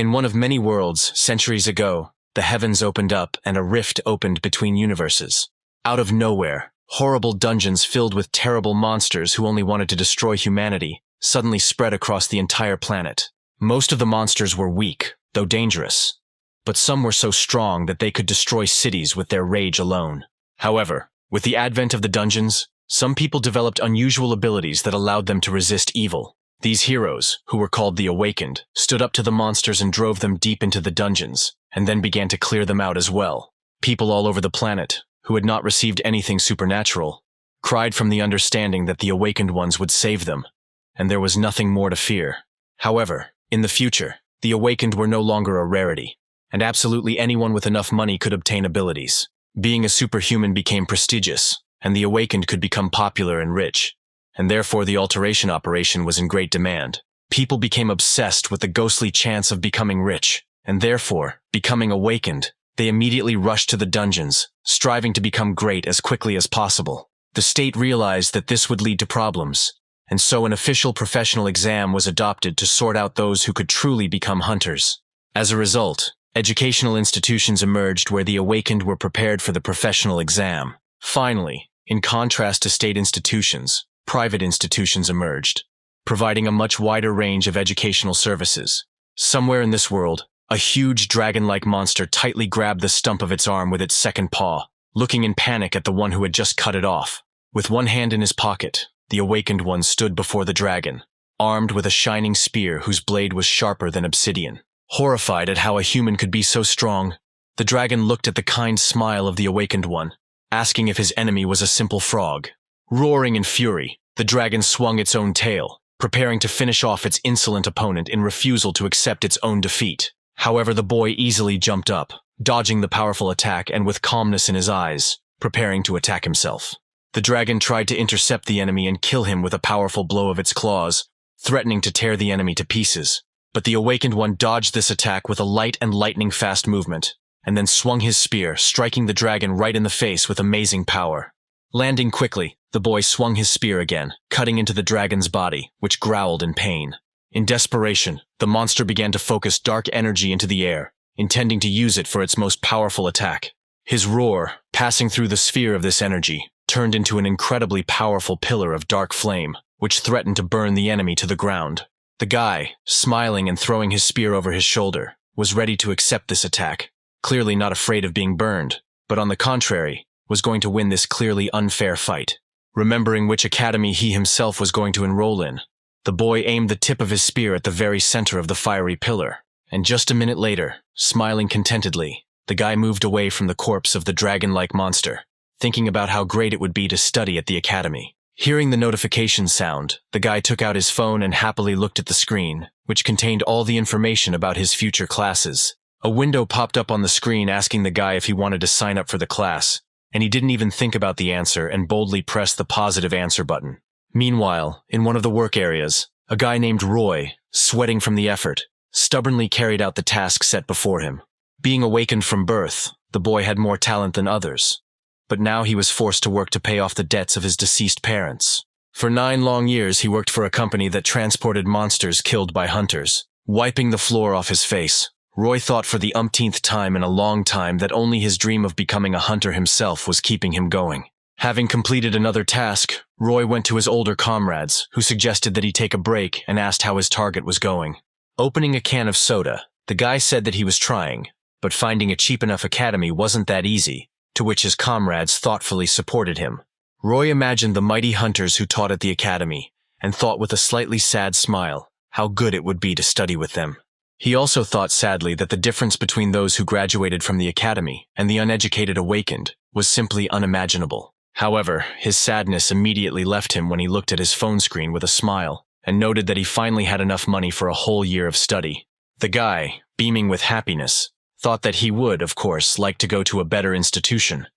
In one of many worlds, centuries ago, the heavens opened up and a rift opened between universes. Out of nowhere, horrible dungeons filled with terrible monsters who only wanted to destroy humanity suddenly spread across the entire planet. Most of the monsters were weak, though dangerous, but some were so strong that they could destroy cities with their rage alone. However, with the advent of the dungeons, some people developed unusual abilities that allowed them to resist evil. These heroes, who were called the Awakened, stood up to the monsters and drove them deep into the dungeons, and then began to clear them out as well. People all over the planet, who had not received anything supernatural, cried from the understanding that the Awakened ones would save them, and there was nothing more to fear. However, in the future, the Awakened were no longer a rarity, and absolutely anyone with enough money could obtain abilities. Being a superhuman became prestigious, and the Awakened could become popular and rich, and therefore the alteration operation was in great demand. People became obsessed with the ghostly chance of becoming rich, and therefore, becoming awakened, they immediately rushed to the dungeons, striving to become great as quickly as possible. The state realized that this would lead to problems, and so an official professional exam was adopted to sort out those who could truly become hunters. As a result, educational institutions emerged where the awakened were prepared for the professional exam. Finally, in contrast to state institutions, private institutions emerged, providing a much wider range of educational services. Somewhere in this world, a huge dragon-like monster tightly grabbed the stump of its arm with its second paw, looking in panic at the one who had just cut it off. With one hand in his pocket, the awakened one stood before the dragon, armed with a shining spear whose blade was sharper than obsidian. Horrified at how a human could be so strong, the dragon looked at the kind smile of the awakened one, asking if his enemy was a simple frog. Roaring in fury, the dragon swung its own tail, preparing to finish off its insolent opponent in refusal to accept its own defeat. However, the boy easily jumped up, dodging the powerful attack and with calmness in his eyes, preparing to attack himself. The dragon tried to intercept the enemy and kill him with a powerful blow of its claws, threatening to tear the enemy to pieces. But the awakened one dodged this attack with a light and lightning-fast movement, and then swung his spear, striking the dragon right in the face with amazing power. Landing quickly, the boy swung his spear again, cutting into the dragon's body, which growled in pain. In desperation, the monster began to focus dark energy into the air, intending to use it for its most powerful attack. His roar, passing through the sphere of this energy, turned into an incredibly powerful pillar of dark flame, which threatened to burn the enemy to the ground. The guy, smiling and throwing his spear over his shoulder, was ready to accept this attack, clearly not afraid of being burned, but on the contrary, was going to win this clearly unfair fight. Remembering which academy he himself was going to enroll in, the boy aimed the tip of his spear at the very center of the fiery pillar, and just a minute later, smiling contentedly, the guy moved away from the corpse of the dragon-like monster, thinking about how great it would be to study at the academy. Hearing the notification sound, the guy took out his phone and happily looked at the screen, which contained all the information about his future classes. A window popped up on the screen asking the guy if he wanted to sign up for the class, and he didn't even think about the answer and boldly pressed the positive answer button. Meanwhile, in one of the work areas, a guy named Roy, sweating from the effort, stubbornly carried out the task set before him. Being awakened from birth, the boy had more talent than others, but now he was forced to work to pay off the debts of his deceased parents. For 9 long years he worked for a company that transported monsters killed by hunters. Wiping the floor off his face, Roy thought for the umpteenth time in a long time that only his dream of becoming a hunter himself was keeping him going. Having completed another task, Roy went to his older comrades, who suggested that he take a break and asked how his target was going. Opening a can of soda, the guy said that he was trying, but finding a cheap enough academy wasn't that easy, to which his comrades thoughtfully supported him. Roy imagined the mighty hunters who taught at the academy, and thought with a slightly sad smile how good it would be to study with them. He also thought sadly that the difference between those who graduated from the academy and the uneducated awakened was simply unimaginable. However, his sadness immediately left him when he looked at his phone screen with a smile and noted that he finally had enough money for a whole year of study. The guy, beaming with happiness, thought that he would, of course, like to go to a better institution,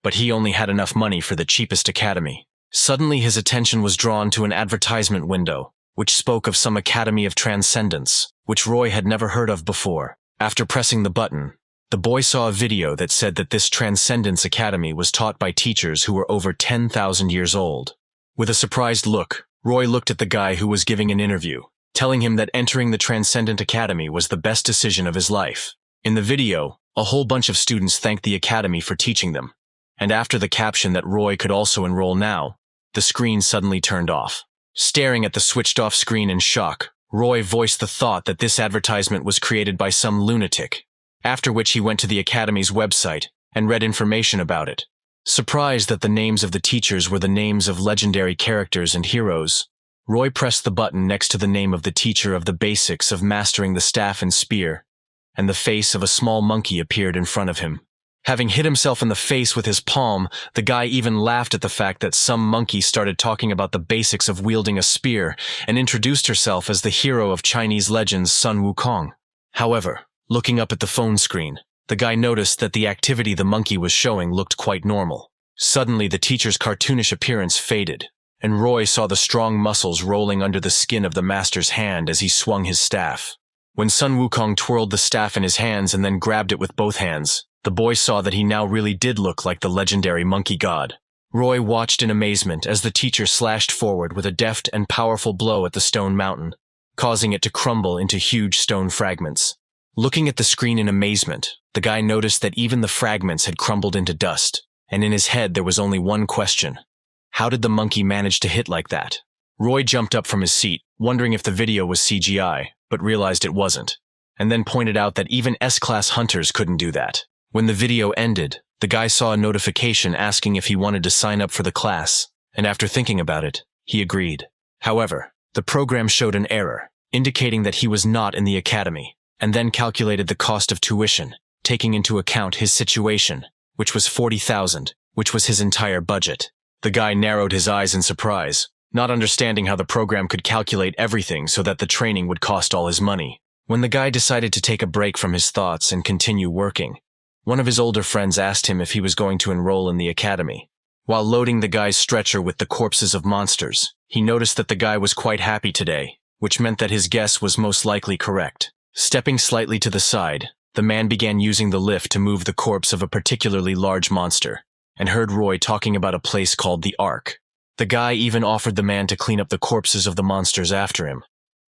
but he only had enough money for the cheapest academy. Suddenly his attention was drawn to an advertisement window, which spoke of some Academy of Transcendence, which Roy had never heard of before. After pressing the button, the boy saw a video that said that this Transcendence Academy was taught by teachers who were over 10,000 years old. With a surprised look, Roy looked at the guy who was giving an interview, telling him that entering the Transcendent Academy was the best decision of his life. In the video, a whole bunch of students thanked the Academy for teaching them. And after the caption that Roy could also enroll now, the screen suddenly turned off. Staring at the switched-off screen in shock, Roy voiced the thought that this advertisement was created by some lunatic, after which he went to the Academy's website and read information about it. Surprised that the names of the teachers were the names of legendary characters and heroes, Roy pressed the button next to the name of the teacher of the basics of mastering the staff and spear, and the face of a small monkey appeared in front of him. Having hit himself in the face with his palm, the guy even laughed at the fact that some monkey started talking about the basics of wielding a spear and introduced herself as the hero of Chinese legends Sun Wukong. However, looking up at the phone screen, the guy noticed that the activity the monkey was showing looked quite normal. Suddenly, the teacher's cartoonish appearance faded, and Roy saw the strong muscles rolling under the skin of the master's hand as he swung his staff. When Sun Wukong twirled the staff in his hands and then grabbed it with both hands, the boy saw that he now really did look like the legendary monkey god. Roy watched in amazement as the teacher slashed forward with a deft and powerful blow at the stone mountain, causing it to crumble into huge stone fragments. Looking at the screen in amazement, the guy noticed that even the fragments had crumbled into dust, and in his head there was only one question. How did the monkey manage to hit like that? Roy jumped up from his seat, wondering if the video was CGI, but realized it wasn't, and then pointed out that even S-Class hunters couldn't do that. When the video ended, the guy saw a notification asking if he wanted to sign up for the class, and after thinking about it, he agreed. However, the program showed an error, indicating that he was not in the academy, and then calculated the cost of tuition, taking into account his situation, which was 40,000, which was his entire budget. The guy narrowed his eyes in surprise, not understanding how the program could calculate everything so that the training would cost all his money. When the guy decided to take a break from his thoughts and continue working, one of his older friends asked him if he was going to enroll in the academy. While loading the guy's stretcher with the corpses of monsters, he noticed that the guy was quite happy today, which meant that his guess was most likely correct. Stepping slightly to the side, the man began using the lift to move the corpse of a particularly large monster, and heard Roy talking about a place called the Ark. The guy even offered the man to clean up the corpses of the monsters after him,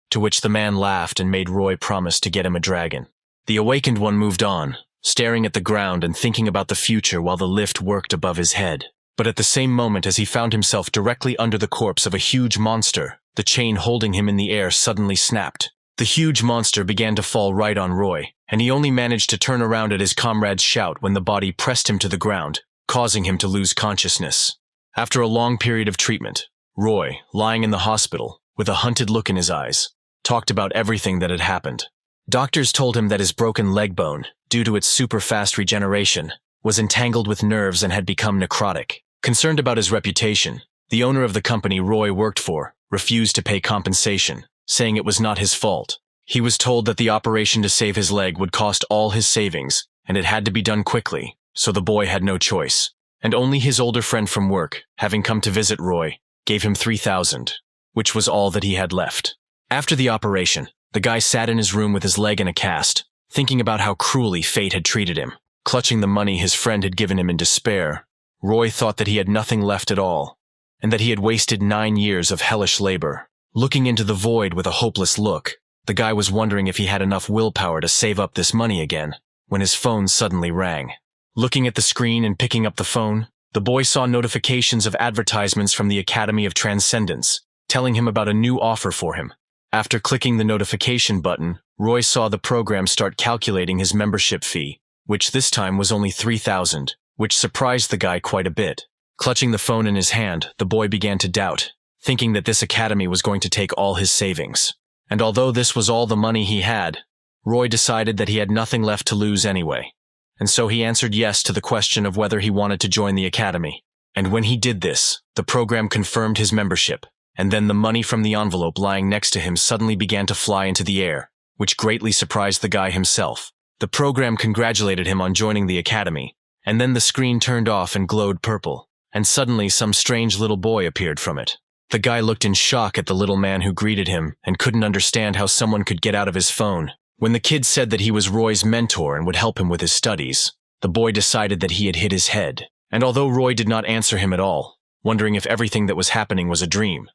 to which the man laughed and made Roy promise to get him a dragon. The awakened one moved on, staring at the ground and thinking about the future while the lift worked above his head. But at the same moment as he found himself directly under the corpse of a huge monster, the chain holding him in the air suddenly snapped. The huge monster began to fall right on Roy, and he only managed to turn around at his comrade's shout when the body pressed him to the ground, causing him to lose consciousness. After a long period of treatment, Roy, lying in the hospital, with a hunted look in his eyes, talked about everything that had happened. Doctors told him that his broken leg bone, due to its super-fast regeneration, was entangled with nerves and had become necrotic. Concerned about his reputation, the owner of the company Roy worked for refused to pay compensation, saying it was not his fault. He was told that the operation to save his leg would cost all his savings, and it had to be done quickly, so the boy had no choice. And only his older friend from work, having come to visit Roy, gave him 3,000, which was all that he had left. After the operation, the guy sat in his room with his leg in a cast, thinking about how cruelly fate had treated him. Clutching the money his friend had given him in despair, Roy thought that he had nothing left at all, and that he had wasted 9 years of hellish labor. Looking into the void with a hopeless look, the guy was wondering if he had enough willpower to save up this money again, when his phone suddenly rang. Looking at the screen and picking up the phone, the boy saw notifications of advertisements from the Academy of Transcendence, telling him about a new offer for him. After clicking the notification button, Roy saw the program start calculating his membership fee, which this time was only 3,000, which surprised the guy quite a bit. Clutching the phone in his hand, the boy began to doubt, thinking that this academy was going to take all his savings. And although this was all the money he had, Roy decided that he had nothing left to lose anyway. And so he answered yes to the question of whether he wanted to join the academy. And when he did this, the program confirmed his membership, and then the money from the envelope lying next to him suddenly began to fly into the air, which greatly surprised the guy himself. The program congratulated him on joining the academy, and then the screen turned off and glowed purple, and suddenly some strange little boy appeared from it. The guy looked in shock at the little man who greeted him and couldn't understand how someone could get out of his phone. When the kid said that he was Roy's mentor and would help him with his studies, the boy decided that he had hit his head. And although Roy did not answer him at all, wondering if everything that was happening was a dream,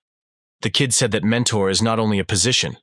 the kid said that mentor is not only a position,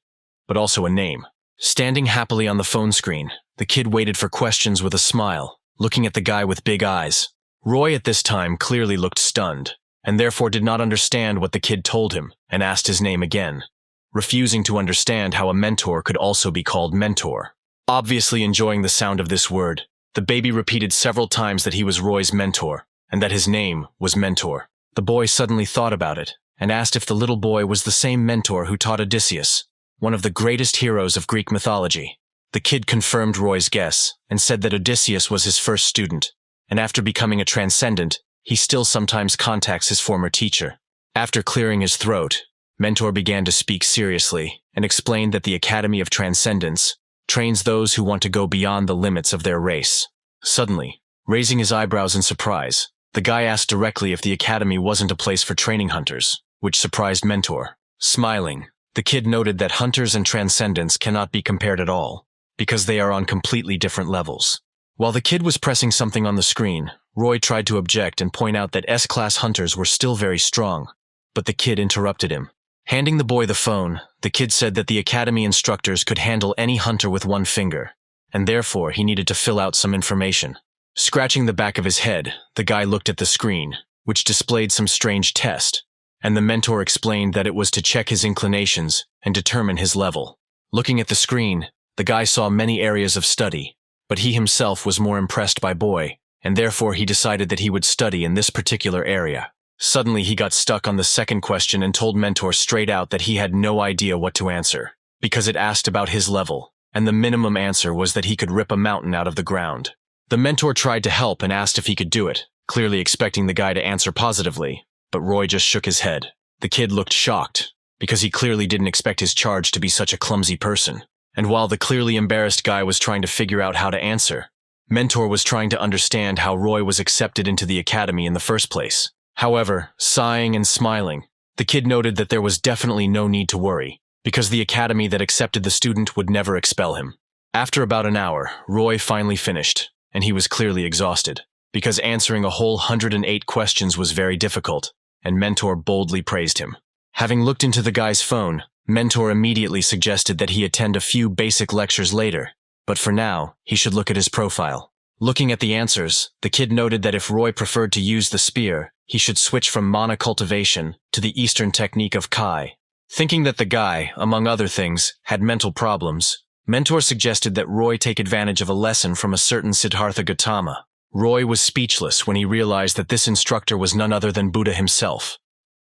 but also a name. Standing happily on the phone screen, the kid waited for questions with a smile, looking at the guy with big eyes. Roy at this time clearly looked stunned, and therefore did not understand what the kid told him, and asked his name again, refusing to understand how a mentor could also be called mentor. Obviously enjoying the sound of this word, the baby repeated several times that he was Roy's mentor, and that his name was Mentor. The boy suddenly thought about it, and asked if the little boy was the same mentor who taught Odysseus, one of the greatest heroes of Greek mythology. The kid confirmed Roy's guess, and said that Odysseus was his first student, and after becoming a transcendent, he still sometimes contacts his former teacher. After clearing his throat, Mentor began to speak seriously, and explained that the Academy of Transcendence trains those who want to go beyond the limits of their race. Suddenly, raising his eyebrows in surprise, the guy asked directly if the Academy wasn't a place for training hunters, which surprised Mentor. Smiling, the kid noted that hunters and transcendents cannot be compared at all, because they are on completely different levels. While the kid was pressing something on the screen, Roy tried to object and point out that S-class hunters were still very strong, but the kid interrupted him. Handing the boy the phone, the kid said that the Academy instructors could handle any hunter with one finger, and therefore he needed to fill out some information. Scratching the back of his head, the guy looked at the screen, which displayed some strange test, and the mentor explained that it was to check his inclinations and determine his level. Looking at the screen, the guy saw many areas of study, but he himself was more impressed by boy, and therefore he decided that he would study in this particular area. Suddenly he got stuck on the second question and told Mentor straight out that he had no idea what to answer, because it asked about his level, and the minimum answer was that he could rip a mountain out of the ground. The mentor tried to help and asked if he could do it, clearly expecting the guy to answer positively, but Roy just shook his head. The kid looked shocked, because he clearly didn't expect his charge to be such a clumsy person. And while the clearly embarrassed guy was trying to figure out how to answer, Mentor was trying to understand how Roy was accepted into the Academy in the first place. However, sighing and smiling, the kid noted that there was definitely no need to worry, because the Academy that accepted the student would never expel him. After about an hour, Roy finally finished, and he was clearly exhausted, because answering a whole 108 questions was very difficult, and Mentor boldly praised him. Having looked into the guy's phone, Mentor immediately suggested that he attend a few basic lectures later, but for now, he should look at his profile. Looking at the answers, the kid noted that if Roy preferred to use the spear, he should switch from mana cultivation to the Eastern technique of Kai. Thinking that the guy, among other things, had mental problems, Mentor suggested that Roy take advantage of a lesson from a certain Siddhartha Gautama. Roy was speechless when he realized that this instructor was none other than Buddha himself,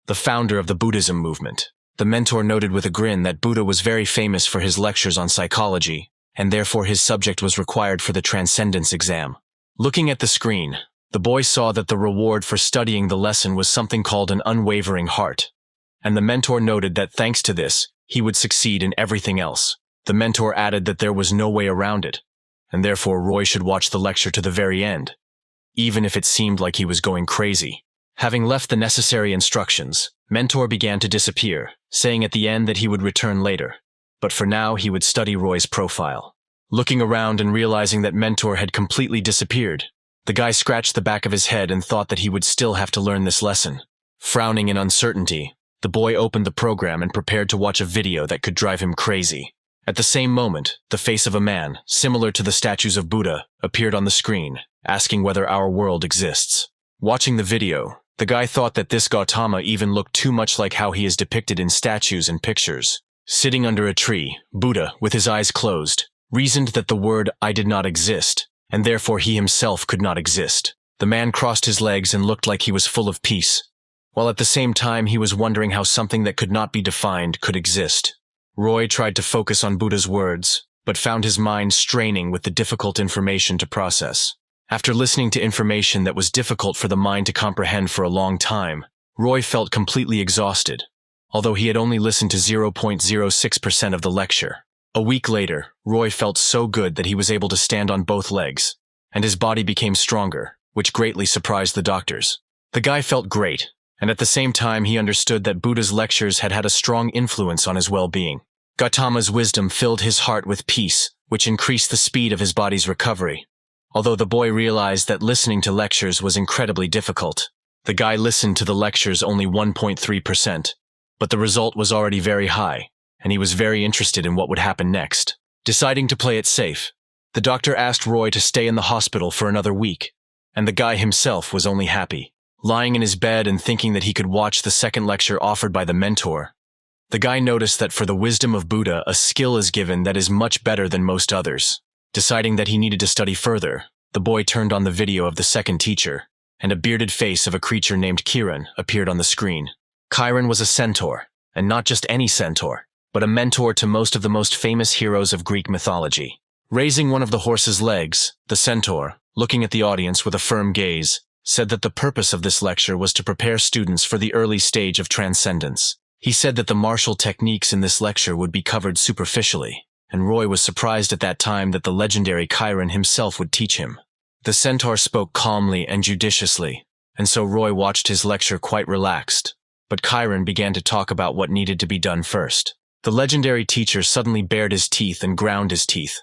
the founder of the Buddhism movement. The mentor noted with a grin that Buddha was very famous for his lectures on psychology, and therefore his subject was required for the Transcendence exam. Looking at the screen, the boy saw that the reward for studying the lesson was something called an unwavering heart, and the mentor noted that thanks to this, he would succeed in everything else. The mentor added that there was no way around it, and therefore Roy should watch the lecture to the very end, even if it seemed like he was going crazy. Having left the necessary instructions, Mentor began to disappear, saying at the end that he would return later, but for now he would study Roy's profile. Looking around and realizing that Mentor had completely disappeared, the guy scratched the back of his head and thought that he would still have to learn this lesson. Frowning in uncertainty, the boy opened the program and prepared to watch a video that could drive him crazy. At the same moment, the face of a man, similar to the statues of Buddha, appeared on the screen, asking whether our world exists. Watching the video, the guy thought that this Gautama even looked too much like how he is depicted in statues and pictures. Sitting under a tree, Buddha, with his eyes closed, reasoned that the word "I" did not exist, and therefore he himself could not exist. The man crossed his legs and looked like he was full of peace, while at the same time he was wondering how something that could not be defined could exist. Roy tried to focus on Buddha's words, but found his mind straining with the difficult information to process. After listening to information that was difficult for the mind to comprehend for a long time, Roy felt completely exhausted, although he had only listened to 0.06% of the lecture. A week later, Roy felt so good that he was able to stand on both legs, and his body became stronger, which greatly surprised the doctors. The guy felt great, and at the same time he understood that Buddha's lectures had had a strong influence on his well-being. Gautama's wisdom filled his heart with peace, which increased the speed of his body's recovery. Although the boy realized that listening to lectures was incredibly difficult, the guy listened to the lectures only 1.3%, but the result was already very high. and he was very interested in what would happen next. Deciding to play it safe, the doctor asked Roy to stay in the hospital for another week, and the guy himself was only happy. Lying in his bed and thinking that he could watch the second lecture offered by the mentor, the guy noticed that for the wisdom of Buddha, a skill is given that is much better than most others. Deciding that he needed to study further, the boy turned on the video of the second teacher, and a bearded face of a creature named Kiran appeared on the screen. Kiran was a centaur, and not just any centaur, but a mentor to most of the most famous heroes of Greek mythology. Raising one of the horse's legs, the centaur, looking at the audience with a firm gaze, said that the purpose of this lecture was to prepare students for the early stage of transcendence. He said that the martial techniques in this lecture would be covered superficially, and Roy was surprised at that time that the legendary Chiron himself would teach him. The centaur spoke calmly and judiciously, and so Roy watched his lecture quite relaxed, but Chiron began to talk about what needed to be done first. The legendary teacher suddenly bared his teeth and ground his teeth,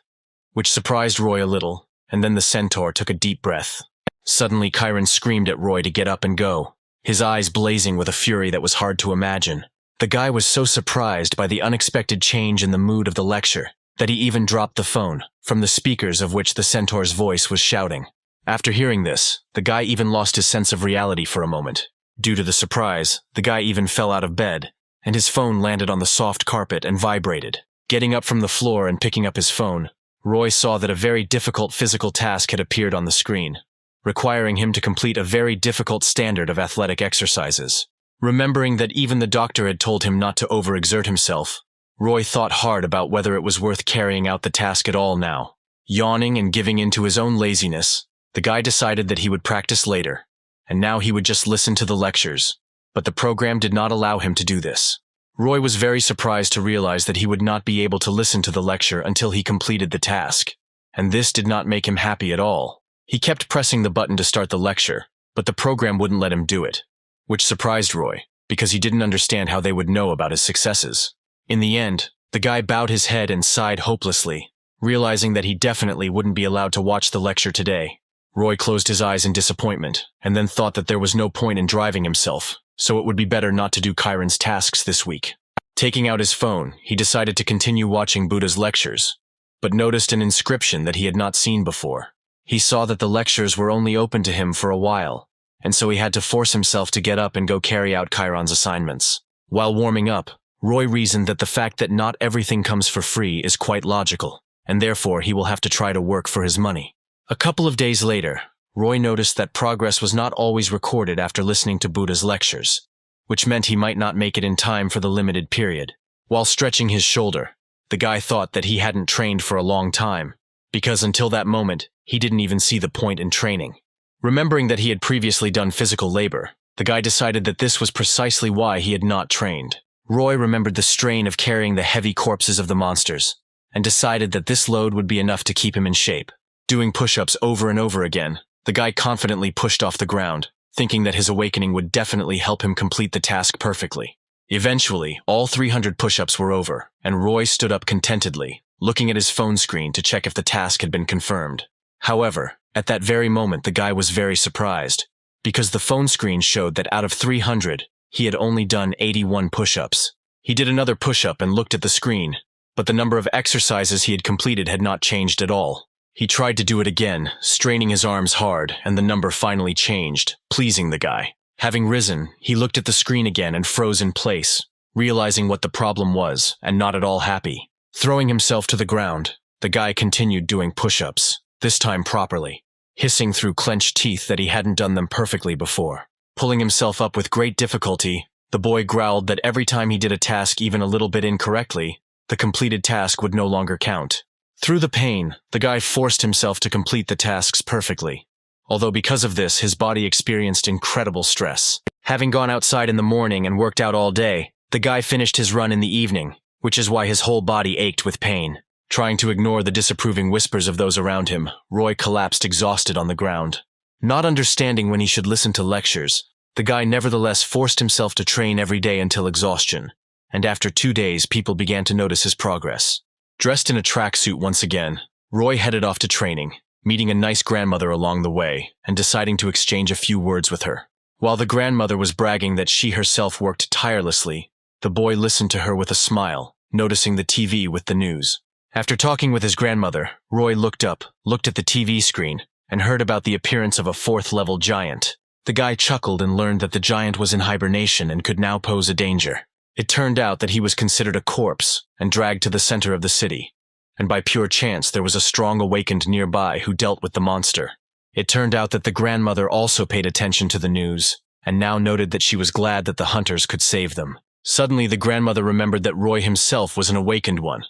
which surprised Roy a little, and then the centaur took a deep breath. Suddenly Chiron screamed at Roy to get up and go, his eyes blazing with a fury that was hard to imagine. The guy was so surprised by the unexpected change in the mood of the lecture that he even dropped the phone, from the speakers of which the centaur's voice was shouting. After hearing this, the guy even lost his sense of reality for a moment. Due to the surprise, the guy even fell out of bed, and his phone landed on the soft carpet and vibrated. Getting up from the floor and picking up his phone, Roy saw that a very difficult physical task had appeared on the screen, requiring him to complete a very difficult standard of athletic exercises. Remembering that even the doctor had told him not to overexert himself, Roy thought hard about whether it was worth carrying out the task at all now. Yawning and giving in to his own laziness, the guy decided that he would practice later, and now he would just listen to the lectures. But the program did not allow him to do this. Roy was very surprised to realize that he would not be able to listen to the lecture until he completed the task, and this did not make him happy at all. He kept pressing the button to start the lecture, but the program wouldn't let him do it, which surprised Roy, because he didn't understand how they would know about his successes. In the end, the guy bowed his head and sighed hopelessly, realizing that he definitely wouldn't be allowed to watch the lecture today. Roy closed his eyes in disappointment, and then thought that there was no point in driving himself, so it would be better not to do Chiron's tasks this week. Taking out his phone, he decided to continue watching Buddha's lectures, but noticed an inscription that he had not seen before. He saw that the lectures were only open to him for a while, and so he had to force himself to get up and go carry out Chiron's assignments. While warming up, Roy reasoned that the fact that not everything comes for free is quite logical, and therefore he will have to try to work for his money. A couple of days later, Roy noticed that progress was not always recorded after listening to Buddha's lectures, which meant he might not make it in time for the limited period. While stretching his shoulder, the guy thought that he hadn't trained for a long time, because until that moment, he didn't even see the point in training. Remembering that he had previously done physical labor, the guy decided that this was precisely why he had not trained. Roy remembered the strain of carrying the heavy corpses of the monsters, and decided that this load would be enough to keep him in shape. Doing push-ups over and over again, the guy confidently pushed off the ground, thinking that his awakening would definitely help him complete the task perfectly. Eventually, all 300 push-ups were over, and Roy stood up contentedly, looking at his phone screen to check if the task had been confirmed. However, at that very moment the guy was very surprised, because the phone screen showed that out of 300, he had only done 81 push-ups. He did another push-up and looked at the screen, but the number of exercises he had completed had not changed at all. He tried to do it again, straining his arms hard, and the number finally changed, pleasing the guy. Having risen, he looked at the screen again and froze in place, realizing what the problem was, and not at all happy. Throwing himself to the ground, the guy continued doing push-ups, this time properly, hissing through clenched teeth that he hadn't done them perfectly before. Pulling himself up with great difficulty, the boy growled that every time he did a task even a little bit incorrectly, the completed task would no longer count. Through the pain, the guy forced himself to complete the tasks perfectly, although because of this his body experienced incredible stress. Having gone outside in the morning and worked out all day, the guy finished his run in the evening, which is why his whole body ached with pain. Trying to ignore the disapproving whispers of those around him, Roy collapsed exhausted on the ground. Not understanding when he should listen to lectures, the guy nevertheless forced himself to train every day until exhaustion, and after 2 days people began to notice his progress. Dressed in a tracksuit once again, Roy headed off to training, meeting a nice grandmother along the way and deciding to exchange a few words with her. While the grandmother was bragging that she herself worked tirelessly, the boy listened to her with a smile, noticing the TV with the news. After talking with his grandmother, Roy looked up, looked at the TV screen, and heard about the appearance of a fourth-level giant. The guy chuckled and learned that the giant was in hibernation and could now pose a danger. It turned out that he was considered a corpse and dragged to the center of the city. And by pure chance there was a strong awakened nearby who dealt with the monster. It turned out that the grandmother also paid attention to the news, and now noted that she was glad that the hunters could save them. Suddenly the grandmother remembered that Roy himself was an awakened one,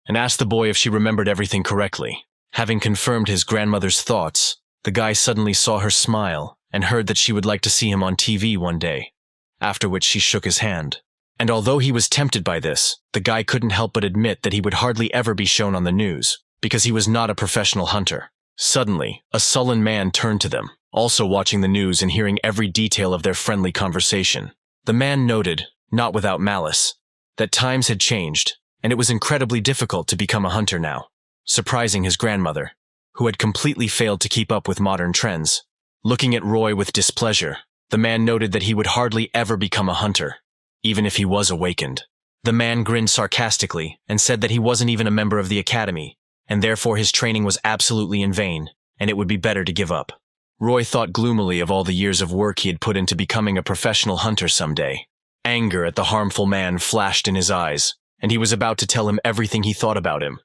and asked the boy if she remembered everything correctly. Having confirmed his grandmother's thoughts, the guy suddenly saw her smile and heard that she would like to see him on TV one day, after which she shook his hand. And although he was tempted by this, the guy couldn't help but admit that he would hardly ever be shown on the news, because he was not a professional hunter. Suddenly, a sullen man turned to them, also watching the news and hearing every detail of their friendly conversation. The man noted, not without malice, that times had changed, and it was incredibly difficult to become a hunter now, surprising his grandmother, who had completely failed to keep up with modern trends. Looking at Roy with displeasure, the man noted that he would hardly ever become a hunter, even if he was awakened. The man grinned sarcastically and said that he wasn't even a member of the academy, and therefore his training was absolutely in vain, and it would be better to give up. Roy thought gloomily of all the years of work he had put into becoming a professional hunter someday. Anger at the harmful man flashed in his eyes, and he was about to tell him everything he thought about him.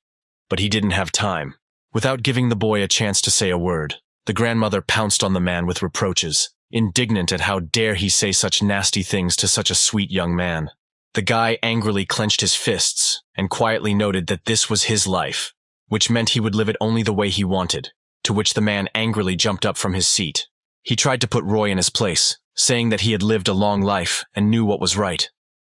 But he didn't have time. Without giving the boy a chance to say a word, the grandmother pounced on the man with reproaches, indignant at how dare he say such nasty things to such a sweet young man. The guy angrily clenched his fists and quietly noted that this was his life, which meant he would live it only the way he wanted, to which the man angrily jumped up from his seat. He tried to put Roy in his place, saying that he had lived a long life and knew what was right.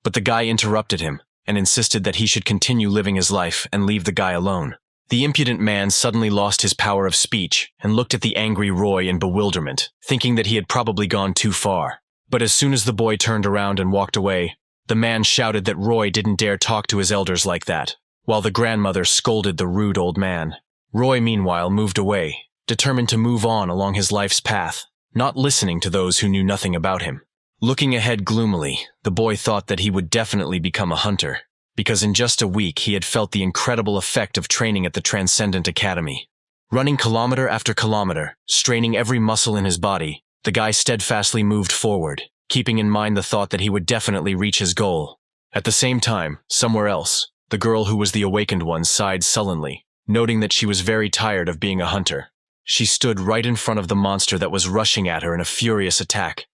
But the guy interrupted him and insisted that he should continue living his life and leave the guy alone. The impudent man suddenly lost his power of speech and looked at the angry Roy in bewilderment, thinking that he had probably gone too far. But as soon as the boy turned around and walked away, the man shouted that Roy didn't dare talk to his elders like that, while the grandmother scolded the rude old man. Roy, meanwhile, moved away, determined to move on along his life's path, not listening to those who knew nothing about him. Looking ahead gloomily, the boy thought that he would definitely become a hunter, because in just a week he had felt the incredible effect of training at the Transcendent Academy. Running kilometer after kilometer, straining every muscle in his body, the guy steadfastly moved forward, keeping in mind the thought that he would definitely reach his goal. At the same time, somewhere else, the girl who was the awakened one sighed sullenly, noting that she was very tired of being a hunter. She stood right in front of the monster that was rushing at her in a furious attack,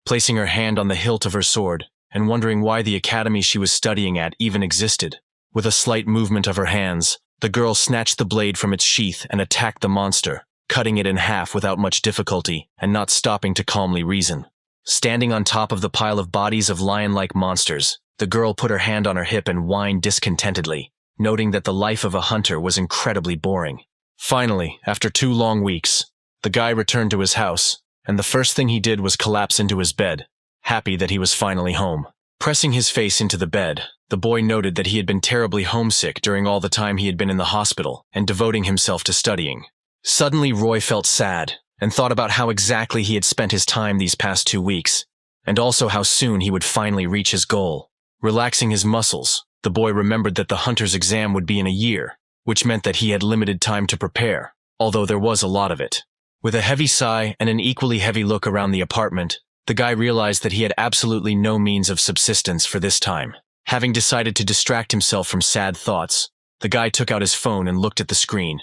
placing her hand on the hilt of her sword, and wondering why the academy she was studying at even existed. With a slight movement of her hands, the girl snatched the blade from its sheath and attacked the monster, cutting it in half without much difficulty and not stopping to calmly reason. Standing on top of the pile of bodies of lion-like monsters, the girl put her hand on her hip and whined discontentedly, noting that the life of a hunter was incredibly boring. Finally, after 2 long weeks, the guy returned to his house, and the first thing he did was collapse into his bed, happy that he was finally home. Pressing his face into the bed, the boy noted that he had been terribly homesick during all the time he had been in the hospital and devoting himself to studying. Suddenly Roy felt sad and thought about how exactly he had spent his time these past 2 weeks, and also how soon he would finally reach his goal. Relaxing his muscles, the boy remembered that the hunter's exam would be in a year, which meant that he had limited time to prepare, although there was a lot of it. With a heavy sigh and an equally heavy look around the apartment, the guy realized that he had absolutely no means of subsistence for this time. Having decided to distract himself from sad thoughts, the guy took out his phone and looked at the screen,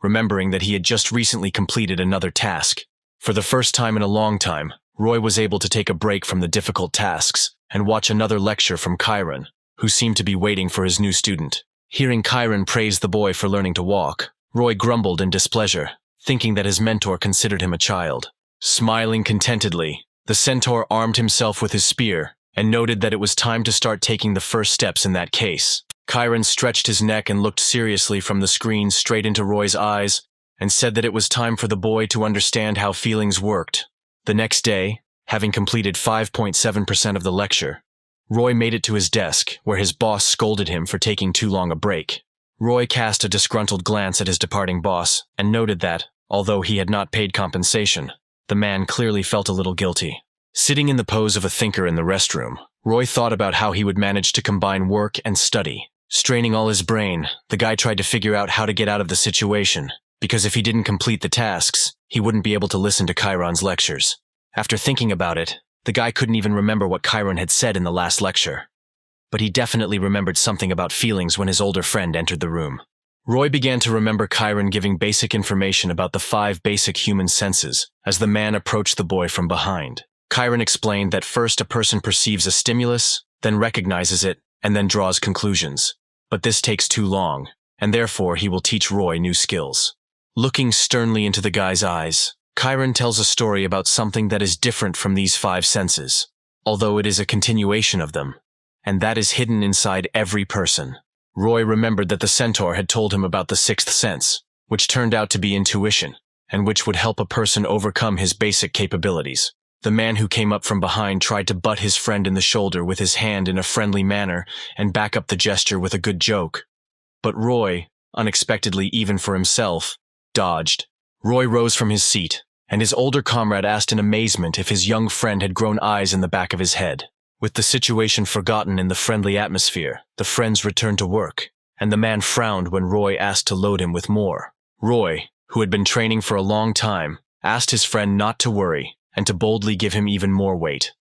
remembering that he had just recently completed another task. For the first time in a long time, Roy was able to take a break from the difficult tasks and watch another lecture from Chiron, who seemed to be waiting for his new student. Hearing Chiron praise the boy for learning to walk, Roy grumbled in displeasure, thinking that his mentor considered him a child. Smiling contentedly, the centaur armed himself with his spear and noted that it was time to start taking the first steps in that case. Chiron stretched his neck and looked seriously from the screen straight into Roy's eyes and said that it was time for the boy to understand how feelings worked. The next day, having completed 5.7% of the lecture, Roy made it to his desk, where his boss scolded him for taking too long a break. Roy cast a disgruntled glance at his departing boss and noted that, although he had not paid compensation, the man clearly felt a little guilty. Sitting in the pose of a thinker in the restroom, Roy thought about how he would manage to combine work and study, Straining all his brain, the guy tried to figure out how to get out of the situation, because if he didn't complete the tasks, he wouldn't be able to listen to Chiron's lectures. After thinking about it, the guy couldn't even remember what Chiron had said in the last lecture. But he definitely remembered something about feelings when his older friend entered the room. Roy began to remember Chiron giving basic information about the 5 basic human senses as the man approached the boy from behind. Chiron explained that first a person perceives a stimulus, then recognizes it, and then draws conclusions. But this takes too long, and therefore he will teach Roy new skills. Looking sternly into the guy's eyes, Chiron tells a story about something that is different from these 5 senses, although it is a continuation of them, and that is hidden inside every person. Roy remembered that the centaur had told him about the 6th sense, which turned out to be intuition, and which would help a person overcome his basic capabilities. The man who came up from behind tried to butt his friend in the shoulder with his hand in a friendly manner and back up the gesture with a good joke. But Roy, unexpectedly even for himself, dodged. Roy rose from his seat, and his older comrade asked in amazement if his young friend had grown eyes in the back of his head. With the situation forgotten in the friendly atmosphere, the friends returned to work, and the man frowned when Roy asked to load him with more. Roy, who had been training for a long time, asked his friend not to worry and to boldly give him even more weight,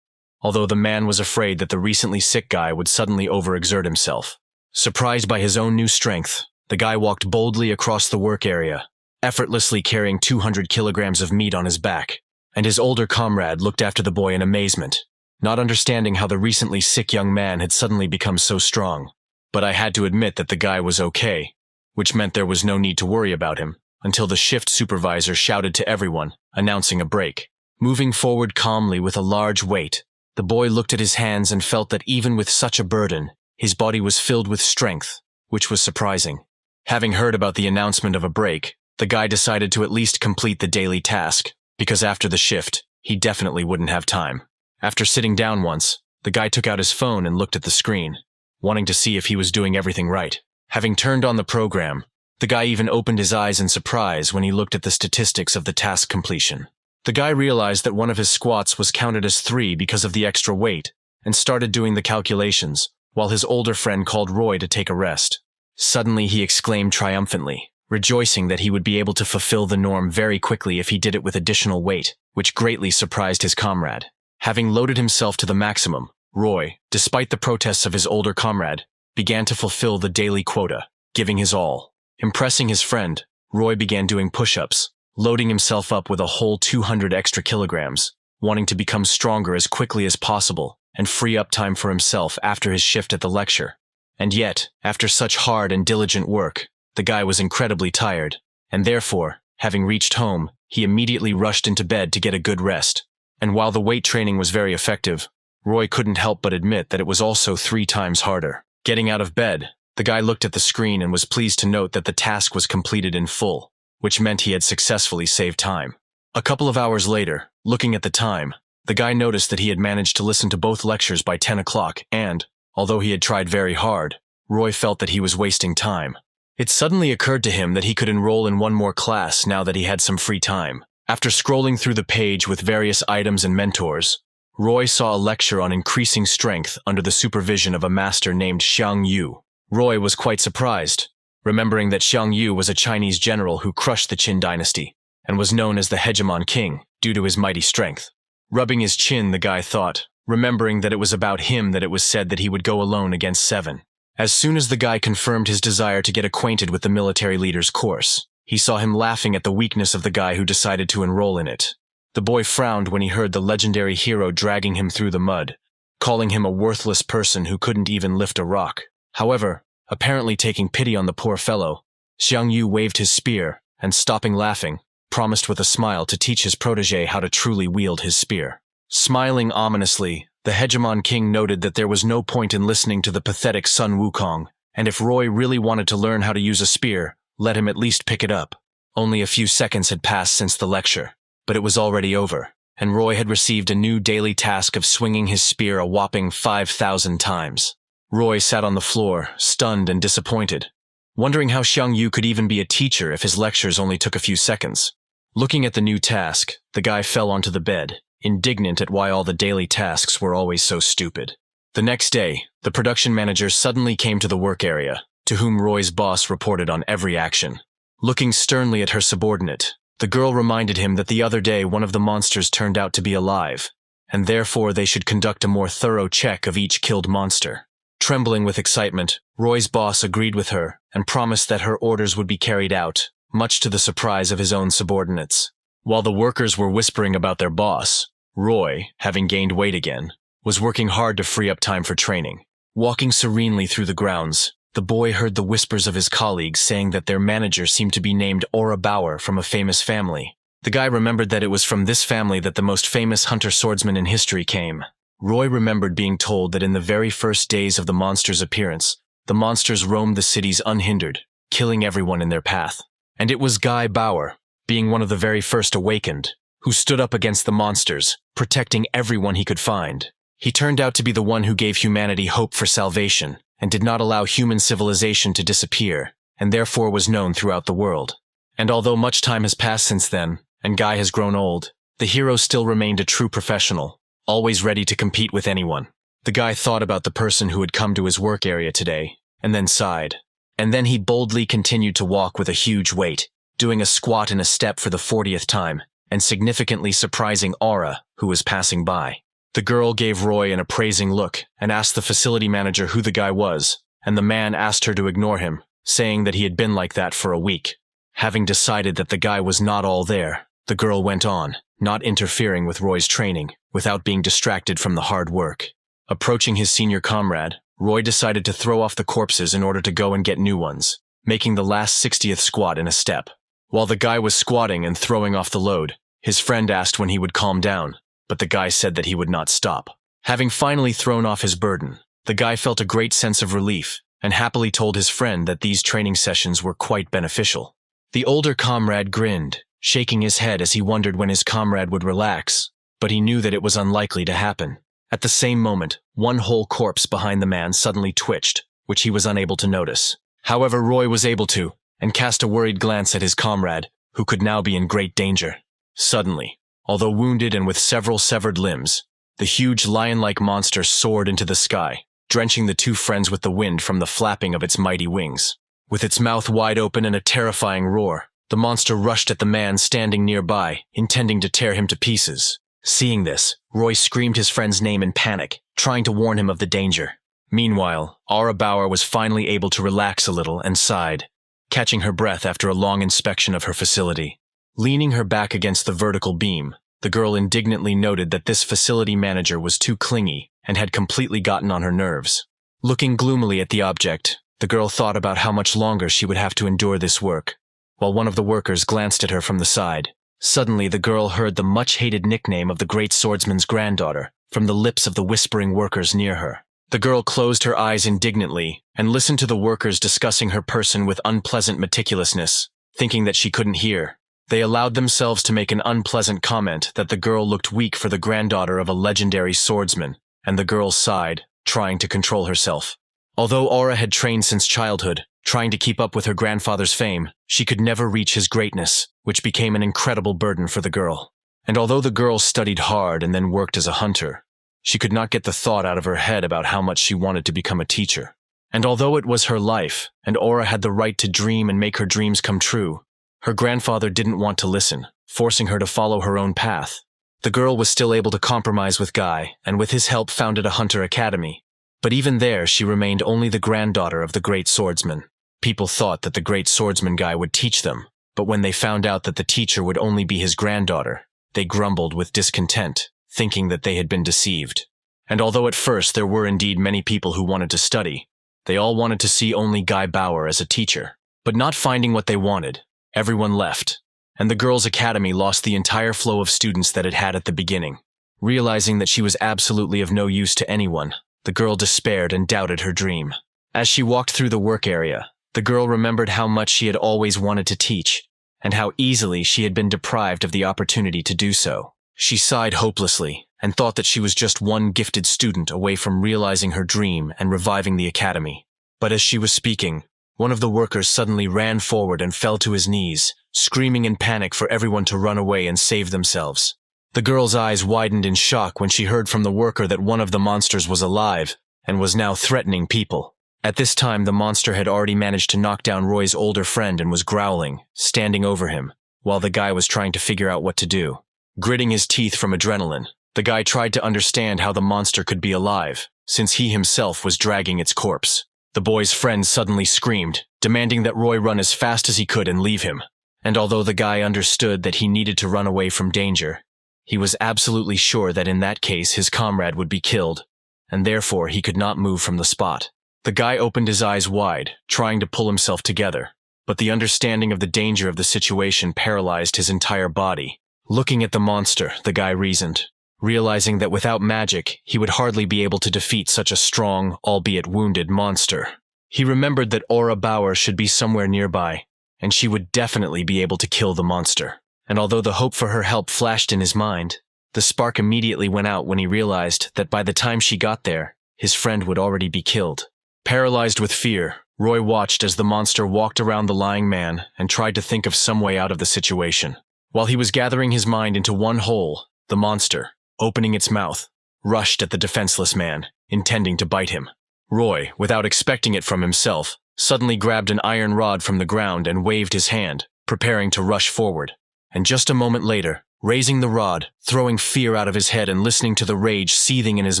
although the man was afraid that the recently sick guy would suddenly overexert himself. Surprised by his own new strength, the guy walked boldly across the work area, effortlessly carrying 200 kilograms of meat on his back, and his older comrade looked after the boy in amazement, not understanding how the recently sick young man had suddenly become so strong. But I had to admit that the guy was okay, which meant there was no need to worry about him, until the shift supervisor shouted to everyone, announcing a break. Moving forward calmly with a large weight, the boy looked at his hands and felt that even with such a burden, his body was filled with strength, which was surprising. Having heard about the announcement of a break, the guy decided to at least complete the daily task, because after the shift, he definitely wouldn't have time. After sitting down once, the guy took out his phone and looked at the screen, wanting to see if he was doing everything right. Having turned on the program, the guy even opened his eyes in surprise when he looked at the statistics of the task completion. The guy realized that one of his squats was counted as 3 because of the extra weight, and started doing the calculations, while his older friend called Roy to take a rest. Suddenly he exclaimed triumphantly, rejoicing that he would be able to fulfill the norm very quickly if he did it with additional weight, which greatly surprised his comrade. Having loaded himself to the maximum, Roy, despite the protests of his older comrade, began to fulfill the daily quota, giving his all. Impressing his friend, Roy began doing push-ups, loading himself up with a whole 200 extra kilograms, wanting to become stronger as quickly as possible and free up time for himself after his shift at the lecture. And yet, after such hard and diligent work, the guy was incredibly tired, and therefore, having reached home, he immediately rushed into bed to get a good rest. And while the weight training was very effective, Roy couldn't help but admit that it was also 3 times harder. Getting out of bed, the guy looked at the screen and was pleased to note that the task was completed in full, which meant he had successfully saved time. A couple of hours later, looking at the time, the guy noticed that he had managed to listen to both lectures by 10 o'clock and, although he had tried very hard, Roy felt that he was wasting time. It suddenly occurred to him that he could enroll in one more class now that he had some free time. After scrolling through the page with various items and mentors, Roy saw a lecture on increasing strength under the supervision of a master named Xiang Yu. Roy was quite surprised, remembering that Xiang Yu was a Chinese general who crushed the Qin dynasty and was known as the hegemon king due to his mighty strength. Rubbing his chin, the guy thought, remembering that it was about him that it was said that he would go alone against 7. As soon as the guy confirmed his desire to get acquainted with the military leader's course, he saw him laughing at the weakness of the guy who decided to enroll in it. The boy frowned when he heard the legendary hero dragging him through the mud, calling him a worthless person who couldn't even lift a rock. However, apparently taking pity on the poor fellow, Xiang Yu waved his spear and, stopping laughing, promised with a smile to teach his protege how to truly wield his spear. Smiling ominously, the hegemon king noted that there was no point in listening to the pathetic Sun Wukong, and if Roy really wanted to learn how to use a spear, let him at least pick it up. Only a few seconds had passed since the lecture, but it was already over, and Roy had received a new daily task of swinging his spear a whopping 5,000 times. Roy sat on the floor, stunned and disappointed, wondering how Xiang Yu could even be a teacher if his lectures only took a few seconds. Looking at the new task, the guy fell onto the bed, indignant at why all the daily tasks were always so stupid. The next day, the production manager suddenly came to the work area, to whom Roy's boss reported on every action. Looking sternly at her subordinate, the girl reminded him that the other day one of the monsters turned out to be alive, and therefore they should conduct a more thorough check of each killed monster. Trembling with excitement, Roy's boss agreed with her and promised that her orders would be carried out, much to the surprise of his own subordinates. While the workers were whispering about their boss, Roy, having gained weight again, was working hard to free up time for training. Walking serenely through the grounds, the boy heard the whispers of his colleagues saying that their manager seemed to be named Aura Bauer from a famous family. The guy remembered that it was from this family that the most famous hunter-swordsman in history came. Roy remembered being told that in the very first days of the monster's appearance, the monsters roamed the cities unhindered, killing everyone in their path. And it was Guy Bauer, being one of the very first awakened, who stood up against the monsters, protecting everyone he could find. He turned out to be the one who gave humanity hope for salvation, and did not allow human civilization to disappear, and therefore was known throughout the world. And although much time has passed since then, and Guy has grown old, the hero still remained a true professional, always ready to compete with anyone. The guy thought about the person who had come to his work area today, and then sighed. And then he boldly continued to walk with a huge weight, doing a squat and a step for the 40th time, and significantly surprising Aura, who was passing by. The girl gave Roy an appraising look and asked the facility manager who the guy was, and the man asked her to ignore him, saying that he had been like that for a week. Having decided that the guy was not all there, the girl went on, not interfering with Roy's training, without being distracted from the hard work. Approaching his senior comrade, Roy decided to throw off the corpses in order to go and get new ones, making the last 60th squat in a step. While the guy was squatting and throwing off the load, his friend asked when he would calm down, but the guy said that he would not stop. Having finally thrown off his burden, the guy felt a great sense of relief and happily told his friend that these training sessions were quite beneficial. The older comrade grinned, shaking his head as he wondered when his comrade would relax, but he knew that it was unlikely to happen. At the same moment, one whole corpse behind the man suddenly twitched, which he was unable to notice. However, Roy was able to, and cast a worried glance at his comrade, who could now be in great danger. Suddenly, although wounded and with several severed limbs, the huge lion-like monster soared into the sky, drenching the two friends with the wind from the flapping of its mighty wings. With its mouth wide open and a terrifying roar, the monster rushed at the man standing nearby, intending to tear him to pieces. Seeing this, Roy screamed his friend's name in panic, trying to warn him of the danger. Meanwhile, Aura Bauer was finally able to relax a little and sighed, catching her breath after a long inspection of her facility. Leaning her back against the vertical beam, the girl indignantly noted that this facility manager was too clingy and had completely gotten on her nerves. Looking gloomily at the object, the girl thought about how much longer she would have to endure this work, while one of the workers glanced at her from the side. Suddenly, the girl heard the much-hated nickname of the great swordsman's granddaughter from the lips of the whispering workers near her. The girl closed her eyes indignantly and listened to the workers discussing her person with unpleasant meticulousness, thinking that she couldn't hear. They allowed themselves to make an unpleasant comment that the girl looked weak for the granddaughter of a legendary swordsman, and the girl sighed, trying to control herself. Although Aura had trained since childhood, trying to keep up with her grandfather's fame, she could never reach his greatness, which became an incredible burden for the girl. And although the girl studied hard and then worked as a hunter, she could not get the thought out of her head about how much she wanted to become a teacher. And although it was her life, and Aura had the right to dream and make her dreams come true, her grandfather didn't want to listen, forcing her to follow her own path. The girl was still able to compromise with Guy, and with his help founded a hunter academy. But even there, she remained only the granddaughter of the great swordsman. People thought that the great swordsman guy would teach them, but when they found out that the teacher would only be his granddaughter, they grumbled with discontent, thinking that they had been deceived. And although at first there were indeed many people who wanted to study, they all wanted to see only Guy Bauer as a teacher. But not finding what they wanted, everyone left, and the girls' academy lost the entire flow of students that it had at the beginning. Realizing that she was absolutely of no use to anyone, the girl despaired and doubted her dream. As she walked through the work area, the girl remembered how much she had always wanted to teach, and how easily she had been deprived of the opportunity to do so. She sighed hopelessly, and thought that she was just one gifted student away from realizing her dream and reviving the academy. But as she was speaking, one of the workers suddenly ran forward and fell to his knees, screaming in panic for everyone to run away and save themselves. The girl's eyes widened in shock when she heard from the worker that one of the monsters was alive, and was now threatening people. At this time, the monster had already managed to knock down Roy's older friend and was growling, standing over him, while the guy was trying to figure out what to do. Gritting his teeth from adrenaline, the guy tried to understand how the monster could be alive, since he himself was dragging its corpse. The boy's friend suddenly screamed, demanding that Roy run as fast as he could and leave him. And although the guy understood that he needed to run away from danger, he was absolutely sure that in that case his comrade would be killed, and therefore he could not move from the spot. The guy opened his eyes wide, trying to pull himself together, but the understanding of the danger of the situation paralyzed his entire body. Looking at the monster, the guy reasoned, realizing that without magic, he would hardly be able to defeat such a strong, albeit wounded, monster. He remembered that Aura Bauer should be somewhere nearby, and she would definitely be able to kill the monster. And although the hope for her help flashed in his mind, the spark immediately went out when he realized that by the time she got there, his friend would already be killed. Paralyzed with fear, Roy watched as the monster walked around the lying man and tried to think of some way out of the situation. While he was gathering his mind into one whole, the monster, opening its mouth, rushed at the defenseless man, intending to bite him. Roy, without expecting it from himself, suddenly grabbed an iron rod from the ground and waved his hand, preparing to rush forward. And just a moment later, raising the rod, throwing fear out of his head and listening to the rage seething in his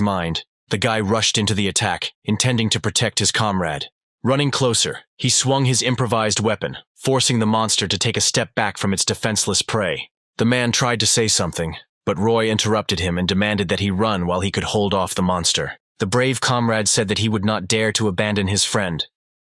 mind, the guy rushed into the attack, intending to protect his comrade. Running closer, he swung his improvised weapon, forcing the monster to take a step back from its defenseless prey. The man tried to say something, but Roy interrupted him and demanded that he run while he could hold off the monster. The brave comrade said that he would not dare to abandon his friend,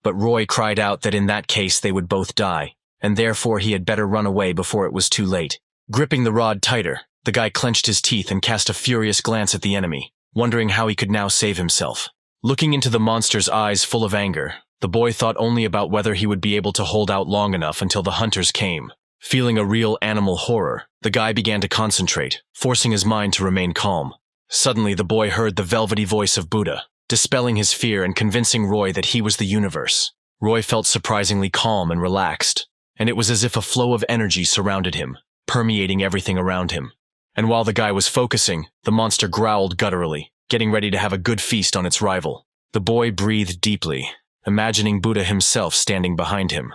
but Roy cried out that in that case they would both die, and therefore he had better run away before it was too late. Gripping the rod tighter, the guy clenched his teeth and cast a furious glance at the enemy, wondering how he could now save himself. Looking into the monster's eyes full of anger, the boy thought only about whether he would be able to hold out long enough until the hunters came. Feeling a real animal horror, the guy began to concentrate, forcing his mind to remain calm. Suddenly, the boy heard the velvety voice of Buddha, dispelling his fear and convincing Roy that he was the universe. Roy felt surprisingly calm and relaxed, and it was as if a flow of energy surrounded him, permeating everything around him. And while the guy was focusing, the monster growled gutturally, getting ready to have a good feast on its rival. The boy breathed deeply, imagining Buddha himself standing behind him,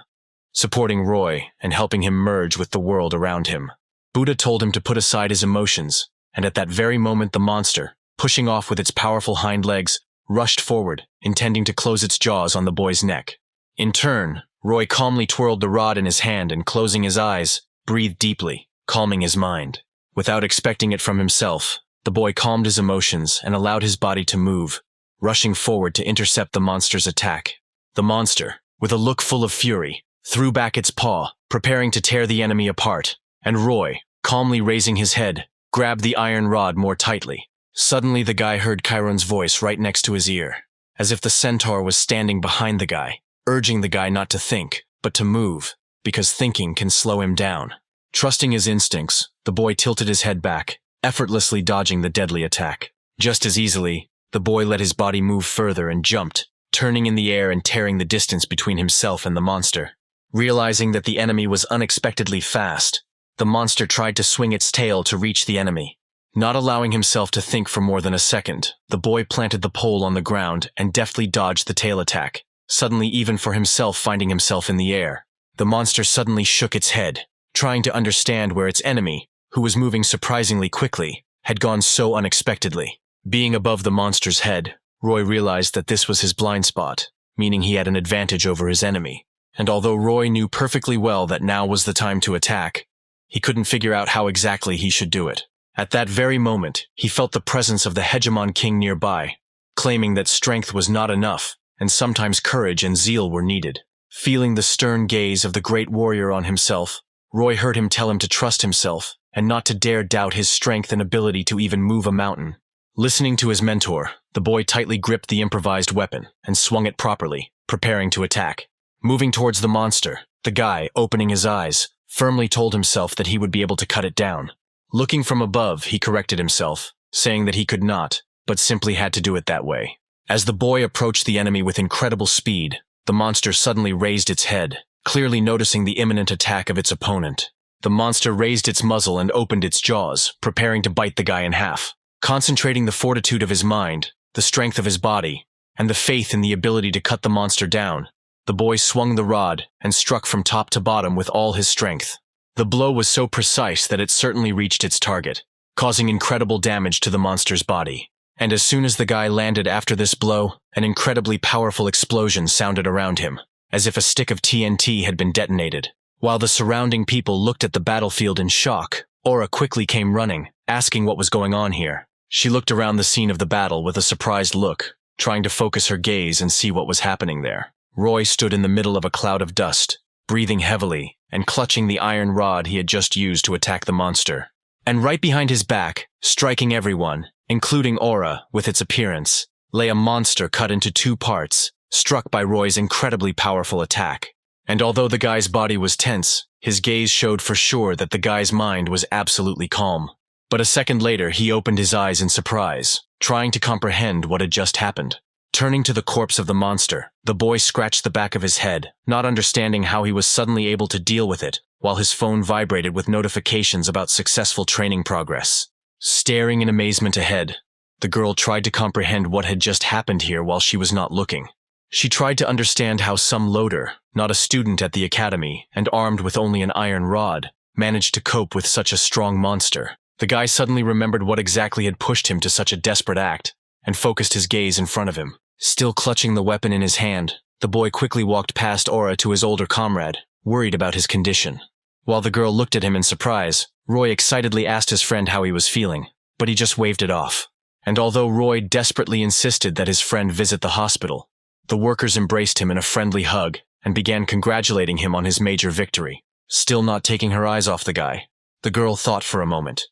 supporting Roy and helping him merge with the world around him. Buddha told him to put aside his emotions, and at that very moment the monster, pushing off with its powerful hind legs, rushed forward, intending to close its jaws on the boy's neck. In turn, Roy calmly twirled the rod in his hand and, closing his eyes, breathed deeply, calming his mind. Without expecting it from himself, the boy calmed his emotions and allowed his body to move, rushing forward to intercept the monster's attack. The monster, with a look full of fury, threw back its paw, preparing to tear the enemy apart, and Roy, calmly raising his head, grabbed the iron rod more tightly. Suddenly the guy heard Chiron's voice right next to his ear, as if the centaur was standing behind the guy, urging the guy not to think, but to move, because thinking can slow him down. Trusting his instincts, the boy tilted his head back, effortlessly dodging the deadly attack. Just as easily, the boy let his body move further and jumped, turning in the air and tearing the distance between himself and the monster. Realizing that the enemy was unexpectedly fast, the monster tried to swing its tail to reach the enemy. Not allowing himself to think for more than a second, the boy planted the pole on the ground and deftly dodged the tail attack, suddenly even for himself finding himself in the air. The monster suddenly shook its head, trying to understand where its enemy, who was moving surprisingly quickly, had gone so unexpectedly. Being above the monster's head, Roy realized that this was his blind spot, meaning he had an advantage over his enemy. And although Roy knew perfectly well that now was the time to attack, he couldn't figure out how exactly he should do it. At that very moment, he felt the presence of the hegemon king nearby, claiming that strength was not enough, and sometimes courage and zeal were needed. Feeling the stern gaze of the great warrior on himself, Roy heard him tell him to trust himself, and not to dare doubt his strength and ability to even move a mountain. Listening to his mentor, the boy tightly gripped the improvised weapon and swung it properly, preparing to attack. Moving towards the monster, the guy, opening his eyes, firmly told himself that he would be able to cut it down. Looking from above, he corrected himself, saying that he could not, but simply had to do it that way. As the boy approached the enemy with incredible speed, the monster suddenly raised its head, clearly noticing the imminent attack of its opponent. The monster raised its muzzle and opened its jaws, preparing to bite the guy in half. Concentrating the fortitude of his mind, the strength of his body, and the faith in the ability to cut the monster down. The boy swung the rod and struck from top to bottom with all his strength. The blow was so precise that it certainly reached its target, causing incredible damage to the monster's body. And as soon as the guy landed after this blow, an incredibly powerful explosion sounded around him, as if a stick of TNT had been detonated. While the surrounding people looked at the battlefield in shock, Aura quickly came running, asking what was going on here. She looked around the scene of the battle with a surprised look, trying to focus her gaze and see what was happening there. Roy stood in the middle of a cloud of dust, breathing heavily and clutching the iron rod he had just used to attack the monster. And right behind his back, striking everyone, including Aura with its appearance, lay a monster cut into two parts, struck by Roy's incredibly powerful attack. And although the guy's body was tense, his gaze showed for sure that the guy's mind was absolutely calm. But a second later, he opened his eyes in surprise, trying to comprehend what had just happened. Turning to the corpse of the monster, the boy scratched the back of his head, not understanding how he was suddenly able to deal with it, while his phone vibrated with notifications about successful training progress. Staring in amazement ahead, the girl tried to comprehend what had just happened here while she was not looking. She tried to understand how some loader, not a student at the academy, and armed with only an iron rod, managed to cope with such a strong monster. The guy suddenly remembered what exactly had pushed him to such a desperate act, and focused his gaze in front of him. Still clutching the weapon in his hand, the boy quickly walked past Aura to his older comrade, worried about his condition. While the girl looked at him in surprise, Roy excitedly asked his friend how he was feeling, but he just waved it off. And although Roy desperately insisted that his friend visit the hospital, the workers embraced him in a friendly hug and began congratulating him on his major victory. Still not taking her eyes off the guy, the girl thought for a moment,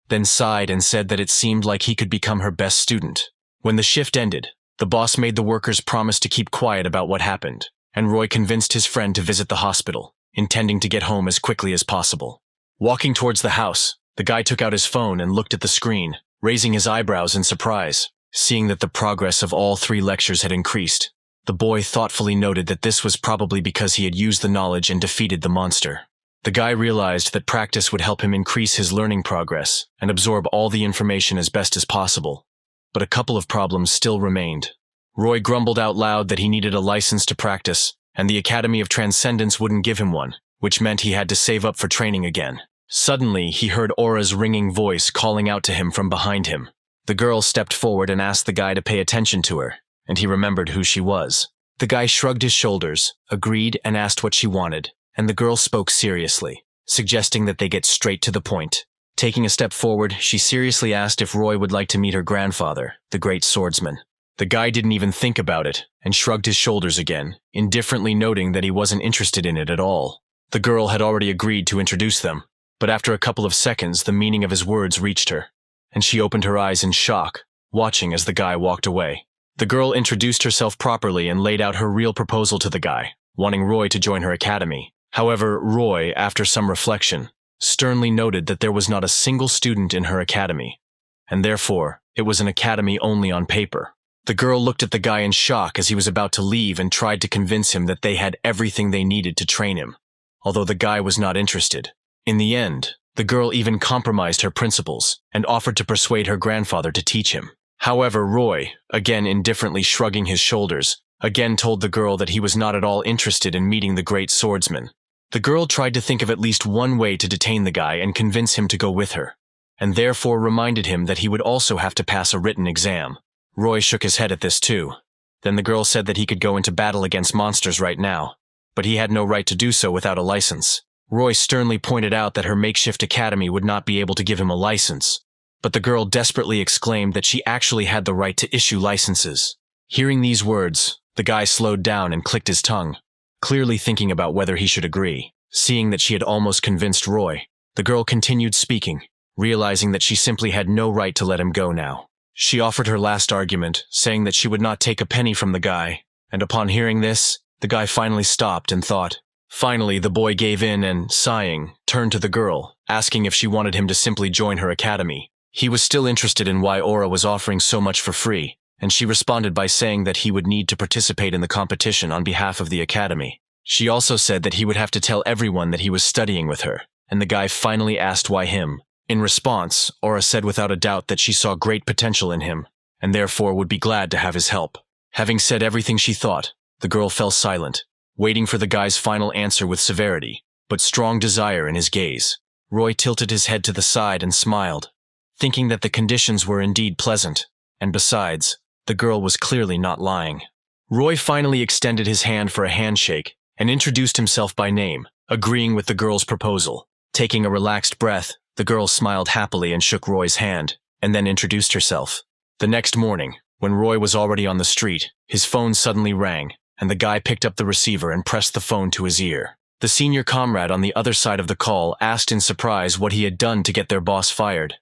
then sighed and said that it seemed like he could become her best student. When the shift ended, the boss made the workers promise to keep quiet about what happened, and Roy convinced his friend to visit the hospital, intending to get home as quickly as possible. Walking towards the house, the guy took out his phone and looked at the screen, raising his eyebrows in surprise. Seeing that the progress of all 3 lectures had increased, the boy thoughtfully noted that this was probably because he had used the knowledge and defeated the monster. The guy realized that practice would help him increase his learning progress and absorb all the information as best as possible. But a couple of problems still remained. Roy grumbled out loud that he needed a license to practice, and the Academy of Transcendence wouldn't give him one, which meant he had to save up for training again. Suddenly, he heard Aura's ringing voice calling out to him from behind him. The girl stepped forward and asked the guy to pay attention to her, and he remembered who she was. The guy shrugged his shoulders, agreed, and asked what she wanted, and the girl spoke seriously, suggesting that they get straight to the point. Taking a step forward, she seriously asked if Roy would like to meet her grandfather, the great swordsman. The guy didn't even think about it, and shrugged his shoulders again, indifferently noting that he wasn't interested in it at all. The girl had already agreed to introduce them, but after a couple of seconds the meaning of his words reached her, and she opened her eyes in shock, watching as the guy walked away. The girl introduced herself properly and laid out her real proposal to the guy, wanting Roy to join her academy. However, Roy, after some reflection, sternly noted that there was not a single student in her academy, and therefore, it was an academy only on paper. The girl looked at the guy in shock as he was about to leave and tried to convince him that they had everything they needed to train him, although the guy was not interested. In the end, the girl even compromised her principles and offered to persuade her grandfather to teach him. However, Roy, again indifferently shrugging his shoulders, again told the girl that he was not at all interested in meeting the great swordsman. The girl tried to think of at least one way to detain the guy and convince him to go with her, and therefore reminded him that he would also have to pass a written exam. Roy shook his head at this too. Then the girl said that he could go into battle against monsters right now, but he had no right to do so without a license. Roy sternly pointed out that her makeshift academy would not be able to give him a license, but the girl desperately exclaimed that she actually had the right to issue licenses. Hearing these words, the guy slowed down and clicked his tongue, clearly thinking about whether he should agree. Seeing that she had almost convinced Roy, the girl continued speaking, realizing that she simply had no right to let him go now. She offered her last argument, saying that she would not take a penny from the guy, and upon hearing this, the guy finally stopped and thought. Finally, the boy gave in and, sighing, turned to the girl, asking if she wanted him to simply join her academy. He was still interested in why Aura was offering so much for free, and she responded by saying that he would need to participate in the competition on behalf of the academy. She also said that he would have to tell everyone that he was studying with her, and the guy finally asked why him. In response, Aura said without a doubt that she saw great potential in him, and therefore would be glad to have his help. Having said everything she thought, the girl fell silent, waiting for the guy's final answer with severity, but strong desire in his gaze. Roy tilted his head to the side and smiled, thinking that the conditions were indeed pleasant, and besides, the girl was clearly not lying. Roy finally extended his hand for a handshake and introduced himself by name, agreeing with the girl's proposal. Taking a relaxed breath, the girl smiled happily and shook Roy's hand, and then introduced herself. The next morning, when Roy was already on the street, his phone suddenly rang, and the guy picked up the receiver and pressed the phone to his ear. The senior comrade on the other side of the call asked in surprise what he had done to get their boss fired,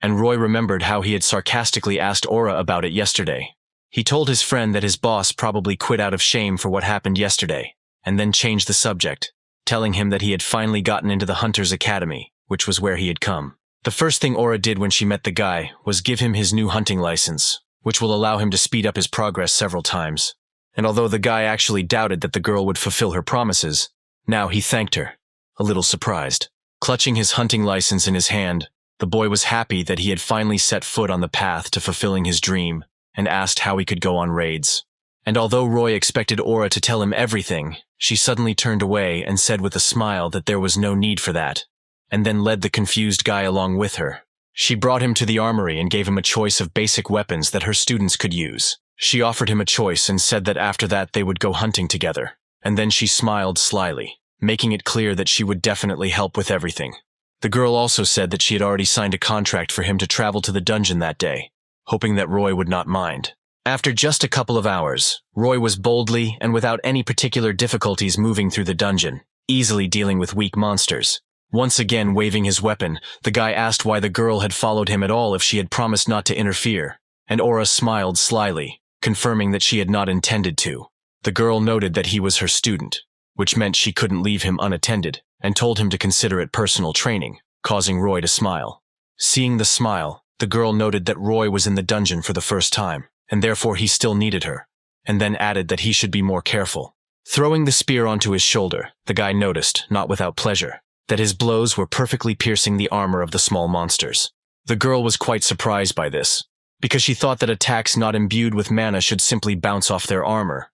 and Roy remembered how he had sarcastically asked Aura about it yesterday. He told his friend that his boss probably quit out of shame for what happened yesterday, and then changed the subject, telling him that he had finally gotten into the Hunter's Academy, which was where he had come. The first thing Aura did when she met the guy was give him his new hunting license, which will allow him to speed up his progress several times. And although the guy actually doubted that the girl would fulfill her promises, now he thanked her, a little surprised. Clutching his hunting license in his hand, the boy was happy that he had finally set foot on the path to fulfilling his dream, and asked how he could go on raids. And although Roy expected Aura to tell him everything, she suddenly turned away and said with a smile that there was no need for that, and then led the confused guy along with her. She brought him to the armory and gave him a choice of basic weapons that her students could use. She offered him a choice and said that after that they would go hunting together, and then she smiled slyly, making it clear that she would definitely help with everything. The girl also said that she had already signed a contract for him to travel to the dungeon that day, hoping that Roy would not mind. After just a couple of hours, Roy was boldly and without any particular difficulties moving through the dungeon, easily dealing with weak monsters. Once again waving his weapon, the guy asked why the girl had followed him at all if she had promised not to interfere, and Aura smiled slyly, confirming that she had not intended to. The girl noted that he was her student, which meant she couldn't leave him unattended, and told him to consider it personal training, causing Roy to smile. Seeing the smile, the girl noted that Roy was in the dungeon for the first time, and therefore he still needed her, and then added that he should be more careful. Throwing the spear onto his shoulder, the guy noticed, not without pleasure, that his blows were perfectly piercing the armor of the small monsters. The girl was quite surprised by this, because she thought that attacks not imbued with mana should simply bounce off their armor.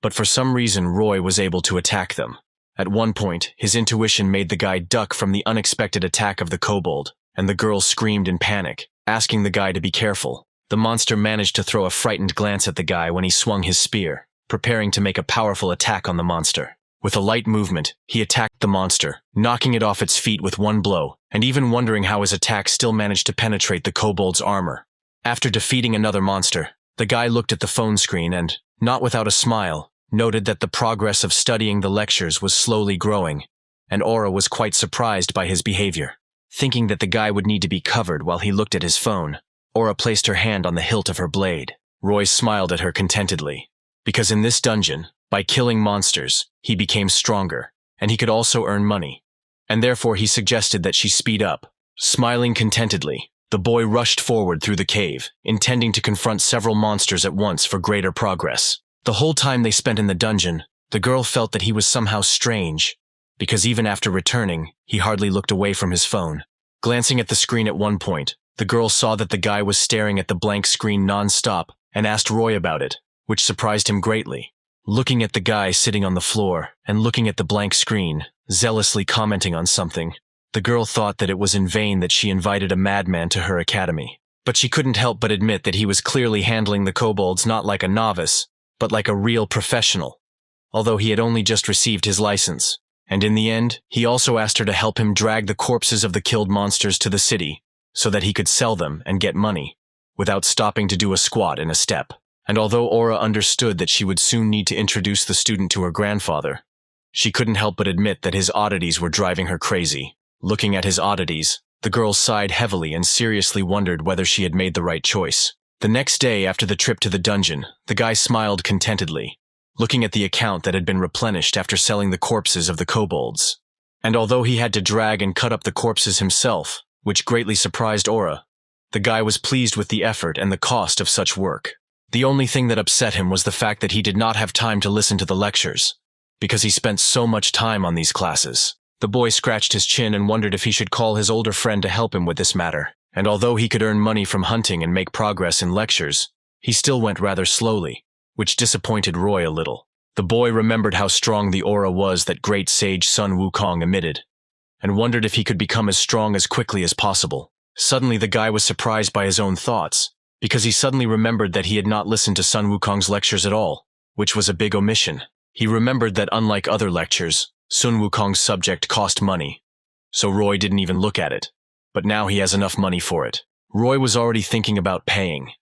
But for some reason Roy was able to attack them. At one point, his intuition made the guy duck from the unexpected attack of the kobold, and the girl screamed in panic, asking the guy to be careful. The monster managed to throw a frightened glance at the guy when he swung his spear, preparing to make a powerful attack on the monster. With a light movement, he attacked the monster, knocking it off its feet with one blow, and even wondering how his attack still managed to penetrate the kobold's armor. After defeating another monster, the guy looked at the phone screen and, not without a smile, noted that the progress of studying the lectures was slowly growing, and Aura was quite surprised by his behavior. Thinking that the guy would need to be covered while he looked at his phone, Aura placed her hand on the hilt of her blade. Roy smiled at her contentedly, because in this dungeon, by killing monsters, he became stronger, and he could also earn money, and therefore he suggested that she speed up. Smiling contentedly, the boy rushed forward through the cave, intending to confront several monsters at once for greater progress. The whole time they spent in the dungeon, the girl felt that he was somehow strange, because even after returning, he hardly looked away from his phone. Glancing at the screen at one point, the girl saw that the guy was staring at the blank screen non-stop and asked Roy about it, which surprised him greatly. Looking at the guy sitting on the floor and looking at the blank screen, zealously commenting on something, the girl thought that it was in vain that she invited a madman to her academy. But she couldn't help but admit that he was clearly handling the kobolds not like a novice, but like a real professional, although he had only just received his license. And in the end, he also asked her to help him drag the corpses of the killed monsters to the city, so that he could sell them and get money, without stopping to do a squat in a step. And although Aura understood that she would soon need to introduce the student to her grandfather, she couldn't help but admit that his oddities were driving her crazy. Looking at his oddities, the girl sighed heavily and seriously wondered whether she had made the right choice. The next day after the trip to the dungeon, the guy smiled contentedly, looking at the account that had been replenished after selling the corpses of the kobolds. And although he had to drag and cut up the corpses himself, which greatly surprised Aura, the guy was pleased with the effort and the cost of such work. The only thing that upset him was the fact that he did not have time to listen to the lectures, because he spent so much time on these classes. The boy scratched his chin and wondered if he should call his older friend to help him with this matter, and although he could earn money from hunting and make progress in lectures, he still went rather slowly, which disappointed Roy a little. The boy remembered how strong the aura was that great sage Sun Wukong emitted, and wondered if he could become as strong as quickly as possible. Suddenly the guy was surprised by his own thoughts, because he suddenly remembered that he had not listened to Sun Wukong's lectures at all, which was a big omission. He remembered that unlike other lectures, Sun Wukong's subject cost money, so Roy didn't even look at it. But now he has enough money for it. Roy was already thinking about paying,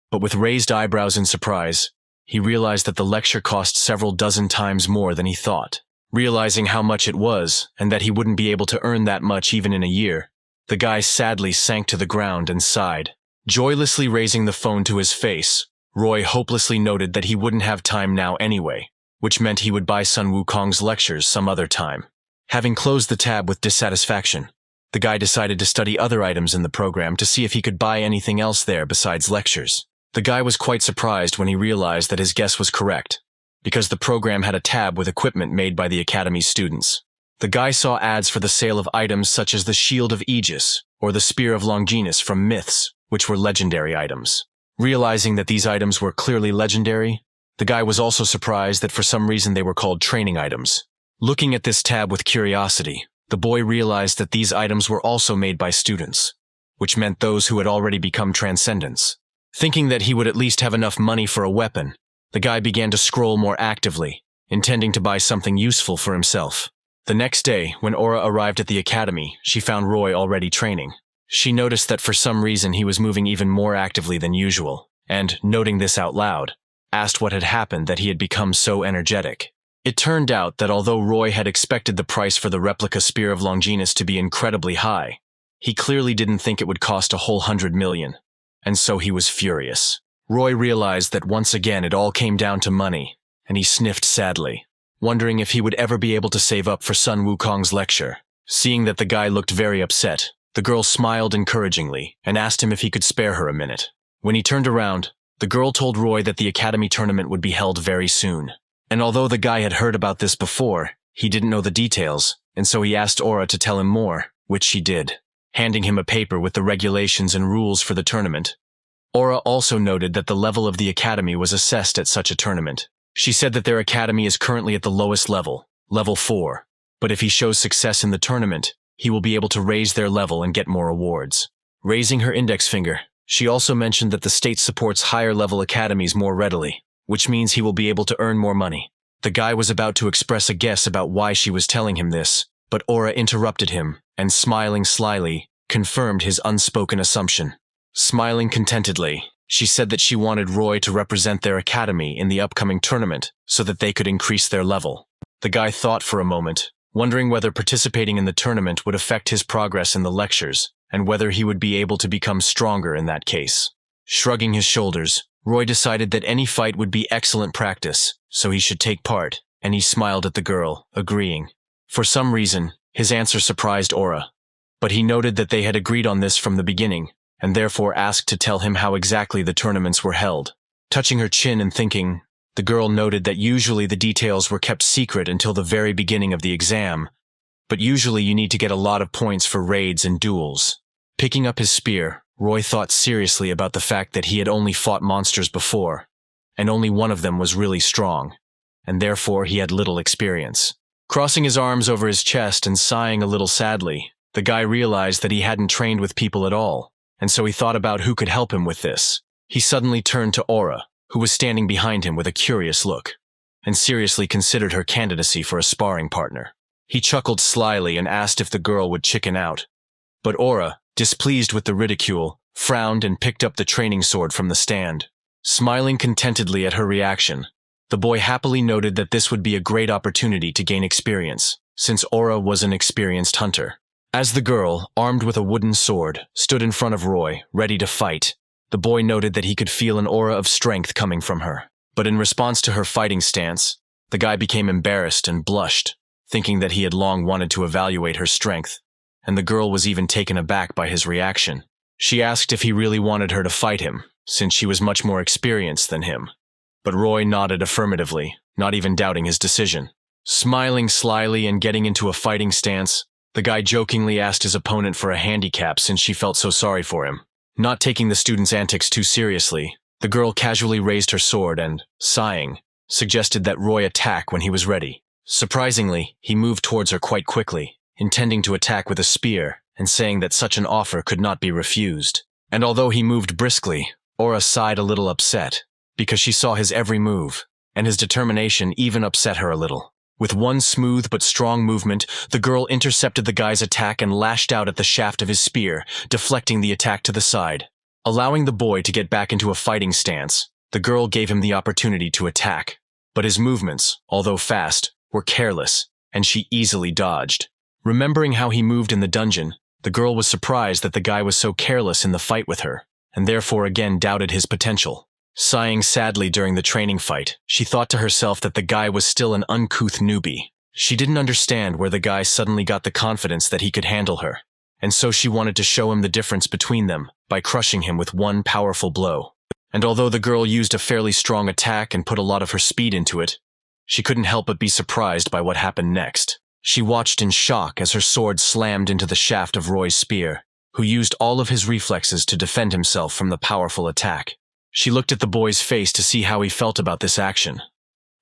but with raised eyebrows in surprise, he realized that the lecture cost several dozen times more than he thought. Realizing how much it was, and that he wouldn't be able to earn that much even in a year, the guy sadly sank to the ground and sighed. Joylessly raising the phone to his face, Roy hopelessly noted that he wouldn't have time now anyway, which meant he would buy Sun Wukong's lectures some other time. Having closed the tab with dissatisfaction, the guy decided to study other items in the program to see if he could buy anything else there besides lectures. The guy was quite surprised when he realized that his guess was correct, because the program had a tab with equipment made by the Academy's students. The guy saw ads for the sale of items such as the Shield of Aegis or the Spear of Longinus from Myths, which were legendary items. Realizing that these items were clearly legendary, the guy was also surprised that for some reason they were called training items. Looking at this tab with curiosity, the boy realized that these items were also made by students, which meant those who had already become transcendents. Thinking that he would at least have enough money for a weapon, the guy began to scroll more actively, intending to buy something useful for himself. The next day, when Aura arrived at the academy, she found Roy already training. She noticed that for some reason he was moving even more actively than usual, and, noting this out loud, asked what had happened that he had become so energetic. It turned out that although Roy had expected the price for the replica Spear of Longinus to be incredibly high, he clearly didn't think it would cost a whole 100 million, and so he was furious. Roy realized that once again it all came down to money, and he sniffed sadly, wondering if he would ever be able to save up for Sun Wukong's lecture. Seeing that the guy looked very upset, the girl smiled encouragingly and asked him if he could spare her a minute. When he turned around, the girl told Roy that the academy tournament would be held very soon. And although the guy had heard about this before, he didn't know the details, and so he asked Aura to tell him more, which she did, handing him a paper with the regulations and rules for the tournament. Aura also noted that the level of the academy was assessed at such a tournament. She said that their academy is currently at the lowest level, level 4, but if he shows success in the tournament, he will be able to raise their level and get more awards. Raising her index finger, she also mentioned that the state supports higher-level academies more readily, which means he will be able to earn more money. The guy was about to express a guess about why she was telling him this, but Aura interrupted him, and smiling slyly, confirmed his unspoken assumption. Smiling contentedly, she said that she wanted Roy to represent their academy in the upcoming tournament so that they could increase their level. The guy thought for a moment, wondering whether participating in the tournament would affect his progress in the lectures, and whether he would be able to become stronger in that case. Shrugging his shoulders, Roy decided that any fight would be excellent practice, so he should take part, and he smiled at the girl, agreeing. For some reason, his answer surprised Aura, but he noted that they had agreed on this from the beginning, and therefore asked to tell him how exactly the tournaments were held. Touching her chin and thinking, the girl noted that usually the details were kept secret until the very beginning of the exam, but usually you need to get a lot of points for raids and duels. Picking up his spear, Roy thought seriously about the fact that he had only fought monsters before, and only one of them was really strong, and therefore he had little experience. Crossing his arms over his chest and sighing a little sadly, the guy realized that he hadn't trained with people at all, and so he thought about who could help him with this. He suddenly turned to Aura, who was standing behind him with a curious look, and seriously considered her candidacy for a sparring partner. He chuckled slyly and asked if the girl would chicken out, but Aura, displeased with the ridicule, frowned and picked up the training sword from the stand. Smiling contentedly at her reaction, the boy happily noted that this would be a great opportunity to gain experience, since Aura was an experienced hunter. As the girl, armed with a wooden sword, stood in front of Roy, ready to fight, the boy noted that he could feel an aura of strength coming from her. But in response to her fighting stance, the guy became embarrassed and blushed, thinking that he had long wanted to evaluate her strength, and the girl was even taken aback by his reaction. She asked if he really wanted her to fight him, since she was much more experienced than him. But Roy nodded affirmatively, not even doubting his decision. Smiling slyly and getting into a fighting stance, the guy jokingly asked his opponent for a handicap since she felt so sorry for him. Not taking the student's antics too seriously, The girl casually raised her sword and, sighing, suggested that Roy attack when he was ready. Surprisingly, he moved towards her quite quickly, intending to attack with a spear and saying that such an offer could not be refused. And although he moved briskly, Aura sighed a little upset, because she saw his every move, and his determination even upset her a little. With one smooth but strong movement, the girl intercepted the guy's attack and lashed out at the shaft of his spear, deflecting the attack to the side. Allowing the boy to get back into a fighting stance, the girl gave him the opportunity to attack. But his movements, although fast, were careless, and she easily dodged. Remembering how he moved in the dungeon, the girl was surprised that the guy was so careless in the fight with her, and therefore again doubted his potential. Sighing sadly during the training fight, she thought to herself that the guy was still an uncouth newbie. She didn't understand where the guy suddenly got the confidence that he could handle her, and so she wanted to show him the difference between them by crushing him with one powerful blow. And although the girl used a fairly strong attack and put a lot of her speed into it, she couldn't help but be surprised by what happened next. She watched in shock as her sword slammed into the shaft of Roy's spear, who used all of his reflexes to defend himself from the powerful attack. She looked at the boy's face to see how he felt about this action,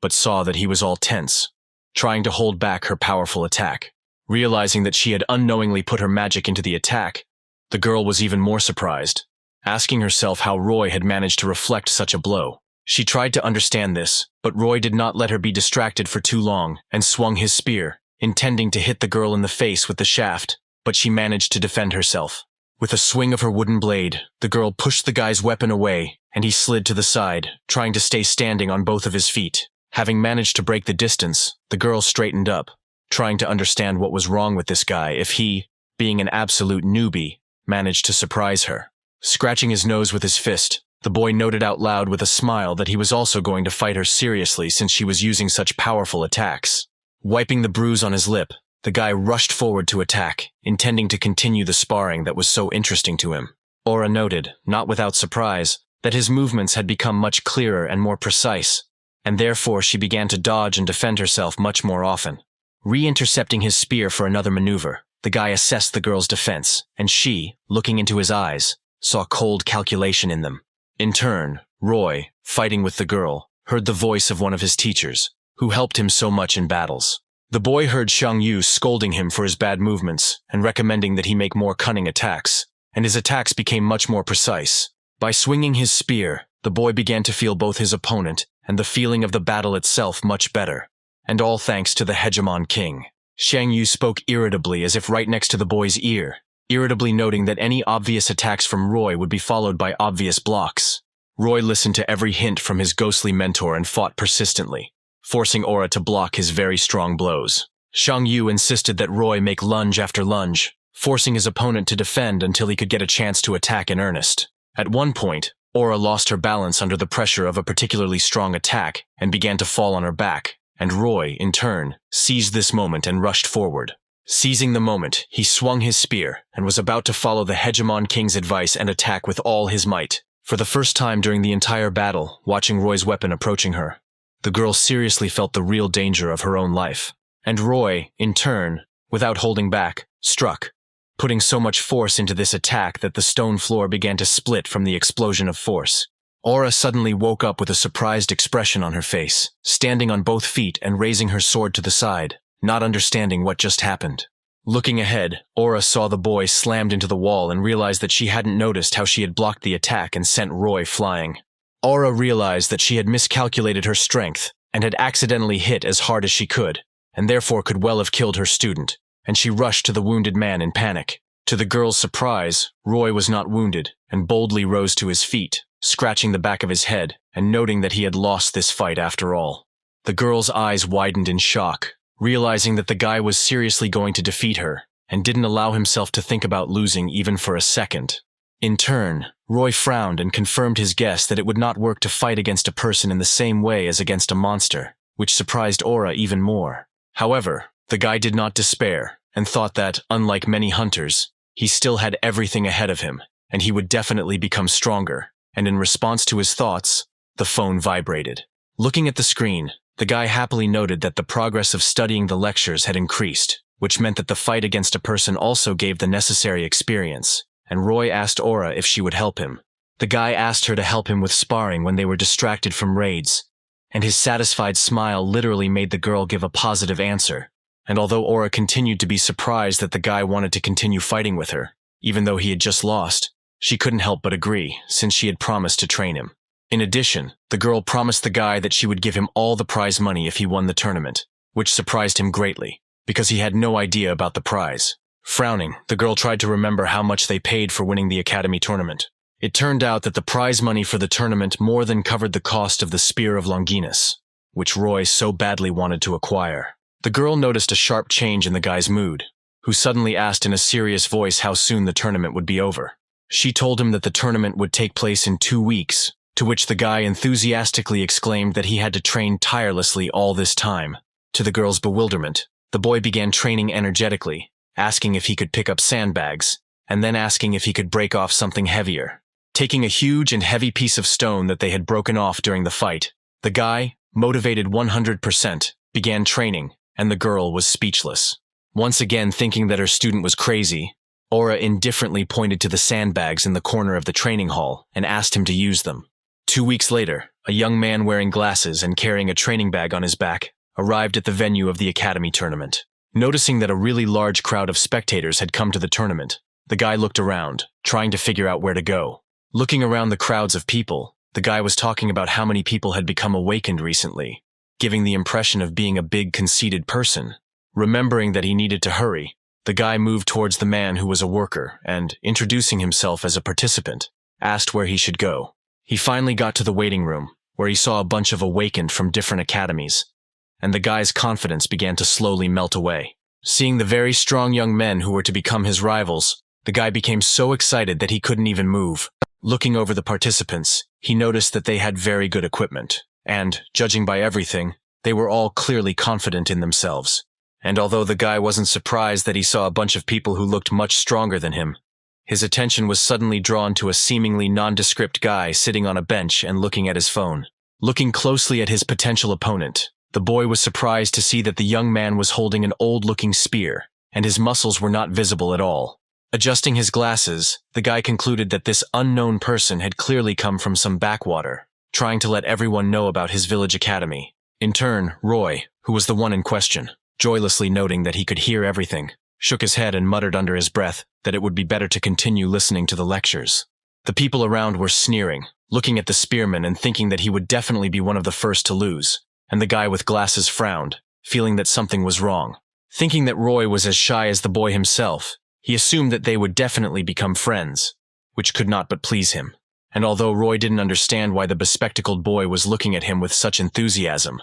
but saw that he was all tense, trying to hold back her powerful attack. Realizing that she had unknowingly put her magic into the attack, the girl was even more surprised, asking herself how Roy had managed to reflect such a blow. She tried to understand this, but Roy did not let her be distracted for too long and swung his spear, intending to hit the girl in the face with the shaft, but she managed to defend herself. With a swing of her wooden blade, the girl pushed the guy's weapon away, and he slid to the side, trying to stay standing on both of his feet. Having managed to break the distance, the girl straightened up, trying to understand what was wrong with this guy if he, being an absolute newbie, managed to surprise her. Scratching his nose with his fist, the boy noted out loud with a smile that he was also going to fight her seriously since she was using such powerful attacks. Wiping the bruise on his lip, the guy rushed forward to attack, intending to continue the sparring that was so interesting to him. Aura noted, not without surprise, that his movements had become much clearer and more precise, and therefore she began to dodge and defend herself much more often. Re-intercepting his spear for another maneuver, the guy assessed the girl's defense, and she, looking into his eyes, saw cold calculation in them. In turn, Roy, fighting with the girl, heard the voice of one of his teachers, who helped him so much in battles. The boy heard Xiang Yu scolding him for his bad movements and recommending that he make more cunning attacks, and his attacks became much more precise. By swinging his spear, the boy began to feel both his opponent and the feeling of the battle itself much better, and all thanks to the Hegemon King. Xiang Yu spoke irritably as if right next to the boy's ear, irritably noting that any obvious attacks from Roy would be followed by obvious blocks. Roy listened to every hint from his ghostly mentor and fought persistently, forcing Aura to block his very strong blows. Xiang Yu insisted that Roy make lunge after lunge, forcing his opponent to defend until he could get a chance to attack in earnest. At one point, Aura lost her balance under the pressure of a particularly strong attack and began to fall on her back, and Roy, in turn, seized this moment and rushed forward. Seizing the moment, he swung his spear and was about to follow the Hegemon King's advice and attack with all his might. For the first time during the entire battle, watching Roy's weapon approaching her, the girl seriously felt the real danger of her own life. And Roy, in turn, without holding back, struck, putting so much force into this attack that the stone floor began to split from the explosion of force. Aura suddenly woke up with a surprised expression on her face, standing on both feet and raising her sword to the side, not understanding what just happened. Looking ahead, Aura saw the boy slammed into the wall and realized that she hadn't noticed how she had blocked the attack and sent Roy flying. Aura realized that she had miscalculated her strength and had accidentally hit as hard as she could, and therefore could well have killed her student, and she rushed to the wounded man in panic. To the girl's surprise, Roy was not wounded and boldly rose to his feet, scratching the back of his head and noting that he had lost this fight after all. The girl's eyes widened in shock, realizing that the guy was seriously going to defeat her and didn't allow himself to think about losing even for a second. In turn, Roy frowned and confirmed his guess that it would not work to fight against a person in the same way as against a monster, which surprised Aura even more. However, the guy did not despair and thought that, unlike many hunters, he still had everything ahead of him, and he would definitely become stronger, and in response to his thoughts, the phone vibrated. Looking at the screen, the guy happily noted that the progress of studying the lectures had increased, which meant that the fight against a person also gave the necessary experience, and Roy asked Aura if she would help him. The guy asked her to help him with sparring when they were distracted from raids, and his satisfied smile literally made the girl give a positive answer. And although Aura continued to be surprised that the guy wanted to continue fighting with her, even though he had just lost, she couldn't help but agree, since she had promised to train him. In addition, the girl promised the guy that she would give him all the prize money if he won the tournament, which surprised him greatly, because he had no idea about the prize. Frowning, the girl tried to remember how much they paid for winning the academy tournament. It turned out that the prize money for the tournament more than covered the cost of the Spear of Longinus, which Roy so badly wanted to acquire. The girl noticed a sharp change in the guy's mood, who suddenly asked in a serious voice how soon the tournament would be over. She told him that the tournament would take place in 2 weeks, to which the guy enthusiastically exclaimed that he had to train tirelessly all this time. To the girl's bewilderment, the boy began training energetically, asking if he could pick up sandbags, and then asking if he could break off something heavier. Taking a huge and heavy piece of stone that they had broken off during the fight, the guy, motivated 100%, began training, and the girl was speechless. Once again thinking that her student was crazy, Aura indifferently pointed to the sandbags in the corner of the training hall and asked him to use them. 2 weeks later, a young man wearing glasses and carrying a training bag on his back arrived at the venue of the academy tournament. Noticing that a really large crowd of spectators had come to the tournament, the guy looked around, trying to figure out where to go. Looking around the crowds of people, the guy was talking about how many people had become awakened recently, giving the impression of being a big, conceited person. Remembering that he needed to hurry, the guy moved towards the man who was a worker and, introducing himself as a participant, asked where he should go. He finally got to the waiting room, where he saw a bunch of awakened from different academies, and the guy's confidence began to slowly melt away. Seeing the very strong young men who were to become his rivals, the guy became so excited that he couldn't even move. Looking over the participants, he noticed that they had very good equipment, and, judging by everything, they were all clearly confident in themselves. And although the guy wasn't surprised that he saw a bunch of people who looked much stronger than him, his attention was suddenly drawn to a seemingly nondescript guy sitting on a bench and looking at his phone. Looking closely at his potential opponent, the boy was surprised to see that the young man was holding an old-looking spear, and his muscles were not visible at all. Adjusting his glasses, the guy concluded that this unknown person had clearly come from some backwater, trying to let everyone know about his village academy. In turn, Roy, who was the one in question, joylessly noting that he could hear everything, shook his head and muttered under his breath that it would be better to continue listening to the lectures. The people around were sneering, looking at the spearman and thinking that he would definitely be one of the first to lose, and the guy with glasses frowned, feeling that something was wrong. Thinking that Roy was as shy as the boy himself, he assumed that they would definitely become friends, which could not but please him. And although Roy didn't understand why the bespectacled boy was looking at him with such enthusiasm,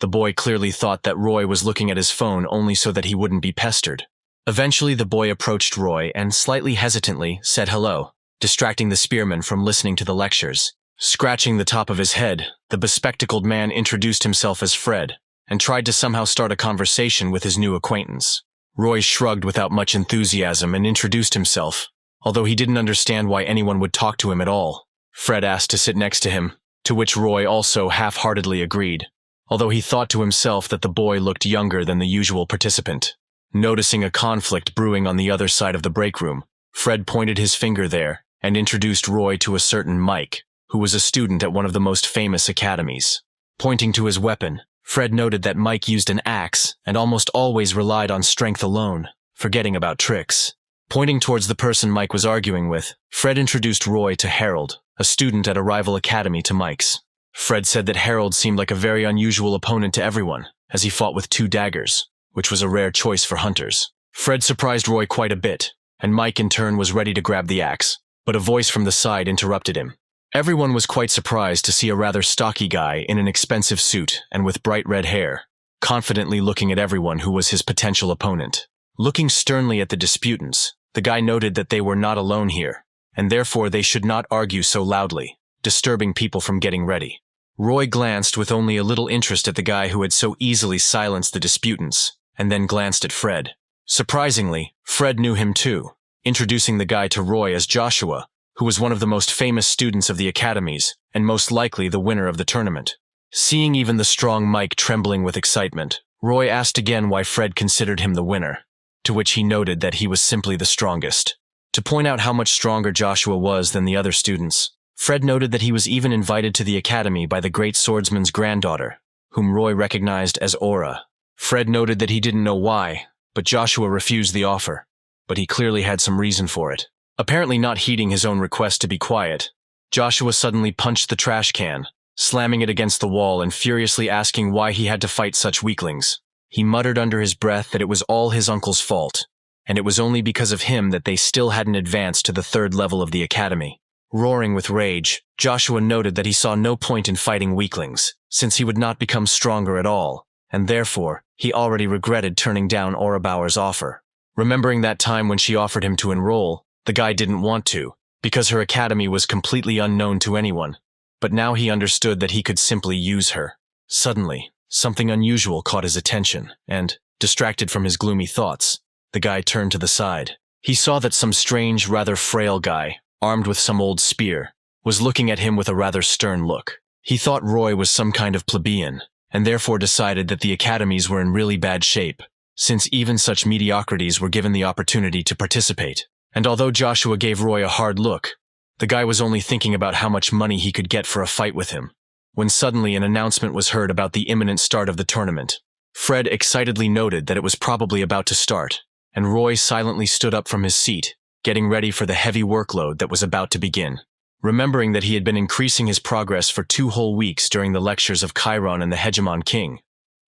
the boy clearly thought that Roy was looking at his phone only so that he wouldn't be pestered. Eventually, the boy approached Roy and, slightly hesitantly, said hello, distracting the spearman from listening to the lectures. Scratching the top of his head, the bespectacled man introduced himself as Fred, and tried to somehow start a conversation with his new acquaintance. Roy shrugged without much enthusiasm and introduced himself, although he didn't understand why anyone would talk to him at all. Fred asked to sit next to him, to which Roy also half-heartedly agreed, although he thought to himself that the boy looked younger than the usual participant. Noticing a conflict brewing on the other side of the break room, Fred pointed his finger there and introduced Roy to a certain Mike, who was a student at one of the most famous academies. Pointing to his weapon, Fred noted that Mike used an axe and almost always relied on strength alone, forgetting about tricks. Pointing towards the person Mike was arguing with, Fred introduced Roy to Harold, a student at a rival academy to Mike's. Fred said that Harold seemed like a very unusual opponent to everyone, as he fought with 2 daggers, which was a rare choice for hunters. Fred surprised Roy quite a bit, and Mike in turn was ready to grab the axe, but a voice from the side interrupted him. Everyone was quite surprised to see a rather stocky guy in an expensive suit and with bright red hair, confidently looking at everyone who was his potential opponent. Looking sternly at the disputants, the guy noted that they were not alone here, and therefore they should not argue so loudly, disturbing people from getting ready. Roy glanced with only a little interest at the guy who had so easily silenced the disputants, and then glanced at Fred. Surprisingly, Fred knew him too, introducing the guy to Roy as Joshua, who was one of the most famous students of the academies, and most likely the winner of the tournament. Seeing even the strong Mike trembling with excitement, Roy asked again why Fred considered him the winner, to which he noted that he was simply the strongest. To point out how much stronger Joshua was than the other students, Fred noted that he was even invited to the academy by the great swordsman's granddaughter, whom Roy recognized as Aura. Fred noted that he didn't know why, but Joshua refused the offer, but he clearly had some reason for it. Apparently not heeding his own request to be quiet, Joshua suddenly punched the trash can, slamming it against the wall and furiously asking why he had to fight such weaklings. He muttered under his breath that it was all his uncle's fault, and it was only because of him that they still hadn't advanced to the 3rd level of the academy. Roaring with rage, Joshua noted that he saw no point in fighting weaklings, since he would not become stronger at all, and therefore, he already regretted turning down Aura Bauer's offer. Remembering that time when she offered him to enroll, the guy didn't want to, because her academy was completely unknown to anyone, but now he understood that he could simply use her. Suddenly, something unusual caught his attention, and, distracted from his gloomy thoughts, the guy turned to the side. He saw that some strange, rather frail guy, armed with some old spear, was looking at him with a rather stern look. He thought Roy was some kind of plebeian, and therefore decided that the academies were in really bad shape, since even such mediocrities were given the opportunity to participate. And although Joshua gave Roy a hard look, the guy was only thinking about how much money he could get for a fight with him, when suddenly an announcement was heard about the imminent start of the tournament. Fred excitedly noted that it was probably about to start, and Roy silently stood up from his seat, getting ready for the heavy workload that was about to begin. Remembering that he had been increasing his progress for 2 whole weeks during the lectures of Chiron and the Hegemon King,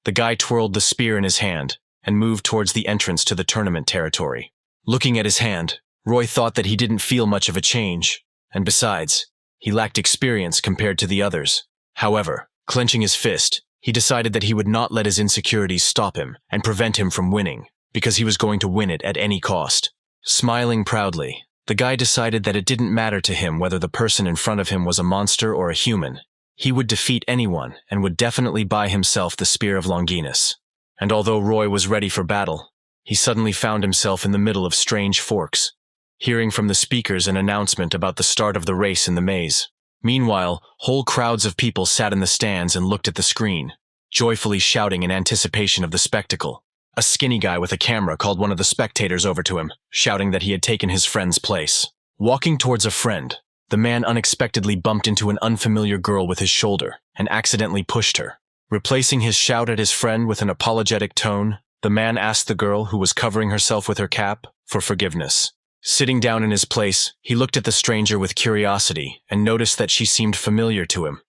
the guy twirled the spear in his hand and moved towards the entrance to the tournament territory. Looking at his hand, Roy thought that he didn't feel much of a change, and besides, he lacked experience compared to the others. However, clenching his fist, he decided that he would not let his insecurities stop him and prevent him from winning, because he was going to win it at any cost. Smiling proudly, the guy decided that it didn't matter to him whether the person in front of him was a monster or a human. He would defeat anyone and would definitely buy himself the Spear of Longinus. And although Roy was ready for battle, he suddenly found himself in the middle of strange forks, hearing from the speakers an announcement about the start of the race in the maze. Meanwhile, whole crowds of people sat in the stands and looked at the screen, joyfully shouting in anticipation of the spectacle. A skinny guy with a camera called one of the spectators over to him, shouting that he had taken his friend's place. Walking towards a friend, the man unexpectedly bumped into an unfamiliar girl with his shoulder and accidentally pushed her. Replacing his shout at his friend with an apologetic tone, the man asked the girl, who was covering herself with her cap, for forgiveness. Sitting down in his place, he looked at the stranger with curiosity and noticed that she seemed familiar to him,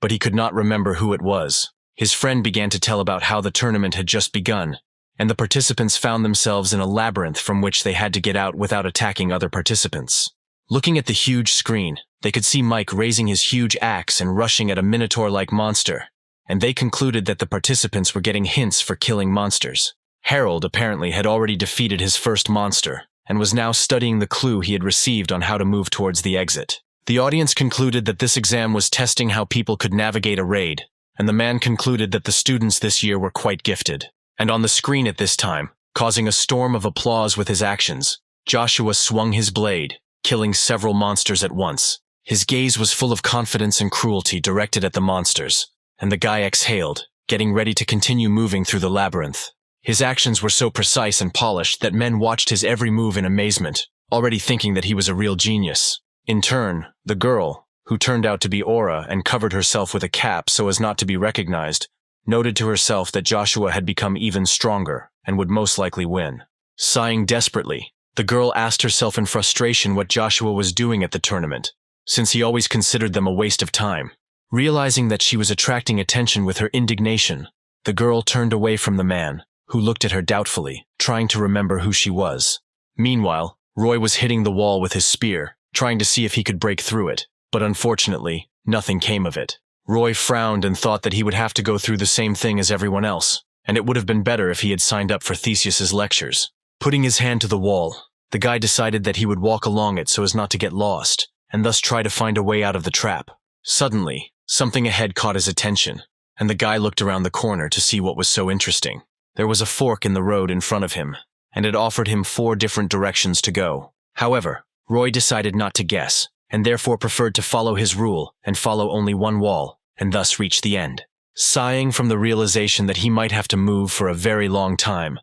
but he could not remember who it was. His friend began to tell about how the tournament had just begun, and the participants found themselves in a labyrinth from which they had to get out without attacking other participants. Looking at the huge screen, they could see Mike raising his huge axe and rushing at a minotaur-like monster, and they concluded that the participants were getting hints for killing monsters. Harold apparently had already defeated his first monster, and was now studying the clue he had received on how to move towards the exit. The audience concluded that this exam was testing how people could navigate a raid, and the man concluded that the students this year were quite gifted. And on the screen at this time, causing a storm of applause with his actions, Joshua swung his blade, killing several monsters at once. His gaze was full of confidence and cruelty directed at the monsters, and the guy exhaled, getting ready to continue moving through the labyrinth. His actions were so precise and polished that men watched his every move in amazement, already thinking that he was a real genius. In turn, the girl, who turned out to be Aura and covered herself with a cap so as not to be recognized, noted to herself that Joshua had become even stronger and would most likely win. Sighing desperately, the girl asked herself in frustration what Joshua was doing at the tournament, since he always considered them a waste of time. Realizing that she was attracting attention with her indignation, the girl turned away from the man, who looked at her doubtfully, trying to remember who she was. Meanwhile, Roy was hitting the wall with his spear, trying to see if he could break through it, but unfortunately, nothing came of it. Roy frowned and thought that he would have to go through the same thing as everyone else, and it would have been better if he had signed up for Theseus's lectures. Putting his hand to the wall, the guy decided that he would walk along it so as not to get lost, and thus try to find a way out of the trap. Suddenly, something ahead caught his attention, and the guy looked around the corner to see what was so interesting. There was a fork in the road in front of him, and it offered him 4 different directions to go. However, Roy decided not to guess, and therefore preferred to follow his rule and follow only one wall, and thus reach the end. Sighing from the realization that he might have to move for a very long time,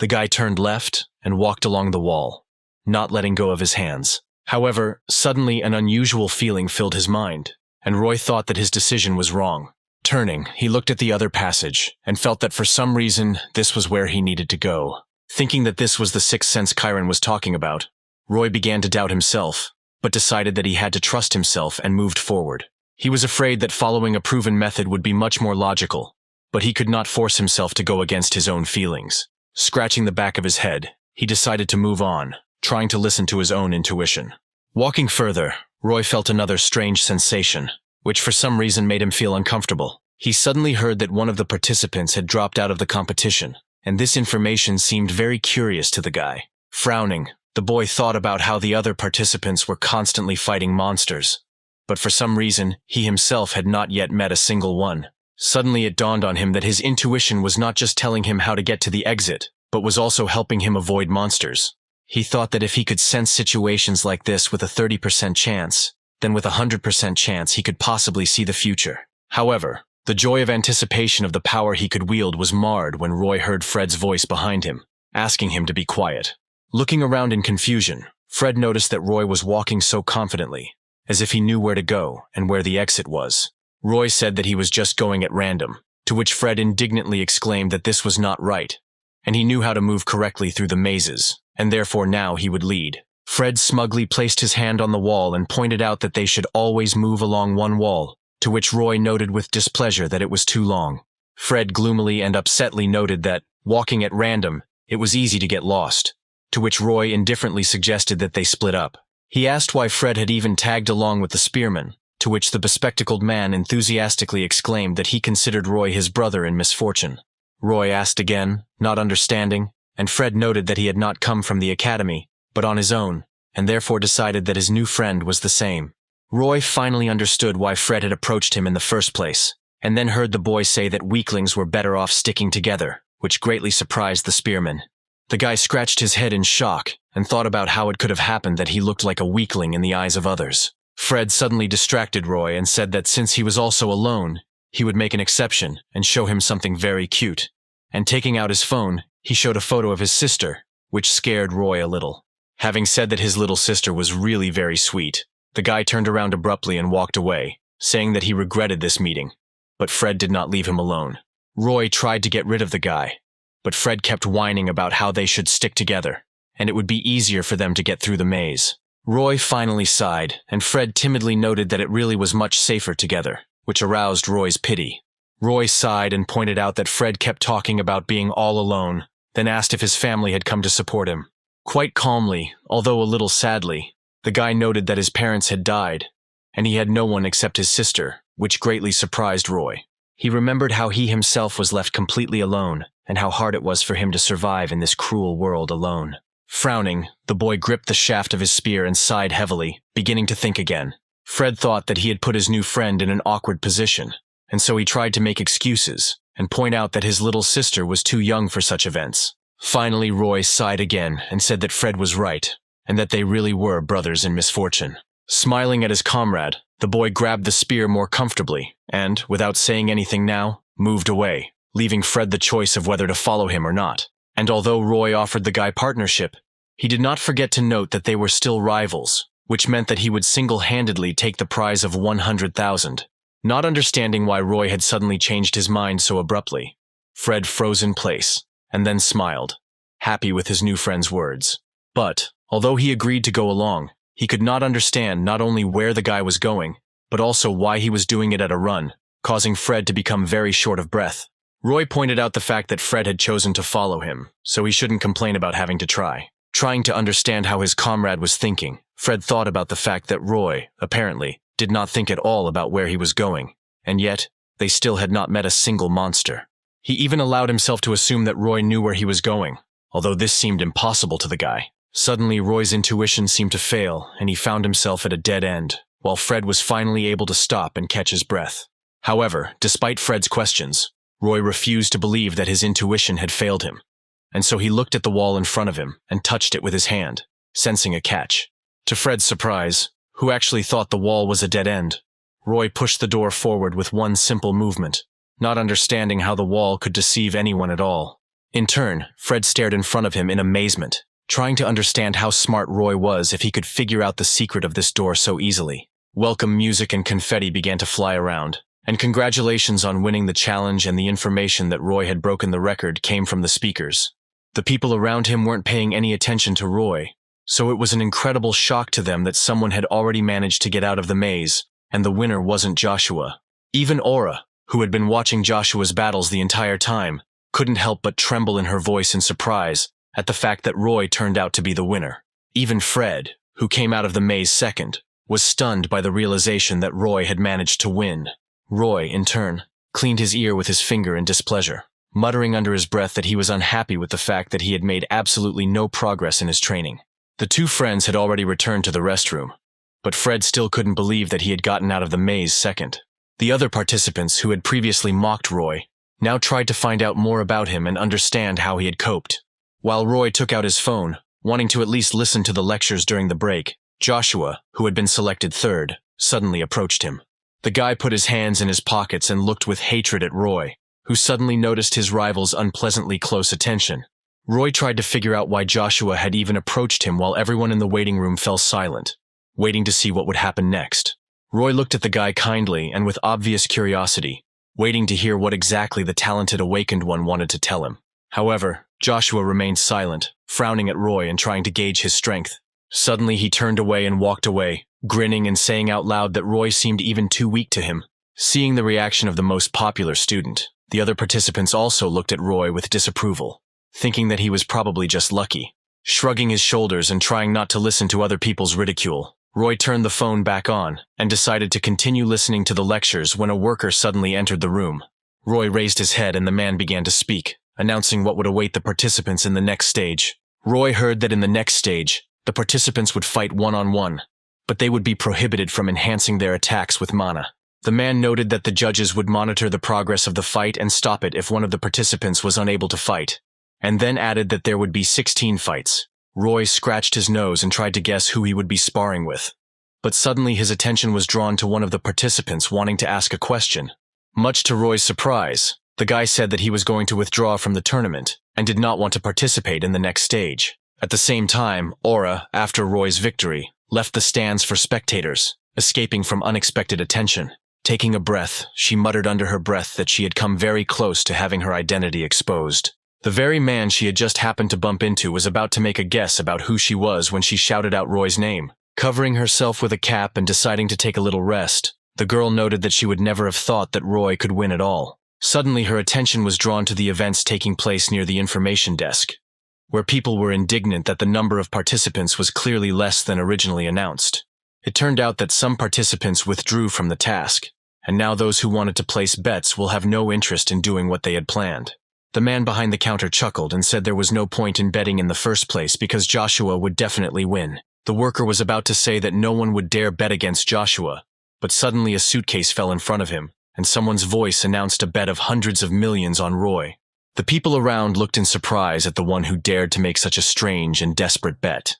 the guy turned left and walked along the wall, not letting go of his hands. However, suddenly an unusual feeling filled his mind, and Roy thought that his decision was wrong. Turning, he looked at the other passage, and felt that for some reason, this was where he needed to go. Thinking that this was the sixth sense Chiron was talking about, Roy began to doubt himself, but decided that he had to trust himself and moved forward. He was afraid that following a proven method would be much more logical, but he could not force himself to go against his own feelings. Scratching the back of his head, he decided to move on, trying to listen to his own intuition. Walking further, Roy felt another strange sensation, which for some reason made him feel uncomfortable. He suddenly heard that one of the participants had dropped out of the competition, and this information seemed very curious to the guy. Frowning, the boy thought about how the other participants were constantly fighting monsters, but for some reason, he himself had not yet met a single one. Suddenly it dawned on him that his intuition was not just telling him how to get to the exit, but was also helping him avoid monsters. He thought that if he could sense situations like this with a 30% chance, then with a 100% chance he could possibly see the future. However, the joy of anticipation of the power he could wield was marred when Roy heard Fred's voice behind him, asking him to be quiet. Looking around in confusion, Fred noticed that Roy was walking so confidently, as if he knew where to go and where the exit was. Roy said that he was just going at random, to which Fred indignantly exclaimed that this was not right, and he knew how to move correctly through the mazes, and therefore now he would lead. Fred smugly placed his hand on the wall and pointed out that they should always move along one wall, to which Roy noted with displeasure that it was too long. Fred gloomily and upsetly noted that, walking at random, it was easy to get lost, to which Roy indifferently suggested that they split up. He asked why Fred had even tagged along with the spearman, to which the bespectacled man enthusiastically exclaimed that he considered Roy his brother in misfortune. Roy asked again, not understanding, and Fred noted that he had not come from the academy, but on his own, and therefore decided that his new friend was the same. Roy finally understood why Fred had approached him in the first place, and then heard the boy say that weaklings were better off sticking together, which greatly surprised the spearman. The guy scratched his head in shock and thought about how it could have happened that he looked like a weakling in the eyes of others. Fred suddenly distracted Roy and said that since he was also alone, he would make an exception and show him something very cute. And taking out his phone, he showed a photo of his sister, which scared Roy a little. Having said that his little sister was really very sweet, the guy turned around abruptly and walked away, saying that he regretted this meeting. But Fred did not leave him alone. Roy tried to get rid of the guy, but Fred kept whining about how they should stick together, and it would be easier for them to get through the maze. Roy finally sighed, and Fred timidly noted that it really was much safer together, which aroused Roy's pity. Roy sighed and pointed out that Fred kept talking about being all alone, then asked if his family had come to support him. Quite calmly, although a little sadly, the guy noted that his parents had died, and he had no one except his sister, which greatly surprised Roy. He remembered how he himself was left completely alone, and how hard it was for him to survive in this cruel world alone. Frowning, the boy gripped the shaft of his spear and sighed heavily, beginning to think again. Fred thought that he had put his new friend in an awkward position, and so he tried to make excuses and point out that his little sister was too young for such events. Finally, Roy sighed again and said that Fred was right, and that they really were brothers in misfortune. Smiling at his comrade, the boy grabbed the spear more comfortably and, without saying anything now, moved away, leaving Fred the choice of whether to follow him or not. And although Roy offered the guy partnership, he did not forget to note that they were still rivals, which meant that he would single-handedly take the prize of 100,000. Not understanding why Roy had suddenly changed his mind so abruptly, Fred froze in place, and then smiled, happy with his new friend's words. But, although he agreed to go along, he could not understand not only where the guy was going, but also why he was doing it at a run, causing Fred to become very short of breath. Roy pointed out the fact that Fred had chosen to follow him, so he shouldn't complain about having to try. Trying to understand how his comrade was thinking, Fred thought about the fact that Roy, apparently, did not think at all about where he was going, and yet, they still had not met a single monster. He even allowed himself to assume that Roy knew where he was going, although this seemed impossible to the guy. Suddenly, Roy's intuition seemed to fail, and he found himself at a dead end, while Fred was finally able to stop and catch his breath. However, despite Fred's questions, Roy refused to believe that his intuition had failed him, and so he looked at the wall in front of him and touched it with his hand, sensing a catch. To Fred's surprise, who actually thought the wall was a dead end, Roy pushed the door forward with one simple movement, not understanding how the wall could deceive anyone at all. In turn, Fred stared in front of him in amazement, trying to understand how smart Roy was if he could figure out the secret of this door so easily. Welcome music and confetti began to fly around, and congratulations on winning the challenge, and the information that Roy had broken the record came from the speakers. The people around him weren't paying any attention to Roy, so it was an incredible shock to them that someone had already managed to get out of the maze, and the winner wasn't Joshua. Even Aura, who had been watching Joshua's battles the entire time, couldn't help but tremble in her voice in surprise at the fact that Roy turned out to be the winner. Even Fred, who came out of the maze second, was stunned by the realization that Roy had managed to win. Roy, in turn, cleaned his ear with his finger in displeasure, muttering under his breath that he was unhappy with the fact that he had made absolutely no progress in his training. The two friends had already returned to the restroom, but Fred still couldn't believe that he had gotten out of the maze second. The other participants who had previously mocked Roy now tried to find out more about him and understand how he had coped. While Roy took out his phone, wanting to at least listen to the lectures during the break, Joshua, who had been selected third, suddenly approached him. The guy put his hands in his pockets and looked with hatred at Roy, who suddenly noticed his rival's unpleasantly close attention. Roy tried to figure out why Joshua had even approached him while everyone in the waiting room fell silent, waiting to see what would happen next. Roy looked at the guy kindly and with obvious curiosity, waiting to hear what exactly the talented awakened one wanted to tell him. However, Joshua remained silent, frowning at Roy and trying to gauge his strength. Suddenly he turned away and walked away, grinning and saying out loud that Roy seemed even too weak to him. Seeing the reaction of the most popular student, the other participants also looked at Roy with disapproval, thinking that he was probably just lucky. Shrugging his shoulders and trying not to listen to other people's ridicule, Roy turned the phone back on and decided to continue listening to the lectures when a worker suddenly entered the room. Roy raised his head and the man began to speak, announcing what would await the participants in the next stage. Roy heard that in the next stage, the participants would fight one-on-one, but they would be prohibited from enhancing their attacks with mana. The man noted that the judges would monitor the progress of the fight and stop it if one of the participants was unable to fight, and then added that there would be 16 fights. Roy scratched his nose and tried to guess who he would be sparring with. But suddenly his attention was drawn to one of the participants wanting to ask a question. Much to Roy's surprise, the guy said that he was going to withdraw from the tournament and did not want to participate in the next stage. At the same time, Aura, after Roy's victory, left the stands for spectators, escaping from unexpected attention. Taking a breath, she muttered under her breath that she had come very close to having her identity exposed. The very man she had just happened to bump into was about to make a guess about who she was when she shouted out Roy's name. Covering herself with a cap and deciding to take a little rest, the girl noted that she would never have thought that Roy could win at all. Suddenly her attention was drawn to the events taking place near the information desk, where people were indignant that the number of participants was clearly less than originally announced. It turned out that some participants withdrew from the task, and now those who wanted to place bets will have no interest in doing what they had planned. The man behind the counter chuckled and said there was no point in betting in the first place because Joshua would definitely win. The worker was about to say that no one would dare bet against Joshua, but suddenly a suitcase fell in front of him, and someone's voice announced a bet of hundreds of millions on Roy. The people around looked in surprise at the one who dared to make such a strange and desperate bet.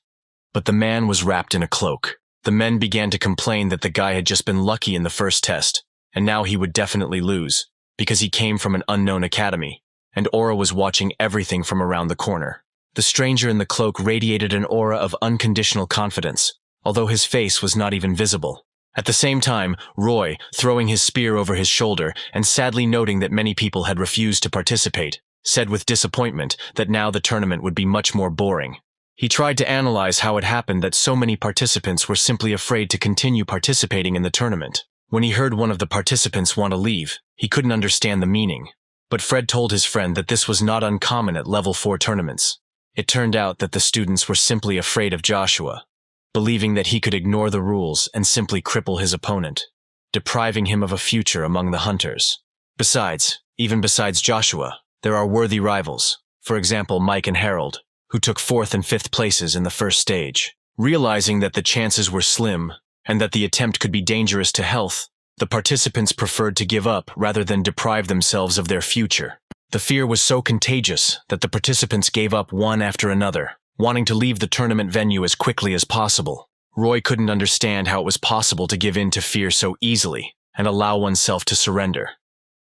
But the man was wrapped in a cloak. The men began to complain that the guy had just been lucky in the first test, and now he would definitely lose, because he came from an unknown academy, and Aura was watching everything from around the corner. The stranger in the cloak radiated an aura of unconditional confidence, although his face was not even visible. At the same time, Roy, throwing his spear over his shoulder and sadly noting that many people had refused to participate, said with disappointment that now the tournament would be much more boring. He tried to analyze how it happened that so many participants were simply afraid to continue participating in the tournament. When he heard one of the participants want to leave, he couldn't understand the meaning. But Fred told his friend that this was not uncommon at level 4 tournaments. It turned out that the students were simply afraid of Joshua, believing that he could ignore the rules and simply cripple his opponent, depriving him of a future among the hunters. Besides, even besides Joshua, there are worthy rivals, for example Mike and Harold, who took 4th and 5th places in the first stage. Realizing that the chances were slim, and that the attempt could be dangerous to health, the participants preferred to give up rather than deprive themselves of their future. The fear was so contagious that the participants gave up one after another, wanting to leave the tournament venue as quickly as possible. Roy couldn't understand how it was possible to give in to fear so easily and allow oneself to surrender.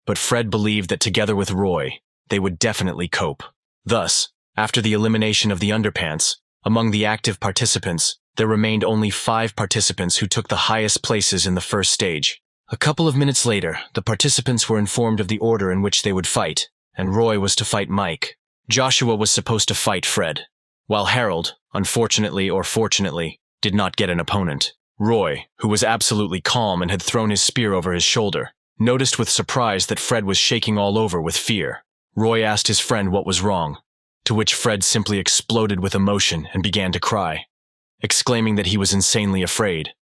But Fred believed that together with Roy, they would definitely cope. Thus, after the elimination of the underpants, Among the active participants, there remained only 5 participants who took the highest places in the first stage. A couple of minutes later, the participants were informed of the order in which they would fight, and Roy was to fight Mike. Joshua was supposed to fight Fred, while Harold, unfortunately or fortunately, did not get an opponent. Roy, who was absolutely calm and had thrown his spear over his shoulder, noticed with surprise that Fred was shaking all over with fear. Roy asked his friend what was wrong, to which Fred simply exploded with emotion and began to cry, exclaiming that he was insanely afraid,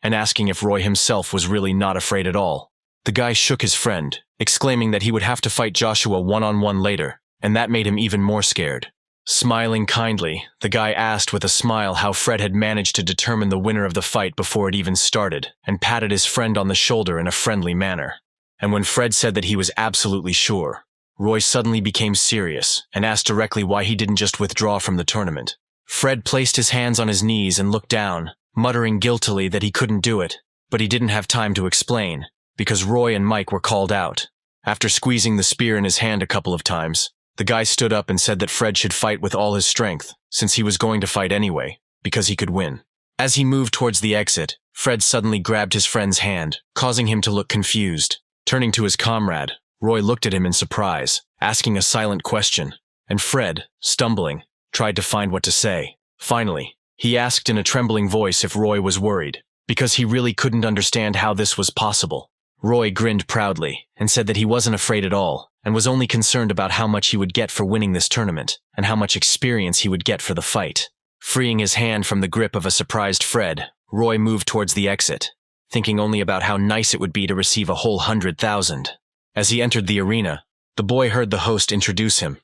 and asking if Roy himself was really not afraid at all. The guy shook his friend, exclaiming that he would have to fight Joshua one-on-one later, and that made him even more scared. Smiling kindly, the guy asked with a smile how Fred had managed to determine the winner of the fight before it even started, and patted his friend on the shoulder in a friendly manner. And when Fred said that he was absolutely sure, Roy suddenly became serious and asked directly why he didn't just withdraw from the tournament. Fred placed his hands on his knees and looked down, muttering guiltily that he couldn't do it, but he didn't have time to explain, because Roy and Mike were called out. After squeezing the spear in his hand a couple of times, the guy stood up and said that Fred should fight with all his strength, since he was going to fight anyway, because he could win. As he moved towards the exit, Fred suddenly grabbed his friend's hand, causing him to look confused. Turning to his comrade, Roy looked at him in surprise, asking a silent question, and Fred, stumbling, tried to find what to say. Finally, he asked in a trembling voice if Roy was worried, because he really couldn't understand how this was possible. Roy grinned proudly and said that he wasn't afraid at all, and was only concerned about how much he would get for winning this tournament, and how much experience he would get for the fight. Freeing his hand from the grip of a surprised Fred, Roy moved towards the exit, thinking only about how nice it would be to receive a whole 100,000. As he entered the arena, the boy heard the host introduce him,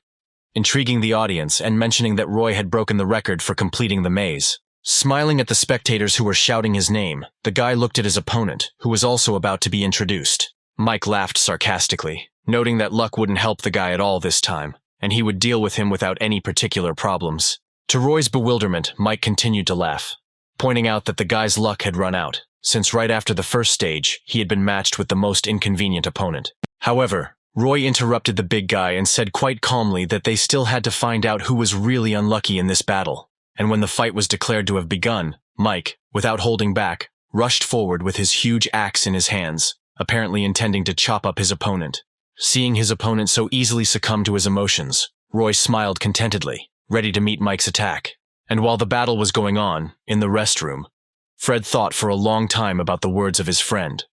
intriguing the audience and mentioning that Roy had broken the record for completing the maze. Smiling at the spectators who were shouting his name, the guy looked at his opponent, who was also about to be introduced. Mike laughed sarcastically, noting that luck wouldn't help the guy at all this time, and he would deal with him without any particular problems. To Roy's bewilderment, Mike continued to laugh, pointing out that the guy's luck had run out, since right after the first stage, he had been matched with the most inconvenient opponent. However, Roy interrupted the big guy and said quite calmly that they still had to find out who was really unlucky in this battle. And when the fight was declared to have begun, Mike, without holding back, rushed forward with his huge axe in his hands, apparently intending to chop up his opponent. Seeing his opponent so easily succumb to his emotions, Roy smiled contentedly, ready to meet Mike's attack. And while the battle was going on, in the restroom, Fred thought for a long time about the words of his friend,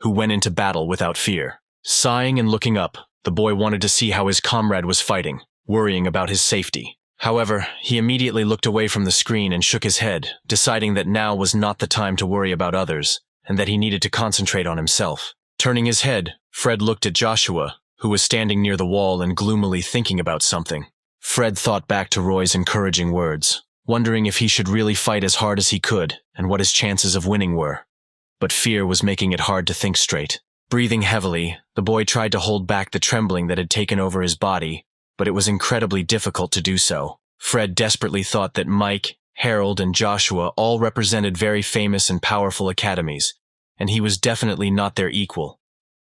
who went into battle without fear. Sighing and looking up, the boy wanted to see how his comrade was fighting, worrying about his safety. However, he immediately looked away from the screen and shook his head, deciding that now was not the time to worry about others, and that he needed to concentrate on himself. Turning his head, Fred looked at Joshua, who was standing near the wall and gloomily thinking about something. Fred thought back to Roy's encouraging words, wondering if he should really fight as hard as he could and what his chances of winning were. But fear was making it hard to think straight. Breathing heavily, the boy tried to hold back the trembling that had taken over his body, but it was incredibly difficult to do so. Fred desperately thought that Mike, Harold, and Joshua all represented very famous and powerful academies, and he was definitely not their equal.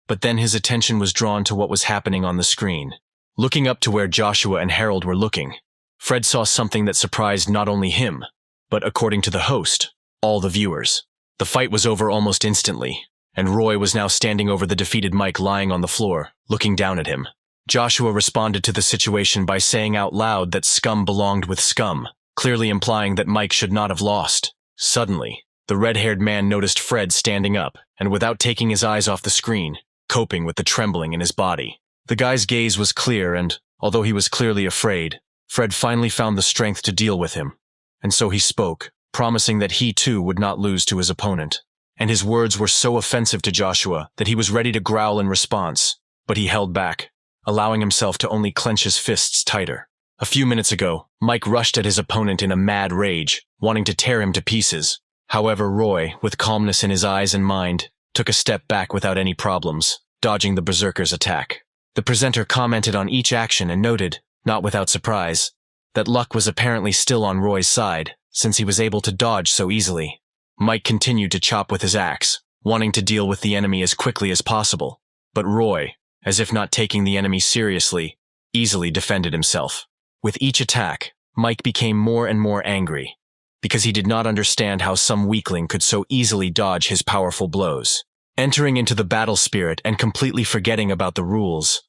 But then his attention was drawn to what was happening on the screen. Looking up to where Joshua and Harold were looking, Fred saw something that surprised not only him, but according to the host, all the viewers. The fight was over almost instantly, and Roy was now standing over the defeated Mike lying on the floor, looking down at him. Joshua responded to the situation by saying out loud that scum belonged with scum, clearly implying that Mike should not have lost. Suddenly, the red-haired man noticed Fred standing up, and without taking his eyes off the screen, coping with the trembling in his body. The guy's gaze was clear and, although he was clearly afraid, Fred finally found the strength to deal with him. And so he spoke, promising that he too would not lose to his opponent. And his words were so offensive to Joshua that he was ready to growl in response, but he held back, allowing himself to only clench his fists tighter. A few minutes ago, Mike rushed at his opponent in a mad rage, wanting to tear him to pieces. However, Roy, with calmness in his eyes and mind, took a step back without any problems, dodging the berserker's attack. The presenter commented on each action and noted, not without surprise, that luck was apparently still on Roy's side, since he was able to dodge so easily. Mike continued to chop with his axe, wanting to deal with the enemy as quickly as possible, but Roy, as if not taking the enemy seriously, easily defended himself. With each attack, Mike became more and more angry, because he did not understand how some weakling could so easily dodge his powerful blows. Entering into the battle spirit and completely forgetting about the rules,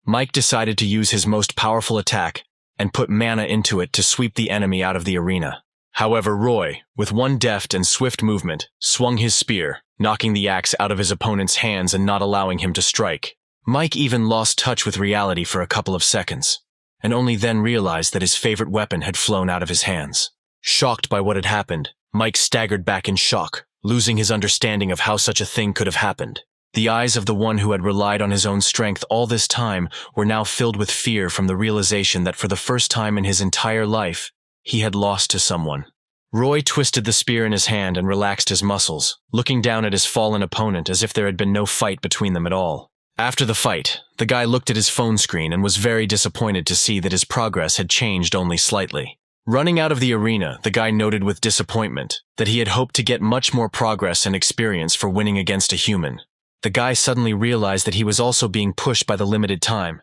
Mike decided to use his most powerful attack and put mana into it to sweep the enemy out of the arena. However, Roy, with one deft and swift movement, swung his spear, knocking the axe out of his opponent's hands and not allowing him to strike. Mike even lost touch with reality for a couple of seconds, and only then realized that his favorite weapon had flown out of his hands. Shocked by what had happened, Mike staggered back in shock, losing his understanding of how such a thing could have happened. The eyes of the one who had relied on his own strength all this time were now filled with fear from the realization that for the first time in his entire life, he had lost to someone. Roy twisted the spear in his hand and relaxed his muscles, looking down at his fallen opponent as if there had been no fight between them at all. After the fight, the guy looked at his phone screen and was very disappointed to see that his progress had changed only slightly. Running out of the arena, the guy noted with disappointment that he had hoped to get much more progress and experience for winning against a human. The guy suddenly realized that he was also being pushed by the limited time,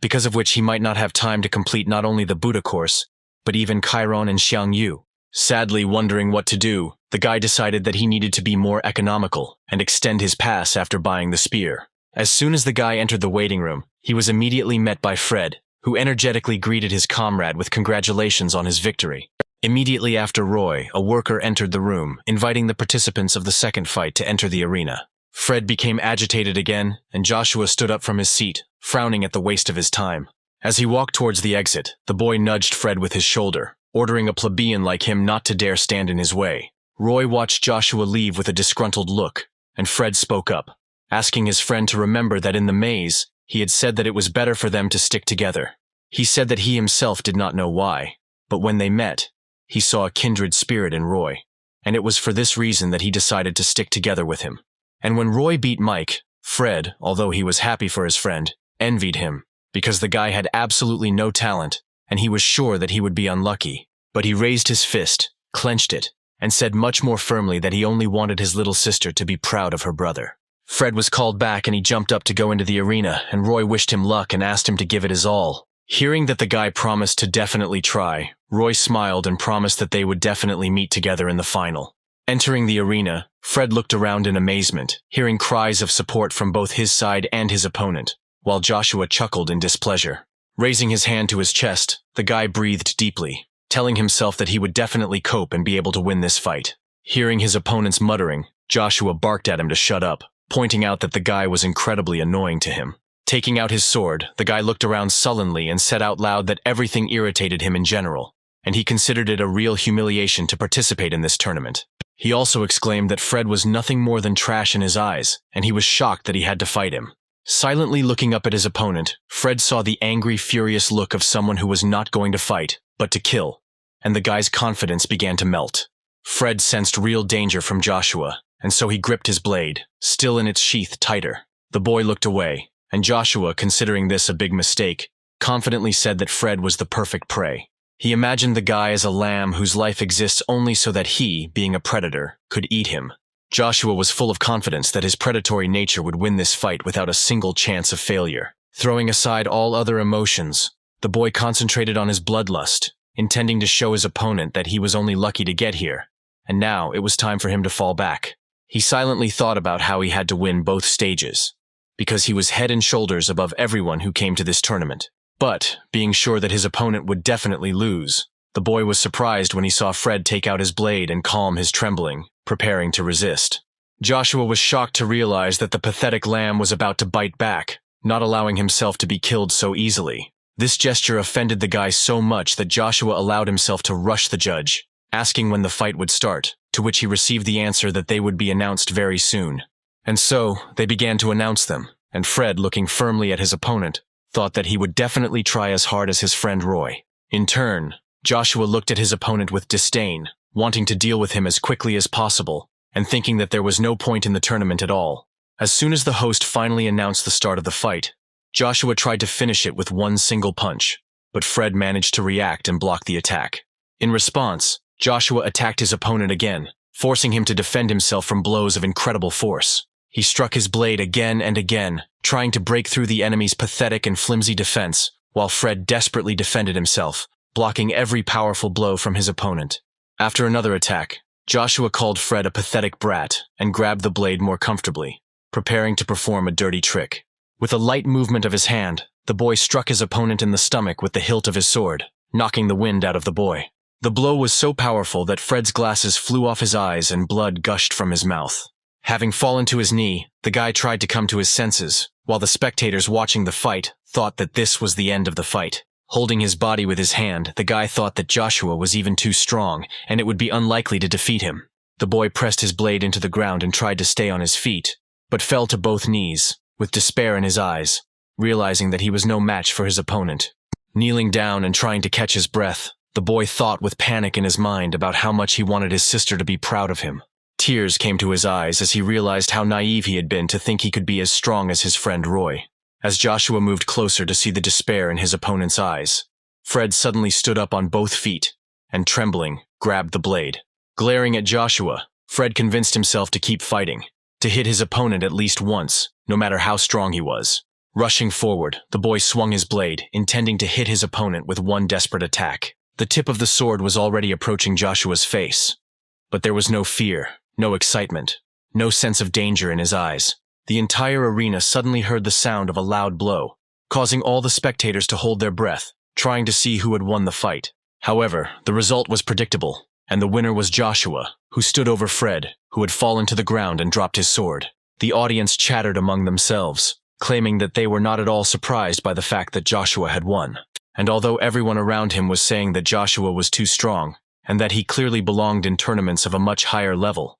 because of which he might not have time to complete not only the Buddha course, but even Chiron and Xiangyu. Sadly wondering what to do, the guy decided that he needed to be more economical and extend his pass after buying the spear. As soon as the guy entered the waiting room, he was immediately met by Fred, who energetically greeted his comrade with congratulations on his victory. Immediately after Roy, a worker entered the room, inviting the participants of the second fight to enter the arena. Fred became agitated again, and Joshua stood up from his seat, frowning at the waste of his time. As he walked towards the exit, the boy nudged Fred with his shoulder, ordering a plebeian like him not to dare stand in his way. Roy watched Joshua leave with a disgruntled look, and Fred spoke up, asking his friend to remember that in the maze, he had said that it was better for them to stick together. He said that he himself did not know why, but when they met, he saw a kindred spirit in Roy, and it was for this reason that he decided to stick together with him. And when Roy beat Mike, Fred, although he was happy for his friend, envied him, because the guy had absolutely no talent, and he was sure that he would be unlucky. But he raised his fist, clenched it, and said much more firmly that he only wanted his little sister to be proud of her brother. Fred was called back and he jumped up to go into the arena, and Roy wished him luck and asked him to give it his all. Hearing that the guy promised to definitely try, Roy smiled and promised that they would definitely meet together in the final. Entering the arena, Fred looked around in amazement, hearing cries of support from both his side and his opponent, while Joshua chuckled in displeasure. Raising his hand to his chest, the guy breathed deeply, telling himself that he would definitely cope and be able to win this fight. Hearing his opponent's muttering, Joshua barked at him to shut up, pointing out that the guy was incredibly annoying to him. Taking out his sword, the guy looked around sullenly and said out loud that everything irritated him in general, and he considered it a real humiliation to participate in this tournament. He also exclaimed that Fred was nothing more than trash in his eyes, and he was shocked that he had to fight him. Silently looking up at his opponent, Fred saw the angry, furious look of someone who was not going to fight, but to kill, and the guy's confidence began to melt. Fred sensed real danger from Joshua, and so he gripped his blade, still in its sheath, tighter. The boy looked away, and Joshua, considering this a big mistake, confidently said that Fred was the perfect prey. He imagined the guy as a lamb whose life exists only so that he, being a predator, could eat him. Joshua was full of confidence that his predatory nature would win this fight without a single chance of failure. Throwing aside all other emotions, the boy concentrated on his bloodlust, intending to show his opponent that he was only lucky to get here, and now it was time for him to fall back. He silently thought about how he had to win both stages, because he was head and shoulders above everyone who came to this tournament. But, being sure that his opponent would definitely lose, the boy was surprised when he saw Fred take out his blade and calm his trembling, preparing to resist. Joshua was shocked to realize that the pathetic lamb was about to bite back, not allowing himself to be killed so easily. This gesture offended the guy so much that Joshua allowed himself to rush the judge, asking when the fight would start, to which he received the answer that they would be announced very soon. And so, they began to announce them, and Fred, looking firmly at his opponent, thought that he would definitely try as hard as his friend Roy. In turn, Joshua looked at his opponent with disdain, wanting to deal with him as quickly as possible, and thinking that there was no point in the tournament at all. As soon as the host finally announced the start of the fight, Joshua tried to finish it with one single punch, but Fred managed to react and block the attack. In response, Joshua attacked his opponent again, forcing him to defend himself from blows of incredible force. He struck his blade again and again, trying to break through the enemy's pathetic and flimsy defense, while Fred desperately defended himself, blocking every powerful blow from his opponent. After another attack, Joshua called Fred a pathetic brat and grabbed the blade more comfortably, preparing to perform a dirty trick. With a light movement of his hand, the boy struck his opponent in the stomach with the hilt of his sword, knocking the wind out of the boy. The blow was so powerful that Fred's glasses flew off his eyes and blood gushed from his mouth. Having fallen to his knee, the guy tried to come to his senses, while the spectators watching the fight thought that this was the end of the fight. Holding his body with his hand, the guy thought that Joshua was even too strong, and it would be unlikely to defeat him. The boy pressed his blade into the ground and tried to stay on his feet, but fell to both knees, with despair in his eyes, realizing that he was no match for his opponent. Kneeling down and trying to catch his breath, the boy thought with panic in his mind about how much he wanted his sister to be proud of him. Tears came to his eyes as he realized how naive he had been to think he could be as strong as his friend Roy. As Joshua moved closer to see the despair in his opponent's eyes, Fred suddenly stood up on both feet and, trembling, grabbed the blade. Glaring at Joshua, Fred convinced himself to keep fighting, to hit his opponent at least once, no matter how strong he was. Rushing forward, the boy swung his blade, intending to hit his opponent with one desperate attack. The tip of the sword was already approaching Joshua's face, but there was no fear, no excitement, no sense of danger in his eyes. The entire arena suddenly heard the sound of a loud blow, causing all the spectators to hold their breath, trying to see who had won the fight. However, the result was predictable, and the winner was Joshua, who stood over Fred, who had fallen to the ground and dropped his sword. The audience chattered among themselves, claiming that they were not at all surprised by the fact that Joshua had won. And although everyone around him was saying that Joshua was too strong, and that he clearly belonged in tournaments of a much higher level,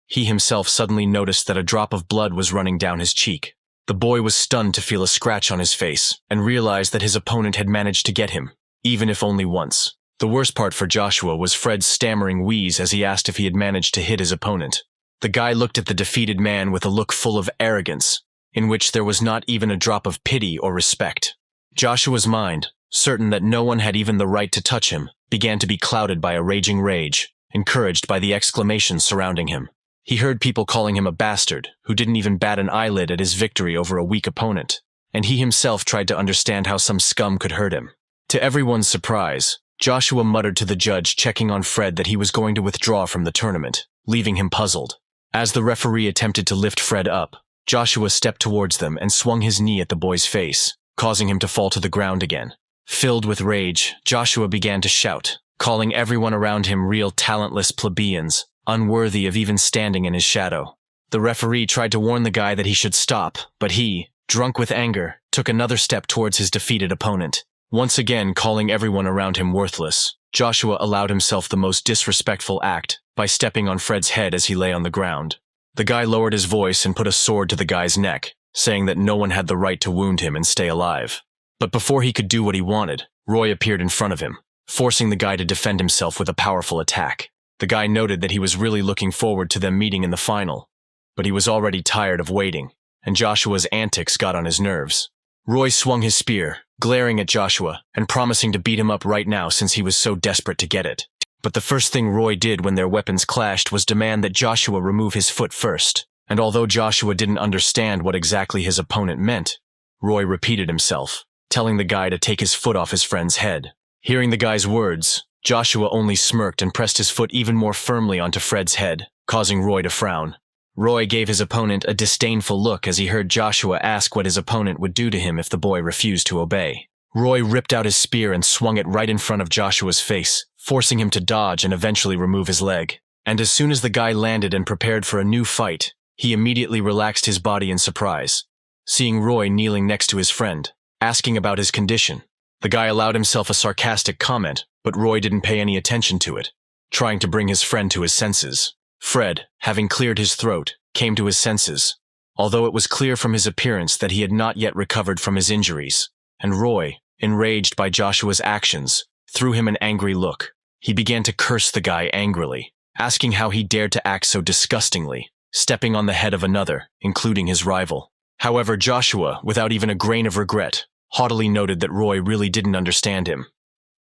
he himself suddenly noticed that a drop of blood was running down his cheek. The boy was stunned to feel a scratch on his face, and realized that his opponent had managed to get him, even if only once. The worst part for Joshua was Fred's stammering wheeze as he asked if he had managed to hit his opponent. The guy looked at the defeated man with a look full of arrogance, in which there was not even a drop of pity or respect. Joshua's mind, certain that no one had even the right to touch him, began to be clouded by a raging rage, encouraged by the exclamations surrounding him. He heard people calling him a bastard, who didn't even bat an eyelid at his victory over a weak opponent, and he himself tried to understand how some scum could hurt him. To everyone's surprise, Joshua muttered to the judge checking on Fred that he was going to withdraw from the tournament, leaving him puzzled. As the referee attempted to lift Fred up, Joshua stepped towards them and swung his knee at the boy's face, causing him to fall to the ground again. Filled with rage, Joshua began to shout, calling everyone around him real talentless plebeians, unworthy of even standing in his shadow. The referee tried to warn the guy that he should stop, but he, drunk with anger, took another step towards his defeated opponent. Once again calling everyone around him worthless, Joshua allowed himself the most disrespectful act by stepping on Fred's head as he lay on the ground. The guy lowered his voice and put a sword to the guy's neck, saying that no one had the right to wound him and stay alive. But before he could do what he wanted, Roy appeared in front of him, forcing the guy to defend himself with a powerful attack. The guy noted that he was really looking forward to them meeting in the final, but he was already tired of waiting, and Joshua's antics got on his nerves. Roy swung his spear, glaring at Joshua and promising to beat him up right now since he was so desperate to get it. But the first thing Roy did when their weapons clashed was demand that Joshua remove his foot first, and although Joshua didn't understand what exactly his opponent meant, Roy repeated himself, telling the guy to take his foot off his friend's head. Hearing the guy's words, Joshua only smirked and pressed his foot even more firmly onto Fred's head, causing Roy to frown. Roy gave his opponent a disdainful look as he heard Joshua ask what his opponent would do to him if the boy refused to obey. Roy ripped out his spear and swung it right in front of Joshua's face, forcing him to dodge and eventually remove his leg. And as soon as the guy landed and prepared for a new fight, he immediately relaxed his body in surprise, seeing Roy kneeling next to his friend, asking about his condition. The guy allowed himself a sarcastic comment, but Roy didn't pay any attention to it, trying to bring his friend to his senses. Fred, having cleared his throat, came to his senses, although it was clear from his appearance that he had not yet recovered from his injuries, and Roy, enraged by Joshua's actions, threw him an angry look. He began to curse the guy angrily, asking how he dared to act so disgustingly, stepping on the head of another, including his rival. However, Joshua, without even a grain of regret, haughtily noted that Roy really didn't understand him,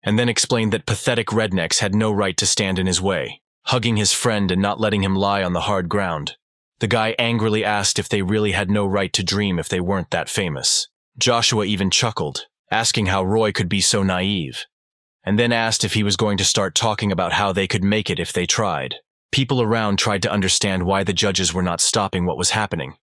and then explained that pathetic rednecks had no right to stand in his way, hugging his friend and not letting him lie on the hard ground. The guy angrily asked if they really had no right to dream if they weren't that famous. Joshua even chuckled, asking how Roy could be so naive. and then asked if he was going to start talking about how they could make it if they tried. People around tried to understand why the judges were not stopping what was happening,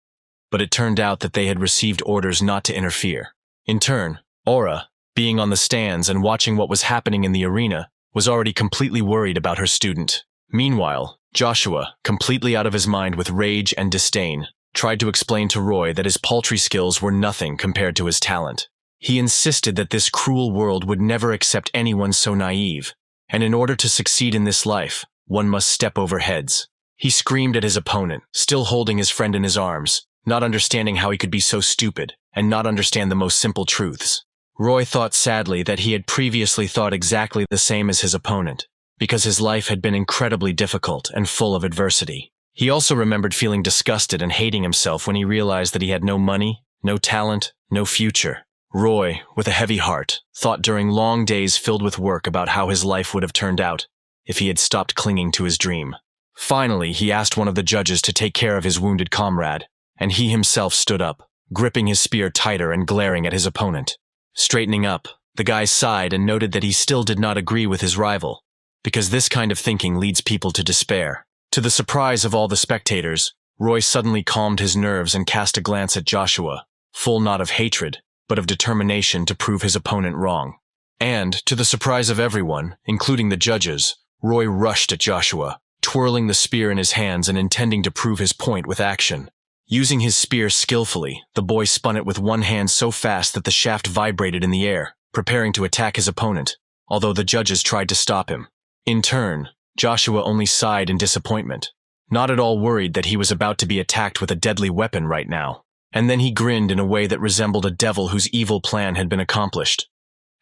but it turned out that they had received orders not to interfere. In turn, Aura, being on the stands and watching what was happening in the arena, was already completely worried about her student. Meanwhile, Joshua, completely out of his mind with rage and disdain, tried to explain to Roy that his paltry skills were nothing compared to his talent. He insisted that this cruel world would never accept anyone so naive, and in order to succeed in this life, one must step over heads. He screamed at his opponent, still holding his friend in his arms, not understanding how he could be so stupid and not understand the most simple truths. Roy thought sadly that he had previously thought exactly the same as his opponent, because his life had been incredibly difficult and full of adversity. He also remembered feeling disgusted and hating himself when he realized that he had no money, no talent, no future. Roy, with a heavy heart, thought during long days filled with work about how his life would have turned out if he had stopped clinging to his dream. Finally, he asked one of the judges to take care of his wounded comrade, and he himself stood up, gripping his spear tighter and glaring at his opponent. Straightening up, the guy sighed and noted that he still did not agree with his rival, because this kind of thinking leads people to despair. To the surprise of all the spectators, Roy suddenly calmed his nerves and cast a glance at Joshua, full not of hatred, but of determination to prove his opponent wrong. And, to the surprise of everyone, including the judges, Roy rushed at Joshua, twirling the spear in his hands and intending to prove his point with action. Using his spear skillfully, the boy spun it with one hand so fast that the shaft vibrated in the air, preparing to attack his opponent, although the judges tried to stop him. In turn, Joshua only sighed in disappointment, not at all worried that he was about to be attacked with a deadly weapon right now. And then he grinned in a way that resembled a devil whose evil plan had been accomplished.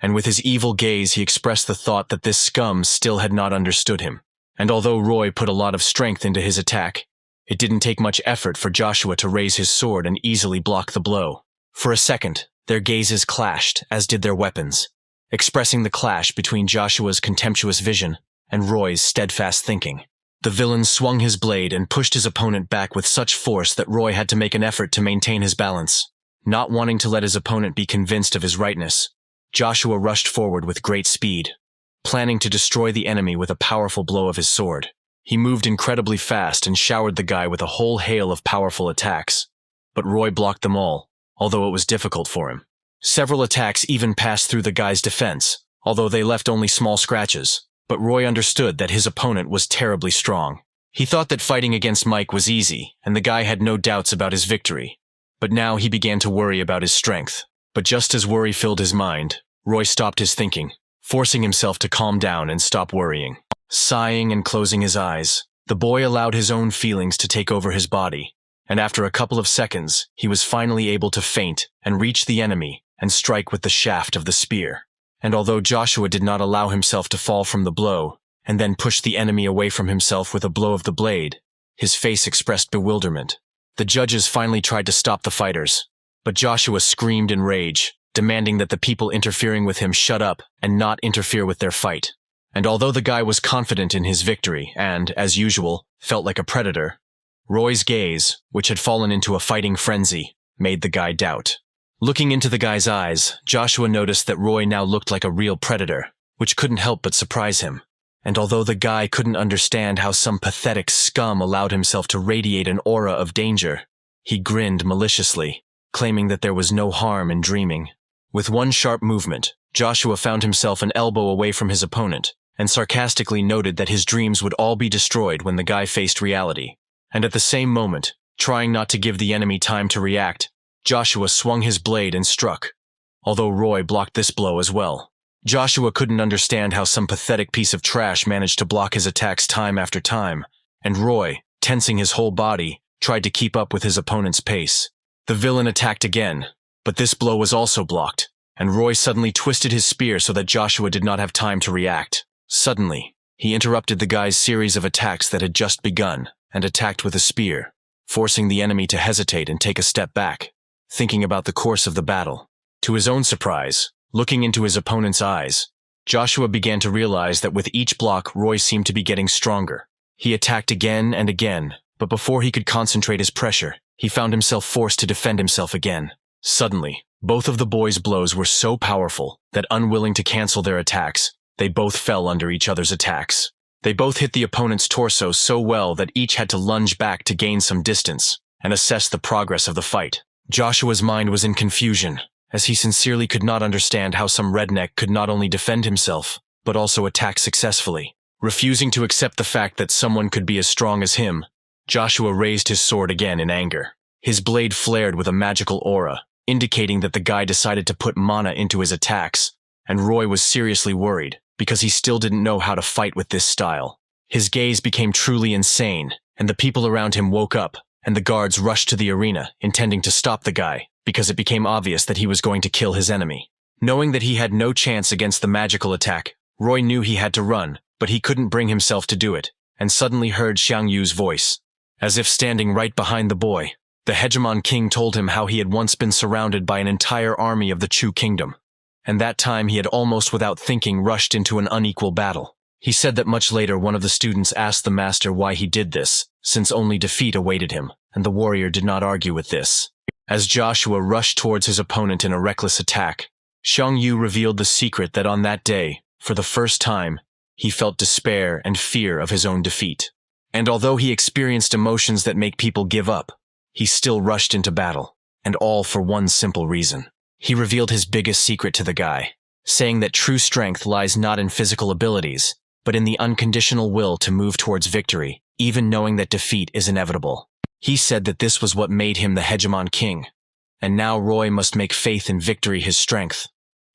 And with his evil gaze he expressed the thought that this scum still had not understood him. And although Roy put a lot of strength into his attack, it didn't take much effort for Joshua to raise his sword and easily block the blow. For a second, their gazes clashed, as did their weapons, expressing the clash between Joshua's contemptuous vision and Roy's steadfast thinking. The villain swung his blade and pushed his opponent back with such force that Roy had to make an effort to maintain his balance. Not wanting to let his opponent be convinced of his rightness, Joshua rushed forward with great speed, planning to destroy the enemy with a powerful blow of his sword. He moved incredibly fast and showered the guy with a whole hail of powerful attacks, but Roy blocked them all, although it was difficult for him. Several attacks even passed through the guy's defense, although they left only small scratches, but Roy understood that his opponent was terribly strong. He thought that fighting against Mike was easy, and the guy had no doubts about his victory, but now he began to worry about his strength. But just as worry filled his mind, Roy stopped his thinking, forcing himself to calm down and stop worrying. Sighing and closing his eyes, the boy allowed his own feelings to take over his body, and after a couple of seconds, he was finally able to feint and reach the enemy and strike with the shaft of the spear. And although Joshua did not allow himself to fall from the blow, and then pushed the enemy away from himself with a blow of the blade, his face expressed bewilderment. The judges finally tried to stop the fighters, but Joshua screamed in rage, demanding that the people interfering with him shut up and not interfere with their fight. And although the guy was confident in his victory and, as usual, felt like a predator, Roy's gaze, which had fallen into a fighting frenzy, made the guy doubt. Looking into the guy's eyes, Joshua noticed that Roy now looked like a real predator, which couldn't help but surprise him. And although the guy couldn't understand how some pathetic scum allowed himself to radiate an aura of danger, he grinned maliciously, claiming that there was no harm in dreaming. With one sharp movement, Joshua found himself an elbow away from his opponent, and sarcastically noted that his dreams would all be destroyed when the guy faced reality. And at the same moment, trying not to give the enemy time to react, Joshua swung his blade and struck, although Roy blocked this blow as well. Joshua couldn't understand how some pathetic piece of trash managed to block his attacks time after time, and Roy, tensing his whole body, tried to keep up with his opponent's pace. The villain attacked again, but this blow was also blocked, and Roy suddenly twisted his spear so that Joshua did not have time to react. Suddenly, he interrupted the guy's series of attacks that had just begun, and attacked with a spear, forcing the enemy to hesitate and take a step back, thinking about the course of the battle. To his own surprise, looking into his opponent's eyes, Joshua began to realize that with each block Roy seemed to be getting stronger. He attacked again and again, but before he could concentrate his pressure, he found himself forced to defend himself again. Suddenly, both of the boys' blows were so powerful that, unwilling to cancel their attacks, They both fell under each other's attacks. They both hit the opponent's torso so well that each had to lunge back to gain some distance and assess the progress of the fight. Joshua's mind was in confusion, as he sincerely could not understand how some redneck could not only defend himself, but also attack successfully. Refusing to accept the fact that someone could be as strong as him, Joshua raised his sword again in anger. His blade flared with a magical aura, indicating that the guy decided to put mana into his attacks, and Roy was seriously worried, because he still didn't know how to fight with this style. His gaze became truly insane, and the people around him woke up, and the guards rushed to the arena, intending to stop the guy, because it became obvious that he was going to kill his enemy. Knowing that he had no chance against the magical attack, Roy knew he had to run, but he couldn't bring himself to do it, and suddenly heard Xiang Yu's voice. As if standing right behind the boy, the hegemon king told him how he had once been surrounded by an entire army of the Chu kingdom, and that time he had almost without thinking rushed into an unequal battle. He said that much later one of the students asked the master why he did this, since only defeat awaited him, and the warrior did not argue with this. As Joshua rushed towards his opponent in a reckless attack, Xiang Yu revealed the secret that on that day, for the first time, he felt despair and fear of his own defeat. And although he experienced emotions that make people give up, he still rushed into battle, and all for one simple reason. He revealed his biggest secret to the guy, saying that true strength lies not in physical abilities, but in the unconditional will to move towards victory, even knowing that defeat is inevitable. He said that this was what made him the hegemon king, and now Roy must make faith in victory his strength.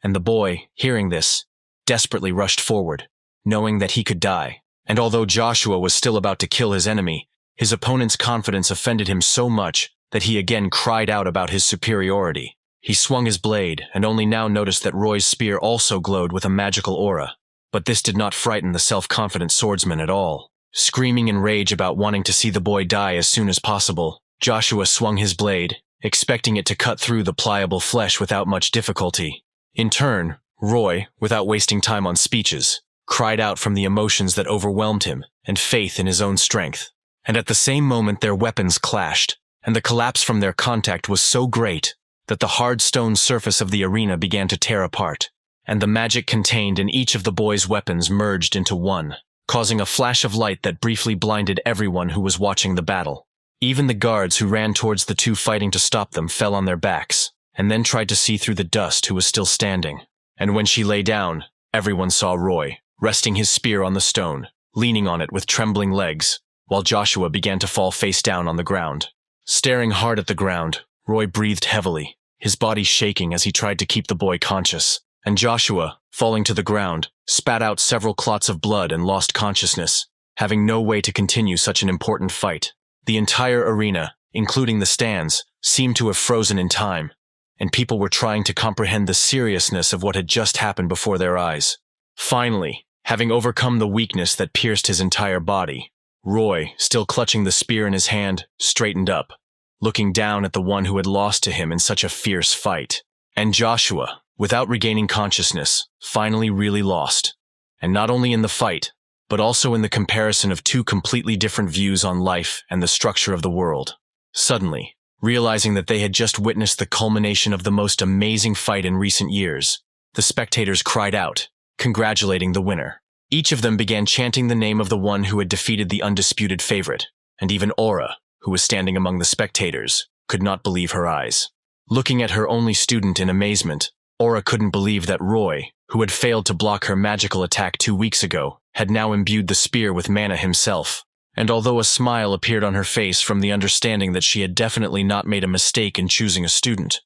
And the boy, hearing this, desperately rushed forward, knowing that he could die. And although Joshua was still about to kill his enemy, his opponent's confidence offended him so much that he again cried out about his superiority. He swung his blade and only now noticed that Roy's spear also glowed with a magical aura. But this did not frighten the self-confident swordsman at all. Screaming in rage about wanting to see the boy die as soon as possible, Joshua swung his blade, expecting it to cut through the pliable flesh without much difficulty. In turn, Roy, without wasting time on speeches, cried out from the emotions that overwhelmed him and faith in his own strength. And at the same moment their weapons clashed, and the collapse from their contact was so great that the hard stone surface of the arena began to tear apart, and the magic contained in each of the boys' weapons merged into one, causing a flash of light that briefly blinded everyone who was watching the battle. Even the guards who ran towards the two fighting to stop them fell on their backs, and then tried to see through the dust who was still standing. And when she lay down, everyone saw Roy, resting his spear on the stone, leaning on it with trembling legs, while Joshua began to fall face down on the ground. Staring hard at the ground, Roy breathed heavily, his body shaking as he tried to keep the boy conscious, and Joshua, falling to the ground, spat out several clots of blood and lost consciousness, having no way to continue such an important fight. The entire arena, including the stands, seemed to have frozen in time, and people were trying to comprehend the seriousness of what had just happened before their eyes. Finally, having overcome the weakness that pierced his entire body, Roy, still clutching the spear in his hand, straightened up, looking down at the one who had lost to him in such a fierce fight. And Joshua, without regaining consciousness, finally really lost. And not only in the fight, but also in the comparison of two completely different views on life and the structure of the world. Suddenly, realizing that they had just witnessed the culmination of the most amazing fight in recent years, the spectators cried out, congratulating the winner. Each of them began chanting the name of the one who had defeated the undisputed favorite, and even Aura, who was standing among the spectators, could not believe her eyes. Looking at her only student in amazement, Aura couldn't believe that Roy, who had failed to block her magical attack 2 weeks ago, had now imbued the spear with mana himself. And although a smile appeared on her face from the understanding that she had definitely not made a mistake in choosing a student,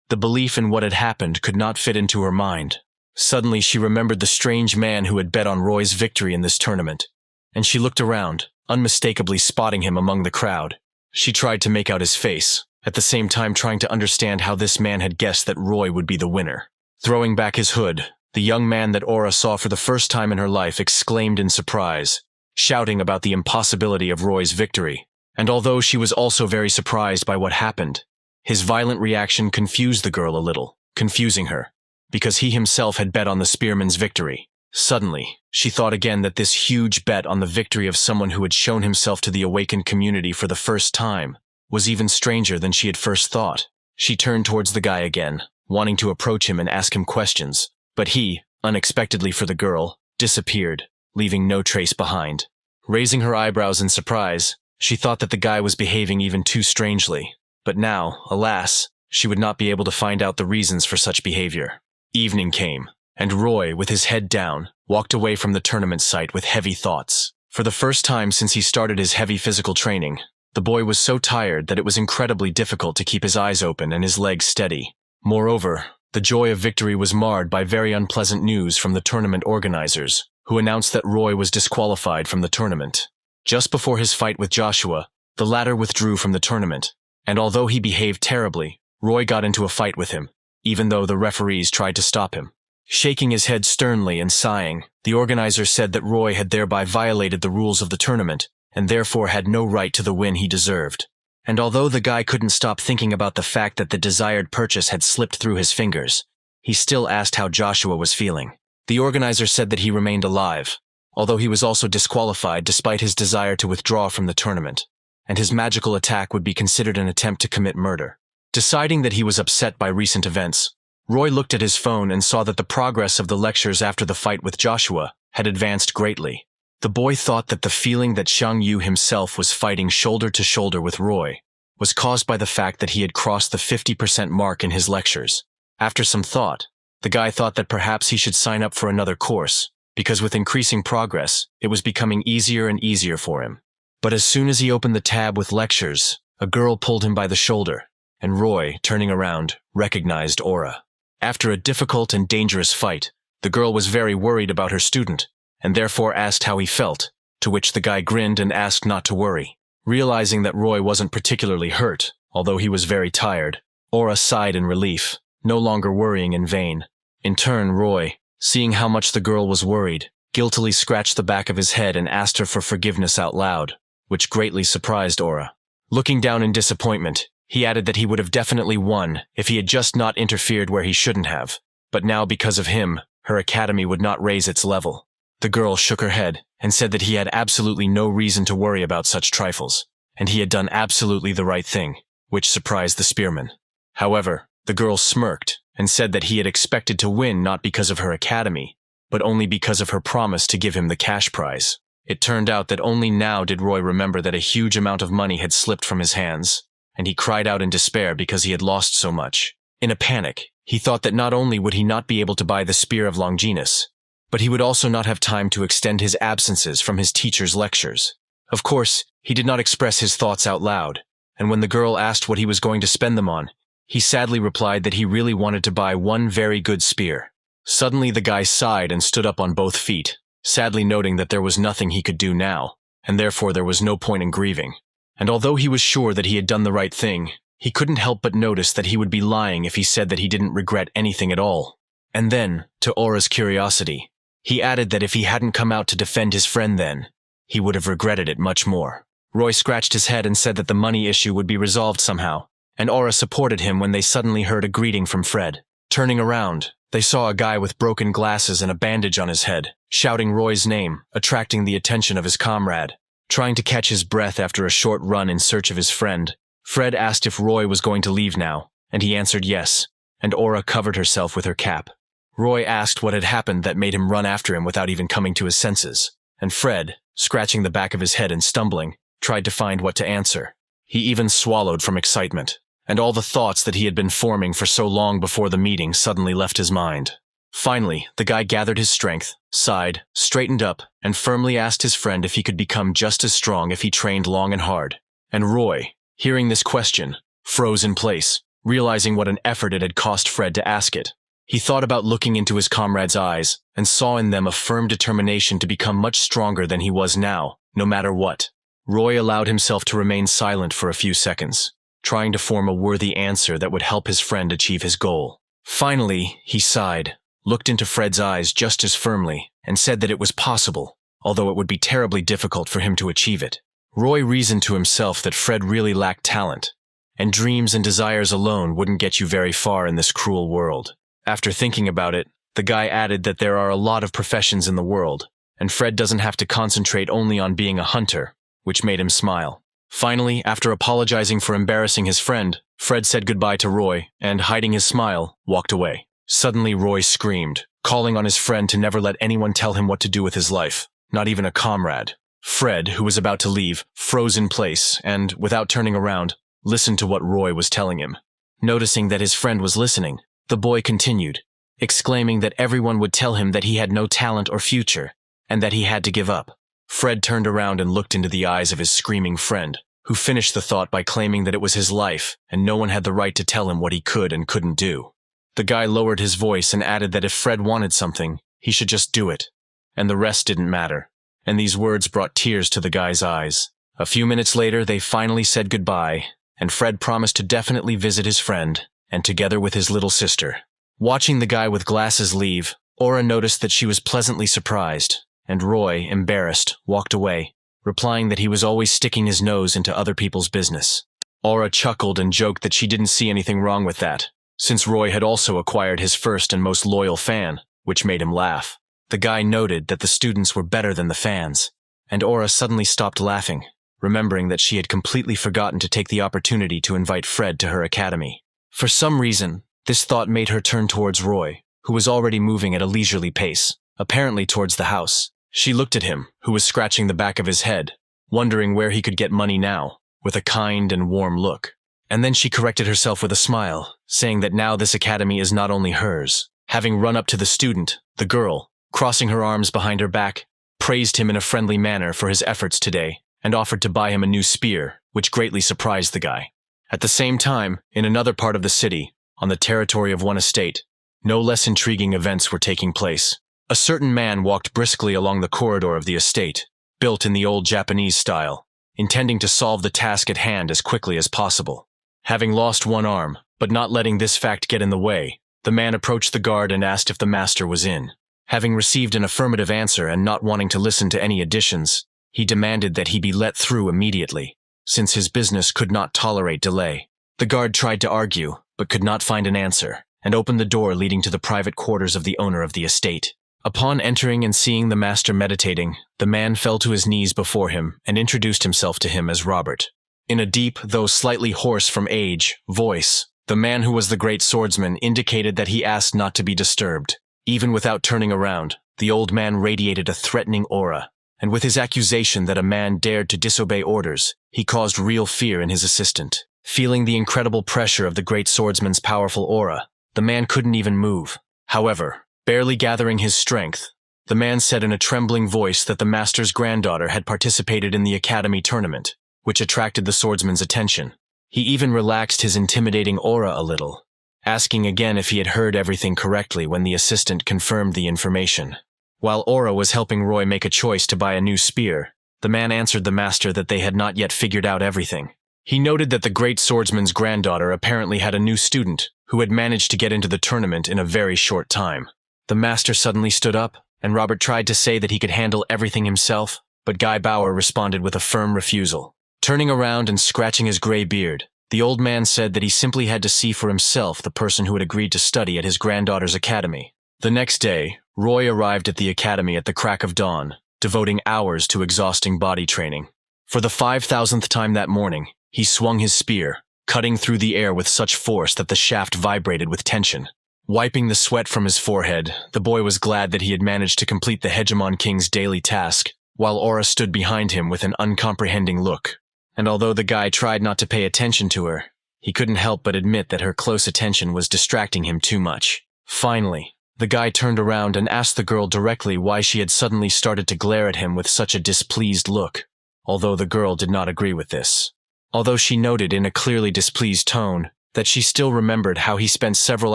the belief in what had happened could not fit into her mind. Suddenly she remembered the strange man who had bet on Roy's victory in this tournament, and she looked around, unmistakably spotting him among the crowd. She tried to make out his face, at the same time trying to understand how this man had guessed that Roy would be the winner. Throwing back his hood, the young man that Aura saw for the first time in her life exclaimed in surprise, shouting about the impossibility of Roy's victory. And although she was also very surprised by what happened, his violent reaction confused the girl a little, confusing her, because he himself had bet on the spearman's victory. Suddenly, she thought again that this huge bet on the victory of someone who had shown himself to the awakened community for the first time was even stranger than she had first thought. She turned towards the guy again, wanting to approach him and ask him questions, but he, unexpectedly for the girl, disappeared, leaving no trace behind. Raising her eyebrows in surprise, she thought that the guy was behaving even too strangely. But now, alas, she would not be able to find out the reasons for such behavior. Evening came, and Roy, with his head down, walked away from the tournament site with heavy thoughts. For the first time since he started his heavy physical training, the boy was so tired that it was incredibly difficult to keep his eyes open and his legs steady. Moreover, the joy of victory was marred by very unpleasant news from the tournament organizers, who announced that Roy was disqualified from the tournament. Just before his fight with Joshua, the latter withdrew from the tournament, and although he behaved terribly, Roy got into a fight with him, even though the referees tried to stop him. Shaking his head sternly and sighing, the organizer said that Roy had thereby violated the rules of the tournament, and therefore had no right to the win he deserved. And although the guy couldn't stop thinking about the fact that the desired purchase had slipped through his fingers, he still asked how Joshua was feeling. The organizer said that he remained alive, although he was also disqualified despite his desire to withdraw from the tournament, and his magical attack would be considered an attempt to commit murder. Deciding that he was upset by recent events, Roy looked at his phone and saw that the progress of the lectures after the fight with Joshua had advanced greatly. The boy thought that the feeling that Xiang Yu himself was fighting shoulder to shoulder with Roy was caused by the fact that he had crossed the 50% mark in his lectures. After some thought, the guy thought that perhaps he should sign up for another course, because with increasing progress, it was becoming easier and easier for him. But as soon as he opened the tab with lectures, a girl pulled him by the shoulder, and Roy, turning around, recognized Aura. After a difficult and dangerous fight, the girl was very worried about her student, and therefore asked how he felt, to which the guy grinned and asked not to worry. Realizing that Roy wasn't particularly hurt, although he was very tired, Aura sighed in relief, no longer worrying in vain. In turn, Roy, seeing how much the girl was worried, guiltily scratched the back of his head and asked her for forgiveness out loud, which greatly surprised Aura. Looking down in disappointment, he added that he would have definitely won if he had just not interfered where he shouldn't have, but now because of him, her academy would not raise its level. The girl shook her head and said that he had absolutely no reason to worry about such trifles, and he had done absolutely the right thing, which surprised the spearman. However, the girl smirked and said that he had expected to win not because of her academy, but only because of her promise to give him the cash prize. It turned out that only now did Roy remember that a huge amount of money had slipped from his hands, and he cried out in despair because he had lost so much. In a panic, he thought that not only would he not be able to buy the Spear of Longinus, but he would also not have time to extend his absences from his teacher's lectures. Of course, he did not express his thoughts out loud, and when the girl asked what he was going to spend them on, he sadly replied that he really wanted to buy one very good spear. Suddenly the guy sighed and stood up on both feet, sadly noting that there was nothing he could do now, and therefore there was no point in grieving. And although he was sure that he had done the right thing, he couldn't help but notice that he would be lying if he said that he didn't regret anything at all. And then, to Aura's curiosity, he added that if he hadn't come out to defend his friend then, he would have regretted it much more. Roy scratched his head and said that the money issue would be resolved somehow, and Aura supported him when they suddenly heard a greeting from Fred. Turning around, they saw a guy with broken glasses and a bandage on his head, shouting Roy's name, attracting the attention of his comrade. Trying to catch his breath after a short run in search of his friend, Fred asked if Roy was going to leave now, and he answered yes, and Aura covered herself with her cap. Roy asked what had happened that made him run after him without even coming to his senses, and Fred, scratching the back of his head and stumbling, tried to find what to answer. He even swallowed from excitement, and all the thoughts that he had been forming for so long before the meeting suddenly left his mind. Finally, the guy gathered his strength, sighed, straightened up, and firmly asked his friend if he could become just as strong if he trained long and hard. And Roy, hearing this question, froze in place, realizing what an effort it had cost Fred to ask it. He thought about looking into his comrade's eyes, and saw in them a firm determination to become much stronger than he was now, no matter what. Roy allowed himself to remain silent for a few seconds, trying to form a worthy answer that would help his friend achieve his goal. Finally, he sighed, looked into Fred's eyes just as firmly, and said that it was possible, although it would be terribly difficult for him to achieve it. Roy reasoned to himself that Fred really lacked talent, and dreams and desires alone wouldn't get you very far in this cruel world. After thinking about it, the guy added that there are a lot of professions in the world, and Fred doesn't have to concentrate only on being a hunter, which made him smile. Finally, after apologizing for embarrassing his friend, Fred said goodbye to Roy and, hiding his smile, walked away. Suddenly Roy screamed, calling on his friend to never let anyone tell him what to do with his life, not even a comrade. Fred, who was about to leave, froze in place and, without turning around, listened to what Roy was telling him. Noticing that his friend was listening, the boy continued, exclaiming that everyone would tell him that he had no talent or future, and that he had to give up. Fred turned around and looked into the eyes of his screaming friend, who finished the thought by claiming that it was his life and no one had the right to tell him what he could and couldn't do. The guy lowered his voice and added that if Fred wanted something, he should just do it, and the rest didn't matter. And these words brought tears to the guy's eyes. A few minutes later, they finally said goodbye, and Fred promised to definitely visit his friend, and together with his little sister. Watching the guy with glasses leave, Aura noticed that she was pleasantly surprised, and Roy, embarrassed, walked away, replying that he was always sticking his nose into other people's business. Aura chuckled and joked that she didn't see anything wrong with that, since Roy had also acquired his first and most loyal fan, which made him laugh. The guy noted that the students were better than the fans, and Aura suddenly stopped laughing, remembering that she had completely forgotten to take the opportunity to invite Fred to her academy. For some reason, this thought made her turn towards Roy, who was already moving at a leisurely pace, apparently towards the house. She looked at him, who was scratching the back of his head, wondering where he could get money now, with a kind and warm look. And then she corrected herself with a smile, saying that now this academy is not only hers. Having run up to the student, the girl, crossing her arms behind her back, praised him in a friendly manner for his efforts today, and offered to buy him a new spear, which greatly surprised the guy. At the same time, in another part of the city, on the territory of one estate, no less intriguing events were taking place. A certain man walked briskly along the corridor of the estate, built in the old Japanese style, intending to solve the task at hand as quickly as possible. Having lost one arm, but not letting this fact get in the way, the man approached the guard and asked if the master was in. Having received an affirmative answer and not wanting to listen to any additions, he demanded that he be let through immediately, since his business could not tolerate delay. The guard tried to argue, but could not find an answer, and opened the door leading to the private quarters of the owner of the estate. Upon entering and seeing the master meditating, the man fell to his knees before him and introduced himself to him as Robert. In a deep, though slightly hoarse from age, voice, the man who was the great swordsman indicated that he asked not to be disturbed. Even without turning around, the old man radiated a threatening aura, and with his accusation that a man dared to disobey orders, he caused real fear in his assistant. Feeling the incredible pressure of the great swordsman's powerful aura, the man couldn't even move. However, barely gathering his strength, the man said in a trembling voice that the master's granddaughter had participated in the academy tournament, which attracted the swordsman's attention. He even relaxed his intimidating aura a little, asking again if he had heard everything correctly when the assistant confirmed the information. While Aura was helping Roy make a choice to buy a new spear, the man answered the master that they had not yet figured out everything. He noted that the great swordsman's granddaughter apparently had a new student who had managed to get into the tournament in a very short time. The master suddenly stood up, and Robert tried to say that he could handle everything himself, but Guy Bauer responded with a firm refusal. Turning around and scratching his gray beard, the old man said that he simply had to see for himself the person who had agreed to study at his granddaughter's academy. The next day, Roy arrived at the academy at the crack of dawn, devoting hours to exhausting body training. For the 5,000th time that morning, he swung his spear, cutting through the air with such force that the shaft vibrated with tension. Wiping the sweat from his forehead, the boy was glad that he had managed to complete the Hegemon King's daily task, while Aura stood behind him with an uncomprehending look. And although the guy tried not to pay attention to her, he couldn't help but admit that her close attention was distracting him too much. Finally, the guy turned around and asked the girl directly why she had suddenly started to glare at him with such a displeased look, although the girl did not agree with this. Although she noted in a clearly displeased tone that she still remembered how he spent several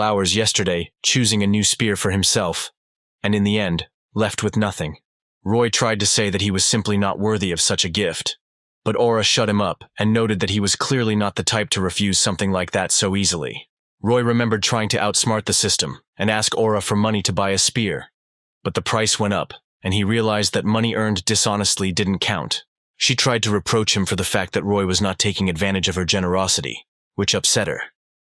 hours yesterday choosing a new spear for himself, and in the end, left with nothing. Roy tried to say that he was simply not worthy of such a gift, but Aura shut him up and noted that he was clearly not the type to refuse something like that so easily. Roy remembered trying to outsmart the system and ask Aura for money to buy a spear, but the price went up, and he realized that money earned dishonestly didn't count. She tried to reproach him for the fact that Roy was not taking advantage of her generosity, which upset her.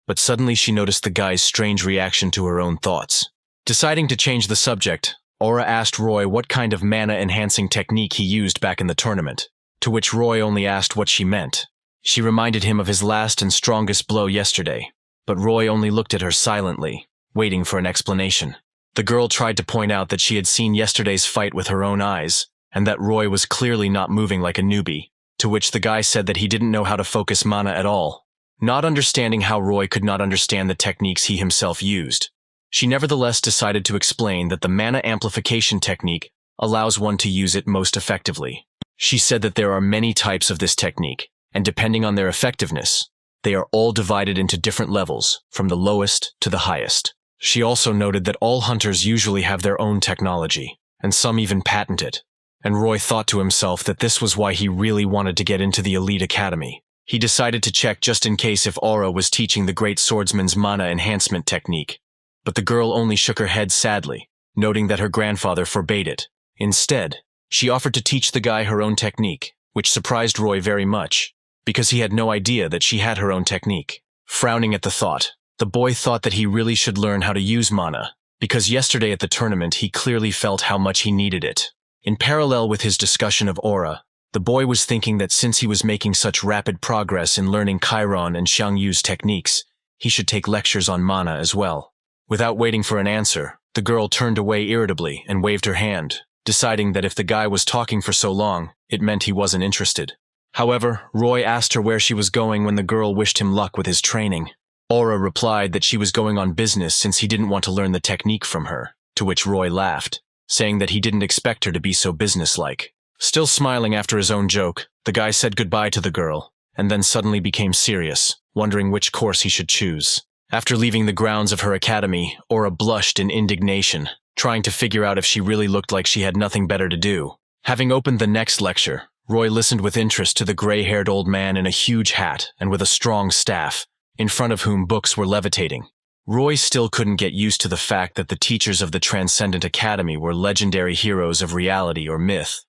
But suddenly she noticed the guy's strange reaction to her own thoughts. Deciding to change the subject, Aura asked Roy what kind of mana-enhancing technique he used back in the tournament, to which Roy only asked what she meant. She reminded him of his last and strongest blow yesterday, but Roy only looked at her silently, waiting for an explanation. The girl tried to point out that she had seen yesterday's fight with her own eyes, and that Roy was clearly not moving like a newbie, to which the guy said that he didn't know how to focus mana at all, not understanding how Roy could not understand the techniques he himself used. She nevertheless decided to explain that the mana amplification technique allows one to use it most effectively. She said that there are many types of this technique, and depending on their effectiveness, they are all divided into different levels, from the lowest to the highest. She also noted that all hunters usually have their own technology, and some even patent it. And Roy thought to himself that this was why he really wanted to get into the elite academy. He decided to check just in case if Aura was teaching the great swordsman's mana enhancement technique. But the girl only shook her head sadly, noting that her grandfather forbade it. Instead, she offered to teach the guy her own technique, which surprised Roy very much, because he had no idea that she had her own technique. Frowning at the thought, the boy thought that he really should learn how to use mana, because yesterday at the tournament he clearly felt how much he needed it. In parallel with his discussion of Aura, the boy was thinking that since he was making such rapid progress in learning Chiron and Xiangyu's techniques, he should take lectures on mana as well. Without waiting for an answer, the girl turned away irritably and waved her hand, deciding that if the guy was talking for so long, it meant he wasn't interested. However, Roy asked her where she was going when the girl wished him luck with his training. Aura replied that she was going on business since he didn't want to learn the technique from her, to which Roy laughed, saying that he didn't expect her to be so businesslike. Still smiling after his own joke, the guy said goodbye to the girl, and then suddenly became serious, wondering which course he should choose. After leaving the grounds of her academy, Aura blushed in indignation, trying to figure out if she really looked like she had nothing better to do. Having opened the next lecture, Roy listened with interest to the gray-haired old man in a huge hat and with a strong staff, in front of whom books were levitating. Roy still couldn't get used to the fact that the teachers of the Transcendent Academy were legendary heroes of reality or myth,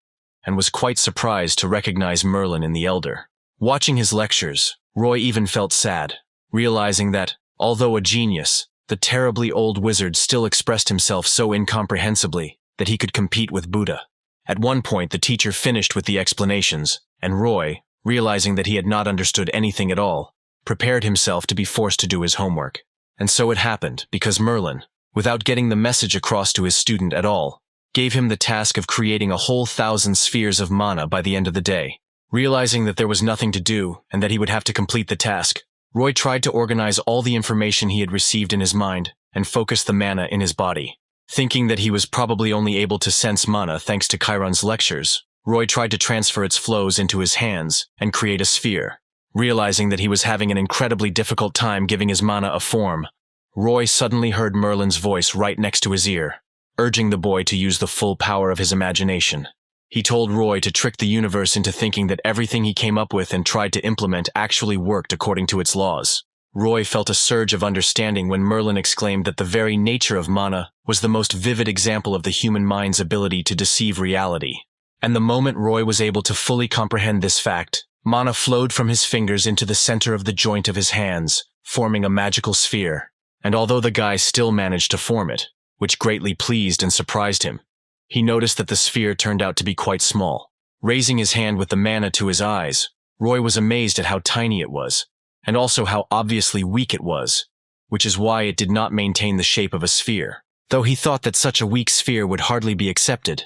and was quite surprised to recognize Merlin in the Elder. Watching his lectures, Roy even felt sad, realizing that, although a genius, the terribly old wizard still expressed himself so incomprehensibly that he could compete with Buddha. At one point, the teacher finished with the explanations, and Roy, realizing that he had not understood anything at all, prepared himself to be forced to do his homework. And so it happened, because Merlin, without getting the message across to his student at all, gave him the task of creating a whole 1,000 spheres of mana by the end of the day. Realizing that there was nothing to do and that he would have to complete the task, Roy tried to organize all the information he had received in his mind and focus the mana in his body. Thinking that he was probably only able to sense mana thanks to Chiron's lectures, Roy tried to transfer its flows into his hands and create a sphere. Realizing that he was having an incredibly difficult time giving his mana a form, Roy suddenly heard Merlin's voice right next to his ear, urging the boy to use the full power of his imagination. He told Roy to trick the universe into thinking that everything he came up with and tried to implement actually worked according to its laws. Roy felt a surge of understanding when Merlin exclaimed that the very nature of mana was the most vivid example of the human mind's ability to deceive reality. And the moment Roy was able to fully comprehend this fact, mana flowed from his fingers into the center of the joint of his hands, forming a magical sphere. And although the guy still managed to form it, which greatly pleased and surprised him, he noticed that the sphere turned out to be quite small. Raising his hand with the mana to his eyes, Roy was amazed at how tiny it was, and also how obviously weak it was, which is why it did not maintain the shape of a sphere. Though he thought that such a weak sphere would hardly be accepted,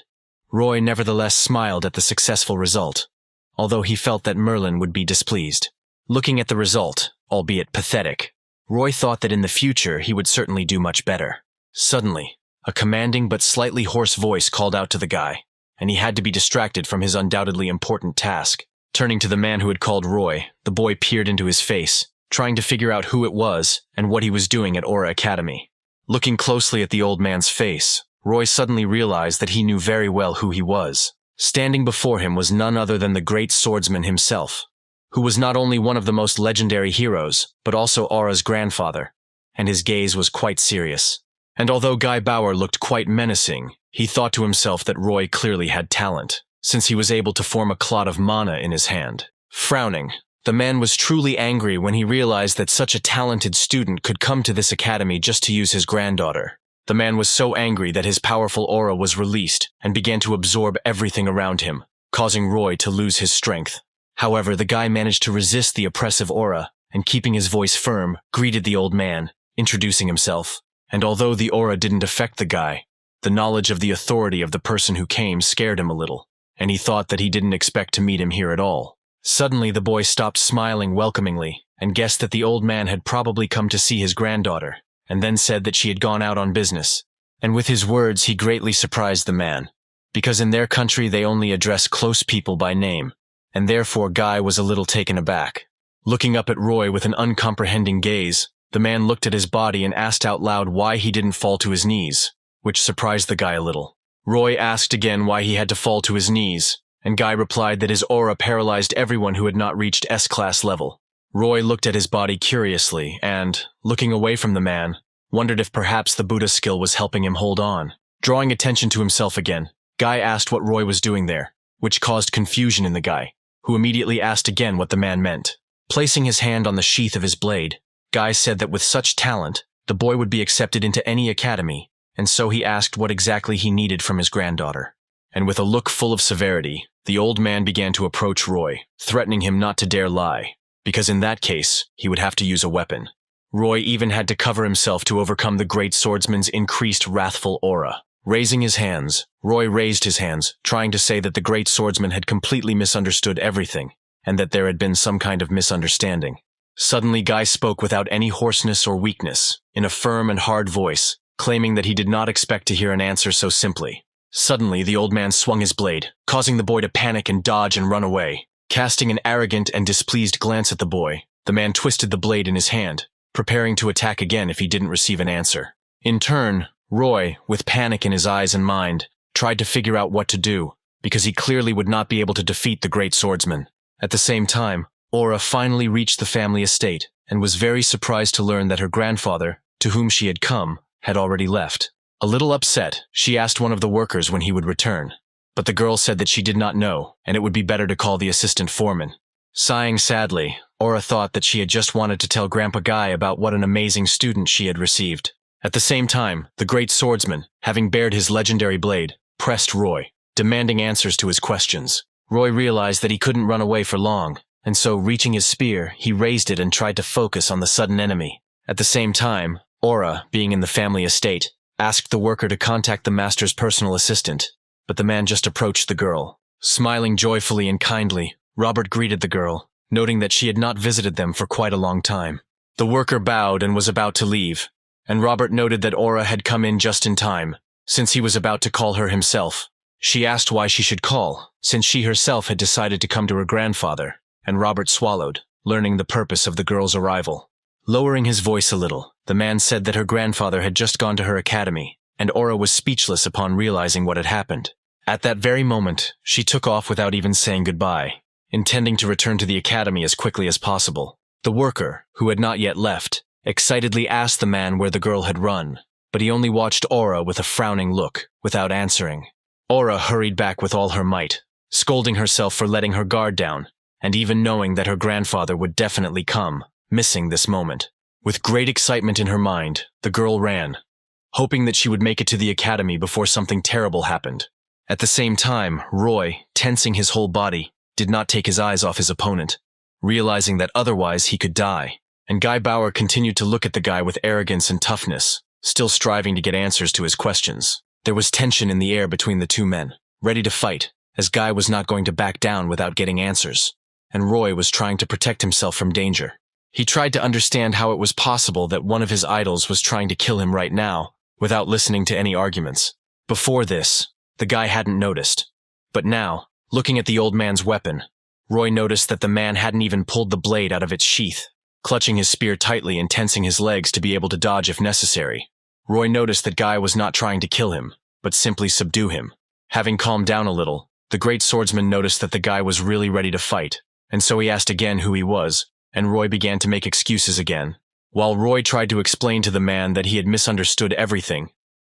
Roy nevertheless smiled at the successful result, although he felt that Merlin would be displeased. Looking at the result, albeit pathetic, Roy thought that in the future he would certainly do much better. Suddenly, a commanding but slightly hoarse voice called out to the guy, and he had to be distracted from his undoubtedly important task. Turning to the man who had called Roy, the boy peered into his face, trying to figure out who it was and what he was doing at Aura Academy. Looking closely at the old man's face, Roy suddenly realized that he knew very well who he was. Standing before him was none other than the great swordsman himself, who was not only one of the most legendary heroes, but also Aura's grandfather, and his gaze was quite serious. And although Guy Bauer looked quite menacing, he thought to himself that Roy clearly had talent, since he was able to form a clot of mana in his hand. Frowning, the man was truly angry when he realized that such a talented student could come to this academy just to use his granddaughter. The man was so angry that his powerful aura was released and began to absorb everything around him, causing Roy to lose his strength. However, the guy managed to resist the oppressive aura and, keeping his voice firm, greeted the old man, introducing himself. And although the aura didn't affect the guy, the knowledge of the authority of the person who came scared him a little, and he thought that he didn't expect to meet him here at all. Suddenly the boy stopped smiling welcomingly and guessed that the old man had probably come to see his granddaughter, and then said that she had gone out on business. And with his words he greatly surprised the man, because in their country they only address close people by name, and therefore Guy was a little taken aback. Looking up at Roy with an uncomprehending gaze, the man looked at his body and asked out loud why he didn't fall to his knees, which surprised the guy a little. Roy asked again why he had to fall to his knees, and Guy replied that his aura paralyzed everyone who had not reached S-class level. Roy looked at his body curiously and, looking away from the man, wondered if perhaps the Buddha skill was helping him hold on. Drawing attention to himself again, Guy asked what Roy was doing there, which caused confusion in the guy, who immediately asked again what the man meant. Placing his hand on the sheath of his blade, Guy said that with such talent, the boy would be accepted into any academy, and so he asked what exactly he needed from his granddaughter. And with a look full of severity, the old man began to approach Roy, threatening him not to dare lie, because in that case, he would have to use a weapon. Roy even had to cover himself to overcome the great swordsman's increased wrathful aura. Raising his hands, Roy raised his hands, trying to say that the great swordsman had completely misunderstood everything, and that there had been some kind of misunderstanding. Suddenly Guy spoke without any hoarseness or weakness, in a firm and hard voice, claiming that he did not expect to hear an answer so simply. Suddenly, the old man swung his blade, causing the boy to panic and dodge and run away. Casting an arrogant and displeased glance at the boy, the man twisted the blade in his hand, preparing to attack again if he didn't receive an answer. In turn, Roy, with panic in his eyes and mind, tried to figure out what to do, because he clearly would not be able to defeat the great swordsman. At the same time, Aura finally reached the family estate, and was very surprised to learn that her grandfather, to whom she had come, had already left. A little upset, she asked one of the workers when he would return, but the girl said that she did not know, and it would be better to call the assistant foreman. Sighing sadly, Aura thought that she had just wanted to tell Grandpa Guy about what an amazing student she had received. At the same time, the great swordsman, having bared his legendary blade, pressed Roy, demanding answers to his questions. Roy realized that he couldn't run away for long, and so, reaching his spear, he raised it and tried to focus on the sudden enemy. At the same time, Aura, being in the family estate, asked the worker to contact the master's personal assistant, but the man just approached the girl. Smiling joyfully and kindly, Robert greeted the girl, noting that she had not visited them for quite a long time. The worker bowed and was about to leave, and Robert noted that Aura had come in just in time, since he was about to call her himself. She asked why she should call, since she herself had decided to come to her grandfather, and Robert swallowed, learning the purpose of the girl's arrival. Lowering his voice a little, the man said that her grandfather had just gone to her academy, and Aura was speechless upon realizing what had happened. At that very moment, she took off without even saying goodbye, intending to return to the academy as quickly as possible. The worker, who had not yet left, excitedly asked the man where the girl had run, but he only watched Aura with a frowning look, without answering. Aura hurried back with all her might, scolding herself for letting her guard down, and even knowing that her grandfather would definitely come, missing this moment. With great excitement in her mind, the girl ran, hoping that she would make it to the academy before something terrible happened. At the same time, Roy, tensing his whole body, did not take his eyes off his opponent, realizing that otherwise he could die. And Guy Bauer continued to look at the guy with arrogance and toughness, still striving to get answers to his questions. There was tension in the air between the two men, ready to fight, as Guy was not going to back down without getting answers, and Roy was trying to protect himself from danger. He tried to understand how it was possible that one of his idols was trying to kill him right now, without listening to any arguments. Before this, the guy hadn't noticed. But now, looking at the old man's weapon, Roy noticed that the man hadn't even pulled the blade out of its sheath, clutching his spear tightly and tensing his legs to be able to dodge if necessary. Roy noticed that Guy was not trying to kill him, but simply subdue him. Having calmed down a little, the great swordsman noticed that the guy was really ready to fight, and so he asked again who he was, and Roy began to make excuses again. While Roy tried to explain to the man that he had misunderstood everything,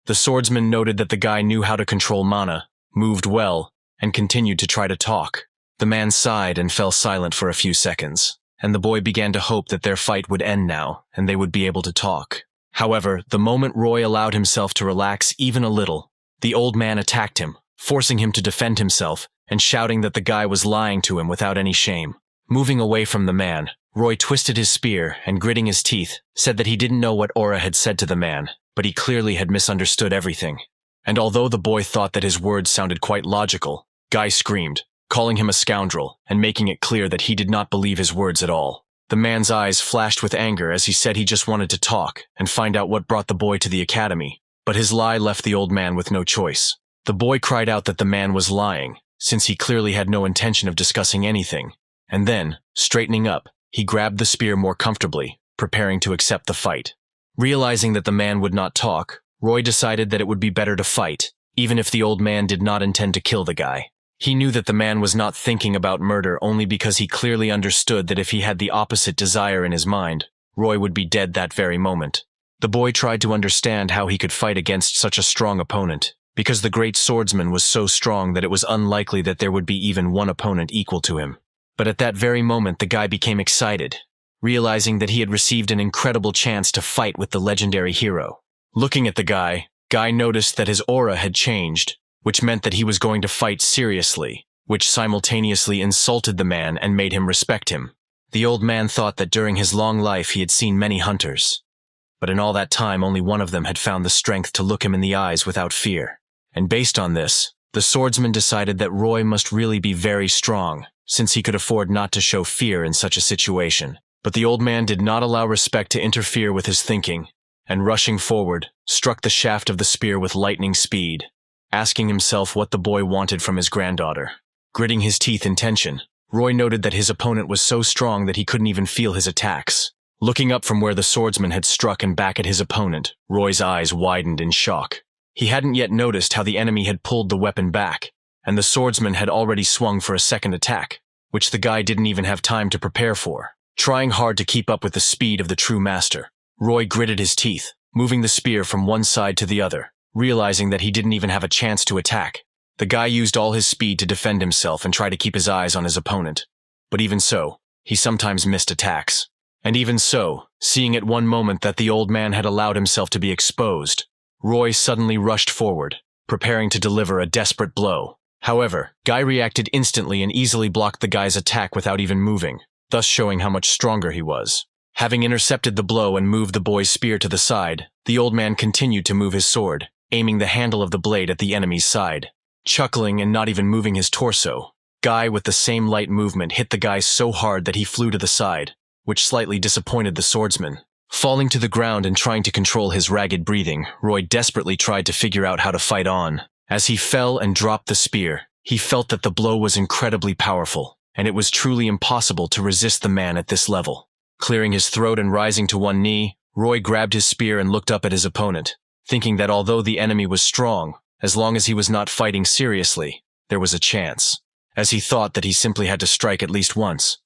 the swordsman noted that the guy knew how to control mana, moved well, and continued to try to talk. The man sighed and fell silent for a few seconds, and the boy began to hope that their fight would end now, and they would be able to talk. However, the moment Roy allowed himself to relax even a little, the old man attacked him, forcing him to defend himself, and shouting that the guy was lying to him without any shame. Moving away from the man, Roy twisted his spear and, gritting his teeth, said that he didn't know what Aura had said to the man, but he clearly had misunderstood everything. And although the boy thought that his words sounded quite logical, Guy screamed, calling him a scoundrel and making it clear that he did not believe his words at all. The man's eyes flashed with anger as he said he just wanted to talk and find out what brought the boy to the academy, but his lie left the old man with no choice. The boy cried out that the man was lying, since he clearly had no intention of discussing anything, and then, straightening up, he grabbed the spear more comfortably, preparing to accept the fight. Realizing that the man would not talk, Roy decided that it would be better to fight, even if the old man did not intend to kill the guy. He knew that the man was not thinking about murder only because he clearly understood that if he had the opposite desire in his mind, Roy would be dead that very moment. The boy tried to understand how he could fight against such a strong opponent, because the great swordsman was so strong that it was unlikely that there would be even one opponent equal to him. But at that very moment the guy became excited, realizing that he had received an incredible chance to fight with the legendary hero. Looking at the Guy noticed that his aura had changed, which meant that he was going to fight seriously, which simultaneously insulted the man and made him respect him. The old man thought that during his long life he had seen many hunters, but in all that time only one of them had found the strength to look him in the eyes without fear. And based on this, the swordsman decided that Roy must really be very strong, since he could afford not to show fear in such a situation. But the old man did not allow respect to interfere with his thinking, and rushing forward, struck the shaft of the spear with lightning speed, asking himself what the boy wanted from his granddaughter. Gritting his teeth in tension, Roy noted that his opponent was so strong that he couldn't even feel his attacks. Looking up from where the swordsman had struck and back at his opponent, Roy's eyes widened in shock. He hadn't yet noticed how the enemy had pulled the weapon back, and the swordsman had already swung for a second attack, which the guy didn't even have time to prepare for. Trying hard to keep up with the speed of the true master, Roy gritted his teeth, moving the spear from one side to the other, realizing that he didn't even have a chance to attack. The guy used all his speed to defend himself and try to keep his eyes on his opponent. But even so, he sometimes missed attacks. And even so, seeing at one moment that the old man had allowed himself to be exposed, Roy suddenly rushed forward, preparing to deliver a desperate blow. However, Guy reacted instantly and easily blocked the guy's attack without even moving, thus showing how much stronger he was. Having intercepted the blow and moved the boy's spear to the side, the old man continued to move his sword, aiming the handle of the blade at the enemy's side. Chuckling and not even moving his torso, Guy with the same light movement hit the guy so hard that he flew to the side, which slightly disappointed the swordsman. Falling to the ground and trying to control his ragged breathing, Roy desperately tried to figure out how to fight on. As he fell and dropped the spear, he felt that the blow was incredibly powerful, and it was truly impossible to resist the man at this level. Clearing his throat and rising to one knee, Roy grabbed his spear and looked up at his opponent, thinking that although the enemy was strong, as long as he was not fighting seriously, there was a chance. As he thought that he simply had to strike at least once,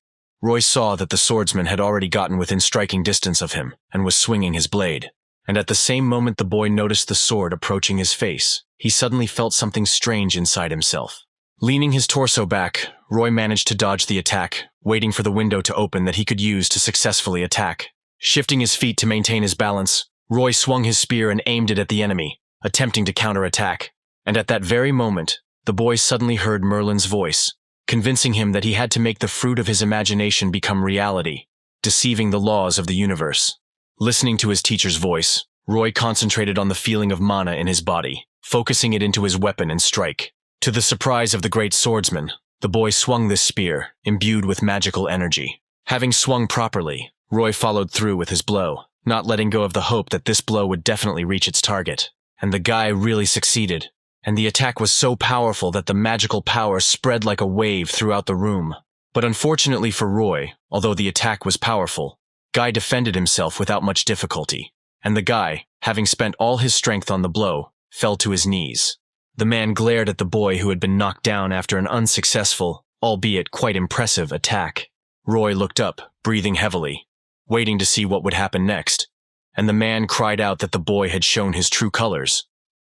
Roy saw that the swordsman had already gotten within striking distance of him and was swinging his blade. And at the same moment the boy noticed the sword approaching his face, he suddenly felt something strange inside himself. Leaning his torso back, Roy managed to dodge the attack, waiting for the window to open that he could use to successfully attack. Shifting his feet to maintain his balance, Roy swung his spear and aimed it at the enemy, attempting to counterattack. And at that very moment, the boy suddenly heard Merlin's voice, convincing him that he had to make the fruit of his imagination become reality, deceiving the laws of the universe. Listening to his teacher's voice, Roy concentrated on the feeling of mana in his body, focusing it into his weapon and strike. To the surprise of the great swordsman, the boy swung this spear, imbued with magical energy. Having swung properly, Roy followed through with his blow, not letting go of the hope that this blow would definitely reach its target. And the guy really succeeded, and the attack was so powerful that the magical power spread like a wave throughout the room. But unfortunately for Roy, although the attack was powerful, Guy defended himself without much difficulty, and the guy, having spent all his strength on the blow, fell to his knees. The man glared at the boy who had been knocked down after an unsuccessful, albeit quite impressive, attack. Roy looked up, breathing heavily, waiting to see what would happen next, and the man cried out that the boy had shown his true colors,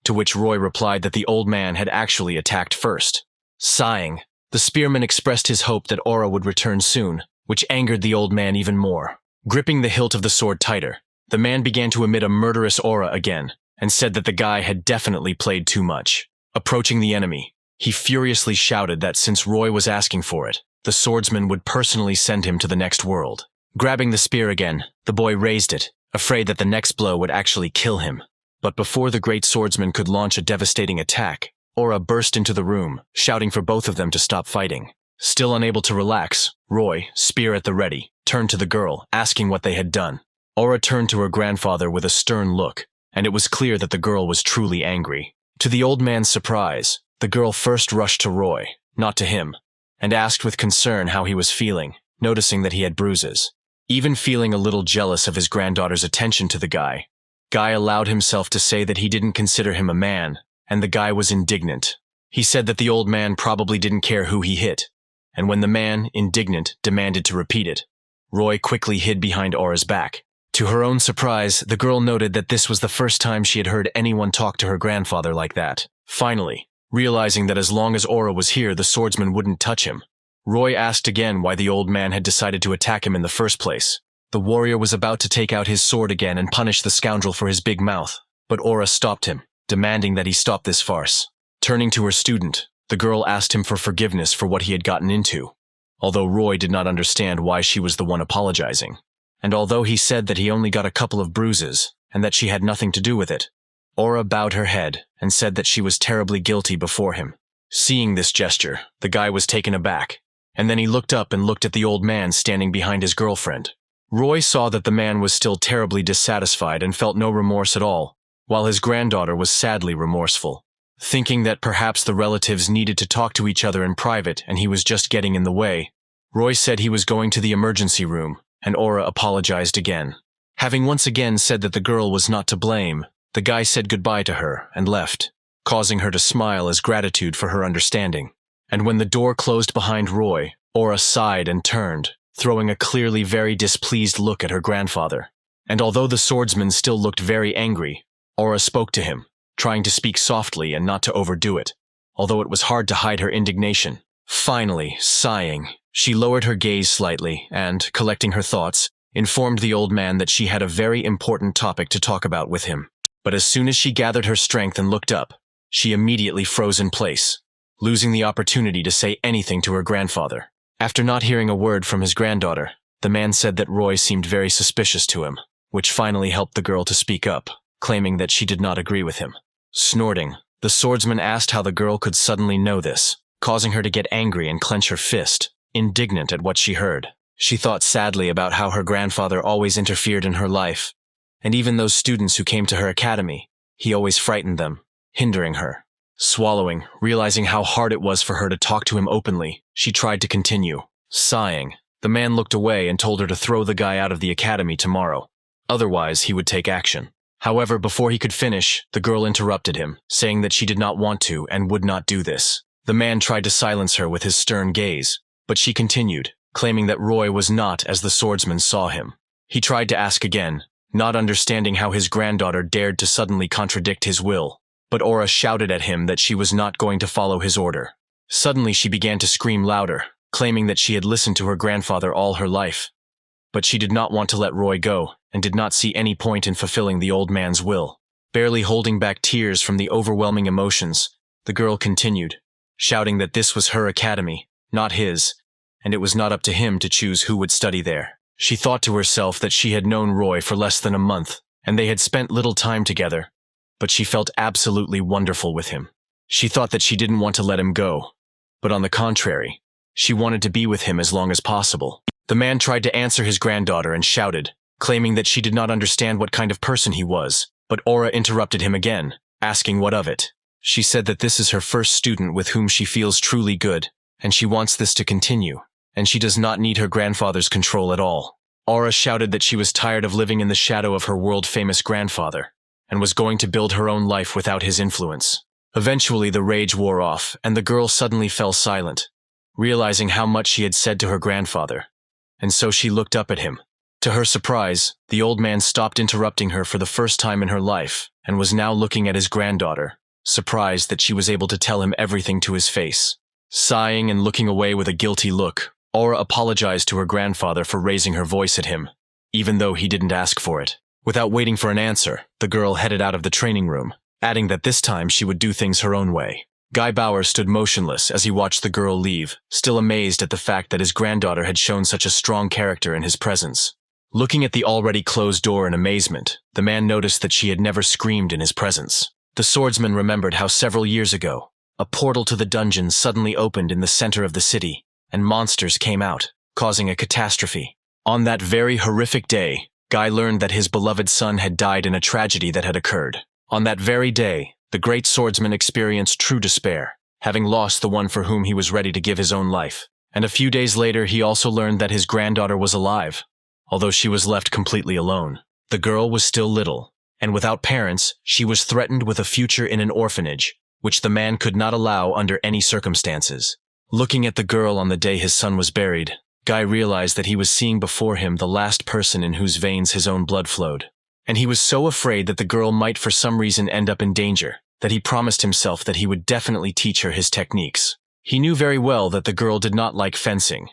to which Roy replied that the old man had actually attacked first. Sighing, the spearman expressed his hope that Aura would return soon, which angered the old man even more. Gripping the hilt of the sword tighter, the man began to emit a murderous aura again, and said that the guy had definitely played too much. Approaching the enemy, he furiously shouted that since Roy was asking for it, the swordsman would personally send him to the next world. Grabbing the spear again, the boy raised it, afraid that the next blow would actually kill him. But before the great swordsman could launch a devastating attack, Aura burst into the room, shouting for both of them to stop fighting. Still unable to relax, Roy, spear at the ready, turned to the girl, asking what they had done. Aura turned to her grandfather with a stern look, and it was clear that the girl was truly angry. To the old man's surprise, the girl first rushed to Roy, not to him, and asked with concern how he was feeling, noticing that he had bruises. Even feeling a little jealous of his granddaughter's attention to the guy allowed himself to say that he didn't consider him a man, and the guy was indignant. He said that the old man probably didn't care who he hit, and when the man, indignant, demanded to repeat it, Roy quickly hid behind Aura's back. To her own surprise, the girl noted that this was the first time she had heard anyone talk to her grandfather like that. Finally, realizing that as long as Aura was here, the swordsman wouldn't touch him, Roy asked again why the old man had decided to attack him in the first place. The warrior was about to take out his sword again and punish the scoundrel for his big mouth, but Aura stopped him, demanding that he stop this farce. Turning to her student, the girl asked him for forgiveness for what he had gotten into, although Roy did not understand why she was the one apologizing. And although he said that he only got a couple of bruises, and that she had nothing to do with it, Aura bowed her head and said that she was terribly guilty before him. Seeing this gesture, the guy was taken aback, and then he looked up and looked at the old man standing behind his girlfriend. Roy saw that the man was still terribly dissatisfied and felt no remorse at all, while his granddaughter was sadly remorseful. Thinking that perhaps the relatives needed to talk to each other in private and he was just getting in the way, Roy said he was going to the emergency room, and Aura apologized again. Having once again said that the girl was not to blame, the guy said goodbye to her and left, causing her to smile as gratitude for her understanding. And when the door closed behind Roy, Aura sighed and turned, throwing a clearly very displeased look at her grandfather. And although the swordsman still looked very angry, Aura spoke to him, trying to speak softly and not to overdo it, although it was hard to hide her indignation. Finally, sighing, she lowered her gaze slightly and, collecting her thoughts, informed the old man that she had a very important topic to talk about with him. But as soon as she gathered her strength and looked up, she immediately froze in place, losing the opportunity to say anything to her grandfather. After not hearing a word from his granddaughter, the man said that Roy seemed very suspicious to him, which finally helped the girl to speak up, claiming that she did not agree with him. Snorting, the swordsman asked how the girl could suddenly know this, causing her to get angry and clench her fist, indignant at what she heard. She thought sadly about how her grandfather always interfered in her life, and even those students who came to her academy, he always frightened them, hindering her. Swallowing, realizing how hard it was for her to talk to him openly, she tried to continue. Sighing, the man looked away and told her to throw the guy out of the academy tomorrow. Otherwise, he would take action. However, before he could finish, the girl interrupted him, saying that she did not want to and would not do this. The man tried to silence her with his stern gaze, but she continued, claiming that Roy was not as the swordsman saw him. He tried to ask again, not understanding how his granddaughter dared to suddenly contradict his will, but Aura shouted at him that she was not going to follow his order. Suddenly she began to scream louder, claiming that she had listened to her grandfather all her life. But she did not want to let Roy go, and did not see any point in fulfilling the old man's will. Barely holding back tears from the overwhelming emotions, the girl continued, shouting that this was her academy, not his, and it was not up to him to choose who would study there. She thought to herself that she had known Roy for less than a month, and they had spent little time together, but she felt absolutely wonderful with him. She thought that she didn't want to let him go, but on the contrary, she wanted to be with him as long as possible. The man tried to answer his granddaughter and shouted, claiming that she did not understand what kind of person he was, but Aura interrupted him again, asking what of it. She said that this is her first student with whom she feels truly good, and she wants this to continue, and she does not need her grandfather's control at all. Aura shouted that she was tired of living in the shadow of her world-famous grandfather, and was going to build her own life without his influence. Eventually the rage wore off, and the girl suddenly fell silent, realizing how much she had said to her grandfather, and so she looked up at him. To her surprise, the old man stopped interrupting her for the first time in her life, and was now looking at his granddaughter, surprised that she was able to tell him everything to his face. Sighing and looking away with a guilty look, Aura apologized to her grandfather for raising her voice at him, even though he didn't ask for it. Without waiting for an answer, the girl headed out of the training room, adding that this time she would do things her own way. Guy Bauer stood motionless as he watched the girl leave, still amazed at the fact that his granddaughter had shown such a strong character in his presence. Looking at the already closed door in amazement, the man noticed that she had never screamed in his presence. The swordsman remembered how several years ago, a portal to the dungeon suddenly opened in the center of the city, and monsters came out, causing a catastrophe. On that very horrific day, Guy learned that his beloved son had died in a tragedy that had occurred. On that very day, the great swordsman experienced true despair, having lost the one for whom he was ready to give his own life. And a few days later, he also learned that his granddaughter was alive, although she was left completely alone. The girl was still little, and without parents, she was threatened with a future in an orphanage, which the man could not allow under any circumstances. Looking at the girl on the day his son was buried, Guy realized that he was seeing before him the last person in whose veins his own blood flowed. And he was so afraid that the girl might for some reason end up in danger, that he promised himself that he would definitely teach her his techniques. He knew very well that the girl did not like fencing,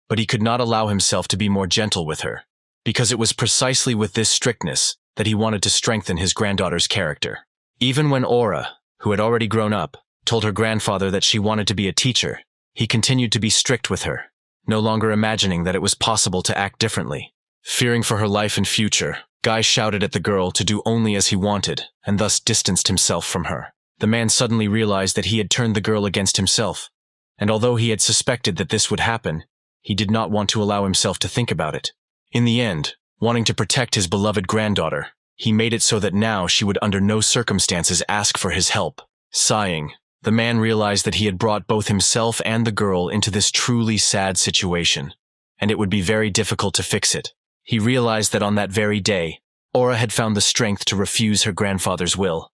but he could not allow himself to be more gentle with her, because it was precisely with this strictness that he wanted to strengthen his granddaughter's character. Even when Aura, who had already grown up, told her grandfather that she wanted to be a teacher, he continued to be strict with her, no longer imagining that it was possible to act differently. Fearing for her life and future, Guy shouted at the girl to do only as he wanted, and thus distanced himself from her. The man suddenly realized that he had turned the girl against himself, and although he had suspected that this would happen, he did not want to allow himself to think about it. In the end, wanting to protect his beloved granddaughter, he made it so that now she would under no circumstances ask for his help. Sighing, the man realized that he had brought both himself and the girl into this truly sad situation, and it would be very difficult to fix it. He realized that on that very day, Aura had found the strength to refuse her grandfather's will,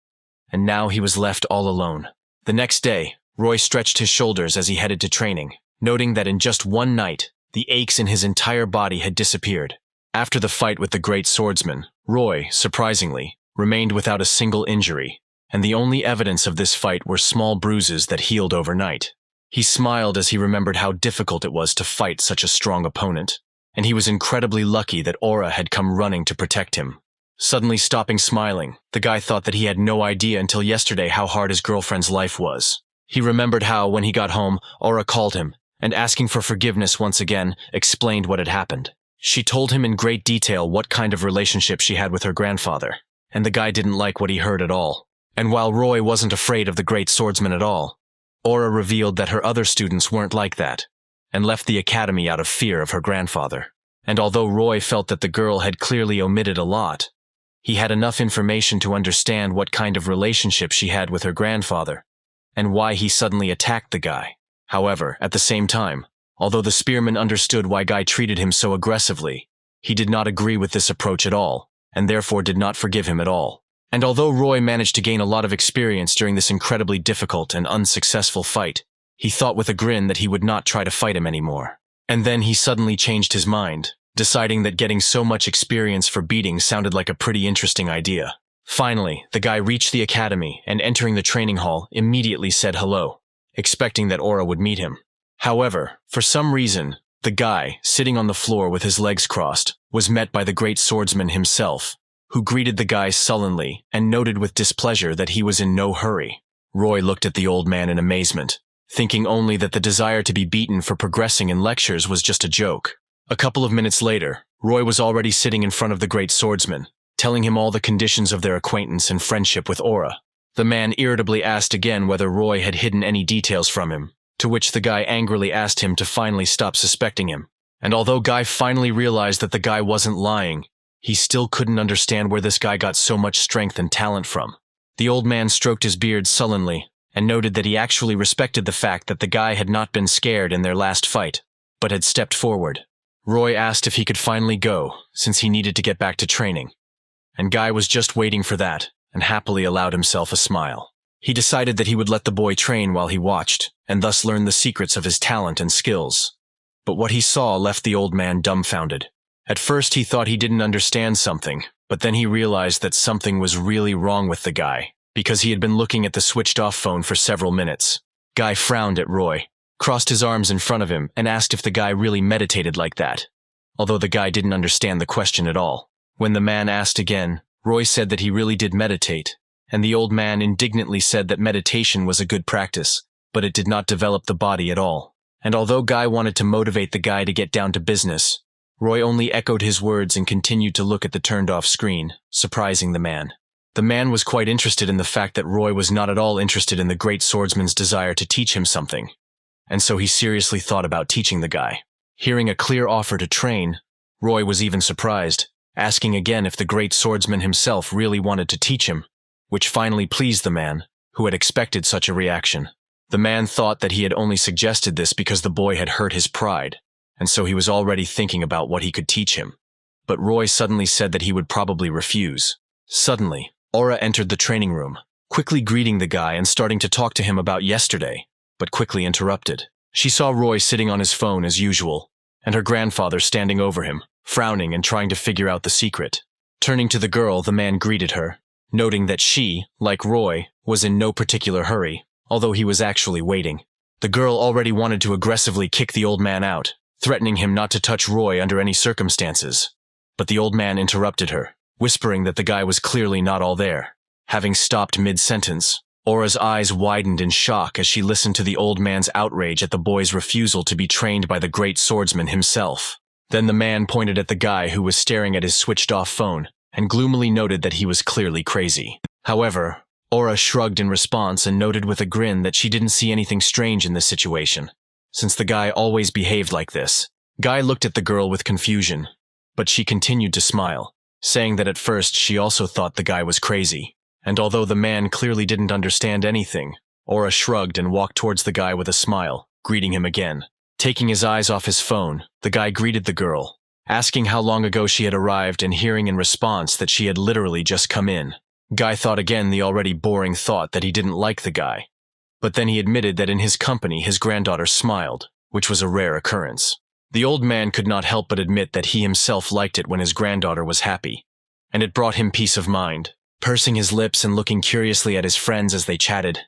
and now he was left all alone. The next day, Roy stretched his shoulders as he headed to training, noting that in just one night, the aches in his entire body had disappeared. After the fight with the great swordsman, Roy, surprisingly, remained without a single injury, and the only evidence of this fight were small bruises that healed overnight. He smiled as he remembered how difficult it was to fight such a strong opponent, and he was incredibly lucky that Aura had come running to protect him. Suddenly stopping smiling, the guy thought that he had no idea until yesterday how hard his girlfriend's life was. He remembered how, when he got home, Aura called him, and asking for forgiveness once again, explained what had happened. She told him in great detail what kind of relationship she had with her grandfather, and the guy didn't like what he heard at all. And while Roy wasn't afraid of the great swordsman at all, Aura revealed that her other students weren't like that, and left the academy out of fear of her grandfather. And although Roy felt that the girl had clearly omitted a lot, he had enough information to understand what kind of relationship she had with her grandfather, and why he suddenly attacked the guy. However, at the same time, although the spearman understood why Guy treated him so aggressively, he did not agree with this approach at all, and therefore did not forgive him at all. And although Roy managed to gain a lot of experience during this incredibly difficult and unsuccessful fight, he thought with a grin that he would not try to fight him anymore. And then he suddenly changed his mind, deciding that getting so much experience for beating sounded like a pretty interesting idea. Finally, the guy reached the academy and entering the training hall immediately said hello, expecting that Aura would meet him. However, for some reason, the guy, sitting on the floor with his legs crossed, was met by the great swordsman himself, who greeted the guy sullenly and noted with displeasure that he was in no hurry. Roy looked at the old man in amazement, thinking only that the desire to be beaten for progressing in lectures was just a joke. A couple of minutes later, Roy was already sitting in front of the great swordsman, telling him all the conditions of their acquaintance and friendship with Aura. The man irritably asked again whether Roy had hidden any details from him, to which the guy angrily asked him to finally stop suspecting him. And although Guy finally realized that the guy wasn't lying, he still couldn't understand where this guy got so much strength and talent from. The old man stroked his beard sullenly, and noted that he actually respected the fact that the guy had not been scared in their last fight, but had stepped forward. Roy asked if he could finally go, since he needed to get back to training. And Guy was just waiting for that, and happily allowed himself a smile. He decided that he would let the boy train while he watched, and thus learn the secrets of his talent and skills. But what he saw left the old man dumbfounded. At first he thought he didn't understand something, but then he realized that something was really wrong with the guy, because he had been looking at the switched-off phone for several minutes. Guy frowned at Roy, crossed his arms in front of him, and asked if the guy really meditated like that, although the guy didn't understand the question at all. When the man asked again, Roy said that he really did meditate, and the old man indignantly said that meditation was a good practice, but it did not develop the body at all. And although Guy wanted to motivate the guy to get down to business, Roy only echoed his words and continued to look at the turned-off screen, surprising the man. The man was quite interested in the fact that Roy was not at all interested in the great swordsman's desire to teach him something, and so he seriously thought about teaching the guy. Hearing a clear offer to train, Roy was even surprised, asking again if the great swordsman himself really wanted to teach him, which finally pleased the man, who had expected such a reaction. The man thought that he had only suggested this because the boy had hurt his pride, and so he was already thinking about what he could teach him. But Roy suddenly said that he would probably refuse. Suddenly, Aura entered the training room, quickly greeting the guy and starting to talk to him about yesterday, but quickly interrupted. She saw Roy sitting on his phone as usual, and her grandfather standing over him, frowning and trying to figure out the secret. Turning to the girl, the man greeted her, noting that she, like Roy, was in no particular hurry, although he was actually waiting. The girl already wanted to aggressively kick the old man out, threatening him not to touch Roy under any circumstances. But the old man interrupted her, whispering that the guy was clearly not all there. Having stopped mid-sentence, Aura's eyes widened in shock as she listened to the old man's outrage at the boy's refusal to be trained by the great swordsman himself. Then the man pointed at the guy who was staring at his switched-off phone and gloomily noted that he was clearly crazy. However, Aura shrugged in response and noted with a grin that she didn't see anything strange in this situation, since the guy always behaved like this. Guy looked at the girl with confusion, but she continued to smile, saying that at first she also thought the guy was crazy. And although the man clearly didn't understand anything, Aura shrugged and walked towards the guy with a smile, greeting him again. Taking his eyes off his phone, the guy greeted the girl, asking how long ago she had arrived and hearing in response that she had literally just come in. Guy thought again the already boring thought that he didn't like the guy. But then he admitted that in his company his granddaughter smiled, which was a rare occurrence. The old man could not help but admit that he himself liked it when his granddaughter was happy, and it brought him peace of mind. Pursing his lips and looking curiously at his friends as they chatted,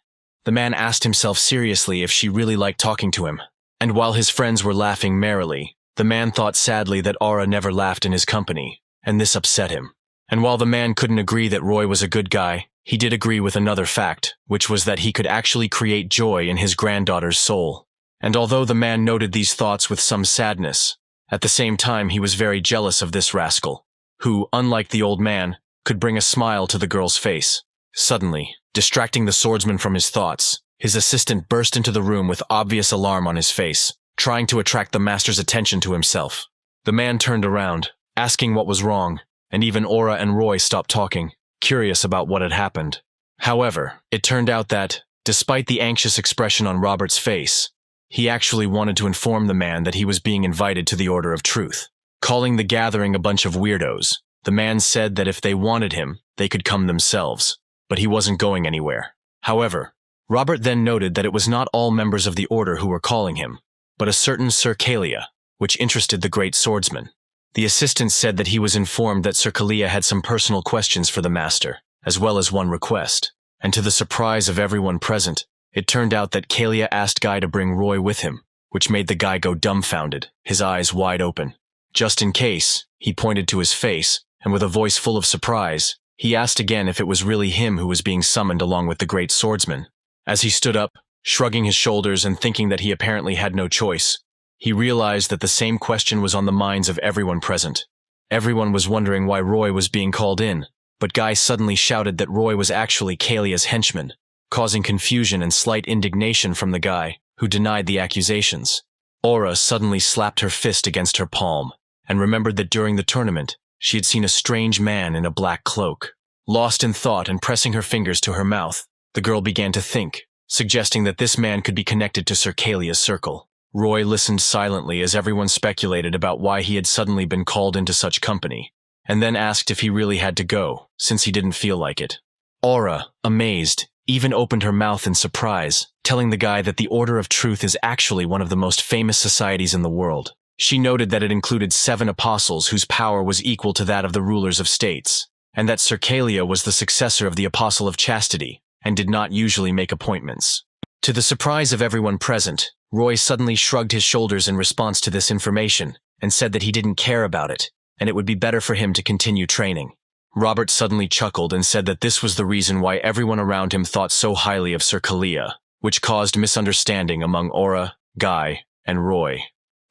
the man asked himself seriously if she really liked talking to him. And while his friends were laughing merrily, the man thought sadly that Aura never laughed in his company, and this upset him. And while the man couldn't agree that Roy was a good guy, he did agree with another fact, which was that he could actually create joy in his granddaughter's soul. And although the man noted these thoughts with some sadness, at the same time he was very jealous of this rascal, who, unlike the old man, could bring a smile to the girl's face. Suddenly, distracting the swordsman from his thoughts, his assistant burst into the room with obvious alarm on his face, trying to attract the master's attention to himself. The man turned around, asking what was wrong, and even Aura and Roy stopped talking, curious about what had happened. However, it turned out that, despite the anxious expression on Robert's face, he actually wanted to inform the man that he was being invited to the Order of Truth. Calling the gathering a bunch of weirdos, the man said that if they wanted him, they could come themselves, but he wasn't going anywhere. However, Robert then noted that it was not all members of the Order who were calling him, but a certain Sir Kalia, which interested the great swordsman. The assistant said that he was informed that Sir Kalia had some personal questions for the master, as well as one request, and to the surprise of everyone present, it turned out that Kalia asked Guy to bring Roy with him, which made the guy go dumbfounded, his eyes wide open. Just in case, he pointed to his face, and with a voice full of surprise, he asked again if it was really him who was being summoned along with the great swordsman. As he stood up, shrugging his shoulders and thinking that he apparently had no choice, he realized that the same question was on the minds of everyone present. Everyone was wondering why Roy was being called in, but Guy suddenly shouted that Roy was actually Kalia's henchman, causing confusion and slight indignation from the guy, who denied the accusations. Aura suddenly slapped her fist against her palm, and remembered that during the tournament, she had seen a strange man in a black cloak. Lost in thought and pressing her fingers to her mouth, the girl began to think, suggesting that this man could be connected to Sir Kalia's circle. Roy listened silently as everyone speculated about why he had suddenly been called into such company, and then asked if he really had to go, since he didn't feel like it. Aura, amazed, even opened her mouth in surprise, telling the guy that the Order of Truth is actually one of the most famous societies in the world. She noted that it included 7 apostles whose power was equal to that of the rulers of states, and that Sir Kalia was the successor of the Apostle of Chastity, and did not usually make appointments. To the surprise of everyone present, Roy suddenly shrugged his shoulders in response to this information, and said that he didn't care about it, and it would be better for him to continue training. Robert suddenly chuckled and said that this was the reason why everyone around him thought so highly of Sir Kalia, which caused misunderstanding among Aura, Guy, and Roy.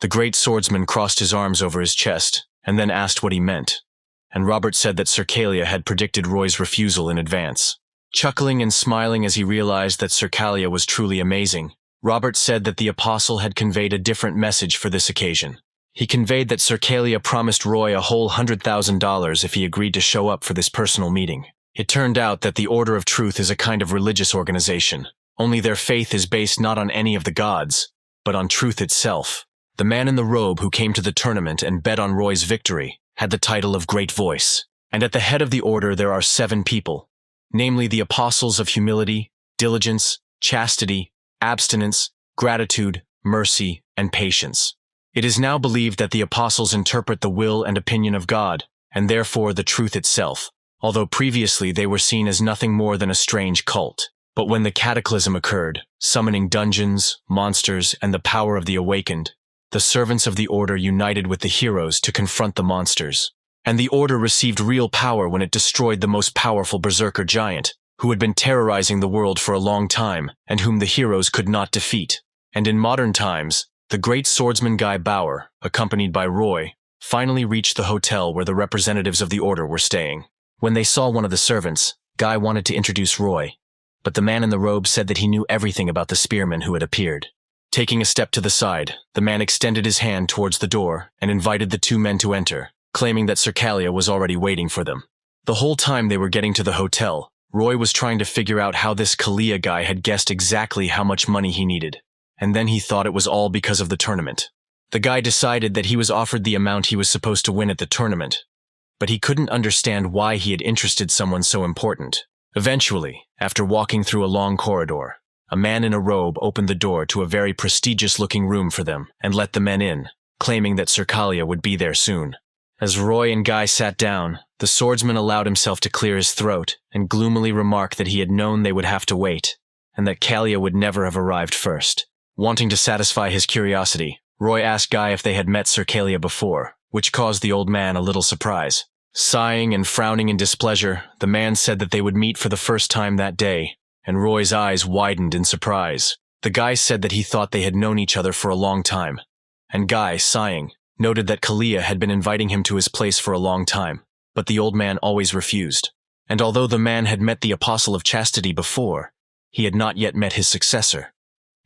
The great swordsman crossed his arms over his chest, and then asked what he meant. And Robert said that Circalia had predicted Roy's refusal in advance. Chuckling and smiling as he realized that Circalia was truly amazing, Robert said that the apostle had conveyed a different message for this occasion. He conveyed that Circalia promised Roy a whole $100,000 if he agreed to show up for this personal meeting. It turned out that the Order of Truth is a kind of religious organization, only their faith is based not on any of the gods, but on truth itself. The man in the robe who came to the tournament and bet on Roy's victory had the title of Great Voice, and at the head of the order there are 7 people, namely the apostles of humility, diligence, chastity, abstinence, gratitude, mercy, and patience. It is now believed that the apostles interpret the will and opinion of God, and therefore the truth itself, although previously they were seen as nothing more than a strange cult. But when the cataclysm occurred, summoning dungeons, monsters, and the power of the awakened, the servants of the order united with the heroes to confront the monsters. And the order received real power when it destroyed the most powerful berserker giant, who had been terrorizing the world for a long time, and whom the heroes could not defeat. And in modern times, the great swordsman Guy Bauer, accompanied by Roy, finally reached the hotel where the representatives of the order were staying. When they saw one of the servants, Guy wanted to introduce Roy, but the man in the robe said that he knew everything about the spearman who had appeared. Taking a step to the side, the man extended his hand towards the door and invited the 2 men to enter, claiming that Circalia was already waiting for them. The whole time they were getting to the hotel, Roy was trying to figure out how this Kalia guy had guessed exactly how much money he needed, and then he thought it was all because of the tournament. The guy decided that he was offered the amount he was supposed to win at the tournament, but he couldn't understand why he had interested someone so important. Eventually, after walking through a long corridor, a man in a robe opened the door to a very prestigious-looking room for them and let the men in, claiming that Circalia would be there soon. As Roy and Guy sat down, the swordsman allowed himself to clear his throat and gloomily remarked that he had known they would have to wait, and that Kalia would never have arrived first. Wanting to satisfy his curiosity, Roy asked Guy if they had met Circalia before, which caused the old man a little surprise. Sighing and frowning in displeasure, the man said that they would meet for the first time that day, and Roy's eyes widened in surprise. The guy said that he thought they had known each other for a long time, and Guy, sighing, noted that Kalia had been inviting him to his place for a long time, but the old man always refused. And although the man had met the Apostle of Chastity before, he had not yet met his successor,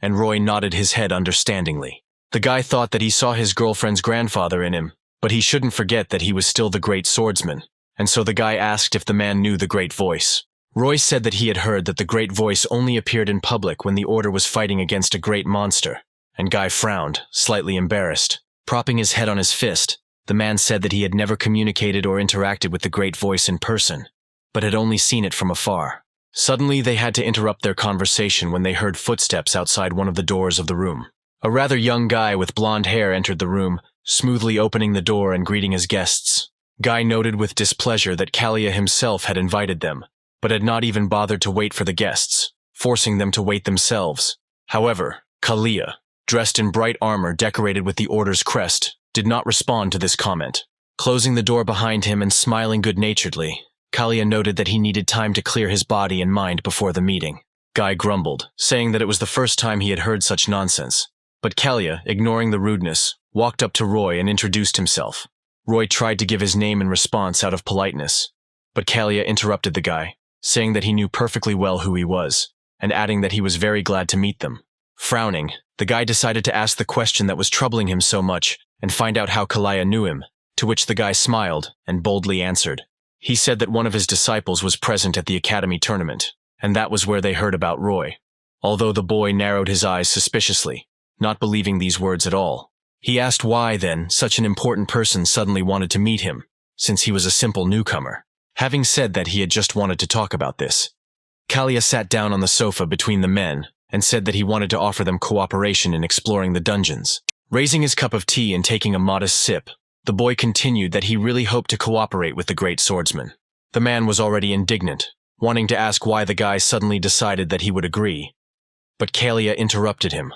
and Roy nodded his head understandingly. The guy thought that he saw his girlfriend's grandfather in him, but he shouldn't forget that he was still the great swordsman, and so the guy asked if the man knew the Great Voice. Roy said that he had heard that the Great Voice only appeared in public when the Order was fighting against a great monster, and Guy frowned, slightly embarrassed. Propping his head on his fist, the man said that he had never communicated or interacted with the Great Voice in person, but had only seen it from afar. Suddenly they had to interrupt their conversation when they heard footsteps outside one of the doors of the room. A rather young guy with blonde hair entered the room, smoothly opening the door and greeting his guests. Guy noted with displeasure that Kalia himself had invited them, but had not even bothered to wait for the guests, forcing them to wait themselves. However, Kalia, dressed in bright armor decorated with the Order's crest, did not respond to this comment. Closing the door behind him and smiling good-naturedly, Kalia noted that he needed time to clear his body and mind before the meeting. Guy grumbled, saying that it was the first time he had heard such nonsense. But Kalia, ignoring the rudeness, walked up to Roy and introduced himself. Roy tried to give his name in response out of politeness, but Kalia interrupted the guy, saying that he knew perfectly well who he was, and adding that he was very glad to meet them. Frowning, the guy decided to ask the question that was troubling him so much and find out how Kalia knew him, to which the guy smiled and boldly answered. He said that one of his disciples was present at the academy tournament, and that was where they heard about Roy. Although the boy narrowed his eyes suspiciously, not believing these words at all. He asked why, then, such an important person suddenly wanted to meet him, since he was a simple newcomer. Having said that he had just wanted to talk about this, Kalia sat down on the sofa between the men and said that he wanted to offer them cooperation in exploring the dungeons. Raising his cup of tea and taking a modest sip, the boy continued that he really hoped to cooperate with the great swordsman. The man was already indignant, wanting to ask why the guy suddenly decided that he would agree. But Kalia interrupted him,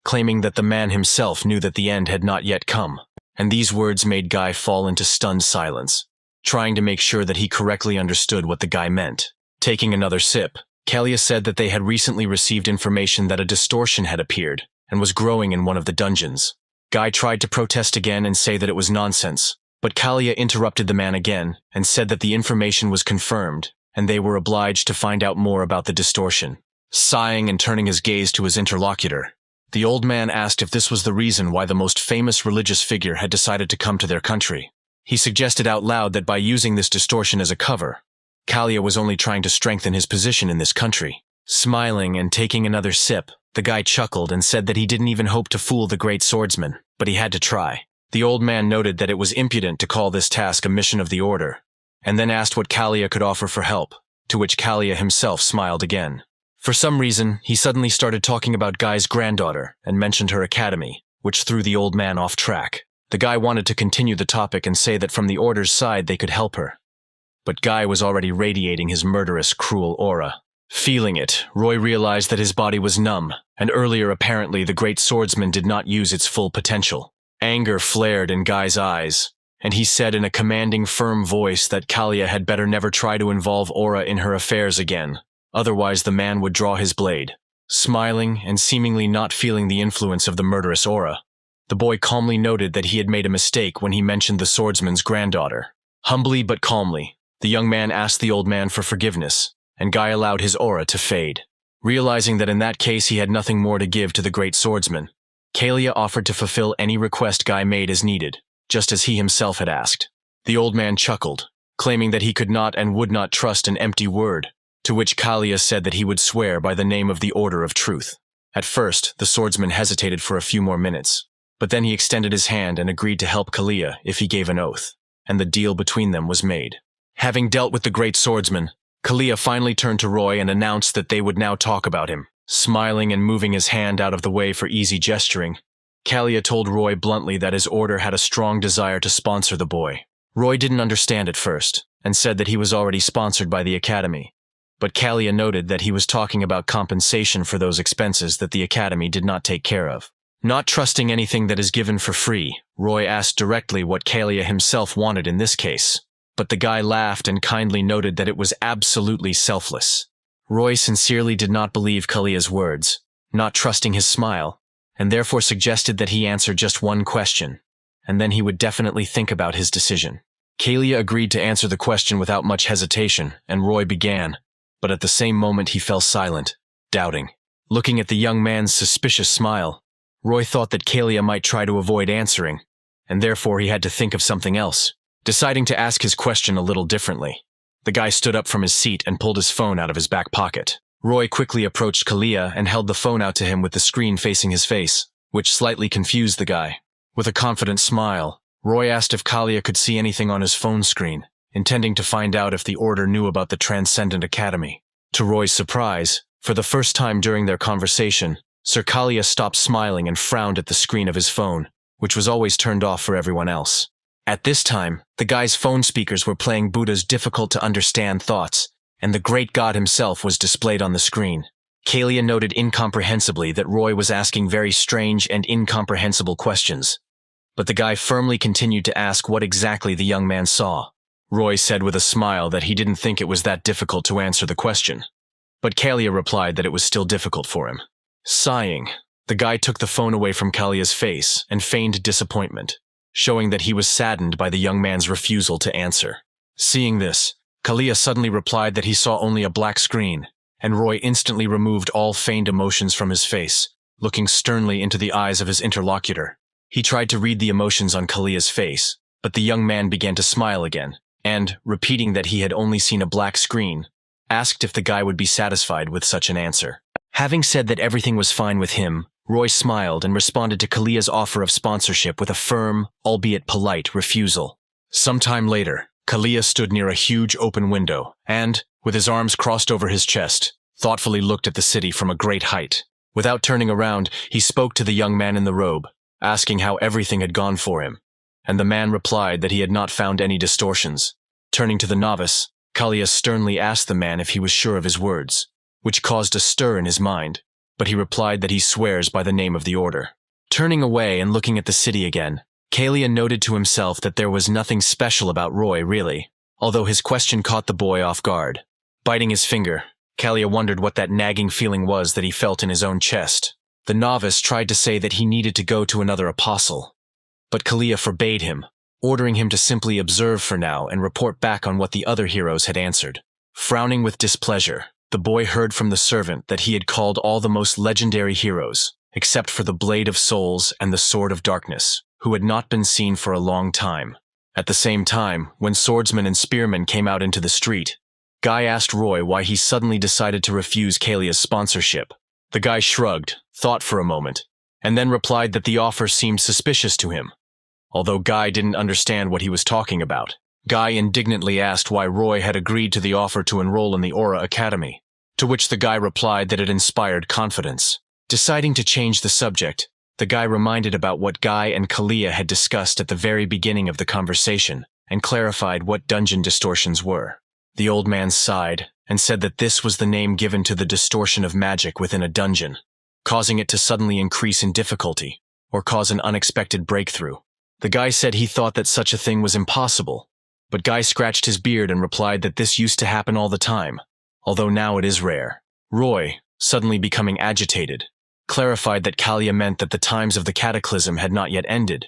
claiming that the man himself knew that the end had not yet come, and these words made Guy fall into stunned silence, trying to make sure that he correctly understood what the guy meant. Taking another sip, Kalia said that they had recently received information that a distortion had appeared and was growing in one of the dungeons. Guy tried to protest again and say that it was nonsense, but Kalia interrupted the man again and said that the information was confirmed, and they were obliged to find out more about the distortion. Sighing and turning his gaze to his interlocutor, the old man asked if this was the reason why the most famous religious figure had decided to come to their country. He suggested out loud that by using this distortion as a cover, Kalia was only trying to strengthen his position in this country. Smiling and taking another sip, the guy chuckled and said that he didn't even hope to fool the great swordsman, but he had to try. The old man noted that it was impudent to call this task a mission of the order, and then asked what Kalia could offer for help, to which Kalia himself smiled again. For some reason, he suddenly started talking about Guy's granddaughter and mentioned her academy, which threw the old man off track. The guy wanted to continue the topic and say that from the order's side they could help her. But Guy was already radiating his murderous, cruel aura. Feeling it, Roy realized that his body was numb, and earlier apparently the great swordsman did not use its full potential. Anger flared in Guy's eyes, and he said in a commanding, firm voice that Kalia had better never try to involve Aura in her affairs again, otherwise the man would draw his blade. Smiling and seemingly not feeling the influence of the murderous Aura, the boy calmly noted that he had made a mistake when he mentioned the swordsman's granddaughter. Humbly but calmly, the young man asked the old man for forgiveness, and Guy allowed his aura to fade. Realizing that in that case he had nothing more to give to the great swordsman, Kalia offered to fulfill any request Guy made as needed, just as he himself had asked. The old man chuckled, claiming that he could not and would not trust an empty word, to which Kalia said that he would swear by the name of the Order of Truth. At first, the swordsman hesitated for a few more minutes, but then he extended his hand and agreed to help Kalia if he gave an oath, and the deal between them was made. Having dealt with the great swordsman, Kalia finally turned to Roy and announced that they would now talk about him. Smiling and moving his hand out of the way for easy gesturing, Kalia told Roy bluntly that his order had a strong desire to sponsor the boy. Roy didn't understand at first, and said that he was already sponsored by the academy. But Kalia noted that he was talking about compensation for those expenses that the academy did not take care of. Not trusting anything that is given for free, Roy asked directly what Kalia himself wanted in this case. But the guy laughed and kindly noted that it was absolutely selfless. Roy sincerely did not believe Kalia's words, not trusting his smile, and therefore suggested that he answer just one question, and then he would definitely think about his decision. Kalia agreed to answer the question without much hesitation, and Roy began, but at the same moment he fell silent, doubting. Looking at the young man's suspicious smile, Roy thought that Kalia might try to avoid answering, and therefore he had to think of something else. Deciding to ask his question a little differently, the guy stood up from his seat and pulled his phone out of his back pocket. Roy quickly approached Kalia and held the phone out to him with the screen facing his face, which slightly confused the guy. With a confident smile, Roy asked if Kalia could see anything on his phone screen, intending to find out if the Order knew about the Transcendent Academy. To Roy's surprise, for the first time during their conversation, Sir Kalia stopped smiling and frowned at the screen of his phone, which was always turned off for everyone else. At this time, the guy's phone speakers were playing Buddha's difficult-to-understand thoughts, and the great god himself was displayed on the screen. Kalia noted incomprehensibly that Roy was asking very strange and incomprehensible questions, but the guy firmly continued to ask what exactly the young man saw. Roy said with a smile that he didn't think it was that difficult to answer the question, but Kalia replied that it was still difficult for him. Sighing, the guy took the phone away from Kalia's face and feigned disappointment, showing that he was saddened by the young man's refusal to answer. Seeing this, Kalia suddenly replied that he saw only a black screen, and Roy instantly removed all feigned emotions from his face, looking sternly into the eyes of his interlocutor. He tried to read the emotions on Kalia's face, but the young man began to smile again, and, repeating that he had only seen a black screen, asked if the guy would be satisfied with such an answer. Having said that everything was fine with him, Roy smiled and responded to Kalia's offer of sponsorship with a firm, albeit polite, refusal. Sometime later, Kalia stood near a huge open window and, with his arms crossed over his chest, thoughtfully looked at the city from a great height. Without turning around, he spoke to the young man in the robe, asking how everything had gone for him, and the man replied that he had not found any distortions. Turning to the novice, Kalia sternly asked the man if he was sure of his words, which caused a stir in his mind, but he replied that he swears by the name of the Order. Turning away and looking at the city again, Kalia noted to himself that there was nothing special about Roy, really, although his question caught the boy off guard. Biting his finger, Kalia wondered what that nagging feeling was that he felt in his own chest. The novice tried to say that he needed to go to another apostle, but Kalia forbade him, ordering him to simply observe for now and report back on what the other heroes had answered. Frowning with displeasure, the boy heard from the servant that he had called all the most legendary heroes, except for the Blade of Souls and the Sword of Darkness, who had not been seen for a long time. At the same time, when swordsmen and spearmen came out into the street, Guy asked Roy why he suddenly decided to refuse Kalia's sponsorship. The guy shrugged, thought for a moment, and then replied that the offer seemed suspicious to him. Although Guy didn't understand what he was talking about, Guy indignantly asked why Roy had agreed to the offer to enroll in the Aura Academy, to which the guy replied that it inspired confidence. Deciding to change the subject, the guy reminded about what Guy and Kalia had discussed at the very beginning of the conversation and clarified what dungeon distortions were. The old man sighed and said that this was the name given to the distortion of magic within a dungeon, causing it to suddenly increase in difficulty or cause an unexpected breakthrough. The guy said he thought that such a thing was impossible, but Guy scratched his beard and replied that this used to happen all the time, although now it is rare. Roy, suddenly becoming agitated, clarified that Kalia meant that the times of the cataclysm had not yet ended,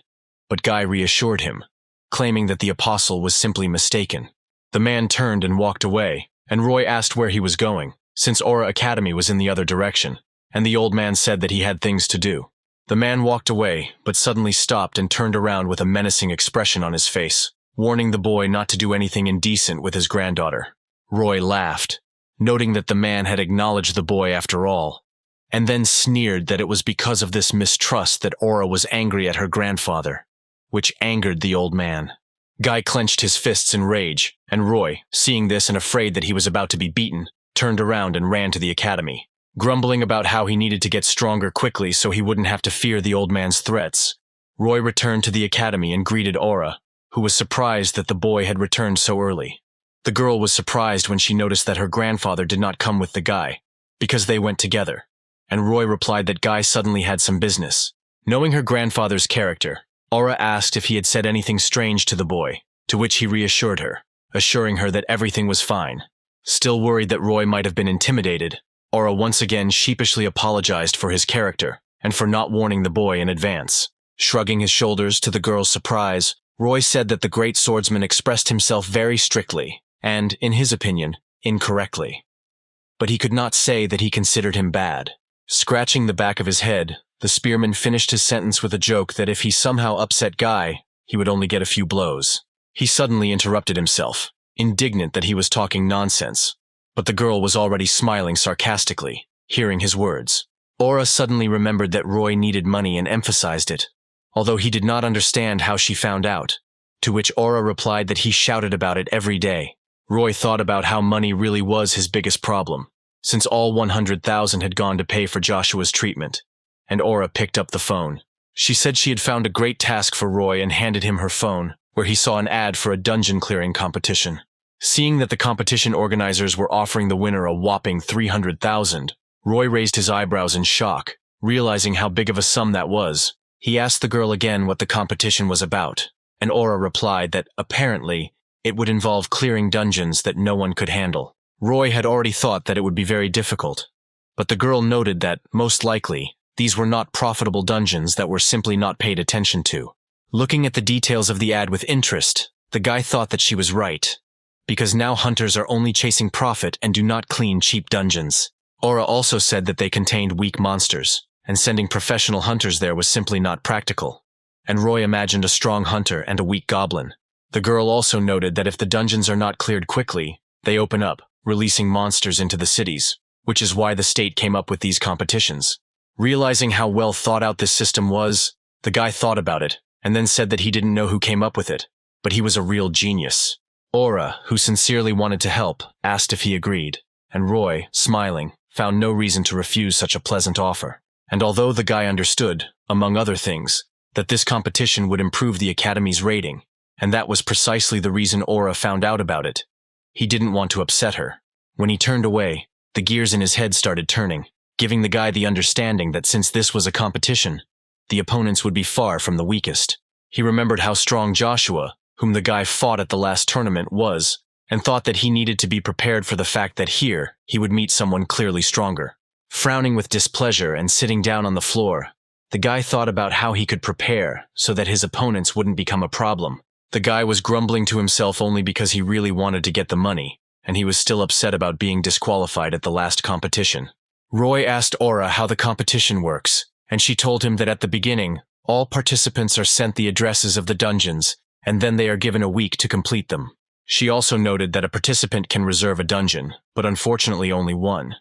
but Guy reassured him, claiming that the apostle was simply mistaken. The man turned and walked away, and Roy asked where he was going, since Aura Academy was in the other direction, and the old man said that he had things to do. The man walked away, but suddenly stopped and turned around with a menacing expression on his face, warning the boy not to do anything indecent with his granddaughter. Roy laughed, noting that the man had acknowledged the boy after all, and then sneered that it was because of this mistrust that Aura was angry at her grandfather, which angered the old man. Guy clenched his fists in rage, and Roy, seeing this and afraid that he was about to be beaten, turned around and ran to the academy, grumbling about how he needed to get stronger quickly so he wouldn't have to fear the old man's threats. Roy returned to the academy and greeted Aura, who was surprised that the boy had returned so early. The girl was surprised when she noticed that her grandfather did not come with the guy, because they went together, and Roy replied that Guy suddenly had some business. Knowing her grandfather's character, Aura asked if he had said anything strange to the boy, to which he reassured her, assuring her that everything was fine. Still worried that Roy might have been intimidated, Aura once again sheepishly apologized for his character and for not warning the boy in advance. Shrugging his shoulders to the girl's surprise, Roy said that the great swordsman expressed himself very strictly and, in his opinion, incorrectly. But he could not say that he considered him bad. Scratching the back of his head, the spearman finished his sentence with a joke that if he somehow upset Guy, he would only get a few blows. He suddenly interrupted himself, indignant that he was talking nonsense, but the girl was already smiling sarcastically, hearing his words. Aura suddenly remembered that Roy needed money and emphasized it, although he did not understand how she found out, to which Aura replied that he shouted about it every day. Roy thought about how money really was his biggest problem, since all 100,000 had gone to pay for Joshua's treatment, and Aura picked up the phone. She said she had found a great task for Roy and handed him her phone, where he saw an ad for a dungeon clearing competition. Seeing that the competition organizers were offering the winner a whopping 300,000, Roy raised his eyebrows in shock, realizing how big of a sum that was. He asked the girl again what the competition was about, and Aura replied that, apparently, it would involve clearing dungeons that no one could handle. Roy had already thought that it would be very difficult, but the girl noted that, most likely, these were not profitable dungeons that were simply not paid attention to. Looking at the details of the ad with interest, the guy thought that she was right, because now hunters are only chasing profit and do not clean cheap dungeons. Aura also said that they contained weak monsters, and sending professional hunters there was simply not practical, and Roy imagined a strong hunter and a weak goblin. The girl also noted that if the dungeons are not cleared quickly, they open up, releasing monsters into the cities, which is why the state came up with these competitions. Realizing how well thought out this system was, the guy thought about it, and then said that he didn't know who came up with it, but he was a real genius. Aura, who sincerely wanted to help, asked if he agreed, and Roy, smiling, found no reason to refuse such a pleasant offer. And although the guy understood, among other things, that this competition would improve the Academy's rating, and that was precisely the reason Aura found out about it, he didn't want to upset her. When he turned away, the gears in his head started turning, giving the guy the understanding that since this was a competition, the opponents would be far from the weakest. He remembered how strong Joshua, whom the guy fought at the last tournament, was, and thought that he needed to be prepared for the fact that here he would meet someone clearly stronger. Frowning with displeasure and sitting down on the floor, the guy thought about how he could prepare so that his opponents wouldn't become a problem. The guy was grumbling to himself only because he really wanted to get the money, and he was still upset about being disqualified at the last competition. Roy asked Aura how the competition works, and she told him that at the beginning, all participants are sent the addresses of the dungeons, and then they are given a week to complete them. She also noted that a participant can reserve a dungeon, but unfortunately only one.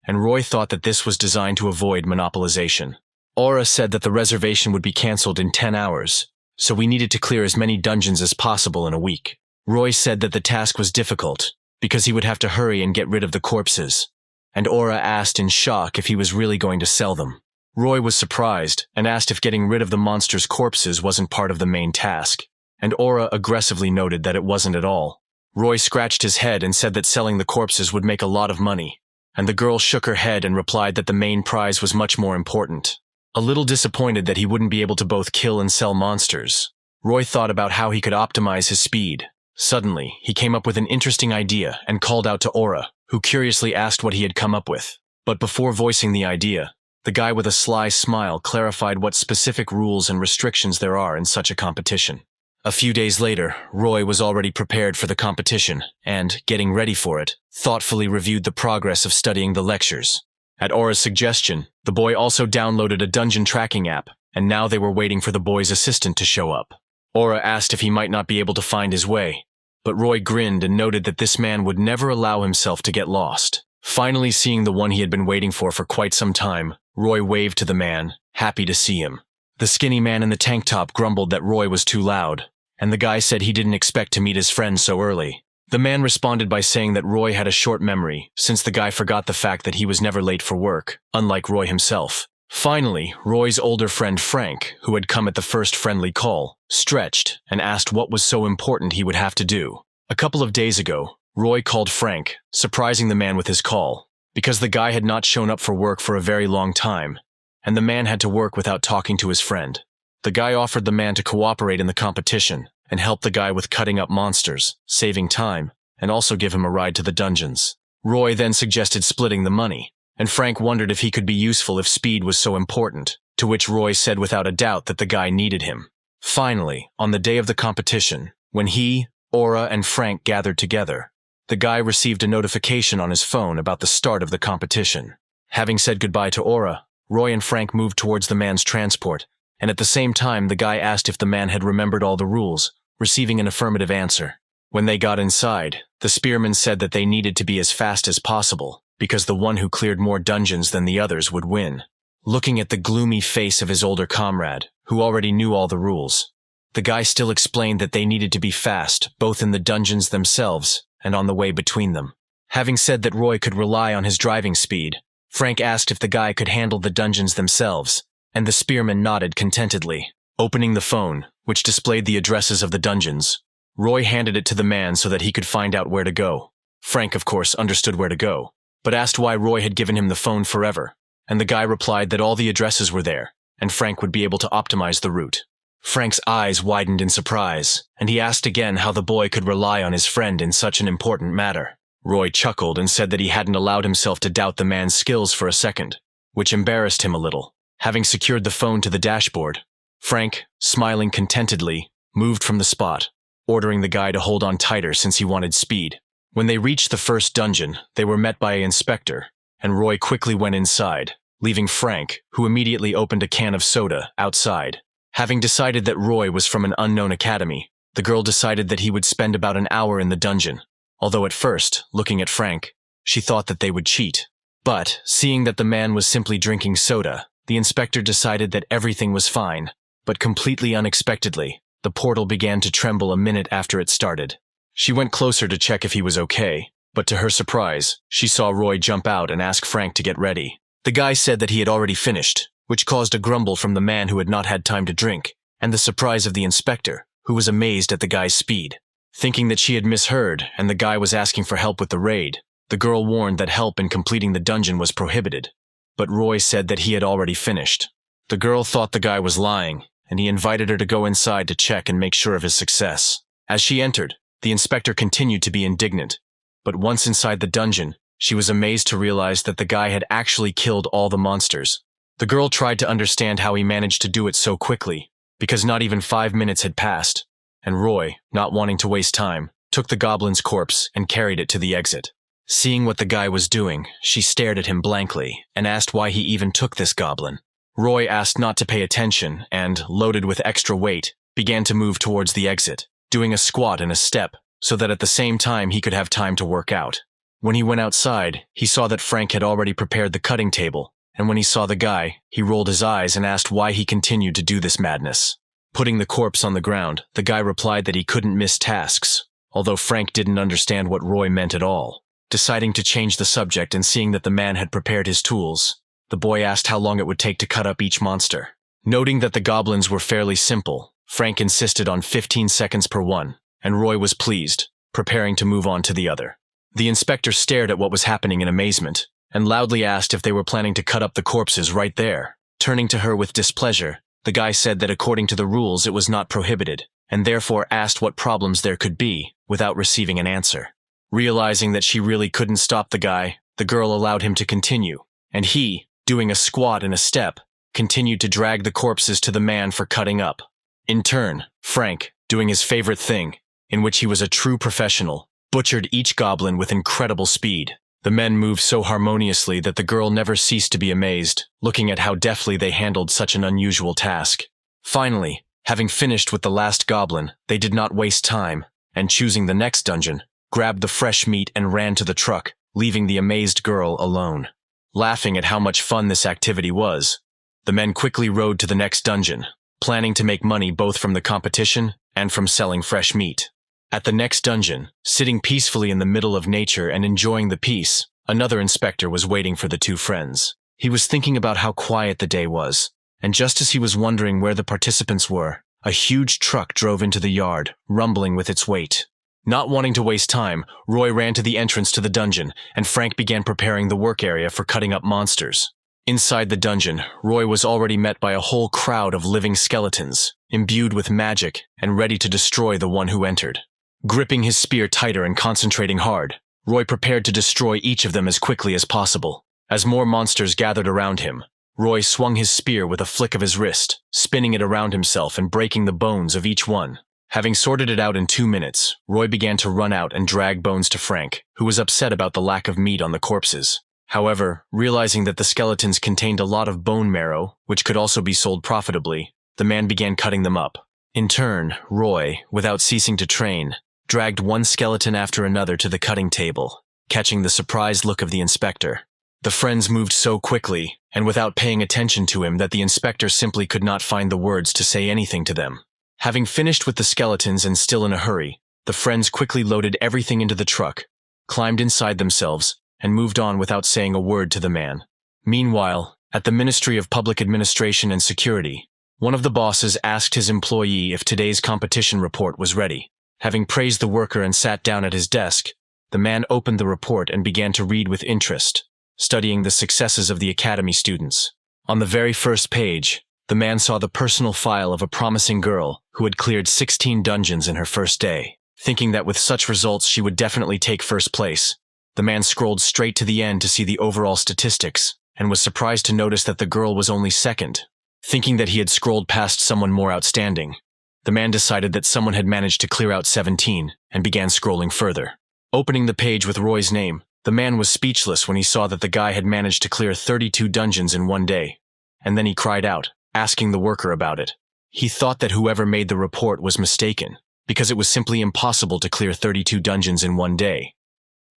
And Roy thought that this was designed to avoid monopolization. Aura said that the reservation would be cancelled in 10 hours, so we needed to clear as many dungeons as possible in a week. Roy said that the task was difficult, because he would have to hurry and get rid of the corpses, and Aura asked in shock if he was really going to sell them. Roy was surprised and asked if getting rid of the monsters' corpses wasn't part of the main task, and Aura aggressively noted that it wasn't at all. Roy scratched his head and said that selling the corpses would make a lot of money, and the girl shook her head and replied that the main prize was much more important. A little disappointed that he wouldn't be able to both kill and sell monsters, Roy thought about how he could optimize his speed. Suddenly, he came up with an interesting idea and called out to Aura, who curiously asked what he had come up with. But before voicing the idea, the guy with a sly smile clarified what specific rules and restrictions there are in such a competition. A few days later, Roy was already prepared for the competition and, getting ready for it, thoughtfully reviewed the progress of studying the lectures. At Aura's suggestion, the boy also downloaded a dungeon tracking app, and now they were waiting for the boy's assistant to show up. Aura asked if he might not be able to find his way, but Roy grinned and noted that this man would never allow himself to get lost. Finally seeing the one he had been waiting for quite some time, Roy waved to the man, happy to see him. The skinny man in the tank top grumbled that Roy was too loud, and the guy said he didn't expect to meet his friend so early. The man responded by saying that Roy had a short memory, since the guy forgot the fact that he was never late for work, unlike Roy himself. Finally, Roy's older friend Frank, who had come at the first friendly call, stretched and asked what was so important he would have to do. A couple of days ago, Roy called Frank, surprising the man with his call, because the guy had not shown up for work for a very long time, and the man had to work without talking to his friend. The guy offered the man to cooperate in the competition and help the guy with cutting up monsters, saving time, and also give him a ride to the dungeons. Roy then suggested splitting the money, and Frank wondered if he could be useful if speed was so important, to which Roy said without a doubt that the guy needed him. Finally, on the day of the competition, when he, Aura, and Frank gathered together, the guy received a notification on his phone about the start of the competition. Having said goodbye to Aura, Roy and Frank moved towards the man's transport, and at the same time the guy asked if the man had remembered all the rules, receiving an affirmative answer. When they got inside, the spearman said that they needed to be as fast as possible, because the one who cleared more dungeons than the others would win. Looking at the gloomy face of his older comrade, who already knew all the rules, the guy still explained that they needed to be fast, both in the dungeons themselves and on the way between them. Having said that Roy could rely on his driving speed, Frank asked if the guy could handle the dungeons themselves, and the spearman nodded contentedly. Opening the phone, which displayed the addresses of the dungeons, Roy handed it to the man so that he could find out where to go. Frank, of course, understood where to go, but asked why Roy had given him the phone forever, and the guy replied that all the addresses were there, and Frank would be able to optimize the route. Frank's eyes widened in surprise, and he asked again how the boy could rely on his friend in such an important matter. Roy chuckled and said that he hadn't allowed himself to doubt the man's skills for a second, which embarrassed him a little. Having secured the phone to the dashboard, Frank, smiling contentedly, moved from the spot, ordering the guy to hold on tighter since he wanted speed. When they reached the first dungeon, they were met by an inspector, and Roy quickly went inside, leaving Frank, who immediately opened a can of soda, outside. Having decided that Roy was from an unknown academy, the girl decided that he would spend about an hour in the dungeon, although at first, looking at Frank, she thought that they would cheat. But, seeing that the man was simply drinking soda, the inspector decided that everything was fine, but completely unexpectedly, the portal began to tremble a minute after it started. She went closer to check if he was okay, but to her surprise, she saw Roy jump out and ask Frank to get ready. The guy said that he had already finished, which caused a grumble from the man who had not had time to drink, and the surprise of the inspector, who was amazed at the guy's speed. Thinking that she had misheard and the guy was asking for help with the raid, the girl warned that help in completing the dungeon was prohibited, but Roy said that he had already finished. The girl thought the guy was lying, and he invited her to go inside to check and make sure of his success. As she entered, the inspector continued to be indignant, but once inside the dungeon, She was amazed to realize that the guy had actually killed all the monsters. The girl tried to understand how he managed to do it so quickly, because not even 5 minutes had passed, and Roy, not wanting to waste time, took the goblin's corpse and carried it to the exit. Seeing what the guy was doing, she stared at him blankly and asked why he even took this goblin. Roy asked not to pay attention and, loaded with extra weight, began to move towards the exit, doing a squat and a step, so that at the same time he could have time to work out. When he went outside, he saw that Frank had already prepared the cutting table, and when he saw the guy, he rolled his eyes and asked why he continued to do this madness. Putting the corpse on the ground, the guy replied that he couldn't miss tasks, although Frank didn't understand what Roy meant at all. Deciding to change the subject and seeing that the man had prepared his tools, the boy asked how long it would take to cut up each monster. Noting that the goblins were fairly simple, Frank insisted on 15 seconds per one, and Roy was pleased, preparing to move on to the other. The inspector stared at what was happening in amazement, and loudly asked if they were planning to cut up the corpses right there. Turning to her with displeasure, the guy said that according to the rules it was not prohibited, and therefore asked what problems there could be, without receiving an answer. Realizing that she really couldn't stop the guy, the girl allowed him to continue, and he, doing a squat and a step, continued to drag the corpses to the man for cutting up. In turn, Frank, doing his favorite thing, in which he was a true professional, butchered each goblin with incredible speed. The men moved so harmoniously that the girl never ceased to be amazed, looking at how deftly they handled such an unusual task. Finally, having finished with the last goblin, they did not waste time, and choosing the next dungeon, grabbed the fresh meat and ran to the truck, leaving the amazed girl alone. Laughing at how much fun this activity was, the men quickly rode to the next dungeon, planning to make money both from the competition and from selling fresh meat. At the next dungeon, sitting peacefully in the middle of nature and enjoying the peace, another inspector was waiting for the two friends. He was thinking about how quiet the day was, and just as he was wondering where the participants were, a huge truck drove into the yard, rumbling with its weight. Not wanting to waste time, Roy ran to the entrance to the dungeon, and Frank began preparing the work area for cutting up monsters. Inside the dungeon, Roy was already met by a whole crowd of living skeletons, imbued with magic and ready to destroy the one who entered. Gripping his spear tighter and concentrating hard, Roy prepared to destroy each of them as quickly as possible. As more monsters gathered around him, Roy swung his spear with a flick of his wrist, spinning it around himself and breaking the bones of each one. Having sorted it out in 2 minutes, Roy began to run out and drag bones to Frank, who was upset about the lack of meat on the corpses. However, realizing that the skeletons contained a lot of bone marrow, which could also be sold profitably, the man began cutting them up. In turn, Roy, without ceasing to train, dragged one skeleton after another to the cutting table, catching the surprised look of the inspector. The friends moved so quickly, and without paying attention to him, that the inspector simply could not find the words to say anything to them. Having finished with the skeletons and still in a hurry, the friends quickly loaded everything into the truck, climbed inside themselves, and moved on without saying a word to the man. Meanwhile, at the Ministry of Public Administration and Security, one of the bosses asked his employee if today's competition report was ready. Having praised the worker and sat down at his desk, the man opened the report and began to read with interest, studying the successes of the academy students. On the very first page, the man saw the personal file of a promising girl who had cleared 16 dungeons in her first day. Thinking that with such results she would definitely take first place, the man scrolled straight to the end to see the overall statistics, and was surprised to notice that the girl was only second. Thinking that he had scrolled past someone more outstanding, the man decided that someone had managed to clear out 17, and began scrolling further. Opening the page with Roy's name, the man was speechless when he saw that the guy had managed to clear 32 dungeons in one day, and then he cried out, asking the worker about it. He thought that whoever made the report was mistaken, because it was simply impossible to clear 32 dungeons in one day.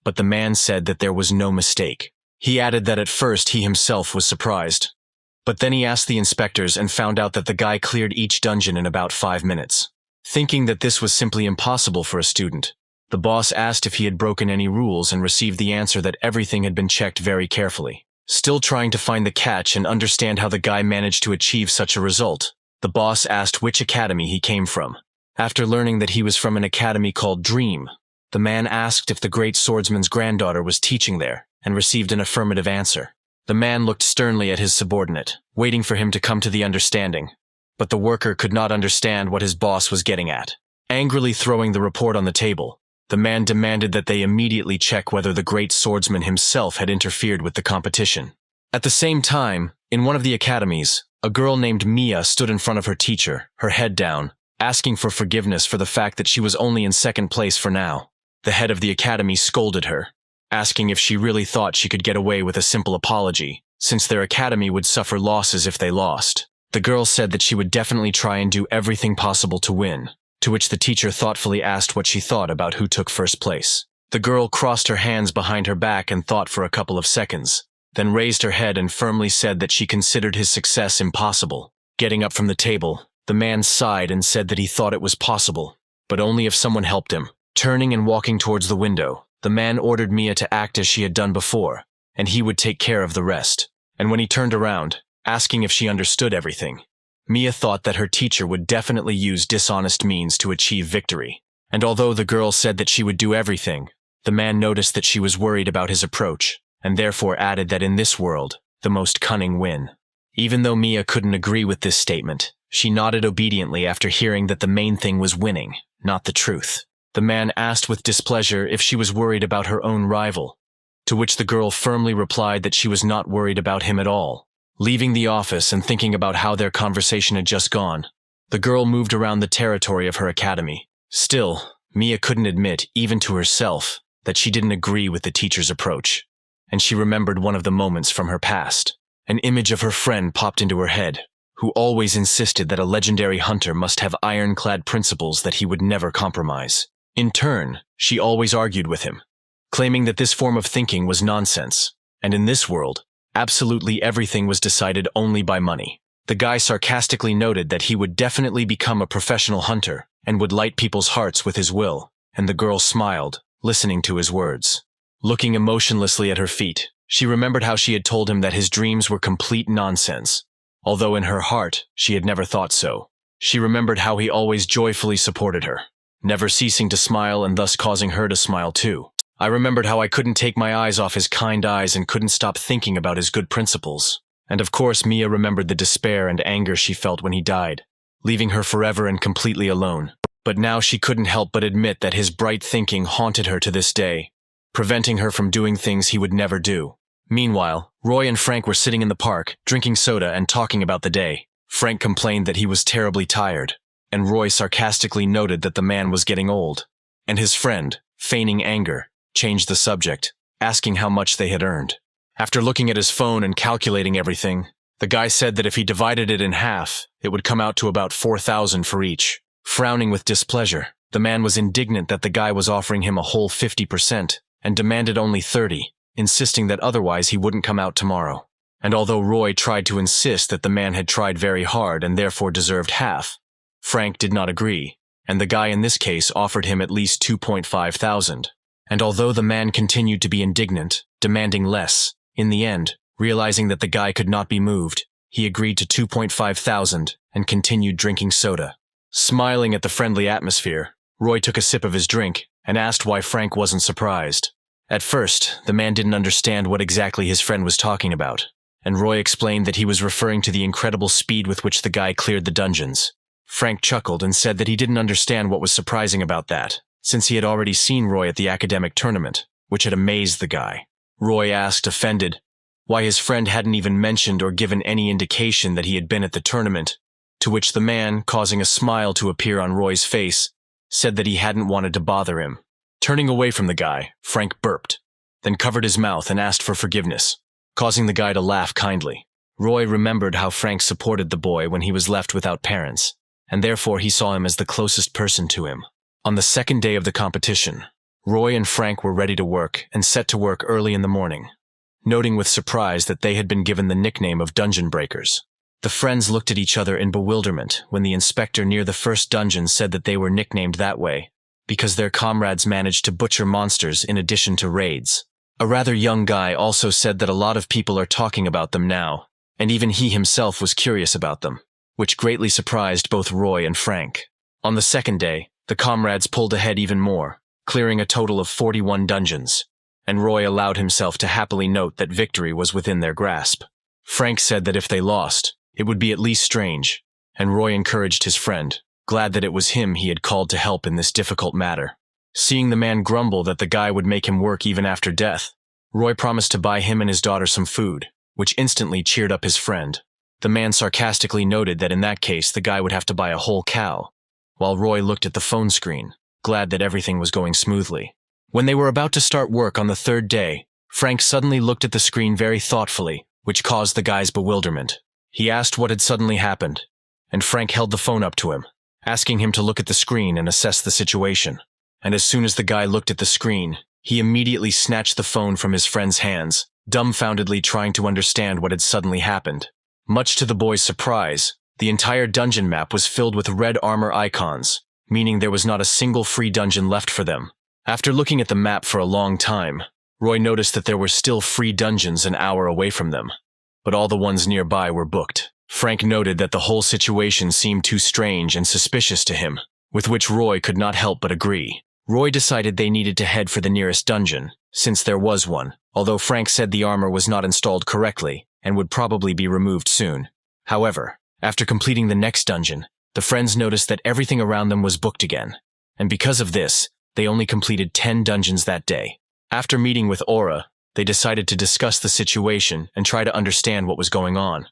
But the man said that there was no mistake. He added that at first he himself was surprised, but then he asked the inspectors and found out that the guy cleared each dungeon in about 5 minutes. Thinking that this was simply impossible for a student, the boss asked if he had broken any rules and received the answer that everything had been checked very carefully. Still trying to find the catch and understand how the guy managed to achieve such a result, the boss asked which academy he came from. After learning that he was from an academy called Dream, the man asked if the great swordsman's granddaughter was teaching there, and received an affirmative answer. The man looked sternly at his subordinate, waiting for him to come to the understanding, but the worker could not understand what his boss was getting at. Angrily throwing the report on the table, The man demanded that they immediately check whether the great swordsman himself had interfered with the competition. At the same time, in one of the academies, a girl named Mia stood in front of her teacher, her head down, asking for forgiveness for the fact that she was only in second place for now. The head of the academy scolded her, asking if she really thought she could get away with a simple apology, since their academy would suffer losses if they lost. The girl said that she would definitely try and do everything possible to win, to which the teacher thoughtfully asked what she thought about who took first place. The girl crossed her hands behind her back and thought for a couple of seconds, then raised her head and firmly said that she considered his success impossible. Getting up from the table, the man sighed and said that he thought it was possible, but only if someone helped him. Turning and walking towards the window, the man ordered Mia to act as she had done before, and he would take care of the rest. And when he turned around, asking if she understood everything, Mia thought that her teacher would definitely use dishonest means to achieve victory. And although the girl said that she would do everything, the man noticed that she was worried about his approach, and therefore added that in this world, the most cunning win. Even though Mia couldn't agree with this statement, she nodded obediently after hearing that the main thing was winning, not the truth. The man asked with displeasure if she was worried about her own rival, to which the girl firmly replied that she was not worried about him at all. Leaving the office and thinking about how their conversation had just gone, the girl moved around the territory of her academy. Still, Mia couldn't admit, even to herself, that she didn't agree with the teacher's approach, and she remembered one of the moments from her past. An image of her friend popped into her head, who always insisted that a legendary hunter must have ironclad principles that he would never compromise. In turn, she always argued with him, claiming that this form of thinking was nonsense, and in this world, absolutely everything was decided only by money. The guy sarcastically noted that he would definitely become a professional hunter and would light people's hearts with his will, and the girl smiled, listening to his words. Looking emotionlessly at her feet, she remembered how she had told him that his dreams were complete nonsense, although in her heart she had never thought so. She remembered how he always joyfully supported her, never ceasing to smile and thus causing her to smile too. I remembered how I couldn't take my eyes off his kind eyes and couldn't stop thinking about his good principles. And of course Mia remembered the despair and anger she felt when he died, leaving her forever and completely alone. But now she couldn't help but admit that his bright thinking haunted her to this day, preventing her from doing things he would never do. Meanwhile, Roy and Frank were sitting in the park, drinking soda and talking about the day. Frank complained that he was terribly tired, and Roy sarcastically noted that the man was getting old. And his friend, feigning anger, changed the subject, asking how much they had earned. After looking at his phone and calculating everything, the guy said that if he divided it in half, it would come out to about 4,000 for each. Frowning with displeasure, the man was indignant that the guy was offering him a whole 50% and demanded only 30, insisting that otherwise he wouldn't come out tomorrow. And although Roy tried to insist that the man had tried very hard and therefore deserved half, Frank did not agree, and the guy in this case offered him at least 2.5 thousand. And although the man continued to be indignant, demanding less, in the end, realizing that the guy could not be moved, he agreed to 2.5 thousand and continued drinking soda. Smiling at the friendly atmosphere, Roy took a sip of his drink and asked why Frank wasn't surprised. At first, the man didn't understand what exactly his friend was talking about, and Roy explained that he was referring to the incredible speed with which the guy cleared the dungeons. Frank chuckled and said that he didn't understand what was surprising about that, since he had already seen Roy at the academic tournament, which had amazed the guy. Roy asked, offended, why his friend hadn't even mentioned or given any indication that he had been at the tournament, to which the man, causing a smile to appear on Roy's face, said that he hadn't wanted to bother him. Turning away from the guy, Frank burped, then covered his mouth and asked for forgiveness, causing the guy to laugh kindly. Roy remembered how Frank supported the boy when he was left without parents, and therefore he saw him as the closest person to him. On the second day of the competition, Roy and Frank were ready to work and set to work early in the morning, noting with surprise that they had been given the nickname of Dungeon Breakers. The friends looked at each other in bewilderment when the inspector near the first dungeon said that they were nicknamed that way because their comrades managed to butcher monsters in addition to raids. A rather young guy also said that a lot of people are talking about them now, and even he himself was curious about them, which greatly surprised both Roy and Frank. On the second day, the comrades pulled ahead even more, clearing a total of 41 dungeons, and Roy allowed himself to happily note that victory was within their grasp. Frank said that if they lost, it would be at least strange, and Roy encouraged his friend, glad that it was him he had called to help in this difficult matter. Seeing the man grumble that the guy would make him work even after death, Roy promised to buy him and his daughter some food, which instantly cheered up his friend. The man sarcastically noted that in that case the guy would have to buy a whole cow, while Roy looked at the phone screen, glad that everything was going smoothly. When they were about to start work on the third day, Frank suddenly looked at the screen very thoughtfully, which caused the guy's bewilderment. He asked what had suddenly happened, and Frank held the phone up to him, asking him to look at the screen and assess the situation. And as soon as the guy looked at the screen, he immediately snatched the phone from his friend's hands, dumbfoundedly trying to understand what had suddenly happened. Much to the boy's surprise, the entire dungeon map was filled with red armor icons, meaning there was not a single free dungeon left for them. After looking at the map for a long time, Roy noticed that there were still free dungeons an hour away from them, but all the ones nearby were booked. Frank noted that the whole situation seemed too strange and suspicious to him, with which Roy could not help but agree. Roy decided they needed to head for the nearest dungeon, since there was one, although Frank said the armor was not installed correctly and would probably be removed soon. However, after completing the next dungeon, the friends noticed that everything around them was booked again, and because of this, they only completed 10 dungeons that day. After meeting with Aura, they decided to discuss the situation and try to understand what was going on,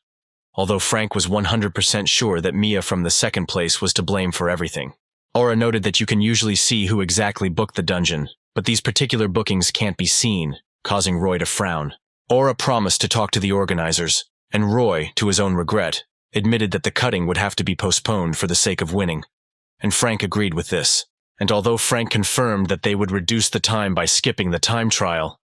although Frank was 100% sure that Mia from the second place was to blame for everything. Aura noted that you can usually see who exactly booked the dungeon, but these particular bookings can't be seen, causing Roy to frown. Aura promised to talk to the organizers, and Roy, to his own regret, admitted that the cutting would have to be postponed for the sake of winning. And Frank agreed with this. And although Frank confirmed that they would reduce the time by skipping the time trial,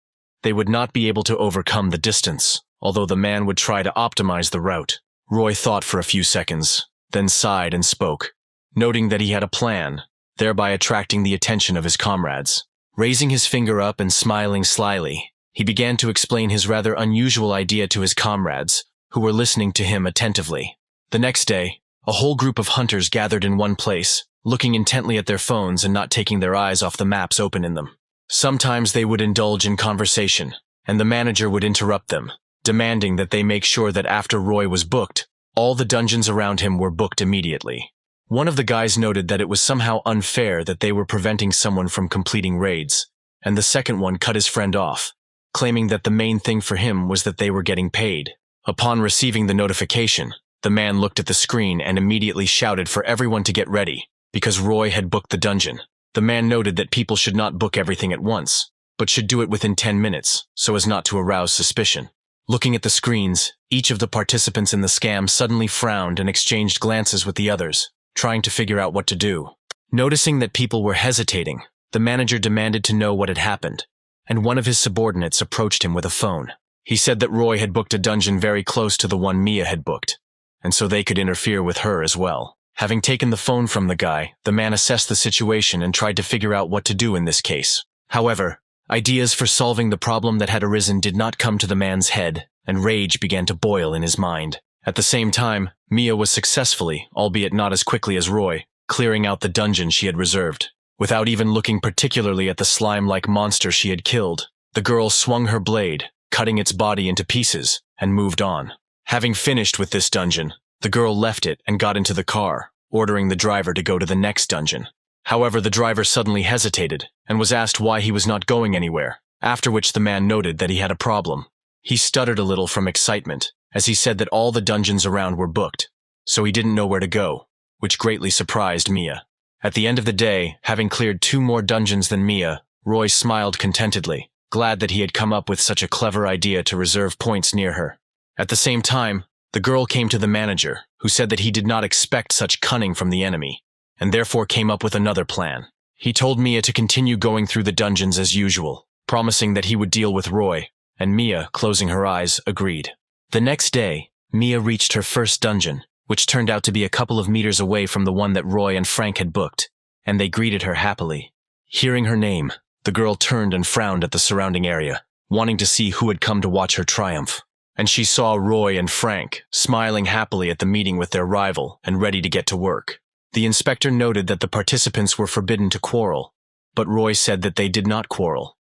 they would not be able to overcome the distance, although the man would try to optimize the route. Roy thought for a few seconds, then sighed and spoke, noting that he had a plan, thereby attracting the attention of his comrades. Raising his finger up and smiling slyly, he began to explain his rather unusual idea to his comrades, who were listening to him attentively. The next day, a whole group of hunters gathered in one place, looking intently at their phones and not taking their eyes off the maps open in them. Sometimes they would indulge in conversation, and the manager would interrupt them, demanding that they make sure that after Roy was booked, all the dungeons around him were booked immediately. One of the guys noted that it was somehow unfair that they were preventing someone from completing raids, and the second one cut his friend off, claiming that the main thing for him was that they were getting paid. Upon receiving the notification, the man looked at the screen and immediately shouted for everyone to get ready, because Roy had booked the dungeon. The man noted that people should not book everything at once, but should do it within 10 minutes, so as not to arouse suspicion. Looking at the screens, each of the participants in the scam suddenly frowned and exchanged glances with the others, trying to figure out what to do. Noticing that people were hesitating, the manager demanded to know what had happened, and one of his subordinates approached him with a phone. He said that Roy had booked a dungeon very close to the one Mia had booked, and so they could interfere with her as well. Having taken the phone from the guy, the man assessed the situation and tried to figure out what to do in this case. However, ideas for solving the problem that had arisen did not come to the man's head, and rage began to boil in his mind. At the same time, Mia was successfully, albeit not as quickly as Roy, clearing out the dungeon she had reserved. Without even looking particularly at the slime-like monster she had killed, the girl swung her blade, cutting its body into pieces, and moved on. Having finished with this dungeon, the girl left it and got into the car, ordering the driver to go to the next dungeon. However, the driver suddenly hesitated and was asked why he was not going anywhere, after which the man noted that he had a problem. He stuttered a little from excitement, as he said that all the dungeons around were booked, so he didn't know where to go, which greatly surprised Mia. At the end of the day, having cleared 2 more dungeons than Mia, Roy smiled contentedly, glad that he had come up with such a clever idea to reserve points near her. At the same time, the girl came to the manager, who said that he did not expect such cunning from the enemy, and therefore came up with another plan. He told Mia to continue going through the dungeons as usual, promising that he would deal with Roy, and Mia, closing her eyes, agreed. The next day, Mia reached her first dungeon, which turned out to be a couple of meters away from the one that Roy and Frank had booked, and they greeted her happily. Hearing her name, the girl turned and frowned at the surrounding area, wanting to see who had come to watch her triumph. And she saw Roy and Frank, smiling happily at the meeting with their rival and ready to get to work. The inspector noted that the participants were forbidden to quarrel, but Roy said that they did not quarrel.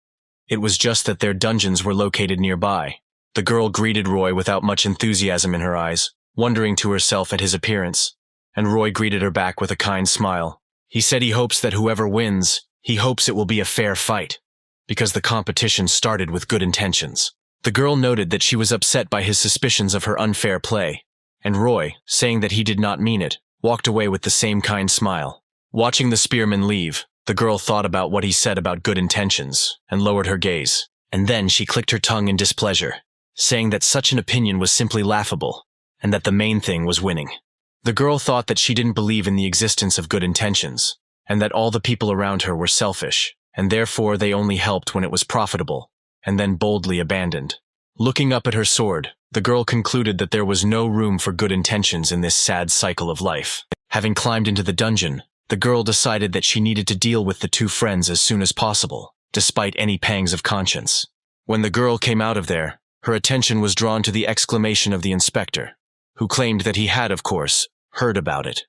It was just that their dungeons were located nearby. The girl greeted Roy without much enthusiasm in her eyes, wondering to herself at his appearance, and Roy greeted her back with a kind smile. He said he hopes that whoever wins, He hopes it will be a fair fight, because the competition started with good intentions. The girl noted that she was upset by his suspicions of her unfair play, and Roy, saying that he did not mean it, walked away with the same kind smile. Watching the spearman leave, the girl thought about what he said about good intentions, and lowered her gaze. And then she clicked her tongue in displeasure, saying that such an opinion was simply laughable, and that the main thing was winning. The girl thought that she didn't believe in the existence of good intentions, and that all the people around her were selfish, and therefore they only helped when it was profitable, and then boldly abandoned. Looking up at her sword, the girl concluded that there was no room for good intentions in this sad cycle of life. Having climbed into the dungeon, the girl decided that she needed to deal with the two friends as soon as possible, despite any pangs of conscience. When the girl came out of there, her attention was drawn to the exclamation of the inspector, who claimed that he had, of course, heard about it,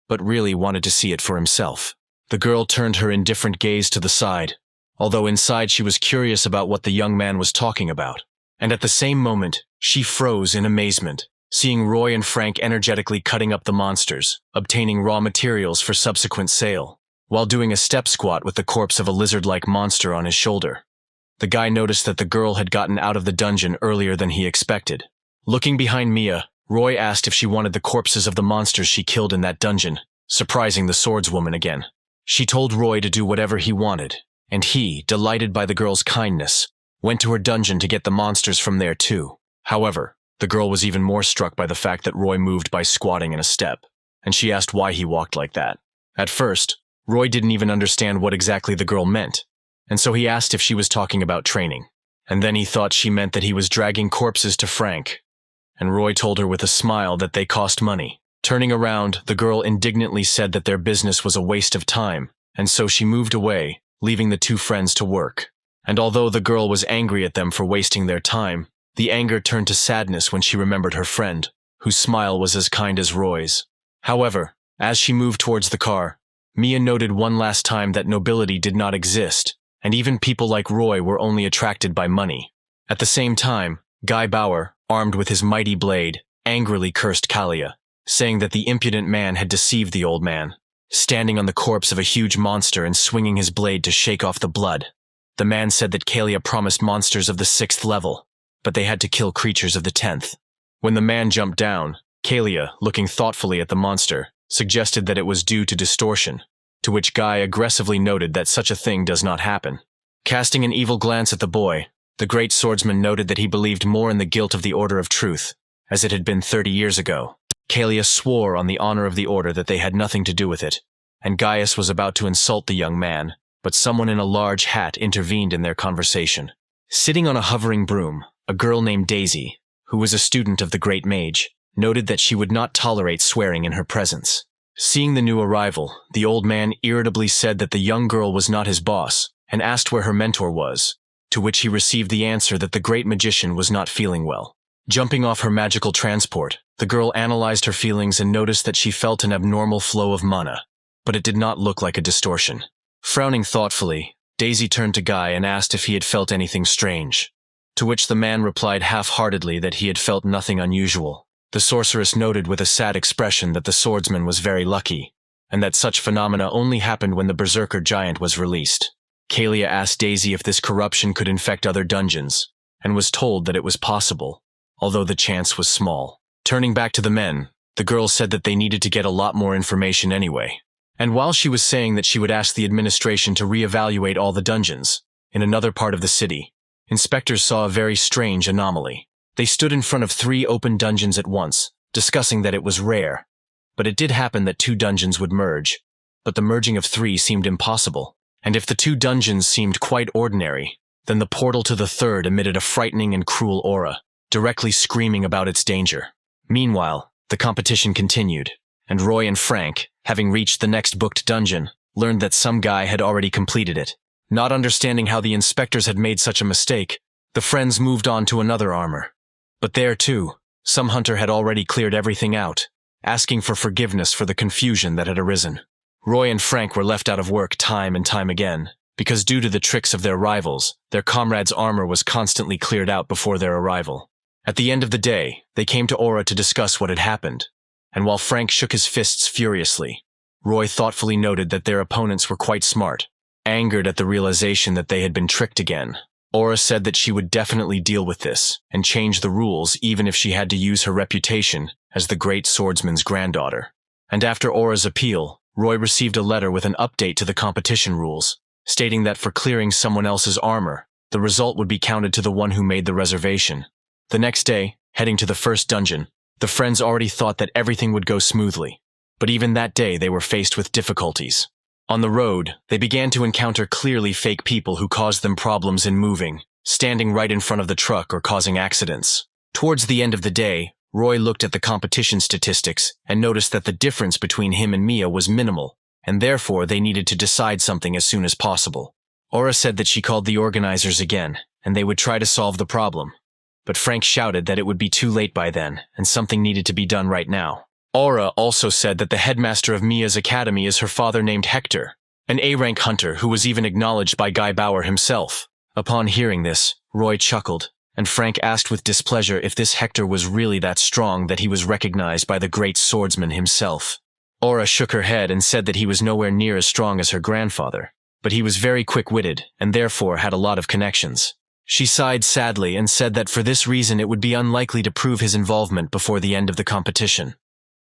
but really wanted to see it for himself. The girl turned her indifferent gaze to the side, although inside she was curious about what the young man was talking about. And at the same moment, she froze in amazement, seeing Roy and Frank energetically cutting up the monsters, obtaining raw materials for subsequent sale, while doing a step squat with the corpse of a lizard-like monster on his shoulder. The guy noticed that the girl had gotten out of the dungeon earlier than he expected. Looking behind Mia, Roy asked if she wanted the corpses of the monsters she killed in that dungeon, surprising the swordswoman again. She told Roy to do whatever he wanted, and he, delighted by the girl's kindness, went to her dungeon to get the monsters from there too. However, the girl was even more struck by the fact that Roy moved by squatting in a step, and she asked why he walked like that. At first, Roy didn't even understand what exactly the girl meant, and so he asked if she was talking about training. And then he thought she meant that he was dragging corpses to Frank, and Roy told her with a smile that they cost money. Turning around, the girl indignantly said that their business was a waste of time, and so she moved away, leaving the two friends to work. And although the girl was angry at them for wasting their time, the anger turned to sadness when she remembered her friend, whose smile was as kind as Roy's. However, as she moved towards the car, Mia noted one last time that nobility did not exist, and even people like Roy were only attracted by money. At the same time, Guy Bauer, armed with his mighty blade, angrily cursed Kalia, saying that the impudent man had deceived the old man, standing on the corpse of a huge monster and swinging his blade to shake off the blood. The man said that Kalia promised monsters of the 6th level, but they had to kill creatures of the 10th. When the man jumped down, Kalia, looking thoughtfully at the monster, suggested that it was due to distortion, to which Guy aggressively noted that such a thing does not happen. Casting an evil glance at the boy, the great swordsman noted that he believed more in the guilt of the Order of Truth, as it had been 30 years ago. Kalia swore on the honor of the Order that they had nothing to do with it, and Gaius was about to insult the young man, but someone in a large hat intervened in their conversation. Sitting on a hovering broom, a girl named Daisy, who was a student of the Great Mage, noted that she would not tolerate swearing in her presence. Seeing the new arrival, the old man irritably said that the young girl was not his boss, and asked where her mentor was, to which he received the answer that the great magician was not feeling well. Jumping off her magical transport, the girl analyzed her feelings and noticed that she felt an abnormal flow of mana, but it did not look like a distortion. Frowning thoughtfully, Daisy turned to Guy and asked if he had felt anything strange, to which the man replied half-heartedly that he had felt nothing unusual. The sorceress noted with a sad expression that the swordsman was very lucky, and that such phenomena only happened when the berserker giant was released. Kalia asked Daisy if this corruption could infect other dungeons, and was told that it was possible, although the chance was small. Turning back to the men, the girl said that they needed to get a lot more information anyway. And while she was saying that she would ask the administration to reevaluate all the dungeons, in another part of the city, inspectors saw a very strange anomaly. They stood in front of 3 open dungeons at once, discussing that it was rare. But it did happen that 2 dungeons would merge, but the merging of 3 seemed impossible. And if the 2 dungeons seemed quite ordinary, then the portal to the 3rd emitted a frightening and cruel aura, directly screaming about its danger. Meanwhile, the competition continued, and Roy and Frank, having reached the next booked dungeon, learned that some guy had already completed it. Not understanding how the inspectors had made such a mistake, the friends moved on to another armor. But there too, some hunter had already cleared everything out, asking for forgiveness for the confusion that had arisen. Roy and Frank were left out of work time and time again, because due to the tricks of their rivals, their comrades' armor was constantly cleared out before their arrival. At the end of the day, they came to Aura to discuss what had happened, and while Frank shook his fists furiously, Roy thoughtfully noted that their opponents were quite smart, angered at the realization that they had been tricked again. Aura said that she would definitely deal with this and change the rules even if she had to use her reputation as the great swordsman's granddaughter. And after Aura's appeal, Roy received a letter with an update to the competition rules, stating that for clearing someone else's armor, the result would be counted to the one who made the reservation. The next day, heading to the first dungeon, the friends already thought that everything would go smoothly. But even that day they were faced with difficulties. On the road, they began to encounter clearly fake people who caused them problems in moving, standing right in front of the truck or causing accidents. Towards the end of the day, Roy looked at the competition statistics and noticed that the difference between him and Mia was minimal, and therefore they needed to decide something as soon as possible. Aura said that she called the organizers again, and they would try to solve the problem. But Frank shouted that it would be too late by then, and something needed to be done right now. Aura also said that the headmaster of Mia's academy is her father named Hector, an A-rank hunter who was even acknowledged by Guy Bauer himself. Upon hearing this, Roy chuckled, and Frank asked with displeasure if this Hector was really that strong that he was recognized by the great swordsman himself. Aura shook her head and said that he was nowhere near as strong as her grandfather, but he was very quick-witted and therefore had a lot of connections. She sighed sadly and said that for this reason it would be unlikely to prove his involvement before the end of the competition.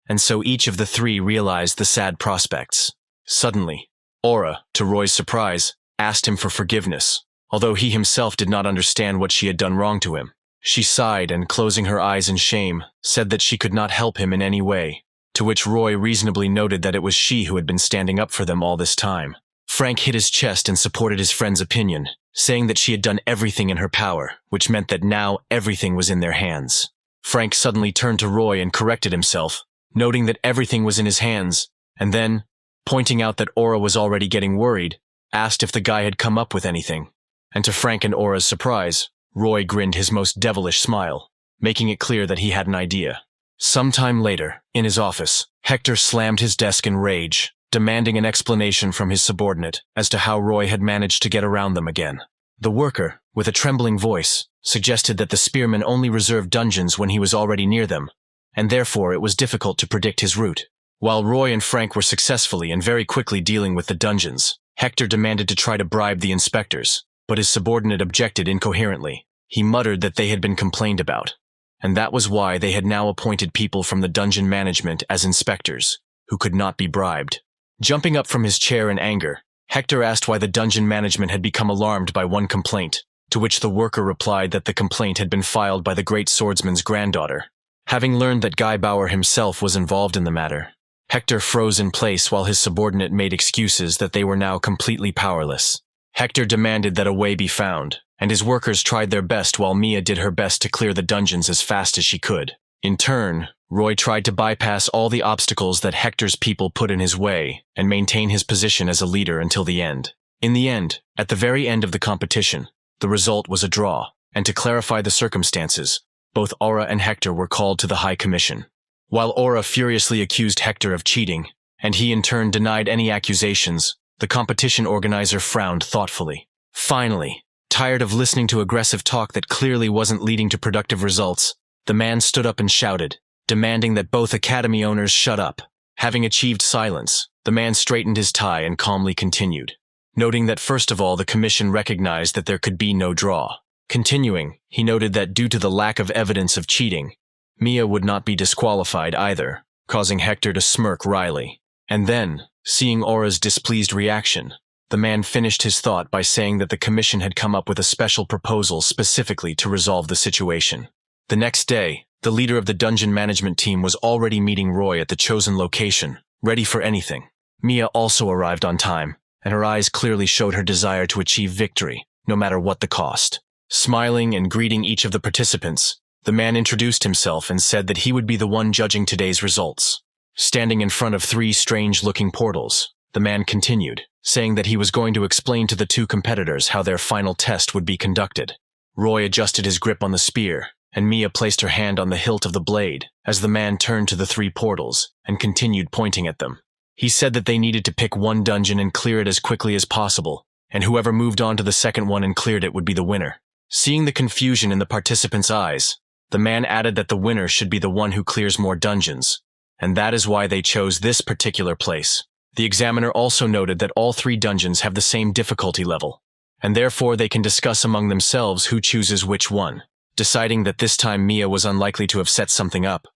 And so each of the three realized the sad prospects. Suddenly, Aura, to Roy's surprise, asked him for forgiveness, although he himself did not understand what she had done wrong to him. She sighed and, closing her eyes in shame, said that she could not help him in any way, to which Roy reasonably noted that it was she who had been standing up for them all this time. Frank hit his chest and supported his friend's opinion, saying that she had done everything in her power, which meant that now everything was in their hands. Frank suddenly turned to Roy and corrected himself, noting that everything was in his hands, and then, pointing out that Aura was already getting worried, asked if the guy had come up with anything. And to Frank and Aura's surprise, Roy grinned his most devilish smile, making it clear that he had an idea. Sometime later, in his office, Hector slammed his desk in rage, demanding an explanation from his subordinate as to how Roy had managed to get around them again. The worker, with a trembling voice, suggested that the spearman only reserved dungeons when he was already near them, and therefore it was difficult to predict his route. While Roy and Frank were successfully and very quickly dealing with the dungeons, Hector demanded to try to bribe the inspectors, but his subordinate objected incoherently. He muttered that they had been complained about, and that was why they had now appointed people from the dungeon management as inspectors, who could not be bribed. Jumping up from his chair in anger, Hector asked why the dungeon management had become alarmed by one complaint, to which the worker replied that the complaint had been filed by the great swordsman's granddaughter. Having learned that Guy Bauer himself was involved in the matter, Hector froze in place while his subordinate made excuses that they were now completely powerless. Hector demanded that a way be found, and his workers tried their best while Mia did her best to clear the dungeons as fast as she could. In turn, Roy tried to bypass all the obstacles that Hector's people put in his way and maintain his position as a leader until the end. In the end, at the very end of the competition, the result was a draw, and to clarify the circumstances, both Aura and Hector were called to the High Commission. While Aura furiously accused Hector of cheating, and he in turn denied any accusations, the competition organizer frowned thoughtfully. Finally, tired of listening to aggressive talk that clearly wasn't leading to productive results, the man stood up and shouted, demanding that both academy owners shut up. Having achieved silence, the man straightened his tie and calmly continued, noting that first of all the commission recognized that there could be no draw. Continuing, he noted that due to the lack of evidence of cheating, Mia would not be disqualified either, causing Hector to smirk wryly. And then, seeing Aura's displeased reaction, the man finished his thought by saying that the commission had come up with a special proposal specifically to resolve the situation. The next day, the leader of the dungeon management team was already meeting Roy at the chosen location, ready for anything. Mia also arrived on time, and her eyes clearly showed her desire to achieve victory, no matter what the cost. Smiling and greeting each of the participants, the man introduced himself and said that he would be the one judging today's results. Standing in front of 3 strange-looking portals, the man continued, saying that he was going to explain to the 2 competitors how their final test would be conducted. Roy adjusted his grip on the spear, and Mia placed her hand on the hilt of the blade as the man turned to the 3 portals and continued pointing at them. He said that they needed to pick one dungeon and clear it as quickly as possible, and whoever moved on to the second one and cleared it would be the winner. Seeing the confusion in the participants' eyes, the man added that the winner should be the one who clears more dungeons, and that is why they chose this particular place. The examiner also noted that all 3 dungeons have the same difficulty level, and therefore they can discuss among themselves who chooses which one. Deciding that this time Mia was unlikely to have set something up,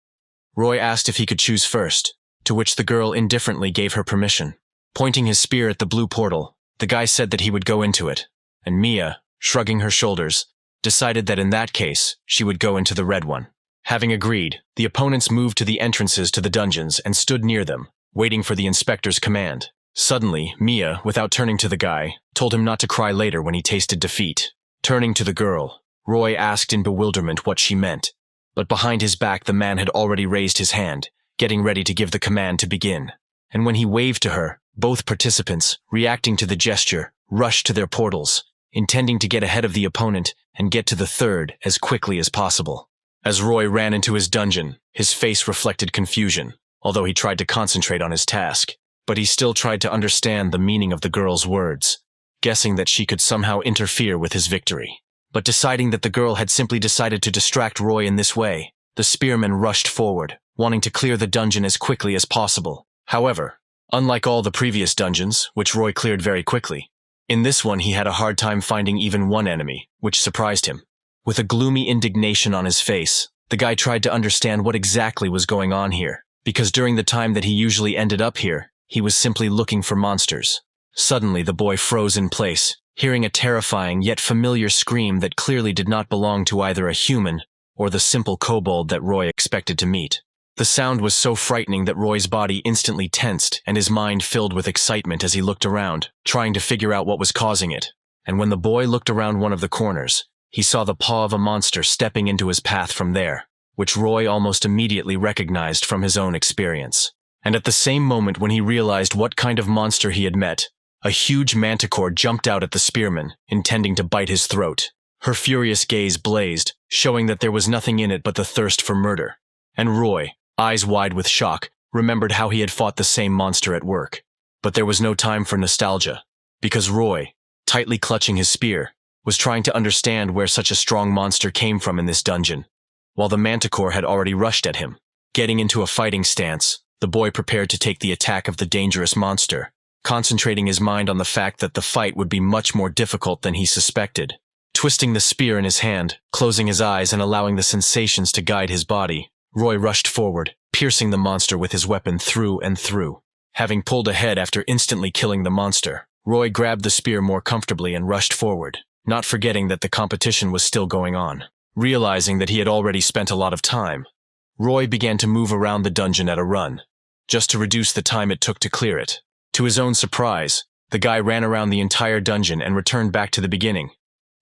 Roy asked if he could choose first, to which the girl indifferently gave her permission. Pointing his spear at the blue portal, the guy said that he would go into it, and Mia, shrugging her shoulders, decided that in that case, she would go into the red one. Having agreed, the opponents moved to the entrances to the dungeons and stood near them, waiting for the inspector's command. Suddenly, Mia, without turning to the guy, told him not to cry later when he tasted defeat. Turning to the girl, Roy asked in bewilderment what she meant, but behind his back the man had already raised his hand, getting ready to give the command to begin. And when he waved to her, both participants, reacting to the gesture, rushed to their portals, intending to get ahead of the opponent and get to the third as quickly as possible. As Roy ran into his dungeon, his face reflected confusion, although he tried to concentrate on his task. But he still tried to understand the meaning of the girl's words, guessing that she could somehow interfere with his victory. But deciding that the girl had simply decided to distract Roy in this way, the spearman rushed forward, wanting to clear the dungeon as quickly as possible. However, unlike all the previous dungeons, which Roy cleared very quickly, in this one he had a hard time finding even one enemy, which surprised him. With a gloomy indignation on his face, the guy tried to understand what exactly was going on here, because during the time that he usually ended up here, he was simply looking for monsters. Suddenly the boy froze in place, hearing a terrifying yet familiar scream that clearly did not belong to either a human or the simple kobold that Roy expected to meet. The sound was so frightening that Roy's body instantly tensed and his mind filled with excitement as he looked around, trying to figure out what was causing it. And when the boy looked around one of the corners, he saw the paw of a monster stepping into his path from there, which Roy almost immediately recognized from his own experience. And at the same moment when he realized what kind of monster he had met, a huge manticore jumped out at the spearman, intending to bite his throat. Her furious gaze blazed, showing that there was nothing in it but the thirst for murder. And Roy, eyes wide with shock, remembered how he had fought the same monster at work. But there was no time for nostalgia, because Roy, tightly clutching his spear, was trying to understand where such a strong monster came from in this dungeon, while the manticore had already rushed at him. Getting into a fighting stance, the boy prepared to take the attack of the dangerous monster, concentrating his mind on the fact that the fight would be much more difficult than he suspected. Twisting the spear in his hand, closing his eyes and allowing the sensations to guide his body, Roy rushed forward, piercing the monster with his weapon through and through. Having pulled ahead after instantly killing the monster, Roy grabbed the spear more comfortably and rushed forward, not forgetting that the competition was still going on. Realizing that he had already spent a lot of time, Roy began to move around the dungeon at a run, just to reduce the time it took to clear it. To his own surprise, the guy ran around the entire dungeon and returned back to the beginning,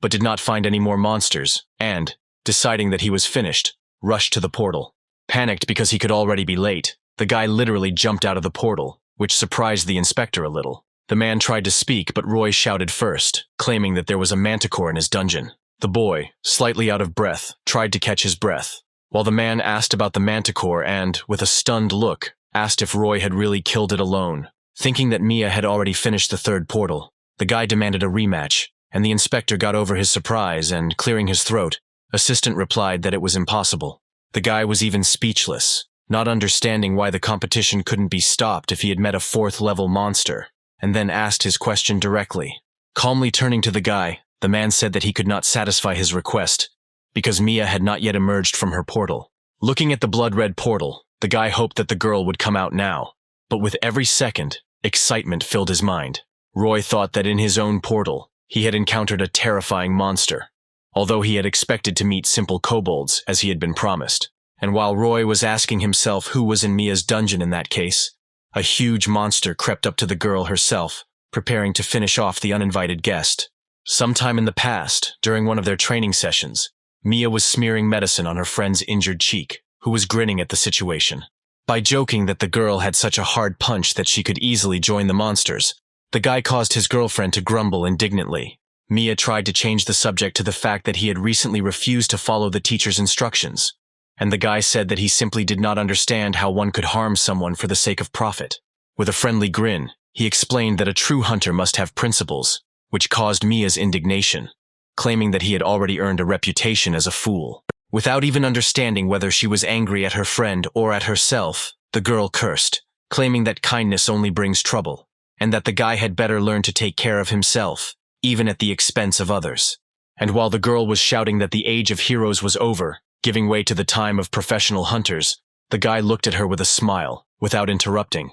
but did not find any more monsters, and, deciding that he was finished, rushed to the portal. Panicked because he could already be late, the guy literally jumped out of the portal, which surprised the inspector a little. The man tried to speak, but Roy shouted first, claiming that there was a manticore in his dungeon. The boy, slightly out of breath, tried to catch his breath, while the man asked about the manticore and, with a stunned look, asked if Roy had really killed it alone. Thinking that Mia had already finished the third portal, the guy demanded a rematch, and the inspector got over his surprise and, clearing his throat, assistant replied that it was impossible. The guy was even speechless, not understanding why the competition couldn't be stopped if he had met a 4th-level monster, and then asked his question directly. Calmly turning to the guy, the man said that he could not satisfy his request, because Mia had not yet emerged from her portal. Looking at the blood-red portal, the guy hoped that the girl would come out now, but with every second, excitement filled his mind. Roy thought that in his own portal, he had encountered a terrifying monster, although he had expected to meet simple kobolds as he had been promised. And while Roy was asking himself who was in Mia's dungeon in that case, a huge monster crept up to the girl herself, preparing to finish off the uninvited guest. Sometime in the past, during one of their training sessions, Mia was smearing medicine on her friend's injured cheek, who was grinning at the situation. By joking that the girl had such a hard punch that she could easily join the monsters, the guy caused his girlfriend to grumble indignantly. Mia tried to change the subject to the fact that he had recently refused to follow the teacher's instructions, and the guy said that he simply did not understand how one could harm someone for the sake of profit. With a friendly grin, he explained that a true hunter must have principles, which caused Mia's indignation, claiming that he had already earned a reputation as a fool. Without even understanding whether she was angry at her friend or at herself, the girl cursed, claiming that kindness only brings trouble, and that the guy had better learn to take care of himself, even at the expense of others. And while the girl was shouting that the age of heroes was over, giving way to the time of professional hunters, the guy looked at her with a smile, without interrupting.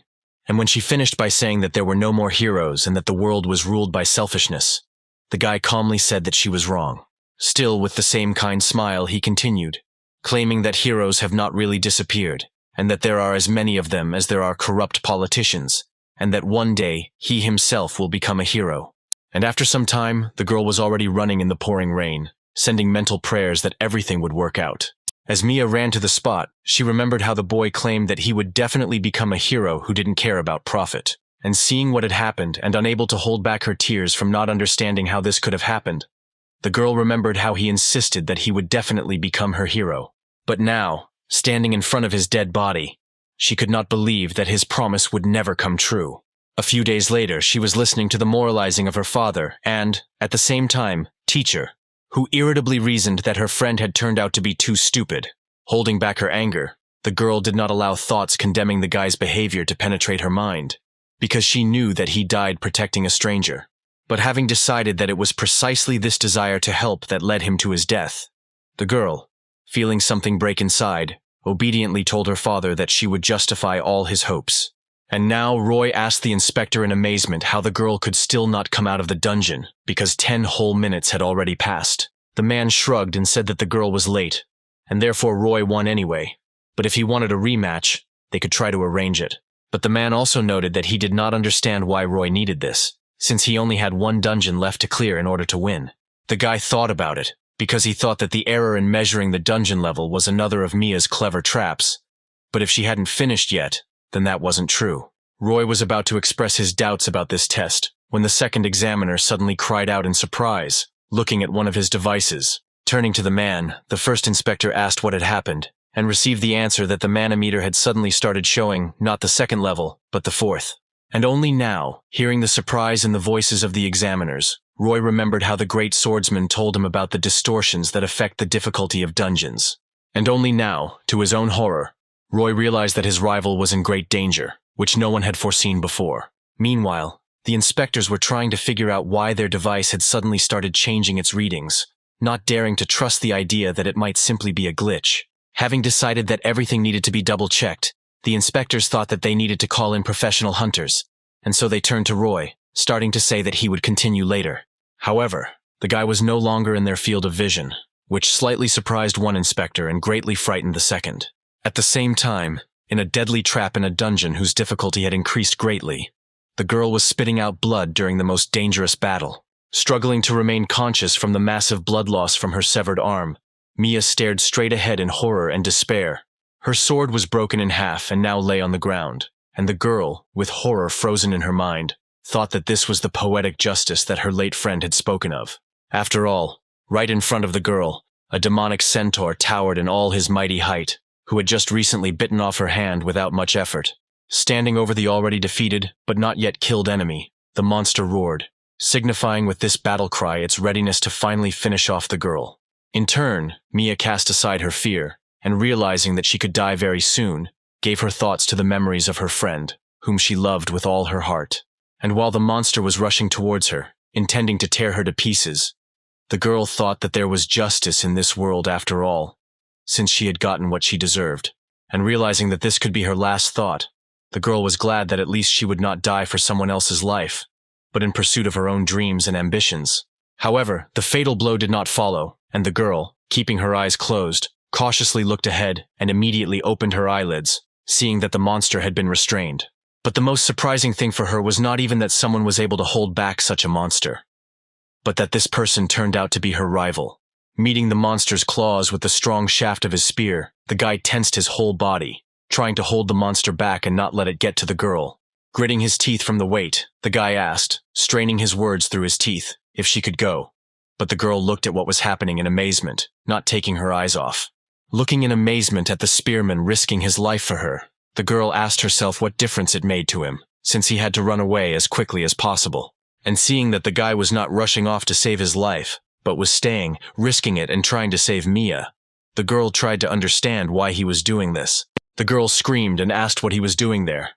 And when she finished by saying that there were no more heroes and that the world was ruled by selfishness, the guy calmly said that she was wrong. Still with the same kind smile, he continued, claiming that heroes have not really disappeared, and that there are as many of them as there are corrupt politicians, and that one day he himself will become a hero. And after some time, the girl was already running in the pouring rain, sending mental prayers that everything would work out. As Mia ran to the spot, she remembered how the boy claimed that he would definitely become a hero who didn't care about profit. And seeing what had happened and unable to hold back her tears from not understanding how this could have happened, the girl remembered how he insisted that he would definitely become her hero. But now, standing in front of his dead body, she could not believe that his promise would never come true. A few days later, she was listening to the moralizing of her father and, at the same time, teacher, who irritably reasoned that her friend had turned out to be too stupid. Holding back her anger, the girl did not allow thoughts condemning the guy's behavior to penetrate her mind, because she knew that he died protecting a stranger. But having decided that it was precisely this desire to help that led him to his death, the girl, feeling something break inside, obediently told her father that she would justify all his hopes. And now Roy asked the inspector in amazement how the girl could still not come out of the dungeon, because 10 whole minutes had already passed. The man shrugged and said that the girl was late, and therefore Roy won anyway. But if he wanted a rematch, they could try to arrange it. But the man also noted that he did not understand why Roy needed this, since he only had one dungeon left to clear in order to win. The guy thought about it, because he thought that the error in measuring the dungeon level was another of Mia's clever traps. But if she hadn't finished yet, then that wasn't true. Roy was about to express his doubts about this test, when the second examiner suddenly cried out in surprise, looking at one of his devices. Turning to the man, the first inspector asked what had happened, and received the answer that the manometer had suddenly started showing not the second level, but the fourth. And only now, hearing the surprise in the voices of the examiners, Roy remembered how the great swordsman told him about the distortions that affect the difficulty of dungeons. And only now, to his own horror, Roy realized that his rival was in great danger, which no one had foreseen before. Meanwhile, the inspectors were trying to figure out why their device had suddenly started changing its readings, not daring to trust the idea that it might simply be a glitch. Having decided that everything needed to be double-checked, the inspectors thought that they needed to call in professional hunters, and so they turned to Roy, starting to say that he would continue later. However, the guy was no longer in their field of vision, which slightly surprised one inspector and greatly frightened the second. At the same time, in a deadly trap in a dungeon whose difficulty had increased greatly, the girl was spitting out blood during the most dangerous battle. Struggling to remain conscious from the massive blood loss from her severed arm, Mia stared straight ahead in horror and despair. Her sword was broken in half and now lay on the ground, and the girl, with horror frozen in her mind, thought that this was the poetic justice that her late friend had spoken of. After all, right in front of the girl, a demonic centaur towered in all his mighty height, who had just recently bitten off her hand without much effort. Standing over the already defeated, but not yet killed enemy, the monster roared, signifying with this battle cry its readiness to finally finish off the girl. In turn, Mia cast aside her fear, and realizing that she could die very soon, gave her thoughts to the memories of her friend, whom she loved with all her heart. And while the monster was rushing towards her, intending to tear her to pieces, the girl thought that there was justice in this world after all, since she had gotten what she deserved. And realizing that this could be her last thought, the girl was glad that at least she would not die for someone else's life, but in pursuit of her own dreams and ambitions. However, the fatal blow did not follow, and the girl, keeping her eyes closed, cautiously looked ahead and immediately opened her eyelids, seeing that the monster had been restrained. But the most surprising thing for her was not even that someone was able to hold back such a monster, but that this person turned out to be her rival. Meeting the monster's claws with the strong shaft of his spear, the guy tensed his whole body, trying to hold the monster back and not let it get to the girl. Gritting his teeth from the weight, the guy asked, straining his words through his teeth, if she could go. But the girl looked at what was happening in amazement, not taking her eyes off. Looking in amazement at the spearman risking his life for her, the girl asked herself what difference it made to him, since he had to run away as quickly as possible. And seeing that the guy was not rushing off to save his life, but was staying, risking it and trying to save Mia, the girl tried to understand why he was doing this. The girl screamed and asked what he was doing there.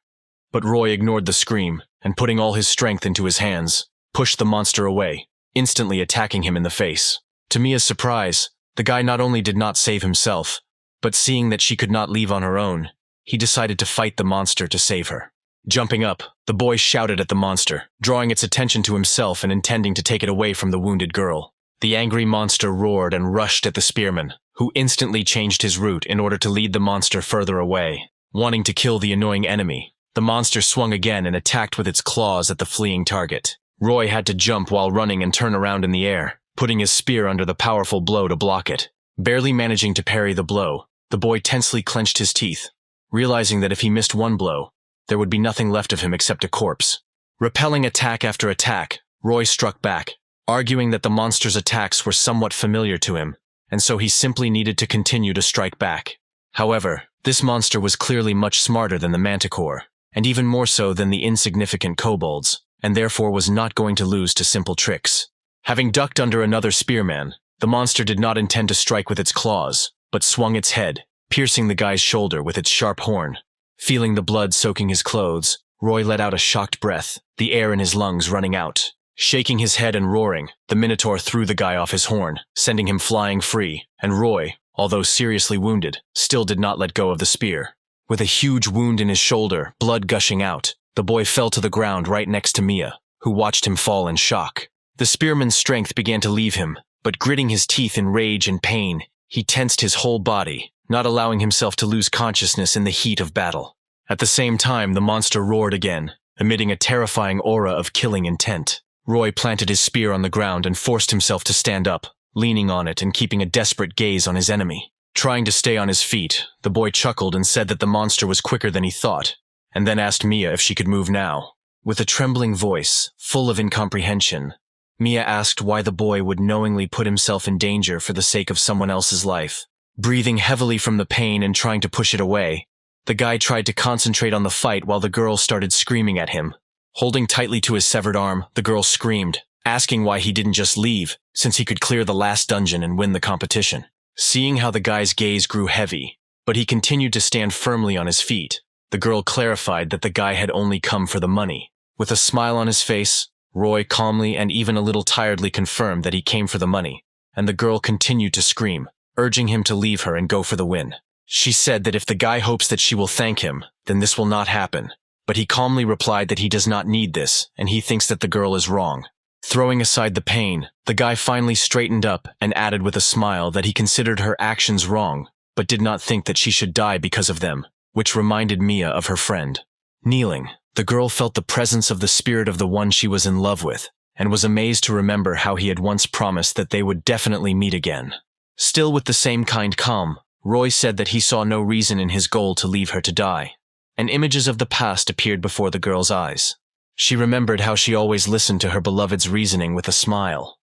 But Roy ignored the scream, and putting all his strength into his hands, pushed the monster away, instantly attacking him in the face. To Mia's surprise, the guy not only did not save himself, but seeing that she could not leave on her own, he decided to fight the monster to save her. Jumping up, the boy shouted at the monster, drawing its attention to himself and intending to take it away from the wounded girl. The angry monster roared and rushed at the spearman, who instantly changed his route in order to lead the monster further away. Wanting to kill the annoying enemy, the monster swung again and attacked with its claws at the fleeing target. Roy had to jump while running and turn around in the air, putting his spear under the powerful blow to block it. Barely managing to parry the blow, the boy tensely clenched his teeth, realizing that if he missed one blow, there would be nothing left of him except a corpse. Repelling attack after attack, Roy struck back, arguing that the monster's attacks were somewhat familiar to him, and so he simply needed to continue to strike back. However, this monster was clearly much smarter than the manticore, and even more so than the insignificant kobolds, and therefore was not going to lose to simple tricks. Having ducked under another spearman, the monster did not intend to strike with its claws, but swung its head, piercing the guy's shoulder with its sharp horn. Feeling the blood soaking his clothes, Roy let out a shocked breath, the air in his lungs running out. Shaking his head and roaring, the Minotaur threw the guy off his horn, sending him flying free, and Roy, although seriously wounded, still did not let go of the spear. With a huge wound in his shoulder, blood gushing out, the boy fell to the ground right next to Mia, who watched him fall in shock. The spearman's strength began to leave him, but gritting his teeth in rage and pain, he tensed his whole body, not allowing himself to lose consciousness in the heat of battle. At the same time, the monster roared again, emitting a terrifying aura of killing intent. Roy planted his spear on the ground and forced himself to stand up, leaning on it and keeping a desperate gaze on his enemy. Trying to stay on his feet, the boy chuckled and said that the monster was quicker than he thought, and then asked Mia if she could move now. With a trembling voice, full of incomprehension, Mia asked why the boy would knowingly put himself in danger for the sake of someone else's life. Breathing heavily from the pain and trying to push it away, the guy tried to concentrate on the fight while the girl started screaming at him. Holding tightly to his severed arm, the girl screamed, asking why he didn't just leave, since he could clear the last dungeon and win the competition. Seeing how the guy's gaze grew heavy, but he continued to stand firmly on his feet, the girl clarified that the guy had only come for the money. With a smile on his face, Roy calmly and even a little tiredly confirmed that he came for the money, and the girl continued to scream, urging him to leave her and go for the win. She said that if the guy hopes that she will thank him, then this will not happen, but he calmly replied that he does not need this, and he thinks that the girl is wrong. Throwing aside the pain, the guy finally straightened up and added with a smile that he considered her actions wrong, but did not think that she should die because of them, which reminded Mia of her friend. Kneeling, the girl felt the presence of the spirit of the one she was in love with, and was amazed to remember how he had once promised that they would definitely meet again. Still with the same kind calm, Roy said that he saw no reason in his goal to leave her to die, and images of the past appeared before the girl's eyes. She remembered how she always listened to her beloved's reasoning with a smile,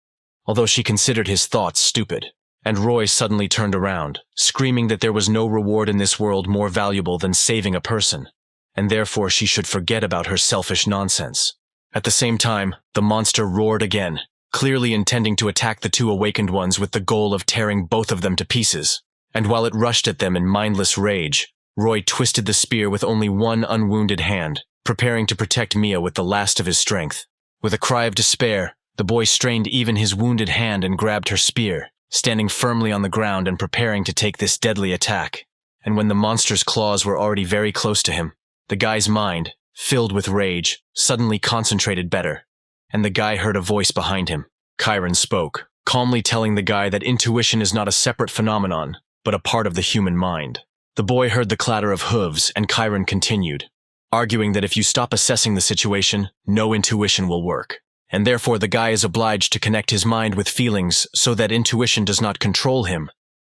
although she considered his thoughts stupid. And Roy suddenly turned around, screaming that there was no reward in this world more valuable than saving a person, and therefore she should forget about her selfish nonsense. At the same time, the monster roared again, clearly intending to attack the two awakened ones with the goal of tearing both of them to pieces. And while it rushed at them in mindless rage, Roy twisted the spear with only one unwounded hand, preparing to protect Mia with the last of his strength. With a cry of despair, the boy strained even his wounded hand and grabbed her spear, standing firmly on the ground and preparing to take this deadly attack. And when the monster's claws were already very close to him, the guy's mind, filled with rage, suddenly concentrated better, and the guy heard a voice behind him. Chiron spoke, calmly telling the guy that intuition is not a separate phenomenon, but a part of the human mind. The boy heard the clatter of hooves, and Chiron continued, arguing that if you stop assessing the situation, no intuition will work, and therefore the guy is obliged to connect his mind with feelings so that intuition does not control him,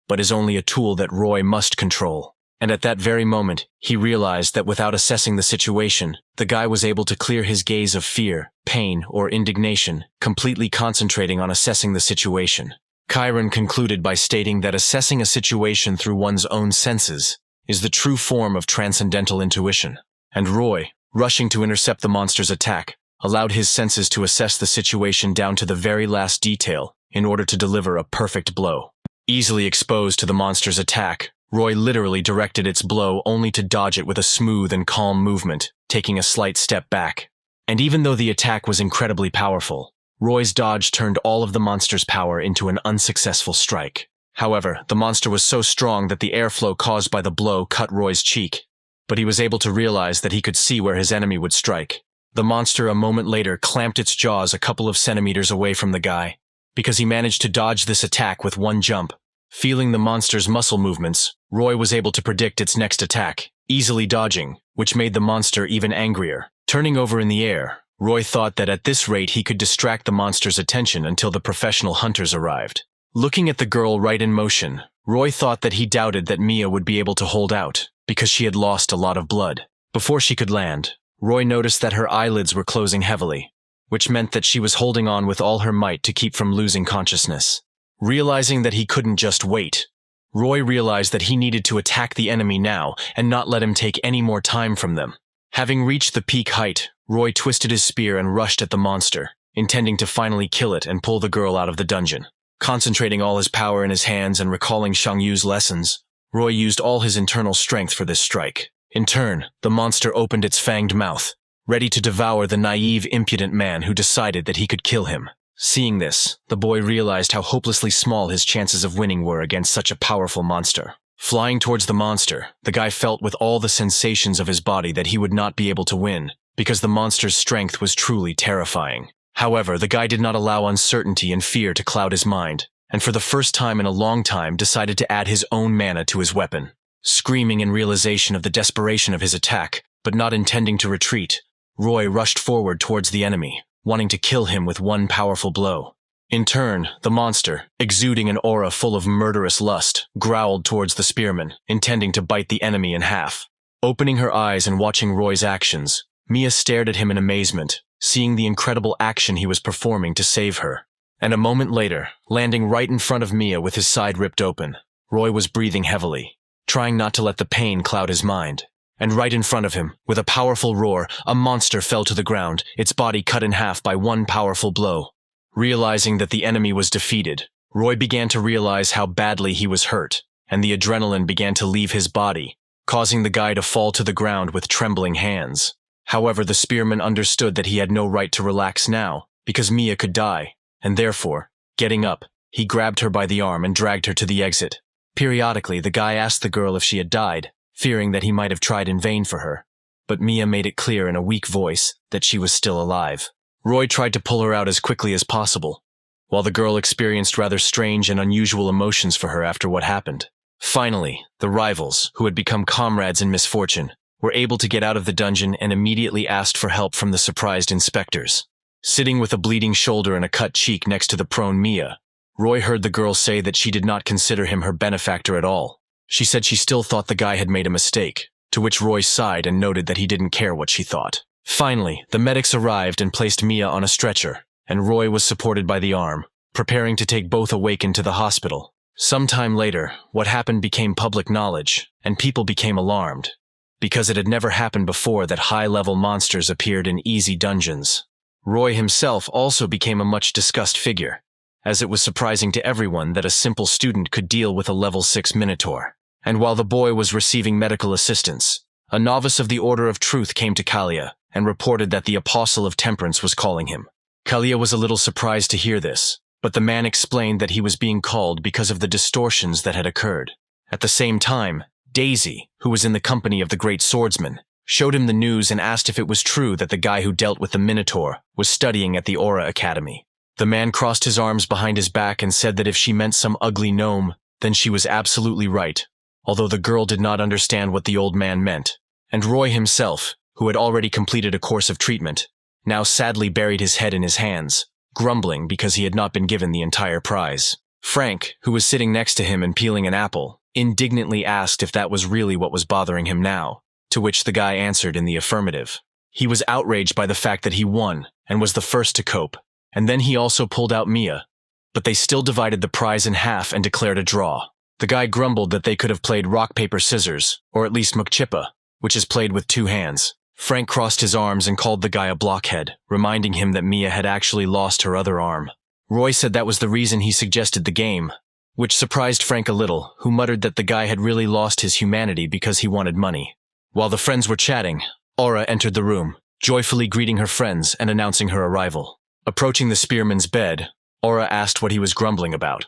but is only a tool that Roy must control. And at that very moment, he realized that without assessing the situation, the guy was able to clear his gaze of fear, pain, or indignation, completely concentrating on assessing the situation. Chiron concluded by stating that assessing a situation through one's own senses is the true form of transcendental intuition. And Roy, rushing to intercept the monster's attack, allowed his senses to assess the situation down to the very last detail in order to deliver a perfect blow. Easily exposed to the monster's attack, Roy literally directed its blow only to dodge it with a smooth and calm movement, taking a slight step back. And even though the attack was incredibly powerful, Roy's dodge turned all of the monster's power into an unsuccessful strike. However, the monster was so strong that the airflow caused by the blow cut Roy's cheek, but he was able to realize that he could see where his enemy would strike. The monster a moment later clamped its jaws a couple of centimeters away from the guy, because he managed to dodge this attack with one jump. Feeling the monster's muscle movements, Roy was able to predict its next attack, easily dodging, which made the monster even angrier. Turning over in the air, Roy thought that at this rate he could distract the monster's attention until the professional hunters arrived. Looking at the girl right in motion, Roy thought that he doubted that Mia would be able to hold out, because she had lost a lot of blood. Before she could land, Roy noticed that her eyelids were closing heavily, which meant that she was holding on with all her might to keep from losing consciousness. Realizing that he couldn't just wait, Roy realized that he needed to attack the enemy now and not let him take any more time from them. Having reached the peak height, Roy twisted his spear and rushed at the monster, intending to finally kill it and pull the girl out of the dungeon. Concentrating all his power in his hands and recalling Xiangyu's lessons, Roy used all his internal strength for this strike. In turn, the monster opened its fanged mouth, ready to devour the naive, impudent man who decided that he could kill him. Seeing this, the boy realized how hopelessly small his chances of winning were against such a powerful monster. Flying towards the monster, the guy felt with all the sensations of his body that he would not be able to win, because the monster's strength was truly terrifying. However, the guy did not allow uncertainty and fear to cloud his mind, and for the first time in a long time decided to add his own mana to his weapon. Screaming in realization of the desperation of his attack, but not intending to retreat, Roy rushed forward towards the enemy, wanting to kill him with one powerful blow. In turn, the monster, exuding an aura full of murderous lust, growled towards the spearman, intending to bite the enemy in half. Opening her eyes and watching Roy's actions, Mia stared at him in amazement, seeing the incredible action he was performing to save her. And a moment later, landing right in front of Mia with his side ripped open, Roy was breathing heavily, trying not to let the pain cloud his mind. And right in front of him, with a powerful roar, a monster fell to the ground, its body cut in half by one powerful blow. Realizing that the enemy was defeated, Roy began to realize how badly he was hurt, and the adrenaline began to leave his body, causing the guy to fall to the ground with trembling hands. However, the spearman understood that he had no right to relax now, because Mia could die, and therefore, getting up, he grabbed her by the arm and dragged her to the exit. Periodically, the guy asked the girl if she had died, fearing that he might have tried in vain for her, but Mia made it clear in a weak voice that she was still alive. Roy tried to pull her out as quickly as possible, while the girl experienced rather strange and unusual emotions for her after what happened. Finally, the rivals, who had become comrades in misfortune, were able to get out of the dungeon and immediately asked for help from the surprised inspectors. Sitting with a bleeding shoulder and a cut cheek next to the prone Mia, Roy heard the girl say that she did not consider him her benefactor at all. She said she still thought the guy had made a mistake, to which Roy sighed and noted that he didn't care what she thought. Finally, the medics arrived and placed Mia on a stretcher, and Roy was supported by the arm, preparing to take both awakened to the hospital. Sometime later, what happened became public knowledge, and people became alarmed, because it had never happened before that high-level monsters appeared in easy dungeons. Roy himself also became a much discussed figure, as it was surprising to everyone that a simple student could deal with a level 6 Minotaur. And while the boy was receiving medical assistance, a novice of the Order of Truth came to Kalia and reported that the Apostle of Temperance was calling him. Kalia was a little surprised to hear this, but the man explained that he was being called because of the distortions that had occurred. At the same time, Daisy, who was in the company of the great swordsman, showed him the news and asked if it was true that the guy who dealt with the Minotaur was studying at the Aura Academy. The man crossed his arms behind his back and said that if she meant some ugly gnome, then she was absolutely right, although the girl did not understand what the old man meant. And Roy himself, who had already completed a course of treatment, now sadly buried his head in his hands, grumbling because he had not been given the entire prize. Frank, who was sitting next to him and peeling an apple, indignantly asked if that was really what was bothering him now, to which the guy answered in the affirmative. He was outraged by the fact that he won and was the first to cope, and then he also pulled out Mia, but they still divided the prize in half and declared a draw. The guy grumbled that they could have played rock, paper, scissors, or at least mukchippa, which is played with 2 hands. Frank crossed his arms and called the guy a blockhead, reminding him that Mia had actually lost her other arm. Roy said that was the reason he suggested the game, which surprised Frank a little, who muttered that the guy had really lost his humanity because he wanted money. While the friends were chatting, Aura entered the room, joyfully greeting her friends and announcing her arrival. Approaching the spearman's bed, Aura asked what he was grumbling about,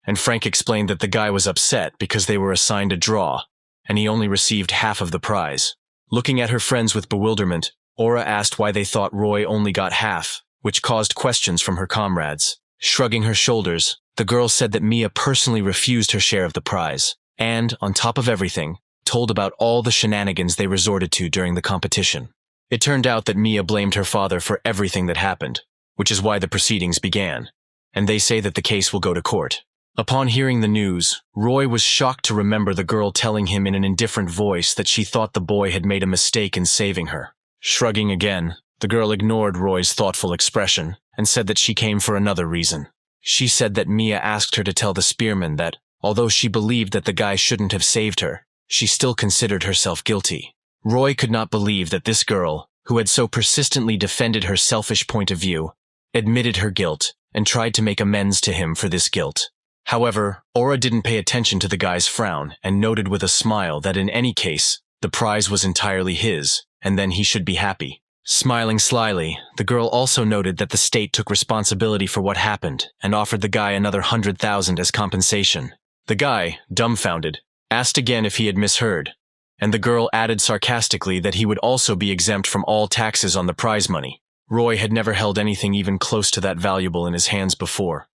and Frank explained that the guy was upset because they were assigned a draw, and he only received half of the prize. Looking at her friends with bewilderment, Aura asked why they thought Roy only got half, which caused questions from her comrades. Shrugging her shoulders, the girl said that Mia personally refused her share of the prize, and, on top of everything, told about all the shenanigans they resorted to during the competition. It turned out that Mia blamed her father for everything that happened, which is why the proceedings began, and they say that the case will go to court. Upon hearing the news, Roy was shocked to remember the girl telling him in an indifferent voice that she thought the boy had made a mistake in saving her. Shrugging again, the girl ignored Roy's thoughtful expression and said that she came for another reason. She said that Mia asked her to tell the spearman that, although she believed that the guy shouldn't have saved her, she still considered herself guilty. Roy could not believe that this girl, who had so persistently defended her selfish point of view, admitted her guilt and tried to make amends to him for this guilt. However, Aura didn't pay attention to the guy's frown and noted with a smile that in any case, the prize was entirely his, and then he should be happy. Smiling slyly, the girl also noted that the state took responsibility for what happened and offered the guy another 100,000 as compensation. The guy, dumbfounded, asked again if he had misheard, and the girl added sarcastically that he would also be exempt from all taxes on the prize money. Roy had never held anything even close to that valuable in his hands before,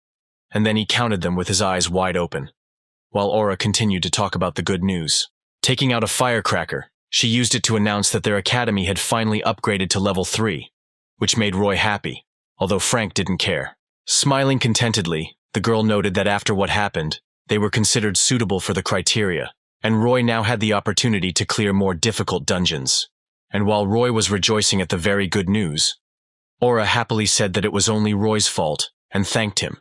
and then he counted them with his eyes wide open, while Aura continued to talk about the good news. Taking out a firecracker, she used it to announce that their academy had finally upgraded to level 3, which made Roy happy, although Frank didn't care. Smiling contentedly, the girl noted that after what happened, they were considered suitable for the criteria, and Roy now had the opportunity to clear more difficult dungeons. And while Roy was rejoicing at the very good news, Aura happily said that it was only Roy's fault and thanked him,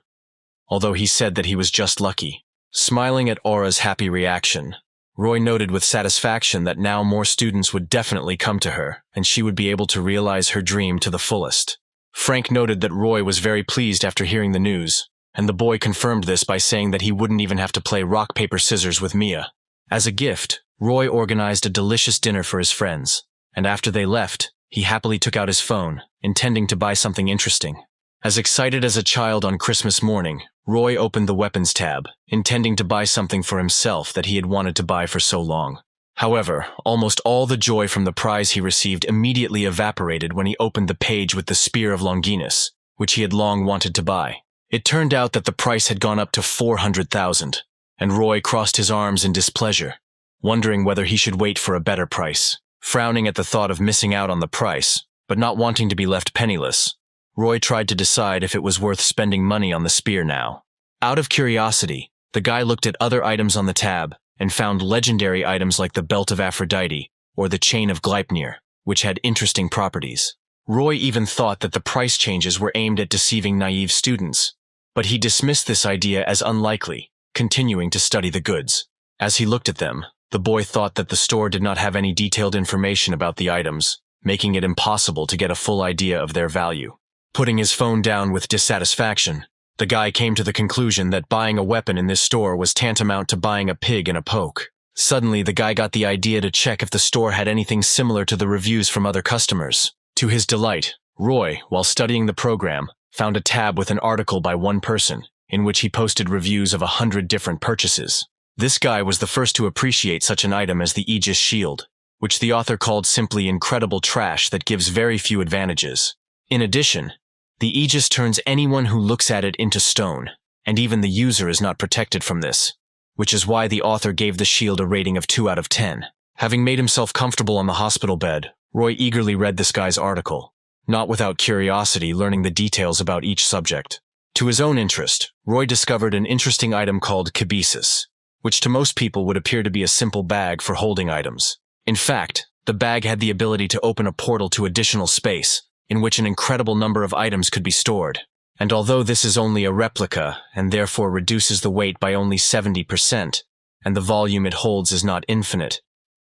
although he said that he was just lucky. Smiling at Aura's happy reaction, Roy noted with satisfaction that now more students would definitely come to her, and she would be able to realize her dream to the fullest. Frank noted that Roy was very pleased after hearing the news, and the boy confirmed this by saying that he wouldn't even have to play rock, paper, scissors with Mia. As a gift, Roy organized a delicious dinner for his friends, and after they left, he happily took out his phone, intending to buy something interesting. As excited as a child on Christmas morning, Roy opened the weapons tab, intending to buy something for himself that he had wanted to buy for so long. However, almost all the joy from the prize he received immediately evaporated when he opened the page with the Spear of Longinus, which he had long wanted to buy. It turned out that the price had gone up to 400,000, and Roy crossed his arms in displeasure, wondering whether he should wait for a better price. Frowning at the thought of missing out on the price, but not wanting to be left penniless, Roy tried to decide if it was worth spending money on the spear now. Out of curiosity, the guy looked at other items on the tab and found legendary items like the Belt of Aphrodite or the Chain of Gleipnir, which had interesting properties. Roy even thought that the price changes were aimed at deceiving naive students, but he dismissed this idea as unlikely, continuing to study the goods. As he looked at them, the boy thought that the store did not have any detailed information about the items, making it impossible to get a full idea of their value. Putting his phone down with dissatisfaction, the guy came to the conclusion that buying a weapon in this store was tantamount to buying a pig in a poke. Suddenly, the guy got the idea to check if the store had anything similar to the reviews from other customers. To his delight, Roy, while studying the program, found a tab with an article by one person, in which he posted reviews of 100 different purchases. This guy was the first to appreciate such an item as the Aegis Shield, which the author called simply incredible trash that gives very few advantages. In addition, the Aegis turns anyone who looks at it into stone, and even the user is not protected from this, which is why the author gave the shield a rating of 2 out of 10. Having made himself comfortable on the hospital bed, Roy eagerly read this guy's article, not without curiosity learning the details about each subject. To his own interest, Roy discovered an interesting item called kibesis, which to most people would appear to be a simple bag for holding items. In fact, the bag had the ability to open a portal to additional space, in which an incredible number of items could be stored. And although this is only a replica, and therefore reduces the weight by only 70%, and the volume it holds is not infinite,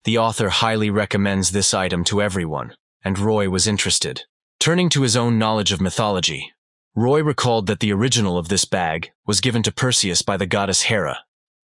the author highly recommends this item to everyone, and Roy was interested. Turning to his own knowledge of mythology, Roy recalled that the original of this bag was given to Perseus by the goddess Hera,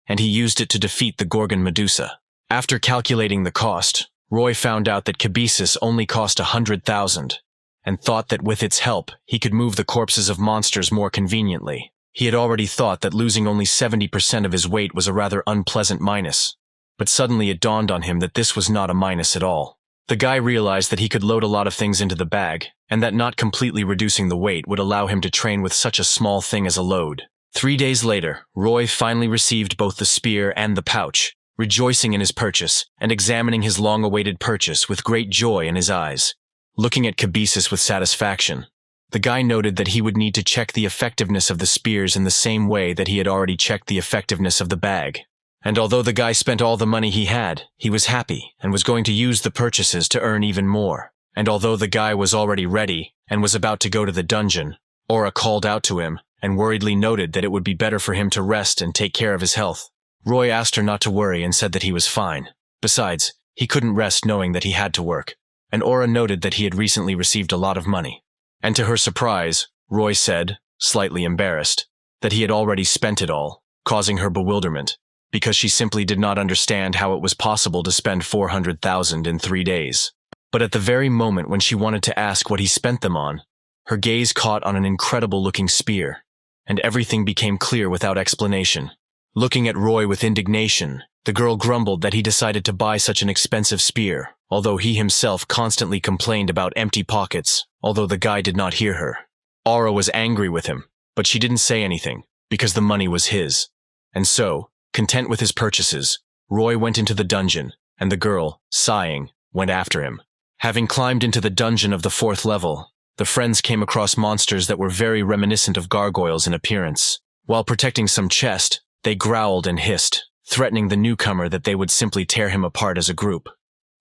and he used it to defeat the Gorgon Medusa. After calculating the cost, Roy found out that Cabesus only cost 100,000, and thought that with its help, he could move the corpses of monsters more conveniently. He had already thought that losing only 70% of his weight was a rather unpleasant minus, but suddenly it dawned on him that this was not a minus at all. The guy realized that he could load a lot of things into the bag, and that not completely reducing the weight would allow him to train with such a small thing as a load. 3 days later, Roy finally received both the spear and the pouch, rejoicing in his purchase and examining his long-awaited purchase with great joy in his eyes. Looking at Cabesus with satisfaction, the guy noted that he would need to check the effectiveness of the spears in the same way that he had already checked the effectiveness of the bag. And although the guy spent all the money he had, he was happy and was going to use the purchases to earn even more. And although the guy was already ready and was about to go to the dungeon, Aura called out to him and worriedly noted that it would be better for him to rest and take care of his health. Roy asked her not to worry and said that he was fine. Besides, he couldn't rest knowing that he had to work. And Aura noted that he had recently received a lot of money. And to her surprise, Roy said, slightly embarrassed, that he had already spent it all, causing her bewilderment, because she simply did not understand how it was possible to spend 400,000 in 3 days. But at the very moment when she wanted to ask what he spent them on, her gaze caught on an incredible-looking spear, and everything became clear without explanation. Looking at Roy with indignation, the girl grumbled that he decided to buy such an expensive spear, although he himself constantly complained about empty pockets, although the guy did not hear her. Aura was angry with him, but she didn't say anything, because the money was his. And so, content with his purchases, Roy went into the dungeon, and the girl, sighing, went after him. Having climbed into the dungeon of the 4th level, the friends came across monsters that were very reminiscent of gargoyles in appearance. While protecting some chest, they growled and hissed, threatening the newcomer that they would simply tear him apart as a group.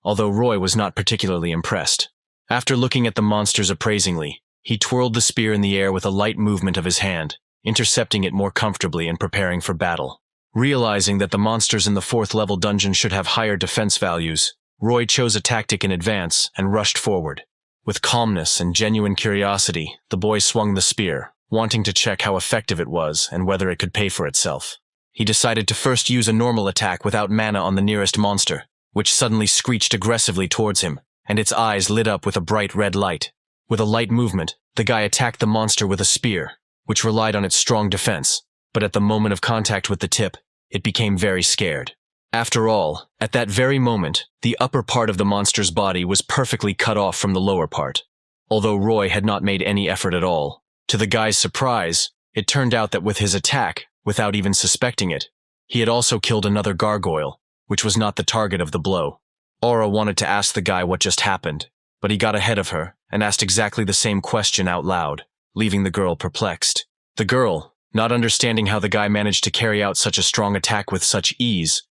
Although Roy was not particularly impressed. After looking at the monsters appraisingly, he twirled the spear in the air with a light movement of his hand, intercepting it more comfortably and preparing for battle. Realizing that the monsters in the 4th level dungeon should have higher defense values, Roy chose a tactic in advance and rushed forward. With calmness and genuine curiosity, the boy swung the spear, wanting to check how effective it was and whether it could pay for itself. He decided to first use a normal attack without mana on the nearest monster, which suddenly screeched aggressively towards him, and its eyes lit up with a bright red light. With a light movement, the guy attacked the monster with a spear, which relied on its strong defense, but at the moment of contact with the tip, it became very scared. After all, at that very moment, the upper part of the monster's body was perfectly cut off from the lower part. Although Roy had not made any effort at all, to the guy's surprise, it turned out that with his attack, without even suspecting it, he had also killed another gargoyle, which was not the target of the blow. Aura wanted to ask the guy what just happened, but he got ahead of her and asked exactly the same question out loud, leaving the girl perplexed. The girl, not understanding how the guy managed to carry out such a strong attack with such ease,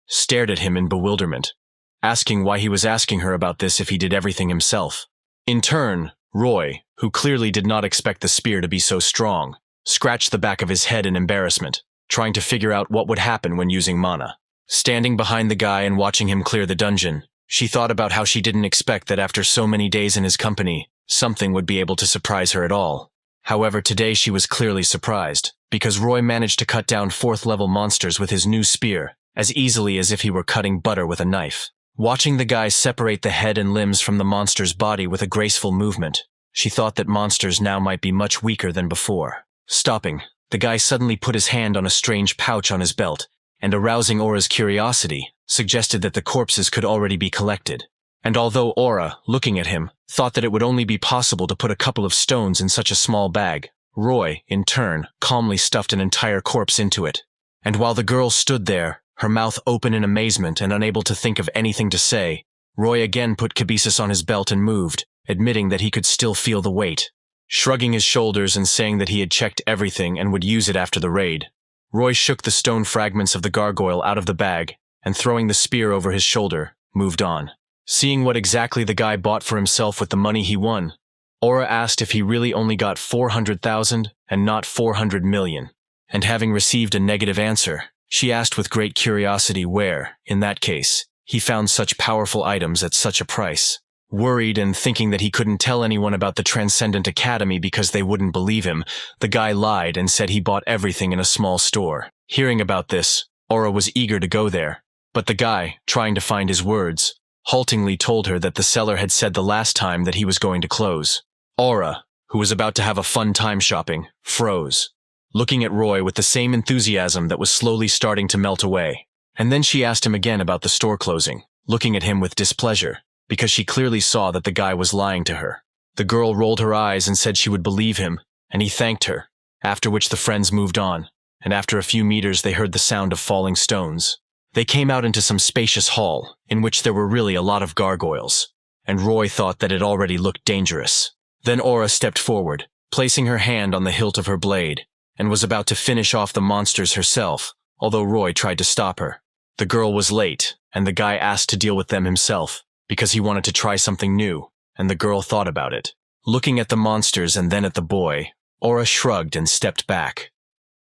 stared at him in bewilderment, asking why he was asking her about this if he did everything himself. In turn, Roy, who clearly did not expect the spear to be so strong, scratched the back of his head in embarrassment, trying to figure out what would happen when using mana. Standing behind the guy and watching him clear the dungeon, she thought about how she didn't expect that after so many days in his company, something would be able to surprise her at all. However, today she was clearly surprised, because Roy managed to cut down 4th level monsters with his new spear, as easily as if he were cutting butter with a knife. Watching the guy separate the head and limbs from the monster's body with a graceful movement, she thought that monsters now might be much weaker than before. Stopping, the guy suddenly put his hand on a strange pouch on his belt, and arousing Aura's curiosity, suggested that the corpses could already be collected. And although Aura, looking at him, thought that it would only be possible to put a couple of stones in such a small bag, Roy, in turn, calmly stuffed an entire corpse into it. And while the girl stood there, her mouth open in amazement and unable to think of anything to say, Roy again put Cabesus on his belt and moved, admitting that he could still feel the weight. Shrugging his shoulders and saying that he had checked everything and would use it after the raid, Roy shook the stone fragments of the gargoyle out of the bag and, throwing the spear over his shoulder, moved on. Seeing what exactly the guy bought for himself with the money he won, Aura asked if he really only got 400,000 and not 400 million. And having received a negative answer, she asked with great curiosity where, in that case, he found such powerful items at such a price. Worried and thinking that he couldn't tell anyone about the Transcendent Academy because they wouldn't believe him, the guy lied and said he bought everything in a small store. Hearing about this, Aura was eager to go there, but the guy, trying to find his words, haltingly told her that the seller had said the last time that he was going to close. Aura, who was about to have a fun time shopping, froze, looking at Roy with the same enthusiasm that was slowly starting to melt away. And then she asked him again about the store closing, looking at him with displeasure, because she clearly saw that the guy was lying to her. The girl rolled her eyes and said she would believe him, and he thanked her, after which the friends moved on, and after a few meters they heard the sound of falling stones. They came out into some spacious hall, in which there were really a lot of gargoyles, and Roy thought that it already looked dangerous. Then Aura stepped forward, placing her hand on the hilt of her blade, and was about to finish off the monsters herself, although Roy tried to stop her. The girl was late, and the guy asked to deal with them himself, because he wanted to try something new, and the girl thought about it. Looking at the monsters and then at the boy, Aura shrugged and stepped back,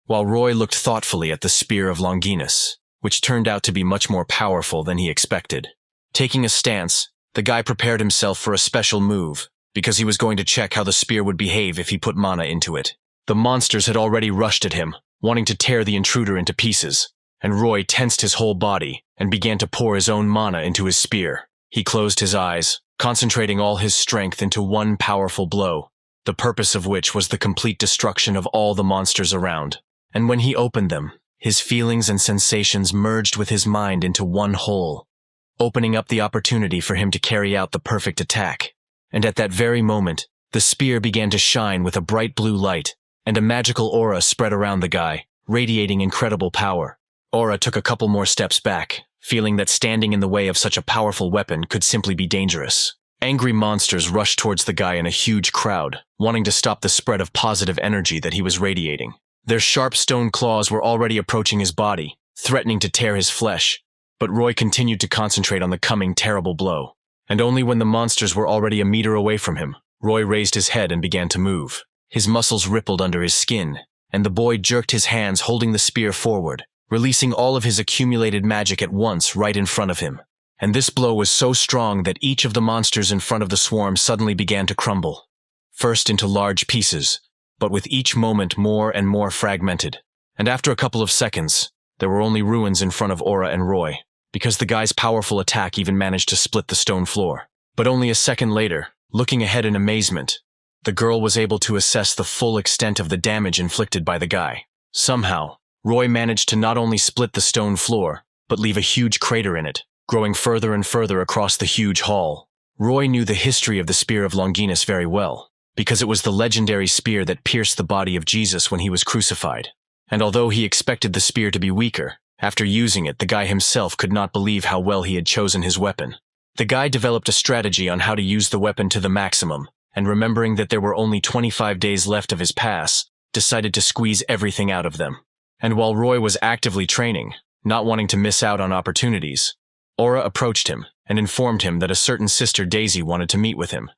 while Roy looked thoughtfully at the spear of Longinus, which turned out to be much more powerful than he expected. Taking a stance, the guy prepared himself for a special move, because he was going to check how the spear would behave if he put mana into it. The monsters had already rushed at him, wanting to tear the intruder into pieces, and Roy tensed his whole body and began to pour his own mana into his spear. He closed his eyes, concentrating all his strength into one powerful blow, the purpose of which was the complete destruction of all the monsters around. And when he opened them, his feelings and sensations merged with his mind into one whole, opening up the opportunity for him to carry out the perfect attack. And at that very moment, the spear began to shine with a bright blue light, and a magical aura spread around the guy, radiating incredible power. Aura took a couple more steps back, feeling that standing in the way of such a powerful weapon could simply be dangerous. Angry monsters rushed towards the guy in a huge crowd, wanting to stop the spread of positive energy that he was radiating. Their sharp stone claws were already approaching his body, threatening to tear his flesh, but Roy continued to concentrate on the coming terrible blow. And only when the monsters were already a meter away from him, Roy raised his head and began to move. His muscles rippled under his skin, and the boy jerked his hands holding the spear forward, releasing all of his accumulated magic at once right in front of him. And this blow was so strong that each of the monsters in front of the swarm suddenly began to crumble, first into large pieces, but with each moment more and more fragmented. And after a couple of seconds, there were only ruins in front of Aura and Roy, because the guy's powerful attack even managed to split the stone floor. But only a second later, looking ahead in amazement, the girl was able to assess the full extent of the damage inflicted by the guy. Somehow, Roy managed to not only split the stone floor, but leave a huge crater in it, growing further and further across the huge hall. Roy knew the history of the Spear of Longinus very well, because it was the legendary spear that pierced the body of Jesus when he was crucified. And although he expected the spear to be weaker, after using it, the guy himself could not believe how well he had chosen his weapon. The guy developed a strategy on how to use the weapon to the maximum, and remembering that there were only 25 days left of his pass, decided to squeeze everything out of them. And while Roy was actively training, not wanting to miss out on opportunities, Aura approached him and informed him that a certain sister Daisy wanted to meet with him,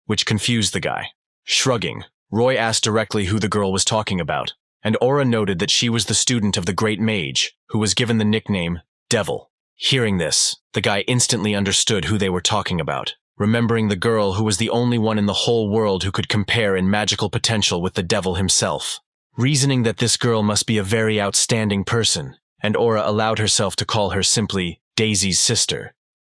which confused the guy. Shrugging, Roy asked directly who the girl was talking about, and Aura noted that she was the student of the great mage, who was given the nickname Devil. Hearing this, the guy instantly understood who they were talking about, remembering the girl who was the only one in the whole world who could compare in magical potential with the devil himself. Reasoning that this girl must be a very outstanding person, and Aura allowed herself to call her simply Daisy's sister,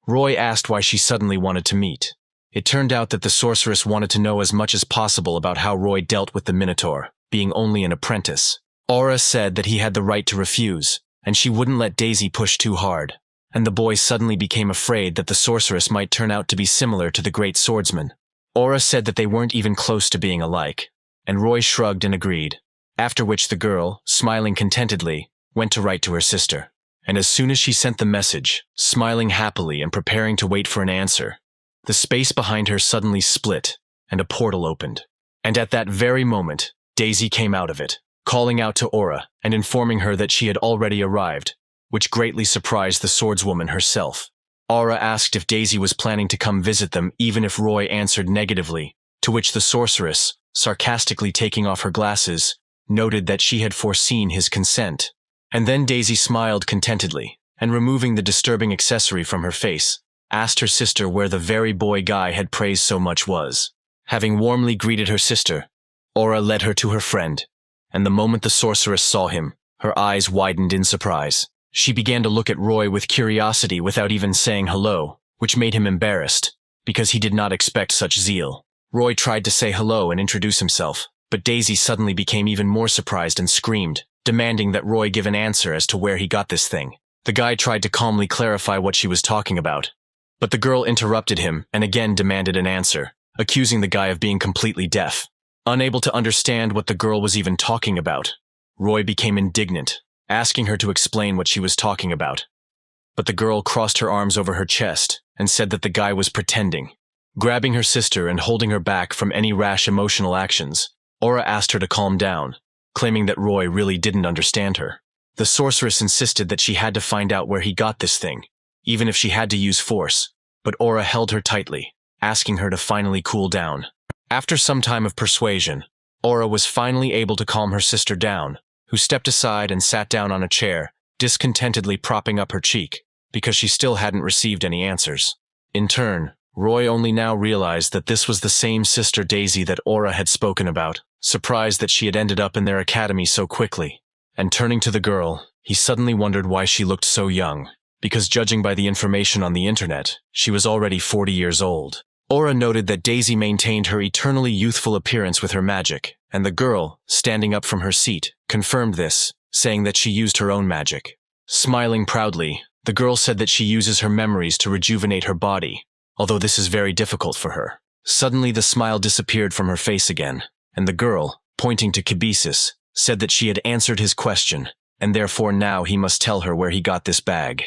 Roy asked why she suddenly wanted to meet. It turned out that the sorceress wanted to know as much as possible about how Roy dealt with the Minotaur, being only an apprentice. Aura said that he had the right to refuse, and she wouldn't let Daisy push too hard. And the boy suddenly became afraid that the sorceress might turn out to be similar to the great swordsman. Aura said that they weren't even close to being alike, and Roy shrugged and agreed, after which the girl, smiling contentedly, went to write to her sister. And as soon as she sent the message, smiling happily and preparing to wait for an answer, the space behind her suddenly split, and a portal opened. And at that very moment, Daisy came out of it, calling out to Aura and informing her that she had already arrived, which greatly surprised the swordswoman herself. Aura asked if Daisy was planning to come visit them even if Roy answered negatively, to which the sorceress, sarcastically taking off her glasses, noted that she had foreseen his consent. And then Daisy smiled contentedly, and removing the disturbing accessory from her face, asked her sister where the very boy guy had praised so much was. Having warmly greeted her sister, Aura led her to her friend, and the moment the sorceress saw him, her eyes widened in surprise. She began to look at Roy with curiosity without even saying hello, which made him embarrassed, because he did not expect such zeal. Roy tried to say hello and introduce himself, but Daisy suddenly became even more surprised and screamed, demanding that Roy give an answer as to where he got this thing. The guy tried to calmly clarify what she was talking about, but the girl interrupted him and again demanded an answer, accusing the guy of being completely deaf. Unable to understand what the girl was even talking about, Roy became indignant, asking her to explain what she was talking about. But the girl crossed her arms over her chest and said that the guy was pretending. Grabbing her sister and holding her back from any rash emotional actions, Aura asked her to calm down, claiming that Roy really didn't understand her. The sorceress insisted that she had to find out where he got this thing, even if she had to use force, but Aura held her tightly, asking her to finally cool down. After some time of persuasion, Aura was finally able to calm her sister down, who stepped aside and sat down on a chair, discontentedly propping up her cheek, because she still hadn't received any answers. In turn, Roy only now realized that this was the same sister Daisy that Aura had spoken about, surprised that she had ended up in their academy so quickly. And turning to the girl, he suddenly wondered why she looked so young, because judging by the information on the internet, she was already 40 years old. Aura noted that Daisy maintained her eternally youthful appearance with her magic, and the girl, standing up from her seat, confirmed this, saying that she used her own magic. Smiling proudly, the girl said that she uses her memories to rejuvenate her body, although this is very difficult for her. Suddenly the smile disappeared from her face again, and the girl, pointing to Kibisis, said that she had answered his question, and therefore now he must tell her where he got this bag.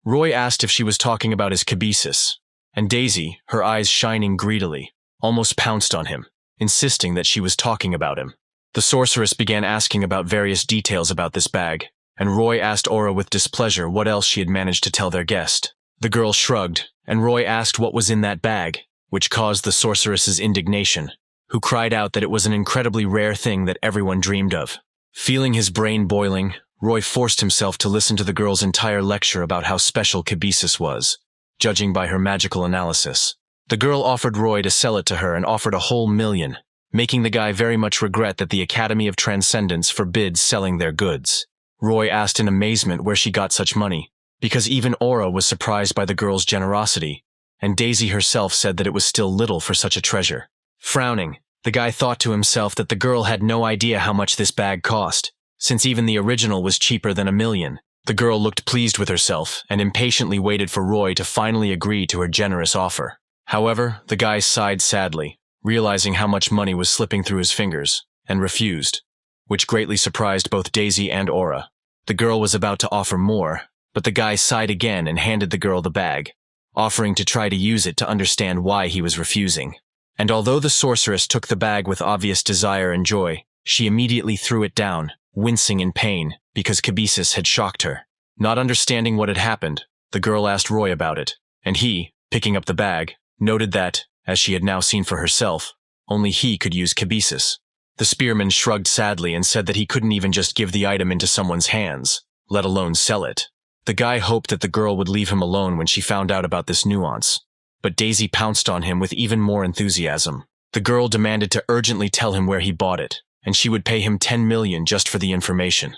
Roy asked if she was talking about his Kibisis, and Daisy, her eyes shining greedily, almost pounced on him, insisting that she was talking about him. The sorceress began asking about various details about this bag, and Roy asked Aura with displeasure what else she had managed to tell their guest. The girl shrugged, and Roy asked what was in that bag, which caused the sorceress's indignation, who cried out that it was an incredibly rare thing that everyone dreamed of. Feeling his brain boiling, Roy forced himself to listen to the girl's entire lecture about how special Kibisis was, judging by her magical analysis. The girl offered Roy to sell it to her and offered a whole $1,000,000, making the guy very much regret that the Academy of Transcendence forbids selling their goods. Roy asked in amazement where she got such money, because even Aura was surprised by the girl's generosity, and Daisy herself said that it was still little for such a treasure. Frowning, the guy thought to himself that the girl had no idea how much this bag cost, since even the original was cheaper than $1,000,000. The girl looked pleased with herself and impatiently waited for Roy to finally agree to her generous offer. However, the guy sighed sadly, realizing how much money was slipping through his fingers, and refused, which greatly surprised both Daisy and Aura. The girl was about to offer more, but the guy sighed again and handed the girl the bag, offering to try to use it to understand why he was refusing. And although the sorceress took the bag with obvious desire and joy, she immediately threw it down, wincing in pain, because Kibisis had shocked her. Not understanding what had happened, the girl asked Roy about it, and he, picking up the bag, noted that, as she had now seen for herself, only he could use Kibisis. The spearman shrugged sadly and said that he couldn't even just give the item into someone's hands, let alone sell it. The guy hoped that the girl would leave him alone when she found out about this nuance, but Daisy pounced on him with even more enthusiasm. The girl demanded to urgently tell him where he bought it, and she would pay him $10,000,000 just for the information.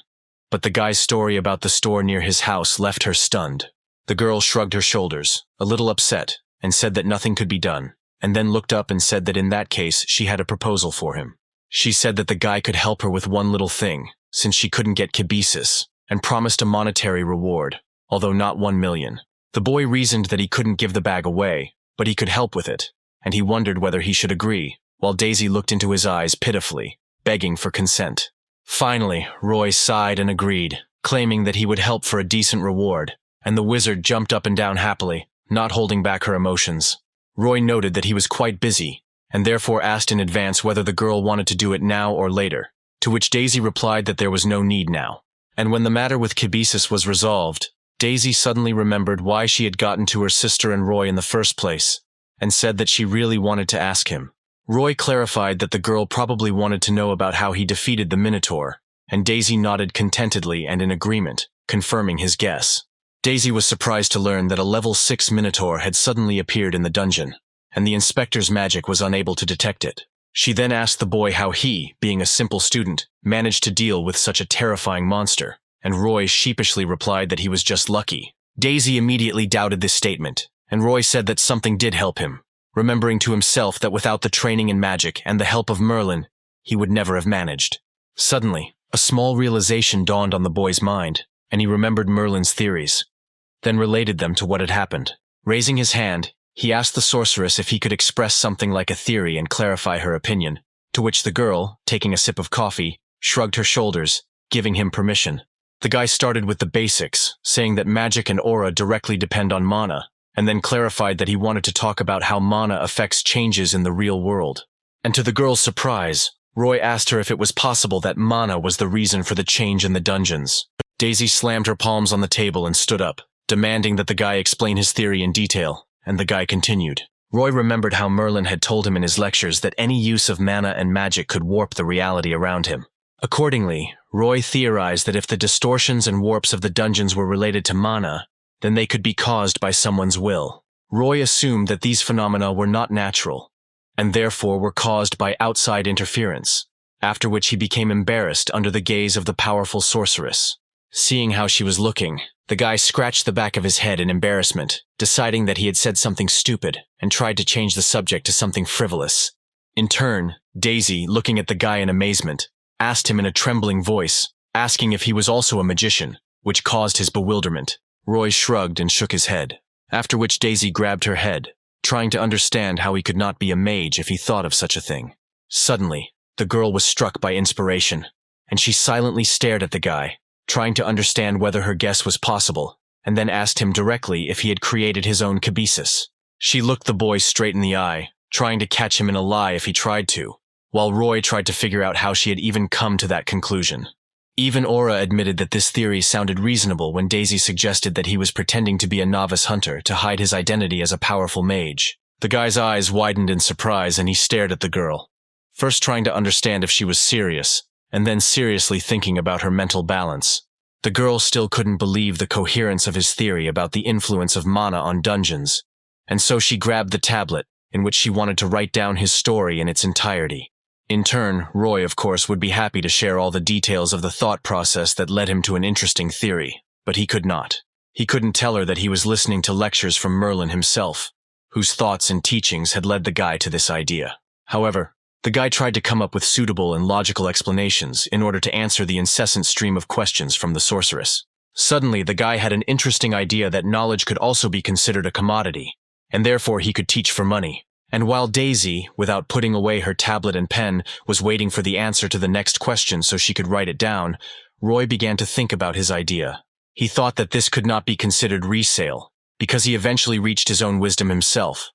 But the guy's story about the store near his house left her stunned. The girl shrugged her shoulders, a little upset, and said that nothing could be done, and then looked up and said that in that case she had a proposal for him. She said that the guy could help her with one little thing, since she couldn't get Kibisis, and promised a monetary reward, although not $1,000,000. The boy reasoned that he couldn't give the bag away, but he could help with it, and he wondered whether he should agree, while Daisy looked into his eyes pitifully, begging for consent. Finally, Roy sighed and agreed, claiming that he would help for a decent reward, and the wizard jumped up and down happily, not holding back her emotions. Roy noted that he was quite busy, and therefore asked in advance whether the girl wanted to do it now or later, to which Daisy replied that there was no need now. And when the matter with Kibisis was resolved, Daisy suddenly remembered why she had gotten to her sister and Roy in the first place, and said that she really wanted to ask him. Roy clarified that the girl probably wanted to know about how he defeated the Minotaur, and Daisy nodded contentedly and in agreement, confirming his guess. Daisy was surprised to learn that a level 6 Minotaur had suddenly appeared in the dungeon, and the inspector's magic was unable to detect it. She then asked the boy how he, being a simple student, managed to deal with such a terrifying monster, and Roy sheepishly replied that he was just lucky. Daisy immediately doubted this statement, and Roy said that something did help him, remembering to himself that without the training in magic and the help of Merlin, he would never have managed. Suddenly, a small realization dawned on the boy's mind, and he remembered Merlin's theories, then related them to what had happened. Raising his hand, he asked the sorceress if he could express something like a theory and clarify her opinion, to which the girl, taking a sip of coffee, shrugged her shoulders, giving him permission. The guy started with the basics, saying that magic and aura directly depend on mana, and then clarified that he wanted to talk about how mana affects changes in the real world. And to the girl's surprise, Roy asked her if it was possible that mana was the reason for the change in the dungeons. Daisy slammed her palms on the table and stood up, demanding that the guy explain his theory in detail, and the guy continued. Roy remembered how Merlin had told him in his lectures that any use of mana and magic could warp the reality around him. Accordingly, Roy theorized that if the distortions and warps of the dungeons were related to mana, then they could be caused by someone's will. Roy assumed that these phenomena were not natural, and therefore were caused by outside interference, after which he became embarrassed under the gaze of the powerful sorceress. Seeing how she was looking, the guy scratched the back of his head in embarrassment, deciding that he had said something stupid, and tried to change the subject to something frivolous. In turn, Daisy, looking at the guy in amazement, asked him in a trembling voice, asking if he was also a magician, which caused his bewilderment. Roy shrugged and shook his head, after which Daisy grabbed her head, trying to understand how he could not be a mage if he thought of such a thing. Suddenly, the girl was struck by inspiration, and she silently stared at the guy, trying to understand whether her guess was possible, and then asked him directly if he had created his own kibisis. She looked the boy straight in the eye, trying to catch him in a lie if he tried to, while Roy tried to figure out how she had even come to that conclusion. Even Aura admitted that this theory sounded reasonable when Daisy suggested that he was pretending to be a novice hunter to hide his identity as a powerful mage. The guy's eyes widened in surprise and he stared at the girl, first trying to understand if she was serious, and then seriously thinking about her mental balance. The girl still couldn't believe the coherence of his theory about the influence of mana on dungeons, and so she grabbed the tablet, in which she wanted to write down his story in its entirety. In turn, Roy, of course, would be happy to share all the details of the thought process that led him to an interesting theory, but he could not. He couldn't tell her that he was listening to lectures from Merlin himself, whose thoughts and teachings had led the guy to this idea. However, the guy tried to come up with suitable and logical explanations in order to answer the incessant stream of questions from the sorceress. Suddenly, the guy had an interesting idea that knowledge could also be considered a commodity, and therefore he could teach for money. And while Daisy, without putting away her tablet and pen, was waiting for the answer to the next question so she could write it down, Roy began to think about his idea. He thought that this could not be considered resale, because he eventually reached his own wisdom himself,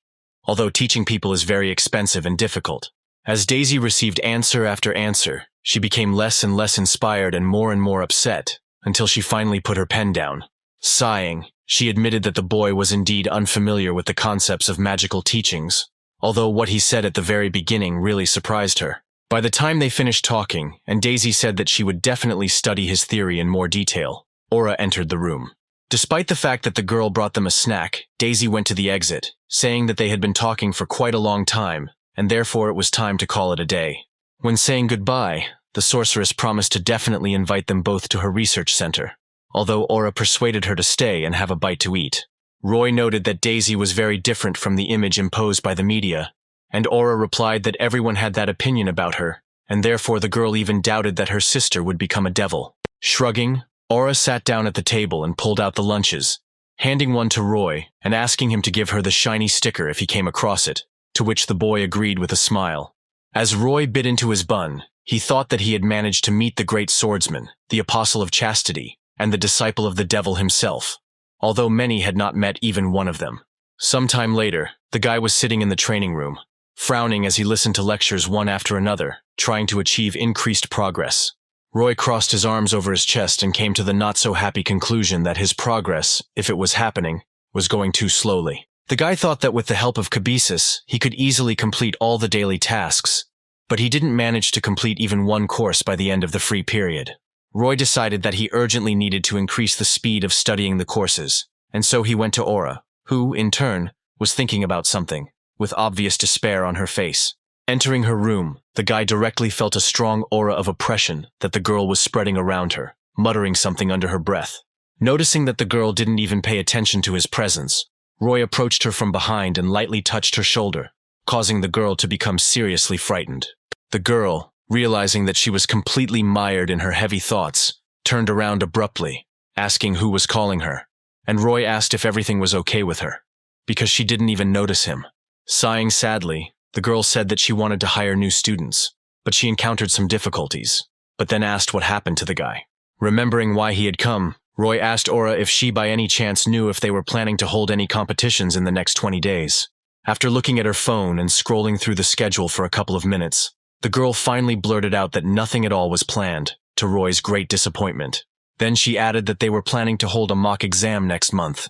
although teaching people is very expensive and difficult. As Daisy received answer after answer, she became less and less inspired and more upset, until she finally put her pen down. Sighing, she admitted that the boy was indeed unfamiliar with the concepts of magical teachings, although what he said at the very beginning really surprised her. By the time they finished talking, and Daisy said that she would definitely study his theory in more detail, Aura entered the room. Despite the fact that the girl brought them a snack, Daisy went to the exit, saying that they had been talking for quite a long time, and therefore it was time to call it a day. When saying goodbye, the sorceress promised to definitely invite them both to her research center, although Aura persuaded her to stay and have a bite to eat. Roy noted that Daisy was very different from the image imposed by the media, and Aura replied that everyone had that opinion about her, and therefore the girl even doubted that her sister would become a devil. Shrugging, Aura sat down at the table and pulled out the lunches, handing one to Roy and asking him to give her the shiny sticker if he came across it, to which the boy agreed with a smile. As Roy bit into his bun, he thought that he had managed to meet the great swordsman, the apostle of chastity, and the disciple of the devil himself, although many had not met even one of them. Sometime later, the guy was sitting in the training room, frowning as he listened to lectures one after another, trying to achieve increased progress. Roy crossed his arms over his chest and came to the not-so-happy conclusion that his progress, if it was happening, was going too slowly. The guy thought that with the help of kibisis, he could easily complete all the daily tasks, but he didn't manage to complete even one course by the end of the free period. Roy decided that he urgently needed to increase the speed of studying the courses, and so he went to Aura, who, in turn, was thinking about something, with obvious despair on her face. Entering her room, the guy directly felt a strong aura of oppression that the girl was spreading around her, muttering something under her breath. Noticing that the girl didn't even pay attention to his presence, Roy approached her from behind and lightly touched her shoulder, causing the girl to become seriously frightened. The girl, realizing that she was completely mired in her heavy thoughts, turned around abruptly, asking who was calling her, and Roy asked if everything was okay with her, because she didn't even notice him. Sighing sadly, the girl said that she wanted to hire new students, but she encountered some difficulties, but then asked what happened to the guy. Remembering why he had come, Roy asked Aura if she by any chance knew if they were planning to hold any competitions in the next 20 days. After looking at her phone and scrolling through the schedule for a couple of minutes, the girl finally blurted out that nothing at all was planned, to Roy's great disappointment. Then she added that they were planning to hold a mock exam next month,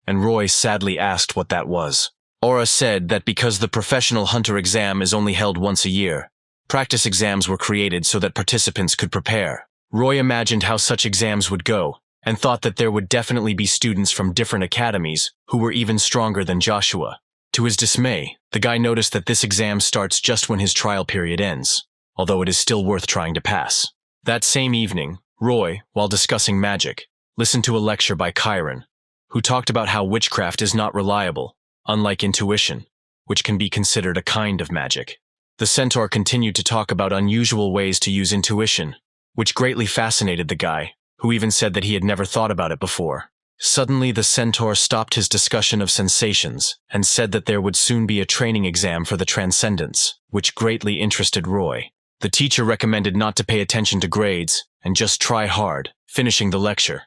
and Roy sadly asked what that was. Aura said that because the professional hunter exam is only held once a year, practice exams were created so that participants could prepare. Roy imagined how such exams would go, and thought that there would definitely be students from different academies who were even stronger than Joshua. To his dismay, the guy noticed that this exam starts just when his trial period ends, although it is still worth trying to pass. That same evening, Roy, while discussing magic, listened to a lecture by Chiron, who talked about how witchcraft is not reliable, unlike intuition, which can be considered a kind of magic. The centaur continued to talk about unusual ways to use intuition, which greatly fascinated the guy, who even said that he had never thought about it before. Suddenly, the centaur stopped his discussion of sensations and said that there would soon be a training exam for the transcendents, which greatly interested Roy. The teacher recommended not to pay attention to grades and just try hard, finishing the lecture,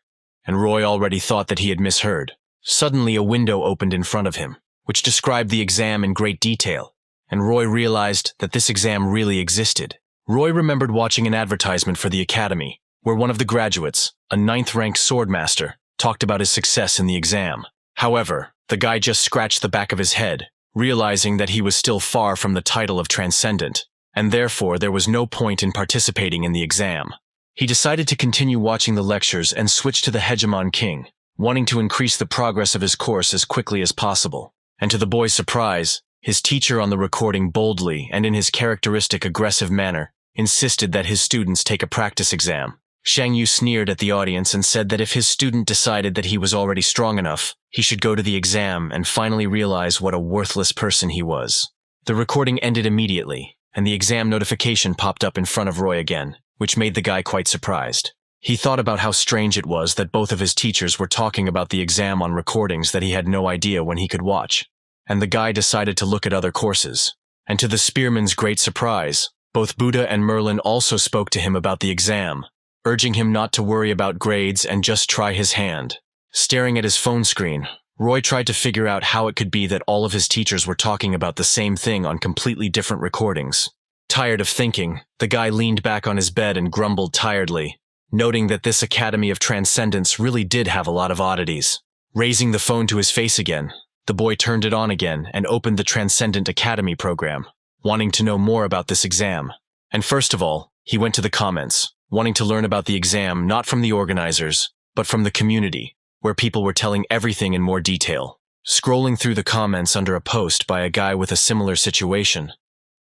and Roy already thought that he had misheard. Suddenly, a window opened in front of him, which described the exam in great detail, and Roy realized that this exam really existed. Roy remembered watching an advertisement for the academy, where one of the graduates, a 9th-ranked swordmaster, talked about his success in the exam. However, the guy just scratched the back of his head, realizing that he was still far from the title of Transcendent, and therefore there was no point in participating in the exam. He decided to continue watching the lectures and switch to the Hegemon King, wanting to increase the progress of his course as quickly as possible. And to the boy's surprise, his teacher on the recording boldly and in his characteristic aggressive manner insisted that his students take a practice exam. Shang Yu sneered at the audience and said that if his student decided that he was already strong enough, he should go to the exam and finally realize what a worthless person he was. The recording ended immediately, and the exam notification popped up in front of Roy again, which made the guy quite surprised. He thought about how strange it was that both of his teachers were talking about the exam on recordings that he had no idea when he could watch, and the guy decided to look at other courses. And to the spearman's great surprise, both Buddha and Merlin also spoke to him about the exam, urging him not to worry about grades and just try his hand. Staring at his phone screen, Roy tried to figure out how it could be that all of his teachers were talking about the same thing on completely different recordings. Tired of thinking, the guy leaned back on his bed and grumbled tiredly, noting that this Academy of Transcendence really did have a lot of oddities. Raising the phone to his face again, the boy turned it on again and opened the Transcendent Academy program, wanting to know more about this exam. And first of all, he went to the comments, wanting to learn about the exam not from the organizers, but from the community, where people were telling everything in more detail. Scrolling through the comments under a post by a guy with a similar situation,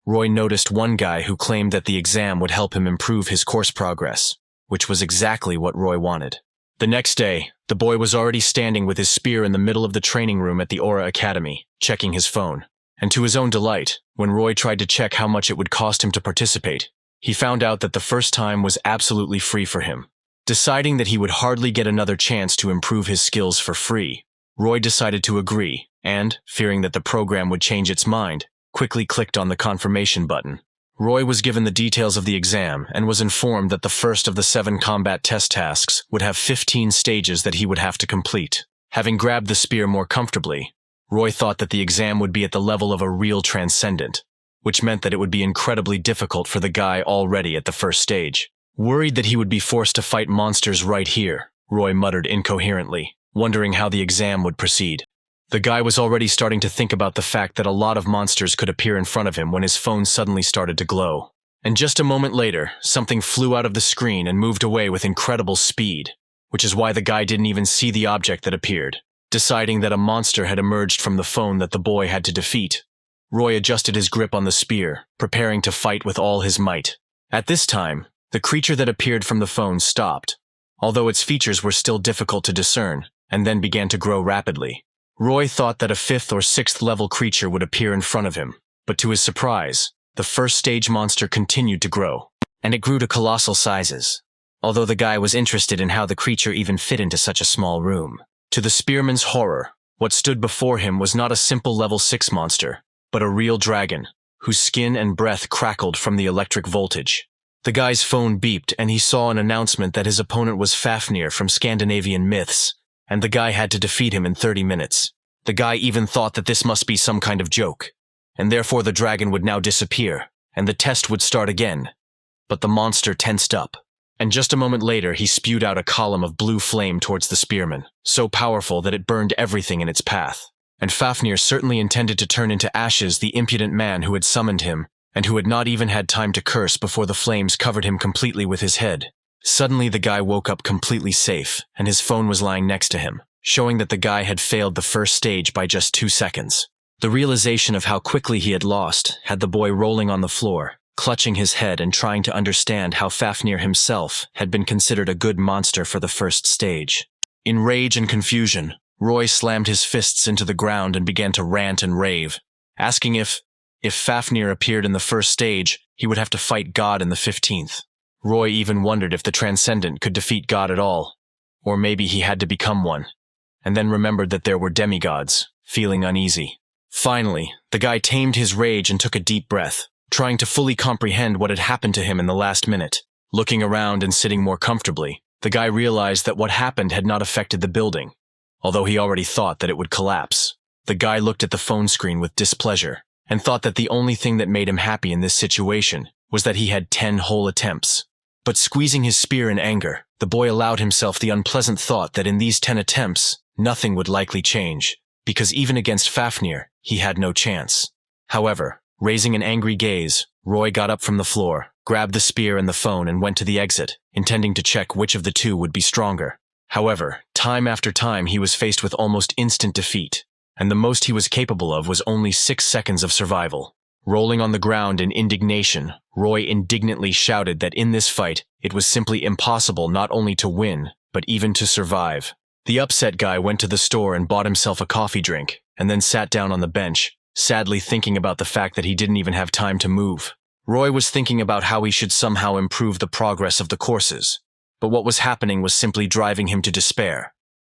Roy noticed one guy who claimed that the exam would help him improve his course progress, which was exactly what Roy wanted. The next day, the boy was already standing with his spear in the middle of the training room at the Aura Academy, checking his phone. And to his own delight, when Roy tried to check how much it would cost him to participate, he found out that the first time was absolutely free for him. Deciding that he would hardly get another chance to improve his skills for free, Roy decided to agree and, fearing that the program would change its mind, quickly clicked on the confirmation button. Roy was given the details of the exam and was informed that the first of the 7 combat test tasks would have 15 stages that he would have to complete. Having grabbed the spear more comfortably, Roy thought that the exam would be at the level of a real transcendent, which meant that it would be incredibly difficult for the guy already at the first stage. Worried that he would be forced to fight monsters right here, Roy muttered incoherently, wondering how the exam would proceed. The guy was already starting to think about the fact that a lot of monsters could appear in front of him when his phone suddenly started to glow. And just a moment later, something flew out of the screen and moved away with incredible speed, which is why the guy didn't even see the object that appeared. Deciding that a monster had emerged from the phone that the boy had to defeat, Roy adjusted his grip on the spear, preparing to fight with all his might. At this time, the creature that appeared from the phone stopped, although its features were still difficult to discern, and then began to grow rapidly. Roy thought that a 5th or 6th level creature would appear in front of him, but to his surprise, the first stage monster continued to grow, and it grew to colossal sizes, although the guy was interested in how the creature even fit into such a small room. To the spearman's horror, what stood before him was not a simple level 6 monster, but a real dragon, whose skin and breath crackled from the electric voltage. The guy's phone beeped and he saw an announcement that his opponent was Fafnir from Scandinavian myths, and the guy had to defeat him in 30 minutes. The guy even thought that this must be some kind of joke, and therefore the dragon would now disappear, and the test would start again. But the monster tensed up, and just a moment later he spewed out a column of blue flame towards the spearman, so powerful that it burned everything in its path. And Fafnir certainly intended to turn into ashes the impudent man who had summoned him, and who had not even had time to curse before the flames covered him completely with his head. Suddenly the guy woke up completely safe, and his phone was lying next to him, showing that the guy had failed the first stage by just 2 seconds. The realization of how quickly he had lost had the boy rolling on the floor, clutching his head and trying to understand how Fafnir himself had been considered a good monster for the first stage. In rage and confusion, Roy slammed his fists into the ground and began to rant and rave, asking if Fafnir appeared in the first stage, he would have to fight God in the 15th. Roy even wondered if the Transcendent could defeat God at all, or maybe he had to become one, and then remembered that there were demigods, feeling uneasy. Finally, the guy tamed his rage and took a deep breath, trying to fully comprehend what had happened to him in the last minute. Looking around and sitting more comfortably, the guy realized that what happened had not affected the building, although he already thought that it would collapse. The guy looked at the phone screen with displeasure, and thought that the only thing that made him happy in this situation was that he had 10 whole attempts. But squeezing his spear in anger, the boy allowed himself the unpleasant thought that in these 10 attempts, nothing would likely change, because even against Fafnir, he had no chance. However, raising an angry gaze, Roy got up from the floor, grabbed the spear and the phone and went to the exit, intending to check which of the two would be stronger. However, time after time he was faced with almost instant defeat, and the most he was capable of was only 6 seconds of survival. Rolling on the ground in indignation, Roy indignantly shouted that in this fight, it was simply impossible not only to win, but even to survive. The upset guy went to the store and bought himself a coffee drink, and then sat down on the bench, sadly thinking about the fact that he didn't even have time to move. Roy was thinking about how he should somehow improve the progress of the courses, but what was happening was simply driving him to despair,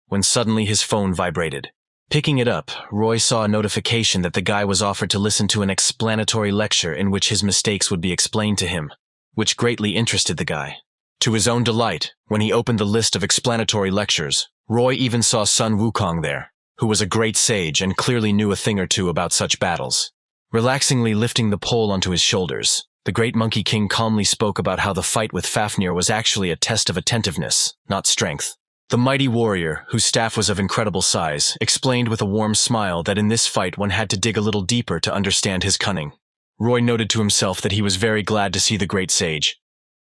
when suddenly his phone vibrated. Picking it up, Roy saw a notification that the guy was offered to listen to an explanatory lecture in which his mistakes would be explained to him, which greatly interested the guy. To his own delight, when he opened the list of explanatory lectures, Roy even saw Sun Wukong there, who was a great sage and clearly knew a thing or two about such battles. Relaxingly lifting the pole onto his shoulders, the great Monkey King calmly spoke about how the fight with Fafnir was actually a test of attentiveness, not strength. The mighty warrior, whose staff was of incredible size, explained with a warm smile that in this fight one had to dig a little deeper to understand his cunning. Roy noted to himself that he was very glad to see the great sage.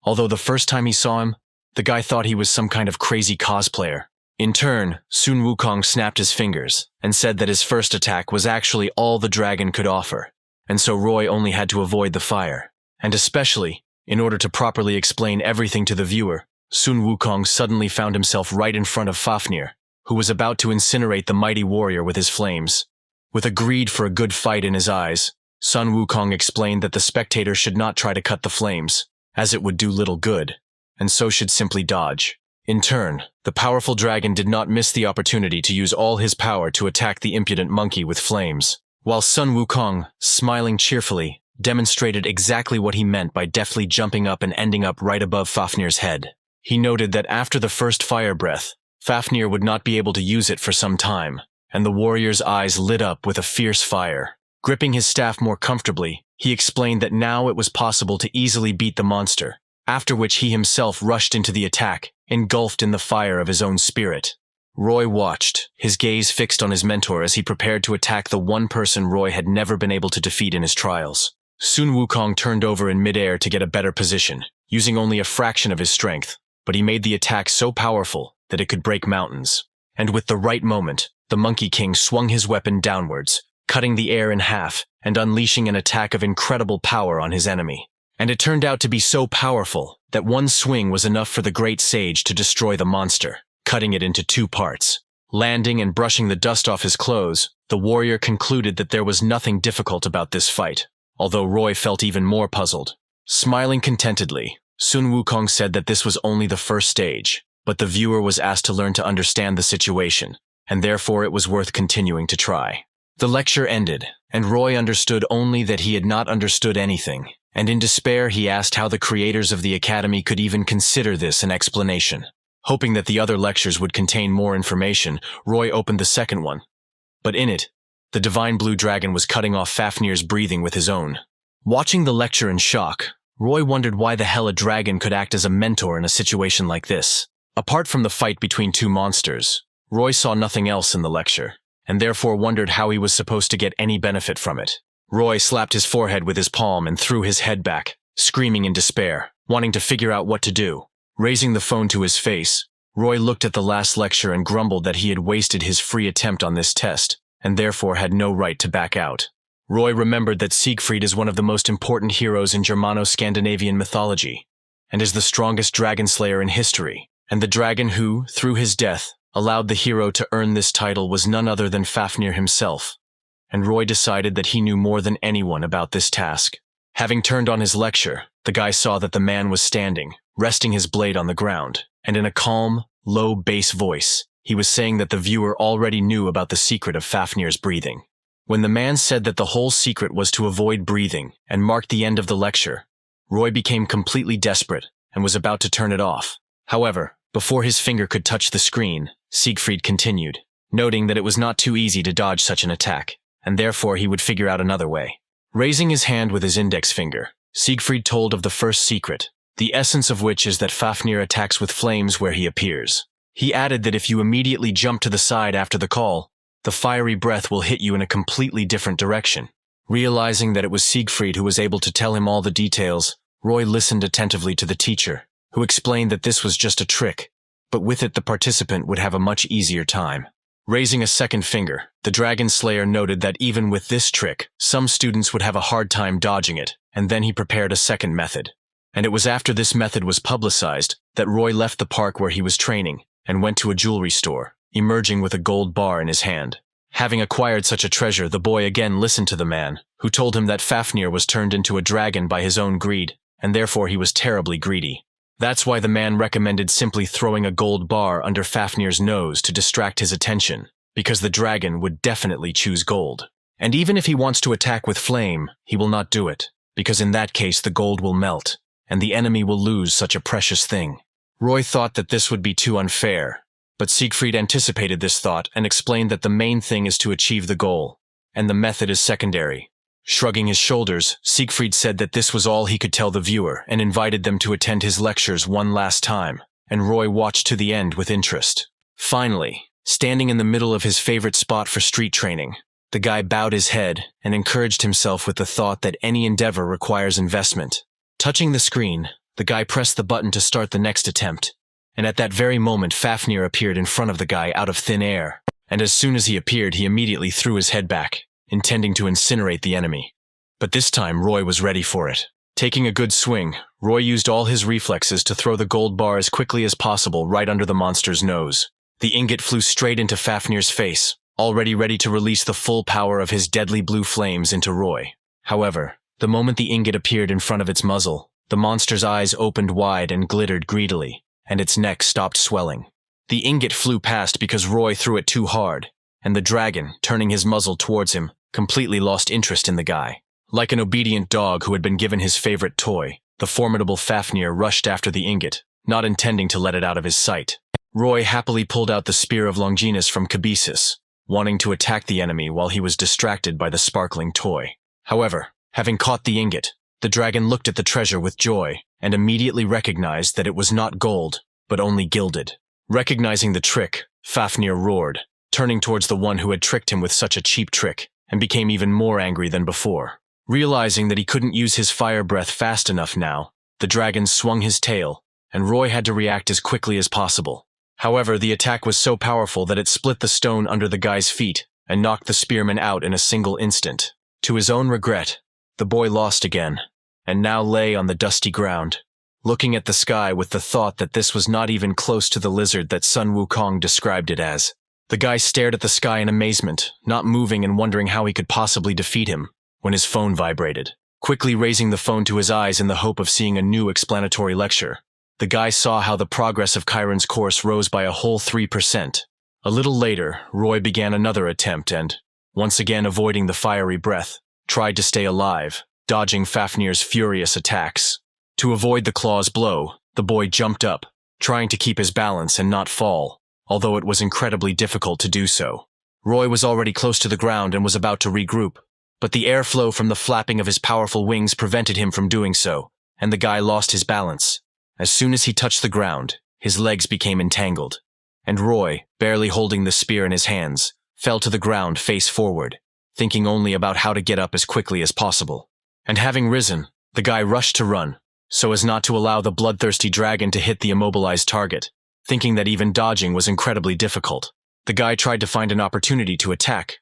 Although the first time he saw him, the guy thought he was some kind of crazy cosplayer. In turn, Sun Wukong snapped his fingers and said that his first attack was actually all the dragon could offer, and so Roy only had to avoid the fire. And especially, in order to properly explain everything to the viewer, Sun Wukong suddenly found himself right in front of Fafnir, who was about to incinerate the mighty warrior with his flames. With a greed for a good fight in his eyes, Sun Wukong explained that the spectator should not try to cut the flames, as it would do little good, and so should simply dodge. In turn, the powerful dragon did not miss the opportunity to use all his power to attack the impudent monkey with flames, while Sun Wukong, smiling cheerfully, demonstrated exactly what he meant by deftly jumping up and ending up right above Fafnir's head. He noted that after the first fire breath, Fafnir would not be able to use it for some time, and the warrior's eyes lit up with a fierce fire. Gripping his staff more comfortably, he explained that now it was possible to easily beat the monster, after which he himself rushed into the attack, engulfed in the fire of his own spirit. Roy watched, his gaze fixed on his mentor as he prepared to attack the one person Roy had never been able to defeat in his trials. Sun Wukong turned over in midair to get a better position, using only a fraction of his strength, but he made the attack so powerful that it could break mountains. And with the right moment, the Monkey King swung his weapon downwards, cutting the air in half and unleashing an attack of incredible power on his enemy. And it turned out to be so powerful that one swing was enough for the great sage to destroy the monster, cutting it into 2 parts. Landing and brushing the dust off his clothes, the warrior concluded that there was nothing difficult about this fight, although Roy felt even more puzzled. Smiling contentedly, Sun Wukong said that this was only the first stage, but the viewer was asked to learn to understand the situation, and therefore it was worth continuing to try. The lecture ended, and Roy understood only that he had not understood anything, and in despair he asked how the creators of the Academy could even consider this an explanation. Hoping that the other lectures would contain more information, Roy opened the second one. But in it, the divine blue dragon was cutting off Fafnir's breathing with his own. Watching the lecture in shock, Roy wondered why the hell a dragon could act as a mentor in a situation like this. Apart from the fight between 2 monsters, Roy saw nothing else in the lecture, and therefore wondered how he was supposed to get any benefit from it. Roy slapped his forehead with his palm and threw his head back, screaming in despair, wanting to figure out what to do. Raising the phone to his face, Roy looked at the last lecture and grumbled that he had wasted his free attempt on this test, and therefore had no right to back out. Roy remembered that Siegfried is one of the most important heroes in Germano-Scandinavian mythology, and is the strongest dragon slayer in history, and the dragon who, through his death, allowed the hero to earn this title was none other than Fafnir himself, and Roy decided that he knew more than anyone about this task. Having turned on his lecture, the guy saw that the man was standing, resting his blade on the ground, and in a calm, low bass voice, he was saying that the viewer already knew about the secret of Fafnir's breathing. When the man said that the whole secret was to avoid breathing and marked the end of the lecture, Roy became completely desperate and was about to turn it off. However, before his finger could touch the screen, Siegfried continued, noting that it was not too easy to dodge such an attack, and therefore he would figure out another way. Raising his hand with his index finger, Siegfried told of the first secret, the essence of which is that Fafnir attacks with flames where he appears. He added that if you immediately jump to the side after the call, the fiery breath will hit you in a completely different direction. Realizing that it was Siegfried who was able to tell him all the details, Roy listened attentively to the teacher, who explained that this was just a trick, but with it the participant would have a much easier time. Raising a second finger, the Dragon Slayer noted that even with this trick, some students would have a hard time dodging it, and then he prepared a second method. And it was after this method was publicized that Roy left the park where he was training and went to a jewelry store, emerging with a gold bar in his hand. Having acquired such a treasure, the boy again listened to the man, who told him that Fafnir was turned into a dragon by his own greed, and therefore he was terribly greedy. That's why the man recommended simply throwing a gold bar under Fafnir's nose to distract his attention, because the dragon would definitely choose gold. And even if he wants to attack with flame, he will not do it, because in that case the gold will melt, and the enemy will lose such a precious thing. Roy thought that this would be too unfair, but Siegfried anticipated this thought and explained that the main thing is to achieve the goal, and the method is secondary. Shrugging his shoulders, Siegfried said that this was all he could tell the viewer and invited them to attend his lectures one last time, and Roy watched to the end with interest. Finally, standing in the middle of his favorite spot for street training, the guy bowed his head and encouraged himself with the thought that any endeavor requires investment. Touching the screen, the guy pressed the button to start the next attempt, and at that very moment Fafnir appeared in front of the guy out of thin air, and as soon as he appeared he immediately threw his head back, intending to incinerate the enemy. But this time Roy was ready for it. Taking a good swing, Roy used all his reflexes to throw the gold bar as quickly as possible right under the monster's nose. The ingot flew straight into Fafnir's face, already ready to release the full power of his deadly blue flames into Roy. However, the moment the ingot appeared in front of its muzzle, the monster's eyes opened wide and glittered greedily, and its neck stopped swelling. The ingot flew past because Roy threw it too hard, and the dragon, turning his muzzle towards him, completely lost interest in the guy. Like an obedient dog who had been given his favorite toy, the formidable Fafnir rushed after the ingot, not intending to let it out of his sight. Roy happily pulled out the spear of Longinus from Cabesus, wanting to attack the enemy while he was distracted by the sparkling toy. However, having caught the ingot, the dragon looked at the treasure with joy and immediately recognized that it was not gold, but only gilded. Recognizing the trick, Fafnir roared, turning towards the one who had tricked him with such a cheap trick, and became even more angry than before. Realizing that he couldn't use his fire breath fast enough now, the dragon swung his tail, and Roy had to react as quickly as possible. However, the attack was so powerful that it split the stone under the guy's feet and knocked the spearman out in a single instant. To his own regret, the boy lost again, and now lay on the dusty ground, looking at the sky with the thought that this was not even close to the lizard that Sun Wukong described it as. The guy stared at the sky in amazement, not moving and wondering how he could possibly defeat him, when his phone vibrated. Quickly raising the phone to his eyes in the hope of seeing a new explanatory lecture, the guy saw how the progress of Chiron's course rose by a whole 3%. A little later, Roy began another attempt and, once again avoiding the fiery breath, tried to stay alive, dodging Fafnir's furious attacks. To avoid the claw's blow, the boy jumped up, trying to keep his balance and not fall, although it was incredibly difficult to do so. Roy was already close to the ground and was about to regroup, but the airflow from the flapping of his powerful wings prevented him from doing so, and the guy lost his balance. As soon as he touched the ground, his legs became entangled, and Roy, barely holding the spear in his hands, fell to the ground face forward, thinking only about how to get up as quickly as possible. And having risen, the guy rushed to run, so as not to allow the bloodthirsty dragon to hit the immobilized target, thinking that even dodging was incredibly difficult. The guy tried to find an opportunity to attack,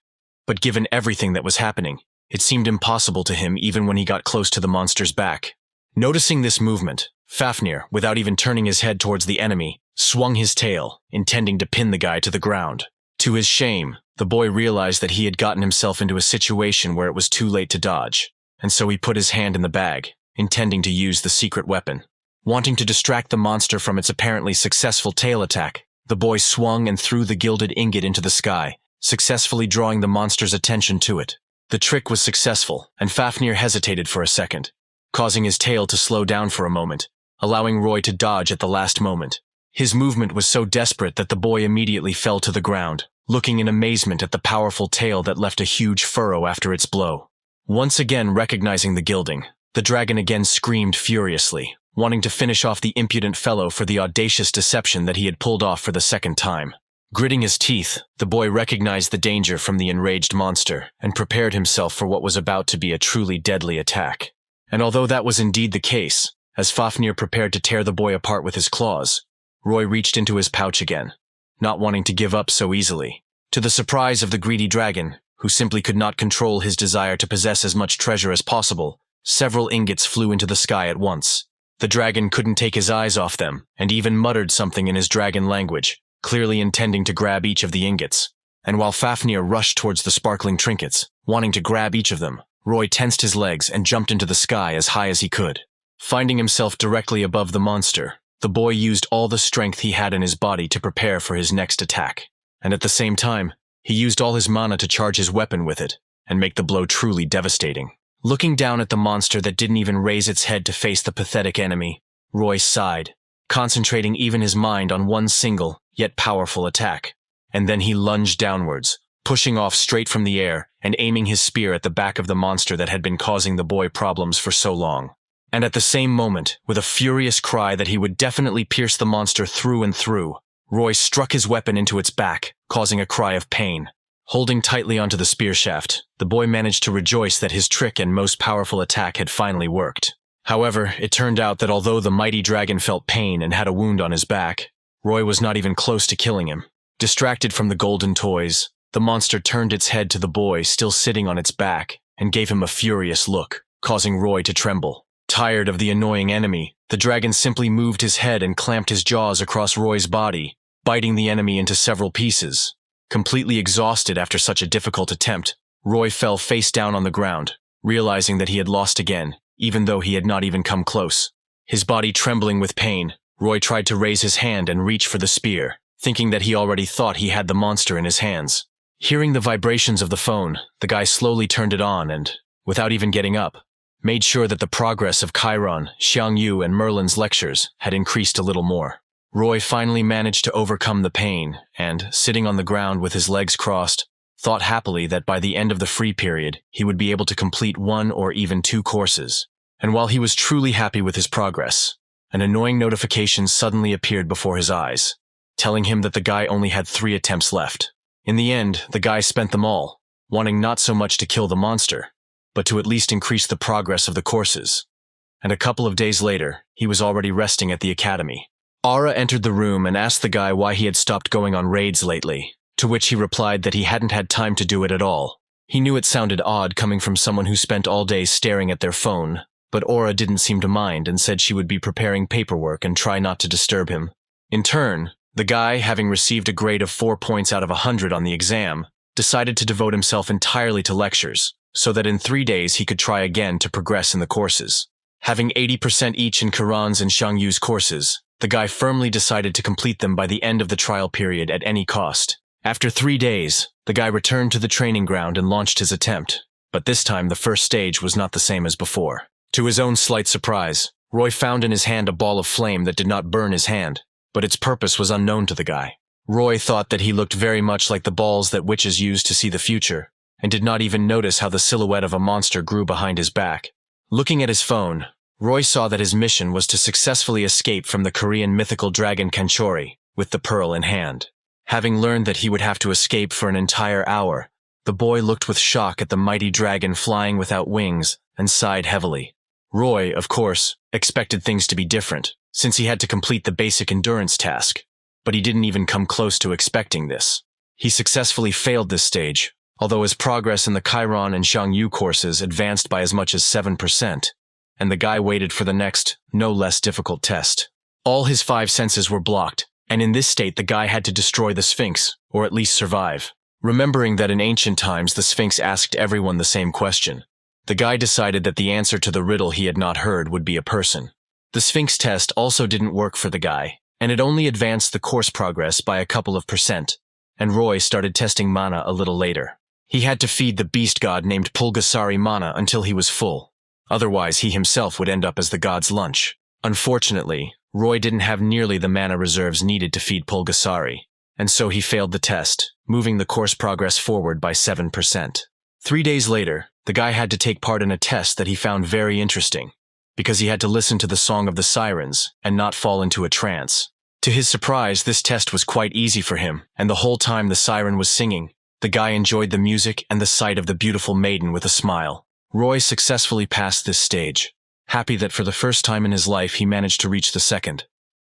but given everything that was happening, it seemed impossible to him even when he got close to the monster's back. Noticing this movement, Fafnir, without even turning his head towards the enemy, swung his tail, intending to pin the guy to the ground. To his shame, the boy realized that he had gotten himself into a situation where it was too late to dodge, and so he put his hand in the bag, intending to use the secret weapon. Wanting to distract the monster from its apparently successful tail attack, the boy swung and threw the gilded ingot into the sky, successfully drawing the monster's attention to it. The trick was successful, and Fafnir hesitated for a second, causing his tail to slow down for a moment, allowing Roy to dodge at the last moment. His movement was so desperate that the boy immediately fell to the ground, looking in amazement at the powerful tail that left a huge furrow after its blow. Once again recognizing the gilding, the dragon again screamed furiously, wanting to finish off the impudent fellow for the audacious deception that he had pulled off for the second time. Gritting his teeth, the boy recognized the danger from the enraged monster and prepared himself for what was about to be a truly deadly attack. And although that was indeed the case, as Fafnir prepared to tear the boy apart with his claws, Roy reached into his pouch again, not wanting to give up so easily. To the surprise of the greedy dragon, who simply could not control his desire to possess as much treasure as possible, several ingots flew into the sky at once. The dragon couldn't take his eyes off them, and even muttered something in his dragon language, clearly intending to grab each of the ingots. And while Fafnir rushed towards the sparkling trinkets, wanting to grab each of them, Roy tensed his legs and jumped into the sky as high as he could. Finding himself directly above the monster, the boy used all the strength he had in his body to prepare for his next attack. And at the same time, he used all his mana to charge his weapon with it, and make the blow truly devastating. Looking down at the monster that didn't even raise its head to face the pathetic enemy, Roy sighed, concentrating even his mind on one single, yet powerful attack. And then he lunged downwards, pushing off straight from the air and aiming his spear at the back of the monster that had been causing the boy problems for so long. And at the same moment, with a furious cry that he would definitely pierce the monster through and through, Roy struck his weapon into its back, causing a cry of pain. Holding tightly onto the spear shaft, the boy managed to rejoice that his trick and most powerful attack had finally worked. However, it turned out that although the mighty dragon felt pain and had a wound on his back, Roy was not even close to killing him. Distracted from the golden toys, the monster turned its head to the boy still sitting on its back and gave him a furious look, causing Roy to tremble. Tired of the annoying enemy, the dragon simply moved his head and clamped his jaws across Roy's body, biting the enemy into several pieces. Completely exhausted after such a difficult attempt, Roy fell face down on the ground, realizing that he had lost again, even though he had not even come close. His body trembling with pain, Roy tried to raise his hand and reach for the spear, thinking that he already thought he had the monster in his hands. Hearing the vibrations of the phone, the guy slowly turned it on and, without even getting up, made sure that the progress of Chiron, Xiangyu, and Merlin's lectures had increased a little more. Roy finally managed to overcome the pain and, sitting on the ground with his legs crossed, thought happily that by the end of the free period, he would be able to complete 1 or even 2 courses. And while he was truly happy with his progress, an annoying notification suddenly appeared before his eyes, telling him that the guy only had 3 attempts left. In the end, the guy spent them all, wanting not so much to kill the monster, but to at least increase the progress of the courses. And a couple of days later, he was already resting at the academy. Aura entered the room and asked the guy why he had stopped going on raids lately, to which he replied that he hadn't had time to do it at all. He knew it sounded odd coming from someone who spent all day staring at their phone, but Aura didn't seem to mind and said she would be preparing paperwork and try not to disturb him. In turn, the guy, having received a grade of 4 points out of 100 on the exam, decided to devote himself entirely to lectures, so that in 3 days he could try again to progress in the courses. Having 80% each in Karan's and Xiangyu's courses, the guy firmly decided to complete them by the end of the trial period at any cost. After 3 days, the guy returned to the training ground and launched his attempt, but this time the first stage was not the same as before. To his own slight surprise, Roy found in his hand a ball of flame that did not burn his hand, but its purpose was unknown to the guy. Roy thought that he looked very much like the balls that witches use to see the future, and did not even notice how the silhouette of a monster grew behind his back. Looking at his phone, Roy saw that his mission was to successfully escape from the Korean mythical dragon Kanchori, with the pearl in hand. Having learned that he would have to escape for an entire hour, the boy looked with shock at the mighty dragon flying without wings and sighed heavily. Roy, of course, expected things to be different, since he had to complete the basic endurance task, but he didn't even come close to expecting this. He successfully failed this stage, although his progress in the Chiron and Xiangyu courses advanced by as much as 7%, and the guy waited for the next, no less difficult test. All his 5 senses were blocked, and in this state the guy had to destroy the Sphinx, or at least survive. Remembering that in ancient times the Sphinx asked everyone the same question, the guy decided that the answer to the riddle he had not heard would be a person. The Sphinx test also didn't work for the guy, and it only advanced the course progress by a couple of %, and Roy started testing mana a little later. He had to feed the beast god named Pulgasari mana until he was full. Otherwise, he himself would end up as the god's lunch. Unfortunately, Roy didn't have nearly the mana reserves needed to feed Pulgasari, and so he failed the test, moving the course progress forward by 7%. 3 days later, the guy had to take part in a test that he found very interesting, because he had to listen to the song of the sirens and not fall into a trance. To his surprise, this test was quite easy for him, and the whole time the siren was singing, the guy enjoyed the music and the sight of the beautiful maiden with a smile. Roy successfully passed this stage, happy that for the first time in his life he managed to reach the second.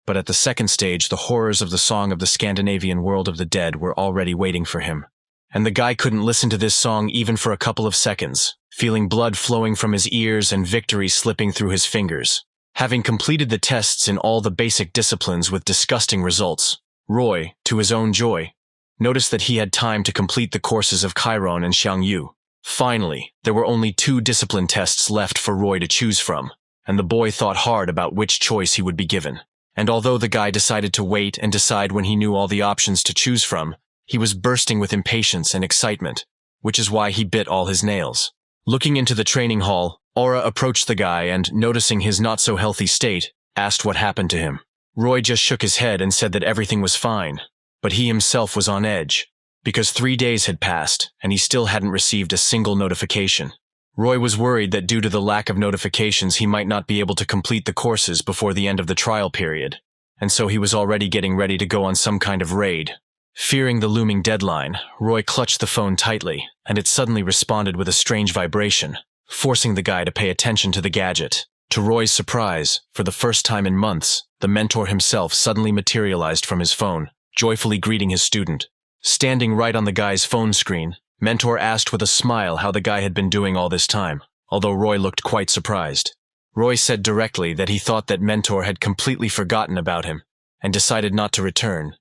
But at the second stage, the horrors of the song of the Scandinavian world of the dead were already waiting for him. And the guy couldn't listen to this song even for a couple of seconds, feeling blood flowing from his ears and victory slipping through his fingers. Having completed the tests in all the basic disciplines with disgusting results, Roy, to his own joy, noticed that he had time to complete the courses of Chiron and Xiangyu. Finally, there were only 2 discipline tests left for Roy to choose from, and the boy thought hard about which choice he would be given. And although the guy decided to wait and decide when he knew all the options to choose from, he was bursting with impatience and excitement, which is why he bit all his nails. Looking into the training hall, Aura approached the guy and, noticing his not-so-healthy state, asked what happened to him. Roy just shook his head and said that everything was fine, but he himself was on edge, because 3 days had passed and he still hadn't received a single notification. Roy was worried that due to the lack of notifications he might not be able to complete the courses before the end of the trial period, and so he was already getting ready to go on some kind of raid. Fearing the looming deadline, Roy clutched the phone tightly, and it suddenly responded with a strange vibration, forcing the guy to pay attention to the gadget. To Roy's surprise, for the first time in months, the mentor himself suddenly materialized from his phone, joyfully greeting his student. Standing right on the guy's phone screen, Mentor asked with a smile how the guy had been doing all this time, although Roy looked quite surprised. Roy said directly that he thought that Mentor had completely forgotten about him and decided not to return,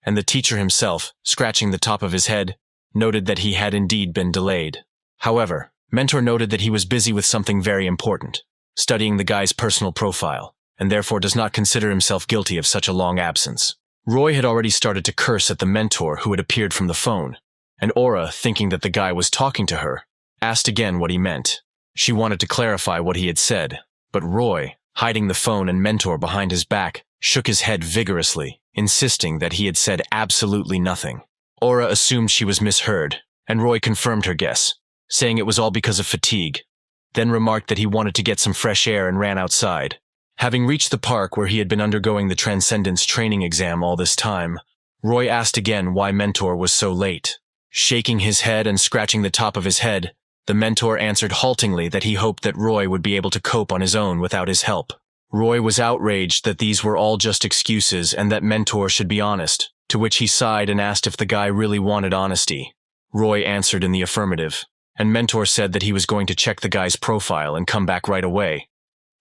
and the teacher himself, scratching the top of his head, noted that he had indeed been delayed. However, Mentor noted that he was busy with something very important, studying the guy's personal profile, and therefore does not consider himself guilty of such a long absence. Roy had already started to curse at the mentor who had appeared from the phone, and Aura, thinking that the guy was talking to her, asked again what he meant. She wanted to clarify what he had said, but Roy, hiding the phone and mentor behind his back, shook his head vigorously, insisting that he had said absolutely nothing. Aura assumed she was misheard, and Roy confirmed her guess, saying it was all because of fatigue, then remarked that he wanted to get some fresh air and ran outside. Having reached the park where he had been undergoing the Transcendence training exam all this time, Roy asked again why Mentor was so late. Shaking his head and scratching the top of his head, The mentor answered haltingly that he hoped that Roy would be able to cope on his own without his help. Roy was outraged that these were all just excuses and that mentor should be honest, to which he sighed and asked if the guy really wanted honesty. Roy answered in the affirmative, and mentor said that he was going to check the guy's profile and come back right away.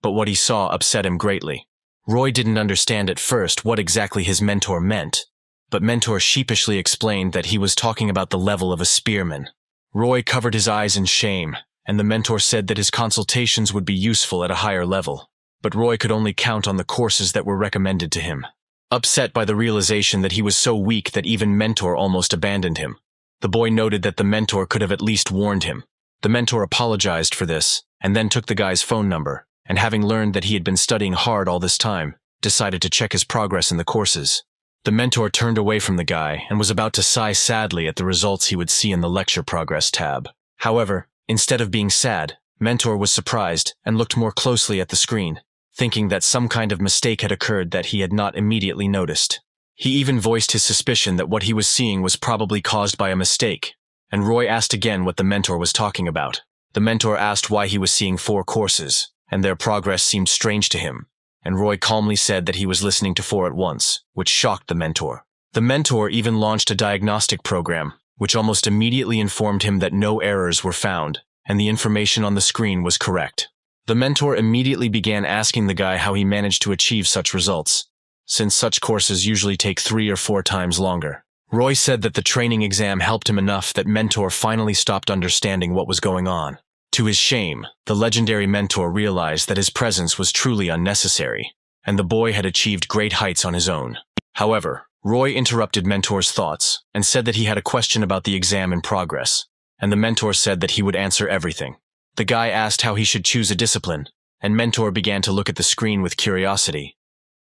But what he saw upset him greatly. Roy didn't understand at first what exactly his mentor meant, but mentor sheepishly explained that he was talking about the level of a spearman. Roy covered his eyes in shame, and the mentor said that his consultations would be useful at a higher level, but Roy could only count on the courses that were recommended to him. Upset by the realization that he was so weak that even mentor almost abandoned him, the boy noted that the mentor could have at least warned him. The mentor apologized for this, and then took the guy's phone number, and having learned that he had been studying hard all this time, decided to check his progress in the courses. The mentor turned away from the guy and was about to sigh sadly at the results he would see in the lecture progress tab. However, instead of being sad, mentor was surprised and looked more closely at the screen, thinking that some kind of mistake had occurred that he had not immediately noticed. He even voiced his suspicion that what he was seeing was probably caused by a mistake, and Roy asked again what the mentor was talking about. The mentor asked why he was seeing 4 courses, and their progress seemed strange to him, and Roy calmly said that he was listening to 4 at once, which shocked the mentor. The mentor even launched a diagnostic program, which almost immediately informed him that no errors were found, and the information on the screen was correct. The mentor immediately began asking the guy how he managed to achieve such results, since such courses usually take 3 or 4 times longer. Roy said that the training exam helped him enough that mentor finally stopped understanding what was going on. To his shame, the legendary mentor realized that his presence was truly unnecessary, and the boy had achieved great heights on his own. However, Roy interrupted mentor's thoughts and said that he had a question about the exam in progress, and the mentor said that he would answer everything. The guy asked how he should choose a discipline, and mentor began to look at the screen with curiosity,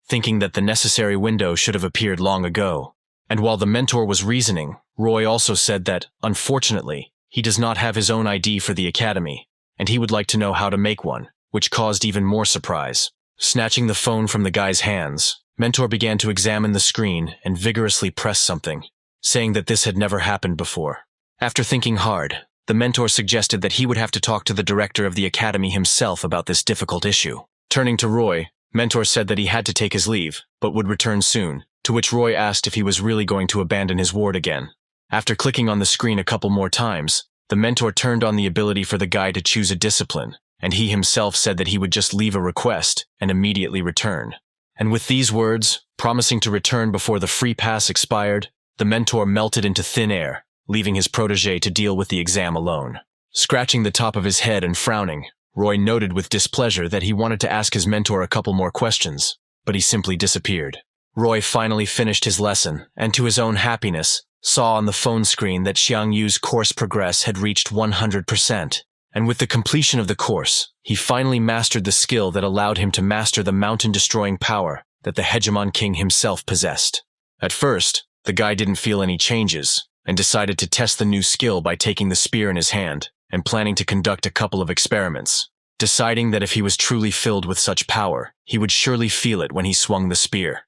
thinking that the necessary window should have appeared long ago. And while the mentor was reasoning, Roy also said that, unfortunately, he does not have his own ID for the academy, and he would like to know how to make one, which caused even more surprise. Snatching the phone from the guy's hands, mentor began to examine the screen and vigorously press something, saying that this had never happened before. After thinking hard, the mentor suggested that he would have to talk to the director of the academy himself about this difficult issue. Turning to Roy, mentor said that he had to take his leave, but would return soon, to which Roy asked if he was really going to abandon his ward again. After clicking on the screen a couple more times, the mentor turned on the ability for the guy to choose a discipline, and he himself said that he would just leave a request and immediately return. And with these words, promising to return before the free pass expired, the mentor melted into thin air, leaving his protege to deal with the exam alone. Scratching the top of his head and frowning, Roy noted with displeasure that he wanted to ask his mentor a couple more questions, but he simply disappeared. Roy finally finished his lesson, and to his own happiness, saw on the phone screen that Xiang Yu's course progress had reached 100%, and with the completion of the course, he finally mastered the skill that allowed him to master the mountain-destroying power that the Hegemon King himself possessed. At first, the guy didn't feel any changes, and decided to test the new skill by taking the spear in his hand and planning to conduct a couple of experiments, deciding that if he was truly filled with such power, he would surely feel it when he swung the spear.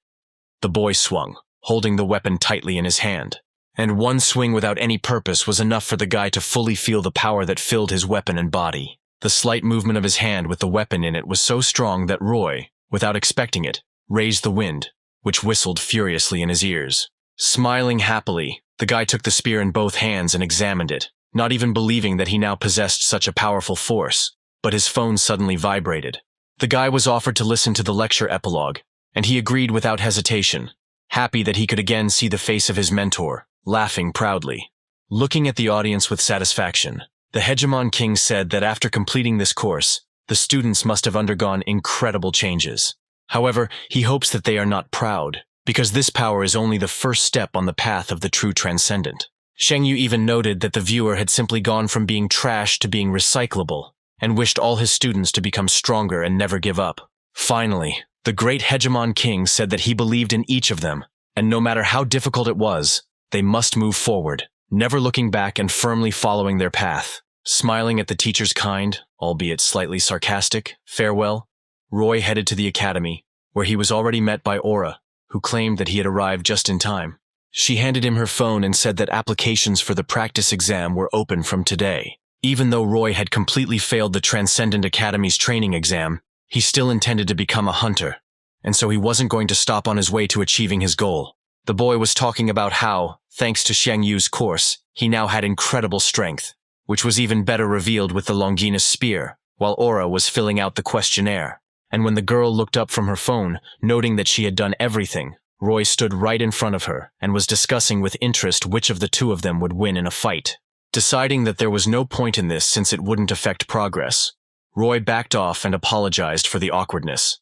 The boy swung, holding the weapon tightly in his hand, and one swing without any purpose was enough for the guy to fully feel the power that filled his weapon and body. The slight movement of his hand with the weapon in it was so strong that Roy, without expecting it, raised the wind, which whistled furiously in his ears. Smiling happily, the guy took the spear in both hands and examined it, not even believing that he now possessed such a powerful force, but his phone suddenly vibrated. The guy was offered to listen to the lecture epilogue, and he agreed without hesitation, happy that he could again see the face of his mentor, laughing proudly. Looking at the audience with satisfaction, the Hegemon King said that after completing this course, the students must have undergone incredible changes. However, he hopes that they are not proud, because this power is only the first step on the path of the true transcendent. Sheng Yu even noted that the viewer had simply gone from being trash to being recyclable, and wished all his students to become stronger and never give up. Finally, the great Hegemon King said that he believed in each of them, and no matter how difficult it was, they must move forward, never looking back and firmly following their path. Smiling at the teacher's kind, albeit slightly sarcastic, farewell, Roy headed to the academy, where he was already met by Aura, who claimed that he had arrived just in time. She handed him her phone and said that applications for the practice exam were open from today, Even though Roy had completely failed the Transcendent Academy's training exam, he still intended to become a hunter, and so he wasn't going to stop on his way to achieving his goal. The boy was talking about how, thanks to Xiang Yu's course, he now had incredible strength, which was even better revealed with the Longinus spear, while Aura was filling out the questionnaire. And when the girl looked up from her phone, noting that she had done everything, Roy stood right in front of her and was discussing with interest which of the two of them would win in a fight. Deciding that there was no point in this since it wouldn't affect progress, Roy backed off and apologized for the awkwardness,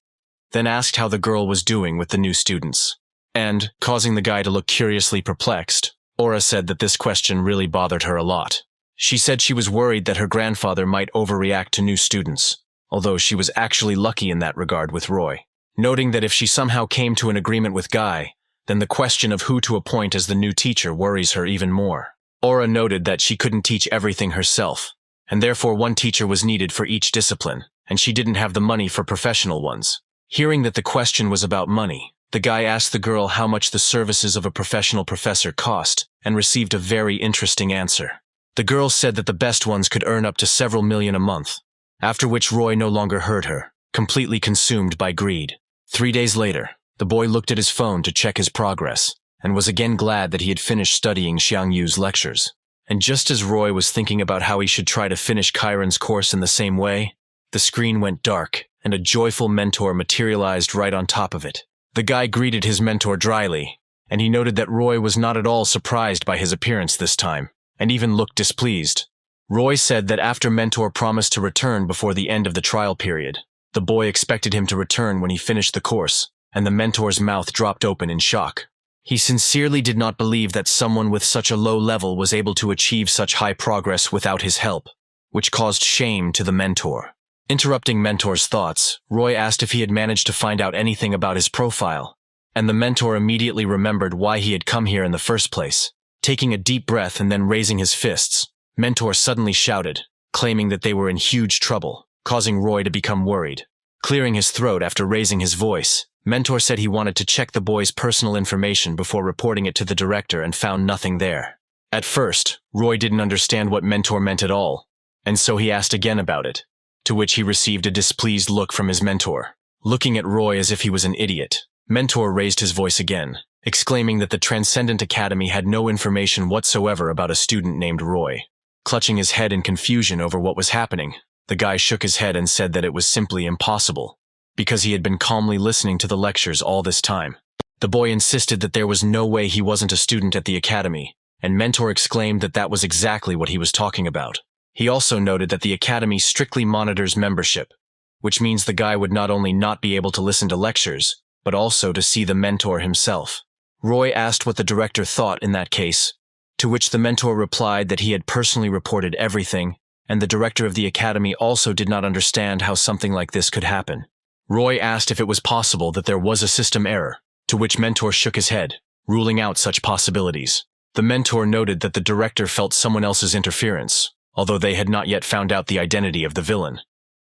then asked how the girl was doing with the new students. And, causing the guy to look curiously perplexed, Aura said that this question really bothered her a lot. She said she was worried that her grandfather might overreact to new students, although she was actually lucky in that regard with Roy, noting that if she somehow came to an agreement with Guy, then the question of who to appoint as the new teacher worries her even more. Aura noted that she couldn't teach everything herself, and therefore one teacher was needed for each discipline, and she didn't have the money for professional ones. Hearing that the question was about money, the guy asked the girl how much the services of a professional professor cost, and received a very interesting answer. The girl said that the best ones could earn up to several million a month, after which Roy no longer heard her, completely consumed by greed. 3 days later, the boy looked at his phone to check his progress, and was again glad that he had finished studying Xiang Yu's lectures. And just as Roy was thinking about how he should try to finish Chiron's course in the same way, the screen went dark, and a joyful mentor materialized right on top of it. The guy greeted his mentor dryly, and he noted that Roy was not at all surprised by his appearance this time, and even looked displeased. Roy said that after Mentor promised to return before the end of the trial period, the boy expected him to return when he finished the course, and the Mentor's mouth dropped open in shock. He sincerely did not believe that someone with such a low level was able to achieve such high progress without his help, which caused shame to the Mentor. Interrupting Mentor's thoughts, Roy asked if he had managed to find out anything about his profile, and the Mentor immediately remembered why he had come here in the first place. Taking a deep breath and then raising his fists, Mentor suddenly shouted, claiming that they were in huge trouble, causing Roy to become worried. Clearing his throat after raising his voice, Mentor said he wanted to check the boy's personal information before reporting it to the director and found nothing there. At first, Roy didn't understand what Mentor meant at all, and so he asked again about it, to which he received a displeased look from his mentor. Looking at Roy as if he was an idiot, Mentor raised his voice again, exclaiming that the Transcendent Academy had no information whatsoever about a student named Roy. Clutching his head in confusion over what was happening, the guy shook his head and said that it was simply impossible, because he had been calmly listening to the lectures all this time. The boy insisted that there was no way he wasn't a student at the academy, and Mentor exclaimed that that was exactly what he was talking about. He also noted that the academy strictly monitors membership, which means the guy would not only not be able to listen to lectures, but also to see the Mentor himself. Roy asked what the director thought in that case, to which the Mentor replied that he had personally reported everything, and the director of the academy also did not understand how something like this could happen. Roy asked if it was possible that there was a system error, to which Mentor shook his head, ruling out such possibilities. The Mentor noted that the director felt someone else's interference, although they had not yet found out the identity of the villain,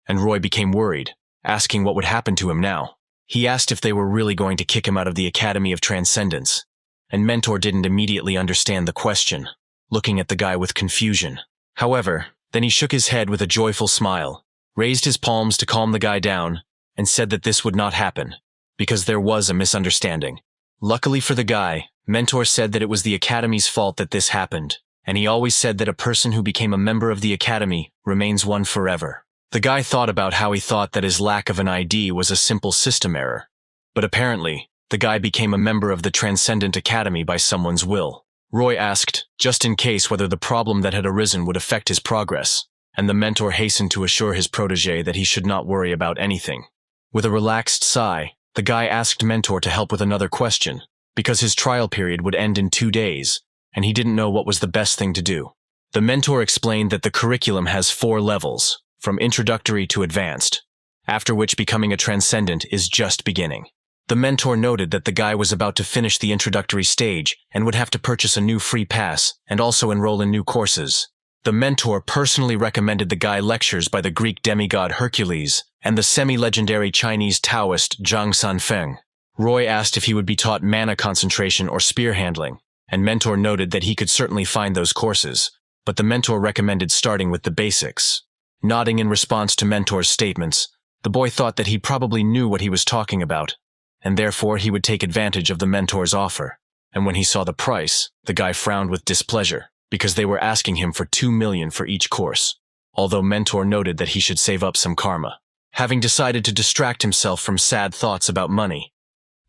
and Roy became worried, asking what would happen to him now. He asked if they were really going to kick him out of the Academy of Transcendence, and Mentor didn't immediately understand the question, looking at the guy with confusion. However, then he shook his head with a joyful smile, raised his palms to calm the guy down, and said that this would not happen, because there was a misunderstanding. Luckily for the guy, Mentor said that it was the Academy's fault that this happened, and he always said that a person who became a member of the Academy remains one forever. The guy thought about how he thought that his lack of an ID was a simple system error, but apparently, the guy became a member of the Transcendent Academy by someone's will. Roy asked, just in case, whether the problem that had arisen would affect his progress, and the Mentor hastened to assure his protege that he should not worry about anything. With a relaxed sigh, the guy asked Mentor to help with another question, because his trial period would end in 2 days, and he didn't know what was the best thing to do. The Mentor explained that the curriculum has 4 levels, from introductory to advanced, after which becoming a transcendent is just beginning. The Mentor noted that the guy was about to finish the introductory stage and would have to purchase a new free pass and also enroll in new courses. The Mentor personally recommended the guy lectures by the Greek demigod Hercules and the semi-legendary Chinese Taoist Zhang Sanfeng. Roy asked if he would be taught mana concentration or spear handling, and Mentor noted that he could certainly find those courses, but the mentor recommended starting with the basics. Nodding in response to mentor's statements, the boy thought that he probably knew what he was talking about, and therefore he would take advantage of the mentor's offer. And when he saw the price, the guy frowned with displeasure, because they were asking him for 2 million for each course, although mentor noted that he should save up some karma. Having decided to distract himself from sad thoughts about money,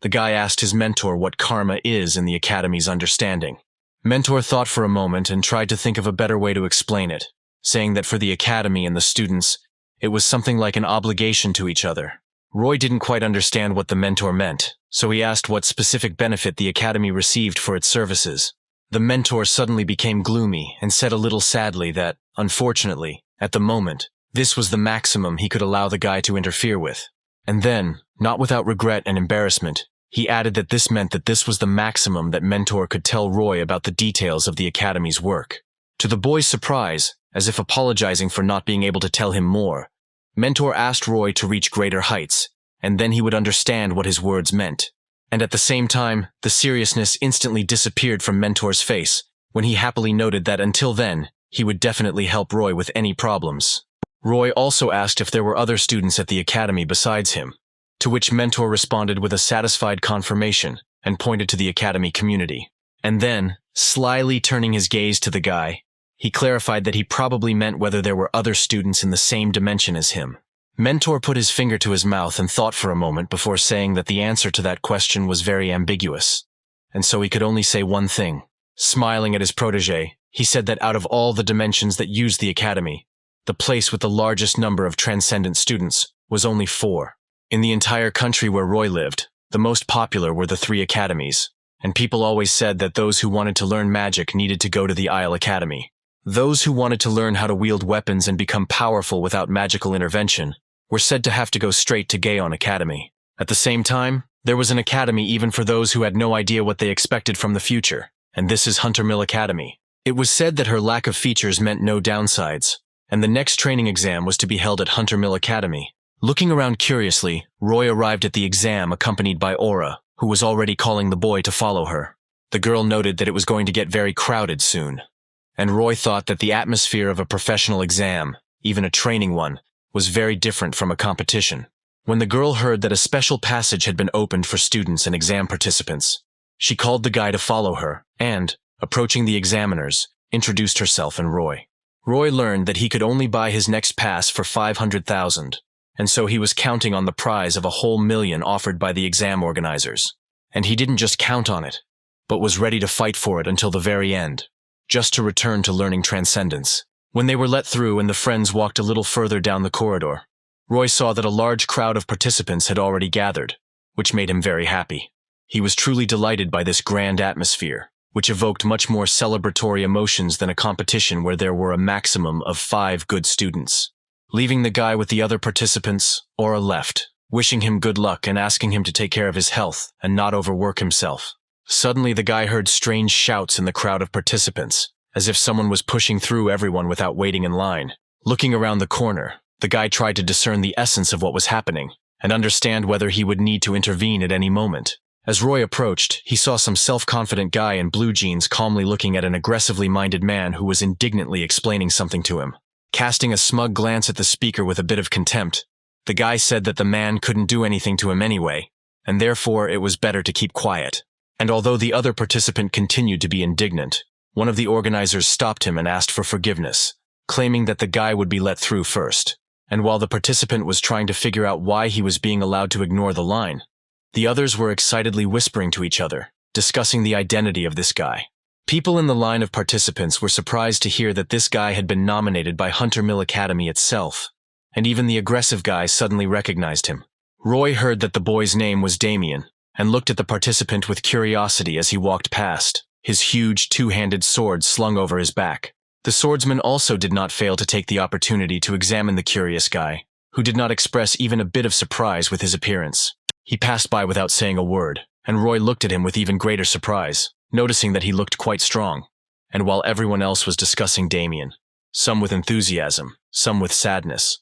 the guy asked his mentor what karma is in the academy's understanding. Mentor thought for a moment and tried to think of a better way to explain it, saying that for the academy and the students, it was something like an obligation to each other. Roy didn't quite understand what the mentor meant, so he asked what specific benefit the academy received for its services. The mentor suddenly became gloomy and said a little sadly that, unfortunately, at the moment, this was the maximum he could allow the guy to interfere with. And then, not without regret and embarrassment, he added that this meant that this was the maximum that mentor could tell Roy about the details of the academy's work. To the boy's surprise, as if apologizing for not being able to tell him more, mentor asked Roy to reach greater heights, and then he would understand what his words meant. And at the same time, the seriousness instantly disappeared from mentor's face when he happily noted that until then, he would definitely help Roy with any problems. Roy also asked if there were other students at the academy besides him, to which mentor responded with a satisfied confirmation and pointed to the academy community. And then, slyly turning his gaze to the guy, he clarified that he probably meant whether there were other students in the same dimension as him. Mentor put his finger to his mouth and thought for a moment before saying that the answer to that question was very ambiguous, and so he could only say one thing. Smiling at his protege, he said that out of all the dimensions that used the academy, the place with the largest number of transcendent students was only 4. In the entire country where Roy lived, the most popular were the 3 academies, and people always said that those who wanted to learn magic needed to go to the Isle Academy. Those who wanted to learn how to wield weapons and become powerful without magical intervention were said to have to go straight to Gaon Academy. At the same time, there was an academy even for those who had no idea what they expected from the future, and this is Hunter Mill Academy. It was said that her lack of features meant no downsides, and the next training exam was to be held at Hunter Mill Academy. Looking around curiously, Roy arrived at the exam accompanied by Aura, who was already calling the boy to follow her. The girl noted that it was going to get very crowded soon, and Roy thought that the atmosphere of a professional exam, even a training one, was very different from a competition. When the girl heard that a special passage had been opened for students and exam participants, she called the guy to follow her and, approaching the examiners, introduced herself and Roy. Roy learned that he could only buy his next pass for 500,000, and so he was counting on the prize of a whole million offered by the exam organizers. And he didn't just count on it, but was ready to fight for it until the very end, just to return to learning transcendence. When they were let through and the friends walked a little further down the corridor, Roy saw that a large crowd of participants had already gathered, which made him very happy. He was truly delighted by this grand atmosphere, which evoked much more celebratory emotions than a competition where there were a maximum of 5 good students. Leaving the guy with the other participants, Aura left, wishing him good luck and asking him to take care of his health and not overwork himself. Suddenly the guy heard strange shouts in the crowd of participants, as if someone was pushing through everyone without waiting in line. Looking around the corner, the guy tried to discern the essence of what was happening and understand whether he would need to intervene at any moment. As Roy approached, he saw some self-confident guy in blue jeans calmly looking at an aggressively minded man who was indignantly explaining something to him. Casting a smug glance at the speaker with a bit of contempt, the guy said that the man couldn't do anything to him anyway, and therefore it was better to keep quiet. And although the other participant continued to be indignant, one of the organizers stopped him and asked for forgiveness, claiming that the guy would be let through first. And while the participant was trying to figure out why he was being allowed to ignore the line, the others were excitedly whispering to each other, discussing the identity of this guy. People in the line of participants were surprised to hear that this guy had been nominated by Hunter Mill Academy itself, and even the aggressive guy suddenly recognized him. Roy heard that the boy's name was Damien, and looked at the participant with curiosity as he walked past, his huge two-handed sword slung over his back. The swordsman also did not fail to take the opportunity to examine the curious guy, who did not express even a bit of surprise with his appearance. He passed by without saying a word, and Roy looked at him with even greater surprise, noticing that he looked quite strong. And while everyone else was discussing Damien, some with enthusiasm, some with sadness,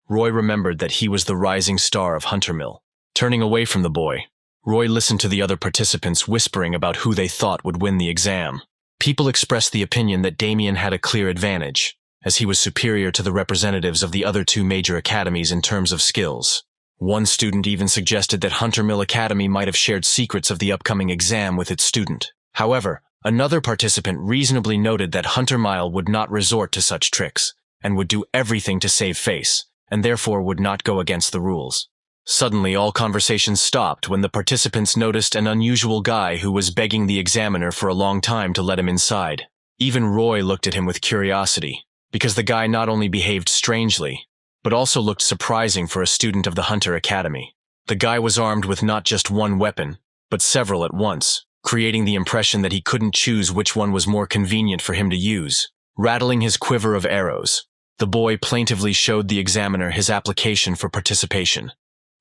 Roy remembered that he was the rising star of Hunter Mill. Turning away from the boy, Roy listened to the other participants whispering about who they thought would win the exam. People expressed the opinion that Damien had a clear advantage, as he was superior to the representatives of the other two major academies in terms of skills. One student even suggested that Hunter Mill Academy might have shared secrets of the upcoming exam with its student. However, another participant reasonably noted that Hunter Mile would not resort to such tricks, and would do everything to save face, and therefore would not go against the rules. Suddenly, all conversations stopped when the participants noticed an unusual guy who was begging the examiner for a long time to let him inside. Even Roy looked at him with curiosity, because the guy not only behaved strangely, but also looked surprising for a student of the Hunter Academy. The guy was armed with not just one weapon, but several at once, creating the impression that he couldn't choose which one was more convenient for him to use. Rattling his quiver of arrows, the boy plaintively showed the examiner his application for participation,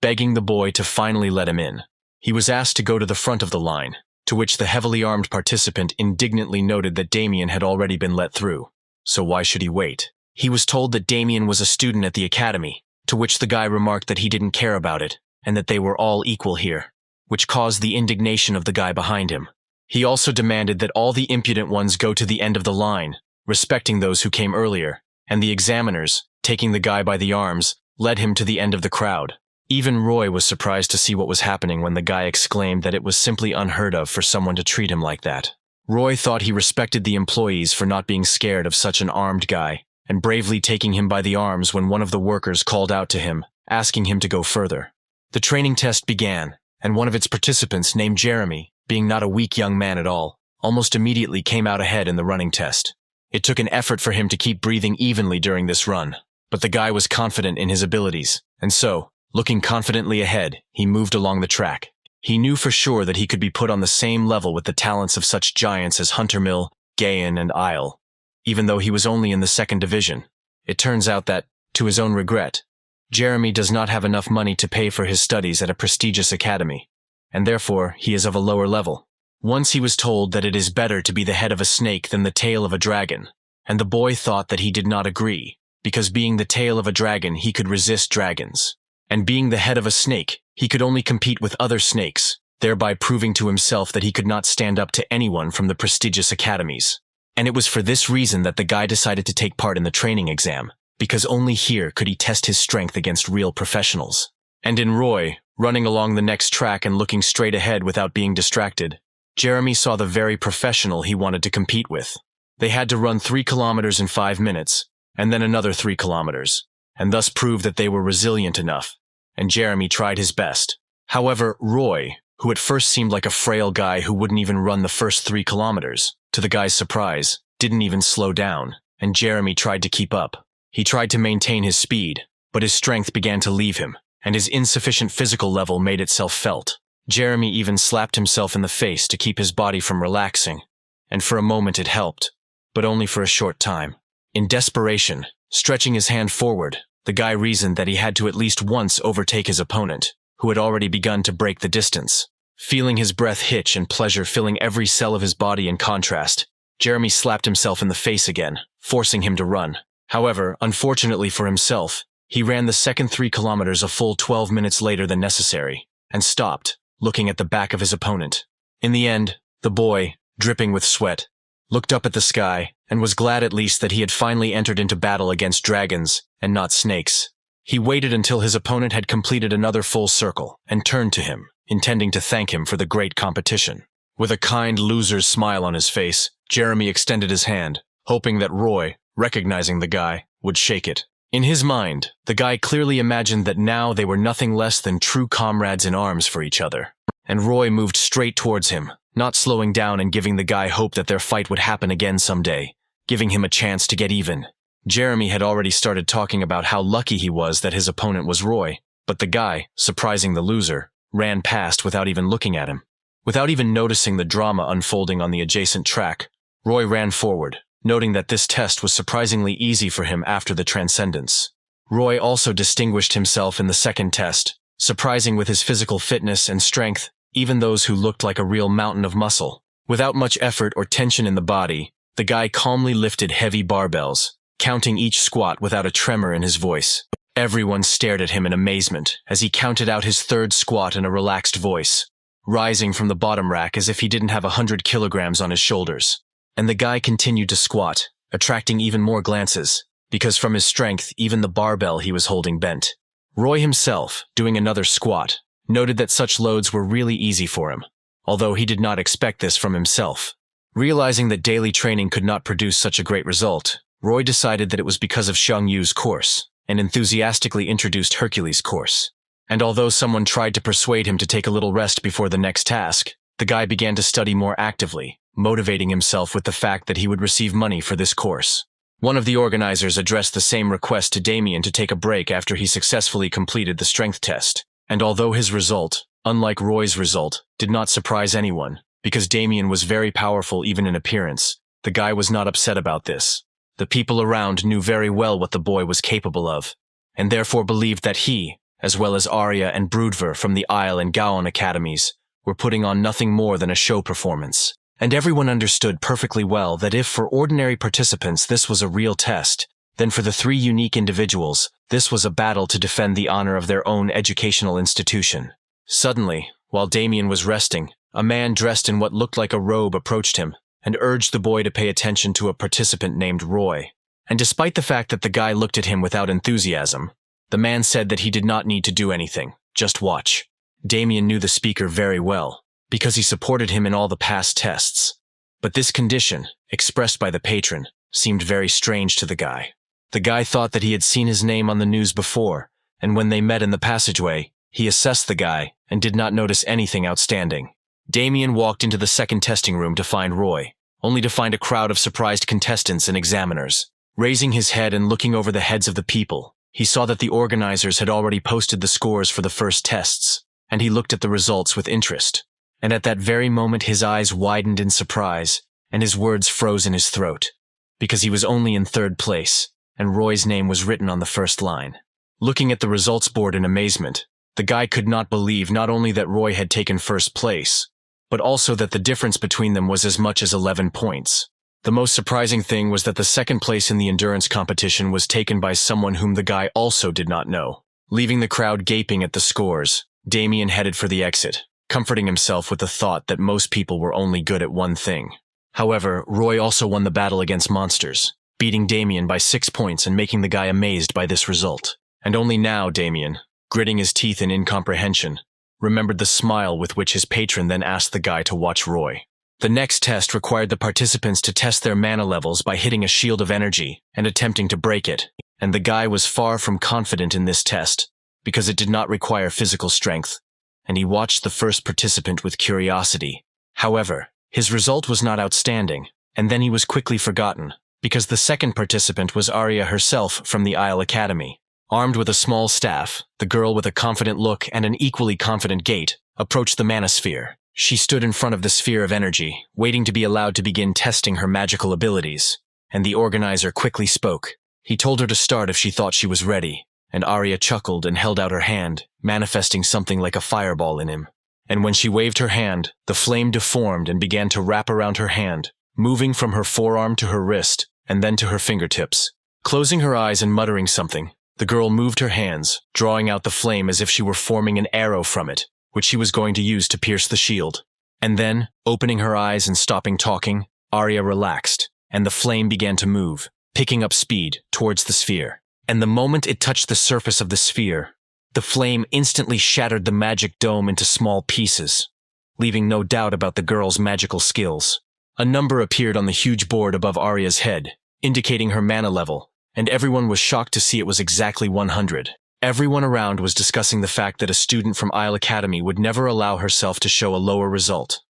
begging the boy to finally let him in. He was asked to go to the front of the line, to which the heavily armed participant indignantly noted that Damien had already been let through, so why should he wait? He was told that Damien was a student at the academy, to which the guy remarked that he didn't care about it, and that they were all equal here, which caused the indignation of the guy behind him. He also demanded that all the impudent ones go to the end of the line, respecting those who came earlier, and the examiners, taking the guy by the arms, led him to the end of the crowd. Even Roy was surprised to see what was happening when the guy exclaimed that it was simply unheard of for someone to treat him like that. Roy thought he respected the employees for not being scared of such an armed guy, and bravely taking him by the arms when one of the workers called out to him, asking him to go further. The training test began, and one of its participants, named Jeremy, being not a weak young man at all, almost immediately came out ahead in the running test. It took an effort for him to keep breathing evenly during this run, but the guy was confident in his abilities, and so, looking confidently ahead, he moved along the track. He knew for sure that he could be put on the same level with the talents of such giants as Hunter Mill, Gayan, and Isle, even though he was only in the second division. It turns out that, to his own regret, Jeremy does not have enough money to pay for his studies at a prestigious academy, and therefore he is of a lower level. Once he was told that it is better to be the head of a snake than the tail of a dragon, and the boy thought that he did not agree, because being the tail of a dragon he could resist dragons, and being the head of a snake he could only compete with other snakes, thereby proving to himself that he could not stand up to anyone from the prestigious academies. And it was for this reason that the guy decided to take part in the training exam, because only here could he test his strength against real professionals. And in Roy, running along the next track and looking straight ahead without being distracted, Jeremy saw the very professional he wanted to compete with. They had to run 3 kilometers in 5 minutes, and then another 3 kilometers, and thus prove that they were resilient enough, and Jeremy tried his best. However, Roy, who at first seemed like a frail guy who wouldn't even run the first 3 kilometers, to the guy's surprise, didn't even slow down, and Jeremy tried to keep up. He tried to maintain his speed, but his strength began to leave him, and his insufficient physical level made itself felt. Jeremy even slapped himself in the face to keep his body from relaxing, and for a moment it helped, but only for a short time. In desperation, stretching his hand forward, the guy reasoned that he had to at least once overtake his opponent, who had already begun to break the distance. Feeling his breath hitch and pleasure filling every cell of his body in contrast, Jeremy slapped himself in the face again, forcing him to run. However, unfortunately for himself, he ran the second 3 kilometers a full 12 minutes later than necessary, and stopped, looking at the back of his opponent. In the end, the boy, dripping with sweat, looked up at the sky and was glad at least that he had finally entered into battle against dragons and not snakes. He waited until his opponent had completed another full circle and turned to him, intending to thank him for the great competition. With a kind loser's smile on his face, Jeremy extended his hand, hoping that Roy, recognizing the guy, would shake it. In his mind, the guy clearly imagined that now they were nothing less than true comrades in arms for each other. And Roy moved straight towards him, not slowing down and giving the guy hope that their fight would happen again someday, giving him a chance to get even. Jeremy had already started talking about how lucky he was that his opponent was Roy, but the guy, surprising the loser, ran past without even looking at him. Without even noticing the drama unfolding on the adjacent track, Roy ran forward, noting that this test was surprisingly easy for him after the transcendence. Roy also distinguished himself in the second test, surprising with his physical fitness and strength, even those who looked like a real mountain of muscle. Without much effort or tension in the body, the guy calmly lifted heavy barbells, counting each squat without a tremor in his voice. Everyone stared at him in amazement as he counted out his third squat in a relaxed voice, rising from the bottom rack as if he didn't have 100 kilograms on his shoulders. And the guy continued to squat, attracting even more glances, because from his strength, even the barbell he was holding bent. Roy himself, doing another squat, noted that such loads were really easy for him, although he did not expect this from himself. Realizing that daily training could not produce such a great result, Roy decided that it was because of Xiang Yu's course, and enthusiastically introduced Hercules' course. And although someone tried to persuade him to take a little rest before the next task, the guy began to study more actively, motivating himself with the fact that he would receive money for this course. One of the organizers addressed the same request to Damien to take a break after he successfully completed the strength test, and although his result, unlike Roy's result, did not surprise anyone, because Damien was very powerful even in appearance, the guy was not upset about this. The people around knew very well what the boy was capable of, and therefore believed that he, as well as Arya and Broodver from the Isle and Gaon academies, were putting on nothing more than a show performance. And everyone understood perfectly well that if for ordinary participants this was a real test, then for the three unique individuals, this was a battle to defend the honor of their own educational institution. Suddenly, while Damien was resting, a man dressed in what looked like a robe approached him and urged the boy to pay attention to a participant named Roy. And despite the fact that the guy looked at him without enthusiasm, the man said that he did not need to do anything, just watch. Damien knew the speaker very well, because he supported him in all the past tests. But this condition, expressed by the patron, seemed very strange to the guy. The guy thought that he had seen his name on the news before, and when they met in the passageway, he assessed the guy and did not notice anything outstanding. Damien walked into the second testing room to find Roy, only to find a crowd of surprised contestants and examiners. Raising his head and looking over the heads of the people, he saw that the organizers had already posted the scores for the first tests, and he looked at the results with interest. And at that very moment his eyes widened in surprise, and his words froze in his throat, because he was only in third place, and Roy's name was written on the first line. Looking at the results board in amazement, the guy could not believe not only that Roy had taken first place, but also that the difference between them was as much as 11 points. The most surprising thing was that the second place in the endurance competition was taken by someone whom the guy also did not know. Leaving the crowd gaping at the scores, Damien headed for the exit, comforting himself with the thought that most people were only good at one thing. However, Roy also won the battle against monsters, beating Damien by 6 points and making the guy amazed by this result. And only now Damien, gritting his teeth in incomprehension, remembered the smile with which his patron then asked the guy to watch Roy. The next test required the participants to test their mana levels by hitting a shield of energy and attempting to break it, and the guy was far from confident in this test, because it did not require physical strength, and he watched the first participant with curiosity. However, his result was not outstanding, and then he was quickly forgotten, because the second participant was Arya herself from the Isle Academy. Armed with a small staff, the girl with a confident look and an equally confident gait approached the manosphere. She stood in front of the sphere of energy, waiting to be allowed to begin testing her magical abilities, and the organizer quickly spoke. He told her to start if she thought she was ready, and Arya chuckled and held out her hand, manifesting something like a fireball in him. And when she waved her hand, the flame deformed and began to wrap around her hand, moving from her forearm to her wrist, and then to her fingertips. Closing her eyes and muttering something, the girl moved her hands, drawing out the flame as if she were forming an arrow from it, which she was going to use to pierce the shield. And then, opening her eyes and stopping talking, Arya relaxed, and the flame began to move, picking up speed towards the sphere. And the moment it touched the surface of the sphere, the flame instantly shattered the magic dome into small pieces, leaving no doubt about the girl's magical skills. A number appeared on the huge board above Arya's head, indicating her mana level, and everyone was shocked to see it was exactly 100. Everyone around was discussing the fact that a student from Isle Academy would never allow herself to show a lower result,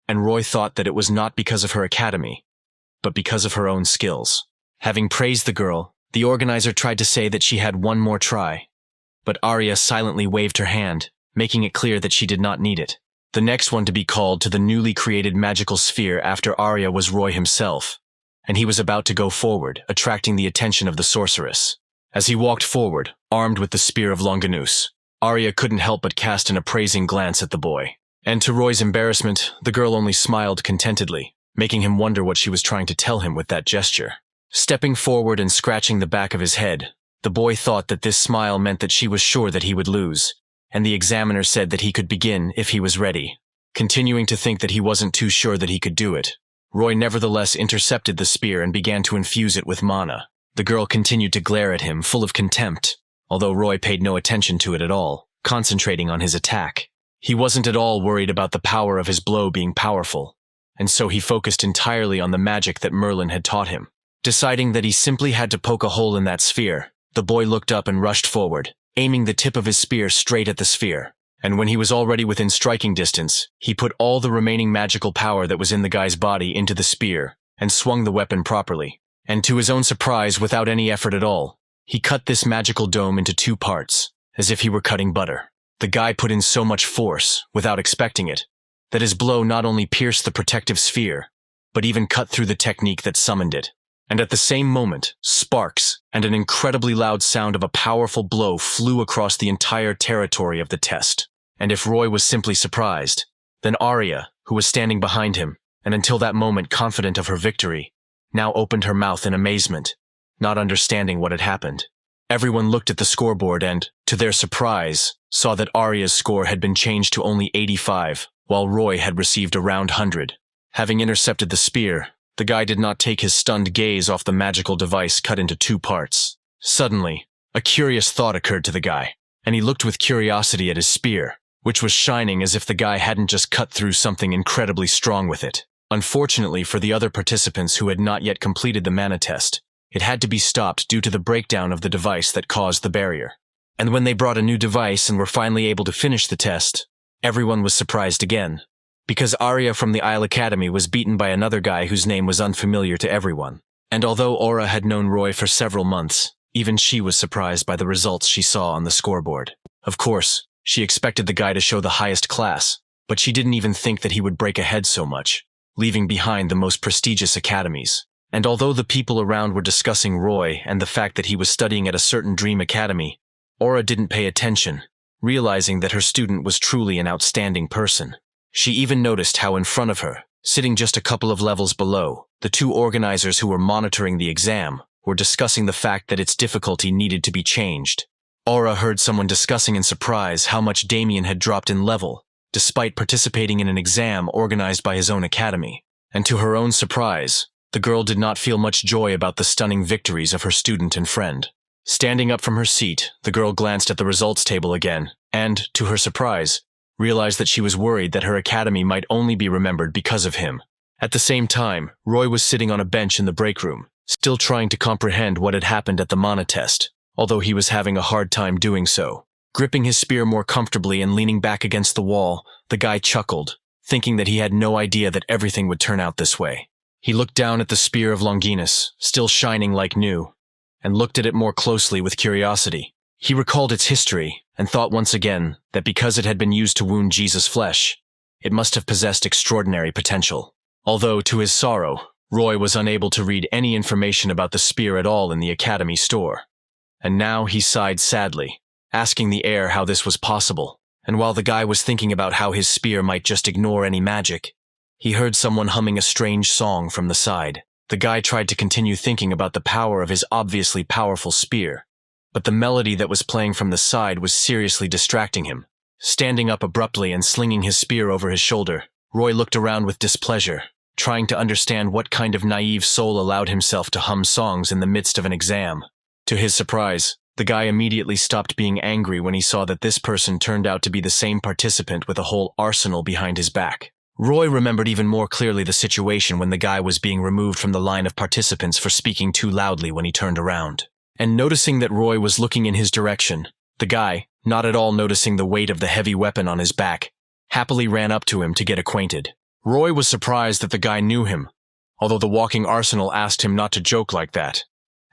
and Roy thought that it was not because of her academy, but because of her own skills. Having praised the girl, the organizer tried to say that she had one more try, but Arya silently waved her hand, making it clear that she did not need it. The next one to be called to the newly created magical sphere after Arya was Roy himself, and he was about to go forward, attracting the attention of the sorceress. As he walked forward, armed with the spear of Longinus, Arya couldn't help but cast an appraising glance at the boy. And to Roy's embarrassment, the girl only smiled contentedly, making him wonder what she was trying to tell him with that gesture. Stepping forward and scratching the back of his head, the boy thought that this smile meant that she was sure that he would lose, and the examiner said that he could begin if he was ready. Continuing to think that he wasn't too sure that he could do it, Roy nevertheless intercepted the spear and began to infuse it with mana. The girl continued to glare at him, full of contempt, although Roy paid no attention to it at all, concentrating on his attack. He wasn't at all worried about the power of his blow being powerful, and so he focused entirely on the magic that Merlin had taught him. Deciding that he simply had to poke a hole in that sphere, the boy looked up and rushed forward, aiming the tip of his spear straight at the sphere. And when he was already within striking distance, he put all the remaining magical power that was in the guy's body into the spear and swung the weapon properly. And to his own surprise, without any effort at all, he cut this magical dome into 2 parts, as if he were cutting butter. The guy put in so much force, without expecting it, that his blow not only pierced the protective sphere, but even cut through the technique that summoned it. And at the same moment, sparks and an incredibly loud sound of a powerful blow flew across the entire territory of the test. And if Roy was simply surprised, then Arya, who was standing behind him, and until that moment confident of her victory, now opened her mouth in amazement, not understanding what had happened. Everyone looked at the scoreboard and, to their surprise, saw that Arya's score had been changed to only 85, while Roy had received around 100. Having intercepted the spear, the guy did not take his stunned gaze off the magical device cut into 2 parts. Suddenly, a curious thought occurred to the guy, and he looked with curiosity at his spear, which was shining as if the guy hadn't just cut through something incredibly strong with it. Unfortunately for the other participants who had not yet completed the mana test, it had to be stopped due to the breakdown of the device that caused the barrier. And when they brought a new device and were finally able to finish the test, everyone was surprised again, because Arya from the Isle Academy was beaten by another guy whose name was unfamiliar to everyone. And although Aura had known Roy for several months, even she was surprised by the results she saw on the scoreboard. Of course, she expected the guy to show the highest class, but she didn't even think that he would break ahead so much, leaving behind the most prestigious academies. And although the people around were discussing Roy and the fact that he was studying at a certain dream academy, Aura didn't pay attention, realizing that her student was truly an outstanding person. She even noticed how in front of her, sitting just a couple of levels below, the 2 organizers who were monitoring the exam were discussing the fact that its difficulty needed to be changed. Aura heard someone discussing in surprise how much Damien had dropped in level, despite participating in an exam organized by his own academy. And to her own surprise, the girl did not feel much joy about the stunning victories of her student and friend. Standing up from her seat, the girl glanced at the results table again, and, to her surprise, realized that she was worried that her academy might only be remembered because of him. At the same time, Roy was sitting on a bench in the break room, still trying to comprehend what had happened at the mana test, although he was having a hard time doing so. Gripping his spear more comfortably and leaning back against the wall, the guy chuckled, thinking that he had no idea that everything would turn out this way. He looked down at the spear of Longinus, still shining like new, and looked at it more closely with curiosity. He recalled its history and thought once again that because it had been used to wound Jesus' flesh, it must have possessed extraordinary potential. Although, to his sorrow, Roy was unable to read any information about the spear at all in the academy store. And now he sighed sadly, asking the heir how this was possible. And while the guy was thinking about how his spear might just ignore any magic, he heard someone humming a strange song from the side. The guy tried to continue thinking about the power of his obviously powerful spear, but the melody that was playing from the side was seriously distracting him. Standing up abruptly and slinging his spear over his shoulder, Roy looked around with displeasure, trying to understand what kind of naive soul allowed himself to hum songs in the midst of an exam. To his surprise, the guy immediately stopped being angry when he saw that this person turned out to be the same participant with a whole arsenal behind his back. Roy remembered even more clearly the situation when the guy was being removed from the line of participants for speaking too loudly when he turned around. And noticing that Roy was looking in his direction, the guy, not at all noticing the weight of the heavy weapon on his back, happily ran up to him to get acquainted. Roy was surprised that the guy knew him, although the walking arsenal asked him not to joke like that,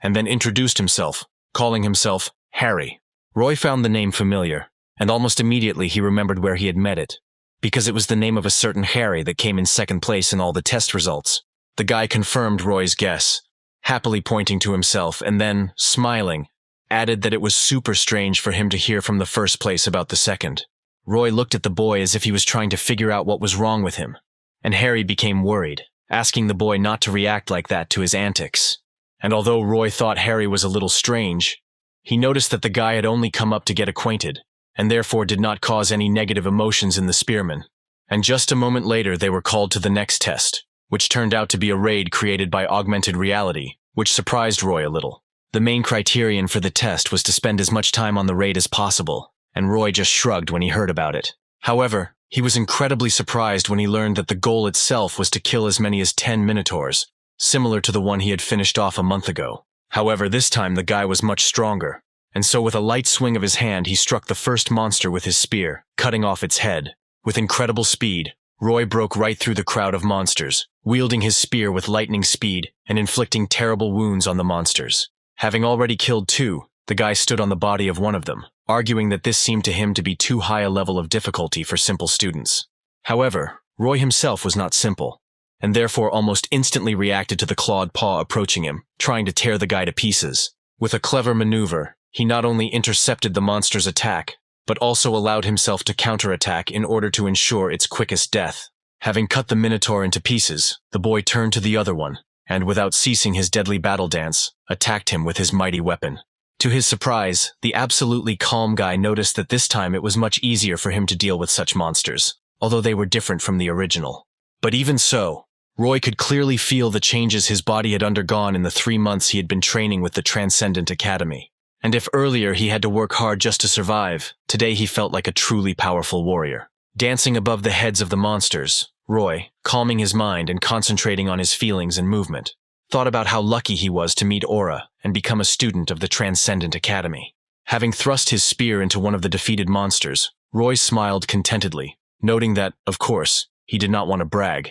and then introduced himself, calling himself Harry. Roy found the name familiar, and almost immediately he remembered where he had met it, because it was the name of a certain Harry that came in second place in all the test results. The guy confirmed Roy's guess, happily pointing to himself, and then, smiling, added that it was super strange for him to hear from the first place about the second. Roy looked at the boy as if he was trying to figure out what was wrong with him, and Harry became worried, asking the boy not to react like that to his antics. And although Roy thought Harry was a little strange, he noticed that the guy had only come up to get acquainted, and therefore did not cause any negative emotions in the spearmen. And just a moment later they were called to the next test, which turned out to be a raid created by augmented reality, which surprised Roy a little. The main criterion for the test was to spend as much time on the raid as possible, and Roy just shrugged when he heard about it. However, he was incredibly surprised when he learned that the goal itself was to kill as many as 10 minotaurs, similar to the one he had finished off a month ago. However, this time the guy was much stronger, and so with a light swing of his hand he struck the first monster with his spear, cutting off its head. With incredible speed, Roy broke right through the crowd of monsters, wielding his spear with lightning speed and inflicting terrible wounds on the monsters. Having already killed 2, the guy stood on the body of one of them, arguing that this seemed to him to be too high a level of difficulty for simple students. However, Roy himself was not simple, and therefore almost instantly reacted to the clawed paw approaching him, trying to tear the guy to pieces. With a clever maneuver, he not only intercepted the monster's attack, but also allowed himself to counterattack in order to ensure its quickest death. Having cut the minotaur into pieces, the boy turned to the other one, and without ceasing his deadly battle dance, attacked him with his mighty weapon. To his surprise, the absolutely calm guy noticed that this time it was much easier for him to deal with such monsters, although they were different from the original. But even so, Roy could clearly feel the changes his body had undergone in the 3 months he had been training with the Transcendent Academy. And if earlier he had to work hard just to survive, today he felt like a truly powerful warrior. Dancing above the heads of the monsters, Roy, calming his mind and concentrating on his feelings and movement, thought about how lucky he was to meet Aura and become a student of the Transcendent Academy. Having thrust his spear into one of the defeated monsters, Roy smiled contentedly, noting that, of course, he did not want to brag,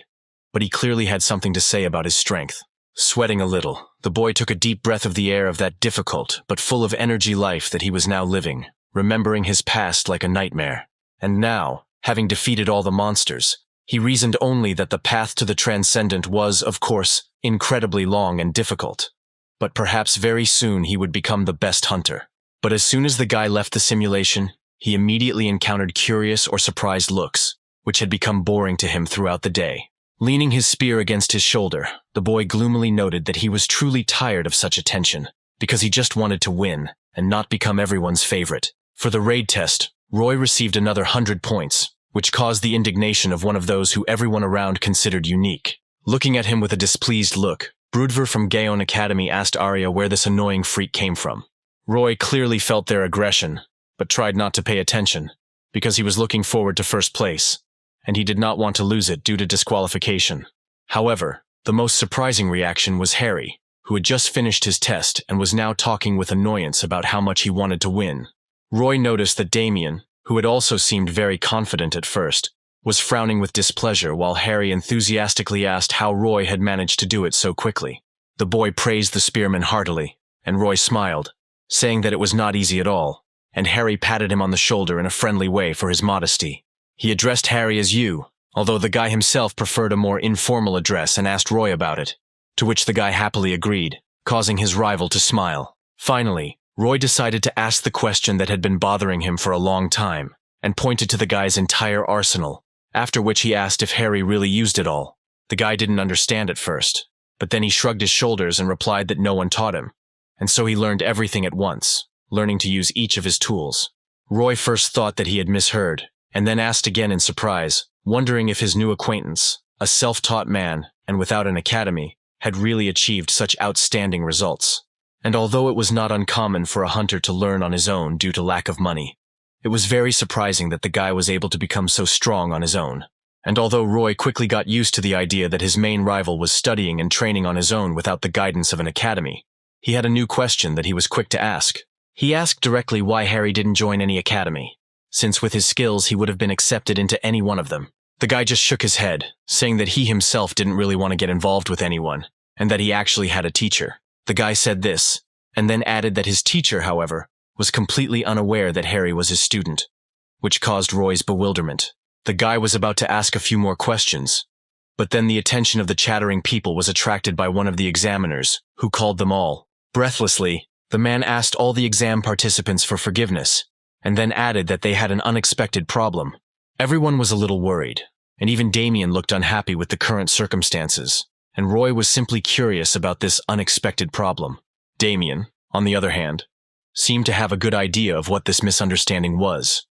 but he clearly had something to say about his strength. Sweating a little, the boy took a deep breath of the air of that difficult but full of energy life that he was now living, remembering his past like a nightmare. And now, having defeated all the monsters, he reasoned only that the path to the Transcendent was, of course, incredibly long and difficult. But perhaps very soon he would become the best hunter. But as soon as the guy left the simulation, he immediately encountered curious or surprised looks, which had become boring to him throughout the day. Leaning his spear against his shoulder, the boy gloomily noted that he was truly tired of such attention, because he just wanted to win and not become everyone's favorite. For the raid test, Roy received another 100 points, which caused the indignation of one of those who everyone around considered unique. Looking at him with a displeased look, Broodver from Gaon Academy asked Arya where this annoying freak came from. Roy clearly felt their aggression, but tried not to pay attention, because he was looking forward to first place, and he did not want to lose it due to disqualification. However, the most surprising reaction was Harry, who had just finished his test and was now talking with annoyance about how much he wanted to win. Roy noticed that Damien, who had also seemed very confident at first, was frowning with displeasure while Harry enthusiastically asked how Roy had managed to do it so quickly. The boy praised the spearman heartily, and Roy smiled, saying that it was not easy at all, and Harry patted him on the shoulder in a friendly way for his modesty. He addressed Harry as you, although the guy himself preferred a more informal address and asked Roy about it, to which the guy happily agreed, causing his rival to smile. Finally, Roy decided to ask the question that had been bothering him for a long time, and pointed to the guy's entire arsenal, after which he asked if Harry really used it all. The guy didn't understand at first, but then he shrugged his shoulders and replied that no one taught him, and so he learned everything at once, learning to use each of his tools. Roy first thought that he had misheard, and then asked again in surprise, wondering if his new acquaintance, a self-taught man and without an academy, had really achieved such outstanding results. And although it was not uncommon for a hunter to learn on his own due to lack of money, it was very surprising that the guy was able to become so strong on his own. And although Roy quickly got used to the idea that his main rival was studying and training on his own without the guidance of an academy, he had a new question that he was quick to ask. He asked directly why Harry didn't join any academy, since with his skills he would have been accepted into any one of them. The guy just shook his head, saying that he himself didn't really want to get involved with anyone, and that he actually had a teacher. The guy said this, and then added that his teacher, however, was completely unaware that Harry was his student, which caused Roy's bewilderment. The guy was about to ask a few more questions, but then the attention of the chattering people was attracted by one of the examiners, who called them all. Breathlessly, the man asked all the exam participants for forgiveness, and then added that they had an unexpected problem. Everyone was a little worried, and even Damien looked unhappy with the current circumstances, and Roy was simply curious about this unexpected problem. Damien, on the other hand, seemed to have a good idea of what this misunderstanding was,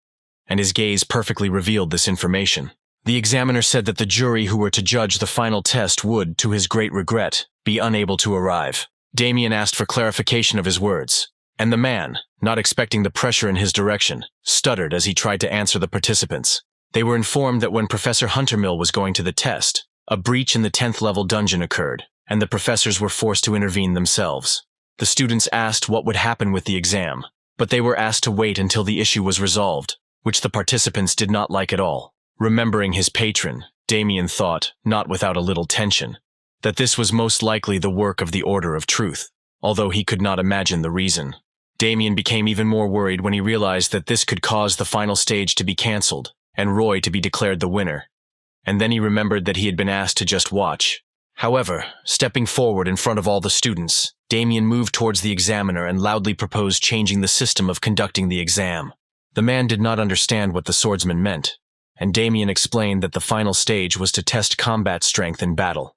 and his gaze perfectly revealed this information. The examiner said that the jury who were to judge the final test would, to his great regret, be unable to arrive. Damien asked for clarification of his words, and the man, not expecting the pressure in his direction, stuttered as he tried to answer the participants. They were informed that when Professor Huntermill was going to the test, a breach in the 10th level dungeon occurred, and the professors were forced to intervene themselves. The students asked what would happen with the exam, but they were asked to wait until the issue was resolved, which the participants did not like at all. Remembering his patron, Damien thought, not without a little tension, that this was most likely the work of the Order of Truth, although he could not imagine the reason. Damien became even more worried when he realized that this could cause the final stage to be cancelled, and Roy to be declared the winner. And then he remembered that he had been asked to just watch. However, stepping forward in front of all the students, Damien moved towards the examiner and loudly proposed changing the system of conducting the exam. The man did not understand what the swordsman meant, and Damien explained that the final stage was to test combat strength in battle,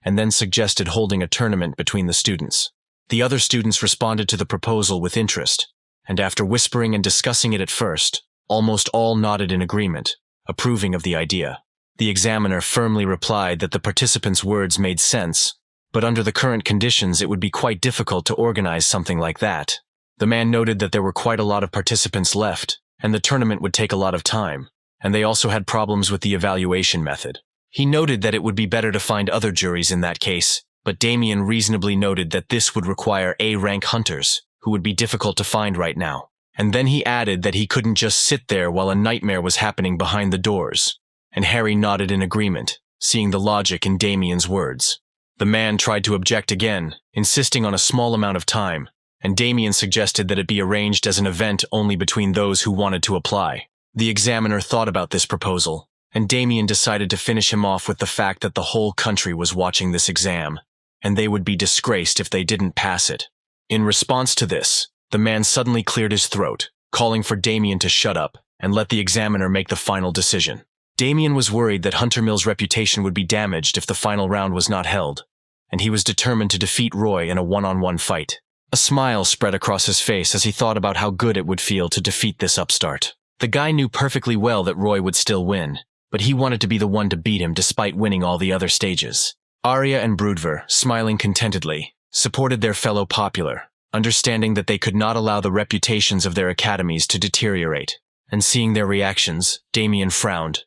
and then suggested holding a tournament between the students. The other students responded to the proposal with interest, and after whispering and discussing it at first, almost all nodded in agreement, approving of the idea. The examiner firmly replied that the participants' words made sense, but under the current conditions it would be quite difficult to organize something like that. The man noted that there were quite a lot of participants left, and the tournament would take a lot of time, and they also had problems with the evaluation method. He noted that it would be better to find other juries in that case, but Damien reasonably noted that this would require A-rank hunters, who would be difficult to find right now. And then he added that he couldn't just sit there while a nightmare was happening behind the doors. And Harry nodded in agreement, seeing the logic in Damien's words. The man tried to object again, insisting on a small amount of time, and Damien suggested that it be arranged as an event only between those who wanted to apply. The examiner thought about this proposal, and Damien decided to finish him off with the fact that the whole country was watching this exam, and they would be disgraced if they didn't pass it. In response to this, the man suddenly cleared his throat, calling for Damien to shut up and let the examiner make the final decision. Damien was worried that Huntermill's reputation would be damaged if the final round was not held, and he was determined to defeat Roy in a one-on-one fight. A smile spread across his face as he thought about how good it would feel to defeat this upstart. The guy knew perfectly well that Roy would still win, but he wanted to be the one to beat him despite winning all the other stages. Arya and Broodver, smiling contentedly, supported their fellow popular, understanding that they could not allow the reputations of their academies to deteriorate. And seeing their reactions, Damien frowned,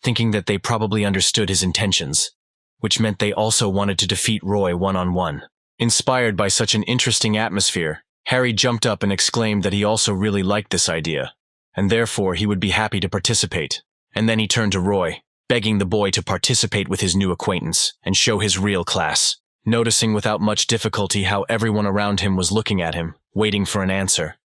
thinking that they probably understood his intentions, which meant they also wanted to defeat Roy one-on-one. Inspired by such an interesting atmosphere, Harry jumped up and exclaimed that he also really liked this idea, and therefore he would be happy to participate. And then he turned to Roy, begging the boy to participate with his new acquaintance and show his real class, noticing without much difficulty how everyone around him was looking at him, waiting for an answer.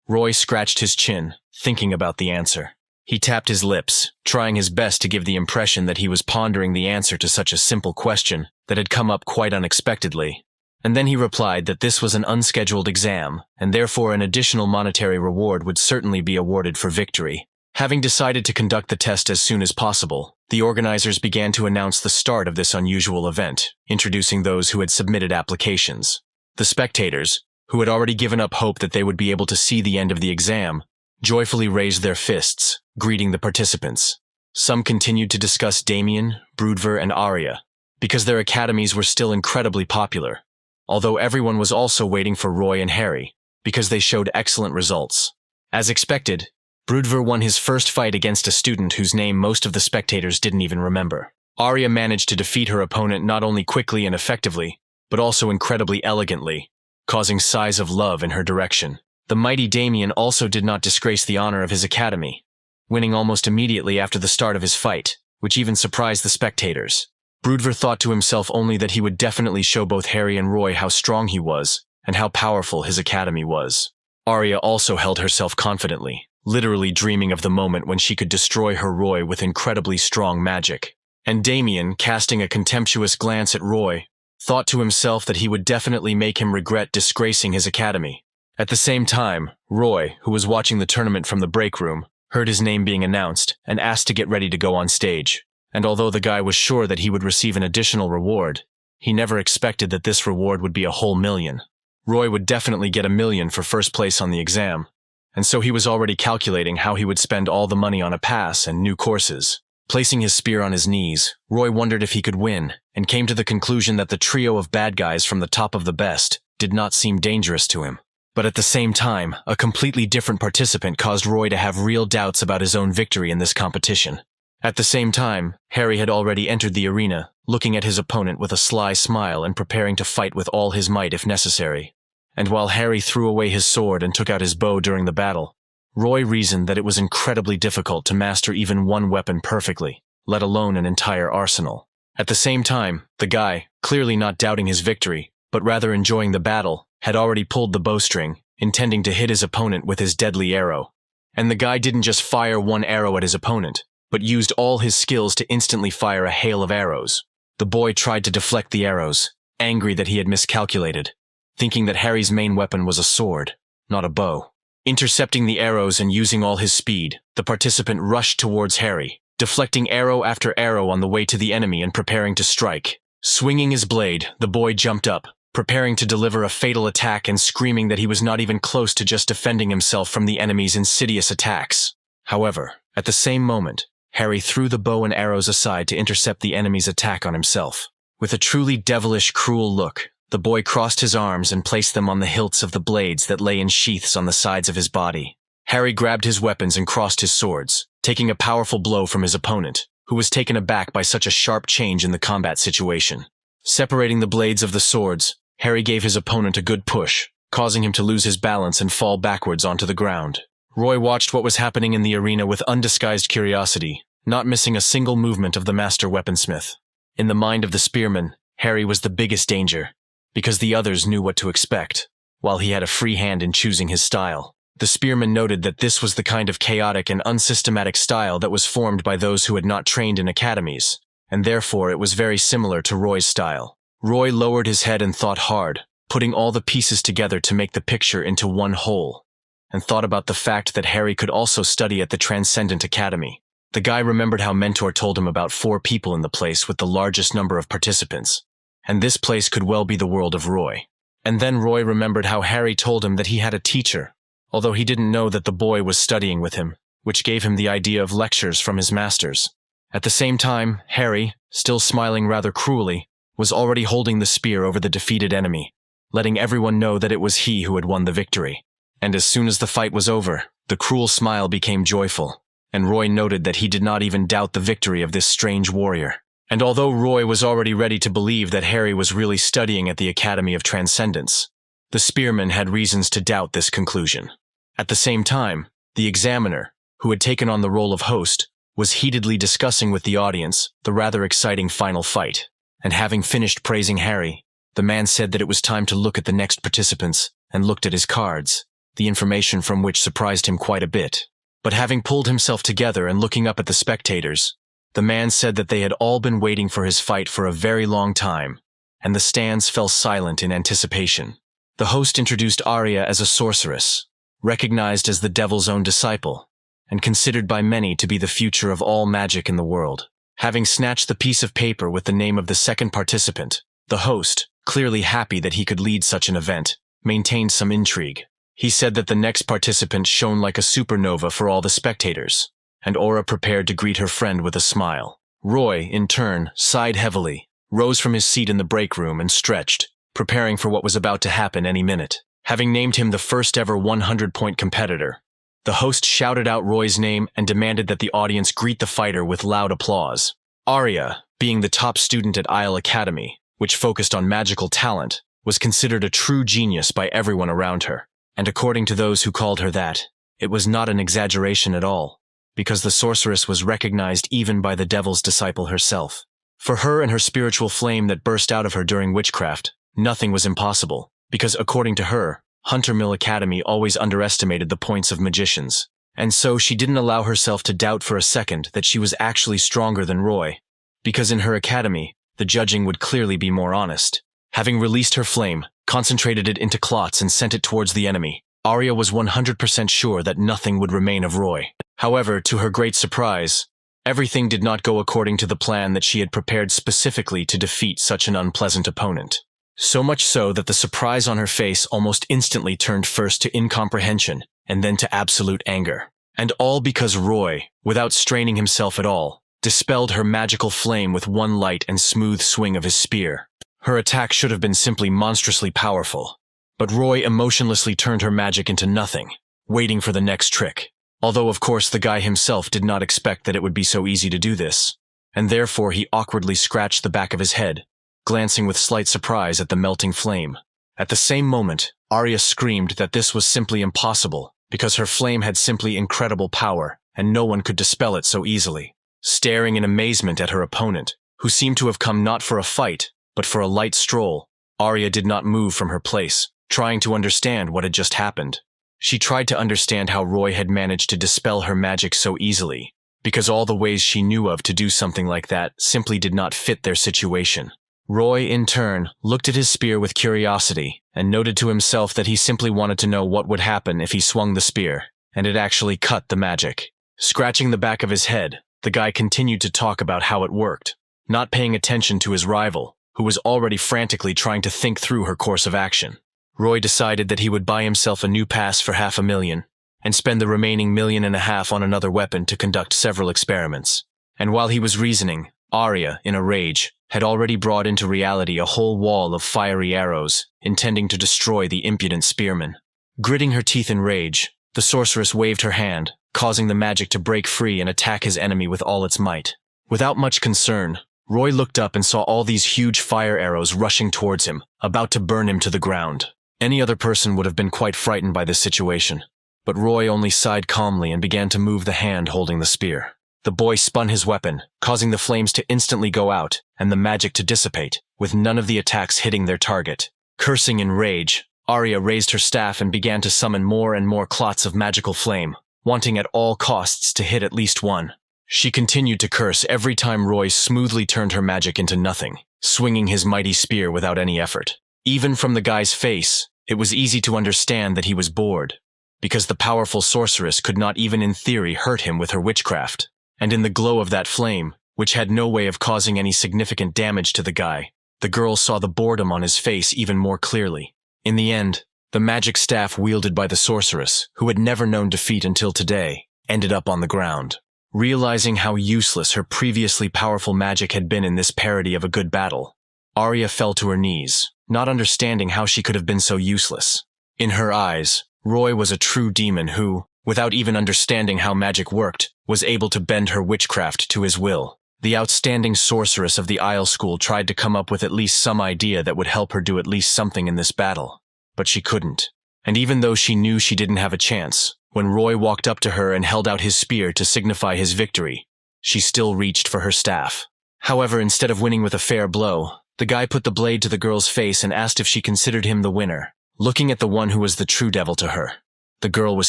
Roy scratched his chin, thinking about the answer. He tapped his lips, trying his best to give the impression that he was pondering the answer to such a simple question that had come up quite unexpectedly. And then he replied that this was an unscheduled exam, and therefore an additional monetary reward would certainly be awarded for victory. Having decided to conduct the test as soon as possible, the organizers began to announce the start of this unusual event, introducing those who had submitted applications. The spectators, who had already given up hope that they would be able to see the end of the exam, joyfully raised their fists, greeting the participants. Some continued to discuss Damien, Broodver, and Arya, because their academies were still incredibly popular, although everyone was also waiting for Roy and Harry, because they showed excellent results. As expected, Broodver won his first fight against a student whose name most of the spectators didn't even remember. Arya managed to defeat her opponent not only quickly and effectively, but also incredibly elegantly, causing sighs of love in her direction. The mighty Damien also did not disgrace the honor of his academy, winning almost immediately after the start of his fight, which even surprised the spectators. Broodver thought to himself only that he would definitely show both Harry and Roy how strong he was, and how powerful his academy was. Arya also held herself confidently, literally dreaming of the moment when she could destroy her Roy with incredibly strong magic. And Damien, casting a contemptuous glance at Roy, thought to himself that he would definitely make him regret disgracing his academy. At the same time, Roy, who was watching the tournament from the break room, heard his name being announced and asked to get ready to go on stage. And although the guy was sure that he would receive an additional reward, he never expected that this reward would be a whole million. Roy would definitely get $1 million for first place on the exam, and so he was already calculating how he would spend all the money on a pass and new courses. Placing his spear on his knees, Roy wondered if he could win, and came to the conclusion that the trio of bad guys from the top of the best did not seem dangerous to him. But at the same time, a completely different participant caused Roy to have real doubts about his own victory in this competition. At the same time, Harry had already entered the arena, looking at his opponent with a sly smile and preparing to fight with all his might if necessary. And while Harry threw away his sword and took out his bow during the battle, Roy reasoned that it was incredibly difficult to master even one weapon perfectly, let alone an entire arsenal. At the same time, the guy, clearly not doubting his victory, but rather enjoying the battle, had already pulled the bowstring, intending to hit his opponent with his deadly arrow. And the guy didn't just fire one arrow at his opponent, but used all his skills to instantly fire a hail of arrows. The boy tried to deflect the arrows, angry that he had miscalculated, thinking that Harry's main weapon was a sword, not a bow. Intercepting the arrows and using all his speed, the participant rushed towards Harry, deflecting arrow after arrow on the way to the enemy and preparing to strike. Swinging his blade, the boy jumped up, preparing to deliver a fatal attack and screaming that he was not even close to just defending himself from the enemy's insidious attacks. However, at the same moment, Harry threw the bow and arrows aside to intercept the enemy's attack on himself. With a truly devilish, cruel look, the boy crossed his arms and placed them on the hilts of the blades that lay in sheaths on the sides of his body. Harry grabbed his weapons and crossed his swords, taking a powerful blow from his opponent, who was taken aback by such a sharp change in the combat situation. Separating the blades of the swords, Harry gave his opponent a good push, causing him to lose his balance and fall backwards onto the ground. Roy watched what was happening in the arena with undisguised curiosity, not missing a single movement of the master weaponsmith. In the mind of the spearman, Harry was the biggest danger, because the others knew what to expect, while he had a free hand in choosing his style. The spearman noted that this was the kind of chaotic and unsystematic style that was formed by those who had not trained in academies, and therefore it was very similar to Roy's style. Roy lowered his head and thought hard, putting all the pieces together to make the picture into one whole, and thought about the fact that Harry could also study at the Transcendent Academy. The guy remembered how Mentor told him about 4 people in the place with the largest number of participants, and this place could well be the world of Roy. And then Roy remembered how Harry told him that he had a teacher, although he didn't know that the boy was studying with him, which gave him the idea of lectures from his masters. At the same time, Harry, still smiling rather cruelly, was already holding the spear over the defeated enemy, letting everyone know that it was he who had won the victory. And as soon as the fight was over, the cruel smile became joyful, and Roy noted that he did not even doubt the victory of this strange warrior. And although Roy was already ready to believe that Harry was really studying at the Academy of Transcendence, the spearman had reasons to doubt this conclusion. At the same time, the examiner, who had taken on the role of host, was heatedly discussing with the audience the rather exciting final fight. And having finished praising Harry, the man said that it was time to look at the next participants and looked at his cards, the information from which surprised him quite a bit. But having pulled himself together and looking up at the spectators, the man said that they had all been waiting for his fight for a very long time, and the stands fell silent in anticipation. The host introduced Arya as a sorceress, recognized as the devil's own disciple, and considered by many to be the future of all magic in the world. Having snatched the piece of paper with the name of the second participant, the host, clearly happy that he could lead such an event, maintained some intrigue. He said that the next participant shone like a supernova for all the spectators, and Aura prepared to greet her friend with a smile. Roy, in turn, sighed heavily, rose from his seat in the break room and stretched, preparing for what was about to happen any minute. Having named him the first ever 100-point competitor, the host shouted out Roy's name and demanded that the audience greet the fighter with loud applause. Arya, being the top student at Isle Academy, which focused on magical talent, was considered a true genius by everyone around her. And according to those who called her that, it was not an exaggeration at all, because the sorceress was recognized even by the devil's disciple herself. For her and her spiritual flame that burst out of her during witchcraft, nothing was impossible, because according to her, Hunter Mill Academy always underestimated the points of magicians, and so she didn't allow herself to doubt for a second that she was actually stronger than Roy, because in her academy, the judging would clearly be more honest. Having released her flame, concentrated it into clots and sent it towards the enemy, Arya was 100% sure that nothing would remain of Roy. However, to her great surprise, everything did not go according to the plan that she had prepared specifically to defeat such an unpleasant opponent. So much so that the surprise on her face almost instantly turned first to incomprehension and then to absolute anger. And all because Roy, without straining himself at all, dispelled her magical flame with one light and smooth swing of his spear. Her attack should have been simply monstrously powerful, but Roy emotionlessly turned her magic into nothing, waiting for the next trick. Although of course the guy himself did not expect that it would be so easy to do this, and therefore he awkwardly scratched the back of his head, glancing with slight surprise at the melting flame. At the same moment, Arya screamed that this was simply impossible, because her flame had simply incredible power, and no one could dispel it so easily. Staring in amazement at her opponent, who seemed to have come not for a fight, but for a light stroll, Arya did not move from her place, trying to understand what had just happened. She tried to understand how Roy had managed to dispel her magic so easily, because all the ways she knew of to do something like that simply did not fit their situation. Roy, in turn, looked at his spear with curiosity, and noted to himself that he simply wanted to know what would happen if he swung the spear, and it actually cut the magic. Scratching the back of his head, the guy continued to talk about how it worked, not paying attention to his rival, who was already frantically trying to think through her course of action. Roy decided that he would buy himself a new pass for $500,000, and spend the remaining $1.5 million on another weapon to conduct several experiments. And while he was reasoning, Arya, in a rage, had already brought into reality a whole wall of fiery arrows, intending to destroy the impudent spearman. Gritting her teeth in rage, the sorceress waved her hand, causing the magic to break free and attack his enemy with all its might. Without much concern, Roy looked up and saw all these huge fire arrows rushing towards him, about to burn him to the ground. Any other person would have been quite frightened by this situation, but Roy only sighed calmly and began to move the hand holding the spear. The boy spun his weapon, causing the flames to instantly go out and the magic to dissipate, with none of the attacks hitting their target. Cursing in rage, Arya raised her staff and began to summon more and more clots of magical flame, wanting at all costs to hit at least one. She continued to curse every time Roy smoothly turned her magic into nothing, swinging his mighty spear without any effort. Even from the guy's face, it was easy to understand that he was bored, because the powerful sorceress could not even in theory hurt him with her witchcraft. And in the glow of that flame, which had no way of causing any significant damage to the guy, the girl saw the boredom on his face even more clearly. In the end, the magic staff wielded by the sorceress, who had never known defeat until today, ended up on the ground. Realizing how useless her previously powerful magic had been in this parody of a good battle, Arya fell to her knees, not understanding how she could have been so useless. In her eyes, Roy was a true demon who, without even understanding how magic worked, was able to bend her witchcraft to his will. The outstanding sorceress of the Isle School tried to come up with at least some idea that would help her do at least something in this battle, but she couldn't. And even though she knew she didn't have a chance, when Roy walked up to her and held out his spear to signify his victory, she still reached for her staff. However, instead of winning with a fair blow, the guy put the blade to the girl's face and asked if she considered him the winner. Looking at the one who was the true devil to her, the girl was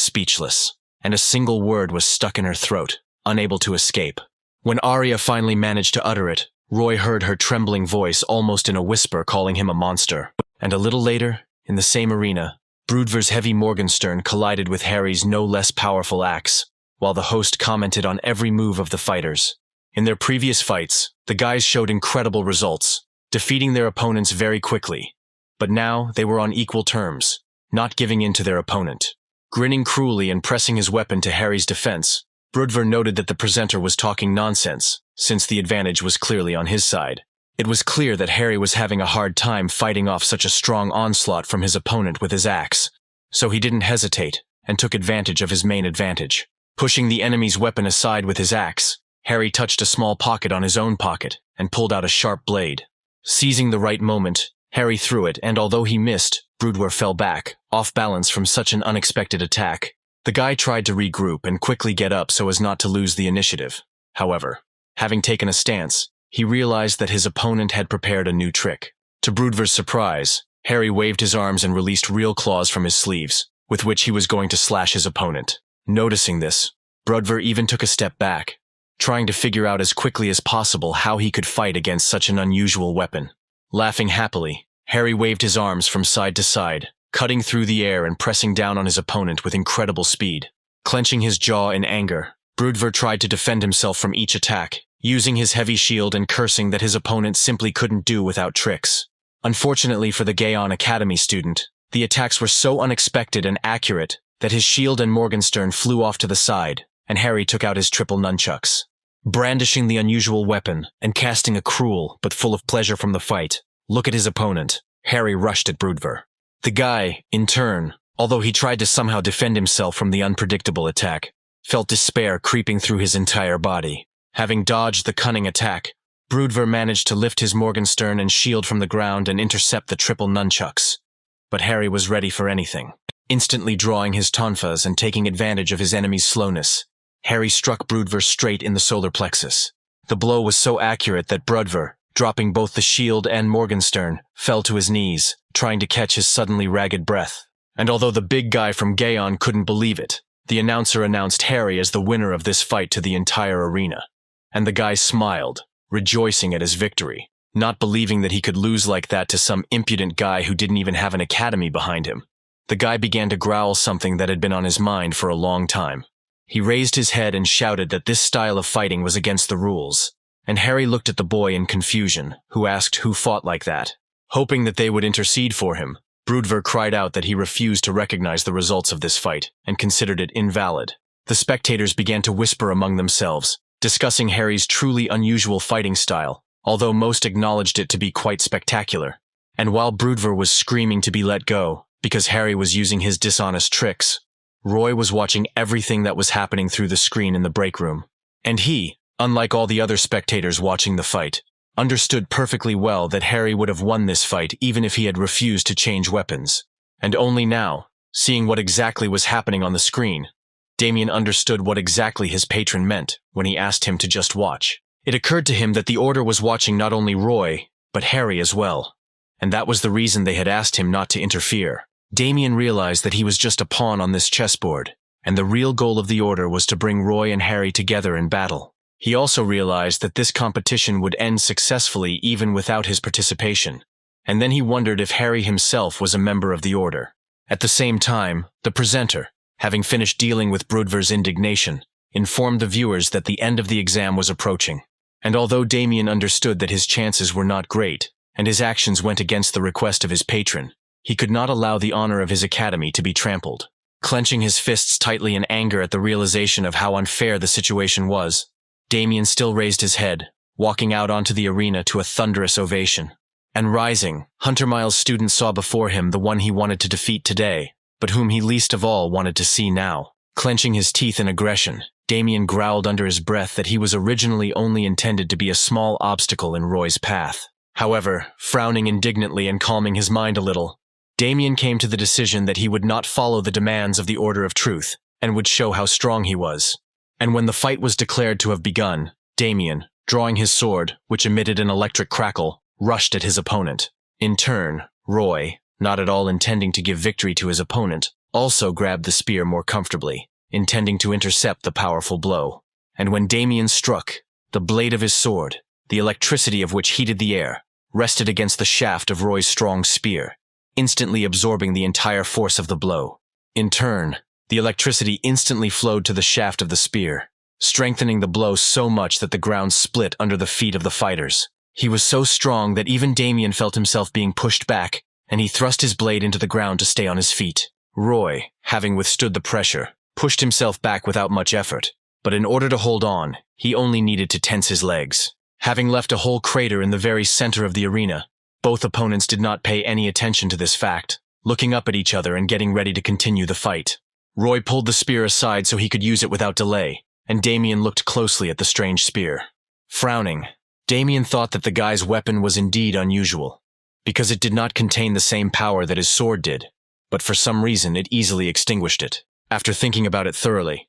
speechless, and a single word was stuck in her throat, unable to escape. When Arya finally managed to utter it, Roy heard her trembling voice almost in a whisper calling him a monster. And a little later, in the same arena, Broodver's heavy Morgenstern collided with Harry's no less powerful axe, while the host commented on every move of the fighters. In their previous fights, the guys showed incredible results, defeating their opponents very quickly. But now they were on equal terms, not giving in to their opponent. Grinning cruelly and pressing his weapon to Harry's defense, Broodver noted that the presenter was talking nonsense, since the advantage was clearly on his side. It was clear that Harry was having a hard time fighting off such a strong onslaught from his opponent with his axe, so he didn't hesitate and took advantage of his main advantage. Pushing the enemy's weapon aside with his axe, Harry touched a small pocket on his own pocket and pulled out a sharp blade. Seizing the right moment, Harry threw it, and although he missed, Broodver fell back, off balance from such an unexpected attack. The guy tried to regroup and quickly get up so as not to lose the initiative. However, having taken a stance, he realized that his opponent had prepared a new trick. To Broodver's surprise, Harry waved his arms and released real claws from his sleeves, with which he was going to slash his opponent. Noticing this, Broodver even took a step back, trying to figure out as quickly as possible how he could fight against such an unusual weapon. Laughing happily, Harry waved his arms from side to side, cutting through the air and pressing down on his opponent with incredible speed. Clenching his jaw in anger, Broodver tried to defend himself from each attack, using his heavy shield and cursing that his opponent simply couldn't do without tricks. Unfortunately for the Gaon Academy student, the attacks were so unexpected and accurate that his shield and Morgenstern flew off to the side, and Harry took out his triple nunchucks. Brandishing the unusual weapon and casting a cruel but full of pleasure from the fight look at his opponent, Harry rushed at Broodver. The guy, in turn, although he tried to somehow defend himself from the unpredictable attack, felt despair creeping through his entire body. Having dodged the cunning attack, Broodver managed to lift his Morgenstern and shield from the ground and intercept the triple nunchucks. But Harry was ready for anything. Instantly drawing his tonfas and taking advantage of his enemy's slowness, Harry struck Broodver straight in the solar plexus. The blow was so accurate that Broodver, dropping both the shield and Morgenstern, fell to his knees, trying to catch his suddenly ragged breath. And although the big guy from Gaon couldn't believe it, the announcer announced Harry as the winner of this fight to the entire arena. And the guy smiled, rejoicing at his victory, not believing that he could lose like that to some impudent guy who didn't even have an academy behind him. The guy began to growl something that had been on his mind for a long time. He raised his head and shouted that this style of fighting was against the rules, and Harry looked at the boy in confusion, who asked who fought like that. Hoping that they would intercede for him, Broodver cried out that he refused to recognize the results of this fight and considered it invalid. The spectators began to whisper among themselves, discussing Harry's truly unusual fighting style, although most acknowledged it to be quite spectacular. And while Broodver was screaming to be let go, because Harry was using his dishonest tricks, Roy was watching everything that was happening through the screen in the break room. And he, unlike all the other spectators watching the fight, understood perfectly well that Harry would have won this fight even if he had refused to change weapons. And only now, seeing what exactly was happening on the screen, Damien understood what exactly his patron meant when he asked him to just watch. It occurred to him that the Order was watching not only Roy, but Harry as well. And that was the reason they had asked him not to interfere. Damien realized that he was just a pawn on this chessboard, and the real goal of the Order was to bring Roy and Harry together in battle. He also realized that this competition would end successfully even without his participation, and then he wondered if Harry himself was a member of the Order. At the same time, the presenter, having finished dealing with Broodver's indignation, informed the viewers that the end of the exam was approaching. And although Damien understood that his chances were not great, and his actions went against the request of his patron, he could not allow the honor of his academy to be trampled. Clenching his fists tightly in anger at the realization of how unfair the situation was, Damien still raised his head, walking out onto the arena to a thunderous ovation. And rising, Hunter Miles' students saw before him the one he wanted to defeat today, but whom he least of all wanted to see now. Clenching his teeth in aggression, Damien growled under his breath that he was originally only intended to be a small obstacle in Roy's path. However, frowning indignantly and calming his mind a little, Damien came to the decision that he would not follow the demands of the Order of Truth, and would show how strong he was. And when the fight was declared to have begun, Damien, drawing his sword, which emitted an electric crackle, rushed at his opponent. In turn, Roy, not at all intending to give victory to his opponent, also grabbed the spear more comfortably, intending to intercept the powerful blow. And when Damien struck, the blade of his sword, the electricity of which heated the air, rested against the shaft of Roy's strong spear, instantly absorbing the entire force of the blow. In turn, the electricity instantly flowed to the shaft of the spear, strengthening the blow so much that the ground split under the feet of the fighters. He was so strong that even Damien felt himself being pushed back, and he thrust his blade into the ground to stay on his feet. Roy, having withstood the pressure, pushed himself back without much effort, but in order to hold on, he only needed to tense his legs. Having left a whole crater in the very center of the arena, both opponents did not pay any attention to this fact, looking up at each other and getting ready to continue the fight. Roy pulled the spear aside so he could use it without delay, and Damien looked closely at the strange spear. Frowning, Damien thought that the guy's weapon was indeed unusual, because it did not contain the same power that his sword did, but for some reason it easily extinguished it. After thinking about it thoroughly,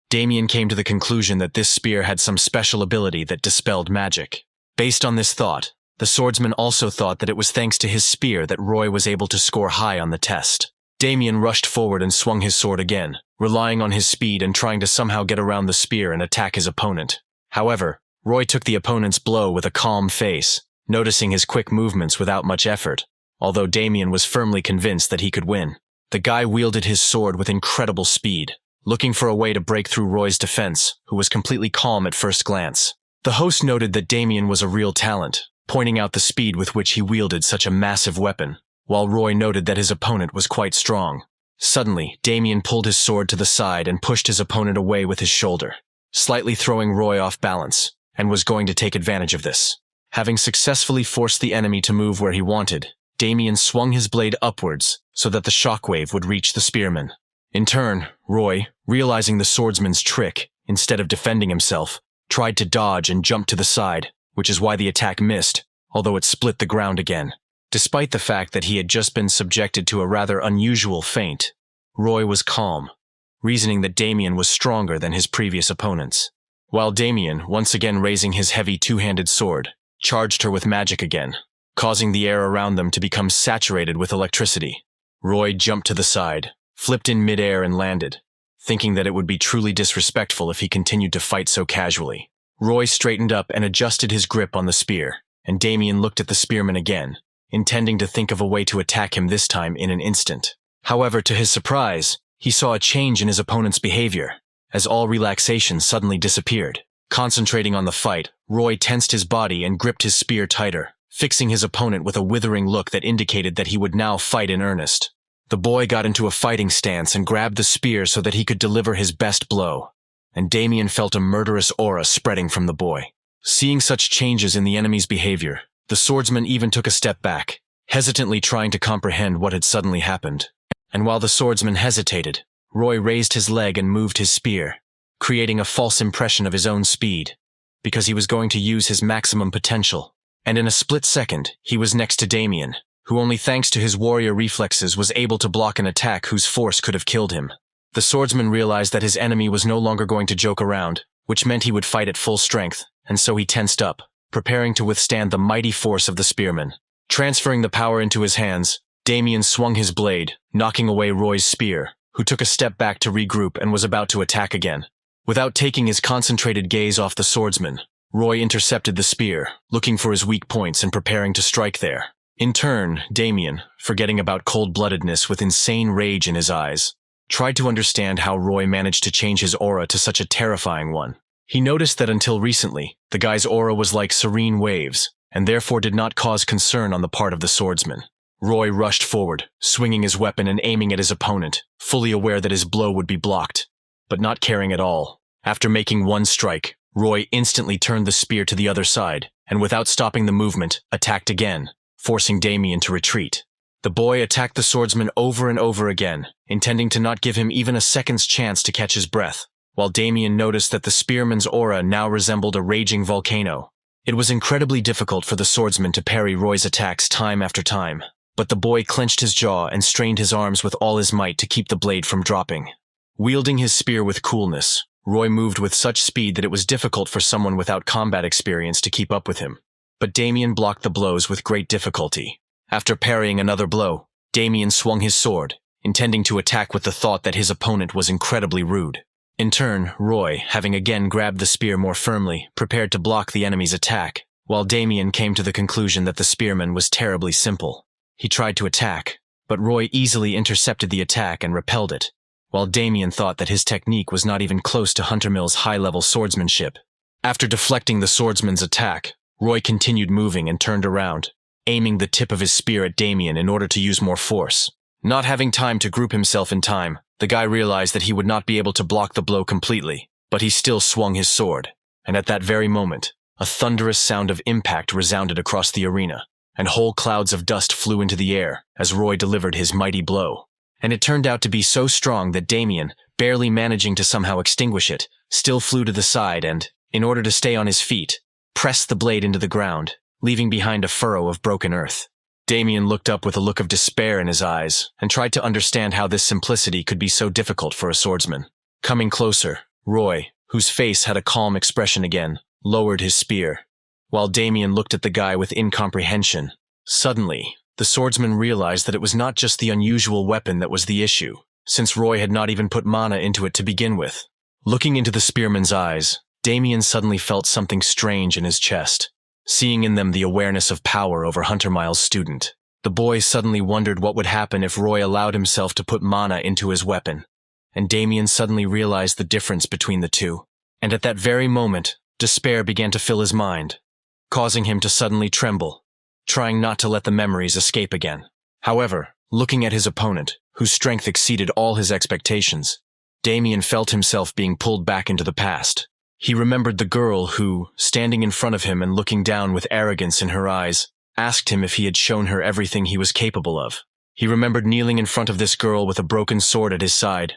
Damien came to the conclusion that this spear had some special ability that dispelled magic. Based on this thought, the swordsman also thought that it was thanks to his spear that Roy was able to score high on the test. Damien rushed forward and swung his sword again, relying on his speed and trying to somehow get around the spear and attack his opponent. However, Roy took the opponent's blow with a calm face, noticing his quick movements without much effort, although Damien was firmly convinced that he could win. The guy wielded his sword with incredible speed, looking for a way to break through Roy's defense, who was completely calm at first glance. The host noted that Damien was a real talent, pointing out the speed with which he wielded such a massive weapon, while Roy noted that his opponent was quite strong. Suddenly, Damien pulled his sword to the side and pushed his opponent away with his shoulder. slightly throwing Roy off balance, and was going to take advantage of this. Having successfully forced the enemy to move where he wanted, Damien swung his blade upwards so that the shockwave would reach the spearman. In turn, Roy, realizing the swordsman's trick, instead of defending himself, tried to dodge and jump to the side, which is why the attack missed, although it split the ground again. Despite the fact that he had just been subjected to a rather unusual feint, Roy was calm, reasoning that Damien was stronger than his previous opponents. While Damien, once again raising his heavy two-handed sword, charged her with magic again, causing the air around them to become saturated with electricity. Roy jumped to the side, flipped in midair and landed, thinking that it would be truly disrespectful if he continued to fight so casually. Roy straightened up and adjusted his grip on the spear, and Damien looked at the spearman again, intending to think of a way to attack him this time in an instant. However, to his surprise, he saw a change in his opponent's behavior, as all relaxation suddenly disappeared. Concentrating on the fight, Roy tensed his body and gripped his spear tighter, fixing his opponent with a withering look that indicated that he would now fight in earnest. The boy got into a fighting stance and grabbed the spear so that he could deliver his best blow, and Damien felt a murderous aura spreading from the boy. Seeing such changes in the enemy's behavior, the swordsman even took a step back, hesitantly trying to comprehend what had suddenly happened. And while the swordsman hesitated, Roy raised his leg and moved his spear, creating a false impression of his own speed, because he was going to use his maximum potential. And in a split second, he was next to Damien, who only thanks to his warrior reflexes was able to block an attack whose force could have killed him. The swordsman realized that his enemy was no longer going to joke around, which meant he would fight at full strength, and so he tensed up, preparing to withstand the mighty force of the spearman. Transferring the power into his hands, Damien swung his blade, knocking away Roy's spear, who took a step back to regroup and was about to attack again. Without taking his concentrated gaze off the swordsman, Roy intercepted the spear, looking for his weak points and preparing to strike there. In turn, Damien, forgetting about cold-bloodedness with insane rage in his eyes, tried to understand how Roy managed to change his aura to such a terrifying one. He noticed that until recently, the guy's aura was like serene waves, and therefore did not cause concern on the part of the swordsman. Roy rushed forward, swinging his weapon and aiming at his opponent, fully aware that his blow would be blocked, but not caring at all. After making one strike, Roy instantly turned the spear to the other side, and without stopping the movement, attacked again, forcing Damien to retreat. The boy attacked the swordsman over and over again, intending to not give him even a second's chance to catch his breath, while Damien noticed that the spearman's aura now resembled a raging volcano. It was incredibly difficult for the swordsman to parry Roy's attacks time after time, but the boy clenched his jaw and strained his arms with all his might to keep the blade from dropping. Wielding his spear with coolness, Roy moved with such speed that it was difficult for someone without combat experience to keep up with him. But Damien blocked the blows with great difficulty. After parrying another blow, Damien swung his sword, intending to attack with the thought that his opponent was incredibly rude. In turn, Roy, having again grabbed the spear more firmly, prepared to block the enemy's attack, while Damien came to the conclusion that the spearman was terribly simple. He tried to attack, but Roy easily intercepted the attack and repelled it, while Damien thought that his technique was not even close to Hunter Mill's high-level swordsmanship. After deflecting the swordsman's attack, Roy continued moving and turned around, aiming the tip of his spear at Damien in order to use more force. Not having time to group himself in time, the guy realized that he would not be able to block the blow completely, but he still swung his sword, and at that very moment, a thunderous sound of impact resounded across the arena, and whole clouds of dust flew into the air as Roy delivered his mighty blow. And it turned out to be so strong that Damien, barely managing to somehow extinguish it, still flew to the side and, in order to stay on his feet, pressed the blade into the ground, leaving behind a furrow of broken earth. Damien looked up with a look of despair in his eyes and tried to understand how this simplicity could be so difficult for a swordsman. Coming closer, Roy, whose face had a calm expression again, lowered his spear, while Damien looked at the guy with incomprehension. Suddenly, the swordsman realized that it was not just the unusual weapon that was the issue, since Roy had not even put mana into it to begin with. Looking into the spearman's eyes, Damien suddenly felt something strange in his chest, seeing in them the awareness of power over Hunter Miles' student. The boy suddenly wondered what would happen if Roy allowed himself to put mana into his weapon, and Damien suddenly realized the difference between the two. And at that very moment, despair began to fill his mind, causing him to suddenly tremble, trying not to let the memories escape again. However, looking at his opponent, whose strength exceeded all his expectations, Damien felt himself being pulled back into the past. He remembered the girl who, standing in front of him and looking down with arrogance in her eyes, asked him if he had shown her everything he was capable of. He remembered kneeling in front of this girl with a broken sword at his side,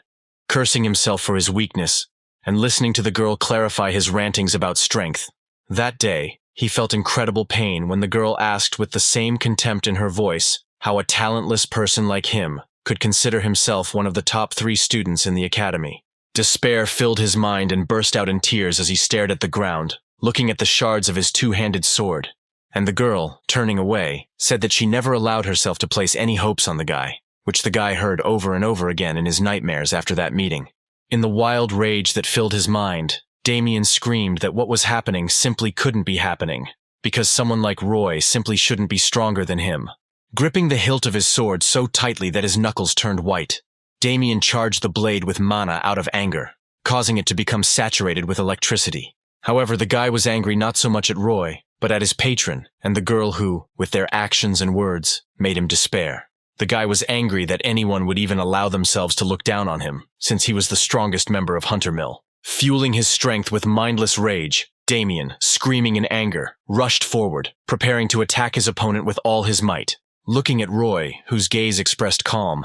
cursing himself for his weakness, and listening to the girl clarify his rantings about strength. That day, he felt incredible pain when the girl asked with the same contempt in her voice how a talentless person like him could consider himself one of the top 3 students in the academy. Despair filled his mind and burst out in tears as he stared at the ground, looking at the shards of his 2-handed sword. And the girl, turning away, said that she never allowed herself to place any hopes on the guy, which the guy heard over and over again in his nightmares after that meeting. In the wild rage that filled his mind, Damien screamed that what was happening simply couldn't be happening, because someone like Roy simply shouldn't be stronger than him. Gripping the hilt of his sword so tightly that his knuckles turned white, Damien charged the blade with mana out of anger, causing it to become saturated with electricity. However, the guy was angry not so much at Roy, but at his patron and the girl who, with their actions and words, made him despair. The guy was angry that anyone would even allow themselves to look down on him, since he was the strongest member of Hunter Mill. Fueling his strength with mindless rage, Damien, screaming in anger, rushed forward, preparing to attack his opponent with all his might. Looking at Roy, whose gaze expressed calm,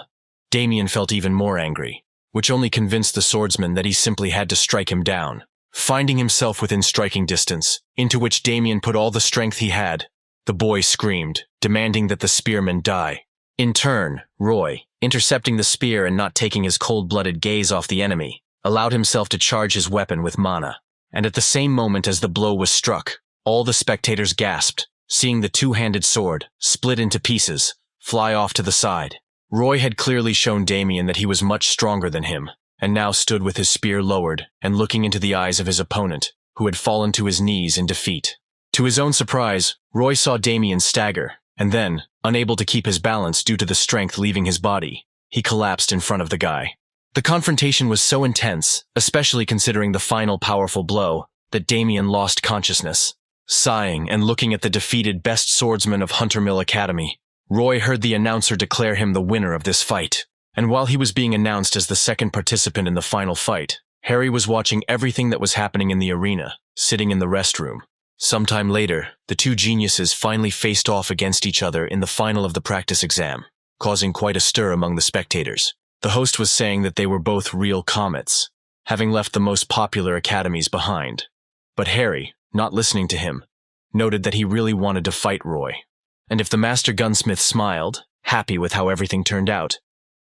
Damien felt even more angry, which only convinced the swordsman that he simply had to strike him down. Finding himself within striking distance, into which Damien put all the strength he had, the boy screamed, demanding that the spearman die. In turn, Roy, intercepting the spear and not taking his cold-blooded gaze off the enemy, allowed himself to charge his weapon with mana. And at the same moment as the blow was struck, all the spectators gasped, seeing the 2-handed sword, split into pieces, fly off to the side. Roy had clearly shown Damien that he was much stronger than him, and now stood with his spear lowered and looking into the eyes of his opponent, who had fallen to his knees in defeat. To his own surprise, Roy saw Damien stagger, and then, unable to keep his balance due to the strength leaving his body, he collapsed in front of the guy. The confrontation was so intense, especially considering the final powerful blow, that Damien lost consciousness. Sighing and looking at the defeated best swordsman of Hunter Mill Academy, Roy heard the announcer declare him the winner of this fight. And while he was being announced as the second participant in the final fight, Harry was watching everything that was happening in the arena, sitting in the restroom. Sometime later, the 2 geniuses finally faced off against each other in the final of the practice exam, causing quite a stir among the spectators. The host was saying that they were both real comets, having left the most popular academies behind. But Harry, not listening to him, noted that he really wanted to fight Roy. And if the master gunsmith smiled, happy with how everything turned out,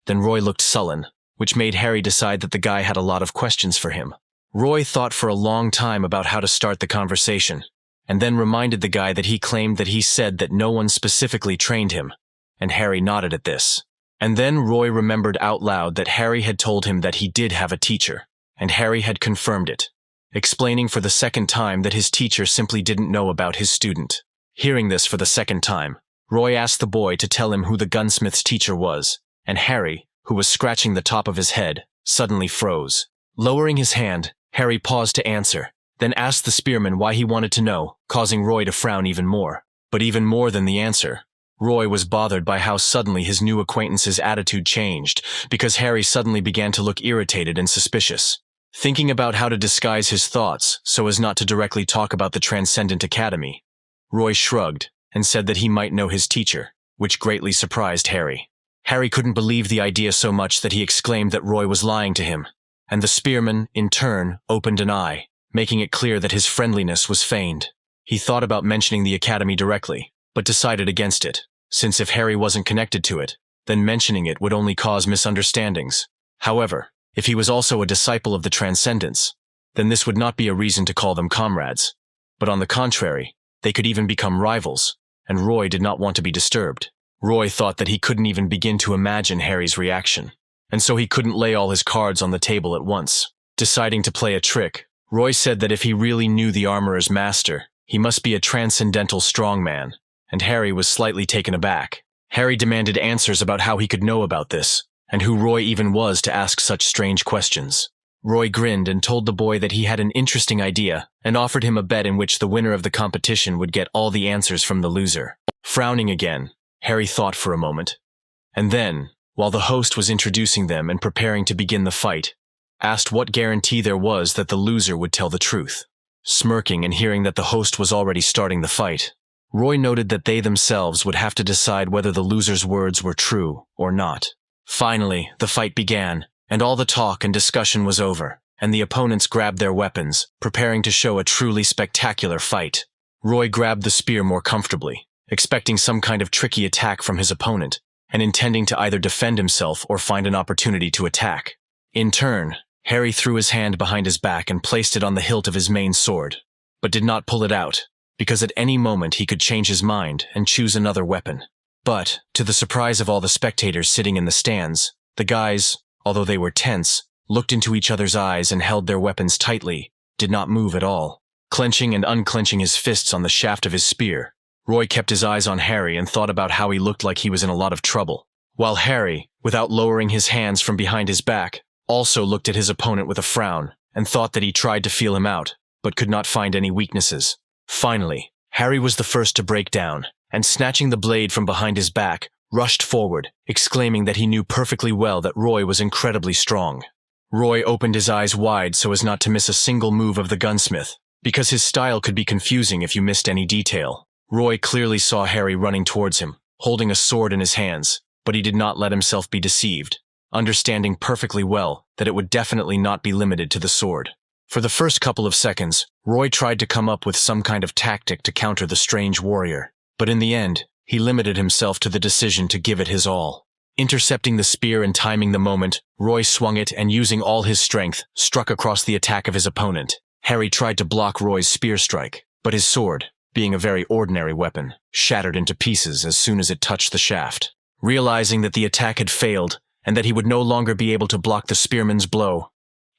then Roy looked sullen, which made Harry decide that the guy had a lot of questions for him. Roy thought for a long time about how to start the conversation, and then reminded the guy that he claimed that he said that no one specifically trained him, and Harry nodded at this. And then Roy remembered out loud that Harry had told him that he did have a teacher, and Harry had confirmed it, explaining for the second time that his teacher simply didn't know about his student. Hearing this for the second time, Roy asked the boy to tell him who the gunsmith's teacher was, and Harry, who was scratching the top of his head, suddenly froze. Lowering his hand, Harry paused to answer, then asked the spearman why he wanted to know, causing Roy to frown even more. But even more than the answer, Roy was bothered by how suddenly his new acquaintance's attitude changed, because Harry suddenly began to look irritated and suspicious. Thinking about how to disguise his thoughts so as not to directly talk about the Transcendent Academy, Roy shrugged and said that he might know his teacher, which greatly surprised Harry. Harry couldn't believe the idea so much that he exclaimed that Roy was lying to him, and the spearman, in turn, opened an eye, making it clear that his friendliness was feigned. He thought about mentioning the academy directly, but decided against it, since if Harry wasn't connected to it, then mentioning it would only cause misunderstandings. However, if he was also a disciple of the Transcendents, then this would not be a reason to call them comrades. But on the contrary, they could even become rivals, and Roy did not want to be disturbed. Roy thought that he couldn't even begin to imagine Harry's reaction, and so he couldn't lay all his cards on the table at once. Deciding to play a trick, Roy said that if he really knew the armorer's master, he must be a transcendental strongman, and Harry was slightly taken aback. Harry demanded answers about how he could know about this, and who Roy even was to ask such strange questions. Roy grinned and told the boy that he had an interesting idea and offered him a bet in which the winner of the competition would get all the answers from the loser. Frowning again, Harry thought for a moment. And then, while the host was introducing them and preparing to begin the fight, asked what guarantee there was that the loser would tell the truth. Smirking and hearing that the host was already starting the fight, Roy noted that they themselves would have to decide whether the loser's words were true or not. Finally, the fight began, and all the talk and discussion was over, and the opponents grabbed their weapons, preparing to show a truly spectacular fight. Roy grabbed the spear more comfortably, expecting some kind of tricky attack from his opponent, and intending to either defend himself or find an opportunity to attack. In turn, Harry threw his hand behind his back and placed it on the hilt of his main sword, but did not pull it out, because at any moment he could change his mind and choose another weapon. But, to the surprise of all the spectators sitting in the stands, the guys, although they were tense, looked into each other's eyes and held their weapons tightly, did not move at all. Clenching and unclenching his fists on the shaft of his spear, Roy kept his eyes on Harry and thought about how he looked like he was in a lot of trouble, while Harry, without lowering his hands from behind his back, also looked at his opponent with a frown and thought that he tried to feel him out, but could not find any weaknesses. Finally, Harry was the first to break down, and snatching the blade from behind his back, rushed forward, exclaiming that he knew perfectly well that Roy was incredibly strong. Roy opened his eyes wide so as not to miss a single move of the gunsmith, because his style could be confusing if you missed any detail. Roy clearly saw Harry running towards him, holding a sword in his hands, but he did not let himself be deceived, understanding perfectly well that it would definitely not be limited to the sword. For the first couple of seconds, Roy tried to come up with some kind of tactic to counter the strange warrior, but in the end, he limited himself to the decision to give it his all. Intercepting the spear and timing the moment, Roy swung it and using all his strength, struck across the attack of his opponent. Harry tried to block Roy's spear strike, but his sword, being a very ordinary weapon, shattered into pieces as soon as it touched the shaft. Realizing that the attack had failed, and that he would no longer be able to block the spearman's blow,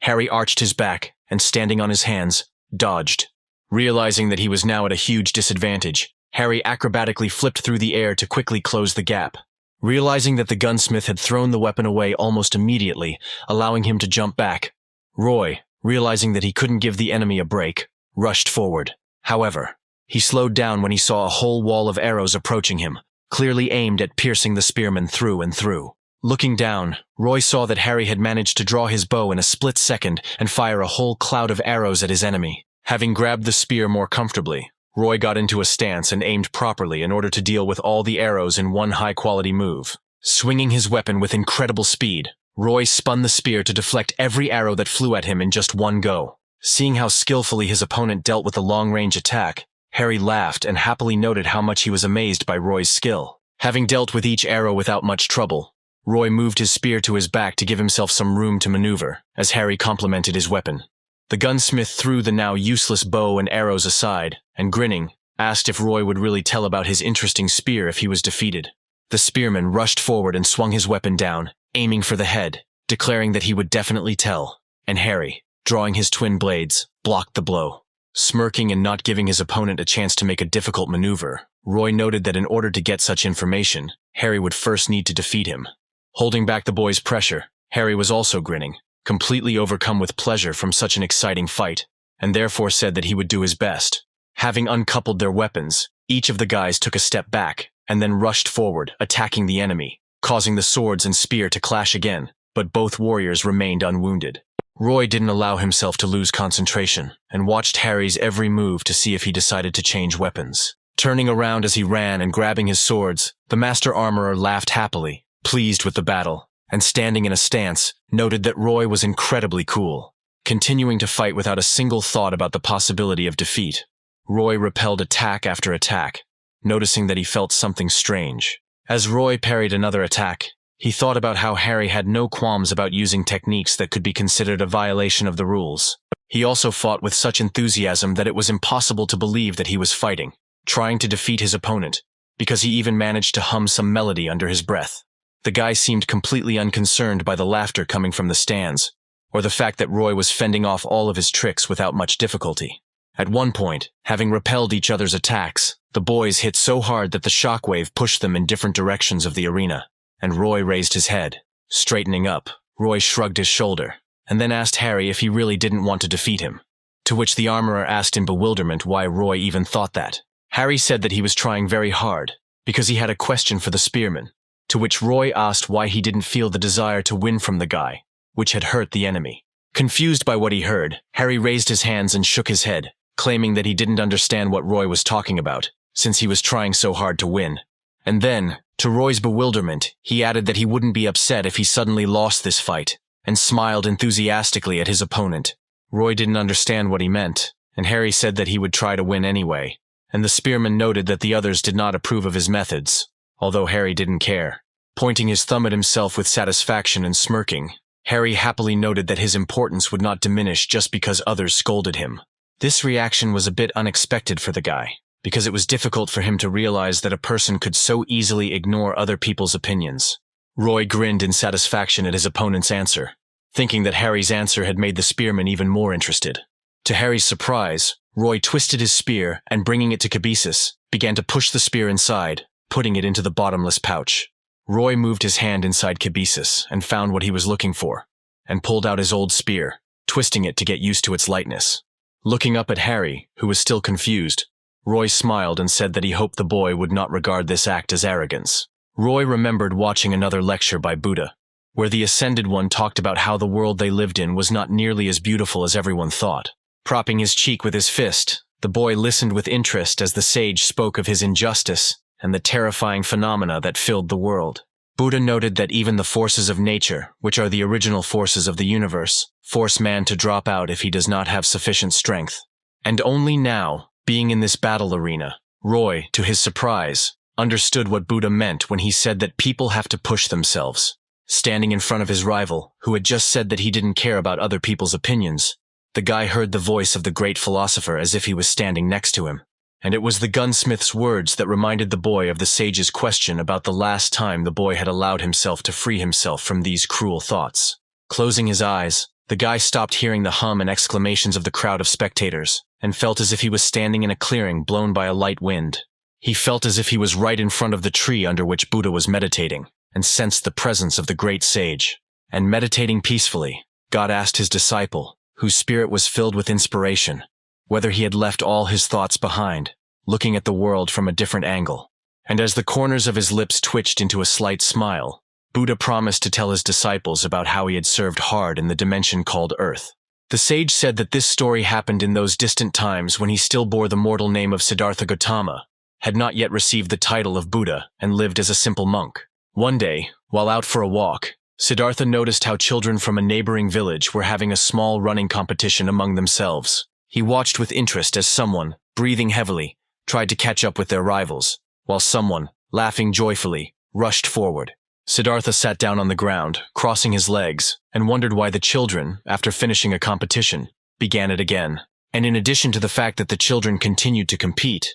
Harry arched his back, and standing on his hands, dodged. Realizing that he was now at a huge disadvantage, Harry acrobatically flipped through the air to quickly close the gap. Realizing that the gunsmith had thrown the weapon away almost immediately, allowing him to jump back, Roy, realizing that he couldn't give the enemy a break, rushed forward. However, he slowed down when he saw a whole wall of arrows approaching him, clearly aimed at piercing the spearman through and through. Looking down, Roy saw that Harry had managed to draw his bow in a split second and fire a whole cloud of arrows at his enemy. Having grabbed the spear more comfortably, Roy got into a stance and aimed properly in order to deal with all the arrows in one high-quality move. Swinging his weapon with incredible speed, Roy spun the spear to deflect every arrow that flew at him in just one go. Seeing how skillfully his opponent dealt with the long-range attack, Harry laughed and happily noted how much he was amazed by Roy's skill. Having dealt with each arrow without much trouble, Roy moved his spear to his back to give himself some room to maneuver, as Harry complimented his weapon. The gunsmith threw the now useless bow and arrows aside, and grinning, asked if Roy would really tell about his interesting spear if he was defeated. The spearman rushed forward and swung his weapon down, aiming for the head, declaring that he would definitely tell, and Harry, drawing his twin blades, blocked the blow. Smirking and not giving his opponent a chance to make a difficult maneuver, Roy noted that in order to get such information, Harry would first need to defeat him. Holding back the boy's pressure, Harry was also grinning, completely overcome with pleasure from such an exciting fight, and therefore said that he would do his best. Having uncoupled their weapons, each of the guys took a step back, and then rushed forward, attacking the enemy, causing the swords and spear to clash again, but both warriors remained unwounded. Roy didn't allow himself to lose concentration, and watched Harry's every move to see if he decided to change weapons. Turning around as he ran and grabbing his swords, the Master Armorer laughed happily, pleased with the battle, and standing in a stance, noted that Roy was incredibly cool. Continuing to fight without a single thought about the possibility of defeat, Roy repelled attack after attack, noticing that he felt something strange. As Roy parried another attack, he thought about how Harry had no qualms about using techniques that could be considered a violation of the rules. He also fought with such enthusiasm that it was impossible to believe that he was fighting, trying to defeat his opponent, because he even managed to hum some melody under his breath. The guy seemed completely unconcerned by the laughter coming from the stands, or the fact that Roy was fending off all of his tricks without much difficulty. At one point, having repelled each other's attacks, the boys hit so hard that the shockwave pushed them in different directions of the arena, and Roy raised his head. Straightening up, Roy shrugged his shoulder, and then asked Harry if he really didn't want to defeat him, to which the armorer asked in bewilderment why Roy even thought that. Harry said that he was trying very hard, because he had a question for the spearman, to which Roy asked why he didn't feel the desire to win from the guy, which had hurt the enemy. Confused by what he heard, Harry raised his hands and shook his head, claiming that he didn't understand what Roy was talking about, since he was trying so hard to win. And then, to Roy's bewilderment, he added that he wouldn't be upset if he suddenly lost this fight, and smiled enthusiastically at his opponent. Roy didn't understand what he meant, and Harry said that he would try to win anyway, and the spearman noted that the others did not approve of his methods, although Harry didn't care. Pointing his thumb at himself with satisfaction and smirking, Harry happily noted that his importance would not diminish just because others scolded him. This reaction was a bit unexpected for the guy, because it was difficult for him to realize that a person could so easily ignore other people's opinions. Roy grinned in satisfaction at his opponent's answer, thinking that Harry's answer had made the spearman even more interested. To Harry's surprise, Roy twisted his spear and, bringing it to Kibisis, began to push the spear inside, putting it into the bottomless pouch. Roy moved his hand inside Kibisis and found what he was looking for, and pulled out his old spear, twisting it to get used to its lightness. Looking up at Harry, who was still confused, Roy smiled and said that he hoped the boy would not regard this act as arrogance. Roy remembered watching another lecture by Buddha, where the Ascended One talked about how the world they lived in was not nearly as beautiful as everyone thought. Propping his cheek with his fist, the boy listened with interest as the sage spoke of his injustice and the terrifying phenomena that filled the world. Buddha noted that even the forces of nature, which are the original forces of the universe, force man to drop out if he does not have sufficient strength. And only now, being in this battle arena, Roy, to his surprise, understood what Buddha meant when he said that people have to push themselves. Standing in front of his rival, who had just said that he didn't care about other people's opinions, the guy heard the voice of the great philosopher as if he was standing next to him. And it was the gunsmith's words that reminded the boy of the sage's question about the last time the boy had allowed himself to free himself from these cruel thoughts. Closing his eyes, the guy stopped hearing the hum and exclamations of the crowd of spectators, and felt as if he was standing in a clearing blown by a light wind. He felt as if he was right in front of the tree under which Buddha was meditating, and sensed the presence of the great sage. And meditating peacefully, God asked his disciple, whose spirit was filled with inspiration, whether he had left all his thoughts behind, looking at the world from a different angle. And as the corners of his lips twitched into a slight smile, Buddha promised to tell his disciples about how he had served hard in the dimension called Earth. The sage said that this story happened in those distant times when he still bore the mortal name of Siddhartha Gautama, had not yet received the title of Buddha, and lived as a simple monk. One day, while out for a walk, Siddhartha noticed how children from a neighboring village were having a small running competition among themselves. He watched with interest as someone, breathing heavily, tried to catch up with their rivals, while someone, laughing joyfully, rushed forward. Siddhartha sat down on the ground, crossing his legs, and wondered why the children, after finishing a competition, began it again. And in addition to the fact that the children continued to compete,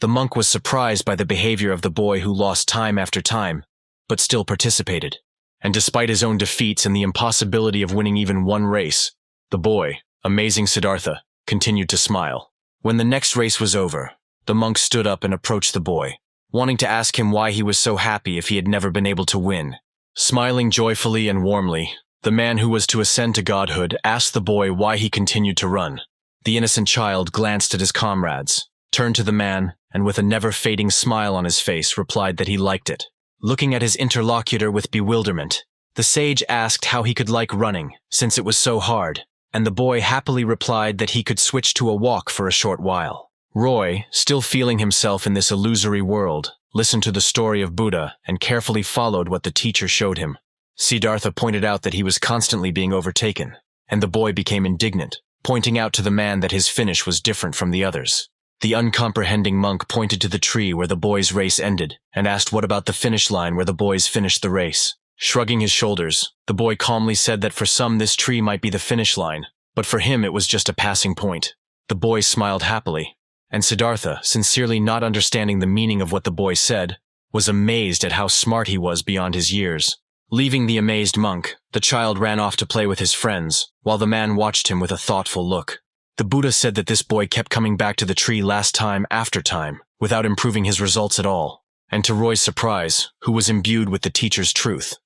the monk was surprised by the behavior of the boy who lost time after time, but still participated. And despite his own defeats and the impossibility of winning even one race, the boy, amazing Siddhartha, continued to smile. When the next race was over, the monk stood up and approached the boy, wanting to ask him why he was so happy if he had never been able to win. Smiling joyfully and warmly, the man who was to ascend to godhood asked the boy why he continued to run. The innocent child glanced at his comrades, turned to the man, and with a never-fading smile on his face replied that he liked it. Looking at his interlocutor with bewilderment, the sage asked how he could like running, since it was so hard, and the boy happily replied that he could switch to a walk for a short while. Roy, still feeling himself in this illusory world, listened to the story of Buddha and carefully followed what the teacher showed him. Siddhartha pointed out that he was constantly being overtaken, and the boy became indignant, pointing out to the man that his finish was different from the others. The uncomprehending monk pointed to the tree where the boy's race ended and asked what about the finish line where the boys finished the race. Shrugging his shoulders, the boy calmly said that for some this tree might be the finish line, but for him it was just a passing point. The boy smiled happily, and Siddhartha, sincerely not understanding the meaning of what the boy said, was amazed at how smart he was beyond his years. Leaving the amazed monk, the child ran off to play with his friends, while the man watched him with a thoughtful look. The Buddha said that this boy kept coming back to the tree last time after time, without improving his results at all, and to Roy's surprise, who was imbued with the teacher's truth,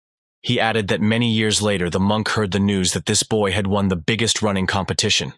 he added that many years later the monk heard the news that this boy had won the biggest running competition.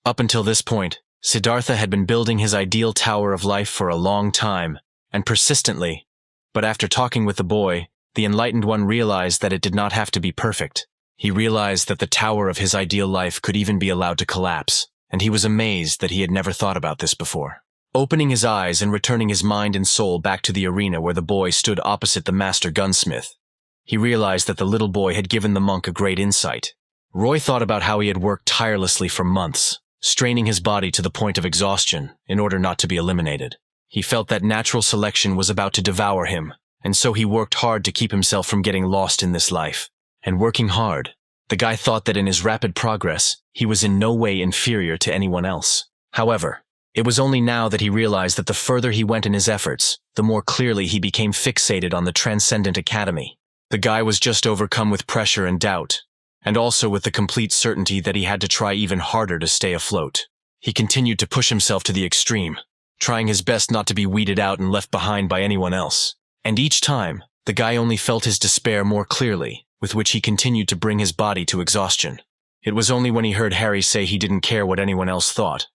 Up until this point, Siddhartha had been building his ideal tower of life for a long time, and persistently, but after talking with the boy, the enlightened one realized that it did not have to be perfect. He realized that the tower of his ideal life could even be allowed to collapse, and he was amazed that he had never thought about this before. Opening his eyes and returning his mind and soul back to the arena where the boy stood opposite the master gunsmith, he realized that the little boy had given the monk a great insight. Roy thought about how he had worked tirelessly for months, straining his body to the point of exhaustion in order not to be eliminated. He felt that natural selection was about to devour him, and so he worked hard to keep himself from getting lost in this life. And working hard, the guy thought that in his rapid progress, he was in no way inferior to anyone else. However, it was only now that he realized that the further he went in his efforts, the more clearly he became fixated on the Transcendent Academy. The guy was just overcome with pressure and doubt, and also with the complete certainty that he had to try even harder to stay afloat. He continued to push himself to the extreme, trying his best not to be weeded out and left behind by anyone else. And each time, the guy only felt his despair more clearly, with which he continued to bring his body to exhaustion. It was only when he heard Harry say he didn't care what anyone else thought,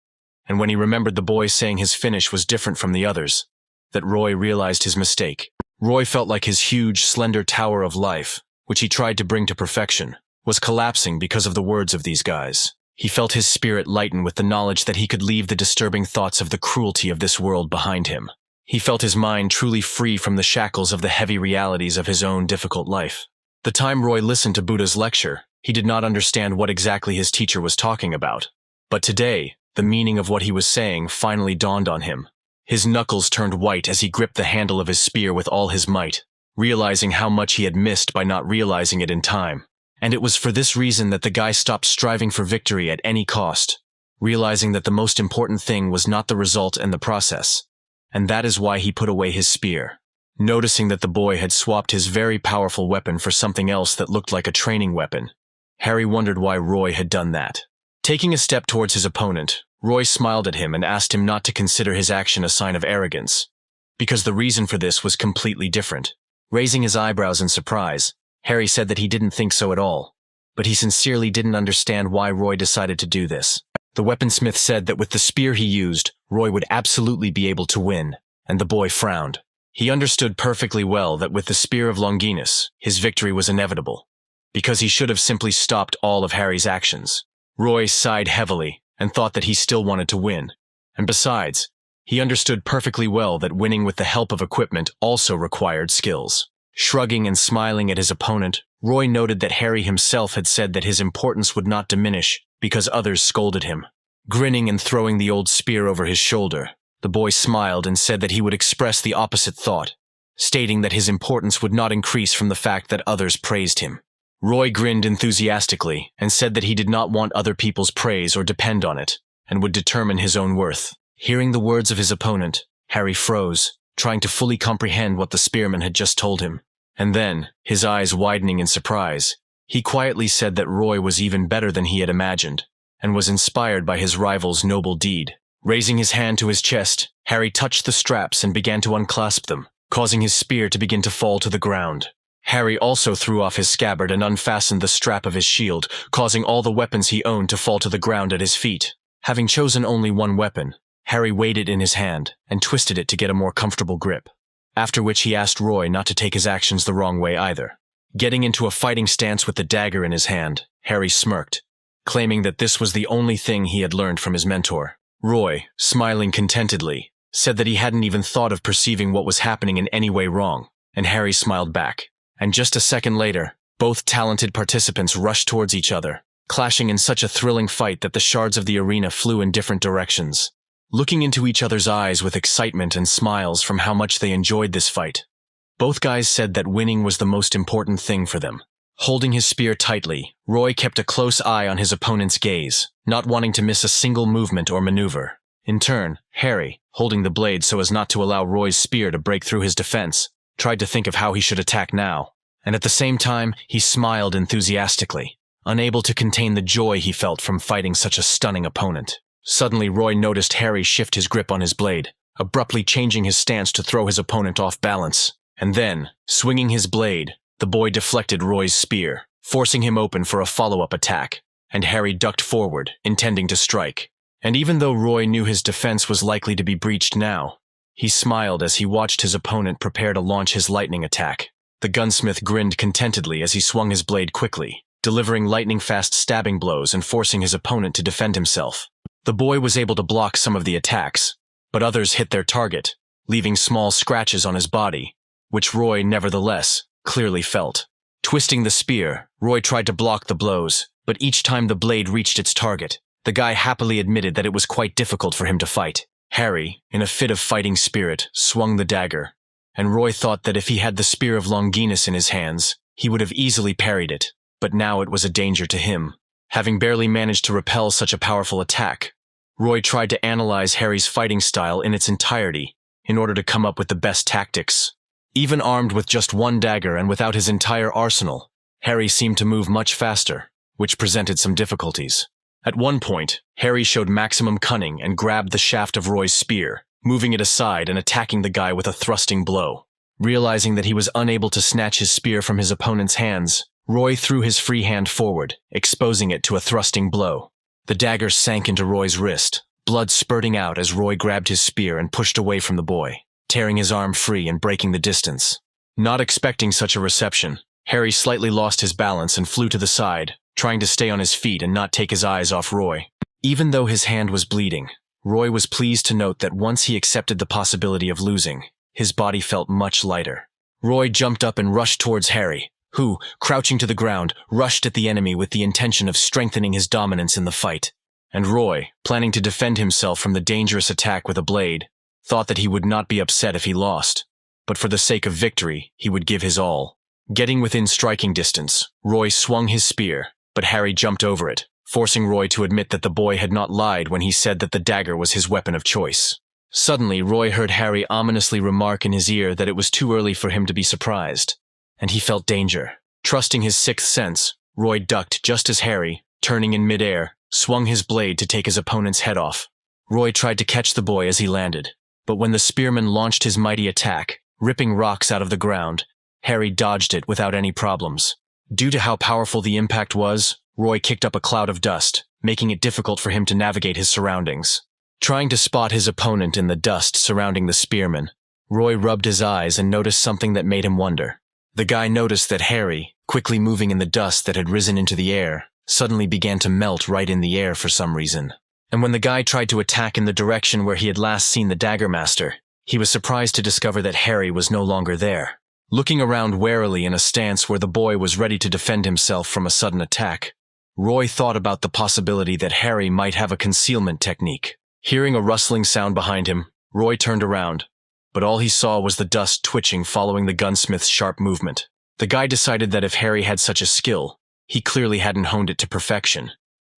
and when he remembered the boy saying his finish was different from the others, that Roy realized his mistake. Roy felt like his huge, slender tower of life, which he tried to bring to perfection, was collapsing because of the words of these guys. He felt his spirit lighten with the knowledge that he could leave the disturbing thoughts of the cruelty of this world behind him. He felt his mind truly free from the shackles of the heavy realities of his own difficult life. The time Roy listened to Buddha's lecture, he did not understand what exactly his teacher was talking about. But today, the meaning of what he was saying finally dawned on him. His knuckles turned white as he gripped the handle of his spear with all his might, realizing how much he had missed by not realizing it in time. And it was for this reason that the guy stopped striving for victory at any cost, realizing that the most important thing was not the result and the process. And that is why he put away his spear. Noticing that the boy had swapped his very powerful weapon for something else that looked like a training weapon, Harry wondered why Roy had done that. Taking a step towards his opponent, Roy smiled at him and asked him not to consider his action a sign of arrogance, because the reason for this was completely different. Raising his eyebrows in surprise, Harry said that he didn't think so at all, but he sincerely didn't understand why Roy decided to do this. The weaponsmith said that with the spear he used, Roy would absolutely be able to win, and the boy frowned. He understood perfectly well that with the spear of Longinus, his victory was inevitable, because he should have simply stopped all of Harry's actions. Roy sighed heavily and thought that he still wanted to win, and besides, he understood perfectly well that winning with the help of equipment also required skills. Shrugging and smiling at his opponent, Roy noted that Harry himself had said that his importance would not diminish because others scolded him. Grinning and throwing the old spear over his shoulder, the boy smiled and said that he would express the opposite thought, stating that his importance would not increase from the fact that others praised him. Roy grinned enthusiastically and said that he did not want other people's praise or depend on it, and would determine his own worth. Hearing the words of his opponent, Harry froze, trying to fully comprehend what the spearman had just told him. And then, his eyes widening in surprise, he quietly said that Roy was even better than he had imagined, and was inspired by his rival's noble deed. Raising his hand to his chest, Harry touched the straps and began to unclasp them, causing his spear to begin to fall to the ground. Harry also threw off his scabbard and unfastened the strap of his shield, causing all the weapons he owned to fall to the ground at his feet. Having chosen only one weapon, Harry weighed it in his hand and twisted it to get a more comfortable grip, after which he asked Roy not to take his actions the wrong way either. Getting into a fighting stance with the dagger in his hand, Harry smirked, claiming that this was the only thing he had learned from his mentor. Roy, smiling contentedly, said that he hadn't even thought of perceiving what was happening in any way wrong, and Harry smiled back. And just a second later, both talented participants rushed towards each other, clashing in such a thrilling fight that the shards of the arena flew in different directions. Looking into each other's eyes with excitement and smiles from how much they enjoyed this fight, both guys said that winning was the most important thing for them. Holding his spear tightly, Roy kept a close eye on his opponent's gaze, not wanting to miss a single movement or maneuver. In turn, Harry, holding the blade so as not to allow Roy's spear to break through his defense, tried to think of how he should attack now, and at the same time, he smiled enthusiastically, unable to contain the joy he felt from fighting such a stunning opponent. Suddenly, Roy noticed Harry shift his grip on his blade, abruptly changing his stance to throw his opponent off balance. And then, swinging his blade, the boy deflected Roy's spear, forcing him open for a follow-up attack, and Harry ducked forward, intending to strike. And even though Roy knew his defense was likely to be breached now, he smiled as he watched his opponent prepare to launch his lightning attack. The gunsmith grinned contentedly as he swung his blade quickly, delivering lightning-fast stabbing blows and forcing his opponent to defend himself. The boy was able to block some of the attacks, but others hit their target, leaving small scratches on his body, which Roy, nevertheless, clearly felt. Twisting the spear, Roy tried to block the blows, but each time the blade reached its target, the guy happily admitted that it was quite difficult for him to fight. Harry, in a fit of fighting spirit, swung the dagger, and Roy thought that if he had the Spear of Longinus in his hands, he would have easily parried it, but now it was a danger to him. Having barely managed to repel such a powerful attack, Roy tried to analyze Harry's fighting style in its entirety in order to come up with the best tactics. Even armed with just one dagger and without his entire arsenal, Harry seemed to move much faster, which presented some difficulties. At one point, Harry showed maximum cunning and grabbed the shaft of Roy's spear, moving it aside and attacking the guy with a thrusting blow. Realizing that he was unable to snatch his spear from his opponent's hands, Roy threw his free hand forward, exposing it to a thrusting blow. The dagger sank into Roy's wrist, blood spurting out as Roy grabbed his spear and pushed away from the boy, tearing his arm free and breaking the distance. Not expecting such a reception, Harry slightly lost his balance and flew to the side, trying to stay on his feet and not take his eyes off Roy. Even though his hand was bleeding, Roy was pleased to note that once he accepted the possibility of losing, his body felt much lighter. Roy jumped up and rushed towards Harry, who, crouching to the ground, rushed at the enemy with the intention of strengthening his dominance in the fight. And Roy, planning to defend himself from the dangerous attack with a blade, thought that he would not be upset if he lost, but for the sake of victory, he would give his all. Getting within striking distance, Roy swung his spear, but Harry jumped over it, forcing Roy to admit that the boy had not lied when he said that the dagger was his weapon of choice. Suddenly, Roy heard Harry ominously remark in his ear that it was too early for him to be surprised, and he felt danger. Trusting his sixth sense, Roy ducked just as Harry, turning in midair, swung his blade to take his opponent's head off. Roy tried to catch the boy as he landed, but when the spearman launched his mighty attack, ripping rocks out of the ground, Harry dodged it without any problems. Due to how powerful the impact was, Roy kicked up a cloud of dust, making it difficult for him to navigate his surroundings. Trying to spot his opponent in the dust surrounding the spearman, Roy rubbed his eyes and noticed something that made him wonder. The guy noticed that Harry, quickly moving in the dust that had risen into the air, suddenly began to melt right in the air for some reason. And when the guy tried to attack in the direction where he had last seen the Dagger Master, he was surprised to discover that Harry was no longer there. Looking around warily in a stance where the boy was ready to defend himself from a sudden attack, Roy thought about the possibility that Harry might have a concealment technique. Hearing a rustling sound behind him, Roy turned around, but all he saw was the dust twitching following the gunsmith's sharp movement. The guy decided that if Harry had such a skill, he clearly hadn't honed it to perfection,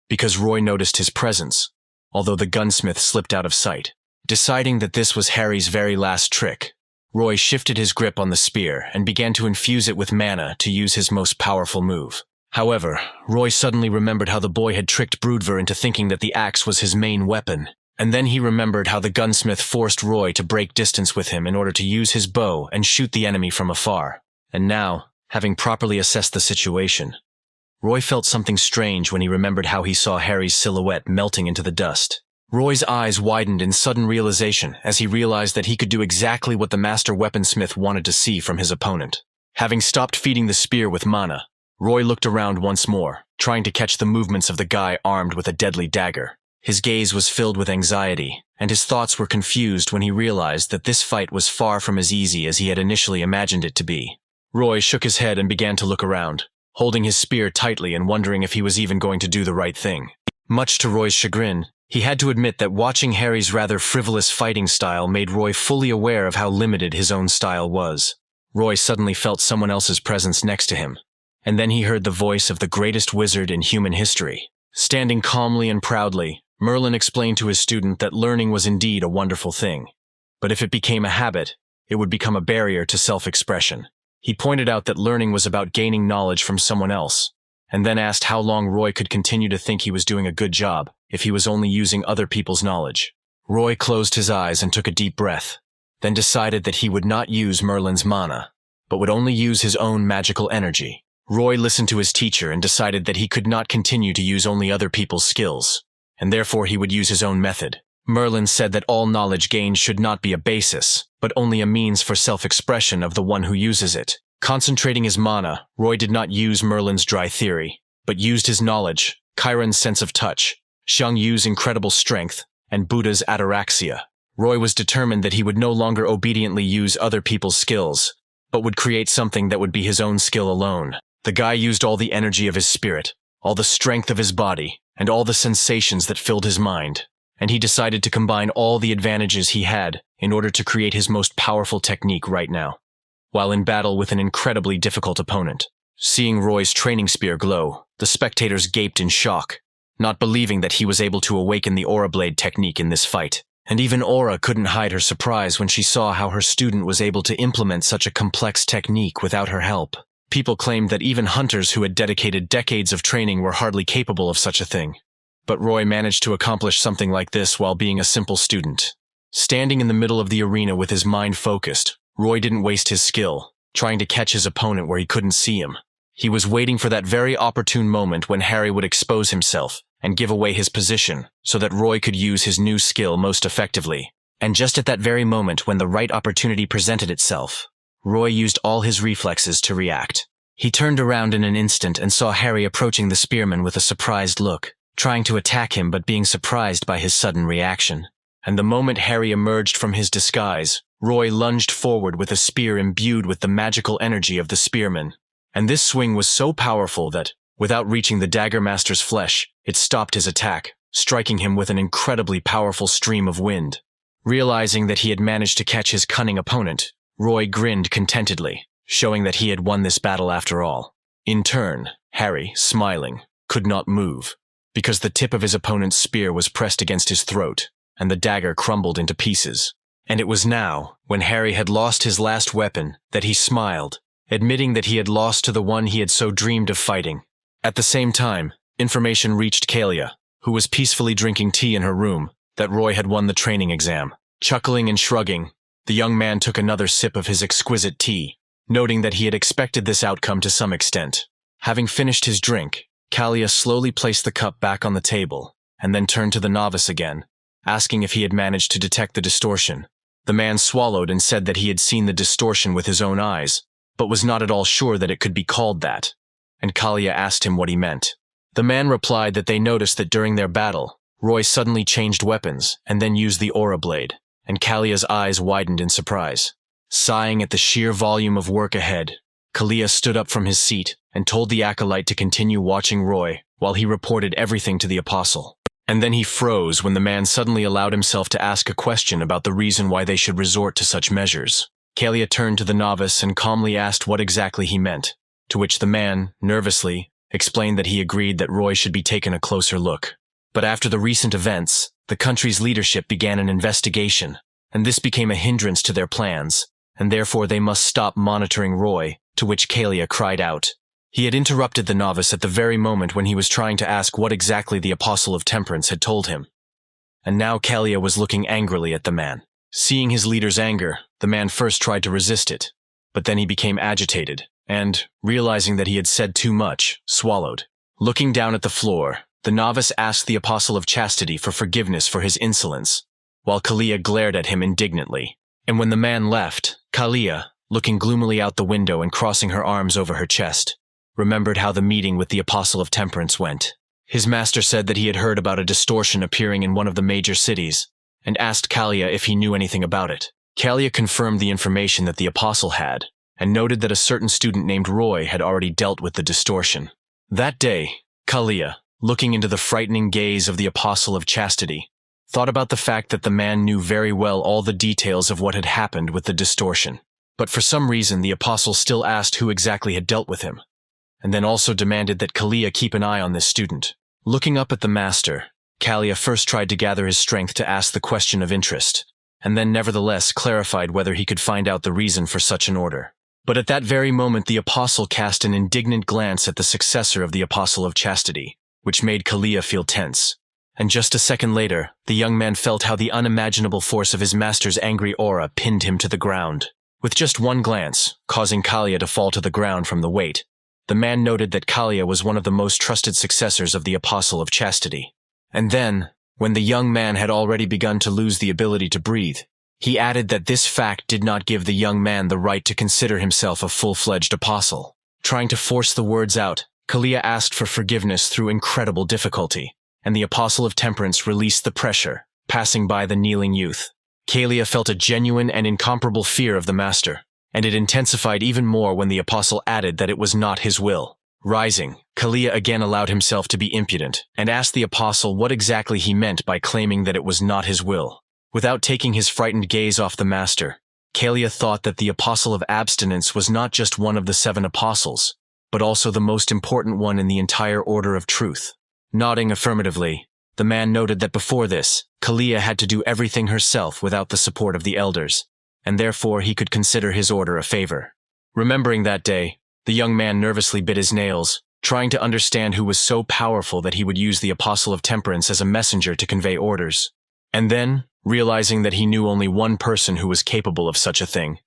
because Roy noticed his presence, although the gunsmith slipped out of sight. Deciding that this was Harry's very last trick, Roy shifted his grip on the spear and began to infuse it with mana to use his most powerful move. However, Roy suddenly remembered how the boy had tricked Broodver into thinking that the axe was his main weapon, and then he remembered how the gunsmith forced Roy to break distance with him in order to use his bow and shoot the enemy from afar. And now, having properly assessed the situation, Roy felt something strange when he remembered how he saw Harry's silhouette melting into the dust. Roy's eyes widened in sudden realization as he realized that he could do exactly what the master weaponsmith wanted to see from his opponent. Having stopped feeding the spear with mana, Roy looked around once more, trying to catch the movements of the guy armed with a deadly dagger. His gaze was filled with anxiety, and his thoughts were confused when he realized that this fight was far from as easy as he had initially imagined it to be. Roy shook his head and began to look around, holding his spear tightly and wondering if he was even going to do the right thing. Much to Roy's chagrin, he had to admit that watching Harry's rather frivolous fighting style made Roy fully aware of how limited his own style was. Roy suddenly felt someone else's presence next to him, and then he heard the voice of the greatest wizard in human history. Standing calmly and proudly, Merlin explained to his student that learning was indeed a wonderful thing, but if it became a habit, it would become a barrier to self-expression. He pointed out that learning was about gaining knowledge from someone else, and then asked how long Roy could continue to think he was doing a good job if he was only using other people's knowledge. Roy closed his eyes and took a deep breath, then decided that he would not use Merlin's mana, but would only use his own magical energy. Roy listened to his teacher and decided that he could not continue to use only other people's skills, and therefore he would use his own method. Merlin said that all knowledge gained should not be a basis, but only a means for self-expression of the one who uses it. Concentrating his mana, Roy did not use Merlin's dry theory, but used his knowledge, Chiron's sense of touch, Xiang Yu's incredible strength, and Buddha's ataraxia. Roy was determined that he would no longer obediently use other people's skills, but would create something that would be his own skill alone. The guy used all the energy of his spirit, all the strength of his body, and all the sensations that filled his mind, and he decided to combine all the advantages he had in order to create his most powerful technique right now, while in battle with an incredibly difficult opponent. Seeing Roy's training spear glow, the spectators gaped in shock, not believing that he was able to awaken the Aura Blade technique in this fight. And even Aura couldn't hide her surprise when she saw how her student was able to implement such a complex technique without her help. People claimed that even hunters who had dedicated decades of training were hardly capable of such a thing. But Roy managed to accomplish something like this while being a simple student. Standing in the middle of the arena with his mind focused, Roy didn't waste his skill, trying to catch his opponent where he couldn't see him. He was waiting for that very opportune moment when Harry would expose himself and give away his position so that Roy could use his new skill most effectively. And just at that very moment when the right opportunity presented itself, Roy used all his reflexes to react. He turned around in an instant and saw Harry approaching the spearman with a surprised look, trying to attack him but being surprised by his sudden reaction. And the moment Harry emerged from his disguise, Roy lunged forward with a spear imbued with the magical energy of the spearman. And this swing was so powerful that, without reaching the dagger master's flesh, it stopped his attack, striking him with an incredibly powerful stream of wind. Realizing that he had managed to catch his cunning opponent, Roy grinned contentedly, showing that he had won this battle after all. In turn, Harry, smiling, could not move, because the tip of his opponent's spear was pressed against his throat, and the dagger crumbled into pieces. And it was now, when Harry had lost his last weapon, that he smiled, admitting that he had lost to the one he had so dreamed of fighting. At the same time, information reached Kalia, who was peacefully drinking tea in her room, that Roy had won the training exam. Chuckling and shrugging, the young man took another sip of his exquisite tea, noting that he had expected this outcome to some extent. Having finished his drink, Kalia slowly placed the cup back on the table, and then turned to the novice again, asking if he had managed to detect the distortion. The man swallowed and said that he had seen the distortion with his own eyes, but was not at all sure that it could be called that. And Kalia asked him what he meant. The man replied that they noticed that during their battle, Roy suddenly changed weapons and then used the Aura Blade, and Kalia's eyes widened in surprise. Sighing at the sheer volume of work ahead, Kalia stood up from his seat and told the acolyte to continue watching Roy while he reported everything to the apostle. And then he froze when the man suddenly allowed himself to ask a question about the reason why they should resort to such measures. Kalia turned to the novice and calmly asked what exactly he meant, to which the man, nervously, explained that he agreed that Roy should be taken a closer look. But after the recent events, the country's leadership began an investigation, and this became a hindrance to their plans, and therefore they must stop monitoring Roy, to which Kalia cried out. He had interrupted the novice at the very moment when he was trying to ask what exactly the Apostle of Temperance had told him. And now Kalia was looking angrily at the man. Seeing his leader's anger, the man first tried to resist it, but then he became agitated, and, realizing that he had said too much, swallowed. Looking down at the floor, the novice asked the Apostle of Chastity for forgiveness for his insolence, while Kalia glared at him indignantly. And when the man left, Kalia, looking gloomily out the window and crossing her arms over her chest, remembered how the meeting with the Apostle of Temperance went. His master said that he had heard about a distortion appearing in one of the major cities, and asked Kalia if he knew anything about it. Kalia confirmed the information that the Apostle had, and noted that a certain student named Roy had already dealt with the distortion. That day, Kalia, looking into the frightening gaze of the Apostle of Chastity, thought about the fact that the man knew very well all the details of what had happened with the distortion. But for some reason the Apostle still asked who exactly had dealt with him, and then also demanded that Kalia keep an eye on this student. Looking up at the master, Kalia first tried to gather his strength to ask the question of interest, and then nevertheless clarified whether he could find out the reason for such an order. But at that very moment the Apostle cast an indignant glance at the successor of the Apostle of Chastity, which made Kalia feel tense. And just a second later, the young man felt how the unimaginable force of his master's angry aura pinned him to the ground. With just one glance, causing Kalia to fall to the ground from the weight, the man noted that Kalia was one of the most trusted successors of the Apostle of Chastity. And then, when the young man had already begun to lose the ability to breathe, he added that this fact did not give the young man the right to consider himself a full-fledged apostle. Trying to force the words out, Kalia asked for forgiveness through incredible difficulty, and the Apostle of Temperance released the pressure, passing by the kneeling youth. Kalia felt a genuine and incomparable fear of the master, and it intensified even more when the apostle added that it was not his will. Rising, Kalia again allowed himself to be impudent, and asked the apostle what exactly he meant by claiming that it was not his will. Without taking his frightened gaze off the master, Kalia thought that the apostle of abstinence was not just one of the 7 apostles, but also the most important one in the entire order of truth. Nodding affirmatively, the man noted that before this, Kalia had to do everything herself without the support of the elders, and therefore he could consider his order a favor. Remembering that day, the young man nervously bit his nails, trying to understand who was so powerful that he would use the Apostle of Temperance as a messenger to convey orders. And then, realizing that he knew only one person who was capable of such a thing,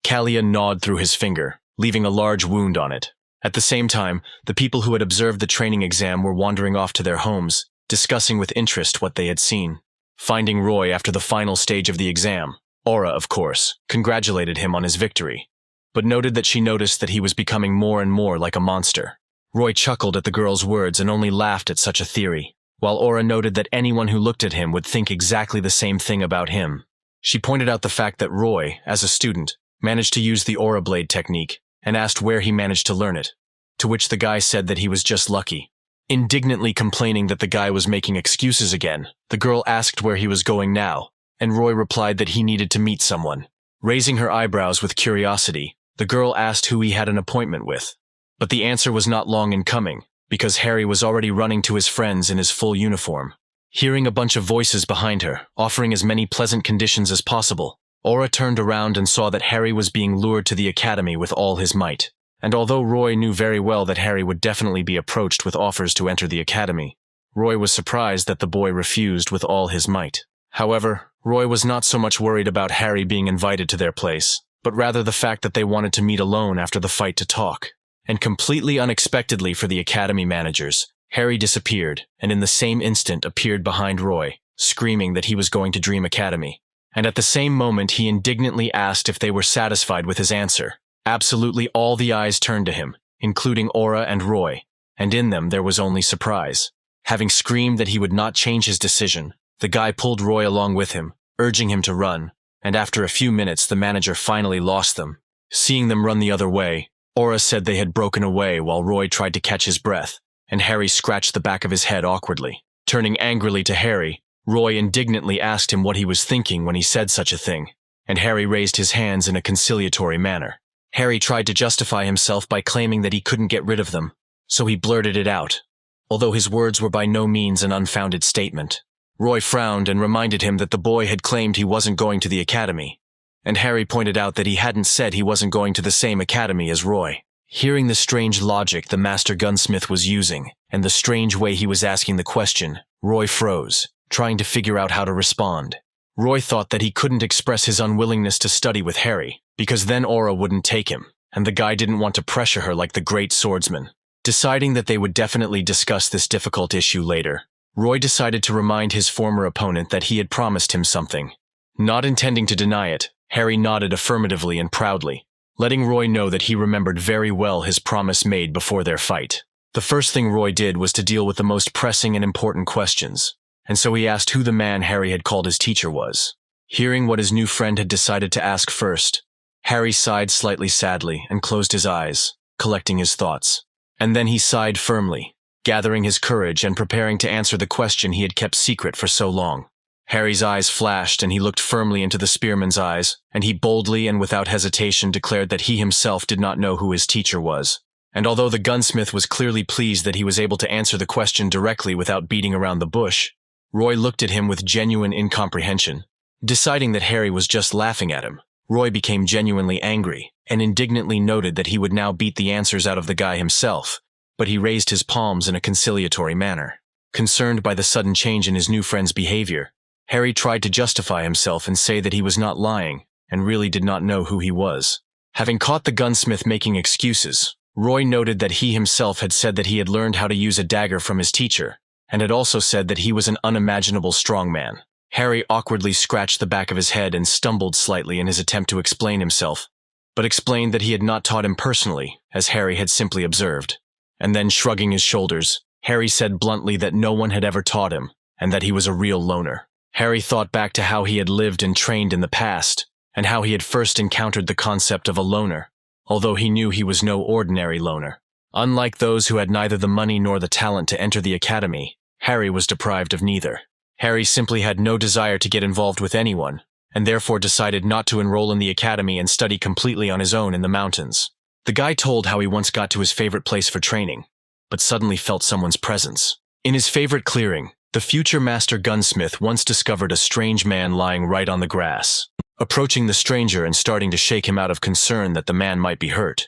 Kalia gnawed through his finger, leaving a large wound on it. At the same time, the people who had observed the training exam were wandering off to their homes, discussing with interest what they had seen. Finding Roy after the final stage of the exam, Aura, of course, congratulated him on his victory, but noted that she noticed that he was becoming more and more like a monster. Roy chuckled at the girl's words and only laughed at such a theory, while Aura noted that anyone who looked at him would think exactly the same thing about him. She pointed out the fact that Roy, as a student, managed to use the Aura Blade technique, and asked where he managed to learn it, to which the guy said that he was just lucky. Indignantly complaining that the guy was making excuses again, the girl asked where he was going now, and Roy replied that he needed to meet someone. Raising her eyebrows with curiosity, the girl asked who he had an appointment with. But the answer was not long in coming, because Harry was already running to his friends in his full uniform. Hearing a bunch of voices behind her, offering as many pleasant conditions as possible, Aura turned around and saw that Harry was being lured to the academy with all his might. And although Roy knew very well that Harry would definitely be approached with offers to enter the academy, Roy was surprised that the boy refused with all his might. However, Roy was not so much worried about Harry being invited to their place, but rather the fact that they wanted to meet alone after the fight to talk. And completely unexpectedly for the academy managers, Harry disappeared, and in the same instant appeared behind Roy, screaming that he was going to Dream Academy. And at the same moment he indignantly asked if they were satisfied with his answer. Absolutely all the eyes turned to him, including Aura and Roy, and in them there was only surprise. Having screamed that he would not change his decision, the guy pulled Roy along with him, urging him to run, and after a few minutes the manager finally lost them. Seeing them run the other way, Aura said they had broken away while Roy tried to catch his breath, and Harry scratched the back of his head awkwardly. Turning angrily to Harry, Roy indignantly asked him what he was thinking when he said such a thing, and Harry raised his hands in a conciliatory manner. Harry tried to justify himself by claiming that he couldn't get rid of them, so he blurted it out, although his words were by no means an unfounded statement. Roy frowned and reminded him that the boy had claimed he wasn't going to the academy, and Harry pointed out that he hadn't said he wasn't going to the same academy as Roy. Hearing the strange logic the master gunsmith was using, and the strange way he was asking the question, Roy froze, trying to figure out how to respond. Roy thought that he couldn't express his unwillingness to study with Harry, because then Aura wouldn't take him, and the guy didn't want to pressure her like the great swordsman. Deciding that they would definitely discuss this difficult issue later, Roy decided to remind his former opponent that he had promised him something. Not intending to deny it, Harry nodded affirmatively and proudly, letting Roy know that he remembered very well his promise made before their fight. The first thing Roy did was to deal with the most pressing and important questions, and so he asked who the man Harry had called his teacher was. Hearing what his new friend had decided to ask first, Harry sighed slightly sadly and closed his eyes, collecting his thoughts. And then he sighed firmly, gathering his courage and preparing to answer the question he had kept secret for so long. Harry's eyes flashed and he looked firmly into the spearman's eyes, and he boldly and without hesitation declared that he himself did not know who his teacher was. And although the gunsmith was clearly pleased that he was able to answer the question directly without beating around the bush, Roy looked at him with genuine incomprehension. Deciding that Harry was just laughing at him, Roy became genuinely angry, and indignantly noted that he would now beat the answers out of the guy himself, but he raised his palms in a conciliatory manner. Concerned by the sudden change in his new friend's behavior, Harry tried to justify himself and say that he was not lying, and really did not know who he was. Having caught the gunsmith making excuses, Roy noted that he himself had said that he had learned how to use a dagger from his teacher, and had also said that he was an unimaginable strongman. Harry awkwardly scratched the back of his head and stumbled slightly in his attempt to explain himself, but explained that he had not taught him personally, as Harry had simply observed. And then, shrugging his shoulders, Harry said bluntly that no one had ever taught him, and that he was a real loner. Harry thought back to how he had lived and trained in the past, and how he had first encountered the concept of a loner, although he knew he was no ordinary loner. Unlike those who had neither the money nor the talent to enter the academy, Harry was deprived of neither. Harry simply had no desire to get involved with anyone, and therefore decided not to enroll in the academy and study completely on his own in the mountains. The guy told how he once got to his favorite place for training, but suddenly felt someone's presence. In his favorite clearing, the future master gunsmith once discovered a strange man lying right on the grass. Approaching the stranger and starting to shake him out of concern that the man might be hurt,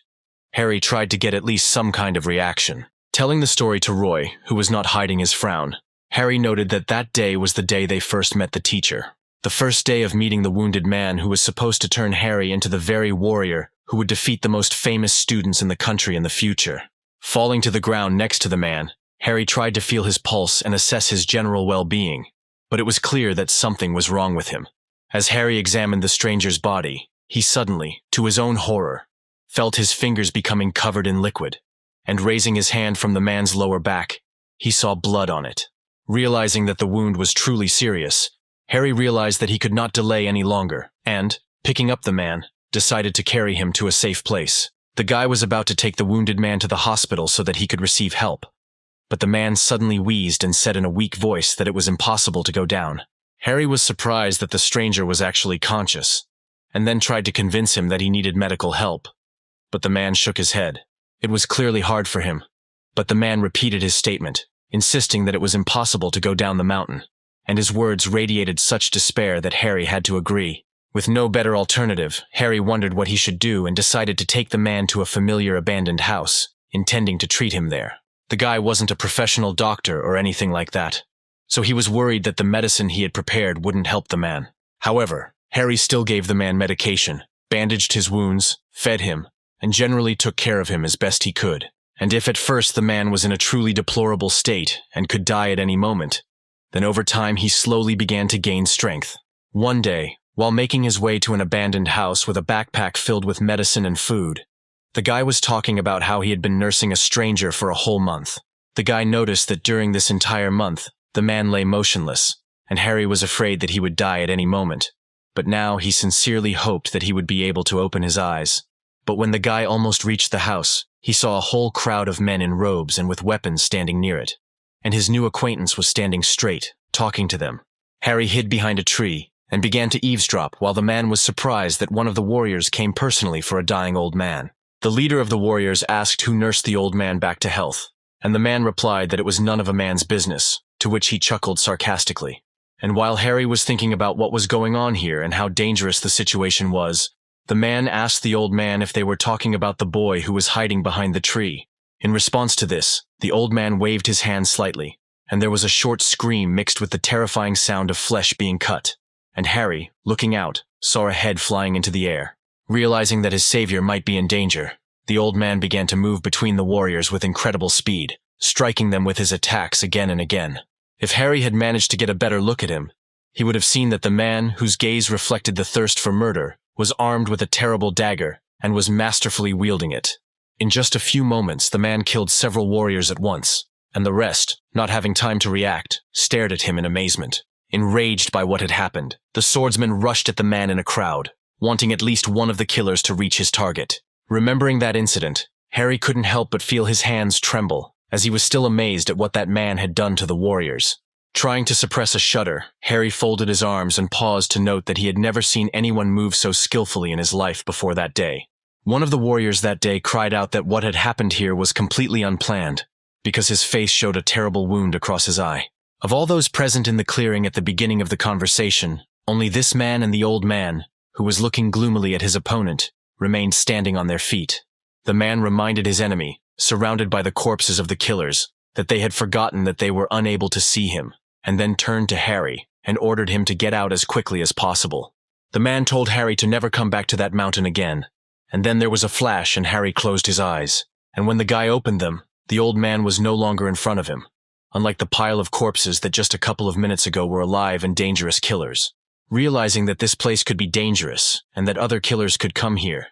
Harry tried to get at least some kind of reaction. Telling the story to Roy, who was not hiding his frown, Harry noted that that day was the day they first met the teacher. The first day of meeting the wounded man who was supposed to turn Harry into the very warrior who would defeat the most famous students in the country in the future. Falling to the ground next to the man, Harry tried to feel his pulse and assess his general well-being, but it was clear that something was wrong with him. As Harry examined the stranger's body, he suddenly, to his own horror, felt his fingers becoming covered in liquid, and raising his hand from the man's lower back, he saw blood on it. Realizing that the wound was truly serious, Harry realized that he could not delay any longer, and, picking up the man, decided to carry him to a safe place. The guy was about to take the wounded man to the hospital so that he could receive help, but the man suddenly wheezed and said in a weak voice that it was impossible to go down. Harry was surprised that the stranger was actually conscious, and then tried to convince him that he needed medical help, but the man shook his head. It was clearly hard for him, but the man repeated his statement, insisting that it was impossible to go down the mountain, and his words radiated such despair that Harry had to agree. With no better alternative, Harry wondered what he should do and decided to take the man to a familiar abandoned house, intending to treat him there. The guy wasn't a professional doctor or anything like that, so he was worried that the medicine he had prepared wouldn't help the man. However, Harry still gave the man medication, bandaged his wounds, fed him, and generally took care of him as best he could. And if at first the man was in a truly deplorable state and could die at any moment, then over time he slowly began to gain strength. One day, while making his way to an abandoned house with a backpack filled with medicine and food, the guy was talking about how he had been nursing a stranger for a whole month. The guy noticed that during this entire month, the man lay motionless, and Harry was afraid that he would die at any moment. But now he sincerely hoped that he would be able to open his eyes. But when the guy almost reached the house, he saw a whole crowd of men in robes and with weapons standing near it, and his new acquaintance was standing straight, talking to them. Harry hid behind a tree and began to eavesdrop while the man was surprised that one of the warriors came personally for a dying old man. The leader of the warriors asked who nursed the old man back to health, and the man replied that it was none of a man's business, to which he chuckled sarcastically. And while Harry was thinking about what was going on here and how dangerous the situation was, the man asked the old man if they were talking about the boy who was hiding behind the tree. In response to this, the old man waved his hand slightly, and there was a short scream mixed with the terrifying sound of flesh being cut. And Harry, looking out, saw a head flying into the air. Realizing that his savior might be in danger, the old man began to move between the warriors with incredible speed, striking them with his attacks again and again. If Harry had managed to get a better look at him, he would have seen that the man, whose gaze reflected the thirst for murder, was armed with a terrible dagger and was masterfully wielding it. In just a few moments, the man killed several warriors at once, and the rest, not having time to react, stared at him in amazement. Enraged by what had happened, the swordsman rushed at the man in a crowd, wanting at least one of the killers to reach his target. Remembering that incident, Harry couldn't help but feel his hands tremble, as he was still amazed at what that man had done to the warriors. Trying to suppress a shudder, Harry folded his arms and paused to note that he had never seen anyone move so skillfully in his life before that day. One of the warriors that day cried out that what had happened here was completely unplanned, because his face showed a terrible wound across his eye. Of all those present in the clearing at the beginning of the conversation, only this man and the old man, who was looking gloomily at his opponent, remained standing on their feet. The man reminded his enemy, surrounded by the corpses of the killers, that they had forgotten that they were unable to see him, and then turned to Harry and ordered him to get out as quickly as possible. The man told Harry to never come back to that mountain again, and then there was a flash and Harry closed his eyes, and when the guy opened them, the old man was no longer in front of him, unlike the pile of corpses that just a couple of minutes ago were alive and dangerous killers. Realizing that this place could be dangerous and that other killers could come here,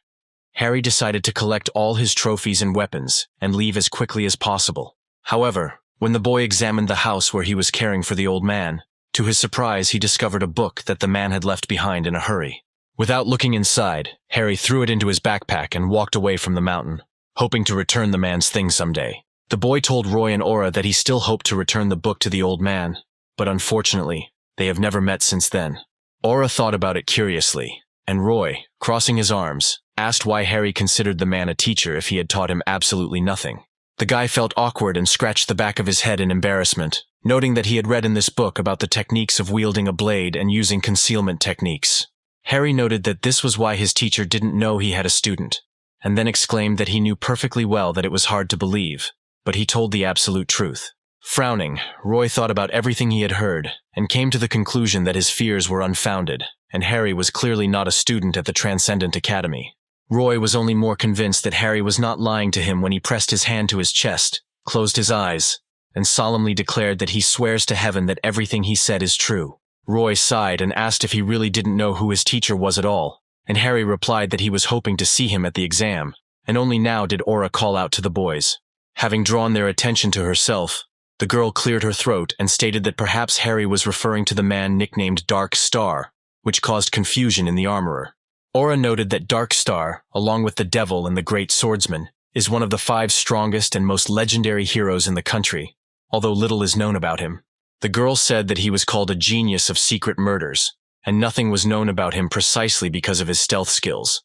Harry decided to collect all his trophies and weapons and leave as quickly as possible. However, when the boy examined the house where he was caring for the old man, to his surprise he discovered a book that the man had left behind in a hurry. Without looking inside, Harry threw it into his backpack and walked away from the mountain, hoping to return the man's things someday. The boy told Roy and Aura that he still hoped to return the book to the old man, but unfortunately, they have never met since then. Aura thought about it curiously, and Roy, crossing his arms, asked why Harry considered the man a teacher if he had taught him absolutely nothing. The guy felt awkward and scratched the back of his head in embarrassment, noting that he had read in this book about the techniques of wielding a blade and using concealment techniques. Harry noted that this was why his teacher didn't know he had a student, and then exclaimed that he knew perfectly well that it was hard to believe, but he told the absolute truth. Frowning, Roy thought about everything he had heard, and came to the conclusion that his fears were unfounded, and Harry was clearly not a student at the Transcendent Academy. Roy was only more convinced that Harry was not lying to him when he pressed his hand to his chest, closed his eyes, and solemnly declared that he swears to heaven that everything he said is true. Roy sighed and asked if he really didn't know who his teacher was at all, and Harry replied that he was hoping to see him at the exam, and only now did Aura call out to the boys. Having drawn their attention to herself, the girl cleared her throat and stated that perhaps Harry was referring to the man nicknamed Dark Star, which caused confusion in the armorer. Aura noted that Dark Star, along with the Devil and the Great Swordsman, is one of the 5 strongest and most legendary heroes in the country, although little is known about him. The girl said that he was called a genius of secret murders, and nothing was known about him precisely because of his stealth skills.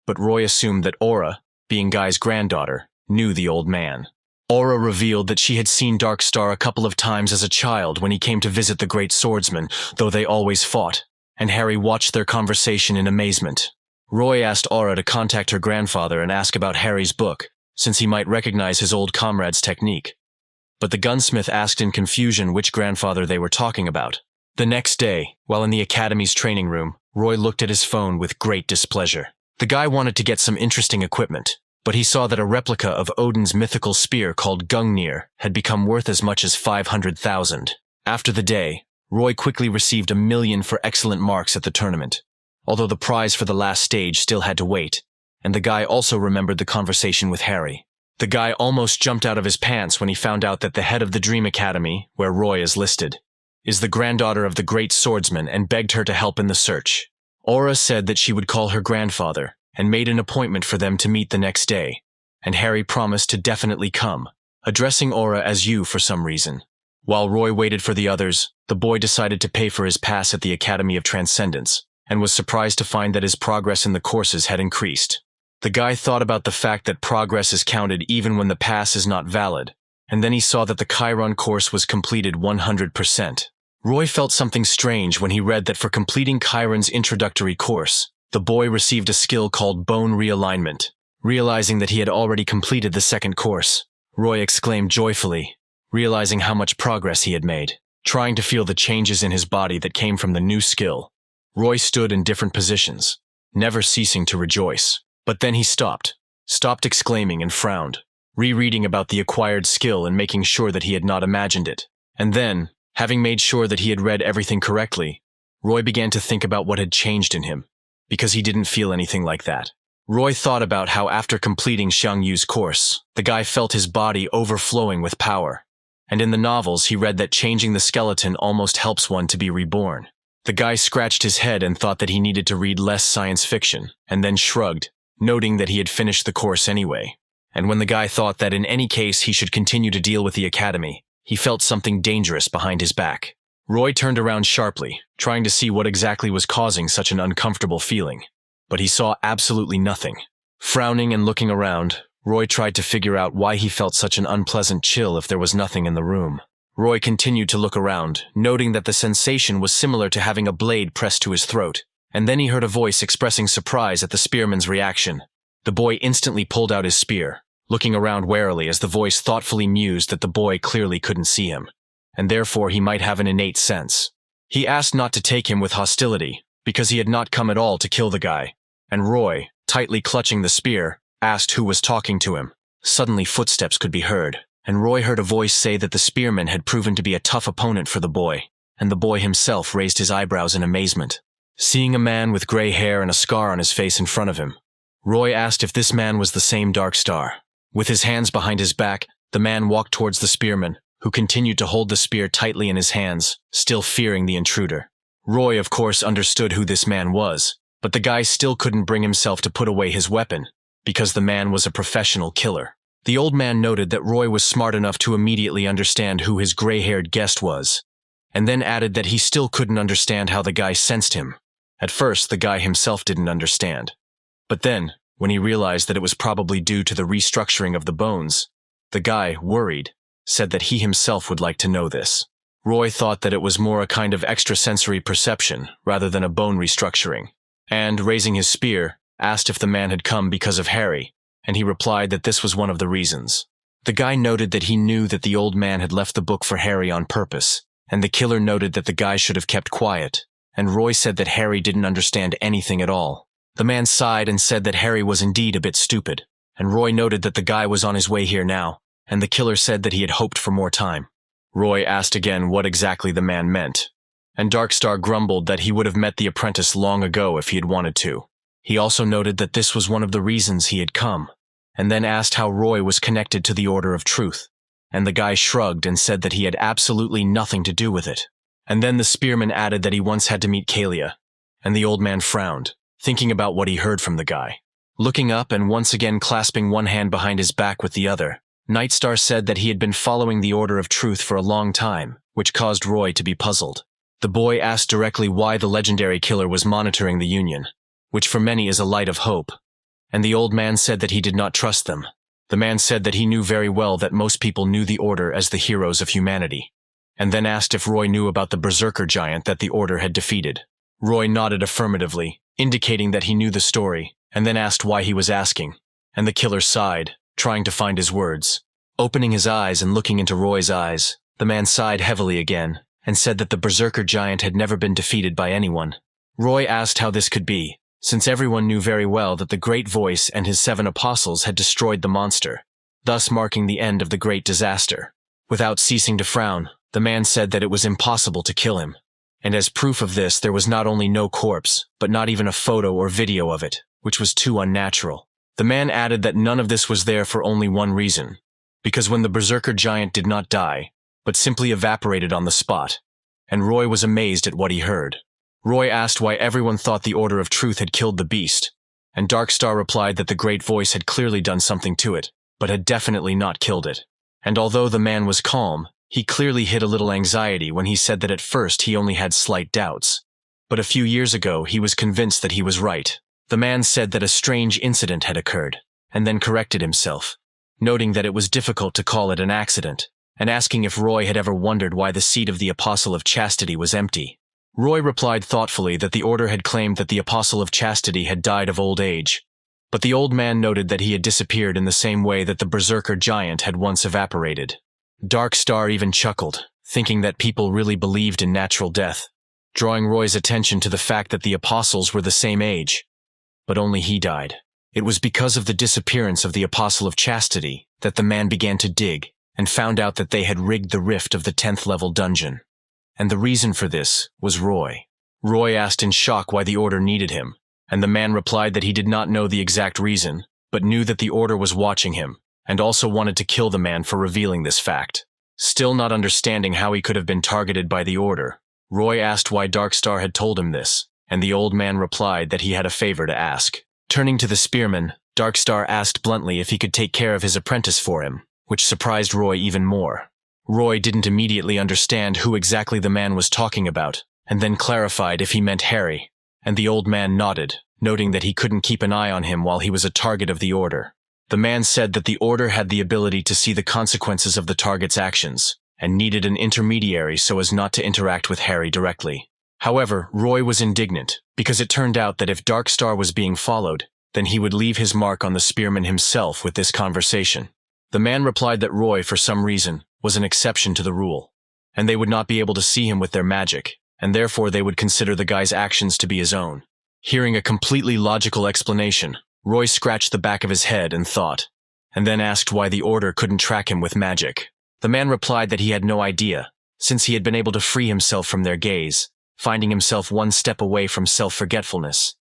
But Roy assumed that Aura, being Guy's granddaughter, knew the old man. Aura revealed that she had seen Dark Star a couple of times as a child when he came to visit the Great Swordsman, though they always fought, and Harry watched their conversation in amazement. Roy asked Aura to contact her grandfather and ask about Harry's book, since he might recognize his old comrade's technique. But the gunsmith asked in confusion which grandfather they were talking about. The next day, while in the Academy's training room, Roy looked at his phone with great displeasure. The guy wanted to get some interesting equipment, but he saw that a replica of Odin's mythical spear called Gungnir had become worth as much as 500,000. After the day, Roy quickly received 1 million for excellent marks at the tournament, although the prize for the last stage still had to wait, and the guy also remembered the conversation with Harry. The guy almost jumped out of his pants when he found out that the head of the Dream Academy, where Roy is listed, is the granddaughter of the Great Swordsman and begged her to help in the search. Aura said that she would call her grandfather, and made an appointment for them to meet the next day, and Harry promised to definitely come, addressing Aura as you for some reason. While Roy waited for the others, the boy decided to pay for his pass at the Academy of Transcendence, and was surprised to find that his progress in the courses had increased. The guy thought about the fact that progress is counted even when the pass is not valid, and then he saw that the Chiron course was completed 100%. Roy felt something strange when he read that for completing Chiron's introductory course, the boy received a skill called Bone Realignment. Realizing that he had already completed the second course, Roy exclaimed joyfully, realizing how much progress he had made. Trying to feel the changes in his body that came from the new skill, Roy stood in different positions, never ceasing to rejoice. But then he stopped exclaiming and frowned, rereading about the acquired skill and making sure that he had not imagined it. And then, having made sure that he had read everything correctly, Roy began to think about what had changed in him, because he didn't feel anything like that. Roy thought about how after completing Xiang Yu's course, the guy felt his body overflowing with power. And in the novels he read that changing the skeleton almost helps one to be reborn. The guy scratched his head and thought that he needed to read less science fiction, and then shrugged, noting that he had finished the course anyway. And when the guy thought that in any case he should continue to deal with the academy, he felt something dangerous behind his back. Roy turned around sharply, trying to see what exactly was causing such an uncomfortable feeling. But he saw absolutely nothing. Frowning and looking around, Roy tried to figure out why he felt such an unpleasant chill if there was nothing in the room. Roy continued to look around, noting that the sensation was similar to having a blade pressed to his throat, and then he heard a voice expressing surprise at the spearman's reaction. The boy instantly pulled out his spear, looking around warily as the voice thoughtfully mused that the boy clearly couldn't see him, and therefore he might have an innate sense. He asked not to take him with hostility, because he had not come at all to kill the guy, and Roy, tightly clutching the spear, asked who was talking to him. Suddenly footsteps could be heard, and Roy heard a voice say that the spearman had proven to be a tough opponent for the boy, and the boy himself raised his eyebrows in amazement. Seeing a man with gray hair and a scar on his face in front of him, Roy asked if this man was the same Dark Star. With his hands behind his back, the man walked towards the spearman, who continued to hold the spear tightly in his hands, still fearing the intruder. Roy, of course, understood who this man was, but the guy still couldn't bring himself to put away his weapon, because the man was a professional killer. The old man noted that Roy was smart enough to immediately understand who his gray-haired guest was, and then added that he still couldn't understand how the guy sensed him. At first, the guy himself didn't understand. But then, when he realized that it was probably due to the restructuring of the bones, the guy, worried, said that he himself would like to know this. Roy thought that it was more a kind of extrasensory perception rather than a bone restructuring, and, raising his spear, asked if the man had come because of Harry, and he replied that this was one of the reasons. The guy noted that he knew that the old man had left the book for Harry on purpose, and the killer noted that the guy should have kept quiet, and Roy said that Harry didn't understand anything at all. The man sighed and said that Harry was indeed a bit stupid, and Roy noted that the guy was on his way here now, and the killer said that he had hoped for more time. Roy asked again what exactly the man meant, and Darkstar grumbled that he would have met the apprentice long ago if he had wanted to. He also noted that this was one of the reasons he had come, and then asked how Roy was connected to the Order of Truth, and the guy shrugged and said that he had absolutely nothing to do with it. And then the spearman added that he once had to meet Kalia, and the old man frowned, thinking about what he heard from the guy. Looking up and once again clasping one hand behind his back with the other, Nightstar said that he had been following the Order of Truth for a long time, which caused Roy to be puzzled. The boy asked directly why the legendary killer was monitoring the Union, which for many is a light of hope, and the old man said that he did not trust them. The man said that he knew very well that most people knew the Order as the heroes of humanity, and then asked if Roy knew about the berserker giant that the Order had defeated. Roy nodded affirmatively, indicating that he knew the story, and then asked why he was asking, and the killer sighed, trying to find his words. Opening his eyes and looking into Roy's eyes, the man sighed heavily again, and said that the berserker giant had never been defeated by anyone. Roy asked how this could be, since everyone knew very well that the Great Voice and his 7 apostles had destroyed the monster, thus marking the end of the great disaster. Without ceasing to frown, the man said that it was impossible to kill him, and as proof of this there was not only no corpse, but not even a photo or video of it, which was too unnatural. The man added that none of this was there for only one reason, because when the berserker giant did not die, but simply evaporated on the spot, and Roy was amazed at what he heard. Roy asked why everyone thought the Order of Truth had killed the beast, and Darkstar replied that the Great Voice had clearly done something to it, but had definitely not killed it. And although the man was calm, he clearly hid a little anxiety when he said that at first he only had slight doubts. But a few years ago he was convinced that he was right. The man said that a strange incident had occurred, and then corrected himself, noting that it was difficult to call it an accident, and asking if Roy had ever wondered why the seat of the Apostle of Chastity was empty. Roy replied thoughtfully that the Order had claimed that the Apostle of Chastity had died of old age, but the old man noted that he had disappeared in the same way that the berserker giant had once evaporated. Darkstar even chuckled, thinking that people really believed in natural death, drawing Roy's attention to the fact that the apostles were the same age, but only he died. It was because of the disappearance of the Apostle of Chastity that the man began to dig and found out that they had rigged the rift of the 10th level dungeon. And the reason for this was Roy. Roy asked in shock why the Order needed him, and the man replied that he did not know the exact reason, but knew that the Order was watching him, and also wanted to kill the man for revealing this fact. Still not understanding how he could have been targeted by the Order, Roy asked why Darkstar had told him this, and the old man replied that he had a favor to ask. Turning to the spearman, Darkstar asked bluntly if he could take care of his apprentice for him, which surprised Roy even more. Roy didn't immediately understand who exactly the man was talking about, and then clarified if he meant Harry, and the old man nodded, noting that he couldn't keep an eye on him while he was a target of the Order. The man said that the Order had the ability to see the consequences of the target's actions, and needed an intermediary so as not to interact with Harry directly. However, Roy was indignant, because it turned out that if Darkstar was being followed, then he would leave his mark on the spearman himself with this conversation. The man replied that Roy, for some reason, was an exception to the rule, and they would not be able to see him with their magic, and therefore they would consider the guy's actions to be his own. Hearing a completely logical explanation, Roy scratched the back of his head and thought, and then asked why the Order couldn't track him with magic. The man replied that he had no idea, since he had been able to free himself from their gaze, finding himself one step away from self-forgetfulness.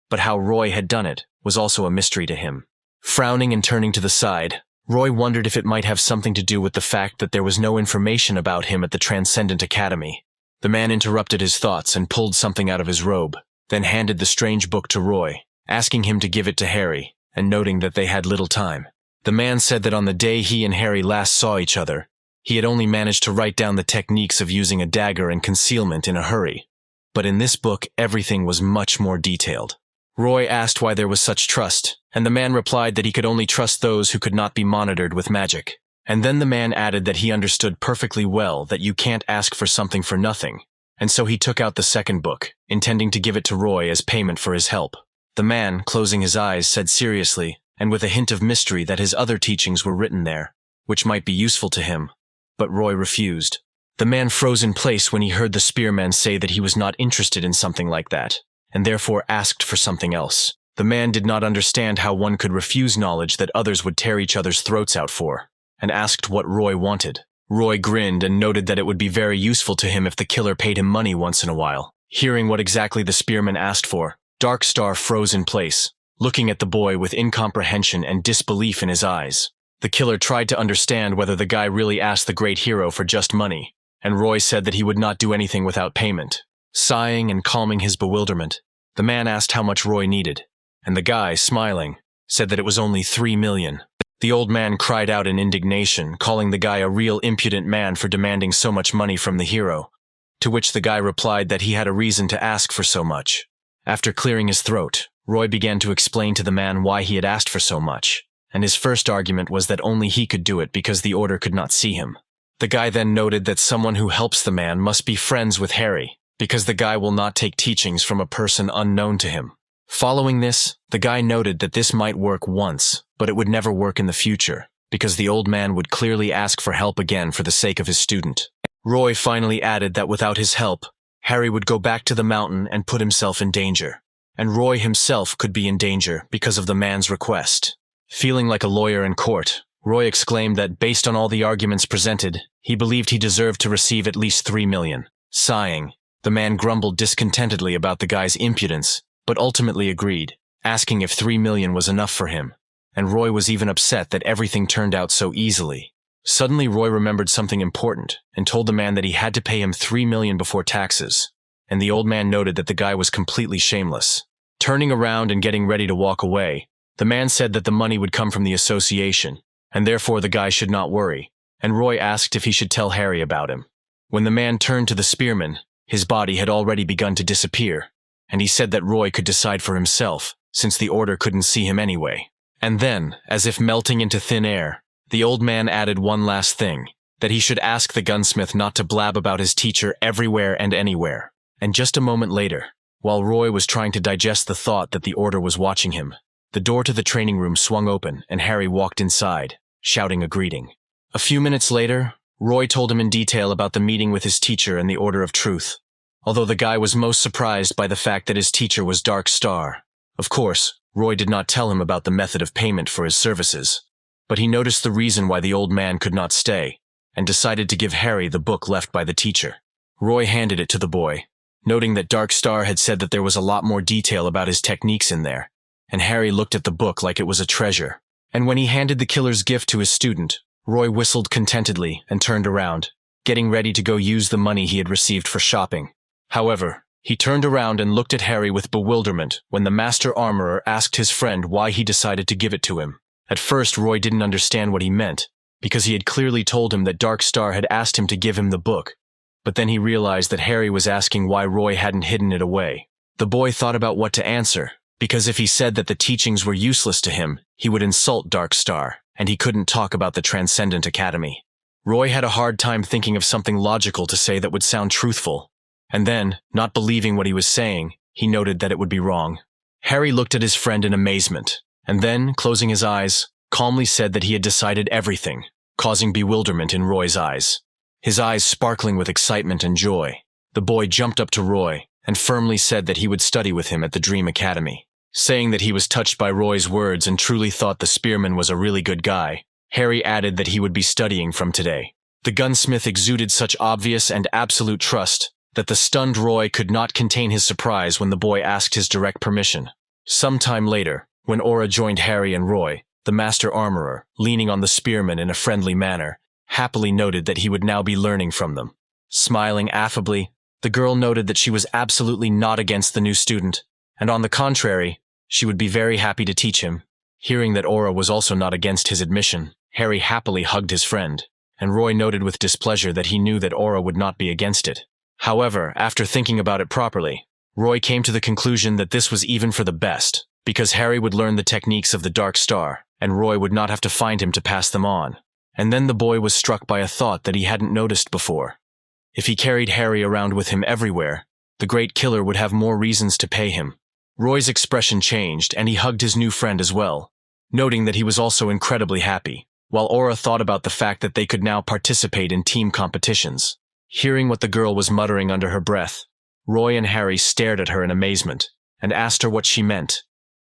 But how Roy had done it was also a mystery to him. Frowning and turning to the side, Roy wondered if it might have something to do with the fact that there was no information about him at the Transcendent Academy. The man interrupted his thoughts and pulled something out of his robe, then handed the strange book to Roy, asking him to give it to Harry, and noting that they had little time. The man said that on the day he and Harry last saw each other, he had only managed to write down the techniques of using a dagger and concealment in a hurry. But in this book, everything was much more detailed. Roy asked why there was such trust, and the man replied that he could only trust those who could not be monitored with magic. And then the man added that he understood perfectly well that you can't ask for something for nothing, and so he took out the second book, intending to give it to Roy as payment for his help. The man, closing his eyes, said seriously, and with a hint of mystery, that his other teachings were written there, which might be useful to him. But Roy refused. The man froze in place when he heard the spearman say that he was not interested in something like that, and therefore asked for something else. The man did not understand how one could refuse knowledge that others would tear each other's throats out for, and asked what Roy wanted. Roy grinned and noted that it would be very useful to him if the killer paid him money once in a while. Hearing what exactly the spearman asked for, Dark Star froze in place, looking at the boy with incomprehension and disbelief in his eyes. The killer tried to understand whether the guy really asked the great hero for just money, and Roy said that he would not do anything without payment. Sighing and calming his bewilderment, the man asked how much Roy needed, and the guy, smiling, said that it was only 3 million. The old man cried out in indignation, calling the guy a real impudent man for demanding so much money from the hero, to which the guy replied that he had a reason to ask for so much. After clearing his throat, Roy began to explain to the man why he had asked for so much, and his first argument was that only he could do it because the order could not see him. The guy then noted that someone who helps the man must be friends with Harry, because the guy will not take teachings from a person unknown to him. Following this, the guy noted that this might work once, but it would never work in the future, because the old man would clearly ask for help again for the sake of his student. Roy finally added that without his help, Harry would go back to the mountain and put himself in danger, and Roy himself could be in danger because of the man's request. Feeling like a lawyer in court, Roy exclaimed that based on all the arguments presented, he believed he deserved to receive at least 3 million. Sighing, the man grumbled discontentedly about the guy's impudence, but ultimately agreed, asking if 3 million was enough for him, and Roy was even upset that everything turned out so easily. Suddenly Roy remembered something important, and told the man that he had to pay him 3 million before taxes, and the old man noted that the guy was completely shameless. Turning around and getting ready to walk away, the man said that the money would come from the association, and therefore the guy should not worry, and Roy asked if he should tell Harry about him. When the man turned to the spearman, his body had already begun to disappear, and he said that Roy could decide for himself, since the order couldn't see him anyway. And then, as if melting into thin air, the old man added one last thing, that he should ask the gunsmith not to blab about his teacher everywhere and anywhere. And just a moment later, while Roy was trying to digest the thought that the order was watching him, the door to the training room swung open and Harry walked inside, shouting a greeting. A few minutes later, Roy told him in detail about the meeting with his teacher and the Order of Truth, although the guy was most surprised by the fact that his teacher was Dark Star. Of course, Roy did not tell him about the method of payment for his services, but he noticed the reason why the old man could not stay, and decided to give Harry the book left by the teacher. Roy handed it to the boy, noting that Dark Star had said that there was a lot more detail about his techniques in there, and Harry looked at the book like it was a treasure. And when he handed the killer's gift to his student, Roy whistled contentedly and turned around, getting ready to go use the money he had received for shopping. However, he turned around and looked at Harry with bewilderment when the master armorer asked his friend why he decided to give it to him. At first, Roy didn't understand what he meant, because he had clearly told him that Dark Star had asked him to give him the book, but then he realized that Harry was asking why Roy hadn't hidden it away. The boy thought about what to answer, because if he said that the teachings were useless to him, he would insult Dark Star, and he couldn't talk about the Transcendent Academy. Roy had a hard time thinking of something logical to say that would sound truthful, and then, not believing what he was saying, he noted that it would be wrong. Harry looked at his friend in amazement, and then, closing his eyes, calmly said that he had decided everything, causing bewilderment in Roy's eyes. His eyes sparkling with excitement and joy, the boy jumped up to Roy and firmly said that he would study with him at the Dream Academy. Saying that he was touched by Roy's words and truly thought the spearman was a really good guy, Harry added that he would be studying from today. The gunsmith exuded such obvious and absolute trust that the stunned Roy could not contain his surprise when the boy asked his direct permission. Some time later, When Aura joined Harry and Roy, the master armorer, leaning on the spearman in a friendly manner, happily noted that he would now be learning from them. Smiling affably, the girl noted that she was absolutely not against the new student, and on the contrary, she would be very happy to teach him. Hearing that Aura was also not against his admission, Harry happily hugged his friend, and Roy noted with displeasure that he knew that Aura would not be against it. However, after thinking about it properly, Roy came to the conclusion that this was even for the best, because Harry would learn the techniques of the Dark Star, and Roy would not have to find him to pass them on. And then the boy was struck by a thought that he hadn't noticed before. If he carried Harry around with him everywhere, the great killer would have more reasons to pay him. Roy's expression changed, and he hugged his new friend as well, noting that he was also incredibly happy, while Aura thought about the fact that they could now participate in team competitions. Hearing what the girl was muttering under her breath, Roy and Harry stared at her in amazement, and asked her what she meant,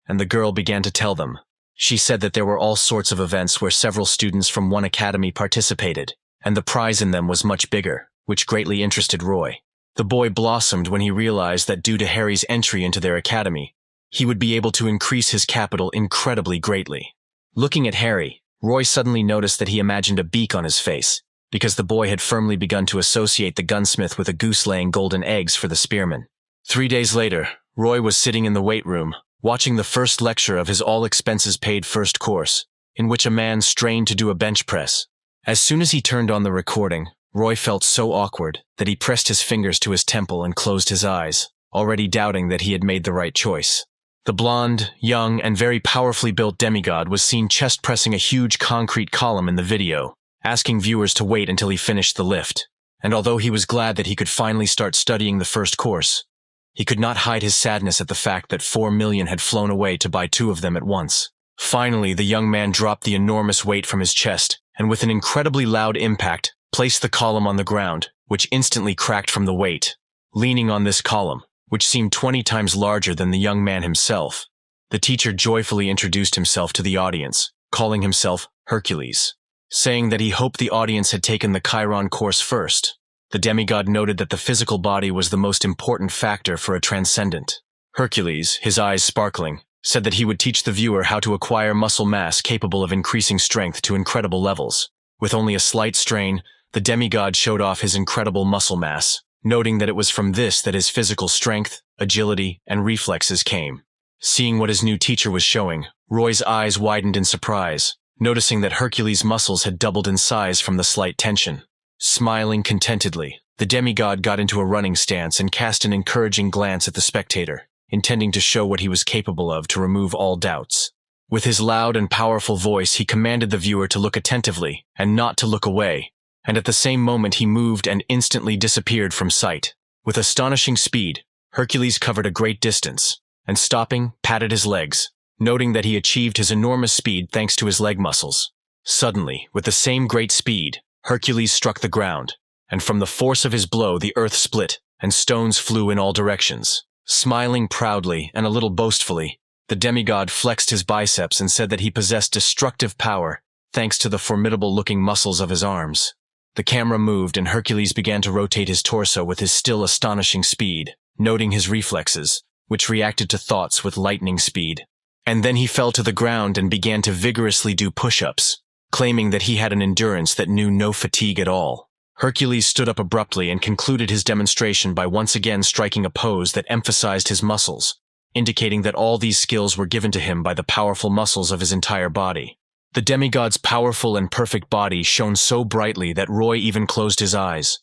and the girl began to tell them. She said that there were all sorts of events where several students from one academy participated, and the prize in them was much bigger, which greatly interested Roy. The boy blossomed when he realized that due to Harry's entry into their academy, he would be able to increase his capital incredibly greatly. Looking at Harry, Roy suddenly noticed that he imagined a beak on his face, because the boy had firmly begun to associate the gunsmith with a goose laying golden eggs for the spearman. 3 days later, Roy was sitting in the weight room, watching the first lecture of his all-expenses-paid first course, in which a man strained to do a bench press. As soon as he turned on the recording, Roy felt so awkward that he pressed his fingers to his temple and closed his eyes, already doubting that he had made the right choice. The blonde, young, and very powerfully built demigod was seen chest-pressing a huge concrete column in the video, asking viewers to wait until he finished the lift. And although he was glad that he could finally start studying the first course, he could not hide his sadness at the fact that 4 million had flown away to buy 2 of them at once. Finally, the young man dropped the enormous weight from his chest, and with an incredibly loud impact, placed the column on the ground, which instantly cracked from the weight. Leaning on this column, which seemed 20 times larger than the young man himself, the teacher joyfully introduced himself to the audience, calling himself Hercules, saying that he hoped the audience had taken the Chiron course first. The demigod noted that the physical body was the most important factor for a transcendent. Hercules, his eyes sparkling, said that he would teach the viewer how to acquire muscle mass capable of increasing strength to incredible levels. With only a slight strain, the demigod showed off his incredible muscle mass, noting that it was from this that his physical strength, agility, and reflexes came. Seeing what his new teacher was showing, Roy's eyes widened in surprise, noticing that Hercules' muscles had doubled in size from the slight tension. Smiling contentedly, the demigod got into a running stance and cast an encouraging glance at the spectator, intending to show what he was capable of to remove all doubts. With his loud and powerful voice, he commanded the viewer to look attentively and not to look away, and at the same moment he moved and instantly disappeared from sight. With astonishing speed, Hercules covered a great distance, and stopping, patted his legs, noting that he achieved his enormous speed thanks to his leg muscles. Suddenly, with the same great speed, Hercules struck the ground, and from the force of his blow the earth split, and stones flew in all directions. Smiling proudly and a little boastfully, the demigod flexed his biceps and said that he possessed destructive power thanks to the formidable-looking muscles of his arms. The camera moved and Hercules began to rotate his torso with his still astonishing speed, noting his reflexes, which reacted to thoughts with lightning speed. And then he fell to the ground and began to vigorously do push-ups, claiming that he had an endurance that knew no fatigue at all. Hercules stood up abruptly and concluded his demonstration by once again striking a pose that emphasized his muscles, indicating that all these skills were given to him by the powerful muscles of his entire body. The demigod's powerful and perfect body shone so brightly that Roy even closed his eyes,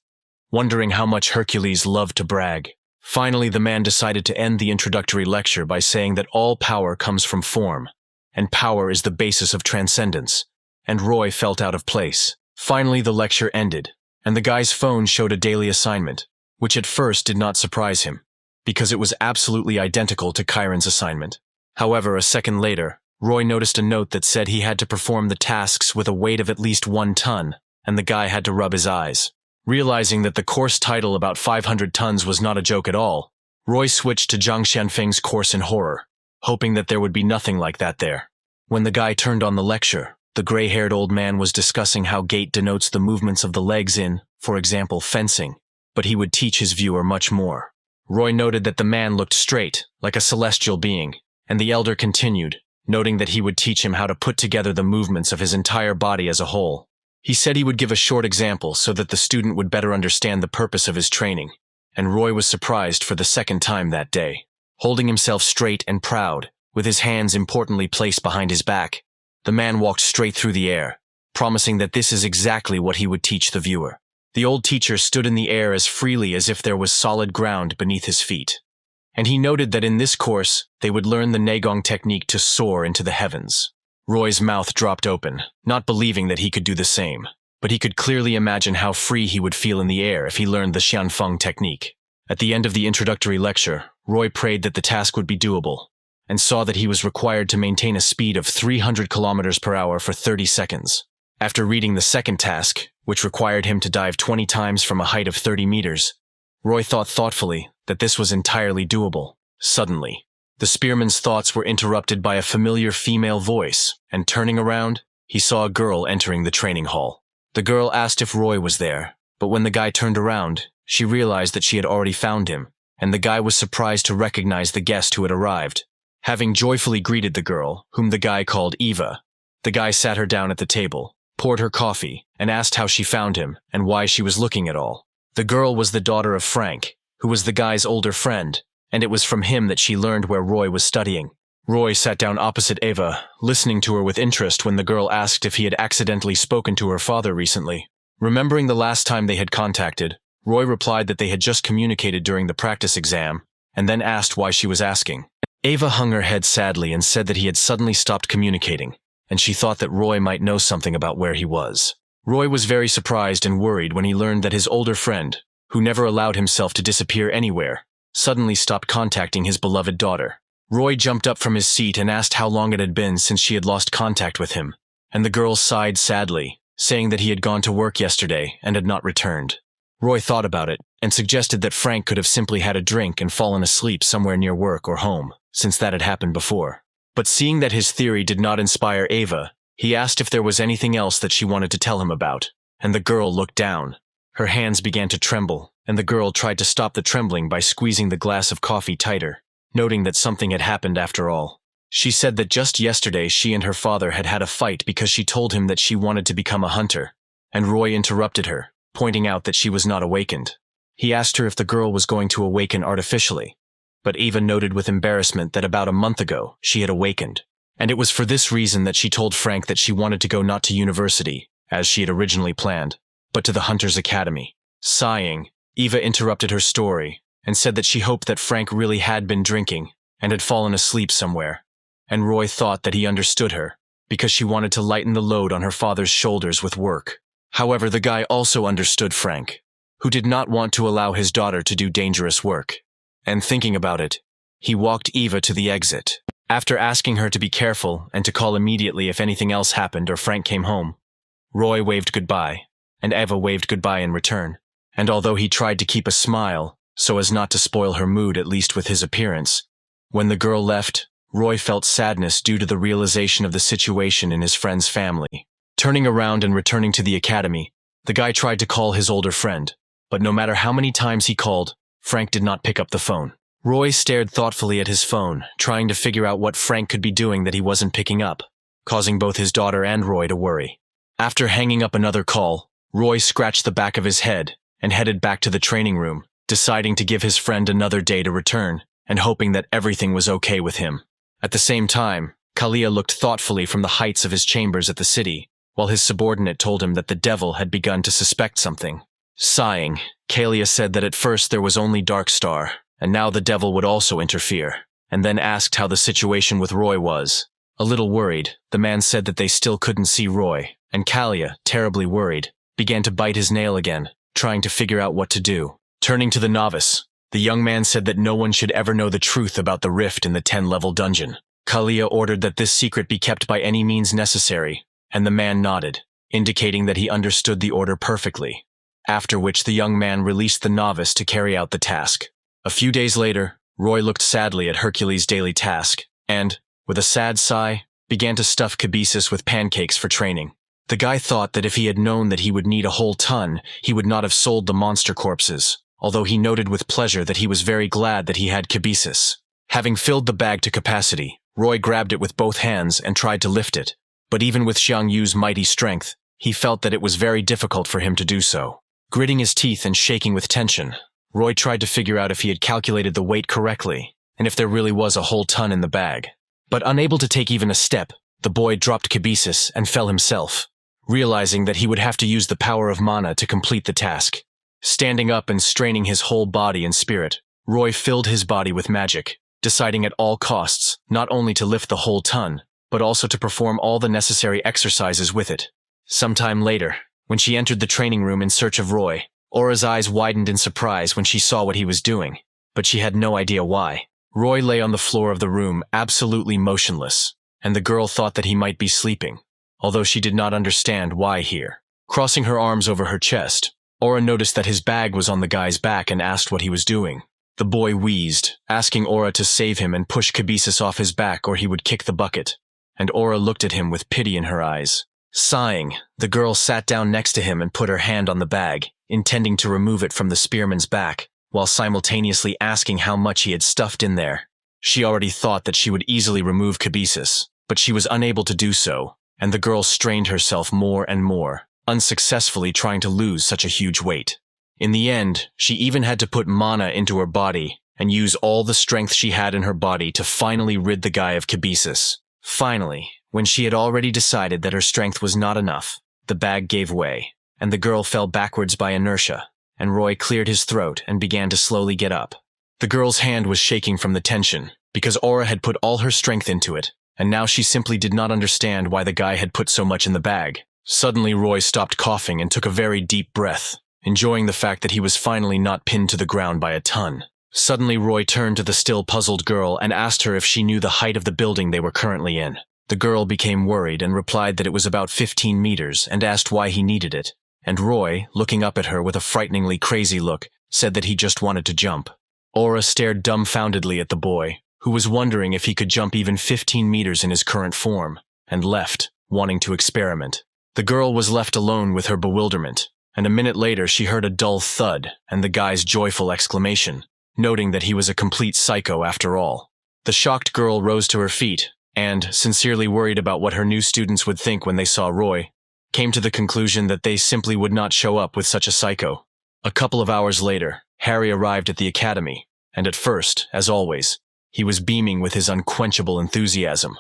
wondering how much Hercules loved to brag. Finally, the man decided to end the introductory lecture by saying that all power comes from form, and power is the basis of transcendence, and Roy felt out of place. Finally, the lecture ended, and the guy's phone showed a daily assignment, which at first did not surprise him, because it was absolutely identical to Chiron's assignment. However, a second later, Roy noticed a note that said he had to perform the tasks with a weight of at least 1 ton, and the guy had to rub his eyes. Realizing that the course title about 500 tons was not a joke at all, Roy switched to Zhang Xianfeng's course in horror, hoping that there would be nothing like that there. When the guy turned on the lecture, the gray-haired old man was discussing how gait denotes the movements of the legs in, for example, fencing, but he would teach his viewer much more. Roy noted that the man looked straight, like a celestial being, and the elder continued, noting that he would teach him how to put together the movements of his entire body as a whole. He said he would give a short example so that the student would better understand the purpose of his training, and Roy was surprised for the second time that day. Holding himself straight and proud, with his hands importantly placed behind his back, the man walked straight through the air, promising that this is exactly what he would teach the viewer. The old teacher stood in the air as freely as if there was solid ground beneath his feet, and he noted that in this course they would learn the Negong technique to soar into the heavens. Roy's mouth dropped open, not believing that he could do the same, but he could clearly imagine how free he would feel in the air if he learned the Xianfeng technique. At the end of the introductory lecture, Roy prayed that the task would be doable, and saw that he was required to maintain a speed of 300 kilometers per hour for 30 seconds. After reading the second task, which required him to dive 20 times from a height of 30 meters, Roy thought thoughtfully that this was entirely doable. Suddenly, the spearman's thoughts were interrupted by a familiar female voice, and turning around, he saw a girl entering the training hall. The girl asked if Roy was there, but when the guy turned around, she realized that she had already found him, and the guy was surprised to recognize the guest who had arrived. Having joyfully greeted the girl, whom the guy called Eva, the guy sat her down at the table, poured her coffee, and asked how she found him and why she was looking at all. The girl was the daughter of Frank, who was the guy's older friend, and it was from him that she learned where Roy was studying. Roy sat down opposite Eva, listening to her with interest when the girl asked if he had accidentally spoken to her father recently. Remembering the last time they had contacted, Roy replied that they had just communicated during the practice exam, and then asked why she was asking. Eva hung her head sadly and said that he had suddenly stopped communicating, and she thought that Roy might know something about where he was. Roy was very surprised and worried when he learned that his older friend, who never allowed himself to disappear anywhere, suddenly stopped contacting his beloved daughter. Roy jumped up from his seat and asked how long it had been since she had lost contact with him, and the girl sighed sadly, saying that he had gone to work yesterday and had not returned. Roy thought about it and suggested that Frank could have simply had a drink and fallen asleep somewhere near work or home, since that had happened before. But seeing that his theory did not inspire Eva, he asked if there was anything else that she wanted to tell him about, and the girl looked down. Her hands began to tremble, and the girl tried to stop the trembling by squeezing the glass of coffee tighter, noting that something had happened after all. She said that just yesterday she and her father had had a fight because she told him that she wanted to become a hunter, and Roy interrupted her, pointing out that she was not awakened. He asked her if the girl was going to awaken artificially, but Eva noted with embarrassment that about a month ago she had awakened, and it was for this reason that she told Frank that she wanted to go not to university, as she had originally planned, but to the Hunter's Academy. Sighing, Eva interrupted her story and said that she hoped that Frank really had been drinking and had fallen asleep somewhere, and Roy thought that he understood her, because she wanted to lighten the load on her father's shoulders with work. However, the guy also understood Frank, who did not want to allow his daughter to do dangerous work. And thinking about it, he walked Eva to the exit. After asking her to be careful and to call immediately if anything else happened or Frank came home, Roy waved goodbye, and Eva waved goodbye in return. And although he tried to keep a smile, so as not to spoil her mood at least with his appearance, when the girl left, Roy felt sadness due to the realization of the situation in his friend's family. Turning around and returning to the academy, the guy tried to call his older friend, but no matter how many times he called, Frank did not pick up the phone. Roy stared thoughtfully at his phone, trying to figure out what Frank could be doing that he wasn't picking up, causing both his daughter and Roy to worry. After hanging up another call, Roy scratched the back of his head and headed back to the training room, deciding to give his friend another day to return and hoping that everything was okay with him. At the same time, Kalia looked thoughtfully from the heights of his chambers at the city, while his subordinate told him that the devil had begun to suspect something. Sighing, Kalia said that at first there was only Dark Star, and now the devil would also interfere, and then asked how the situation with Roy was. A little worried, the man said that they still couldn't see Roy, and Kalia, terribly worried, began to bite his nail again, trying to figure out what to do. Turning to the novice, the young man said that no one should ever know the truth about the rift in the 10-level dungeon. Kalia ordered that this secret be kept by any means necessary, and the man nodded, indicating that he understood the order perfectly, after which the young man released the novice to carry out the task. A few days later, Roy looked sadly at Hercules' daily task, and, with a sad sigh, began to stuff Kibisis with pancakes for training. The guy thought that if he had known that he would need a whole ton, he would not have sold the monster corpses, although he noted with pleasure that he was very glad that he had Kibisis. Having filled the bag to capacity, Roy grabbed it with both hands and tried to lift it, but even with Xiang Yu's mighty strength, he felt that it was very difficult for him to do so. Gritting his teeth and shaking with tension, Roy tried to figure out if he had calculated the weight correctly, and if there really was a whole ton in the bag. But unable to take even a step, the boy dropped kibisis and fell himself, realizing that he would have to use the power of mana to complete the task. Standing up and straining his whole body and spirit, Roy filled his body with magic, deciding at all costs not only to lift the whole ton, but also to perform all the necessary exercises with it. Sometime later, when she entered the training room in search of Roy, Aura's eyes widened in surprise when she saw what he was doing, but she had no idea why. Roy lay on the floor of the room absolutely motionless, and the girl thought that he might be sleeping, although she did not understand why here. Crossing her arms over her chest, Aura noticed that his bag was on the guy's back and asked what he was doing. The boy wheezed, asking Aura to save him and push kibisis off his back or he would kick the bucket, and Aura looked at him with pity in her eyes. Sighing, the girl sat down next to him and put her hand on the bag, intending to remove it from the spearman's back, while simultaneously asking how much he had stuffed in there. She already thought that she would easily remove kibisis, but she was unable to do so, and the girl strained herself more and more, unsuccessfully trying to lose such a huge weight. In the end, she even had to put mana into her body and use all the strength she had in her body to finally rid the guy of kibisis. Finally, when she had already decided that her strength was not enough, the bag gave way, and the girl fell backwards by inertia, and Roy cleared his throat and began to slowly get up. The girl's hand was shaking from the tension, because Aura had put all her strength into it, and now she simply did not understand why the guy had put so much in the bag. Suddenly Roy stopped coughing and took a very deep breath, enjoying the fact that he was finally not pinned to the ground by a ton. Suddenly Roy turned to the still puzzled girl and asked her if she knew the height of the building they were currently in. The girl became worried and replied that it was about 15 meters and asked why he needed it, and Roy, looking up at her with a frighteningly crazy look, said that he just wanted to jump. Aura stared dumbfoundedly at the boy, who was wondering if he could jump even 15 meters in his current form, and left, wanting to experiment. The girl was left alone with her bewilderment, and a minute later she heard a dull thud and the guy's joyful exclamation, noting that he was a complete psycho after all. The shocked girl rose to her feet, and, sincerely worried about what her new students would think when they saw Roy, came to the conclusion that they simply would not show up with such a psycho. A couple of hours later, Harry arrived at the academy, and at first, as always, he was beaming with his unquenchable enthusiasm.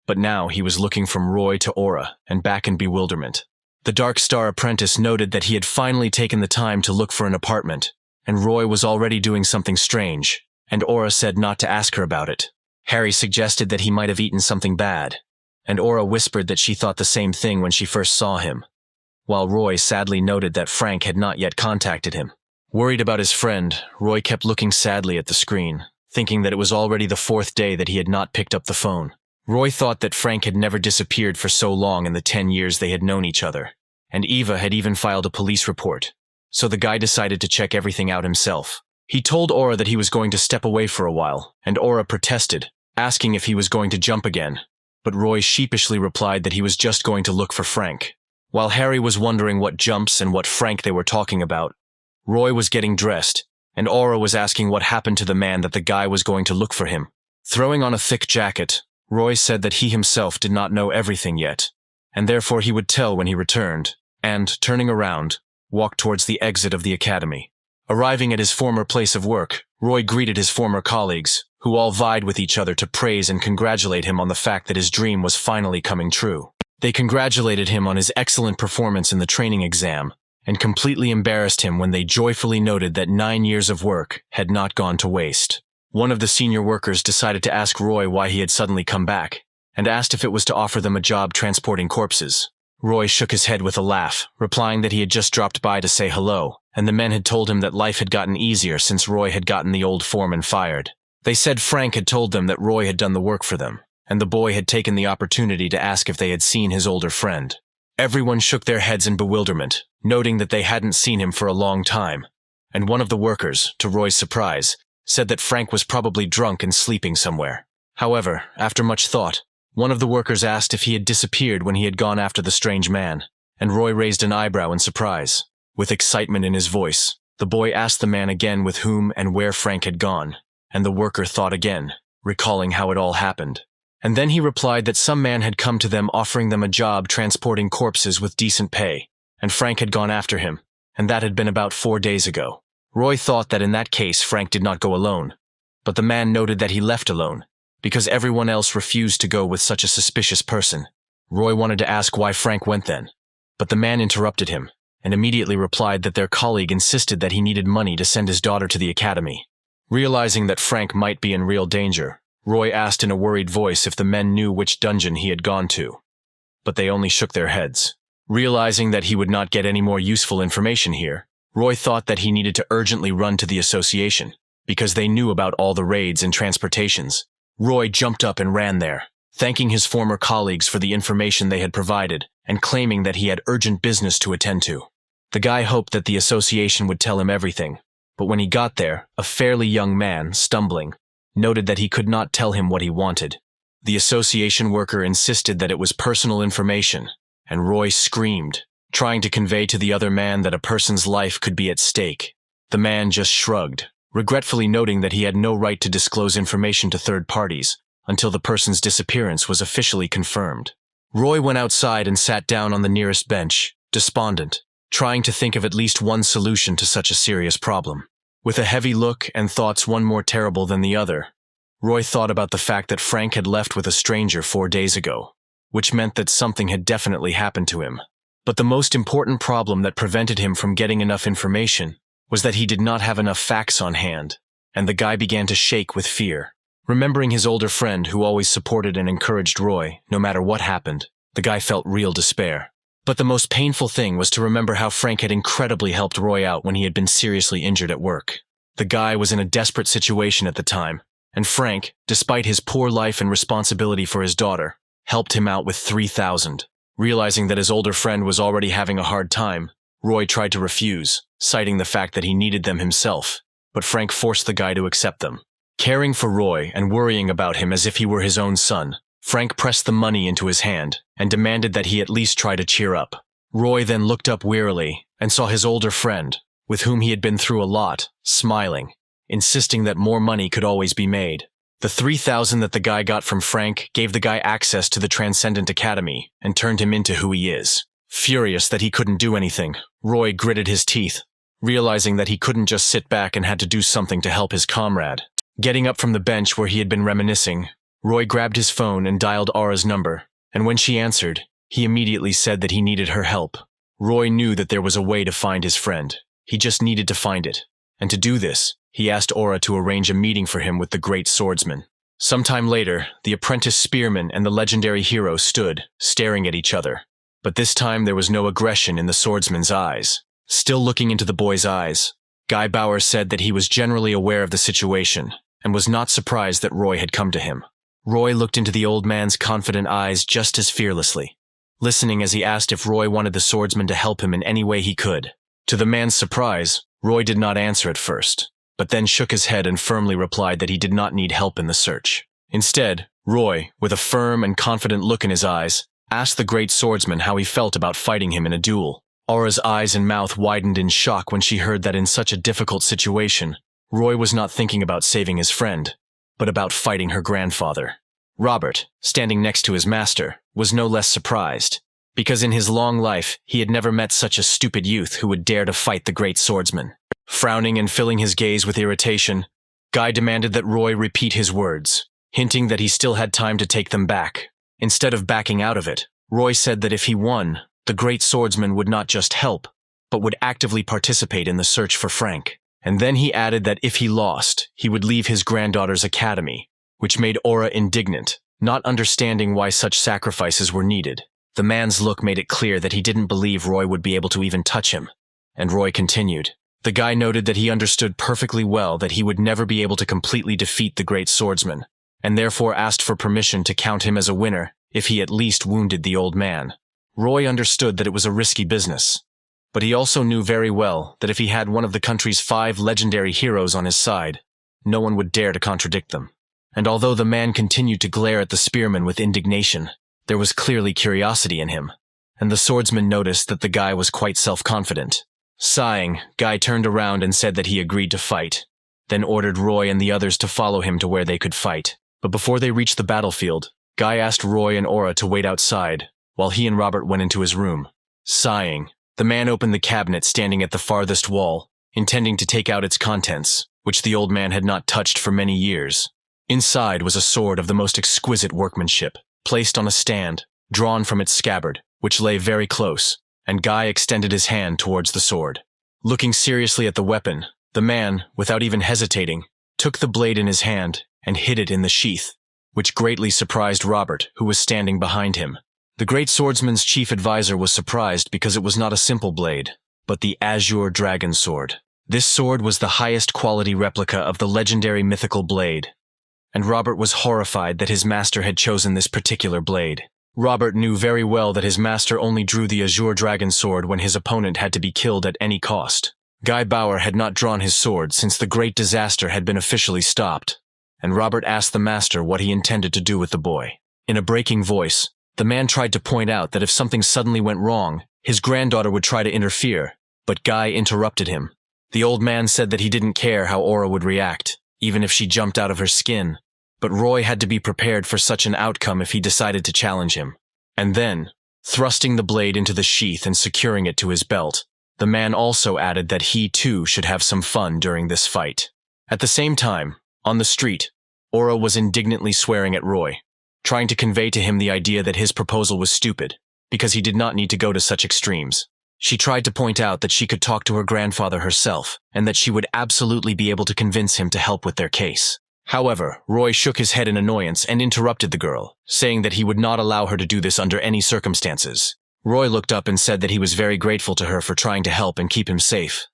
But now he was looking from Roy to Aura, and back in bewilderment. The Dark Star apprentice noted that he had finally taken the time to look for an apartment, and Roy was already doing something strange, and Aura said not to ask her about it. Harry suggested that he might have eaten something bad, and Aura whispered that she thought the same thing when she first saw him, while Roy sadly noted that Frank had not yet contacted him. Worried about his friend, Roy kept looking sadly at the screen, thinking that it was already the 4th day that he had not picked up the phone. Roy thought that Frank had never disappeared for so long in the 10 years they had known each other, and Eva had even filed a police report, so the guy decided to check everything out himself. He told Aura that he was going to step away for a while, and Aura protested, asking if he was going to jump again, but Roy sheepishly replied that he was just going to look for Frank. While Harry was wondering what jumps and what Frank they were talking about, Roy was getting dressed, and Aura was asking what happened to the man that the guy was going to look for him. Throwing on a thick jacket, Roy said that he himself did not know everything yet, and therefore he would tell when he returned, and, turning around, walked towards the exit of the academy. Arriving at his former place of work, Roy greeted his former colleagues, who all vied with each other to praise and congratulate him on the fact that his dream was finally coming true. They congratulated him on his excellent performance in the training exam, and completely embarrassed him when they joyfully noted that 9 years of work had not gone to waste. One of the senior workers decided to ask Roy why he had suddenly come back, and asked if it was to offer them a job transporting corpses. Roy shook his head with a laugh, replying that he had just dropped by to say hello, and the men had told him that life had gotten easier since Roy had gotten the old foreman fired. They said Frank had told them that Roy had done the work for them, and the boy had taken the opportunity to ask if they had seen his older friend. Everyone shook their heads in bewilderment, noting that they hadn't seen him for a long time, and one of the workers, to Roy's surprise, said that Frank was probably drunk and sleeping somewhere. However, after much thought, one of the workers asked if he had disappeared when he had gone after the strange man, and Roy raised an eyebrow in surprise. With excitement in his voice, the boy asked the man again with whom and where Frank had gone, and the worker thought again, recalling how it all happened. And then he replied that some man had come to them offering them a job transporting corpses with decent pay, and Frank had gone after him, and that had been about 4 days ago. Roy thought that in that case Frank did not go alone, but the man noted that he left alone, because everyone else refused to go with such a suspicious person. Roy wanted to ask why Frank went then, but the man interrupted him, and immediately replied that their colleague insisted that he needed money to send his daughter to the academy. Realizing that Frank might be in real danger, Roy asked in a worried voice if the men knew which dungeon he had gone to, but they only shook their heads. Realizing that he would not get any more useful information here, Roy thought that he needed to urgently run to the association, because they knew about all the raids and transportations. Roy jumped up and ran there, thanking his former colleagues for the information they had provided and claiming that he had urgent business to attend to. The guy hoped that the association would tell him everything, but when he got there, a fairly young man, stumbling, noted that he could not tell him what he wanted. The association worker insisted that it was personal information, and Roy screamed, trying to convey to the other man that a person's life could be at stake. The man just shrugged, regretfully noting that he had no right to disclose information to third parties until the person's disappearance was officially confirmed. Roy went outside and sat down on the nearest bench, despondent, trying to think of at least one solution to such a serious problem. With a heavy look and thoughts one more terrible than the other, Roy thought about the fact that Frank had left with a stranger 4 days ago, which meant that something had definitely happened to him. But the most important problem that prevented him from getting enough information was that he did not have enough facts on hand, and the guy began to shake with fear. Remembering his older friend who always supported and encouraged Roy, no matter what happened, the guy felt real despair. But the most painful thing was to remember how Frank had incredibly helped Roy out when he had been seriously injured at work. The guy was in a desperate situation at the time, and Frank, despite his poor life and responsibility for his daughter, helped him out with 3,000. Realizing that his older friend was already having a hard time, Roy tried to refuse, citing the fact that he needed them himself, but Frank forced the guy to accept them. Caring for Roy and worrying about him as if he were his own son, Frank pressed the money into his hand and demanded that he at least try to cheer up. Roy then looked up wearily and saw his older friend, with whom he had been through a lot, smiling, insisting that more money could always be made. The 3,000 that the guy got from Frank gave the guy access to the Transcendent Academy and turned him into who he is. Furious that he couldn't do anything, Roy gritted his teeth, realizing that he couldn't just sit back and had to do something to help his comrade. Getting up from the bench where he had been reminiscing, Roy grabbed his phone and dialed Aura's number, and when she answered, he immediately said that he needed her help. Roy knew that there was a way to find his friend. He just needed to find it. And to do this, he asked Aura to arrange a meeting for him with the great swordsman. Sometime later, the apprentice spearman and the legendary hero stood, staring at each other. But this time there was no aggression in the swordsman's eyes. Still looking into the boy's eyes, Guy Bauer said that he was generally aware of the situation, and was not surprised that Roy had come to him. Roy looked into the old man's confident eyes just as fearlessly, listening as he asked if Roy wanted the swordsman to help him in any way he could. To the man's surprise, Roy did not answer at first, but then shook his head and firmly replied that he did not need help in the search. Instead, Roy, with a firm and confident look in his eyes, asked the great swordsman how he felt about fighting him in a duel. Aura's eyes and mouth widened in shock when she heard that in such a difficult situation, Roy was not thinking about saving his friend, but about fighting her grandfather. Robert, standing next to his master, was no less surprised, because in his long life he had never met such a stupid youth who would dare to fight the great swordsman. Frowning and filling his gaze with irritation, Guy demanded that Roy repeat his words, hinting that he still had time to take them back. Instead of backing out of it, Roy said that if he won, the great swordsman would not just help, but would actively participate in the search for Frank. And then he added that if he lost, he would leave his granddaughter's academy, which made Aura indignant, not understanding why such sacrifices were needed. The man's look made it clear that he didn't believe Roy would be able to even touch him, and Roy continued. The guy noted that he understood perfectly well that he would never be able to completely defeat the great swordsman, and therefore asked for permission to count him as a winner if he at least wounded the old man. Roy understood that it was a risky business, but he also knew very well that if he had one of the country's 5 legendary heroes on his side, no one would dare to contradict them. And although the man continued to glare at the spearman with indignation, there was clearly curiosity in him, and the swordsman noticed that the guy was quite self-confident. Sighing, Guy turned around and said that he agreed to fight, then ordered Roy and the others to follow him to where they could fight. But before they reached the battlefield, Guy asked Roy and Aura to wait outside, while he and Robert went into his room. Sighing, the man opened the cabinet standing at the farthest wall, intending to take out its contents, which the old man had not touched for many years. Inside was a sword of the most exquisite workmanship, placed on a stand, drawn from its scabbard, which lay very close, and Guy extended his hand towards the sword. Looking seriously at the weapon, the man, without even hesitating, took the blade in his hand and hid it in the sheath, which greatly surprised Robert, who was standing behind him. The great swordsman's chief advisor was surprised because it was not a simple blade, but the Azure Dragon Sword. This sword was the highest quality replica of the legendary mythical blade, and Robert was horrified that his master had chosen this particular blade. Robert knew very well that his master only drew the Azure Dragon Sword when his opponent had to be killed at any cost. Guy Bauer had not drawn his sword since the great disaster had been officially stopped, and Robert asked the master what he intended to do with the boy. In a breaking voice, the man tried to point out that if something suddenly went wrong, his granddaughter would try to interfere, but Guy interrupted him. The old man said that he didn't care how Aura would react, even if she jumped out of her skin, but Roy had to be prepared for such an outcome if he decided to challenge him. And then, thrusting the blade into the sheath and securing it to his belt, the man also added that he too should have some fun during this fight. At the same time, on the street, Aura was indignantly swearing at Roy, trying to convey to him the idea that his proposal was stupid, because he did not need to go to such extremes. She tried to point out that she could talk to her grandfather herself, and that she would absolutely be able to convince him to help with their case. However, Roy shook his head in annoyance and interrupted the girl, saying that he would not allow her to do this under any circumstances. Roy looked up and said that he was very grateful to her for trying to help and keep him safe,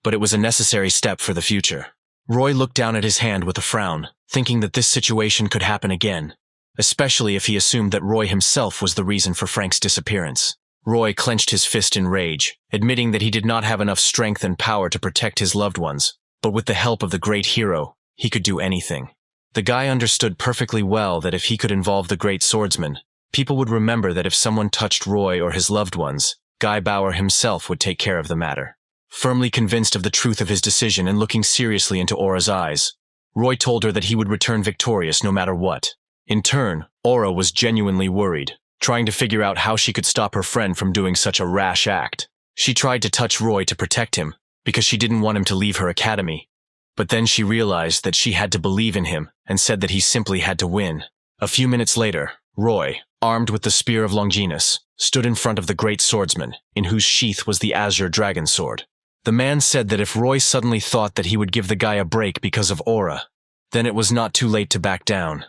but it was a necessary step for the future. Roy looked down at his hand with a frown, thinking that this situation could happen again, especially if he assumed that Roy himself was the reason for Frank's disappearance. Roy clenched his fist in rage, admitting that he did not have enough strength and power to protect his loved ones, but with the help of the great hero, he could do anything. The guy understood perfectly well that if he could involve the great swordsman, people would remember that if someone touched Roy or his loved ones, Guy Bauer himself would take care of the matter. Firmly convinced of the truth of his decision and looking seriously into Aura's eyes, Roy told her that he would return victorious no matter what. In turn, Aura was genuinely worried, trying to figure out how she could stop her friend from doing such a rash act. She tried to touch Roy to protect him, because she didn't want him to leave her academy. But then she realized that she had to believe in him and said that he simply had to win. A few minutes later, Roy, armed with the Spear of Longinus, stood in front of the great swordsman, in whose sheath was the Azure Dragon Sword. The man said that if Roy suddenly thought that he would give the guy a break because of Aura, then it was not too late to back down,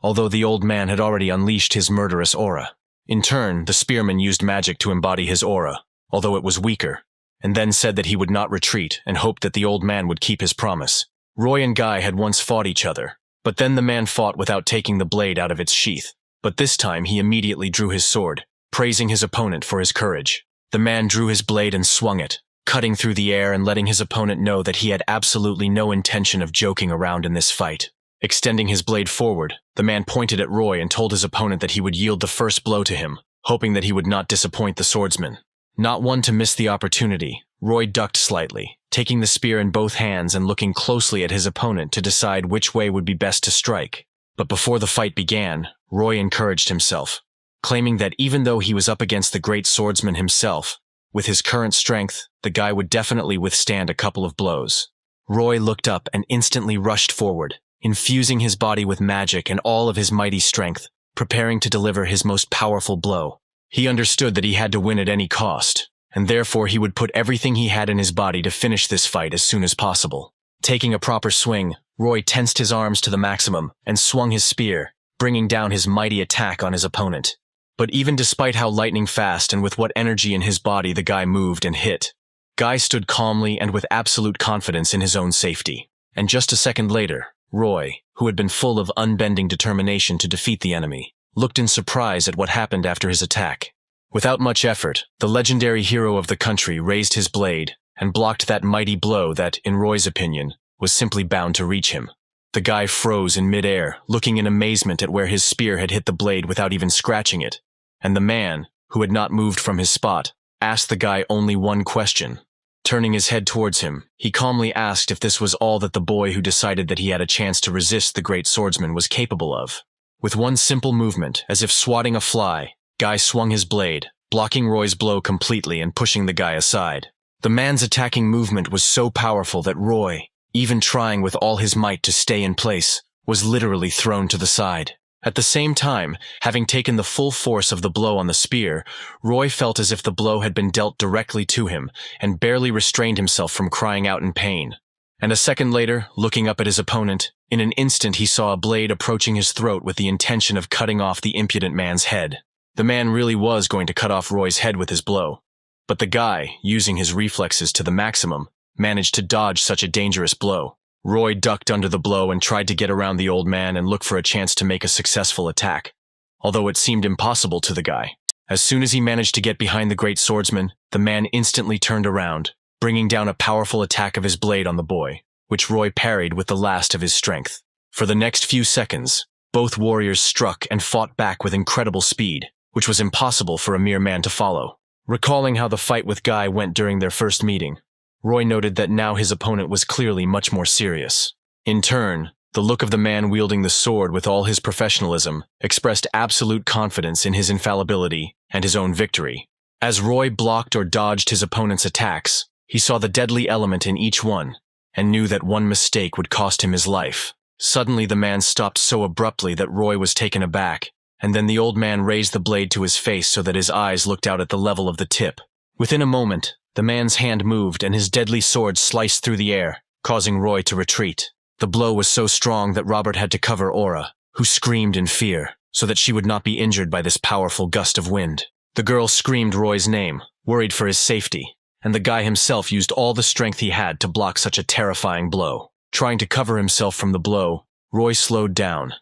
although the old man had already unleashed his murderous aura. In turn, the spearman used magic to embody his aura, although it was weaker, and then said that he would not retreat and hoped that the old man would keep his promise. Roy and Guy had once fought each other, but then the man fought without taking the blade out of its sheath. But this time he immediately drew his sword, praising his opponent for his courage. The man drew his blade and swung it, cutting through the air and letting his opponent know that he had absolutely no intention of joking around in this fight. Extending his blade forward, the man pointed at Roy and told his opponent that he would yield the first blow to him, hoping that he would not disappoint the swordsman. Not one to miss the opportunity, Roy ducked slightly, taking the spear in both hands and looking closely at his opponent to decide which way would be best to strike. But before the fight began, Roy encouraged himself, claiming that even though he was up against the great swordsman himself, with his current strength, the guy would definitely withstand a couple of blows. Roy looked up and instantly rushed forward, infusing his body with magic and all of his mighty strength, preparing to deliver his most powerful blow. He understood that he had to win at any cost, and therefore he would put everything he had in his body to finish this fight as soon as possible. Taking a proper swing, Roy tensed his arms to the maximum and swung his spear, bringing down his mighty attack on his opponent. But even despite how lightning fast and with what energy in his body the guy moved and hit, Guy stood calmly and with absolute confidence in his own safety. And just a second later, Roy, who had been full of unbending determination to defeat the enemy, looked in surprise at what happened after his attack. Without much effort, the legendary hero of the country raised his blade and blocked that mighty blow that, in Roy's opinion, was simply bound to reach him. The guy froze in midair, looking in amazement at where his spear had hit the blade without even scratching it, and the man, who had not moved from his spot, asked the guy only one question. Turning his head towards him, he calmly asked if this was all that the boy who decided that he had a chance to resist the great swordsman was capable of. With one simple movement, as if swatting a fly, Guy swung his blade, blocking Roy's blow completely and pushing the guy aside. The man's attacking movement was so powerful that Roy, even trying with all his might to stay in place, was literally thrown to the side. At the same time, having taken the full force of the blow on the spear, Roy felt as if the blow had been dealt directly to him and barely restrained himself from crying out in pain. And a second later, looking up at his opponent, in an instant he saw a blade approaching his throat with the intention of cutting off the impudent man's head. The man really was going to cut off Roy's head with his blow. But the guy, using his reflexes to the maximum, managed to dodge such a dangerous blow. Roy ducked under the blow and tried to get around the old man and look for a chance to make a successful attack, although it seemed impossible to the guy. As soon as he managed to get behind the great swordsman, the man instantly turned around, bringing down a powerful attack of his blade on the boy, which Roy parried with the last of his strength. For the next few seconds, both warriors struck and fought back with incredible speed, which was impossible for a mere man to follow. Recalling how the fight with Guy went during their first meeting, Roy noted that now his opponent was clearly much more serious. In turn, the look of the man wielding the sword with all his professionalism expressed absolute confidence in his infallibility and his own victory. As Roy blocked or dodged his opponent's attacks, he saw the deadly element in each one, and knew that one mistake would cost him his life. Suddenly the man stopped so abruptly that Roy was taken aback, and then the old man raised the blade to his face so that his eyes looked out at the level of the tip. Within a moment, the man's hand moved and his deadly sword sliced through the air, causing Roy to retreat. The blow was so strong that Robert had to cover Aura, who screamed in fear, so that she would not be injured by this powerful gust of wind. The girl screamed Roy's name, worried for his safety, and the guy himself used all the strength he had to block such a terrifying blow. Trying to cover himself from the blow, Roy slowed down,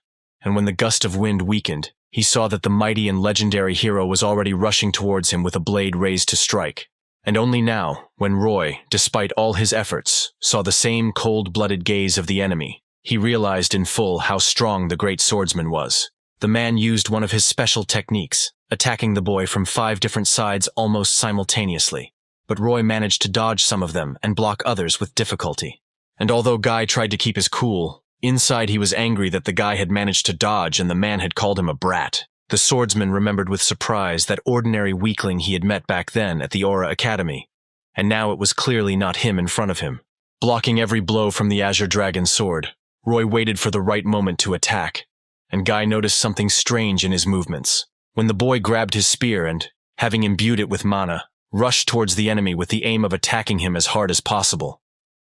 and when the gust of wind weakened, he saw that the mighty and legendary hero was already rushing towards him with a blade raised to strike. And only now, when Roy, despite all his efforts, saw the same cold-blooded gaze of the enemy, he realized in full how strong the great swordsman was. The man used one of his special techniques, attacking the boy from 5 different sides almost simultaneously. But Roy managed to dodge some of them and block others with difficulty. And although Guy tried to keep his cool, inside he was angry that the guy had managed to dodge and the man had called him a brat. The swordsman remembered with surprise that ordinary weakling he had met back then at the Aura Academy, and now it was clearly not him in front of him. Blocking every blow from the Azure Dragon's sword, Roy waited for the right moment to attack, and Guy noticed something strange in his movements. When the boy grabbed his spear and, having imbued it with mana, rushed towards the enemy with the aim of attacking him as hard as possible,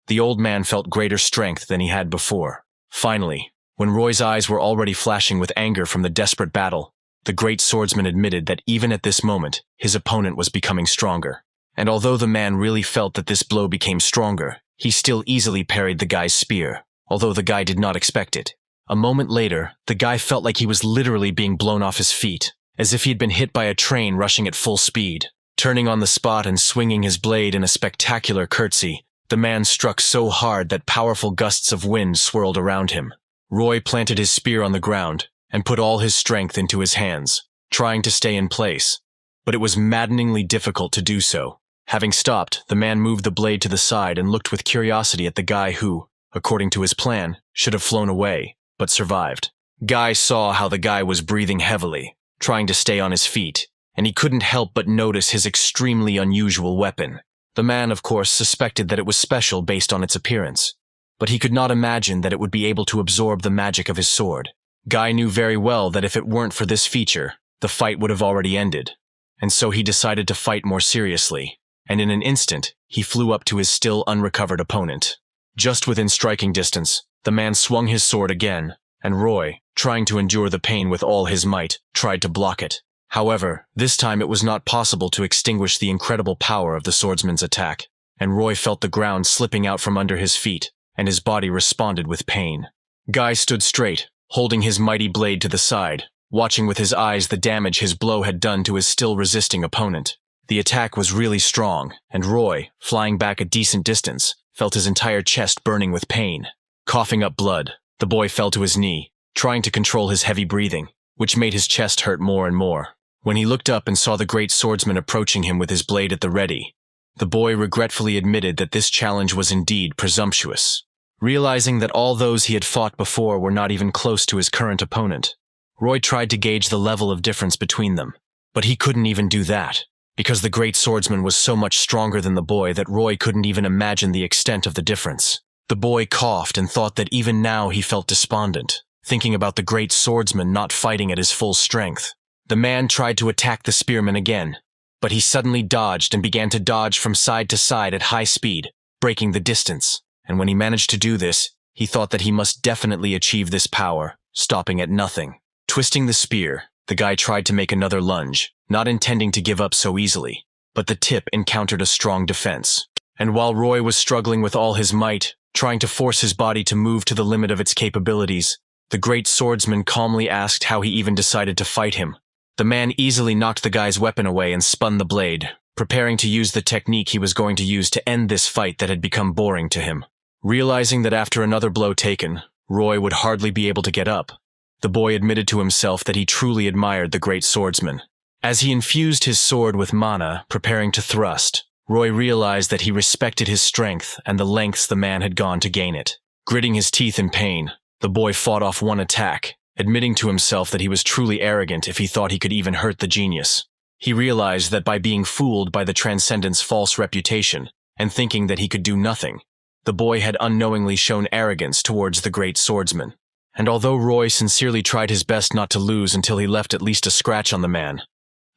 the old man felt greater strength than he had before. Finally, when Roy's eyes were already flashing with anger from the desperate battle, the great swordsman admitted that even at this moment, his opponent was becoming stronger. And although the man really felt that this blow became stronger, he still easily parried the guy's spear, although the guy did not expect it. A moment later, the guy felt like he was literally being blown off his feet, as if he had been hit by a train rushing at full speed. Turning on the spot and swinging his blade in a spectacular curtsy, the man struck so hard that powerful gusts of wind swirled around him. Roy planted his spear on the ground and put all his strength into his hands, trying to stay in place, but it was maddeningly difficult to do so. Having stopped, the man moved the blade to the side and looked with curiosity at the guy who, according to his plan, should have flown away, but survived. Guy saw how the guy was breathing heavily, trying to stay on his feet, and he couldn't help but notice his extremely unusual weapon. The man, of course, suspected that it was special based on its appearance, but he could not imagine that it would be able to absorb the magic of his sword. Guy knew very well that if it weren't for this feature, the fight would have already ended, and so he decided to fight more seriously, and in an instant, he flew up to his still unrecovered opponent. Just within striking distance, the man swung his sword again, and Roy, trying to endure the pain with all his might, tried to block it. However, this time it was not possible to extinguish the incredible power of the swordsman's attack, and Roy felt the ground slipping out from under his feet, and his body responded with pain. Guy stood straight, holding his mighty blade to the side, watching with his eyes the damage his blow had done to his still resisting opponent. The attack was really strong, and Roy, flying back a decent distance, felt his entire chest burning with pain. Coughing up blood, the boy fell to his knee, trying to control his heavy breathing, which made his chest hurt more and more. When he looked up and saw the great swordsman approaching him with his blade at the ready, the boy regretfully admitted that this challenge was indeed presumptuous. Realizing that all those he had fought before were not even close to his current opponent, Roy tried to gauge the level of difference between them, but he couldn't even do that, because the great swordsman was so much stronger than the boy that Roy couldn't even imagine the extent of the difference. The boy coughed and thought that even now he felt despondent, thinking about the great swordsman not fighting at his full strength. The man tried to attack the spearman again, but he suddenly dodged and began to dodge from side to side at high speed, breaking the distance. And when he managed to do this, he thought that he must definitely achieve this power, stopping at nothing. Twisting the spear, the guy tried to make another lunge, not intending to give up so easily, but the tip encountered a strong defense. And while Roy was struggling with all his might, trying to force his body to move to the limit of its capabilities, the great swordsman calmly asked how he even decided to fight him. The man easily knocked the guy's weapon away and spun the blade, preparing to use the technique he was going to use to end this fight that had become boring to him. Realizing that after another blow taken, Roy would hardly be able to get up, the boy admitted to himself that he truly admired the great swordsman. As he infused his sword with mana, preparing to thrust, Roy realized that he respected his strength and the lengths the man had gone to gain it. Gritting his teeth in pain, the boy fought off one attack, admitting to himself that he was truly arrogant if he thought he could even hurt the genius. He realized that by being fooled by the Transcendent's false reputation and thinking that he could do nothing, the boy had unknowingly shown arrogance towards the great swordsman. And although Roy sincerely tried his best not to lose until he left at least a scratch on the man,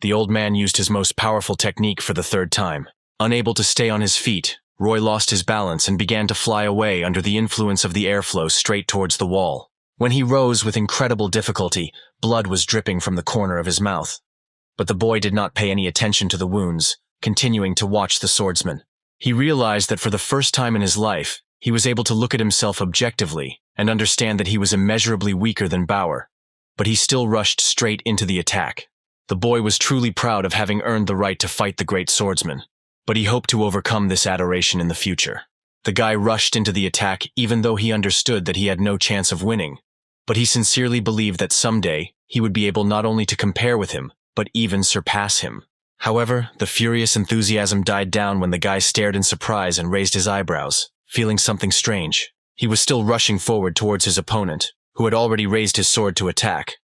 the old man used his most powerful technique for the third time. Unable to stay on his feet, Roy lost his balance and began to fly away under the influence of the airflow straight towards the wall. When he rose with incredible difficulty, blood was dripping from the corner of his mouth. But the boy did not pay any attention to the wounds, continuing to watch the swordsman. He realized that for the first time in his life, he was able to look at himself objectively and understand that he was immeasurably weaker than Bauer, but he still rushed straight into the attack. The boy was truly proud of having earned the right to fight the great swordsman, but he hoped to overcome this adoration in the future. The guy rushed into the attack even though he understood that he had no chance of winning, but he sincerely believed that someday he would be able not only to compare with him, but even surpass him. However, the furious enthusiasm died down when the guy stared in surprise and raised his eyebrows, feeling something strange. He was still rushing forward towards his opponent, who had already raised his sword to attack,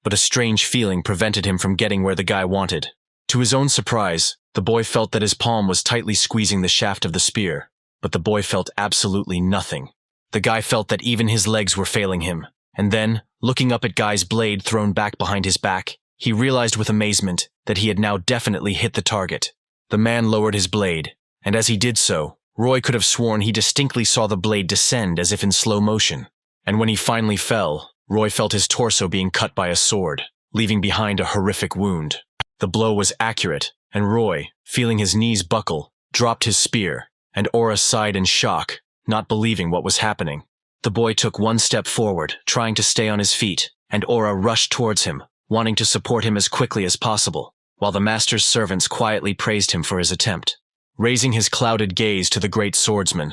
but a strange feeling prevented him from getting where the guy wanted. To his own surprise, the boy felt that his palm was tightly squeezing the shaft of the spear, but the boy felt absolutely nothing. The guy felt that even his legs were failing him, and then, looking up at Guy's blade thrown back behind his back, he realized with amazement that he had now definitely hit the target. The man lowered his blade, and as he did so, Roy could have sworn he distinctly saw the blade descend as if in slow motion. And when he finally fell, Roy felt his torso being cut by a sword, leaving behind a horrific wound. The blow was accurate, and Roy, feeling his knees buckle, dropped his spear, and Aura sighed in shock, not believing what was happening. The boy took one step forward, trying to stay on his feet, and Aura rushed towards him, wanting to support him as quickly as possible, while the master's servants quietly praised him for his attempt. Raising his clouded gaze to the great swordsman,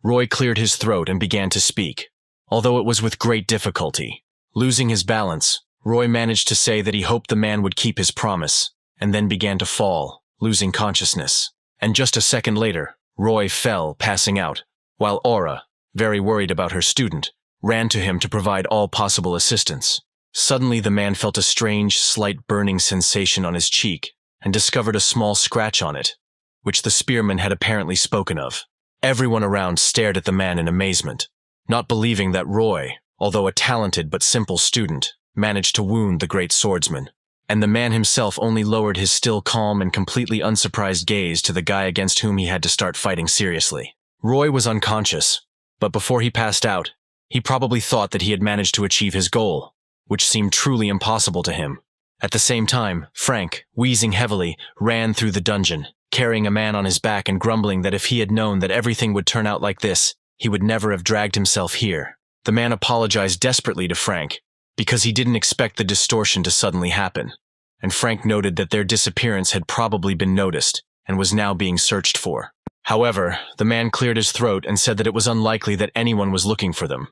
Roy cleared his throat and began to speak, although it was with great difficulty. Losing his balance, Roy managed to say that he hoped the man would keep his promise, and then began to fall, losing consciousness. And just a second later, Roy fell, passing out, while Aura, very worried about her student, ran to him to provide all possible assistance. Suddenly the man felt a strange, slight burning sensation on his cheek, and discovered a small scratch on it, which the spearman had apparently spoken of. Everyone around stared at the man in amazement, not believing that Roy, although a talented but simple student, managed to wound the great swordsman. And the man himself only lowered his still calm and completely unsurprised gaze to the guy against whom he had to start fighting seriously. Roy was unconscious, but before he passed out, he probably thought that he had managed to achieve his goal, which seemed truly impossible to him. At the same time, Frank, wheezing heavily, ran through the dungeon, carrying a man on his back and grumbling that if he had known that everything would turn out like this, he would never have dragged himself here. The man apologized desperately to Frank, because he didn't expect the distortion to suddenly happen, and Frank noted that their disappearance had probably been noticed and was now being searched for. However, the man cleared his throat and said that it was unlikely that anyone was looking for them.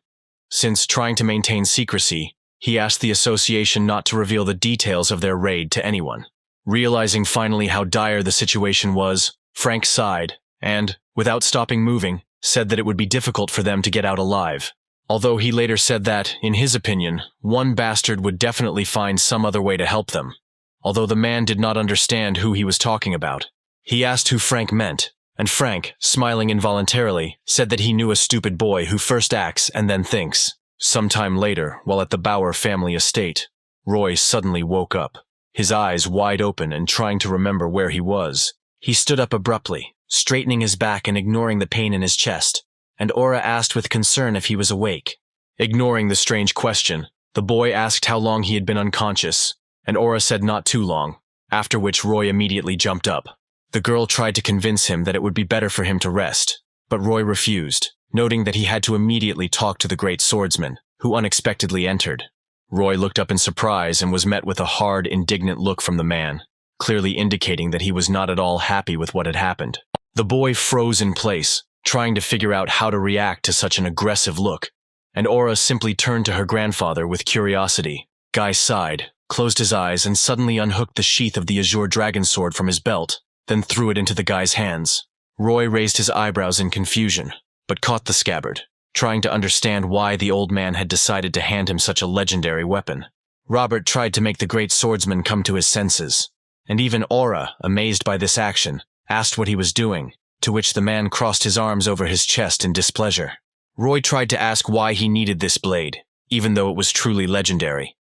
Since trying to maintain secrecy, he asked the association not to reveal the details of their raid to anyone. Realizing finally how dire the situation was, Frank sighed and, without stopping moving, said that it would be difficult for them to get out alive. although he later said that, in his opinion, one bastard would definitely find some other way to help them, although the man did not understand who he was talking about. He asked who Frank meant, and Frank, smiling involuntarily, said that he knew a stupid boy who first acts and then thinks. Sometime later, while at the Bauer family estate, Roy suddenly woke up, his eyes wide open and trying to remember where he was. He stood up abruptly, straightening his back and ignoring the pain in his chest, and Aura asked with concern if he was awake. Ignoring the strange question, the boy asked how long he had been unconscious, and Aura said not too long, after which Roy immediately jumped up. The girl tried to convince him that it would be better for him to rest, but Roy refused, noting that he had to immediately talk to the great swordsman, who unexpectedly entered. Roy looked up in surprise and was met with a hard, indignant look from the man, clearly indicating that he was not at all happy with what had happened. The boy froze in place, trying to figure out how to react to such an aggressive look, and Aura simply turned to her grandfather with curiosity. Guy sighed, closed his eyes, and suddenly unhooked the sheath of the azure dragon sword from his belt, then threw it into the guy's hands. Roy raised his eyebrows in confusion, but caught the scabbard, trying to understand why the old man had decided to hand him such a legendary weapon. Robert tried to make the great swordsman come to his senses, and even Aura, amazed by this action, asked what he was doing, to which the man crossed his arms over his chest in displeasure. Roy tried to ask why he needed this blade, even though it was truly legendary,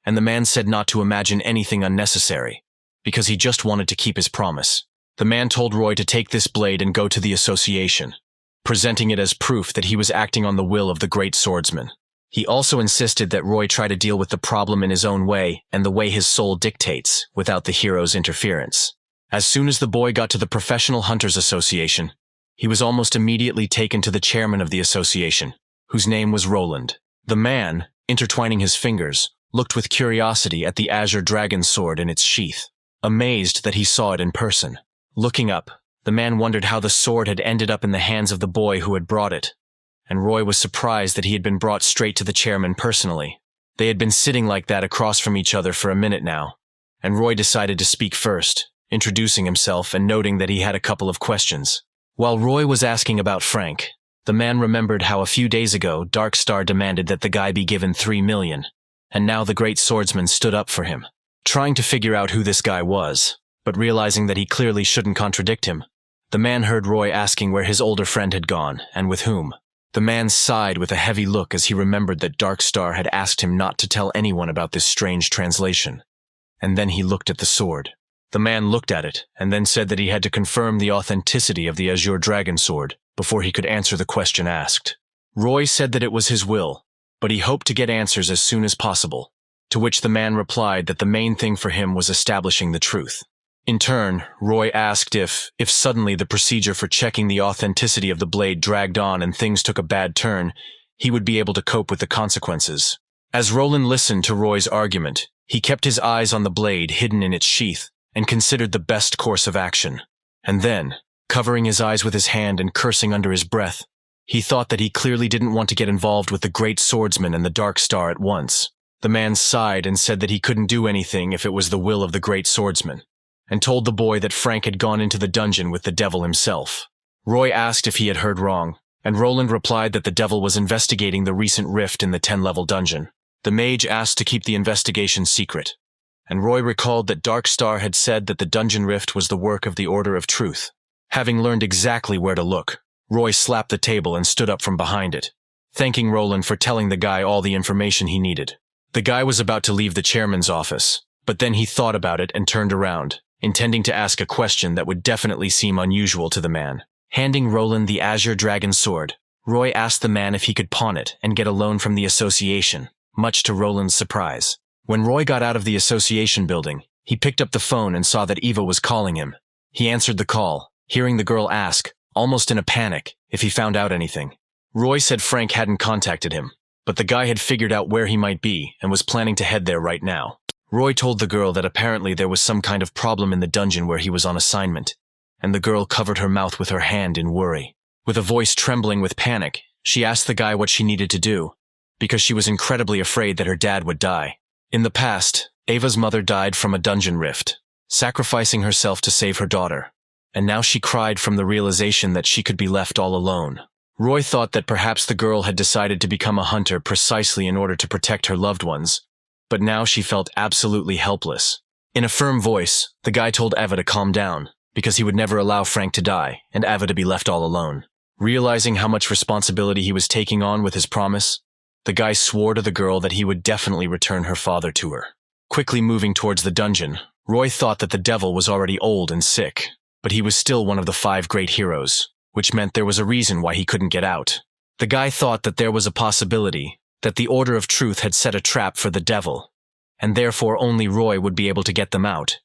and the man said not to imagine anything unnecessary, because he just wanted to keep his promise. The man told Roy to take this blade and go to the association, presenting it as proof that he was acting on the will of the great swordsman. He also insisted that Roy try to deal with the problem in his own way and the way his soul dictates, without the hero's interference. As soon as the boy got to the Professional Hunters Association, he was almost immediately taken to the chairman of the association, whose name was Roland. The man, intertwining his fingers, looked with curiosity at the azure dragon sword in its sheath, amazed that he saw it in person. Looking up, the man wondered how the sword had ended up in the hands of the boy who had brought it, and Roy was surprised that he had been brought straight to the chairman personally. They had been sitting like that across from each other for a minute now, and Roy decided to speak first, introducing himself and noting that he had a couple of questions. While Roy was asking about Frank, the man remembered how a few days ago Darkstar demanded that the guy be given 3 million, and now the great swordsman stood up for him. Trying to figure out who this guy was, but realizing that he clearly shouldn't contradict him, the man heard Roy asking where his older friend had gone, and with whom. The man sighed with a heavy look as he remembered that Darkstar had asked him not to tell anyone about this strange translation. And then he looked at the sword. The man looked at it, and then said that he had to confirm the authenticity of the azure dragon sword before he could answer the question asked. Roy said that it was his will, but he hoped to get answers as soon as possible, to which the man replied that the main thing for him was establishing the truth. In turn, Roy asked if suddenly the procedure for checking the authenticity of the blade dragged on and things took a bad turn, he would be able to cope with the consequences. As Roland listened to Roy's argument, he kept his eyes on the blade hidden in its sheath and considered the best course of action. And then, covering his eyes with his hand and cursing under his breath, he thought that he clearly didn't want to get involved with the great swordsman and the Darkstar at once. The man sighed and said that he couldn't do anything if it was the will of the great swordsman, and told the boy that Frank had gone into the dungeon with the devil himself. Roy asked if he had heard wrong, and Roland replied that the devil was investigating the recent rift in the 10-level dungeon. The mage asked to keep the investigation secret, and Roy recalled that Darkstar had said that the dungeon rift was the work of the Order of Truth. Having learned exactly where to look, Roy slapped the table and stood up from behind it, thanking Roland for telling the guy all the information he needed. The guy was about to leave the chairman's office, but then he thought about it and turned around, intending to ask a question that would definitely seem unusual to the man. Handing Roland the azure dragon sword, Roy asked the man if he could pawn it and get a loan from the association, much to Roland's surprise. When Roy got out of the association building, he picked up the phone and saw that Eva was calling him. He answered the call, hearing the girl ask, almost in a panic, if he found out anything. Roy said Frank hadn't contacted him, but the guy had figured out where he might be and was planning to head there right now. Roy told the girl that apparently there was some kind of problem in the dungeon where he was on assignment, and the girl covered her mouth with her hand in worry. With a voice trembling with panic, she asked the guy what she needed to do, because she was incredibly afraid that her dad would die. In the past, Ava's mother died from a dungeon rift, sacrificing herself to save her daughter, and now she cried from the realization that she could be left all alone. Roy thought that perhaps the girl had decided to become a hunter precisely in order to protect her loved ones, but now she felt absolutely helpless. In a firm voice, the guy told Eva to calm down, because he would never allow Frank to die and Eva to be left all alone. Realizing how much responsibility he was taking on with his promise, the guy swore to the girl that he would definitely return her father to her. Quickly moving towards the dungeon, Roy thought that the devil was already old and sick, but he was still one of the 5 great heroes, which meant there was a reason why he couldn't get out. The guy thought that there was a possibility that the Order of Truth had set a trap for the devil, and therefore only Roy would be able to get them out,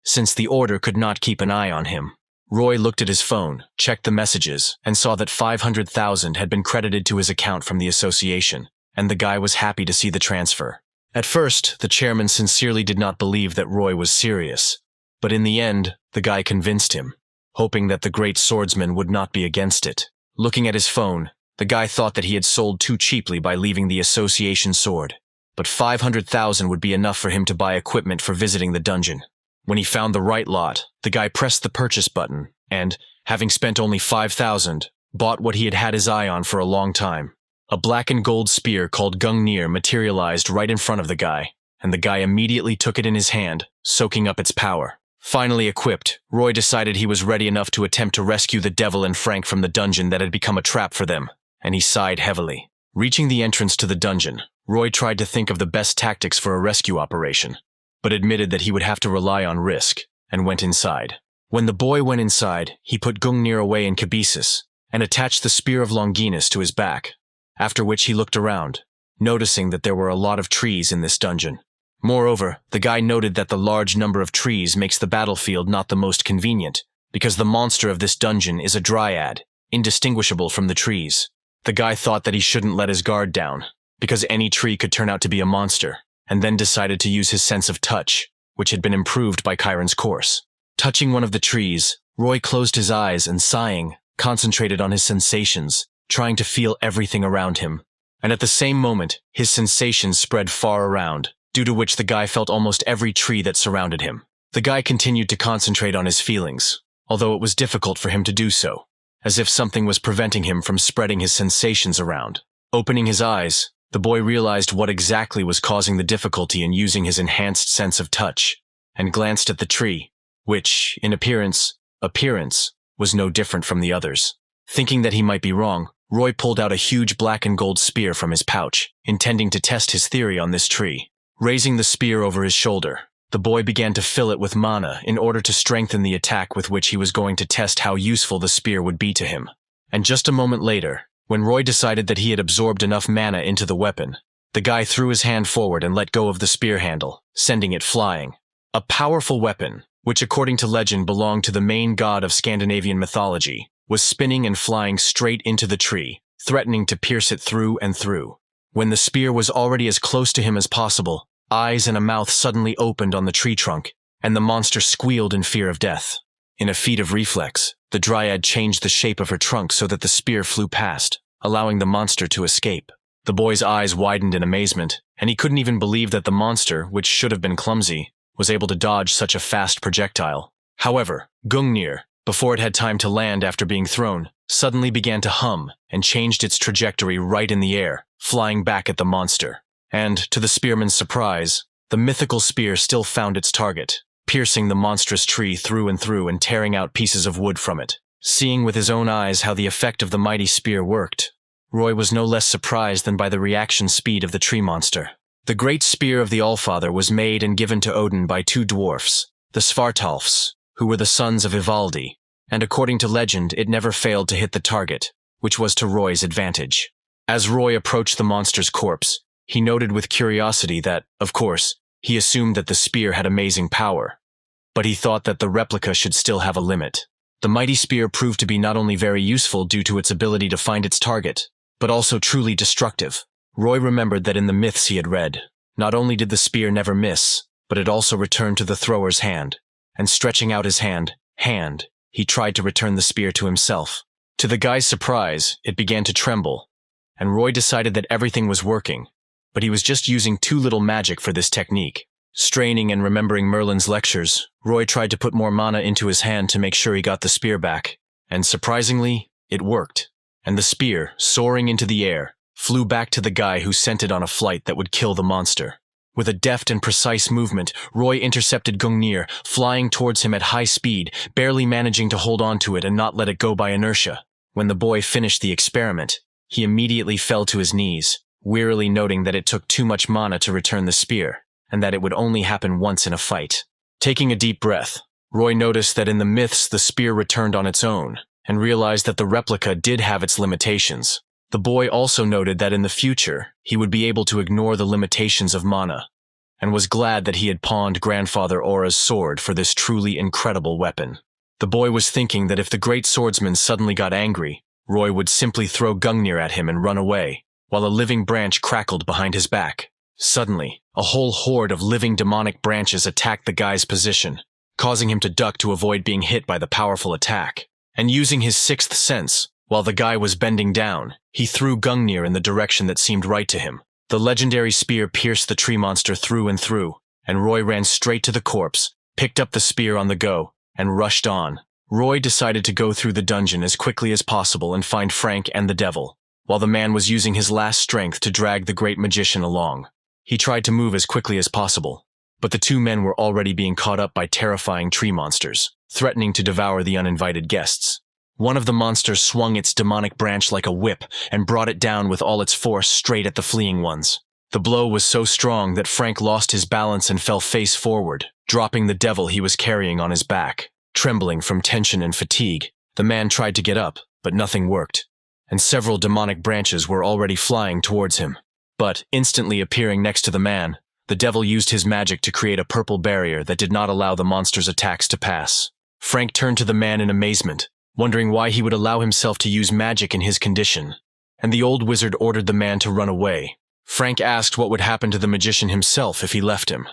since the Order could not keep an eye on him. Roy looked at his phone, checked the messages, and saw that 500,000 had been credited to his account from the association, and the guy was happy to see the transfer. At first, the chairman sincerely did not believe that Roy was serious, but in the end, the guy convinced him, hoping that the great swordsman would not be against it. Looking at his phone, the guy thought that he had sold too cheaply by leaving the association sword, but 500,000 would be enough for him to buy equipment for visiting the dungeon. When he found the right lot, the guy pressed the purchase button and, having spent only 5,000, bought what he had had his eye on for a long time. A black and gold spear called Gungnir materialized right in front of the guy, and the guy immediately took it in his hand, soaking up its power. Finally equipped, Roy decided he was ready enough to attempt to rescue the devil and Frank from the dungeon that had become a trap for them, and he sighed heavily. Reaching the entrance to the dungeon, Roy tried to think of the best tactics for a rescue operation, but admitted that he would have to rely on risk, and went inside. When the boy went inside, he put Gungnir away in Cabesus, and attached the spear of Longinus to his back, after which he looked around, noticing that there were a lot of trees in this dungeon. Moreover, the guy noted that the large number of trees makes the battlefield not the most convenient, because the monster of this dungeon is a dryad, indistinguishable from the trees. The guy thought that he shouldn't let his guard down, because any tree could turn out to be a monster, and then decided to use his sense of touch, which had been improved by Chiron's course. Touching one of the trees, Roy closed his eyes and, sighing, concentrated on his sensations, trying to feel everything around him. And at the same moment, his sensations spread far around, due to which the guy felt almost every tree that surrounded him. The guy continued to concentrate on his feelings, although it was difficult for him to do so, as if something was preventing him from spreading his sensations around. Opening his eyes, the boy realized what exactly was causing the difficulty in using his enhanced sense of touch, and glanced at the tree, which, in appearance, was no different from the others. Thinking that he might be wrong, Roy pulled out a huge black and gold spear from his pouch, intending to test his theory on this tree. Raising the spear over his shoulder, the boy began to fill it with mana in order to strengthen the attack with which he was going to test how useful the spear would be to him. And just a moment later, when Roy decided that he had absorbed enough mana into the weapon, the guy threw his hand forward and let go of the spear handle, sending it flying. A powerful weapon, which according to legend belonged to the main god of Scandinavian mythology, was spinning and flying straight into the tree, threatening to pierce it through and through. When the spear was already as close to him as possible, eyes and a mouth suddenly opened on the tree trunk, and the monster squealed in fear of death. In a feat of reflex, the dryad changed the shape of her trunk so that the spear flew past, allowing the monster to escape. The boy's eyes widened in amazement, and he couldn't even believe that the monster, which should have been clumsy, was able to dodge such a fast projectile. However, Gungnir, before it had time to land after being thrown, suddenly began to hum and changed its trajectory right in the air, flying back at the monster. And, to the spearman's surprise, the mythical spear still found its target, piercing the monstrous tree through and tearing out pieces of wood from it. Seeing with his own eyes how the effect of the mighty spear worked, Roy was no less surprised than by the reaction speed of the tree monster. The great spear of the Allfather was made and given to Odin by 2 dwarfs, the Svartalfs, who were the sons of Ivaldi, and according to legend it never failed to hit the target, which was to Roy's advantage. As Roy approached the monster's corpse, he noted with curiosity that, of course, he assumed that the spear had amazing power, but he thought that the replica should still have a limit. The mighty spear proved to be not only very useful due to its ability to find its target, but also truly destructive. Roy remembered that in the myths he had read, not only did the spear never miss, but it also returned to the thrower's hand, and stretching out his hand, he tried to return the spear to himself. To the guy's surprise, it began to tremble, and Roy decided that everything was working, but he was just using too little magic for this technique. Straining and remembering Merlin's lectures, Roy tried to put more mana into his hand to make sure he got the spear back, and surprisingly, it worked. and the spear, soaring into the air, flew back to the guy who sent it on a flight that would kill the monster. With a deft and precise movement, Roy intercepted Gungnir, flying towards him at high speed, barely managing to hold on to it and not let it go by inertia. When the boy finished the experiment, he immediately fell to his knees, wearily noting that it took too much mana to return the spear, and that it would only happen once in a fight. Taking a deep breath, Roy noticed that in the myths the spear returned on its own, and realized that the replica did have its limitations. The boy also noted that in the future, he would be able to ignore the limitations of mana, and was glad that he had pawned Grandfather Aura's sword for this truly incredible weapon. The boy was thinking that if the great swordsman suddenly got angry, Roy would simply throw Gungnir at him and run away, while a living branch crackled behind his back. Suddenly, a whole horde of living demonic branches attacked the guy's position, causing him to duck to avoid being hit by the powerful attack. And using his sixth sense, while the guy was bending down, he threw Gungnir in the direction that seemed right to him. The legendary spear pierced the tree monster through and through, and Roy ran straight to the corpse, picked up the spear on the go, and rushed on. Roy decided to go through the dungeon as quickly as possible and find Frank and the devil, while the man was using his last strength to drag the great magician along. He tried to move as quickly as possible, but the two men were already being caught up by terrifying tree monsters, threatening to devour the uninvited guests. One of the monsters swung its demonic branch like a whip and brought it down with all its force straight at the fleeing ones. The blow was so strong that Frank lost his balance and fell face forward, dropping the devil he was carrying on his back. Trembling from tension and fatigue, the man tried to get up, but nothing worked, and several demonic branches were already flying towards him. But, instantly appearing next to the man, the devil used his magic to create a purple barrier that did not allow the monster's attacks to pass. Frank turned to the man in amazement, wondering why he would allow himself to use magic in his condition, and the old wizard ordered the man to run away. Frank asked what would happen to the magician himself if he left him,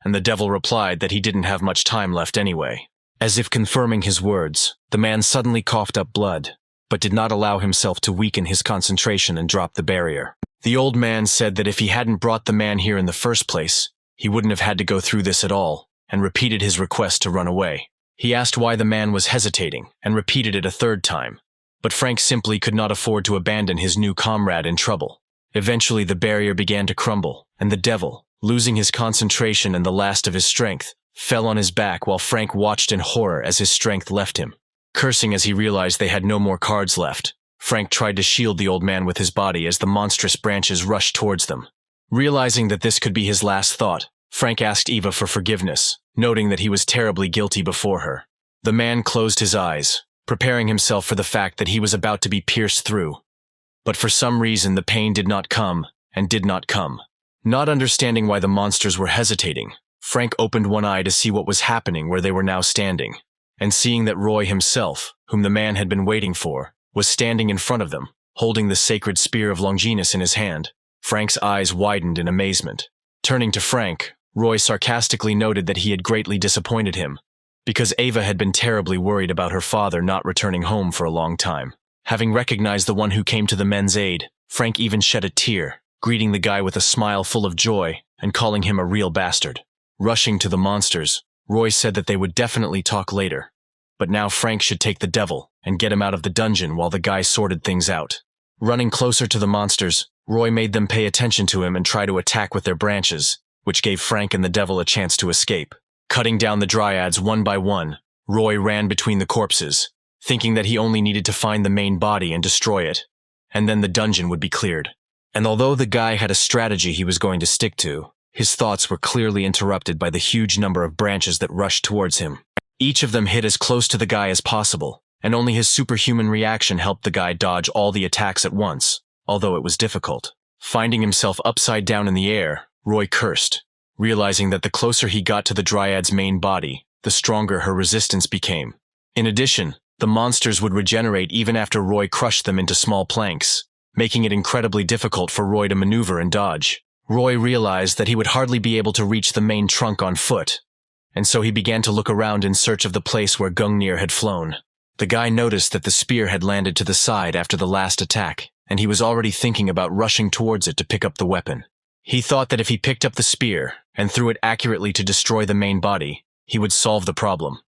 and the devil replied that he didn't have much time left anyway. As if confirming his words, the man suddenly coughed up blood, but did not allow himself to weaken his concentration and drop the barrier. The old man said that if he hadn't brought the man here in the first place, he wouldn't have had to go through this at all, and repeated his request to run away. He asked why the man was hesitating, and repeated it a third time, but Frank simply could not afford to abandon his new comrade in trouble. Eventually the barrier began to crumble, and the devil, losing his concentration and the last of his strength, fell on his back while Frank watched in horror as his strength left him. Cursing as he realized they had no more cards left, Frank tried to shield the old man with his body as the monstrous branches rushed towards them. Realizing that this could be his last thought, Frank asked Eva for forgiveness, noting that he was terribly guilty before her. The man closed his eyes, preparing himself for the fact that he was about to be pierced through. But for some reason the pain did not come, and did not come. Not understanding why the monsters were hesitating, Frank opened one eye to see what was happening where they were now standing, and seeing that Roy himself, whom the man had been waiting for, was standing in front of them, holding the sacred spear of Longinus in his hand, Frank's eyes widened in amazement. Turning to Frank, Roy sarcastically noted that he had greatly disappointed him, because Ava had been terribly worried about her father not returning home for a long time. Having recognized the one who came to the men's aid, Frank even shed a tear, greeting the guy with a smile full of joy and calling him a real bastard. Rushing to the monsters, Roy said that they would definitely talk later, but now Frank should take the devil and get him out of the dungeon while the guy sorted things out. Running closer to the monsters, Roy made them pay attention to him and try to attack with their branches, which gave Frank and the devil a chance to escape. Cutting down the dryads one by one, Roy ran between the corpses, thinking that he only needed to find the main body and destroy it, and then the dungeon would be cleared. And although the guy had a strategy he was going to stick to, his thoughts were clearly interrupted by the huge number of branches that rushed towards him. Each of them hit as close to the guy as possible, and only his superhuman reaction helped the guy dodge all the attacks at once, although it was difficult. Finding himself upside down in the air, Roy cursed, realizing that the closer he got to the dryad's main body, the stronger her resistance became. In addition, the monsters would regenerate even after Roy crushed them into small planks, making it incredibly difficult for Roy to maneuver and dodge. Roy realized that he would hardly be able to reach the main trunk on foot, and so he began to look around in search of the place where Gungnir had flown. The guy noticed that the spear had landed to the side after the last attack, and he was already thinking about rushing towards it to pick up the weapon. He thought that if he picked up the spear and threw it accurately to destroy the main body, he would solve the problem.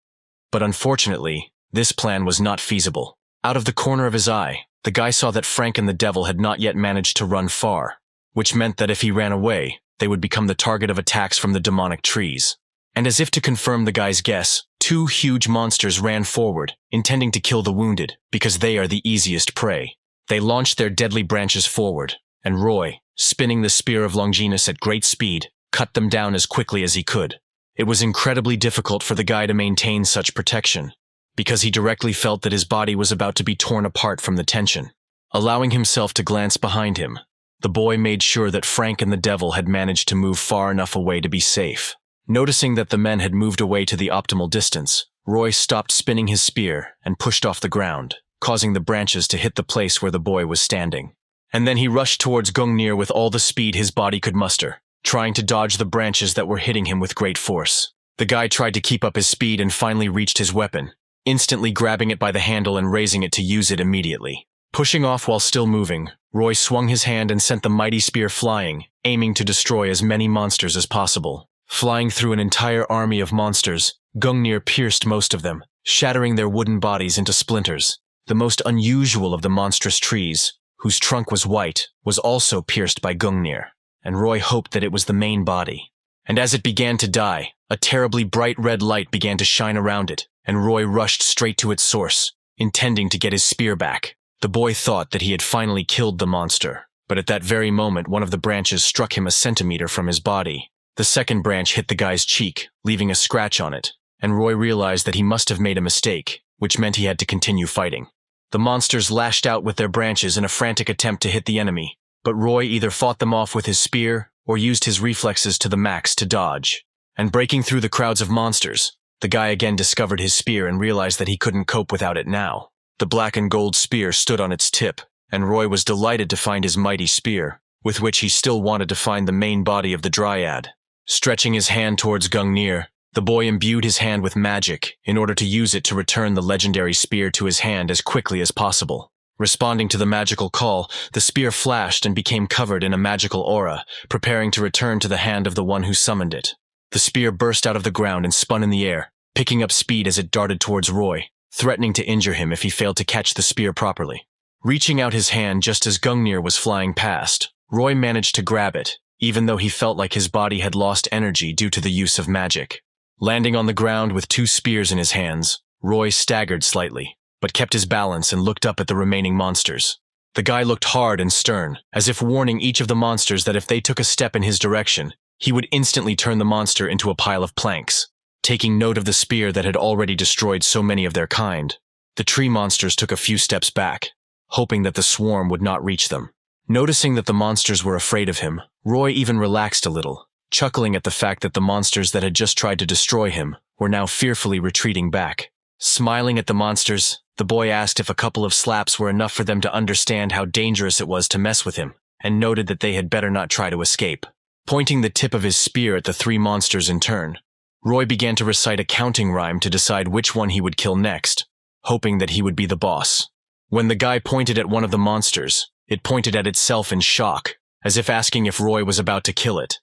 But unfortunately, this plan was not feasible. Out of the corner of his eye, The guy saw that Frank and the devil had not yet managed to run far, which meant that if he ran away, they would become the target of attacks from the demonic trees. And as if to confirm the guy's guess, two huge monsters ran forward, intending to kill the wounded, because they are the easiest prey. They launched their deadly branches forward, and Roy, spinning the spear of Longinus at great speed, cut them down as quickly as he could. It was incredibly difficult for the guy to maintain such protection, because he directly felt that his body was about to be torn apart from the tension. Allowing himself to glance behind him, the boy made sure that Frank and the devil had managed to move far enough away to be safe. Noticing that the men had moved away to the optimal distance, Roy stopped spinning his spear and pushed off the ground, causing the branches to hit the place where the boy was standing. And then he rushed towards Gungnir with all the speed his body could muster, trying to dodge the branches that were hitting him with great force. The guy tried to keep up his speed and finally reached his weapon, instantly grabbing it by the handle and raising it to use it immediately. Pushing off while still moving, Roy swung his hand and sent the mighty spear flying, aiming to destroy as many monsters as possible. Flying through an entire army of monsters, Gungnir pierced most of them, shattering their wooden bodies into splinters. The most unusual of the monstrous trees, whose trunk was white, was also pierced by Gungnir, and Roy hoped that it was the main body. And as it began to die, a terribly bright red light began to shine around it, and Roy rushed straight to its source, intending to get his spear back. The boy thought that he had finally killed the monster, but at that very moment one of the branches struck him a centimeter from his body. The second branch hit the guy's cheek, leaving a scratch on it, and Roy realized that he must have made a mistake, which meant he had to continue fighting. The monsters lashed out with their branches in a frantic attempt to hit the enemy, but Roy either fought them off with his spear or used his reflexes to the max to dodge. And breaking through the crowds of monsters, the guy again discovered his spear and realized that he couldn't cope without it now. The black and gold spear stood on its tip, and Roy was delighted to find his mighty spear, with which he still wanted to find the main body of the dryad. Stretching his hand towards Gungnir, the boy imbued his hand with magic in order to use it to return the legendary spear to his hand as quickly as possible. Responding to the magical call, the spear flashed and became covered in a magical aura, preparing to return to the hand of the one who summoned it. The spear burst out of the ground and spun in the air, picking up speed as it darted towards Roy, threatening to injure him if he failed to catch the spear properly. Reaching out his hand just as Gungnir was flying past, Roy managed to grab it, even though he felt like his body had lost energy due to the use of magic. Landing on the ground with two spears in his hands, Roy staggered slightly, but kept his balance and looked up at the remaining monsters. The guy looked hard and stern, as if warning each of the monsters that if they took a step in his direction, he would instantly turn the monster into a pile of planks. Taking note of the spear that had already destroyed so many of their kind, the tree monsters took a few steps back, hoping that the swarm would not reach them. Noticing that the monsters were afraid of him, Roy even relaxed a little, chuckling at the fact that the monsters that had just tried to destroy him were now fearfully retreating back. Smiling at the monsters, the boy asked if a couple of slaps were enough for them to understand how dangerous it was to mess with him, and noted that they had better not try to escape. Pointing the tip of his spear at the three monsters in turn, Roy began to recite a counting rhyme to decide which one he would kill next, hoping that he would be the boss. When the guy pointed at one of the monsters, it pointed at itself in shock, as if asking if Roy was about to kill it.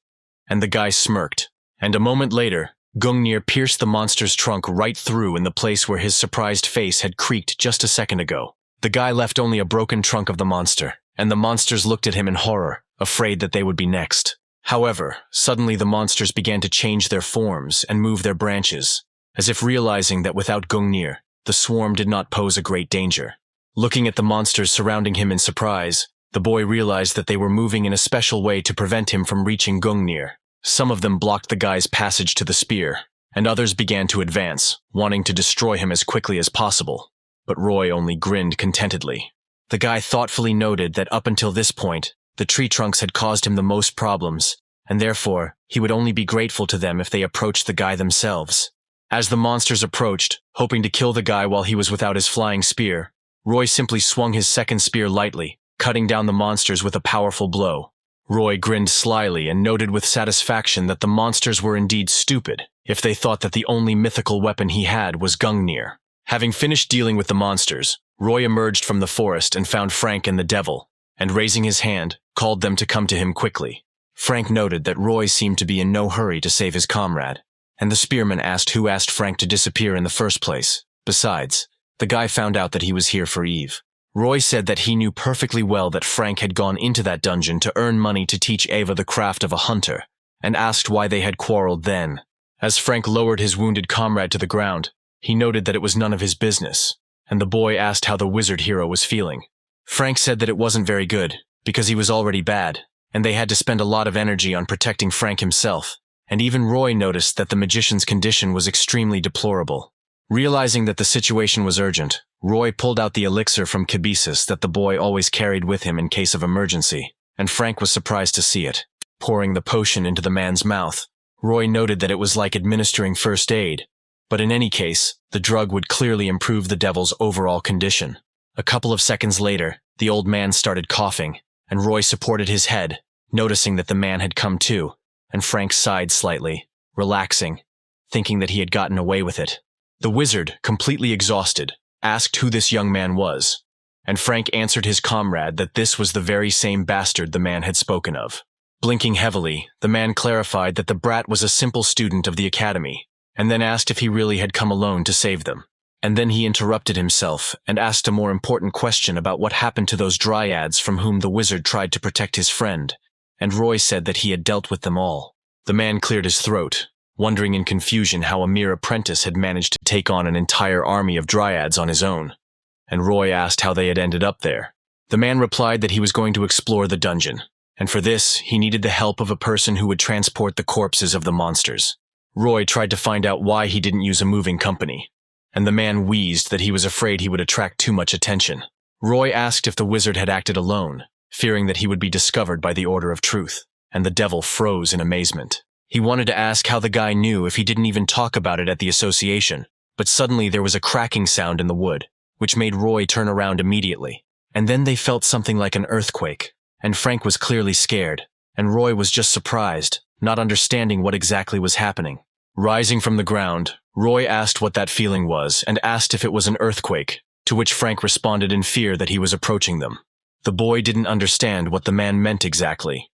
And the guy smirked. And a moment later, Gungnir pierced the monster's trunk right through in the place where his surprised face had creaked just a second ago. The guy left only a broken trunk of the monster, and the monsters looked at him in horror, afraid that they would be next. However, suddenly the monsters began to change their forms and move their branches, as if realizing that without Gungnir, the swarm did not pose a great danger. Looking at the monsters surrounding him in surprise, the boy realized that they were moving in a special way to prevent him from reaching Gungnir. Some of them blocked the guy's passage to the spear, and others began to advance, wanting to destroy him as quickly as possible. But Roy only grinned contentedly. The guy thoughtfully noted that up until this point, the tree trunks had caused him the most problems, and therefore, he would only be grateful to them if they approached the guy themselves. As the monsters approached, hoping to kill the guy while he was without his flying spear, Roy simply swung his second spear lightly, cutting down the monsters with a powerful blow. Roy grinned slyly and noted with satisfaction that the monsters were indeed stupid if they thought that the only mythical weapon he had was Gungnir. Having finished dealing with the monsters, Roy emerged from the forest and found Frank and the devil, and raising his hand, called them to come to him quickly. Frank noted that Roy seemed to be in no hurry to save his comrade, and the spearman asked who asked Frank to disappear in the first place. Besides, the guy found out that he was here for Eve. Roy said that he knew perfectly well that Frank had gone into that dungeon to earn money to teach Ava the craft of a hunter, and asked why they had quarreled then. As Frank lowered his wounded comrade to the ground, he noted that it was none of his business, and the boy asked how the wizard hero was feeling. Frank said that it wasn't very good, because he was already bad, and they had to spend a lot of energy on protecting Frank himself, and even Roy noticed that the magician's condition was extremely deplorable. Realizing that the situation was urgent, Roy pulled out the elixir from Kibisis that the boy always carried with him in case of emergency, and Frank was surprised to see it. Pouring the potion into the man's mouth, Roy noted that it was like administering first aid, but in any case, the drug would clearly improve the devil's overall condition. A couple of seconds later, the old man started coughing, and Roy supported his head, noticing that the man had come to, and Frank sighed slightly, relaxing, thinking that he had gotten away with it. The wizard, completely exhausted, asked who this young man was, and Frank answered his comrade that this was the very same bastard the man had spoken of. Blinking heavily, the man clarified that the brat was a simple student of the academy, and then asked if he really had come alone to save them. And then he interrupted himself and asked a more important question about what happened to those dryads from whom the wizard tried to protect his friend, and Roy said that he had dealt with them all. The man cleared his throat, wondering in confusion how a mere apprentice had managed to take on an entire army of dryads on his own, and Roy asked how they had ended up there. The man replied that he was going to explore the dungeon, and for this he needed the help of a person who would transport the corpses of the monsters. Roy tried to find out why he didn't use a moving company, and the man wheezed that he was afraid he would attract too much attention. Roy asked if the wizard had acted alone, fearing that he would be discovered by the Order of Truth, and the devil froze in amazement. He wanted to ask how the guy knew if he didn't even talk about it at the association, but suddenly there was a cracking sound in the wood, which made Roy turn around immediately. And then they felt something like an earthquake, and Frank was clearly scared, and Roy was just surprised, not understanding what exactly was happening. Rising from the ground, Roy asked what that feeling was and asked if it was an earthquake, to which Frank responded in fear that he was approaching them. The boy didn't understand what the man meant exactly,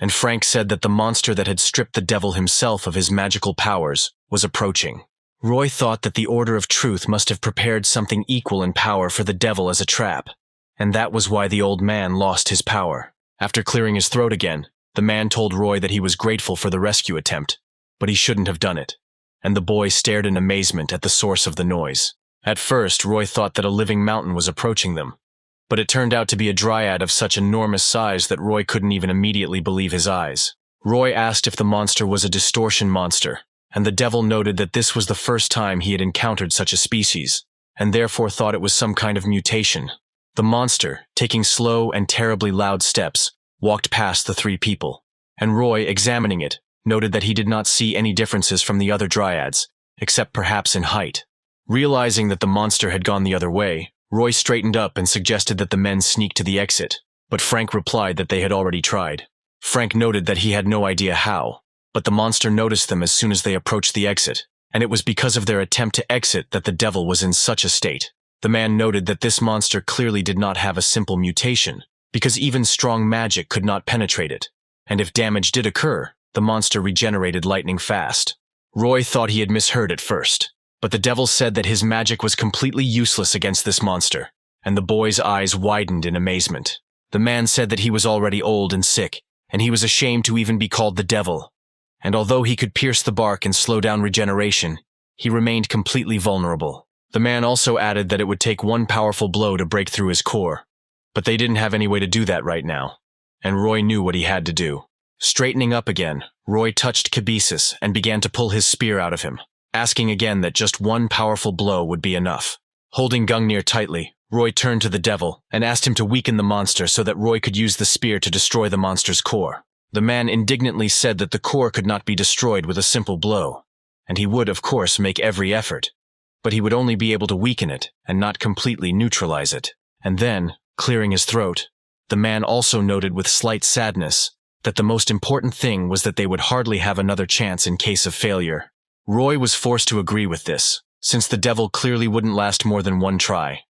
and Frank said that the monster that had stripped the devil himself of his magical powers was approaching. Roy thought that the Order of Truth must have prepared something equal in power for the devil as a trap, and that was why the old man lost his power. After clearing his throat again, the man told Roy that he was grateful for the rescue attempt, but he shouldn't have done it, and the boy stared in amazement at the source of the noise. At first, Roy thought that a living mountain was approaching them, but it turned out to be a dryad of such enormous size that Roy couldn't even immediately believe his eyes. Roy asked if the monster was a distortion monster, and the devil noted that this was the first time he had encountered such a species, and therefore thought it was some kind of mutation. The monster, taking slow and terribly loud steps, walked past the three people, and Roy, examining it, noted that he did not see any differences from the other dryads, except perhaps in height. Realizing that the monster had gone the other way, Roy straightened up and suggested that the men sneak to the exit, but Frank replied that they had already tried. Frank noted that he had no idea how, but the monster noticed them as soon as they approached the exit, and it was because of their attempt to exit that the devil was in such a state. The man noted that this monster clearly did not have a simple mutation, because even strong magic could not penetrate it, and if damage did occur, the monster regenerated lightning fast. Roy thought he had misheard at first, but the devil said that his magic was completely useless against this monster, and the boy's eyes widened in amazement. The man said that he was already old and sick, and he was ashamed to even be called the devil, and although he could pierce the bark and slow down regeneration, he remained completely vulnerable. The man also added that it would take one powerful blow to break through his core, but they didn't have any way to do that right now, and Roy knew what he had to do. Straightening up again, Roy touched Kibisis and began to pull his spear out of him, asking again that just one powerful blow would be enough. Holding Gungnir tightly, Roy turned to the devil and asked him to weaken the monster so that Roy could use the spear to destroy the monster's core. The man indignantly said that the core could not be destroyed with a simple blow, and he would, of course, make every effort, but he would only be able to weaken it and not completely neutralize it. And then, clearing his throat, the man also noted with slight sadness that the most important thing was that they would hardly have another chance in case of failure. Roy was forced to agree with this, since the devil clearly wouldn't last more than one try,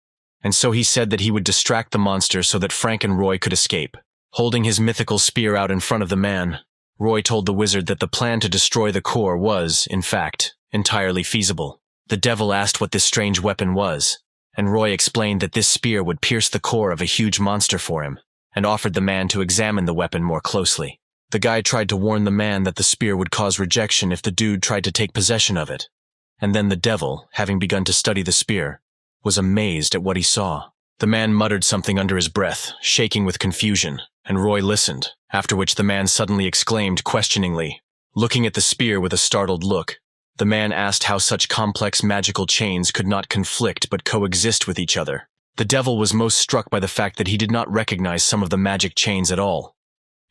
and so he said that he would distract the monster so that Frank and Roy could escape. Holding his mythical spear out in front of the man, Roy told the wizard that the plan to destroy the core was, in fact, entirely feasible. The devil asked what this strange weapon was, and Roy explained that this spear would pierce the core of a huge monster for him, and offered the man to examine the weapon more closely. The guy tried to warn the man that the spear would cause rejection if the dude tried to take possession of it. And then the devil, having begun to study the spear, was amazed at what he saw. The man muttered something under his breath, shaking with confusion, and Roy listened, after which the man suddenly exclaimed questioningly, looking at the spear with a startled look. The man asked how such complex magical chains could not conflict but coexist with each other. The devil was most struck by the fact that he did not recognize some of the magic chains at all,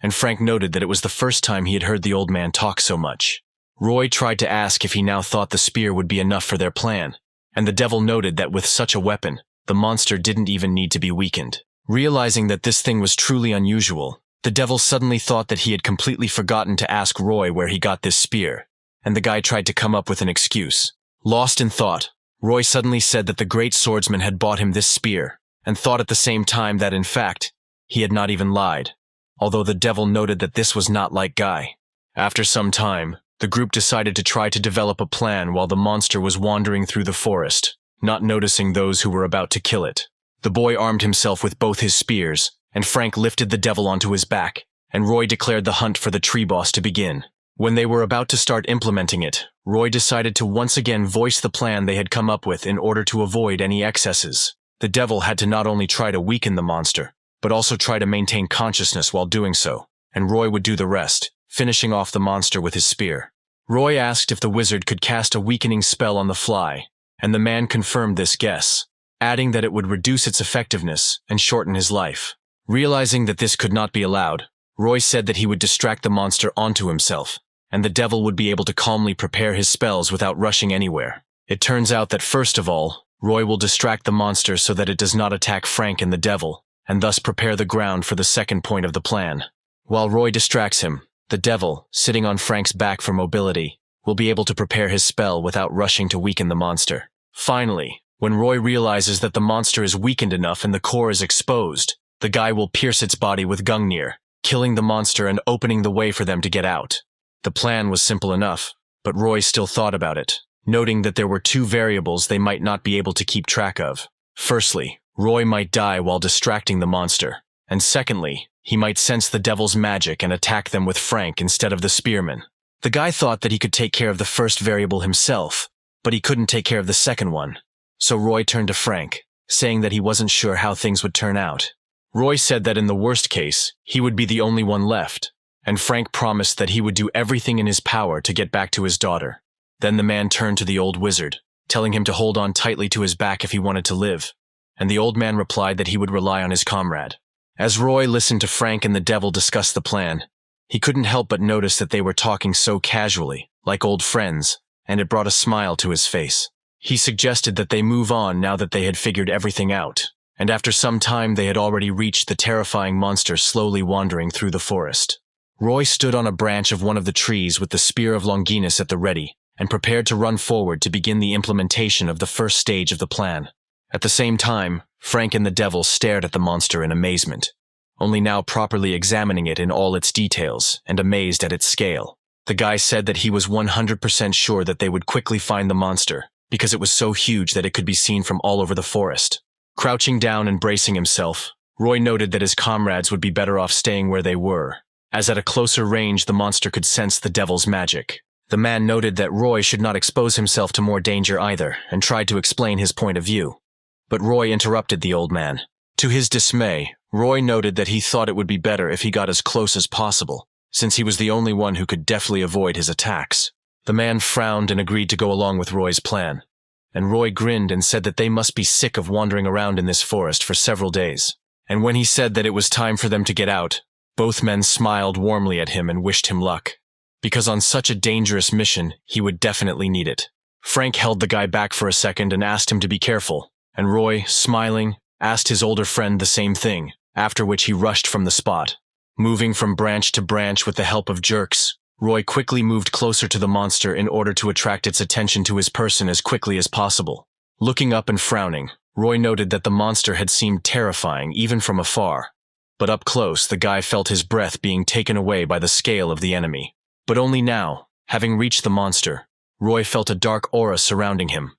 and Frank noted that it was the first time he had heard the old man talk so much. Roy tried to ask if he now thought the spear would be enough for their plan, and the devil noted that with such a weapon, the monster didn't even need to be weakened. Realizing that this thing was truly unusual, the devil suddenly thought that he had completely forgotten to ask Roy where he got this spear, and the guy tried to come up with an excuse. Lost in thought, Roy suddenly said that the great swordsman had bought him this spear, and thought at the same time that in fact, he had not even lied, although the devil noted that this was not like Guy. After some time, the group decided to try to develop a plan while the monster was wandering through the forest, not noticing those who were about to kill it. The boy armed himself with both his spears, and Frank lifted the devil onto his back, and Roy declared the hunt for the tree boss to begin. When they were about to start implementing it, Roy decided to once again voice the plan they had come up with in order to avoid any excesses. The devil had to not only try to weaken the monster, but also try to maintain consciousness while doing so, and Roy would do the rest, finishing off the monster with his spear. Roy asked if the wizard could cast a weakening spell on the fly, and the man confirmed this guess, adding that it would reduce its effectiveness and shorten his life. Realizing that this could not be allowed, Roy said that he would distract the monster onto himself, and the devil would be able to calmly prepare his spells without rushing anywhere. It turns out that first of all, Roy will distract the monster so that it does not attack Frank and the devil, and thus prepare the ground for the second point of the plan. While Roy distracts him, the devil, sitting on Frank's back for mobility, will be able to prepare his spell without rushing to weaken the monster. Finally, when Roy realizes that the monster is weakened enough and the core is exposed, the guy will pierce its body with Gungnir, killing the monster and opening the way for them to get out. The plan was simple enough, but Roy still thought about it, noting that there were two variables they might not be able to keep track of. Firstly, Roy might die while distracting the monster, and secondly, he might sense the devil's magic and attack them with Frank instead of the spearman. The guy thought that he could take care of the first variable himself, but he couldn't take care of the second one. So Roy turned to Frank, saying that he wasn't sure how things would turn out. Roy said that in the worst case, he would be the only one left, and Frank promised that he would do everything in his power to get back to his daughter. Then the man turned to the old wizard, telling him to hold on tightly to his back if he wanted to live, and the old man replied that he would rely on his comrade. As Roy listened to Frank and the devil discuss the plan, he couldn't help but notice that they were talking so casually, like old friends, and it brought a smile to his face. He suggested that they move on now that they had figured everything out, and after some time they had already reached the terrifying monster slowly wandering through the forest. Roy stood on a branch of one of the trees with the spear of Longinus at the ready, and prepared to run forward to begin the implementation of the first stage of the plan. At the same time, Frank and the devil stared at the monster in amazement, only now properly examining it in all its details and amazed at its scale. The guy said that he was 100% sure that they would quickly find the monster, because it was so huge that it could be seen from all over the forest. Crouching down and bracing himself, Roy noted that his comrades would be better off staying where they were, as at a closer range the monster could sense the devil's magic. The man noted that Roy should not expose himself to more danger either, and tried to explain his point of view. But Roy interrupted the old man. To his dismay, Roy noted that he thought it would be better if he got as close as possible, since he was the only one who could deftly avoid his attacks. The man frowned and agreed to go along with Roy's plan, and Roy grinned and said that they must be sick of wandering around in this forest for several days. And when he said that it was time for them to get out, both men smiled warmly at him and wished him luck, because on such a dangerous mission, he would definitely need it. Frank held the guy back for a second and asked him to be careful, and Roy, smiling, asked his older friend the same thing, after which he rushed from the spot. Moving from branch to branch with the help of jerks, Roy quickly moved closer to the monster in order to attract its attention to his person as quickly as possible. Looking up and frowning, Roy noted that the monster had seemed terrifying even from afar, but up close the guy felt his breath being taken away by the scale of the enemy. But only now, having reached the monster, Roy felt a dark aura surrounding him.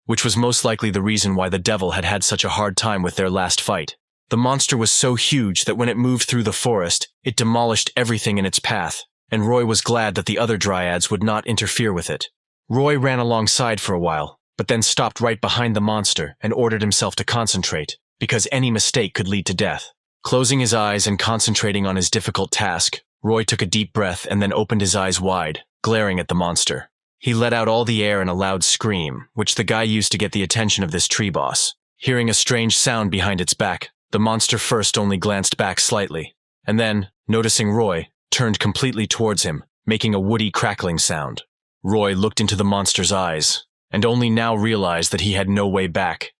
which was most likely the reason why the devil had had such a hard time with their last fight. The monster was so huge that when it moved through the forest, it demolished everything in its path, and Roy was glad that the other dryads would not interfere with it. Roy ran alongside for a while, but then stopped right behind the monster and ordered himself to concentrate, because any mistake could lead to death. Closing his eyes and concentrating on his difficult task, Roy took a deep breath and then opened his eyes wide, glaring at the monster. He let out all the air in a loud scream, which the guy used to get the attention of this tree boss. Hearing a strange sound behind its back, the monster first only glanced back slightly, and then, noticing Roy, turned completely towards him, making a woody crackling sound. Roy looked into the monster's eyes, and only now realized that he had no way back,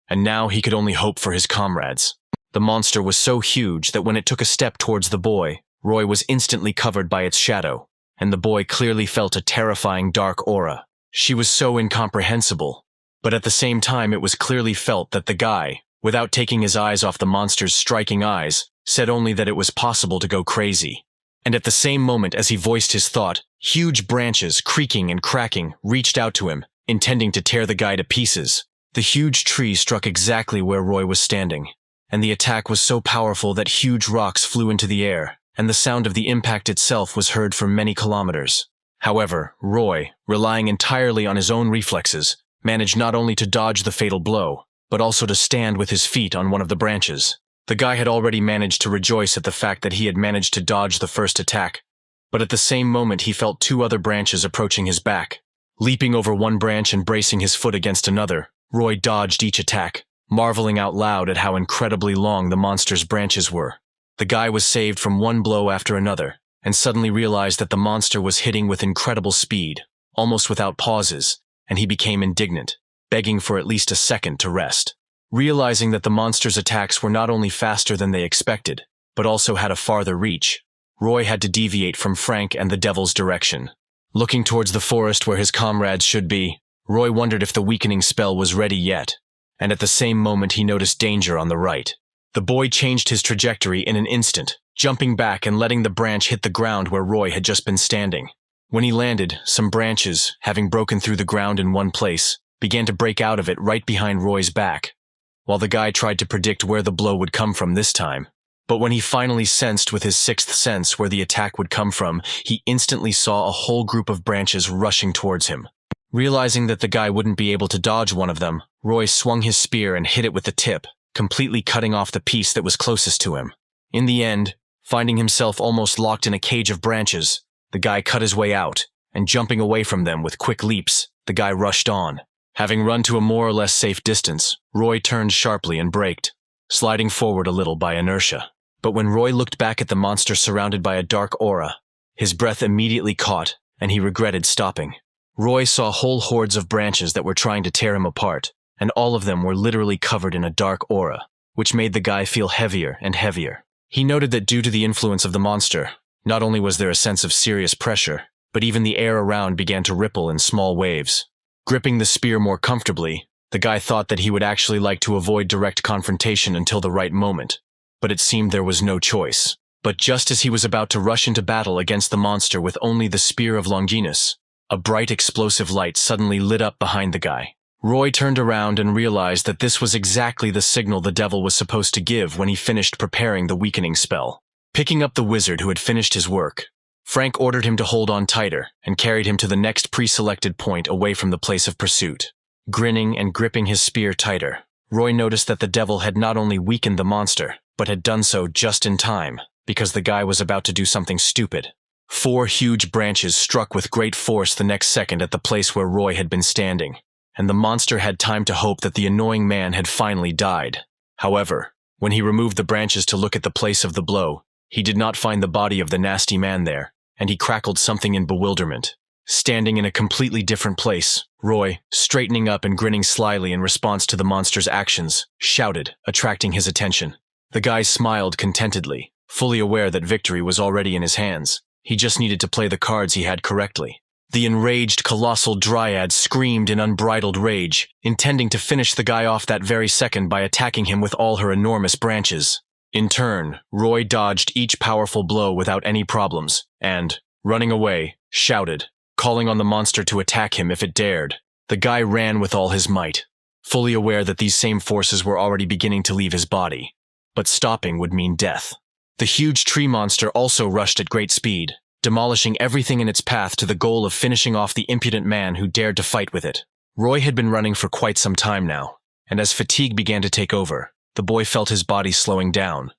and now he could only hope for his comrades. The monster was so huge that when it took a step towards the boy, Roy was instantly covered by its shadow, and the boy clearly felt a terrifying dark aura. She was so incomprehensible, but at the same time it was clearly felt that the guy, without taking his eyes off the monster's striking eyes, said only that it was possible to go crazy. And at the same moment as he voiced his thought, huge branches, creaking and cracking, reached out to him, intending to tear the guy to pieces. The huge tree struck exactly where Roy was standing, and the attack was so powerful that huge rocks flew into the air, and the sound of the impact itself was heard for many kilometers. However, Roy, relying entirely on his own reflexes, managed not only to dodge the fatal blow, but also to stand with his feet on one of the branches. The guy had already managed to rejoice at the fact that he had managed to dodge the first attack, but at the same moment he felt two other branches approaching his back. Leaping over one branch and bracing his foot against another, Roy dodged each attack, marveling out loud at how incredibly long the monster's branches were. The guy was saved from one blow after another, and suddenly realized that the monster was hitting with incredible speed, almost without pauses, and he became indignant, begging for at least a second to rest. Realizing that the monster's attacks were not only faster than they expected, but also had a farther reach, Roy had to deviate from Frank and the devil's direction. Looking towards the forest where his comrades should be, Roy wondered if the weakening spell was ready yet, and at the same moment he noticed danger on the right. The boy changed his trajectory in an instant, jumping back and letting the branch hit the ground where Roy had just been standing. When he landed, some branches, having broken through the ground in one place, began to break out of it right behind Roy's back, while the guy tried to predict where the blow would come from this time. But when he finally sensed with his sixth sense where the attack would come from, he instantly saw a whole group of branches rushing towards him. Realizing that the guy wouldn't be able to dodge one of them, Roy swung his spear and hit it with the tip, completely cutting off the piece that was closest to him. In the end, finding himself almost locked in a cage of branches, the guy cut his way out, and jumping away from them with quick leaps, the guy rushed on. Having run to a more or less safe distance, Roy turned sharply and braked, sliding forward a little by inertia. But when Roy looked back at the monster surrounded by a dark aura, his breath immediately caught, and he regretted stopping. Roy saw whole hordes of branches that were trying to tear him apart, and all of them were literally covered in a dark aura, which made the guy feel heavier and heavier. He noted that due to the influence of the monster, not only was there a sense of serious pressure, but even the air around began to ripple in small waves. Gripping the spear more comfortably, the guy thought that he would actually like to avoid direct confrontation until the right moment, but it seemed there was no choice. But just as he was about to rush into battle against the monster with only the spear of Longinus, a bright explosive light suddenly lit up behind the guy. Roy turned around and realized that this was exactly the signal the devil was supposed to give when he finished preparing the weakening spell. Picking up the wizard who had finished his work, Frank ordered him to hold on tighter and carried him to the next pre-selected point away from the place of pursuit. Grinning and gripping his spear tighter, Roy noticed that the devil had not only weakened the monster, but had done so just in time, because the guy was about to do something stupid. 4 huge branches struck with great force the next second at the place where Roy had been standing, and the monster had time to hope that the annoying man had finally died. However, when he removed the branches to look at the place of the blow, he did not find the body of the nasty man there, and he crackled something in bewilderment. Standing in a completely different place, Roy, straightening up and grinning slyly in response to the monster's actions, shouted, attracting his attention. The guy smiled contentedly, fully aware that victory was already in his hands. He just needed to play the cards he had correctly. The enraged colossal dryad screamed in unbridled rage, intending to finish the guy off that very second by attacking him with all her enormous branches. In turn, Roy dodged each powerful blow without any problems, and, running away, shouted, calling on the monster to attack him if it dared. The guy ran with all his might, fully aware that these same forces were already beginning to leave his body. But stopping would mean death. The huge tree monster also rushed at great speed, demolishing everything in its path to the goal of finishing off the impudent man who dared to fight with it. Roy had been running for quite some time now, and as fatigue began to take over, the boy felt his body slowing down,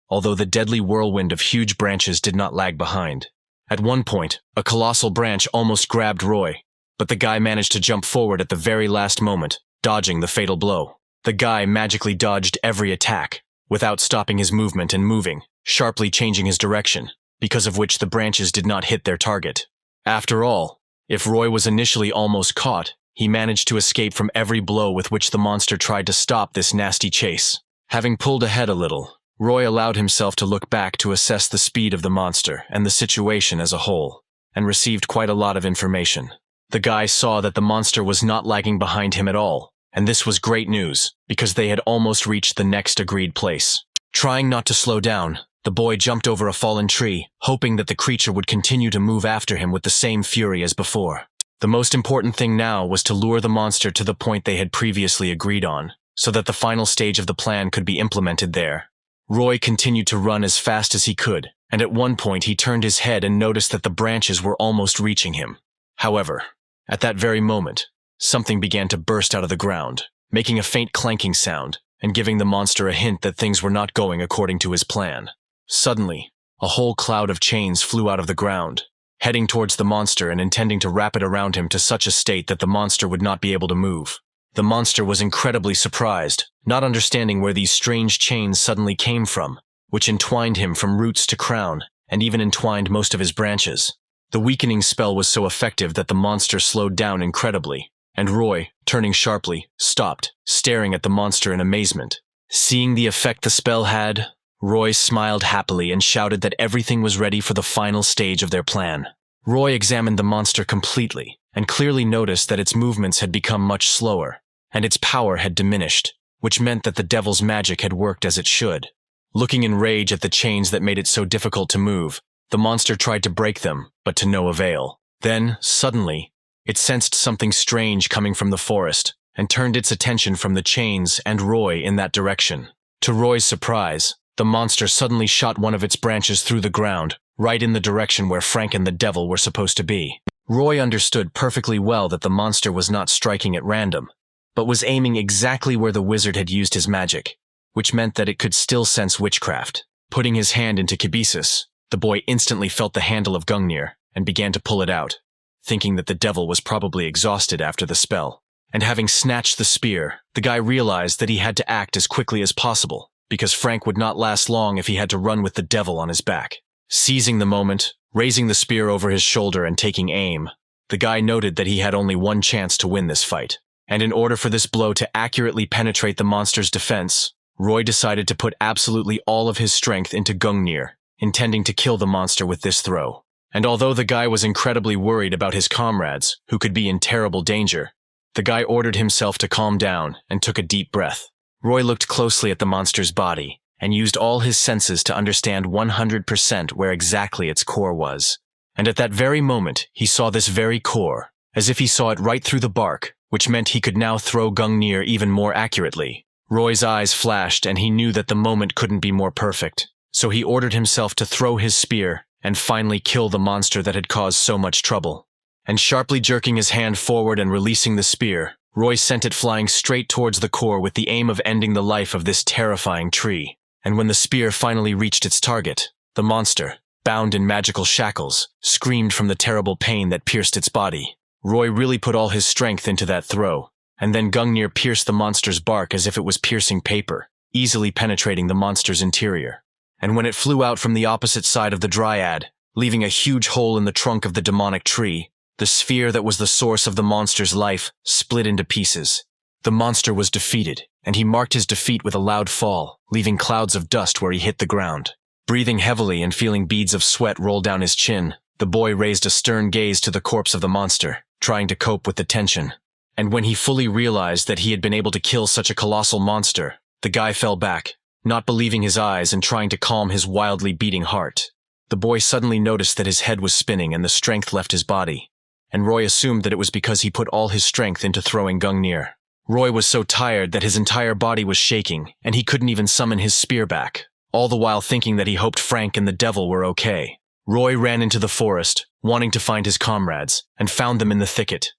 although the deadly whirlwind of huge branches did not lag behind. At one point, a colossal branch almost grabbed Roy, but the guy managed to jump forward at the very last moment, dodging the fatal blow. The guy magically dodged every attack, without stopping his movement and moving, sharply changing his direction, because of which the branches did not hit their target. After all, if Roy was initially almost caught, he managed to escape from every blow with which the monster tried to stop this nasty chase. Having pulled ahead a little, Roy allowed himself to look back to assess the speed of the monster and the situation as a whole, and received quite a lot of information. The guy saw that the monster was not lagging behind him at all, and this was great news, because they had almost reached the next agreed place. Trying not to slow down, the boy jumped over a fallen tree, hoping that the creature would continue to move after him with the same fury as before. The most important thing now was to lure the monster to the point they had previously agreed on, so that the final stage of the plan could be implemented there. Roy continued to run as fast as he could, and at one point he turned his head and noticed that the branches were almost reaching him. However, at that very moment, something began to burst out of the ground, making a faint clanking sound, and giving the monster a hint that things were not going according to his plan. Suddenly, a whole cloud of chains flew out of the ground, heading towards the monster and intending to wrap it around him to such a state that the monster would not be able to move. The monster was incredibly surprised, not understanding where these strange chains suddenly came from, which entwined him from roots to crown, and even entwined most of his branches. The weakening spell was so effective that the monster slowed down incredibly, and Roy, turning sharply, stopped, staring at the monster in amazement. Seeing the effect the spell had, Roy smiled happily and shouted that everything was ready for the final stage of their plan. Roy examined the monster completely, and clearly noticed that its movements had become much slower, and its power had diminished, which meant that the devil's magic had worked as it should. Looking in rage at the chains that made it so difficult to move, the monster tried to break them, but to no avail. Then, suddenly, it sensed something strange coming from the forest, and turned its attention from the chains and Roy in that direction. To Roy's surprise, the monster suddenly shot one of its branches through the ground, right in the direction where Frank and the devil were supposed to be. Roy understood perfectly well that the monster was not striking at random, but was aiming exactly where the wizard had used his magic, which meant that it could still sense witchcraft. Putting his hand into Kibisis, the boy instantly felt the handle of Gungnir and began to pull it out, thinking that the devil was probably exhausted after the spell. And having snatched the spear, the guy realized that he had to act as quickly as possible, because Frank would not last long if he had to run with the devil on his back. Seizing the moment, raising the spear over his shoulder and taking aim, the guy noted that he had only one chance to win this fight. And in order for this blow to accurately penetrate the monster's defense, Roy decided to put absolutely all of his strength into Gungnir, intending to kill the monster with this throw. And although the guy was incredibly worried about his comrades, who could be in terrible danger, the guy ordered himself to calm down and took a deep breath. Roy looked closely at the monster's body and used all his senses to understand 100% where exactly its core was. And at that very moment, he saw this very core, as if he saw it right through the bark, which meant he could now throw Gungnir even more accurately. Roy's eyes flashed and he knew that the moment couldn't be more perfect. So he ordered himself to throw his spear and finally kill the monster that had caused so much trouble. And sharply jerking his hand forward and releasing the spear, Roy sent it flying straight towards the core with the aim of ending the life of this terrifying tree. And when the spear finally reached its target, the monster, bound in magical shackles, screamed from the terrible pain that pierced its body. Roy really put all his strength into that throw, and then Gungnir pierced the monster's bark as if it was piercing paper, easily penetrating the monster's interior. And when it flew out from the opposite side of the dryad, leaving a huge hole in the trunk of the demonic tree, the sphere that was the source of the monster's life split into pieces. The monster was defeated, and he marked his defeat with a loud fall, leaving clouds of dust where he hit the ground. Breathing heavily and feeling beads of sweat roll down his chin, the boy raised a stern gaze to the corpse of the monster, trying to cope with the tension. And when he fully realized that he had been able to kill such a colossal monster, the guy fell back, not believing his eyes and trying to calm his wildly beating heart. The boy suddenly noticed that his head was spinning and the strength left his body. and Roy assumed that it was because he put all his strength into throwing Gungnir. Roy was so tired that his entire body was shaking, and he couldn't even summon his spear back, all the while thinking that he hoped Frank and the devil were okay. Roy ran into the forest, wanting to find his comrades, and found them in the thicket.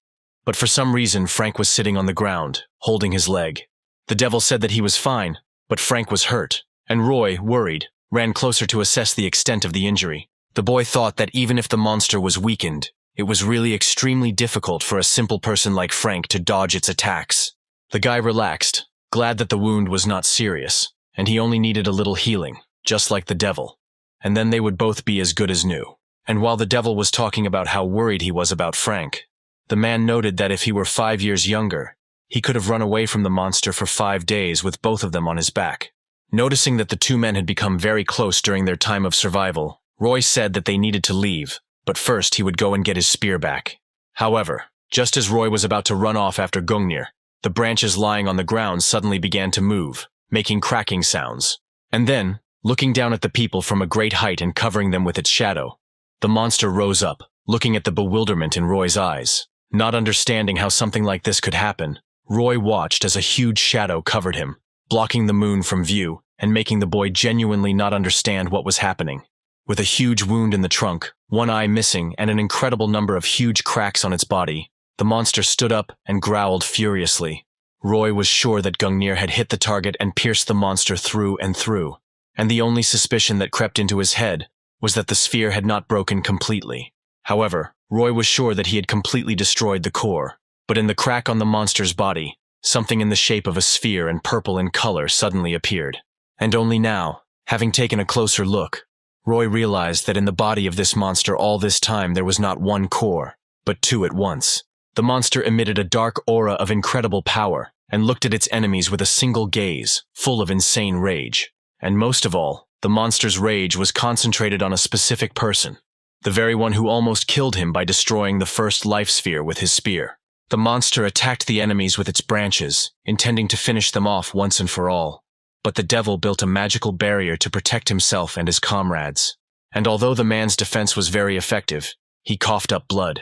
But for some reason, Frank was sitting on the ground, holding his leg. The devil said that he was fine, but Frank was hurt, and Roy, worried, ran closer to assess the extent of the injury. The boy thought that even if the monster was weakened, it was really extremely difficult for a simple person like Frank to dodge its attacks. The guy relaxed, glad that the wound was not serious, and he only needed a little healing, just like the devil. And then they would both be as good as new. And while the devil was talking about how worried he was about Frank, the man noted that if he were 5 years younger, he could have run away from the monster for 5 days with both of them on his back. Noticing that the two men had become very close during their time of survival, Roy said that they needed to leave, but first he would go and get his spear back. However, just as Roy was about to run off after Gungnir, the branches lying on the ground suddenly began to move, making cracking sounds. And then, looking down at the people from a great height and covering them with its shadow, the monster rose up, looking at the bewilderment in Roy's eyes. Not understanding how something like this could happen, Roy watched as a huge shadow covered him, blocking the moon from view and making the boy genuinely not understand what was happening. With a huge wound in the trunk, one eye missing, and an incredible number of huge cracks on its body, the monster stood up and growled furiously. Roy was sure that Gungnir had hit the target and pierced the monster through and through, and the only suspicion that crept into his head was that the sphere had not broken completely. However, Roy was sure that he had completely destroyed the core, but in the crack on the monster's body, something in the shape of a sphere and purple in color suddenly appeared. And only now, having taken a closer look, Roy realized that in the body of this monster all this time there was not one core, but two at once. The monster emitted a dark aura of incredible power and looked at its enemies with a single gaze, full of insane rage. And most of all, the monster's rage was concentrated on a specific person, the very one who almost killed him by destroying the first life sphere with his spear. The monster attacked the enemies with its branches, intending to finish them off once and for all. But the devil built a magical barrier to protect himself and his comrades. And although the man's defense was very effective, he coughed up blood,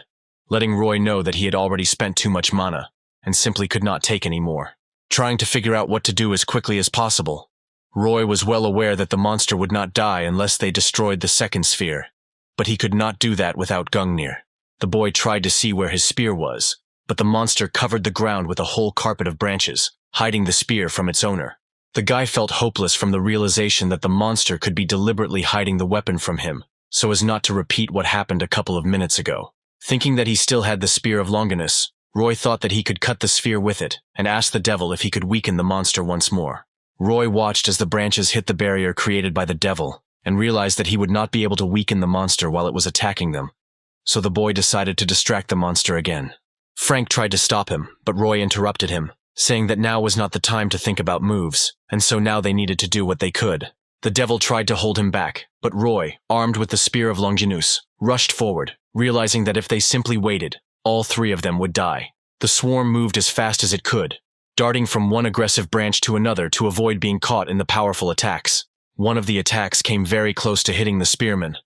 letting Roy know that he had already spent too much mana, and simply could not take any more. Trying to figure out what to do as quickly as possible, Roy was well aware that the monster would not die unless they destroyed the second sphere, but he could not do that without Gungnir. The boy tried to see where his spear was, but the monster covered the ground with a whole carpet of branches, hiding the spear from its owner. The guy felt hopeless from the realization that the monster could be deliberately hiding the weapon from him, so as not to repeat what happened a couple of minutes ago. Thinking that he still had the Spear of Longinus, Roy thought that he could cut the sphere with it, and asked the devil if he could weaken the monster once more. Roy watched as the branches hit the barrier created by the devil, and realized that he would not be able to weaken the monster while it was attacking them. So the boy decided to distract the monster again. Frank tried to stop him, but Roy interrupted him, saying that now was not the time to think about moves, and so now they needed to do what they could. The devil tried to hold him back, but Roy, armed with the Spear of Longinus, rushed forward, realizing that if they simply waited, all three of them would die. The swarm moved as fast as it could, darting from one aggressive branch to another to avoid being caught in the powerful attacks. One of the attacks came very close to hitting the spearman,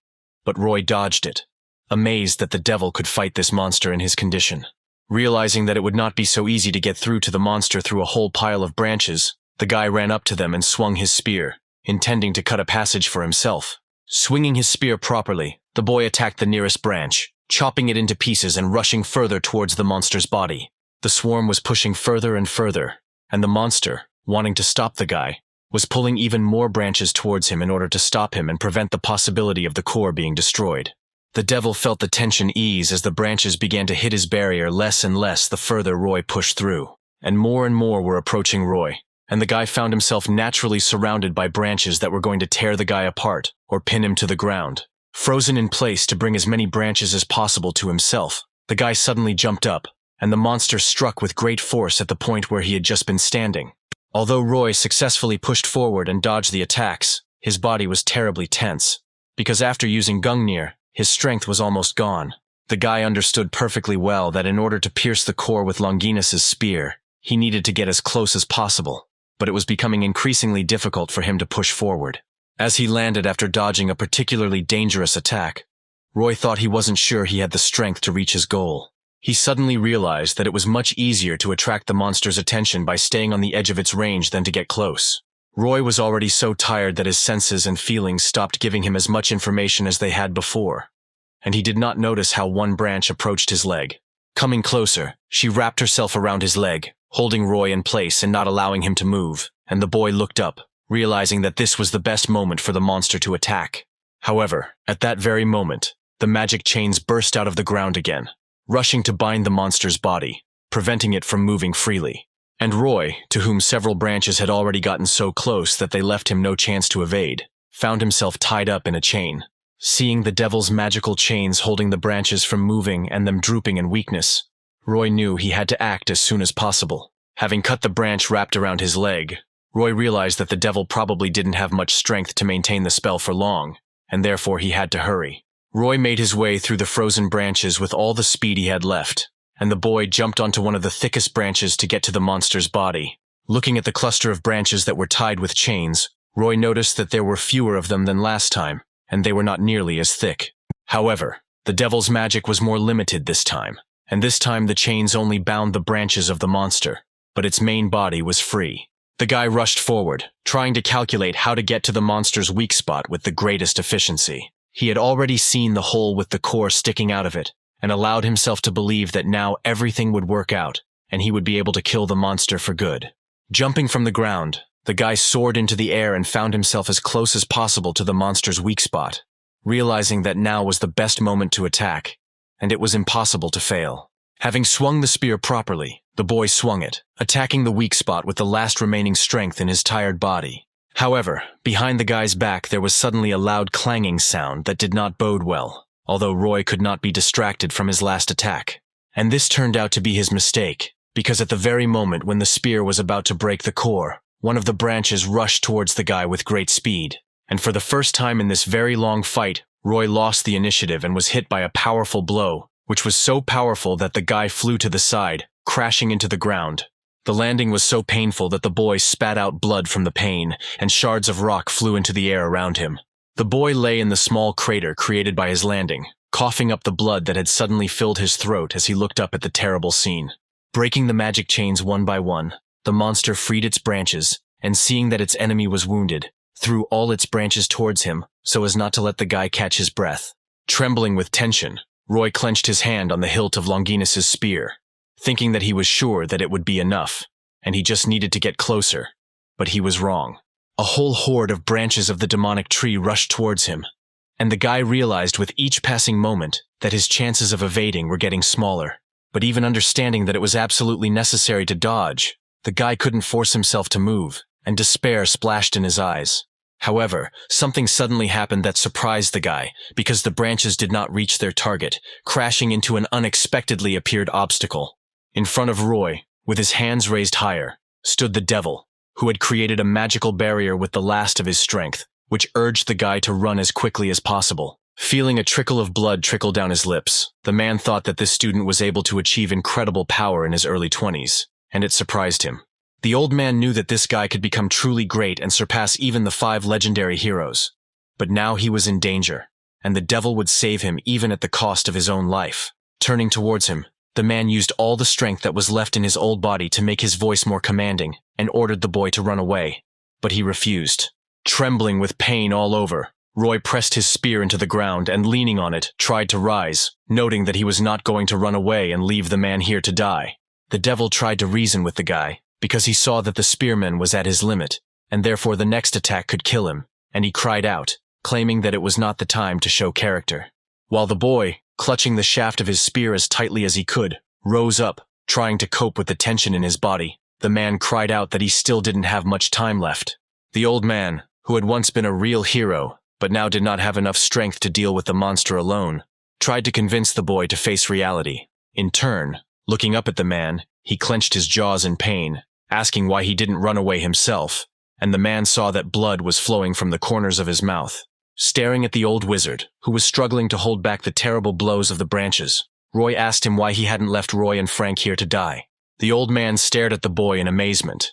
but Roy dodged it, amazed that the devil could fight this monster in his condition. Realizing that it would not be so easy to get through to the monster through a whole pile of branches, the guy ran up to them and swung his spear, intending to cut a passage for himself. Swinging his spear properly, the boy attacked the nearest branch, chopping it into pieces and rushing further towards the monster's body. The swarm was pushing further and further, and the monster, wanting to stop the guy, was pulling even more branches towards him in order to stop him and prevent the possibility of the core being destroyed. The devil felt the tension ease as the branches began to hit his barrier less and less the further Roy pushed through, and more were approaching Roy, and the guy found himself naturally surrounded by branches that were going to tear the guy apart or pin him to the ground. Frozen in place to bring as many branches as possible to himself, the guy suddenly jumped up, and the monster struck with great force at the point where he had just been standing. Although Roy successfully pushed forward and dodged the attacks, his body was terribly tense, because after using Gungnir, his strength was almost gone. The guy understood perfectly well that in order to pierce the core with Longinus's spear, he needed to get as close as possible, but it was becoming increasingly difficult for him to push forward. As he landed after dodging a particularly dangerous attack, Roy thought he wasn't sure he had the strength to reach his goal. He suddenly realized that it was much easier to attract the monster's attention by staying on the edge of its range than to get close. Roy was already so tired that his senses and feelings stopped giving him as much information as they had before, and he did not notice how one branch approached his leg. Coming closer, she wrapped herself around his leg, holding Roy in place and not allowing him to move, and the boy looked up, realizing that this was the best moment for the monster to attack. However, at that very moment, the magic chains burst out of the ground again, rushing to bind the monster's body, preventing it from moving freely. And Roy, to whom several branches had already gotten so close that they left him no chance to evade, found himself tied up in a chain. Seeing the devil's magical chains holding the branches from moving and them drooping in weakness, Roy knew he had to act as soon as possible. Having cut the branch wrapped around his leg, Roy realized that the devil probably didn't have much strength to maintain the spell for long, and therefore he had to hurry. Roy made his way through the frozen branches with all the speed he had left, and the boy jumped onto one of the thickest branches to get to the monster's body. Looking at the cluster of branches that were tied with chains, Roy noticed that there were fewer of them than last time, and they were not nearly as thick. However, the devil's magic was more limited this time, and this time the chains only bound the branches of the monster, but its main body was free. The guy rushed forward, trying to calculate how to get to the monster's weak spot with the greatest efficiency. He had already seen the hole with the core sticking out of it, and allowed himself to believe that now everything would work out, and he would be able to kill the monster for good. Jumping from the ground, the guy soared into the air and found himself as close as possible to the monster's weak spot, realizing that now was the best moment to attack, and it was impossible to fail. Having swung the spear properly, the boy swung it, attacking the weak spot with the last remaining strength in his tired body. However, behind the guy's back there was suddenly a loud clanging sound that did not bode well, although Roy could not be distracted from his last attack. And this turned out to be his mistake, because at the very moment when the spear was about to break the core, one of the branches rushed towards the guy with great speed. And for the first time in this very long fight, Roy lost the initiative and was hit by a powerful blow, which was so powerful that the guy flew to the side, crashing into the ground. The landing was so painful that the boy spat out blood from the pain, and shards of rock flew into the air around him. The boy lay in the small crater created by his landing, coughing up the blood that had suddenly filled his throat as he looked up at the terrible scene. Breaking the magic chains one by one, the monster freed its branches, and seeing that its enemy was wounded, threw all its branches towards him so as not to let the guy catch his breath. Trembling with tension, Roy clenched his hand on the hilt of Longinus's spear, thinking that he was sure that it would be enough, and he just needed to get closer. But he was wrong. A whole horde of branches of the demonic tree rushed towards him, and the guy realized with each passing moment that his chances of evading were getting smaller. But even understanding that it was absolutely necessary to dodge, the guy couldn't force himself to move, and despair splashed in his eyes. However, something suddenly happened that surprised the guy, because the branches did not reach their target, crashing into an unexpectedly appeared obstacle. In front of Roy, with his hands raised higher, stood the devil, who had created a magical barrier with the last of his strength, which urged the guy to run as quickly as possible. Feeling a trickle of blood trickle down his lips, the man thought that this student was able to achieve incredible power in his early 20s, and it surprised him. The old man knew that this guy could become truly great and surpass even the 5 legendary heroes. But now he was in danger, and the devil would save him even at the cost of his own life. Turning towards him, the man used all the strength that was left in his old body to make his voice more commanding, and ordered the boy to run away. But he refused. Trembling with pain all over, Roy pressed his spear into the ground and, leaning on it, tried to rise, noting that he was not going to run away and leave the man here to die. The devil tried to reason with the guy, because he saw that the spearman was at his limit, and therefore the next attack could kill him, and he cried out, claiming that it was not the time to show character. While the boy, clutching the shaft of his spear as tightly as he could, rose up, trying to cope with the tension in his body, the man cried out that he still didn't have much time left. The old man, who had once been a real hero, but now did not have enough strength to deal with the monster alone, tried to convince the boy to face reality. In turn, looking up at the man, he clenched his jaws in pain, asking why he didn't run away himself, and the man saw that blood was flowing from the corners of his mouth. Staring at the old wizard, who was struggling to hold back the terrible blows of the branches, Roy asked him why he hadn't left Roy and Frank here to die. The old man stared at the boy in amazement,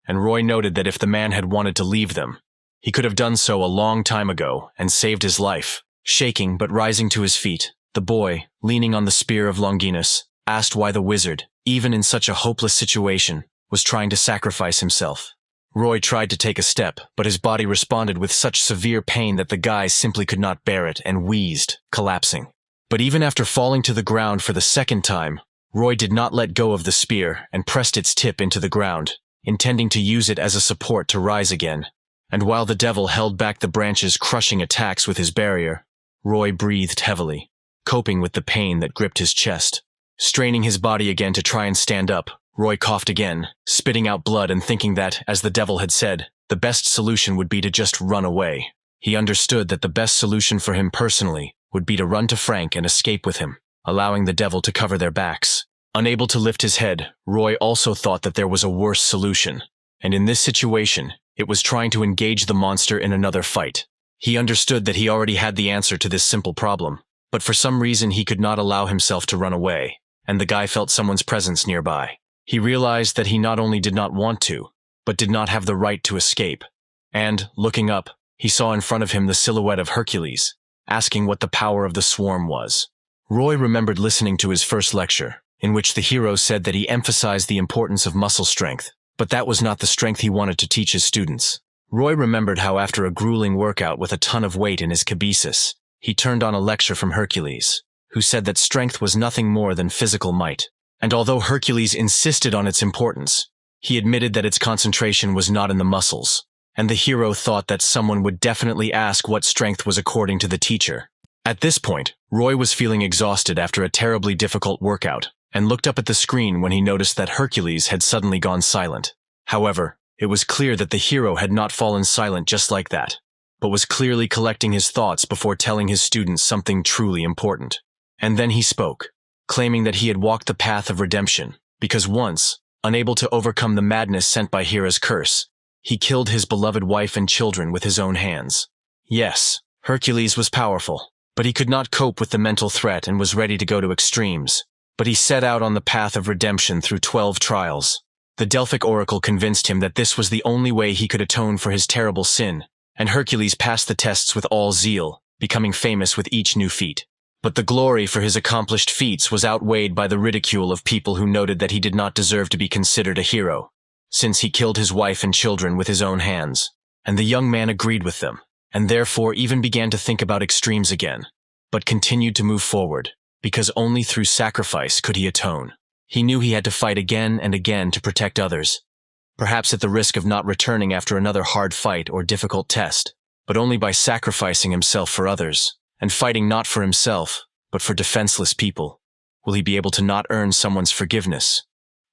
and Roy noted that if the man had wanted to leave them, he could have done so a long time ago and saved his life. Shaking but rising to his feet, the boy, leaning on the spear of Longinus, asked why the wizard, even in such a hopeless situation, was trying to sacrifice himself. Roy tried to take a step, but his body responded with such severe pain that the guy simply could not bear it and wheezed, collapsing. But even after falling to the ground for the second time, Roy did not let go of the spear and pressed its tip into the ground, intending to use it as a support to rise again. And while the devil held back the branch's crushing attacks with his barrier, Roy breathed heavily, coping with the pain that gripped his chest. Straining his body again to try and stand up, Roy coughed again, spitting out blood and thinking that, as the devil had said, the best solution would be to just run away. He understood that the best solution for him personally would be to run to Frank and escape with him, allowing the devil to cover their backs. Unable to lift his head, Roy also thought that there was a worse solution, and in this situation, it was trying to engage the monster in another fight. He understood that he already had the answer to this simple problem, but for some reason he could not allow himself to run away, and the guy felt someone's presence nearby. He realized that he not only did not want to, but did not have the right to escape. And, looking up, he saw in front of him the silhouette of Hercules, asking what the power of the swarm was. Roy remembered listening to his first lecture, in which the hero said that he emphasized the importance of muscle strength, but that was not the strength he wanted to teach his students. Roy remembered how after a grueling workout with a ton of weight in his cabesis, he turned on a lecture from Hercules, who said that strength was nothing more than physical might. And although Hercules insisted on its importance, he admitted that its concentration was not in the muscles, and the hero thought that someone would definitely ask what strength was according to the teacher. At this point, Roy was feeling exhausted after a terribly difficult workout, and looked up at the screen when he noticed that Hercules had suddenly gone silent. However, it was clear that the hero had not fallen silent just like that, but was clearly collecting his thoughts before telling his students something truly important. And then he spoke, claiming that he had walked the path of redemption, because once, unable to overcome the madness sent by Hera's curse, he killed his beloved wife and children with his own hands. Yes, Hercules was powerful, but he could not cope with the mental threat and was ready to go to extremes. But he set out on the path of redemption through 12 trials. The Delphic oracle convinced him that this was the only way he could atone for his terrible sin, and Hercules passed the tests with all zeal, becoming famous with each new feat. But the glory for his accomplished feats was outweighed by the ridicule of people who noted that he did not deserve to be considered a hero, since he killed his wife and children with his own hands. And the young man agreed with them, and therefore even began to think about extremes again, but continued to move forward, because only through sacrifice could he atone. He knew he had to fight again and again to protect others, perhaps at the risk of not returning after another hard fight or difficult test, but only by sacrificing himself for others. And fighting not for himself, but for defenseless people, will he be able to not earn someone's forgiveness,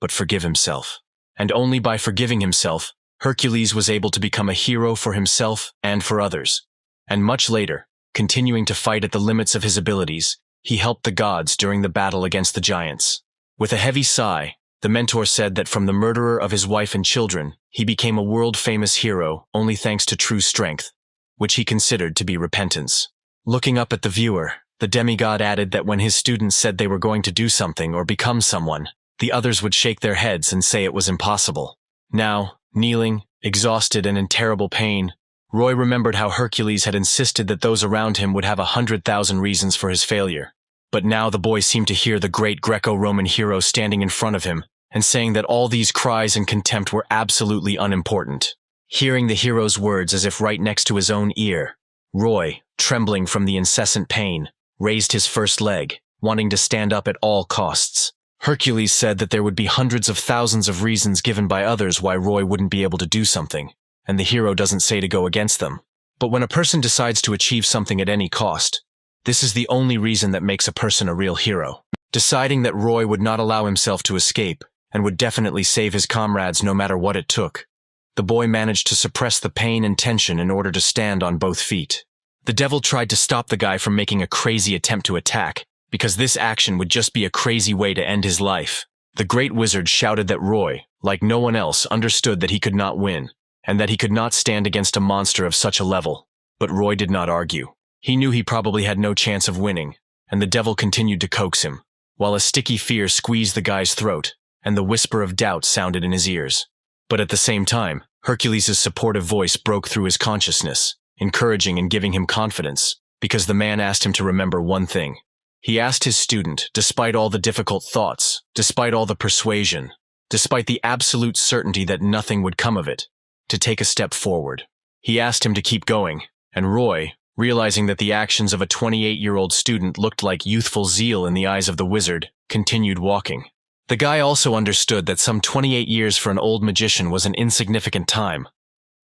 but forgive himself. And only by forgiving himself, Hercules was able to become a hero for himself and for others. And much later, continuing to fight at the limits of his abilities, he helped the gods during the battle against the giants. With a heavy sigh, the mentor said that from the murderer of his wife and children, he became a world-famous hero only thanks to true strength, which he considered to be repentance. Looking up at the viewer, the demigod added that when his students said they were going to do something or become someone, the others would shake their heads and say it was impossible. Now, kneeling, exhausted and in terrible pain, Roy remembered how Hercules had insisted that those around him would have 100,000 reasons for his failure. But now the boy seemed to hear the great Greco-Roman hero standing in front of him and saying that all these cries and contempt were absolutely unimportant. Hearing the hero's words as if right next to his own ear, Roy, trembling from the incessant pain, raised his first leg, wanting to stand up at all costs. Hercules said that there would be hundreds of thousands of reasons given by others why Roy wouldn't be able to do something, and the hero doesn't say to go against them. But when a person decides to achieve something at any cost, this is the only reason that makes a person a real hero. Deciding that Roy would not allow himself to escape, and would definitely save his comrades no matter what it took, the boy managed to suppress the pain and tension in order to stand on both feet. The devil tried to stop the guy from making a crazy attempt to attack, because this action would just be a crazy way to end his life. The great wizard shouted that Roy, like no one else, understood that he could not win, and that he could not stand against a monster of such a level. But Roy did not argue. He knew he probably had no chance of winning, and the devil continued to coax him, while a sticky fear squeezed the guy's throat, and the whisper of doubt sounded in his ears. But at the same time, Hercules' supportive voice broke through his consciousness, encouraging and giving him confidence, because the man asked him to remember one thing. He asked his student, despite all the difficult thoughts, despite all the persuasion, despite the absolute certainty that nothing would come of it, to take a step forward. He asked him to keep going, and Roy, realizing that the actions of a 28-year-old student looked like youthful zeal in the eyes of the wizard, continued walking. The guy also understood that some 28 years for an old magician was an insignificant time,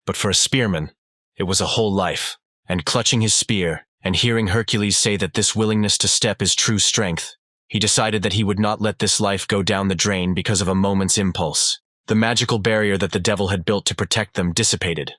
but for a spearman, it was a whole life. And clutching his spear, and hearing Hercules say that this willingness to step is true strength, he decided that he would not let this life go down the drain because of a moment's impulse. The magical barrier that the devil had built to protect them dissipated,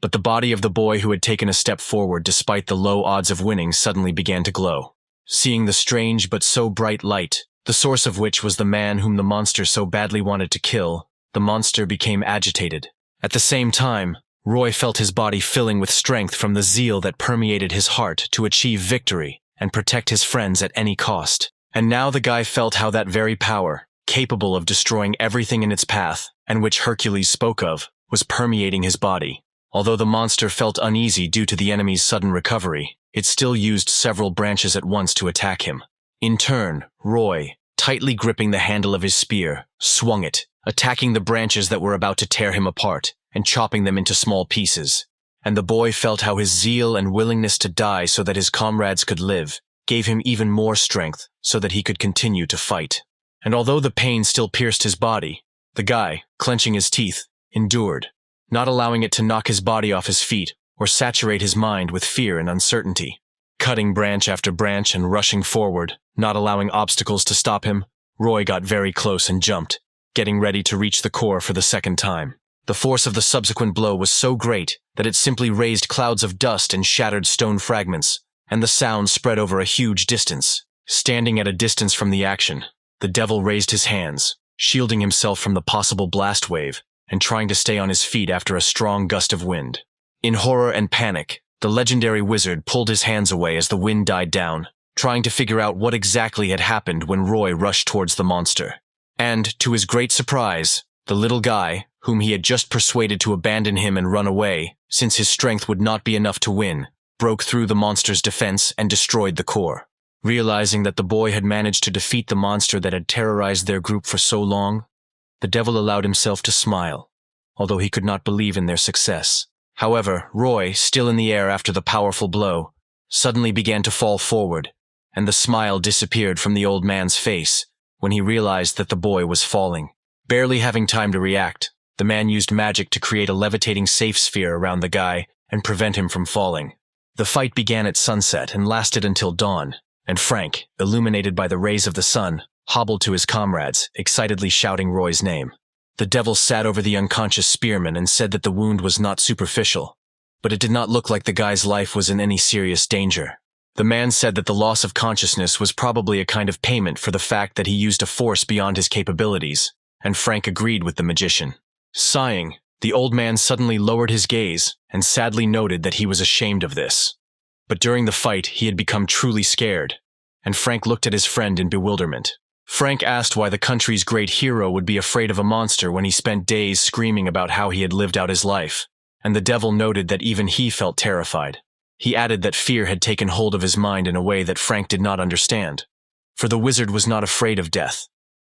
but the body of the boy who had taken a step forward despite the low odds of winning suddenly began to glow. Seeing the strange but so bright light, the source of which was the man whom the monster so badly wanted to kill, the monster became agitated. At the same time, Roy felt his body filling with strength from the zeal that permeated his heart to achieve victory and protect his friends at any cost. And now the guy felt how that very power, capable of destroying everything in its path, and which Hercules spoke of, was permeating his body. Although the monster felt uneasy due to the enemy's sudden recovery, it still used several branches at once to attack him. In turn, Roy, tightly gripping the handle of his spear, swung it, attacking the branches that were about to tear him apart, and chopping them into small pieces. And the boy felt how his zeal and willingness to die so that his comrades could live gave him even more strength so that he could continue to fight. And although the pain still pierced his body, the guy, clenching his teeth, endured, not allowing it to knock his body off his feet or saturate his mind with fear and uncertainty. Cutting branch after branch and rushing forward, not allowing obstacles to stop him, Roy got very close and jumped, getting ready to reach the core for the second time. The force of the subsequent blow was so great that it simply raised clouds of dust and shattered stone fragments, and the sound spread over a huge distance. Standing at a distance from the action, the devil raised his hands, shielding himself from the possible blast wave, and trying to stay on his feet after a strong gust of wind. In horror and panic, the legendary wizard pulled his hands away as the wind died down, trying to figure out what exactly had happened when Roy rushed towards the monster. And, to his great surprise, the little guy, whom he had just persuaded to abandon him and run away, since his strength would not be enough to win, broke through the monster's defense and destroyed the core. Realizing that the boy had managed to defeat the monster that had terrorized their group for so long, the devil allowed himself to smile, although he could not believe in their success. However, Roy, still in the air after the powerful blow, suddenly began to fall forward, and the smile disappeared from the old man's face when he realized that the boy was falling. Barely having time to react, the man used magic to create a levitating safe sphere around the guy and prevent him from falling. The fight began at sunset and lasted until dawn, and Frank, illuminated by the rays of the sun, hobbled to his comrades, excitedly shouting Roy's name. The devil sat over the unconscious spearman and said that the wound was not superficial, but it did not look like the guy's life was in any serious danger. The man said that the loss of consciousness was probably a kind of payment for the fact that he used a force beyond his capabilities, and Frank agreed with the magician. Sighing, the old man suddenly lowered his gaze and sadly noted that he was ashamed of this. But during the fight, he had become truly scared, and Frank looked at his friend in bewilderment. Frank asked why the country's great hero would be afraid of a monster when he spent days screaming about how he had lived out his life, and the devil noted that even he felt terrified. He added that fear had taken hold of his mind in a way that Frank did not understand, for the wizard was not afraid of death,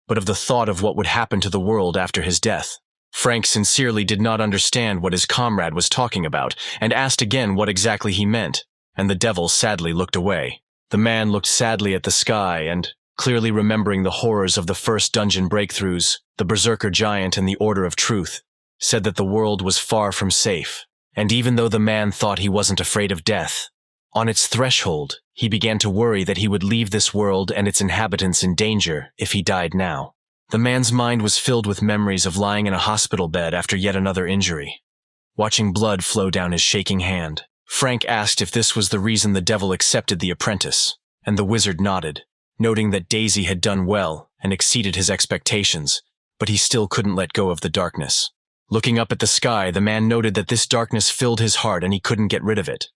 but of the thought of what would happen to the world after his death. Frank sincerely did not understand what his comrade was talking about, and asked again what exactly he meant, and the devil sadly looked away. The man looked sadly at the sky and, clearly remembering the horrors of the first dungeon breakthroughs, the Berserker Giant and the Order of Truth, said that the world was far from safe. And even though the man thought he wasn't afraid of death, on its threshold, he began to worry that he would leave this world and its inhabitants in danger if he died now. The man's mind was filled with memories of lying in a hospital bed after yet another injury, watching blood flow down his shaking hand. Frank asked if this was the reason the devil accepted the apprentice, and the wizard nodded, noting that Daisy had done well and exceeded his expectations, but he still couldn't let go of the darkness. Looking up at the sky, the man noted that this darkness filled his heart and he couldn't get rid of it.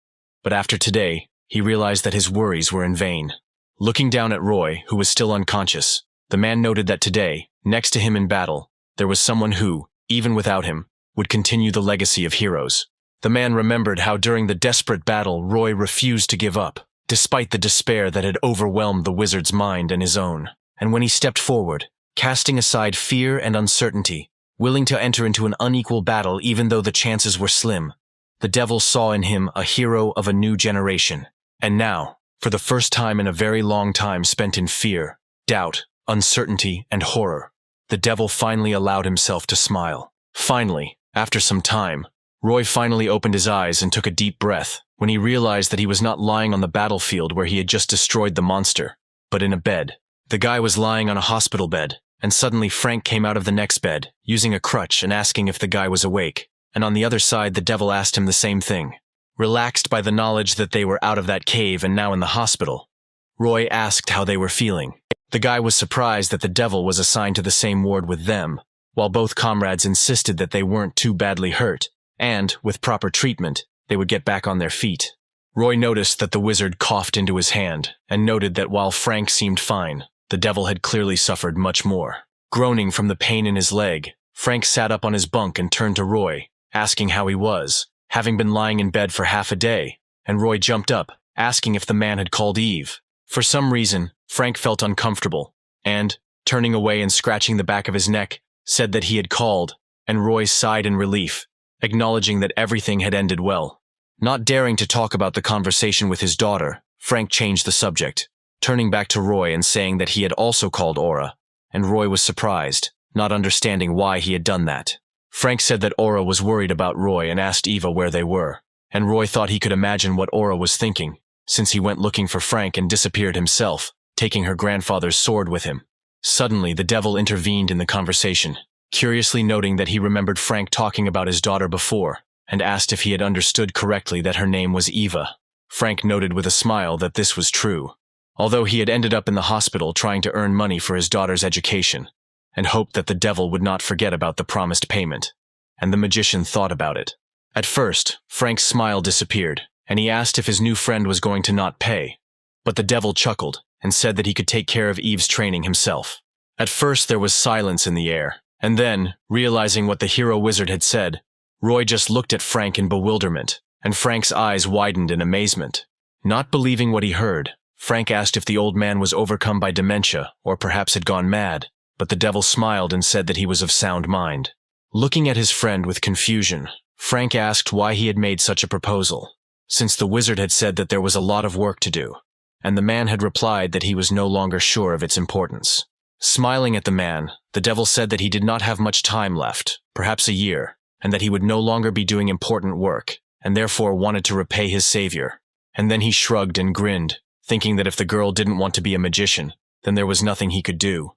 But after today, he realized that his worries were in vain. Looking down at Roy, who was still unconscious, the man noted that today, next to him in battle, there was someone who, even without him, would continue the legacy of heroes. The man remembered how during the desperate battle Roy refused to give up, despite the despair that had overwhelmed the wizard's mind and his own. And when he stepped forward, casting aside fear and uncertainty, willing to enter into an unequal battle even though the chances were slim, the devil saw in him a hero of a new generation. And now, for the first time in a very long time spent in fear, doubt, uncertainty, and horror, the devil finally allowed himself to smile. Finally, after some time, Roy finally opened his eyes and took a deep breath when he realized that he was not lying on the battlefield where he had just destroyed the monster, but in a bed. The guy was lying on a hospital bed, and suddenly Frank came out of the next bed, using a crutch and asking if the guy was awake, and on the other side the devil asked him the same thing. Relaxed by the knowledge that they were out of that cave and now in the hospital, Roy asked how they were feeling. The guy was surprised that the devil was assigned to the same ward with them, while both comrades insisted that they weren't too badly hurt, and, with proper treatment, they would get back on their feet. Roy noticed that the wizard coughed into his hand, and noted that while Frank seemed fine, the devil had clearly suffered much more. Groaning from the pain in his leg, Frank sat up on his bunk and turned to Roy, asking how he was, having been lying in bed for half a day, and Roy jumped up, asking if the man had called Eve. For some reason, Frank felt uncomfortable, and, turning away and scratching the back of his neck, said that he had called, and Roy sighed in relief, acknowledging that everything had ended well. Not daring to talk about the conversation with his daughter, Frank changed the subject, turning back to Roy and saying that he had also called Aura, and Roy was surprised, not understanding why he had done that. Frank said that Aura was worried about Roy and asked Eva where they were, and Roy thought he could imagine what Aura was thinking, since he went looking for Frank and disappeared himself, taking her grandfather's sword with him. Suddenly, the devil intervened in the conversation, curiously noting that he remembered Frank talking about his daughter before, and asked if he had understood correctly that her name was Eva. Frank noted with a smile that this was true, although he had ended up in the hospital trying to earn money for his daughter's education, and hoped that the devil would not forget about the promised payment, and the magician thought about it. At first, Frank's smile disappeared, and he asked if his new friend was going to not pay, but the devil chuckled and said that he could take care of Eve's training himself. At first there was silence in the air, and then, realizing what the hero wizard had said, Roy just looked at Frank in bewilderment, and Frank's eyes widened in amazement. Not believing what he heard, Frank asked if the old man was overcome by dementia or perhaps had gone mad, but the devil smiled and said that he was of sound mind. Looking at his friend with confusion, Frank asked why he had made such a proposal, since the wizard had said that there was a lot of work to do, and the man had replied that he was no longer sure of its importance. Smiling at the man, the devil said that he did not have much time left, perhaps a year, and that he would no longer be doing important work, and therefore wanted to repay his savior. And then he shrugged and grinned, thinking that if the girl didn't want to be a magician, then there was nothing he could do.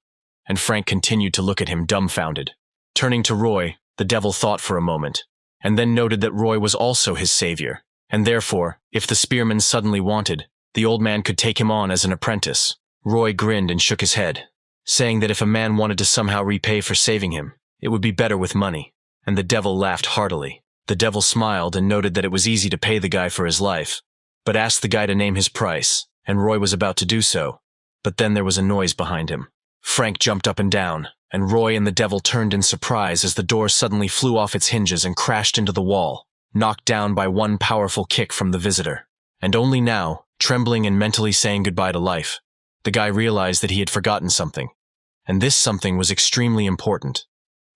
And Frank continued to look at him dumbfounded. Turning to Roy, the devil thought for a moment, and then noted that Roy was also his savior, and therefore, if the spearman suddenly wanted, the old man could take him on as an apprentice. Roy grinned and shook his head, saying that if a man wanted to somehow repay for saving him, it would be better with money, and the devil laughed heartily. The devil smiled and noted that it was easy to pay the guy for his life, but asked the guy to name his price, and Roy was about to do so, but then there was a noise behind him. Frank jumped up and down, and Roy and the devil turned in surprise as the door suddenly flew off its hinges and crashed into the wall, knocked down by one powerful kick from the visitor. And only now, trembling and mentally saying goodbye to life, the guy realized that he had forgotten something, and this something was extremely important.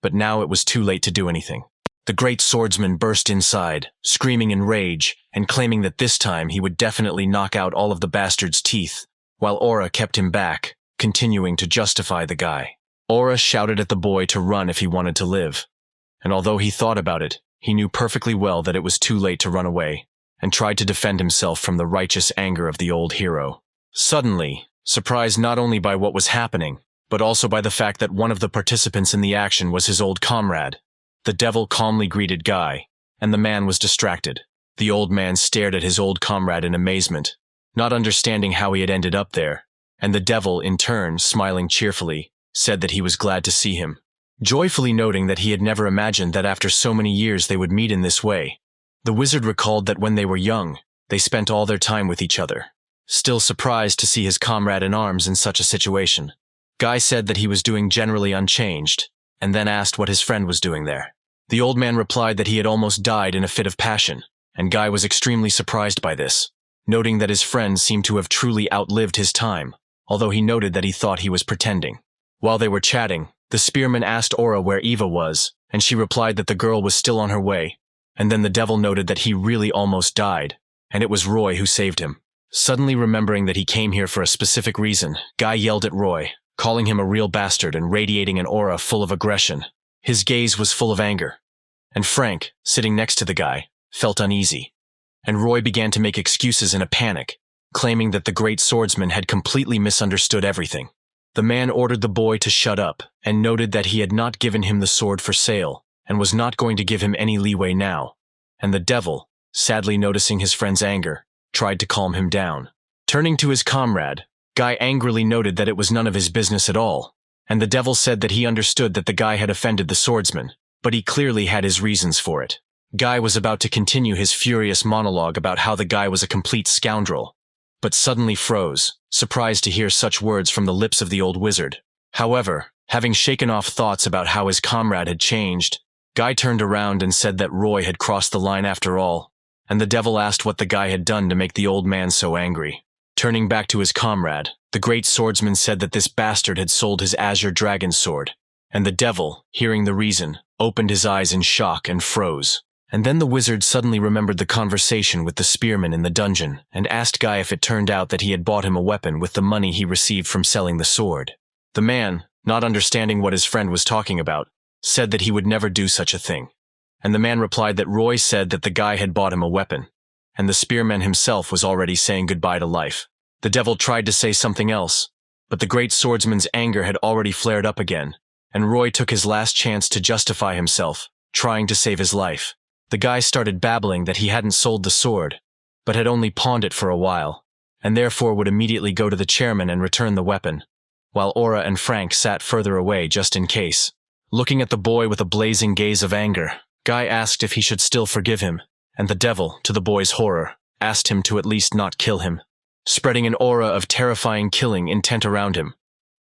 But now it was too late to do anything. The great swordsman burst inside, screaming in rage, and claiming that this time he would definitely knock out all of the bastard's teeth, while Aura kept him back, continuing to justify the guy. Aura shouted at the boy to run if he wanted to live, and although he thought about it, he knew perfectly well that it was too late to run away, and tried to defend himself from the righteous anger of the old hero. Suddenly, surprised not only by what was happening, but also by the fact that one of the participants in the action was his old comrade, the devil calmly greeted Guy, and the man was distracted. The old man stared at his old comrade in amazement, not understanding how he had ended up there, and the devil, in turn, smiling cheerfully, said that he was glad to see him, joyfully noting that he had never imagined that after so many years they would meet in this way. The wizard recalled that when they were young, they spent all their time with each other. Still surprised to see his comrade in arms in such a situation, Guy said that he was doing generally unchanged, and then asked what his friend was doing there. The old man replied that he had almost died in a fit of passion, and Guy was extremely surprised by this, noting that his friend seemed to have truly outlived his time, although he noted that he thought he was pretending. While they were chatting, the spearman asked Aura where Eva was, and she replied that the girl was still on her way, and then the devil noted that he really almost died, and it was Roy who saved him. Suddenly remembering that he came here for a specific reason, Guy yelled at Roy, calling him a real bastard and radiating an aura full of aggression. His gaze was full of anger. And Frank, sitting next to the guy, felt uneasy. And Roy began to make excuses in a panic, claiming that the great swordsman had completely misunderstood everything. The man ordered the boy to shut up and noted that he had not given him the sword for sale and was not going to give him any leeway now. And the devil, sadly noticing his friend's anger, tried to calm him down. Turning to his comrade, Guy angrily noted that it was none of his business at all, and the devil said that he understood that the guy had offended the swordsman, but he clearly had his reasons for it. Guy was about to continue his furious monologue about how the guy was a complete scoundrel, but suddenly froze, surprised to hear such words from the lips of the old wizard. However, having shaken off thoughts about how his comrade had changed, Guy turned around and said that Roy had crossed the line after all, and the devil asked what the guy had done to make the old man so angry. Turning back to his comrade, the great swordsman said that this bastard had sold his azure dragon sword, and the devil, hearing the reason, opened his eyes in shock and froze. And then the wizard suddenly remembered the conversation with the spearman in the dungeon and asked Guy if it turned out that he had bought him a weapon with the money he received from selling the sword. The man, not understanding what his friend was talking about, said that he would never do such a thing. And the man replied that Roy said that the guy had bought him a weapon, and the spearman himself was already saying goodbye to life. The devil tried to say something else, but the great swordsman's anger had already flared up again, and Roy took his last chance to justify himself, trying to save his life. The guy started babbling that he hadn't sold the sword, but had only pawned it for a while, and therefore would immediately go to the chairman and return the weapon, while Aura and Frank sat further away just in case. Looking at the boy with a blazing gaze of anger, Guy asked if he should still forgive him, and the devil, to the boy's horror, asked him to at least not kill him, spreading an aura of terrifying killing intent around him.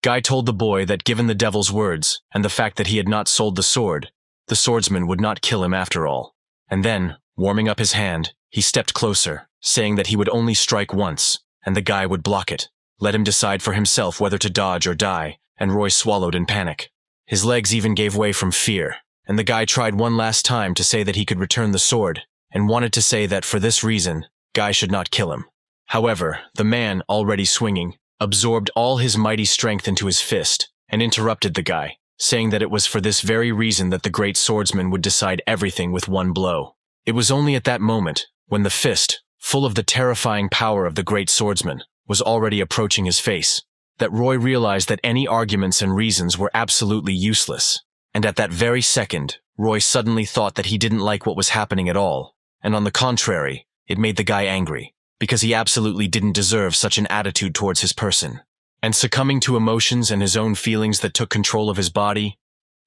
Guy told the boy that given the devil's words and the fact that he had not sold the sword, the swordsman would not kill him after all. And then, warming up his hand, he stepped closer, saying that he would only strike once, and the guy would block it. Let him decide for himself whether to dodge or die, and Roy swallowed in panic. His legs even gave way from fear, and the guy tried one last time to say that he could return the sword, and wanted to say that for this reason, Guy should not kill him. However, the man, already swinging, absorbed all his mighty strength into his fist, and interrupted the guy, saying that it was for this very reason that the great swordsman would decide everything with one blow. It was only at that moment, when the fist, full of the terrifying power of the great swordsman, was already approaching his face, that Roy realized that any arguments and reasons were absolutely useless. And at that very second, Roy suddenly thought that he didn't like what was happening at all, and on the contrary, it made the guy angry, because he absolutely didn't deserve such an attitude towards his person. And succumbing to emotions and his own feelings that took control of his body,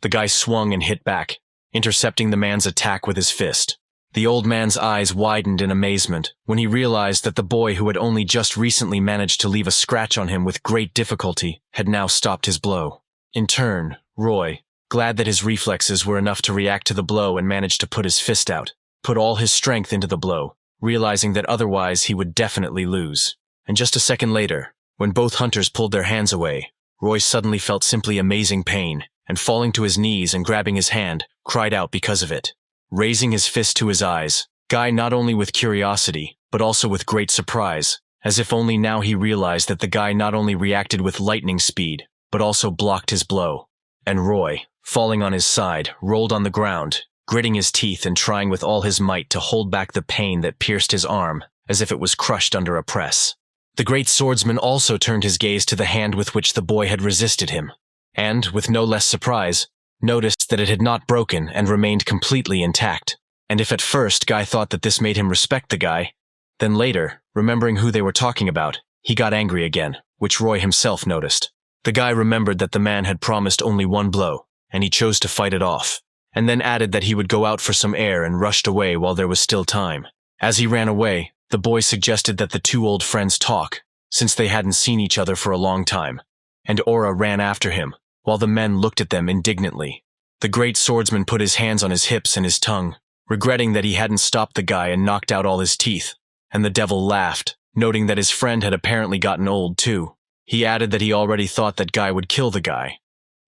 the guy swung and hit back, intercepting the man's attack with his fist. The old man's eyes widened in amazement when he realized that the boy who had only just recently managed to leave a scratch on him with great difficulty had now stopped his blow. In turn, Roy, glad that his reflexes were enough to react to the blow and managed to put his fist out, put all his strength into the blow, realizing that otherwise he would definitely lose. And just a second later, when both hunters pulled their hands away, Roy suddenly felt simply amazing pain, and falling to his knees and grabbing his hand, cried out because of it. Raising his fist to his eyes, Guy not only with curiosity, but also with great surprise, as if only now he realized that the guy not only reacted with lightning speed, but also blocked his blow. And Roy, falling on his side, rolled on the ground, gritting his teeth and trying with all his might to hold back the pain that pierced his arm, as if it was crushed under a press. The great swordsman also turned his gaze to the hand with which the boy had resisted him, and, with no less surprise, noticed that it had not broken and remained completely intact. And if at first Guy thought that this made him respect the guy, then later, remembering who they were talking about, he got angry again, which Roy himself noticed. The guy remembered that the man had promised only one blow, and he chose to fight it off, and then added that he would go out for some air and rushed away while there was still time. As he ran away, the boy suggested that the two old friends talk, since they hadn't seen each other for a long time, and Aura ran after him, while the men looked at them indignantly. The great swordsman put his hands on his hips and his tongue, regretting that he hadn't stopped the guy and knocked out all his teeth, and the devil laughed, noting that his friend had apparently gotten old too. He added that he already thought that Guy would kill the guy,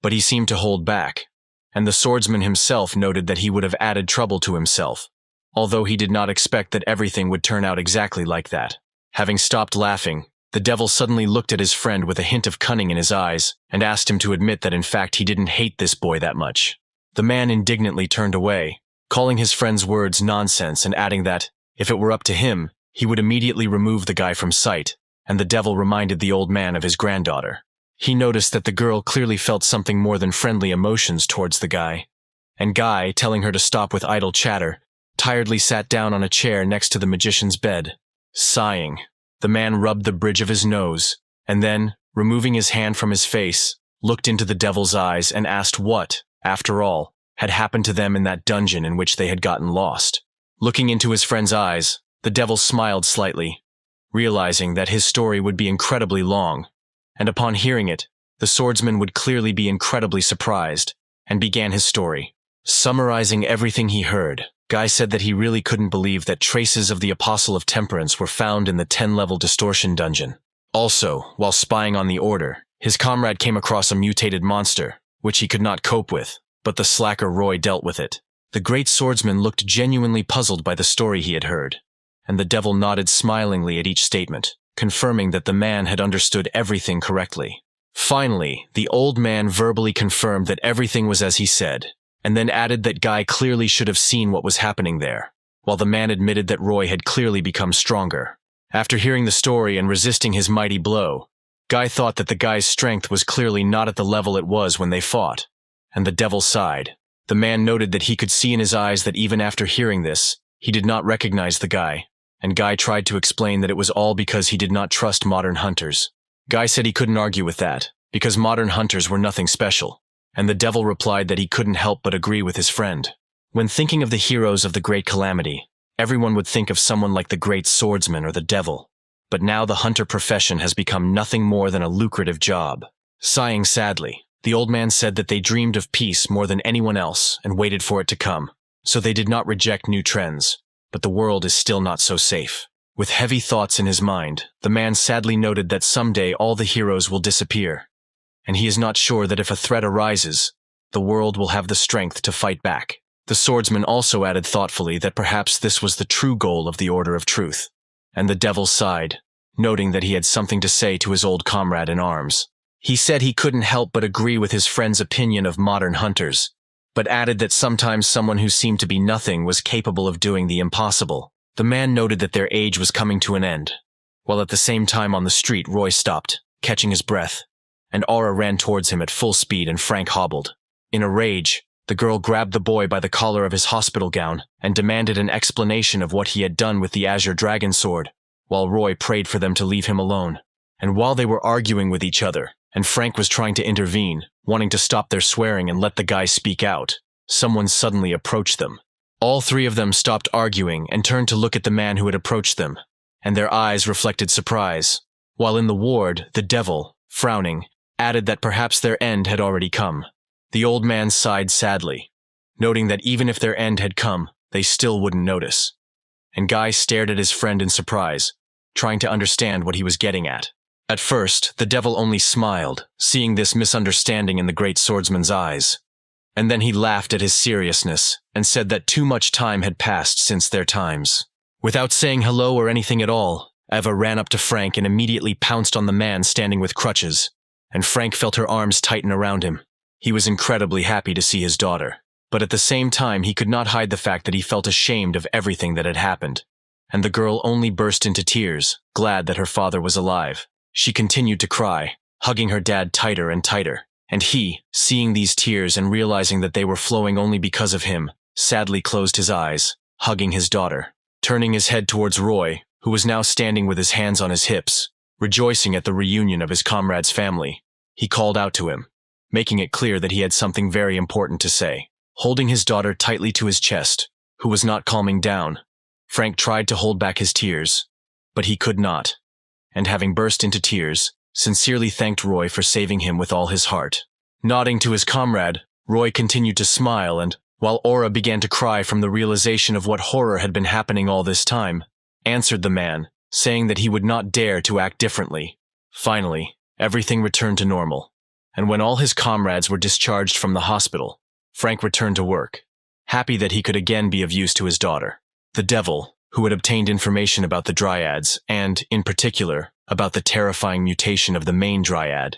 but he seemed to hold back, and the swordsman himself noted that he would have added trouble to himself, although he did not expect that everything would turn out exactly like that. Having stopped laughing, the devil suddenly looked at his friend with a hint of cunning in his eyes and asked him to admit that in fact he didn't hate this boy that much. The man indignantly turned away, calling his friend's words nonsense and adding that, if it were up to him, he would immediately remove the guy from sight, and the devil reminded the old man of his granddaughter. He noticed that the girl clearly felt something more than friendly emotions towards the guy, and Guy, telling her to stop with idle chatter, tiredly sat down on a chair next to the magician's bed. Sighing, the man rubbed the bridge of his nose, and then, removing his hand from his face, looked into the devil's eyes and asked what, after all, had happened to them in that dungeon in which they had gotten lost. Looking into his friend's eyes, the devil smiled slightly, realizing that his story would be incredibly long, and upon hearing it, the swordsman would clearly be incredibly surprised, and began his story. Summarizing everything he heard, Guy said that he really couldn't believe that traces of the Apostle of Temperance were found in the 10-level distortion dungeon. Also, while spying on the Order, his comrade came across a mutated monster, which he could not cope with, but the slacker Roy dealt with it. The great swordsman looked genuinely puzzled by the story he had heard, and the devil nodded smilingly at each statement, confirming that the man had understood everything correctly. Finally, the old man verbally confirmed that everything was as he said, and then added that Guy clearly should have seen what was happening there, while the man admitted that Roy had clearly become stronger. After hearing the story and resisting his mighty blow, Guy thought that the guy's strength was clearly not at the level it was when they fought, and the devil sighed. The man noted that he could see in his eyes that even after hearing this, he did not recognize the guy, and Guy tried to explain that it was all because he did not trust modern hunters. Guy said he couldn't argue with that, because modern hunters were nothing special, and the devil replied that he couldn't help but agree with his friend. When thinking of the heroes of the Great Calamity, everyone would think of someone like the Great Swordsman or the devil, but now the hunter profession has become nothing more than a lucrative job. Sighing sadly, the old man said that they dreamed of peace more than anyone else and waited for it to come, so they did not reject new trends, but the world is still not so safe. With heavy thoughts in his mind, the man sadly noted that someday all the heroes will disappear, and he is not sure that if a threat arises, the world will have the strength to fight back. The swordsman also added thoughtfully that perhaps this was the true goal of the Order of Truth, and the devil sighed, noting that he had something to say to his old comrade in arms. He said he couldn't help but agree with his friend's opinion of modern hunters, but added that sometimes someone who seemed to be nothing was capable of doing the impossible. The man noted that their age was coming to an end, while at the same time on the street Roy stopped, catching his breath, and Aura ran towards him at full speed and Frank hobbled. In a rage, the girl grabbed the boy by the collar of his hospital gown and demanded an explanation of what he had done with the Azure Dragon Sword, while Roy prayed for them to leave him alone. And while they were arguing with each other, and Frank was trying to intervene, wanting to stop their swearing and let the guy speak out, someone suddenly approached them. All three of them stopped arguing and turned to look at the man who had approached them, and their eyes reflected surprise, while in the ward, the devil, frowning, added that perhaps their end had already come. The old man sighed sadly, noting that even if their end had come, they still wouldn't notice. And Guy stared at his friend in surprise, trying to understand what he was getting at. At first, the devil only smiled, seeing this misunderstanding in the great swordsman's eyes. And then he laughed at his seriousness and said that too much time had passed since their times. Without saying hello or anything at all, Eva ran up to Frank and immediately pounced on the man standing with crutches, and Frank felt her arms tighten around him. He was incredibly happy to see his daughter, but at the same time he could not hide the fact that he felt ashamed of everything that had happened, and the girl only burst into tears, glad that her father was alive. She continued to cry, hugging her dad tighter and tighter, and he, seeing these tears and realizing that they were flowing only because of him, sadly closed his eyes, hugging his daughter. Turning his head towards Roy, who was now standing with his hands on his hips, rejoicing at the reunion of his comrade's family, he called out to him, making it clear that he had something very important to say. Holding his daughter tightly to his chest, who was not calming down, Frank tried to hold back his tears, but he could not, and having burst into tears, sincerely thanked Roy for saving him with all his heart. Nodding to his comrade, Roy continued to smile, and, while Aura began to cry from the realization of what horror had been happening all this time, answered the man, saying that he would not dare to act differently. Finally, everything returned to normal, and when all his comrades were discharged from the hospital, Frank returned to work, happy that he could again be of use to his daughter. The devil, who had obtained information about the dryads and, in particular, about the terrifying mutation of the main dryad,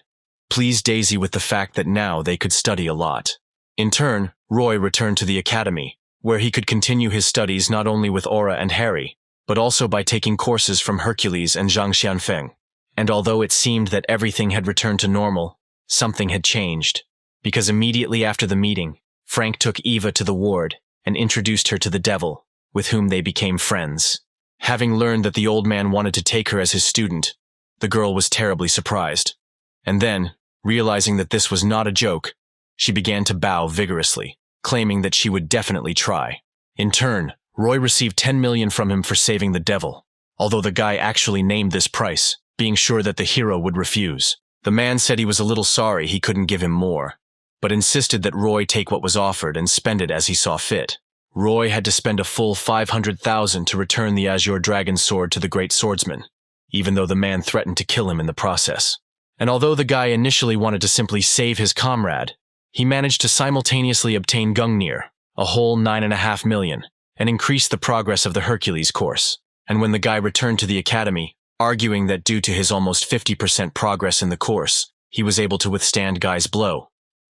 pleased Daisy with the fact that now they could study a lot. In turn, Roy returned to the academy, where he could continue his studies not only with Aura and Harry, but also by taking courses from Hercules and Zhang Xianfeng. And although it seemed that everything had returned to normal, something had changed, because immediately after the meeting, Frank took Eva to the ward and introduced her to the devil, with whom they became friends. Having learned that the old man wanted to take her as his student, the girl was terribly surprised. And then, realizing that this was not a joke, she began to bow vigorously, claiming that she would definitely try. In turn, Roy received 10 million from him for saving the devil, although the guy actually named this price, being sure that the hero would refuse. The man said he was a little sorry he couldn't give him more, but insisted that Roy take what was offered and spend it as he saw fit. Roy had to spend a full 500,000 to return the Azure Dragon sword to the great swordsman, even though the man threatened to kill him in the process. And although the guy initially wanted to simply save his comrade, he managed to simultaneously obtain Gungnir, a whole 9.5 million, and increase the progress of the Hercules course. And when the guy returned to the academy, arguing that due to his almost 50% progress in the course, he was able to withstand Guy's blow,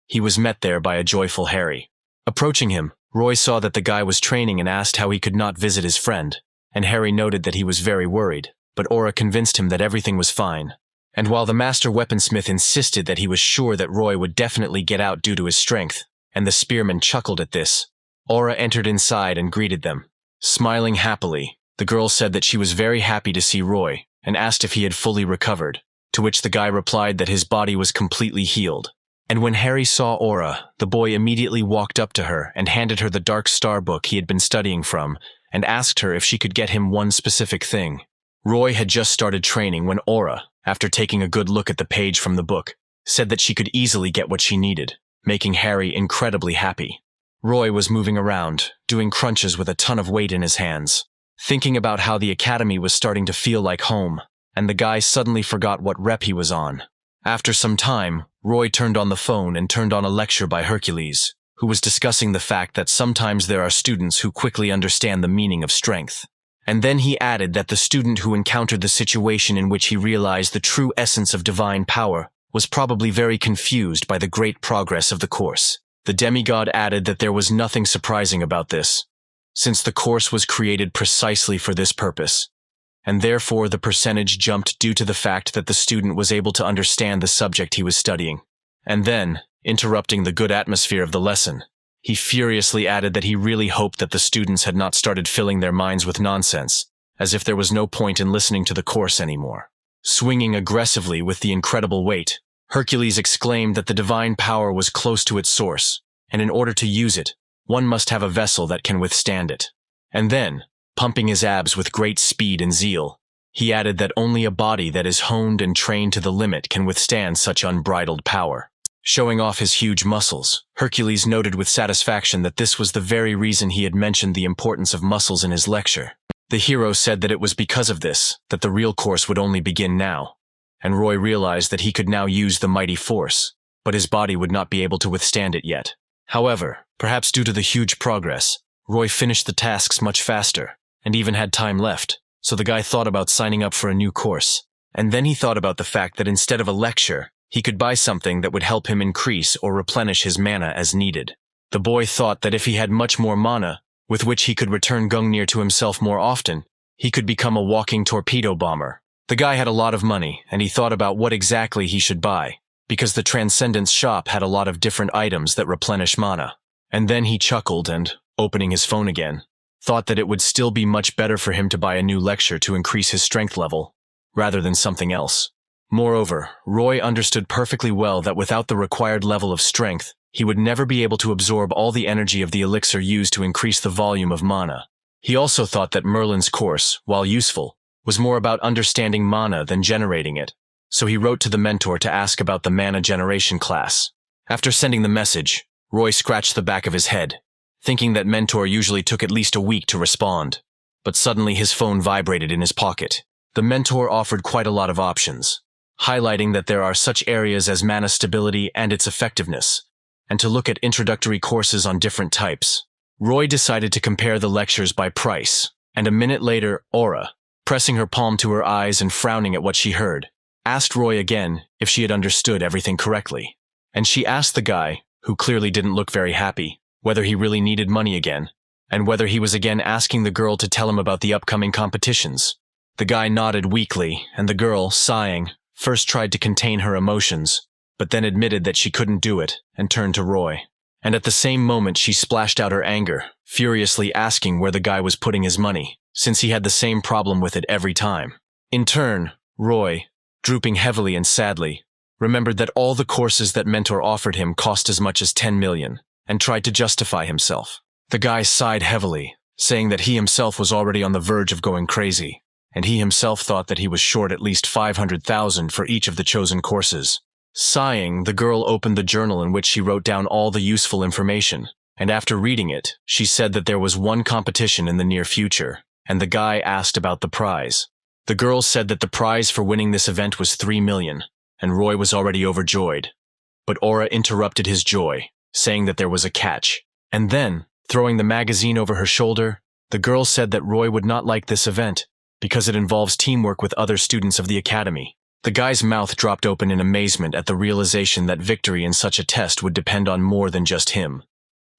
he was met there by a joyful Harry. Approaching him, Roy saw that the guy was training and asked how he could not visit his friend, and Harry noted that he was very worried, but Aura convinced him that everything was fine. And while the master weaponsmith insisted that he was sure that Roy would definitely get out due to his strength, and the spearman chuckled at this, Aura entered inside and greeted them. Smiling happily, the girl said that she was very happy to see Roy, and asked if he had fully recovered, to which the guy replied that his body was completely healed. And when Harry saw Aura, the boy immediately walked up to her and handed her the Dark Star book he had been studying from, and asked her if she could get him one specific thing. Roy had just started training when Aura, after taking a good look at the page from the book, said that she could easily get what she needed, making Harry incredibly happy. Roy was moving around, doing crunches with a ton of weight in his hands, thinking about how the academy was starting to feel like home, and the guy suddenly forgot what rep he was on. After some time, Roy turned on the phone and turned on a lecture by Hercules, who was discussing the fact that sometimes there are students who quickly understand the meaning of strength. And then he added that the student who encountered the situation in which he realized the true essence of divine power was probably very confused by the great progress of the course. The demigod added that there was nothing surprising about this, since the course was created precisely for this purpose, and therefore the percentage jumped due to the fact that the student was able to understand the subject he was studying. And then, interrupting the good atmosphere of the lesson, he furiously added that he really hoped that the students had not started filling their minds with nonsense, as if there was no point in listening to the course anymore. Swinging aggressively with the incredible weight, Hercules exclaimed that the divine power was close to its source, and in order to use it, one must have a vessel that can withstand it. And then, pumping his abs with great speed and zeal, he added that only a body that is honed and trained to the limit can withstand such unbridled power. Showing off his huge muscles, Hercules noted with satisfaction that this was the very reason he had mentioned the importance of muscles in his lecture. The hero said that it was because of this that the real course would only begin now, and Roy realized that he could now use the mighty force, but his body would not be able to withstand it yet. However, perhaps due to the huge progress, Roy finished the tasks much faster, and even had time left, so the guy thought about signing up for a new course. And then he thought about the fact that instead of a lecture, he could buy something that would help him increase or replenish his mana as needed. The boy thought that if he had much more mana, with which he could return Gungnir to himself more often, he could become a walking torpedo bomber. The guy had a lot of money, and he thought about what exactly he should buy, because the Transcendence shop had a lot of different items that replenish mana. And then he chuckled and, opening his phone again, thought that it would still be much better for him to buy a new lecture to increase his strength level, rather than something else. Moreover, Roy understood perfectly well that without the required level of strength, he would never be able to absorb all the energy of the elixir used to increase the volume of mana. He also thought that Merlin's course, while useful, was more about understanding mana than generating it, so he wrote to the mentor to ask about the mana generation class. After sending the message, Roy scratched the back of his head, thinking that mentor usually took at least a week to respond. But suddenly his phone vibrated in his pocket. The mentor offered quite a lot of options, highlighting that there are such areas as mana stability and its effectiveness, and to look at introductory courses on different types. Roy decided to compare the lectures by price, and a minute later, Aura, pressing her palm to her eyes and frowning at what she heard, asked Roy again if she had understood everything correctly. And she asked the guy, who clearly didn't look very happy, whether he really needed money again, and whether he was again asking the girl to tell him about the upcoming competitions. The guy nodded weakly, and the girl, sighing, first tried to contain her emotions, but then admitted that she couldn't do it, and turned to Roy. And at the same moment she splashed out her anger, furiously asking where the guy was putting his money, since he had the same problem with it every time. In turn, Roy, drooping heavily and sadly, remembered that all the courses that Mentor offered him cost as much as 10 million, and tried to justify himself. The guy sighed heavily, saying that he himself was already on the verge of going crazy, and he himself thought that he was short at least 500,000 for each of the chosen courses. Sighing, the girl opened the journal in which she wrote down all the useful information, and after reading it, she said that there was one competition in the near future, and the guy asked about the prize. The girl said that the prize for winning this event was 3 million, and Roy was already overjoyed. But Aura interrupted his joy, saying that there was a catch. And then, throwing the magazine over her shoulder, the girl said that Roy would not like this event, because it involves teamwork with other students of the academy. The guy's mouth dropped open in amazement at the realization that victory in such a test would depend on more than just him.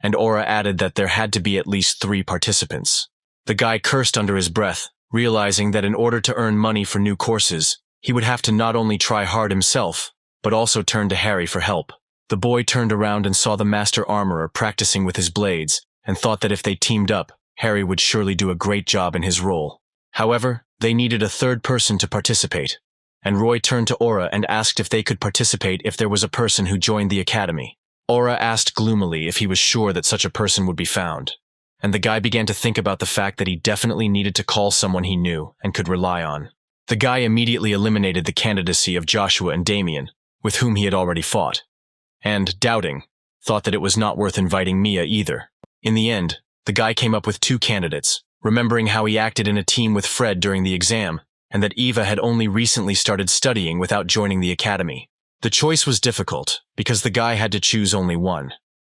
And Aura added that there had to be at least 3 participants. The guy cursed under his breath, realizing that in order to earn money for new courses, he would have to not only try hard himself, but also turn to Harry for help. The boy turned around and saw the master armorer practicing with his blades, and thought that if they teamed up, Harry would surely do a great job in his role. However, they needed a third person to participate, and Roy turned to Aura and asked if they could participate if there was a person who joined the academy. Aura asked gloomily if he was sure that such a person would be found, and the guy began to think about the fact that he definitely needed to call someone he knew and could rely on. The guy immediately eliminated the candidacy of Joshua and Damien, with whom he had already fought, and, doubting, thought that it was not worth inviting Mia either. In the end, the guy came up with 2 candidates, remembering how he acted in a team with Fred during the exam, and that Eva had only recently started studying without joining the academy. The choice was difficult, because the guy had to choose only one.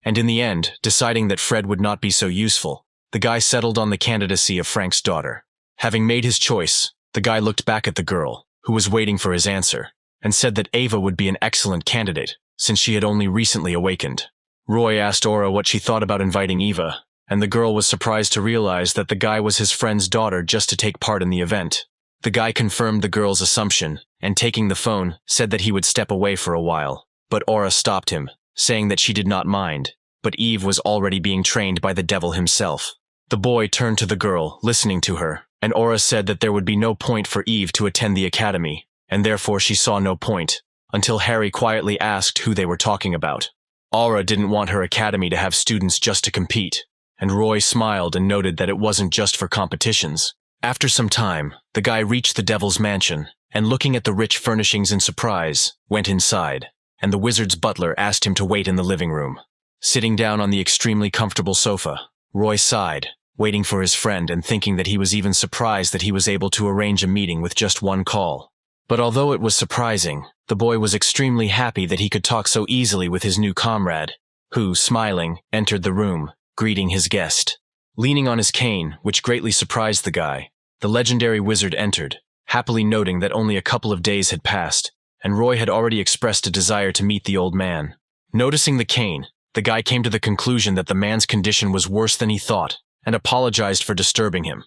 And in the end, deciding that Fred would not be so useful, the guy settled on the candidacy of Frank's daughter. Having made his choice, the guy looked back at the girl, who was waiting for his answer, and said that Ava would be an excellent candidate, since she had only recently awakened. Roy asked Aura what she thought about inviting Eva, and the girl was surprised to realize that the guy was his friend's daughter just to take part in the event. The guy confirmed the girl's assumption, and taking the phone, said that he would step away for a while, but Aura stopped him, saying that she did not mind, but Eve was already being trained by the devil himself. The boy turned to the girl, listening to her, and Aura said that there would be no point for Eve to attend the academy, and therefore she saw no point, until Harry quietly asked who they were talking about. Aura didn't want her academy to have students just to compete, and Roy smiled and noted that it wasn't just for competitions. After some time, the guy reached the devil's mansion, and looking at the rich furnishings in surprise, went inside, and the wizard's butler asked him to wait in the living room. Sitting down on the extremely comfortable sofa, Roy sighed, waiting for his friend and thinking that he was even surprised that he was able to arrange a meeting with just one call. But although it was surprising, the boy was extremely happy that he could talk so easily with his new comrade, who, smiling, entered the room, greeting his guest. Leaning on his cane, which greatly surprised the guy, the legendary wizard entered, happily noting that only a couple of days had passed, and Roy had already expressed a desire to meet the old man. Noticing the cane, the guy came to the conclusion that the man's condition was worse than he thought, and apologized for disturbing him.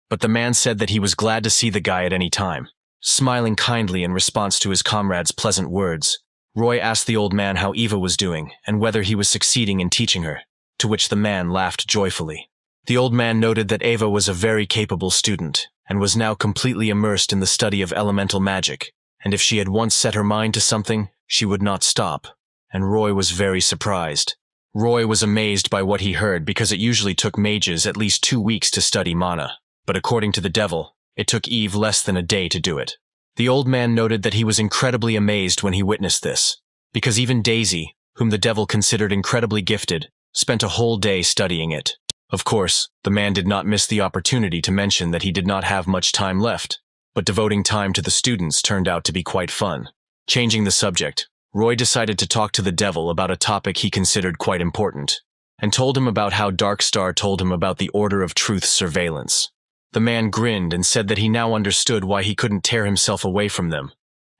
But the man said that he was glad to see the guy at any time. Smiling kindly in response to his comrade's pleasant words, Roy asked the old man how Eva was doing and whether he was succeeding in teaching her, to which the man laughed joyfully. The old man noted that Eva was a very capable student, and was now completely immersed in the study of elemental magic, and if she had once set her mind to something, she would not stop, and Roy was very surprised. Roy was amazed by what he heard because it usually took mages at least 2 weeks to study mana, but according to the devil, it took Eve less than a day to do it. The old man noted that he was incredibly amazed when he witnessed this, because even Daisy, whom the devil considered incredibly gifted, spent a whole day studying it. Of course, the man did not miss the opportunity to mention that he did not have much time left, but devoting time to the students turned out to be quite fun. Changing the subject, Roy decided to talk to the devil about a topic he considered quite important, and told him about how Dark Star told him about the Order of Truth's surveillance. The man grinned and said that he now understood why he couldn't tear himself away from them,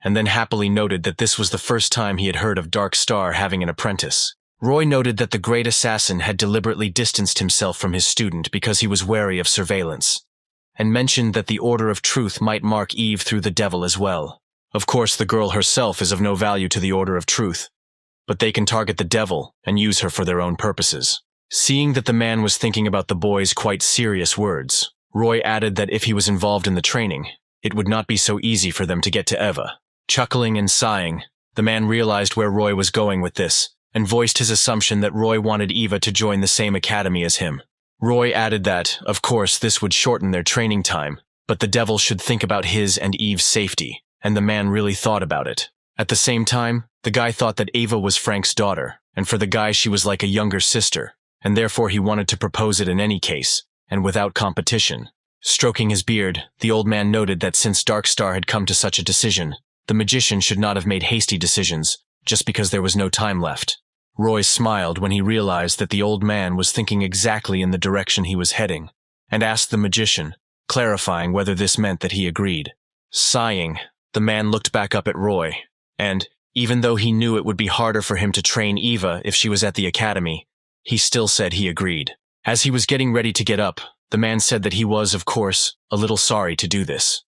and then happily noted that this was the first time he had heard of Dark Star having an apprentice. Roy noted that the great assassin had deliberately distanced himself from his student because he was wary of surveillance, and mentioned that the Order of Truth might mark Eve through the devil as well. Of course, the girl herself is of no value to the Order of Truth, but they can target the devil and use her for their own purposes. Seeing that the man was thinking about the boy's quite serious words, Roy added that if he was involved in the training, it would not be so easy for them to get to Eva. Chuckling and sighing, the man realized where Roy was going with this, and voiced his assumption that Roy wanted Eva to join the same academy as him. Roy added that, of course, this would shorten their training time, but the devil should think about his and Eve's safety, and the man really thought about it. At the same time, the guy thought that Eva was Frank's daughter, and for the guy she was like a younger sister, and therefore he wanted to propose it in any case, and without competition. Stroking his beard, the old man noted that since Dark Star had come to such a decision, the magician should not have made hasty decisions, just because there was no time left. Roy smiled when he realized that the old man was thinking exactly in the direction he was heading, and asked the magician, clarifying whether this meant that he agreed. Sighing, the man looked back up at Roy, and, even though he knew it would be harder for him to train Eva if she was at the academy, he still said he agreed. As he was getting ready to get up, the man said that he was, of course, a little sorry to do this,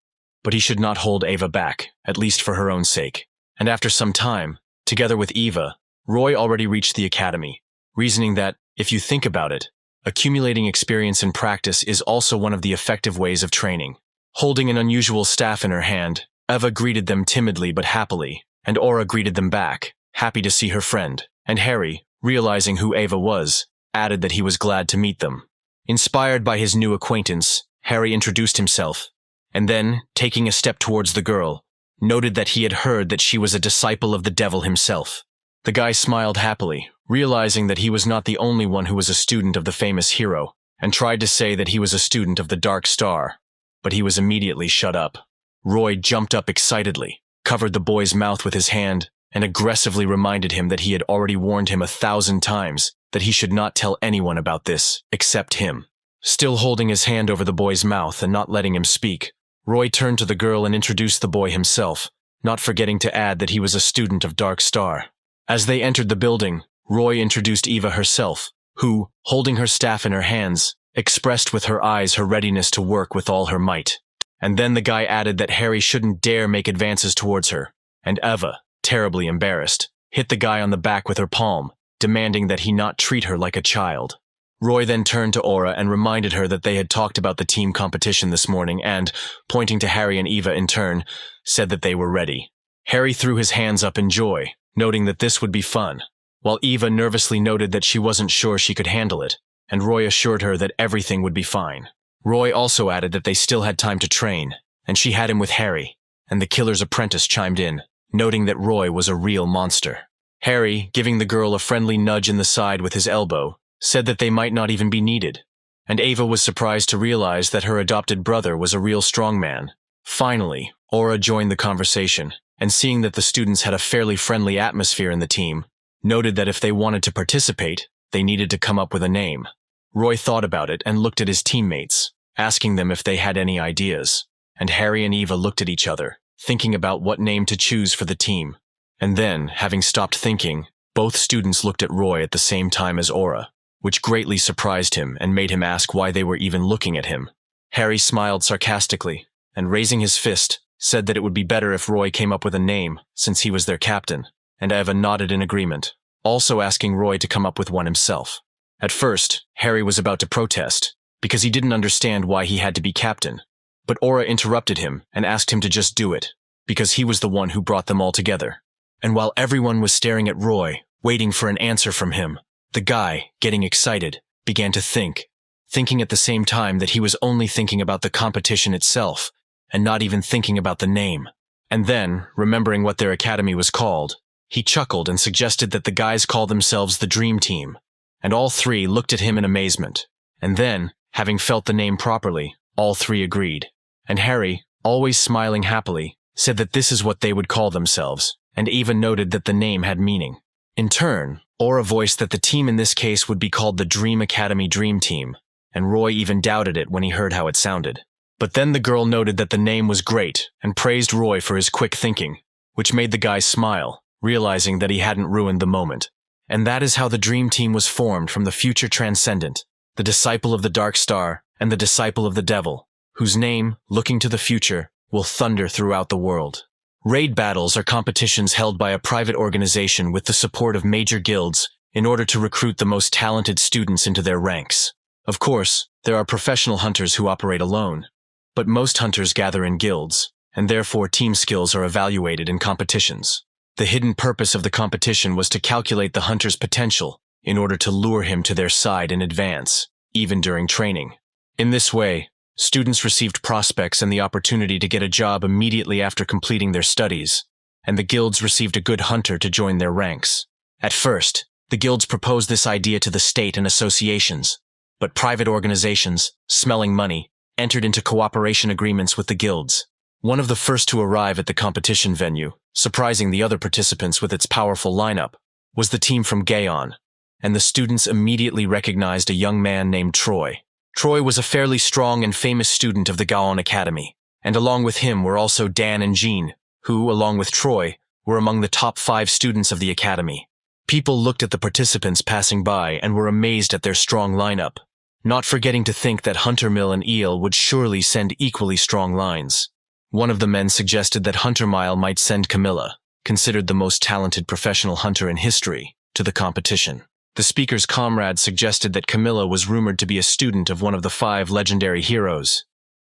but he should not hold Eva back, at least for her own sake. And after some time, together with Eva, Roy already reached the academy, reasoning that, if you think about it, accumulating experience and practice is also one of the effective ways of training. Holding an unusual staff in her hand, Eva greeted them timidly but happily, and Aura greeted them back, happy to see her friend, and Harry, realizing who Eva was, added that he was glad to meet them. Inspired by his new acquaintance, Harry introduced himself, and then, taking a step towards the girl, noted that he had heard that she was a disciple of the devil himself. The guy smiled happily, realizing that he was not the only one who was a student of the famous hero, and tried to say that he was a student of the Dark Star, but he was immediately shut up. Roy jumped up excitedly, covered the boy's mouth with his hand, and aggressively reminded him that he had already warned him 1,000 times that he should not tell anyone about this, except him. Still holding his hand over the boy's mouth and not letting him speak, Roy turned to the girl and introduced the boy himself, not forgetting to add that he was a student of Dark Star. As they entered the building, Roy introduced Eva herself, who, holding her staff in her hands, expressed with her eyes her readiness to work with all her might. And then the guy added that Harry shouldn't dare make advances towards her, and Eva, terribly embarrassed, hit the guy on the back with her palm, demanding that he not treat her like a child. Roy then turned to Aura and reminded her that they had talked about the team competition this morning and, pointing to Harry and Eva in turn, said that they were ready. Harry threw his hands up in joy, noting that this would be fun, while Eva nervously noted that she wasn't sure she could handle it, and Roy assured her that everything would be fine. Roy also added that they still had time to train, and she had him with Harry, and the killer's apprentice chimed in, noting that Roy was a real monster. Harry, giving the girl a friendly nudge in the side with his elbow, said that they might not even be needed, and Eva was surprised to realize that her adopted brother was a real strongman. Finally, Aura joined the conversation, and seeing that the students had a fairly friendly atmosphere in the team, noted that if they wanted to participate, they needed to come up with a name. Roy thought about it and looked at his teammates, asking them if they had any ideas, and Harry and Eva looked at each other, thinking about what name to choose for the team. And then, having stopped thinking, both students looked at Roy at the same time as Aura, which greatly surprised him and made him ask why they were even looking at him. Harry smiled sarcastically, and raising his fist, said that it would be better if Roy came up with a name, since he was their captain, and Eva nodded in agreement, also asking Roy to come up with one himself. At first, Harry was about to protest, because he didn't understand why he had to be captain, but Aura interrupted him and asked him to just do it, because he was the one who brought them all together. And while everyone was staring at Roy, waiting for an answer from him, the guy, getting excited, began to thinking at the same time that he was only thinking about the competition itself, and not even thinking about the name. And then, remembering what their academy was called, he chuckled and suggested that the guys call themselves the Dream Team, and all three looked at him in amazement. And then, having felt the name properly, all three agreed. And Harry, always smiling happily, said that this is what they would call themselves, and even noted that the name had meaning. In turn, Aura voiced that the team in this case would be called the Dream Academy Dream Team, and Roy even doubted it when he heard how it sounded. But then the girl noted that the name was great and praised Roy for his quick thinking, which made the guy smile, realizing that he hadn't ruined the moment. And that is how the Dream Team was formed from the future transcendent, the disciple of the Dark Star and the disciple of the Devil, whose name, looking to the future, will thunder throughout the world. Raid battles are competitions held by a private organization with the support of major guilds in order to recruit the most talented students into their ranks. Of course, there are professional hunters who operate alone, but most hunters gather in guilds, and therefore team skills are evaluated in competitions. The hidden purpose of the competition was to calculate the hunter's potential in order to lure him to their side in advance, even during training. In this way, students received prospects and the opportunity to get a job immediately after completing their studies, and the guilds received a good hunter to join their ranks. At first, the guilds proposed this idea to the state and associations, but private organizations, smelling money, entered into cooperation agreements with the guilds. One of the first to arrive at the competition venue, surprising the other participants with its powerful lineup, was the team from Gaon, and the students immediately recognized a young man named Troy. Troy was a fairly strong and famous student of the Gaon Academy, and along with him were also Dan and Jean, who, along with Troy, were among the top 5 students of the academy. People looked at the participants passing by and were amazed at their strong lineup, not forgetting to think that Hunter Mill and Eel would surely send equally strong lines. One of the men suggested that Hunter Mile might send Camilla, considered the most talented professional hunter in history, to the competition. The speaker's comrade suggested that Camilla was rumored to be a student of one of the 5 legendary heroes,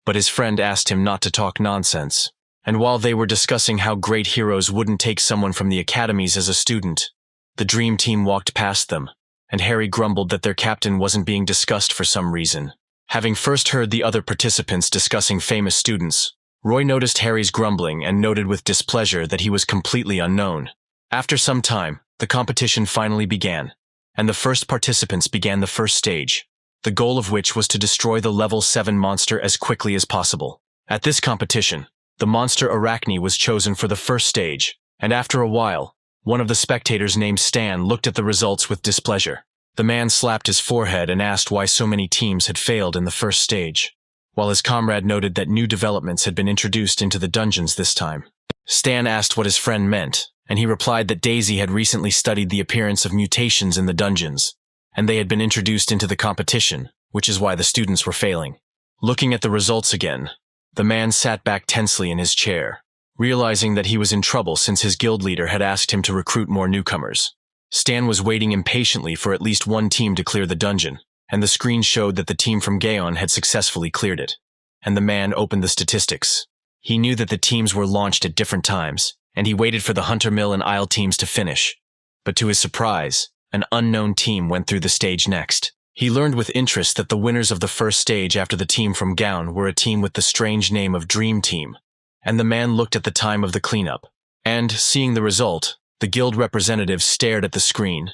but his friend asked him not to talk nonsense. And while they were discussing how great heroes wouldn't take someone from the academies as a student, the Dream Team walked past them, and Harry grumbled that their captain wasn't being discussed for some reason. Having first heard the other participants discussing famous students, Roy noticed Harry's grumbling and noted with displeasure that he was completely unknown. After some time, the competition finally began, and the first participants began the first stage, the goal of which was to destroy the level 7 monster as quickly as possible. At this competition, the monster Arachne was chosen for the first stage, and after a while, one of the spectators named Stan looked at the results with displeasure. The man slapped his forehead and asked why so many teams had failed in the first stage, while his comrade noted that new developments had been introduced into the dungeons this time. Stan asked what his friend meant, and he replied that Daisy had recently studied the appearance of mutations in the dungeons, and they had been introduced into the competition, which is why the students were failing. Looking at the results again, the man sat back tensely in his chair, realizing that he was in trouble since his guild leader had asked him to recruit more newcomers. Stan was waiting impatiently for at least one team to clear the dungeon, and the screen showed that the team from Gaon had successfully cleared it, and the man opened the statistics. He knew that the teams were launched at different times, and he waited for the Hunter Mill and Isle teams to finish. But to his surprise, an unknown team went through the stage next. He learned with interest that the winners of the first stage after the team from Gaon were a team with the strange name of Dream Team, and the man looked at the time of the cleanup. And, seeing the result, the guild representatives stared at the screen,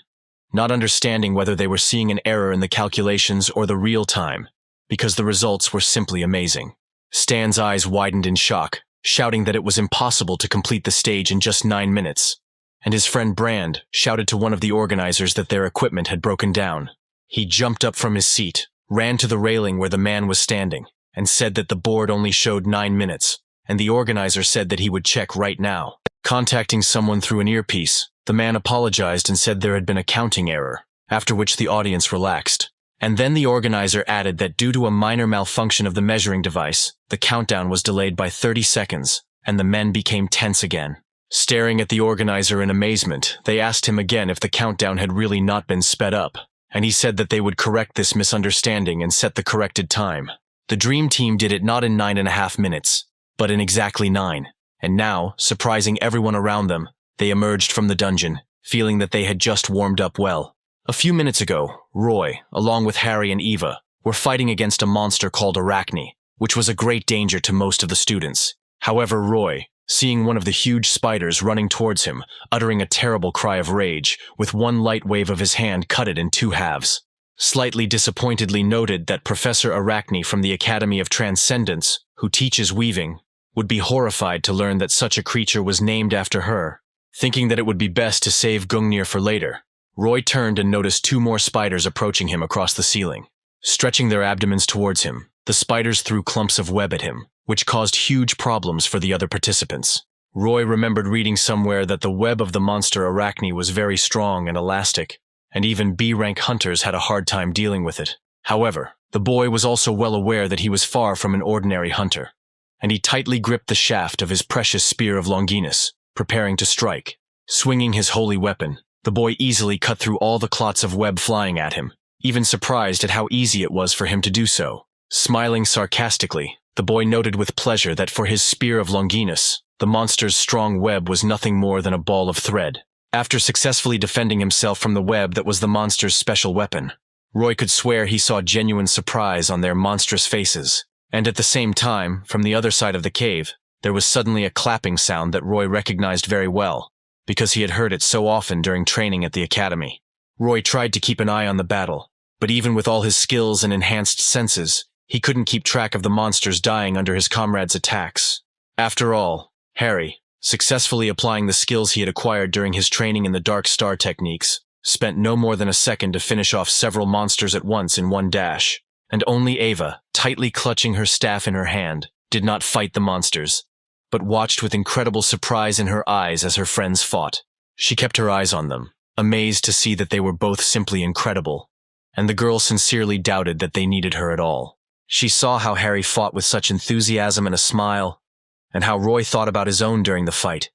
not understanding whether they were seeing an error in the calculations or the real time, because the results were simply amazing. Stan's eyes widened in shock, shouting that it was impossible to complete the stage in just 9 minutes, and his friend Brand shouted to one of the organizers that their equipment had broken down. He jumped up from his seat, ran to the railing where the man was standing, and said that the board only showed 9 minutes, and the organizer said that he would check right now. Contacting someone through an earpiece, the man apologized and said there had been a counting error, after which the audience relaxed. And then the organizer added that due to a minor malfunction of the measuring device, the countdown was delayed by 30 seconds, and the men became tense again. Staring at the organizer in amazement, they asked him again if the countdown had really not been sped up, and he said that they would correct this misunderstanding and set the corrected time. The Dream Team did it not in 9.5 minutes, but in exactly 9, and now, surprising everyone around them, they emerged from the dungeon, feeling that they had just warmed up well. A few minutes ago, Roy, along with Harry and Eva, were fighting against a monster called Arachne, which was a great danger to most of the students. However, Roy, seeing one of the huge spiders running towards him, uttering a terrible cry of rage, with one light wave of his hand cut it in 2 halves. Slightly disappointedly noted that Professor Arachne from the Academy of Transcendence, who teaches weaving, would be horrified to learn that such a creature was named after her. Thinking that it would be best to save Gungnir for later, Roy turned and noticed two more spiders approaching him across the ceiling. Stretching their abdomens towards him, the spiders threw clumps of web at him, which caused huge problems for the other participants. Roy remembered reading somewhere that the web of the monster Arachne was very strong and elastic, and even B-rank hunters had a hard time dealing with it. However, the boy was also well aware that he was far from an ordinary hunter, and he tightly gripped the shaft of his precious spear of Longinus, preparing to strike. Swinging his holy weapon, the boy easily cut through all the clots of web flying at him, even surprised at how easy it was for him to do so. Smiling sarcastically, the boy noted with pleasure that for his spear of Longinus, the monster's strong web was nothing more than a ball of thread. After successfully defending himself from the web that was the monster's special weapon, Roy could swear he saw genuine surprise on their monstrous faces, and at the same time, from the other side of the cave, there was suddenly a clapping sound that Roy recognized very well, because he had heard it so often during training at the academy. Roy tried to keep an eye on the battle, but even with all his skills and enhanced senses, he couldn't keep track of the monsters dying under his comrades' attacks. After all, Harry, successfully applying the skills he had acquired during his training in the Dark Star techniques, spent no more than a second to finish off several monsters at once in one dash, and only Ava, tightly clutching her staff in her hand, did not fight the monsters, but watched with incredible surprise in her eyes as her friends fought. She kept her eyes on them, amazed to see that they were both simply incredible, and the girl sincerely doubted that they needed her at all. She saw how Harry fought with such enthusiasm and a smile, and how Roy thought about his own during the fight,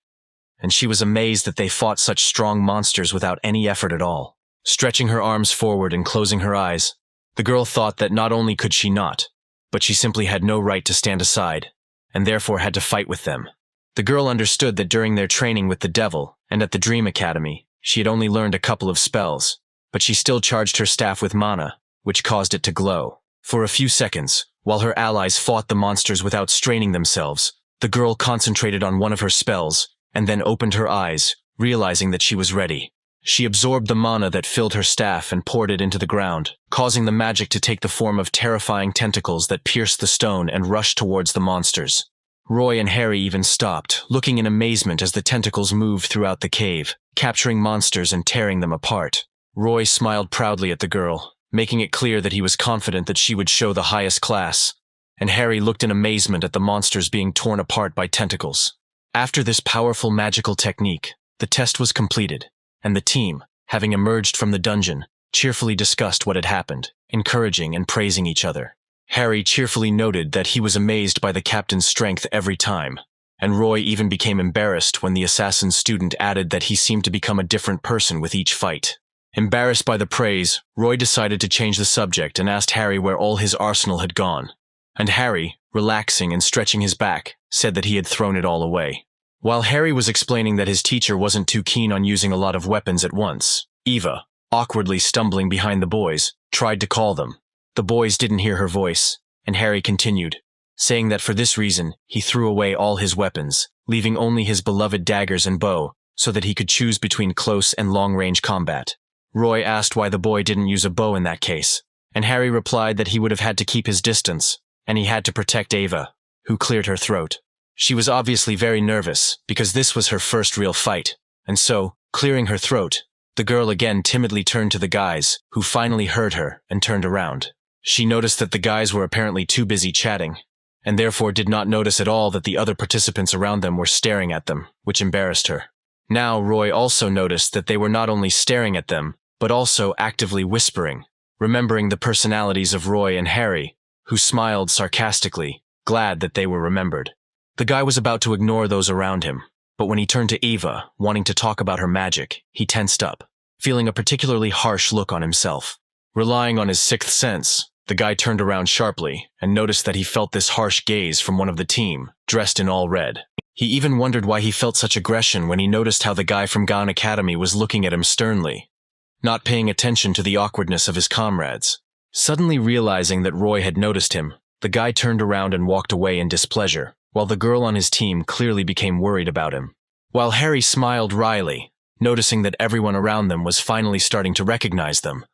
and she was amazed that they fought such strong monsters without any effort at all. Stretching her arms forward and closing her eyes, the girl thought that not only could she not, but she simply had no right to stand aside, and therefore had to fight with them. The girl understood that during their training with the devil and at the Dream Academy, she had only learned a couple of spells, but she still charged her staff with mana, which caused it to glow. For a few seconds, while her allies fought the monsters without straining themselves, the girl concentrated on one of her spells, and then opened her eyes, realizing that she was ready. She absorbed the mana that filled her staff and poured it into the ground, causing the magic to take the form of terrifying tentacles that pierced the stone and rushed towards the monsters. Roy and Harry even stopped, looking in amazement as the tentacles moved throughout the cave, capturing monsters and tearing them apart. Roy smiled proudly at the girl, making it clear that he was confident that she would show the highest class, and Harry looked in amazement at the monsters being torn apart by tentacles. After this powerful magical technique, the test was completed, and the team, having emerged from the dungeon, cheerfully discussed what had happened, encouraging and praising each other. Harry cheerfully noted that he was amazed by the captain's strength every time, and Roy even became embarrassed when the assassin student added that he seemed to become a different person with each fight. Embarrassed by the praise, Roy decided to change the subject and asked Harry where all his arsenal had gone. And Harry, relaxing and stretching his back, said that he had thrown it all away. While Harry was explaining that his teacher wasn't too keen on using a lot of weapons at once, Eva, awkwardly stumbling behind the boys, tried to call them. The boys didn't hear her voice, and Harry continued, saying that for this reason he threw away all his weapons, leaving only his beloved daggers and bow, so that he could choose between close and long-range combat. Roy asked why the boy didn't use a bow in that case, and Harry replied that he would have had to keep his distance, and he had to protect Ava, who cleared her throat. She was obviously very nervous, because this was her first real fight, and so, clearing her throat, the girl again timidly turned to the guys, who finally heard her and turned around. She noticed that the guys were apparently too busy chatting, and therefore did not notice at all that the other participants around them were staring at them, which embarrassed her. Now Roy also noticed that they were not only staring at them, but also actively whispering, remembering the personalities of Roy and Harry, who smiled sarcastically, glad that they were remembered. The guy was about to ignore those around him, but when he turned to Eva, wanting to talk about her magic, he tensed up, feeling a particularly harsh look on himself. Relying on his sixth sense, the guy turned around sharply and noticed that he felt this harsh gaze from one of the team, dressed in all red. He even wondered why he felt such aggression when he noticed how the guy from Gan Academy was looking at him sternly, not paying attention to the awkwardness of his comrades. Suddenly realizing that Roy had noticed him, the guy turned around and walked away in displeasure, while the girl on his team clearly became worried about him. While Harry smiled wryly, noticing that everyone around them was finally starting to recognize them,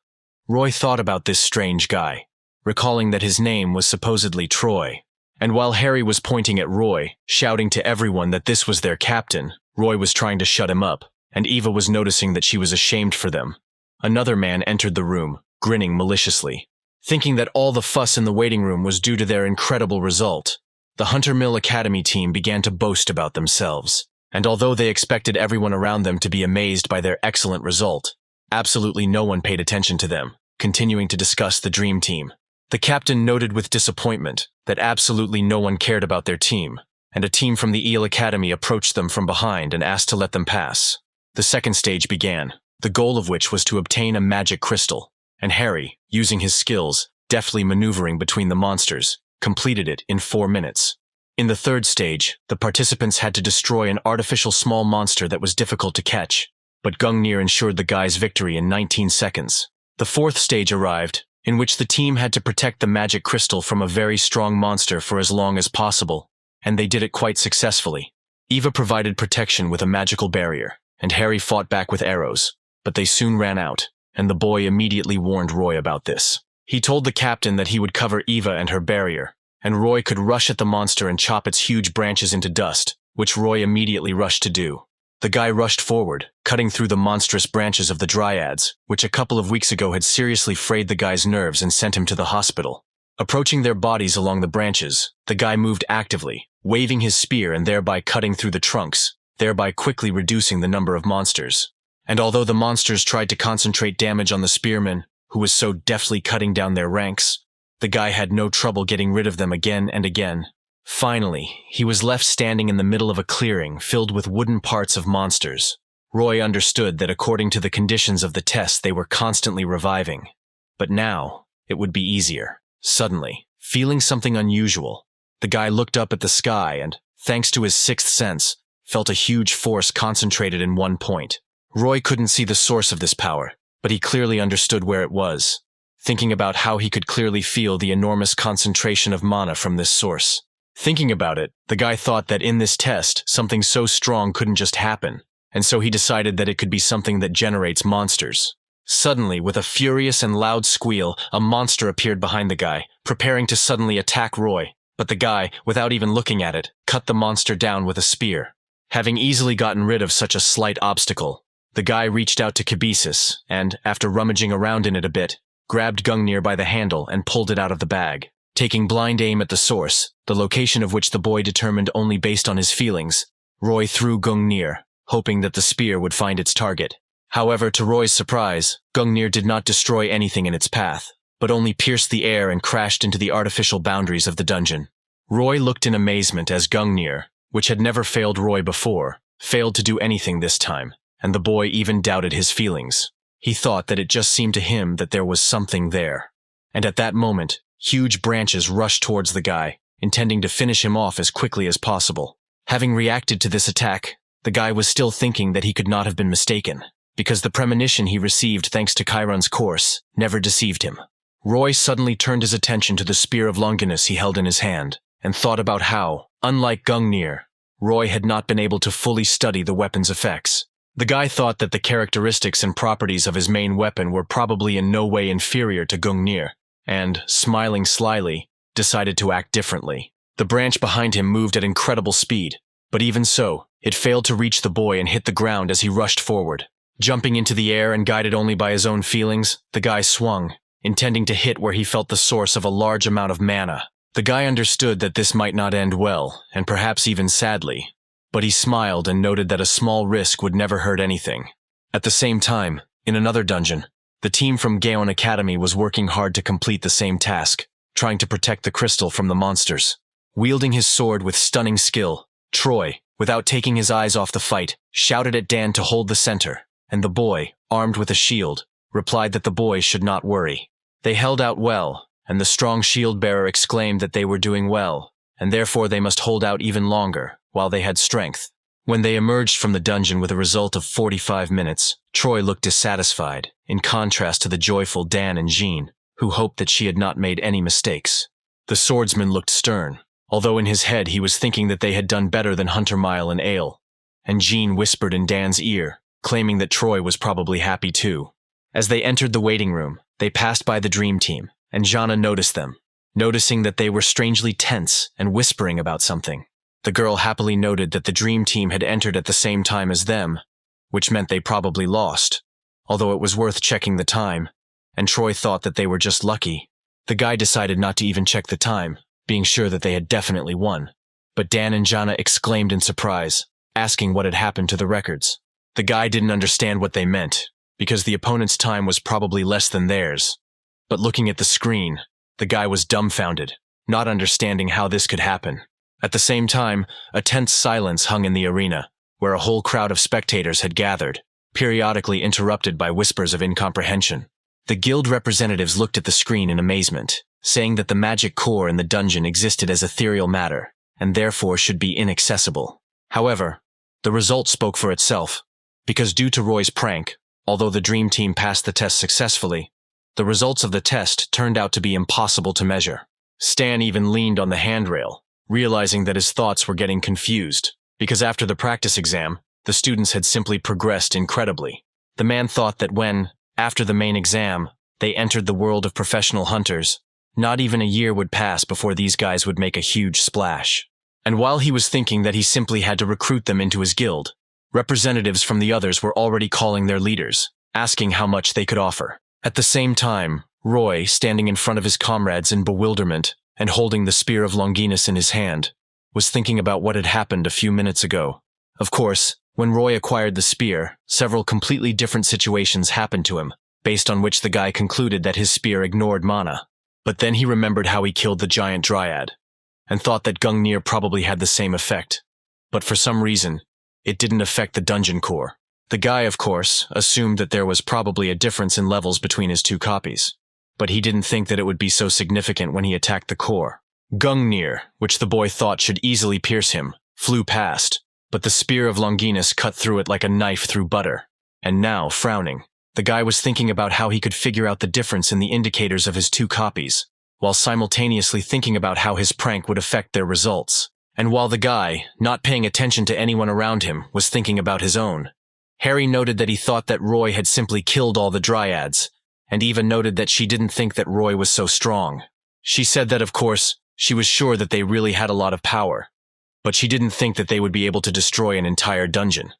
Roy thought about this strange guy, recalling that his name was supposedly Troy, And while Harry was pointing at Roy, shouting to everyone that this was their captain, Roy was trying to shut him up, and Eva was noticing that she was ashamed for them. Another man entered the room, grinning maliciously. Thinking that all the fuss in the waiting room was due to their incredible result, the Hunter Mill Academy team began to boast about themselves. And although they expected everyone around them to be amazed by their excellent result, absolutely no one paid attention to them, continuing to discuss the dream team. The captain noted with disappointment that absolutely no one cared about their team, and a team from the Eel Academy approached them from behind and asked to let them pass. The second stage began, the goal of which was to obtain a magic crystal, and Harry, using his skills, deftly maneuvering between the monsters, completed it in 4 minutes. In the third stage, the participants had to destroy an artificial small monster that was difficult to catch, but Gungnir ensured the guy's victory in 19 seconds. The fourth stage arrived, in which the team had to protect the magic crystal from a very strong monster for as long as possible, and they did it quite successfully. Eva provided protection with a magical barrier, and Harry fought back with arrows, but they soon ran out, and the boy immediately warned Roy about this. He told the captain that he would cover Eva and her barrier, and Roy could rush at the monster and chop its huge branches into dust, which Roy immediately rushed to do. The guy rushed forward, cutting through the monstrous branches of the dryads, which a couple of weeks ago had seriously frayed the guy's nerves and sent him to the hospital. Approaching their bodies along the branches, the guy moved actively, waving his spear and thereby cutting through the trunks, thereby quickly reducing the number of monsters. And although the monsters tried to concentrate damage on the spearman, who was so deftly cutting down their ranks, the guy had no trouble getting rid of them again and again. Finally, he was left standing in the middle of a clearing filled with wooden parts of monsters. Roy understood that according to the conditions of the test they were constantly reviving. But now, it would be easier. Suddenly, feeling something unusual, the guy looked up at the sky and, thanks to his sixth sense, felt a huge force concentrated in one point. Roy couldn't see the source of this power, but he clearly understood where it was, thinking about how he could clearly feel the enormous concentration of mana from this source. Thinking about it, the guy thought that in this test, something so strong couldn't just happen, and so he decided that it could be something that generates monsters. Suddenly, with a furious and loud squeal, a monster appeared behind the guy, preparing to suddenly attack Roy, but the guy, without even looking at it, cut the monster down with a spear. Having easily gotten rid of such a slight obstacle, the guy reached out to Kibisis and, after rummaging around in it a bit, grabbed Gungnir by the handle and pulled it out of the bag. Taking blind aim at the source, the location of which the boy determined only based on his feelings, Roy threw Gungnir, hoping that the spear would find its target. However, to Roy's surprise, Gungnir did not destroy anything in its path, but only pierced the air and crashed into the artificial boundaries of the dungeon. Roy looked in amazement as Gungnir, which had never failed Roy before, failed to do anything this time, and the boy even doubted his feelings. He thought that it just seemed to him that there was something there. And at that moment, huge branches rushed towards the guy, intending to finish him off as quickly as possible. Having reacted to this attack, the guy was still thinking that he could not have been mistaken, because the premonition he received thanks to Chiron's course never deceived him. Roy suddenly turned his attention to the spear of Longinus he held in his hand, and thought about how, unlike Gungnir, Roy had not been able to fully study the weapon's effects. The guy thought that the characteristics and properties of his main weapon were probably in no way inferior to Gungnir, and, smiling slyly, decided to act differently. The branch behind him moved at incredible speed, but even so, it failed to reach the boy and hit the ground as he rushed forward. Jumping into the air and guided only by his own feelings, the guy swung, intending to hit where he felt the source of a large amount of mana. The guy understood that this might not end well, and perhaps even sadly, but he smiled and noted that a small risk would never hurt anything. At the same time, in another dungeon, the team from Gaon Academy was working hard to complete the same task, trying to protect the crystal from the monsters. Wielding his sword with stunning skill, Troy, without taking his eyes off the fight, shouted at Dan to hold the center, and the boy, armed with a shield, replied that the boy should not worry. They held out well, and the strong shield-bearer exclaimed that they were doing well, and therefore they must hold out even longer, while they had strength. When they emerged from the dungeon with a result of 45 minutes, Troy looked dissatisfied, in contrast to the joyful Dan and Jean, who hoped that she had not made any mistakes. The swordsman looked stern, although in his head he was thinking that they had done better than Hunter Mile and Ale, and Jean whispered in Dan's ear, claiming that Troy was probably happy too. As they entered the waiting room, they passed by the Dream Team, and Jana noticed them. noticing that they were strangely tense and whispering about something. The girl happily noted that the dream team had entered at the same time as them, which meant they probably lost, although it was worth checking the time, and Troy thought that they were just lucky. The guy decided not to even check the time, being sure that they had definitely won. But Dan and Jana exclaimed in surprise, asking what had happened to the records. The guy didn't understand what they meant, because the opponent's time was probably less than theirs. But looking at the screen, the guy was dumbfounded, not understanding how this could happen. At the same time, a tense silence hung in the arena, where a whole crowd of spectators had gathered, periodically interrupted by whispers of incomprehension. The guild representatives looked at the screen in amazement, saying that the magic core in the dungeon existed as ethereal matter, and therefore should be inaccessible. However, the result spoke for itself, because due to Roy's prank, although the dream team passed the test successfully, the results of the test turned out to be impossible to measure. Stan even leaned on the handrail, realizing that his thoughts were getting confused, because after the practice exam, the students had simply progressed incredibly. The man thought that when, after the main exam, they entered the world of professional hunters, not even a year would pass before these guys would make a huge splash. And while he was thinking that he simply had to recruit them into his guild, representatives from the others were already calling their leaders, asking how much they could offer. At the same time, Roy, standing in front of his comrades in bewilderment and holding the spear of Longinus in his hand, was thinking about what had happened a few minutes ago. Of course, when Roy acquired the spear, several completely different situations happened to him, based on which the guy concluded that his spear ignored mana. But then he remembered how he killed the giant dryad, and thought that Gungnir probably had the same effect. But for some reason, it didn't affect the dungeon core. The guy, of course, assumed that there was probably a difference in levels between his two copies, but he didn't think that it would be so significant when he attacked the core. Gungnir, which the boy thought should easily pierce him, flew past, but the spear of Longinus cut through it like a knife through butter. And now, frowning, the guy was thinking about how he could figure out the difference in the indicators of his two copies, while simultaneously thinking about how his prank would affect their results. And while the guy, not paying attention to anyone around him, was thinking about his own, Harry noted that he thought that Roy had simply killed all the dryads, and even noted that she didn't think that Roy was so strong. She said that, of course, she was sure that they really had a lot of power, but she didn't think that they would be able to destroy an entire dungeon.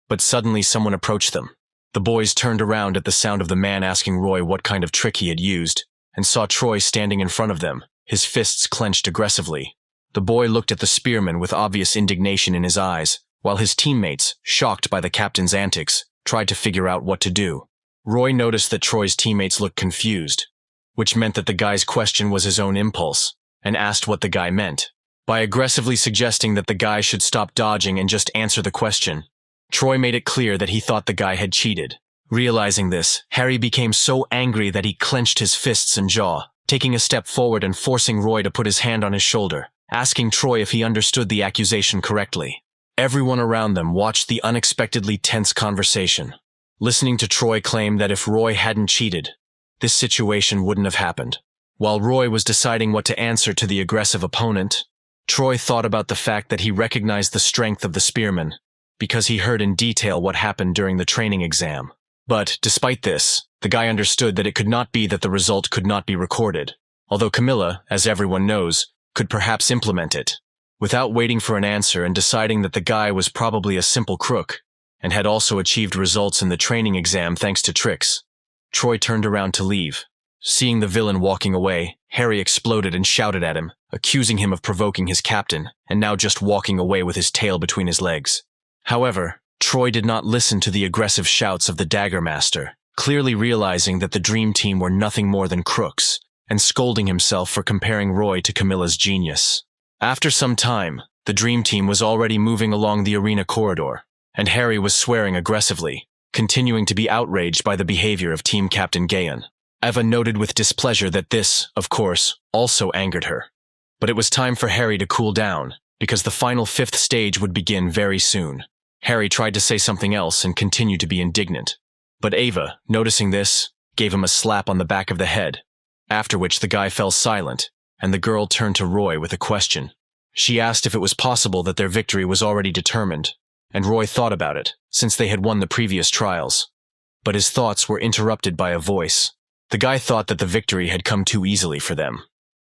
But suddenly someone approached them. The boys turned around at the sound of the man asking Roy what kind of trick he had used, and saw Troy standing in front of them, his fists clenched aggressively. The boy looked at the spearman with obvious indignation in his eyes, while his teammates, shocked by the captain's antics, tried to figure out what to do. Roy noticed that Troy's teammates looked confused, which meant that the guy's question was his own impulse, and asked what the guy meant. By aggressively suggesting that the guy should stop dodging and just answer the question, Troy made it clear that he thought the guy had cheated. Realizing this, Harry became so angry that he clenched his fists and jaw, taking a step forward and forcing Roy to put his hand on his shoulder, asking Troy if he understood the accusation correctly. Everyone around them watched the unexpectedly tense conversation, listening to Troy claim that if Roy hadn't cheated, this situation wouldn't have happened. While Roy was deciding what to answer to the aggressive opponent, Troy thought about the fact that he recognized the strength of the spearman, because he heard in detail what happened during the training exam. But, despite this, the guy understood that it could not be that the result could not be recorded, although Camilla, as everyone knows, could perhaps implement it. Without waiting for an answer and deciding that the guy was probably a simple crook, and had also achieved results in the training exam thanks to tricks, Troy turned around to leave. Seeing the villain walking away, Harry exploded and shouted at him, accusing him of provoking his captain, and now just walking away with his tail between his legs. However, Troy did not listen to the aggressive shouts of the Dagger Master, clearly realizing that the Dream Team were nothing more than crooks, and scolding himself for comparing Roy to Camilla's genius. After some time, the Dream Team was already moving along the arena corridor, and Harry was swearing aggressively, continuing to be outraged by the behavior of Team Captain Gaon. Eva noted with displeasure that this, of course, also angered her. But it was time for Harry to cool down, because the final 5th stage would begin very soon. Harry tried to say something else and continued to be indignant. But Eva, noticing this, gave him a slap on the back of the head, after which the guy fell silent, and the girl turned to Roy with a question. She asked if it was possible that their victory was already determined, and Roy thought about it, since they had won the previous trials. But his thoughts were interrupted by a voice. The guy thought that the victory had come too easily for them.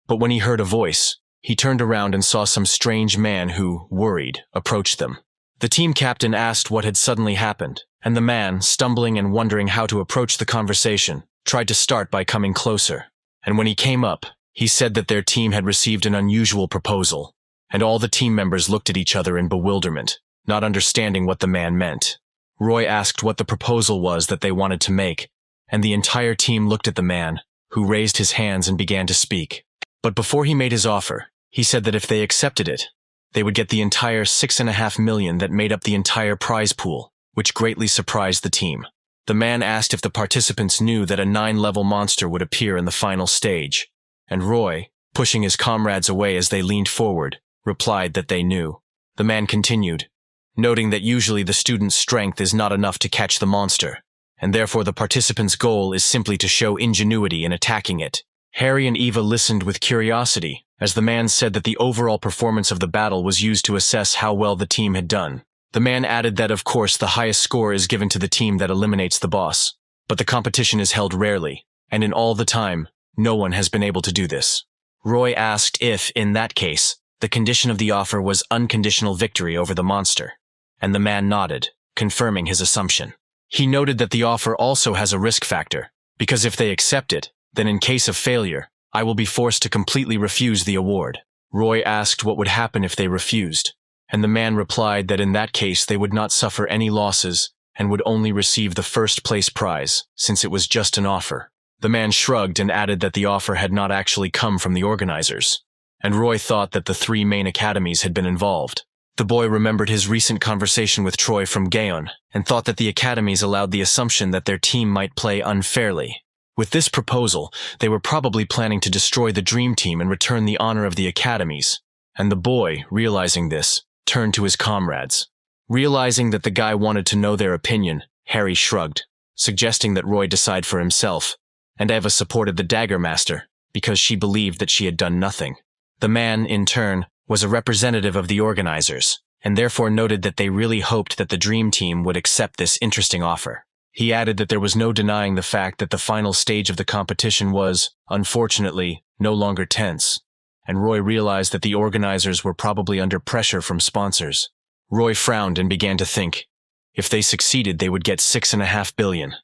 But when he heard a voice, he turned around and saw some strange man who, worried, approached them. The team captain asked what had suddenly happened, and the man, stumbling and wondering how to approach the conversation, tried to start by coming closer. And when he came up, he said that their team had received an unusual proposal, and all the team members looked at each other in bewilderment, not understanding what the man meant. Roy asked what the proposal was that they wanted to make, and the entire team looked at the man, who raised his hands and began to speak. But before he made his offer, he said that if they accepted it, they would get the entire $6.5 million that made up the entire prize pool, which greatly surprised the team. The man asked if the participants knew that a 9-level monster would appear in the final stage, and Roy, pushing his comrades away as they leaned forward, replied that they knew. The man continued, noting that usually the student's strength is not enough to catch the monster, and therefore the participant's goal is simply to show ingenuity in attacking it. Harry and Eva listened with curiosity, as the man said that the overall performance of the battle was used to assess how well the team had done. The man added that of course the highest score is given to the team that eliminates the boss, but the competition is held rarely, and in all the time, no one has been able to do this. Roy asked if, in that case, the condition of the offer was unconditional victory over the monster, and the man nodded, confirming his assumption. He noted that the offer also has a risk factor, because if they accept it, then in case of failure, I will be forced to completely refuse the award. Roy asked what would happen if they refused, and the man replied that in that case they would not suffer any losses and would only receive the first-place prize, since it was just an offer. The man shrugged and added that the offer had not actually come from the organizers, and Roy thought that the 3 main academies had been involved. The boy remembered his recent conversation with Troy from Gaon, and thought that the academies allowed the assumption that their team might play unfairly. With this proposal, they were probably planning to destroy the Dream Team and return the honor of the academies, and the boy, realizing this, turned to his comrades. Realizing that the guy wanted to know their opinion, Harry shrugged, suggesting that Roy decide for himself, and Eva supported the Dagger Master, because she believed that she had done nothing. The man, in turn, was a representative of the organizers, and therefore noted that they really hoped that the Dream Team would accept this interesting offer. He added that there was no denying the fact that the final stage of the competition was, unfortunately, no longer tense, and Roy realized that the organizers were probably under pressure from sponsors. Roy frowned and began to think. If they succeeded, they would get $6.5 billion.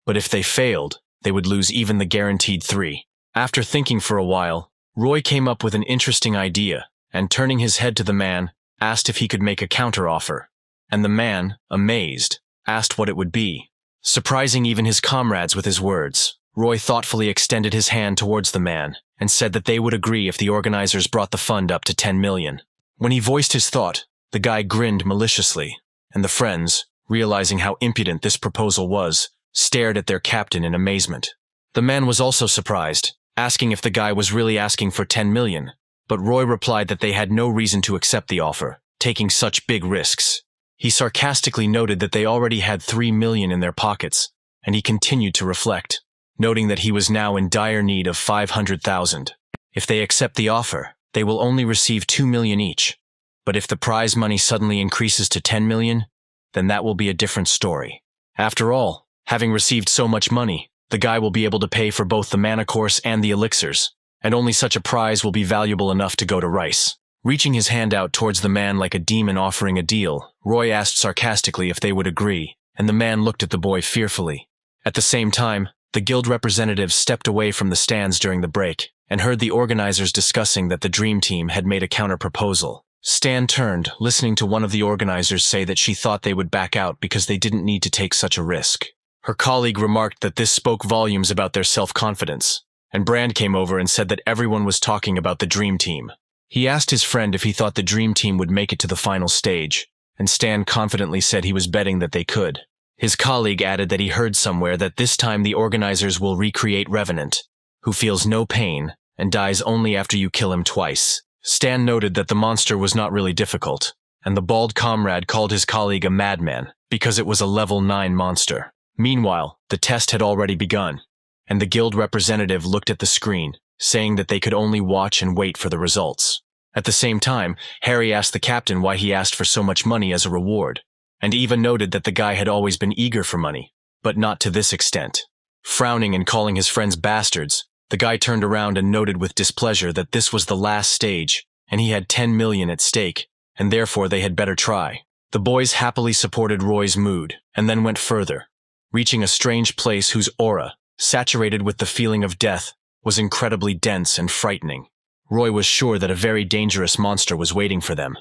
But if they failed, they would lose even the guaranteed 3. After thinking for a while, Roy came up with an interesting idea, and turning his head to the man, asked if he could make a counteroffer. And the man, amazed, asked what it would be. Surprising even his comrades with his words, Roy thoughtfully extended his hand towards the man and said that they would agree if the organizers brought the fund up to $10 million. When he voiced his thought, the guy grinned maliciously, and the friends, realizing how impudent this proposal was, stared at their captain in amazement. The man was also surprised, asking if the guy was really asking for $10 million, but Roy replied that they had no reason to accept the offer, taking such big risks. He sarcastically noted that they already had $3 million in their pockets, and he continued to reflect, noting that he was now in dire need of $500,000. If they accept the offer, they will only receive $2 million each, but if the prize money suddenly increases to $10 million, then that will be a different story. After all, having received so much money, the guy will be able to pay for both the mana course and the elixirs, and only such a prize will be valuable enough to go to Rice. Reaching his hand out towards the man like a demon offering a deal, Roy asked sarcastically if they would agree, and the man looked at the boy fearfully. At the same time, the guild representatives stepped away from the stands during the break, and heard the organizers discussing that the Dream Team had made a counter-proposal. Stan turned, listening to one of the organizers say that she thought they would back out because they didn't need to take such a risk. Her colleague remarked that this spoke volumes about their self-confidence, and Brand came over and said that everyone was talking about the Dream Team. He asked his friend if he thought the Dream Team would make it to the final stage, and Stan confidently said he was betting that they could. His colleague added that he heard somewhere that this time the organizers will recreate Revenant, who feels no pain and dies only after you kill him twice. Stan noted that the monster was not really difficult, and the bald comrade called his colleague a madman because it was a level 9 monster. Meanwhile, the test had already begun, and the guild representative looked at the screen, saying that they could only watch and wait for the results. At the same time, Harry asked the captain why he asked for so much money as a reward, and Eva noted that the guy had always been eager for money, but not to this extent. Frowning and calling his friends bastards, The guy turned around and noted with displeasure that this was the last stage, and he had 10 million at stake, and therefore they had better try. The boys happily supported Roy's mood, and then went further, reaching a strange place whose aura, saturated with the feeling of death, was incredibly dense and frightening. Roy was sure that a very dangerous monster was waiting for them.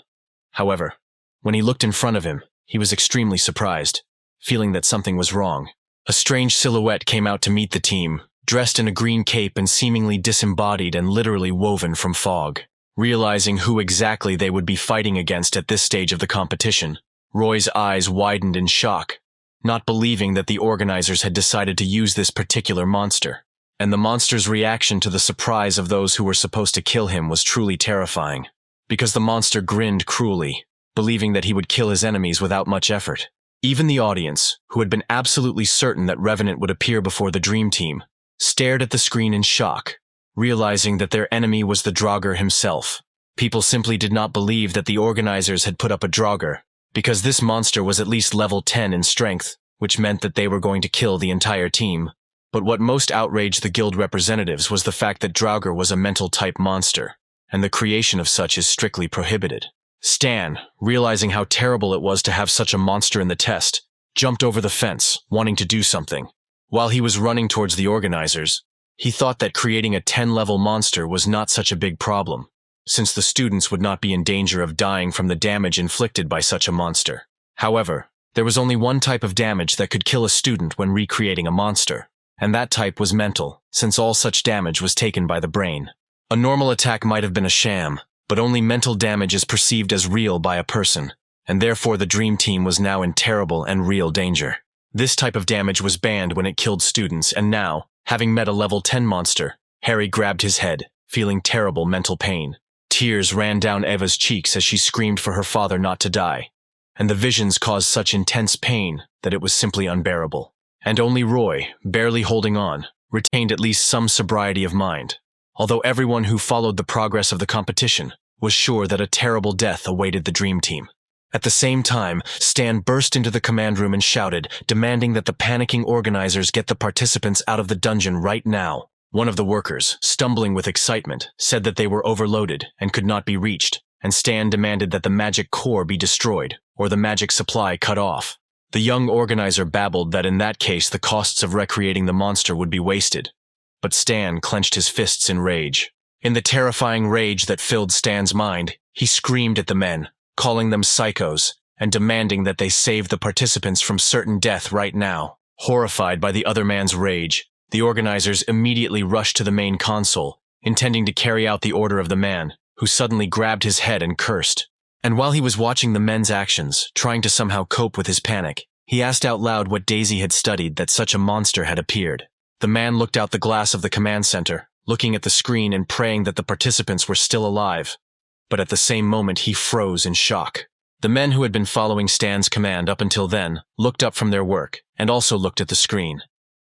However, when he looked in front of him, he was extremely surprised, feeling that something was wrong. A strange silhouette came out to meet the team, dressed in a green cape and seemingly disembodied and literally woven from fog. Realizing who exactly they would be fighting against at this stage of the competition, Roy's eyes widened in shock, not believing that the organizers had decided to use this particular monster. And the monster's reaction to the surprise of those who were supposed to kill him was truly terrifying, because the monster grinned cruelly, believing that he would kill his enemies without much effort. Even the audience, who had been absolutely certain that Revenant would appear before the Dream Team, stared at the screen in shock, realizing that their enemy was the Draugr himself. People simply did not believe that the organizers had put up a Draugr, because this monster was at least level 10 in strength, which meant that they were going to kill the entire team. But what most outraged the guild representatives was the fact that Draugr was a mental-type monster, and the creation of such is strictly prohibited. Stan, realizing how terrible it was to have such a monster in the test, jumped over the fence, wanting to do something. While he was running towards the organizers, he thought that creating a 10-level monster was not such a big problem, since the students would not be in danger of dying from the damage inflicted by such a monster. However, there was only one type of damage that could kill a student when recreating a monster, and that type was mental, since all such damage was taken by the brain. A normal attack might have been a sham, but only mental damage is perceived as real by a person, and therefore the Dream Team was now in terrible and real danger. This type of damage was banned when it killed students, and now, having met a level 10 monster, Harry grabbed his head, feeling terrible mental pain. Tears ran down Eva's cheeks as she screamed for her father not to die, and the visions caused such intense pain that it was simply unbearable. And only Roy, barely holding on, retained at least some sobriety of mind, although everyone who followed the progress of the competition was sure that a terrible death awaited the Dream Team. At the same time, Stan burst into the command room and shouted, demanding that the panicking organizers get the participants out of the dungeon right now. One of the workers, stumbling with excitement, said that they were overloaded and could not be reached, and Stan demanded that the magic core be destroyed, or the magic supply cut off. The young organizer babbled that in that case the costs of recreating the monster would be wasted, but Stan clenched his fists in rage. In the terrifying rage that filled Stan's mind, he screamed at the men, calling them psychos, and demanding that they save the participants from certain death right now. Horrified by the other man's rage, the organizers immediately rushed to the main console, intending to carry out the order of the man, who suddenly grabbed his head and cursed. And while he was watching the men's actions, trying to somehow cope with his panic, he asked out loud what Daisy had studied that such a monster had appeared. The man looked out the glass of the command center, looking at the screen and praying that the participants were still alive. But at the same moment he froze in shock. The men who had been following Stan's command up until then looked up from their work and also looked at the screen,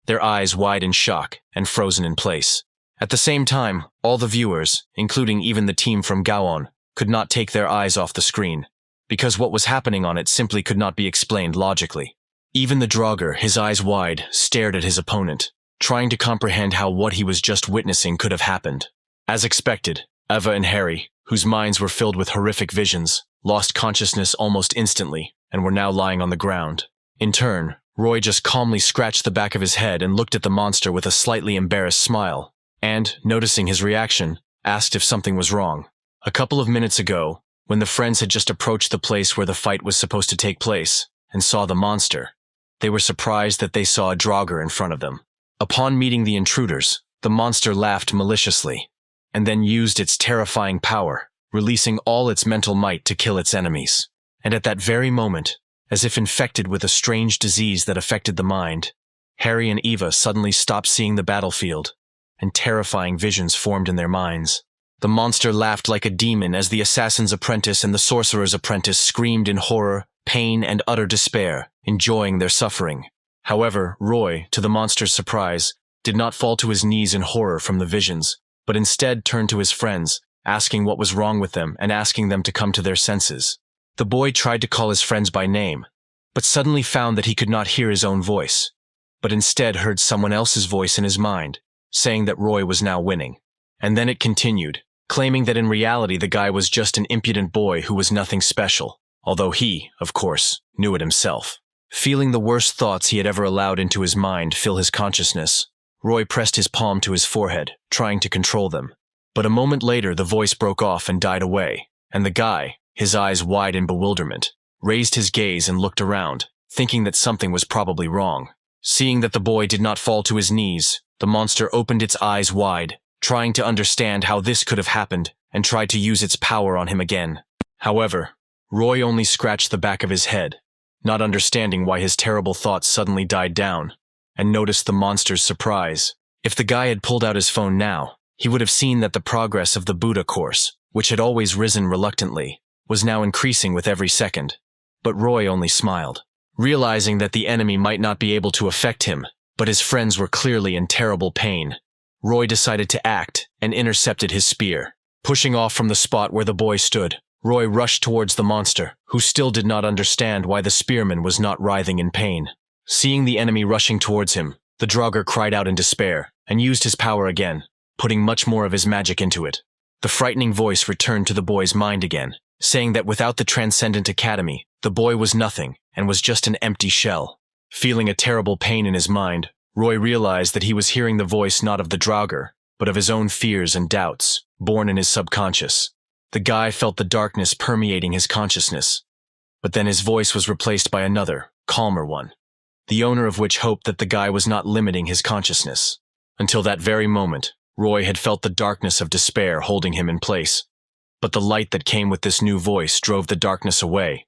their eyes wide in shock and frozen in place. At the same time, all the viewers, including even the team from Gawon, could not take their eyes off the screen, because what was happening on it simply could not be explained logically. Even the Draugr, his eyes wide, stared at his opponent, trying to comprehend how what he was just witnessing could have happened. As expected, Eva and Harry, whose minds were filled with horrific visions, lost consciousness almost instantly and were now lying on the ground. In turn, Roy just calmly scratched the back of his head and looked at the monster with a slightly embarrassed smile, and, noticing his reaction, asked if something was wrong. A couple of minutes ago, when the friends had just approached the place where the fight was supposed to take place and saw the monster, they were surprised that they saw a Draugr in front of them. Upon meeting the intruders, the monster laughed maliciously, and then used its terrifying power, releasing all its mental might to kill its enemies. And at that very moment, as if infected with a strange disease that affected the mind, Harry and Eva suddenly stopped seeing the battlefield, and terrifying visions formed in their minds. The monster laughed like a demon as the assassin's apprentice and the sorcerer's apprentice screamed in horror, pain, and utter despair, enjoying their suffering. However, Roy, to the monster's surprise, did not fall to his knees in horror from the visions, but instead turned to his friends, asking what was wrong with them and asking them to come to their senses. The boy tried to call his friends by name, but suddenly found that he could not hear his own voice, but instead heard someone else's voice in his mind, saying that Roy was now winning. And then it continued, claiming that in reality the guy was just an impudent boy who was nothing special, although he, of course, knew it himself. Feeling the worst thoughts he had ever allowed into his mind fill his consciousness, Roy pressed his palm to his forehead, trying to control them. But a moment later the voice broke off and died away, and the guy, his eyes wide in bewilderment, raised his gaze and looked around, thinking that something was probably wrong. Seeing that the boy did not fall to his knees, the monster opened its eyes wide, trying to understand how this could have happened, and tried to use its power on him again. However, Roy only scratched the back of his head, not understanding why his terrible thoughts suddenly died down, and noticed the monster's surprise. If the guy had pulled out his phone now, he would have seen that the progress of the Buddha course, which had always risen reluctantly, was now increasing with every second. But Roy only smiled, realizing that the enemy might not be able to affect him, but his friends were clearly in terrible pain. Roy decided to act and intercepted his spear. Pushing off from the spot where the boy stood, Roy rushed towards the monster, who still did not understand why the spearman was not writhing in pain. Seeing the enemy rushing towards him, the Draugr cried out in despair and used his power again, putting much more of his magic into it. The frightening voice returned to the boy's mind again, saying that without the Transcendent Academy, the boy was nothing and was just an empty shell. Feeling a terrible pain in his mind, Roy realized that he was hearing the voice not of the Draugr, but of his own fears and doubts, born in his subconscious. The guy felt the darkness permeating his consciousness, but then his voice was replaced by another, calmer one, the owner of which hoped that the guy was not limiting his consciousness. Until that very moment, Roy had felt the darkness of despair holding him in place, but the light that came with this new voice drove the darkness away,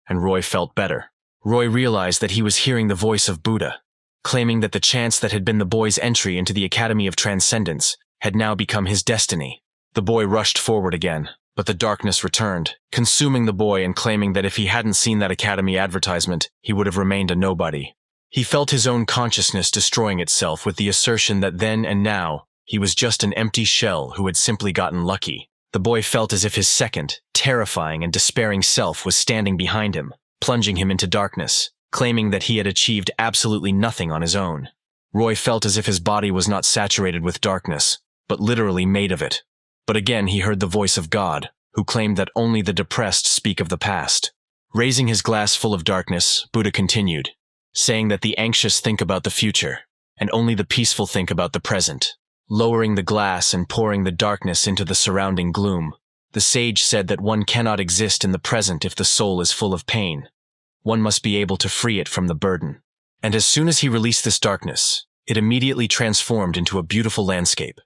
and Roy felt better. Roy realized that he was hearing the voice of Buddha, claiming that the chance that had been the boy's entry into the Academy of Transcendence had now become his destiny. The boy rushed forward again, but the darkness returned, consuming the boy and claiming that if he hadn't seen that Academy advertisement, he would have remained a nobody. He felt his own consciousness destroying itself with the assertion that then and now, he was just an empty shell who had simply gotten lucky. The boy felt as if his second, terrifying and despairing self was standing behind him, plunging him into darkness, claiming that he had achieved absolutely nothing on his own. Roy felt as if his body was not saturated with darkness, but literally made of it. But again he heard the voice of God, who claimed that only the depressed speak of the past. Raising his glass full of darkness, Buddha continued, saying that the anxious think about the future, and only the peaceful think about the present. Lowering the glass and pouring the darkness into the surrounding gloom, the sage said that one cannot exist in the present if the soul is full of pain. One must be able to free it from the burden. And as soon as he released this darkness, it immediately transformed into a beautiful landscape.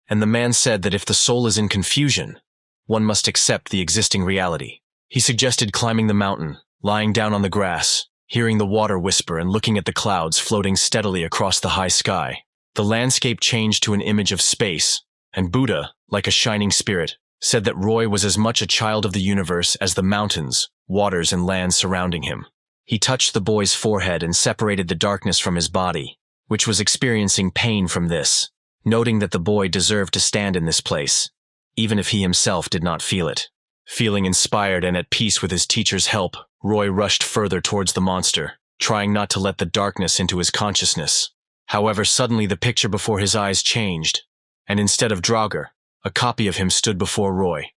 And the man said that if the soul is in confusion, one must accept the existing reality. He suggested climbing the mountain, lying down on the grass, hearing the water whisper and looking at the clouds floating steadily across the high sky. The landscape changed to an image of space, and Buddha, like a shining spirit, said that Roy was as much a child of the universe as the mountains, waters, and land surrounding him. He touched the boy's forehead and separated the darkness from his body, which was experiencing pain from this, noting that the boy deserved to stand in this place, even if he himself did not feel it. Feeling inspired and at peace with his teacher's help, Roy rushed further towards the monster, trying not to let the darkness into his consciousness. However, suddenly the picture before his eyes changed, and instead of Draugr, a copy of him stood before Roy,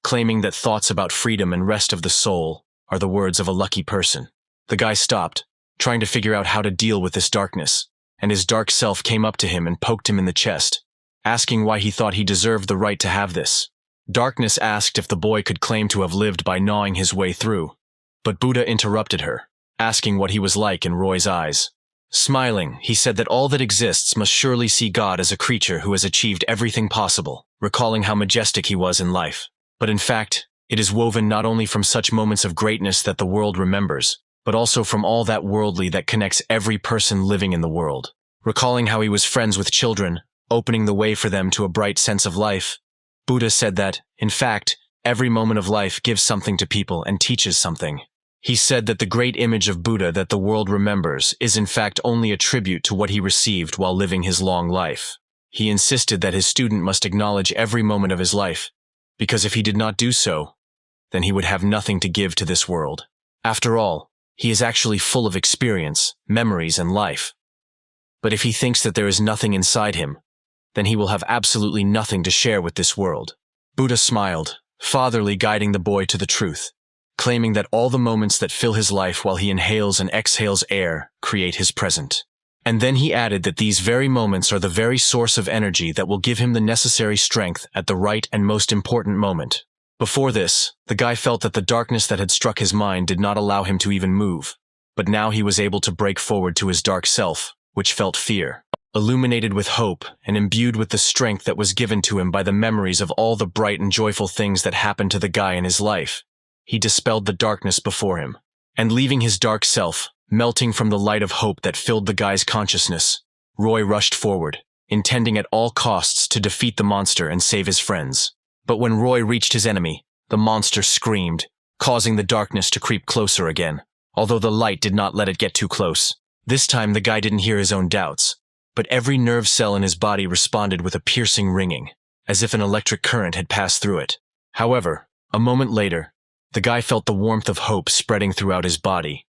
claiming that thoughts about freedom and rest of the soul are the words of a lucky person. The guy stopped, trying to figure out how to deal with this darkness, and his dark self came up to him and poked him in the chest, asking why he thought he deserved the right to have this. Darkness asked if the boy could claim to have lived by gnawing his way through, but Buddha interrupted her, asking what he was like in Roy's eyes. Smiling, he said that all that exists must surely see God as a creature who has achieved everything possible, recalling how majestic he was in life. But in fact, it is woven not only from such moments of greatness that the world remembers, but also from all that worldly that connects every person living in the world. Recalling how he was friends with children, opening the way for them to a bright sense of life, Buddha said that, in fact, every moment of life gives something to people and teaches something. He said that the great image of Buddha that the world remembers is in fact only a tribute to what he received while living his long life. He insisted that his student must acknowledge every moment of his life, because if he did not do so, then he would have nothing to give to this world. After all, he is actually full of experience, memories, and life. But if he thinks that there is nothing inside him, then he will have absolutely nothing to share with this world. Buddha smiled, fatherly, guiding the boy to the truth, claiming that all the moments that fill his life while he inhales and exhales air create his present. And then he added that these very moments are the very source of energy that will give him the necessary strength at the right and most important moment. Before this, the guy felt that the darkness that had struck his mind did not allow him to even move, but now he was able to break forward to his dark self, which felt fear. Illuminated with hope and imbued with the strength that was given to him by the memories of all the bright and joyful things that happened to the guy in his life, he dispelled the darkness before him, and leaving his dark self, melting from the light of hope that filled the guy's consciousness, Roy rushed forward, intending at all costs to defeat the monster and save his friends. But when Roy reached his enemy, the monster screamed, causing the darkness to creep closer again, although the light did not let it get too close. This time the guy didn't hear his own doubts, but every nerve cell in his body responded with a piercing ringing, as if an electric current had passed through it. However, a moment later, the guy felt the warmth of hope spreading throughout his body,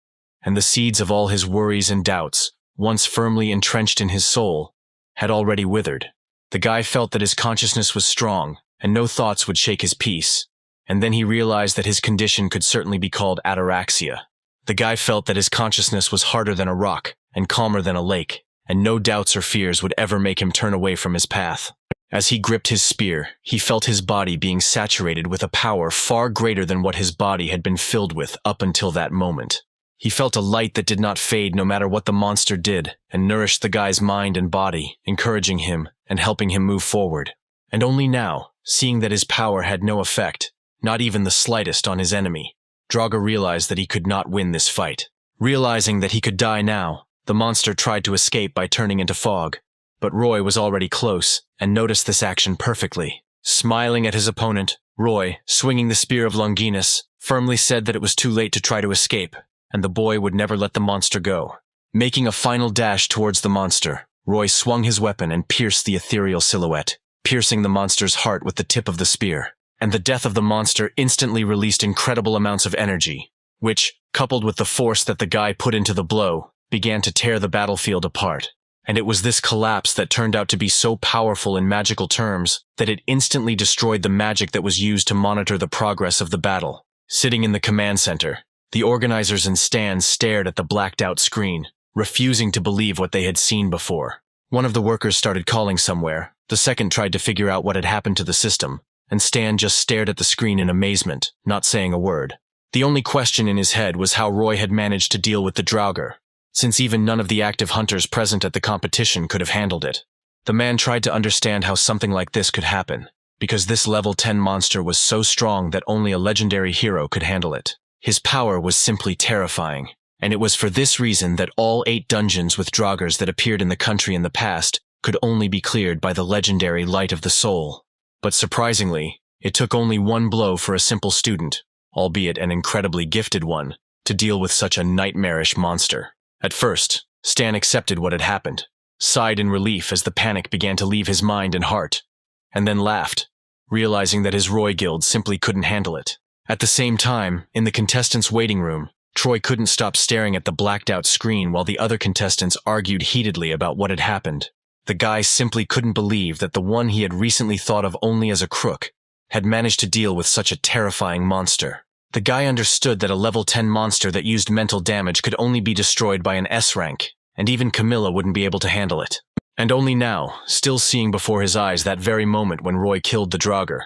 and the seeds of all his worries and doubts, once firmly entrenched in his soul, had already withered. The guy felt that his consciousness was strong, and no thoughts would shake his peace, and then he realized that his condition could certainly be called ataraxia. The guy felt that his consciousness was harder than a rock, and calmer than a lake, and no doubts or fears would ever make him turn away from his path. As he gripped his spear, he felt his body being saturated with a power far greater than what his body had been filled with up until that moment. He felt a light that did not fade no matter what the monster did, and nourished the guy's mind and body, encouraging him and helping him move forward. And only now, seeing that his power had no effect, not even the slightest, on his enemy, Draugr realized that he could not win this fight. Realizing that he could die now, the monster tried to escape by turning into fog, but Roy was already close and noticed this action perfectly. Smiling at his opponent, Roy, swinging the spear of Longinus, firmly said that it was too late to try to escape, and the boy would never let the monster go. Making a final dash towards the monster, Roy swung his weapon and pierced the ethereal silhouette, piercing the monster's heart with the tip of the spear. And the death of the monster instantly released incredible amounts of energy, which, coupled with the force that the guy put into the blow, began to tear the battlefield apart. And it was this collapse that turned out to be so powerful in magical terms that it instantly destroyed the magic that was used to monitor the progress of the battle. Sitting in the command center, the organizers and Stan stared at the blacked-out screen, refusing to believe what they had seen before. One of the workers started calling somewhere, the second tried to figure out what had happened to the system, and Stan just stared at the screen in amazement, not saying a word. The only question in his head was how Roy had managed to deal with the Draugr, since even none of the active hunters present at the competition could have handled it. The man tried to understand how something like this could happen, because this level 10 monster was so strong that only a legendary hero could handle it. His power was simply terrifying, and it was for this reason that all 8 dungeons with Draugrs that appeared in the country in the past could only be cleared by the legendary Light of the Soul. But surprisingly, it took only one blow for a simple student, albeit an incredibly gifted one, to deal with such a nightmarish monster. At first, Stan accepted what had happened, sighed in relief as the panic began to leave his mind and heart, and then laughed, realizing that his Roy guild simply couldn't handle it. At the same time, in the contestants' waiting room, Troy couldn't stop staring at the blacked-out screen while the other contestants argued heatedly about what had happened. The guy simply couldn't believe that the one he had recently thought of only as a crook had managed to deal with such a terrifying monster. The guy understood that a level 10 monster that used mental damage could only be destroyed by an S rank, and even Camilla wouldn't be able to handle it. And only now, still seeing before his eyes that very moment when Roy killed the Draugr,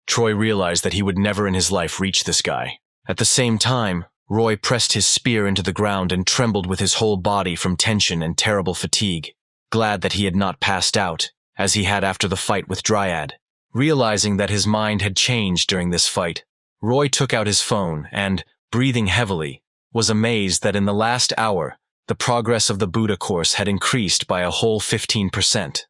Troy realized that he would never in his life reach this guy. At the same time, Roy pressed his spear into the ground and trembled with his whole body from tension and terrible fatigue, glad that he had not passed out, as he had after the fight with Dryad. Realizing that his mind had changed during this fight, Roy took out his phone and, breathing heavily, was amazed that in the last hour, the progress of the Buddha course had increased by a whole 15%.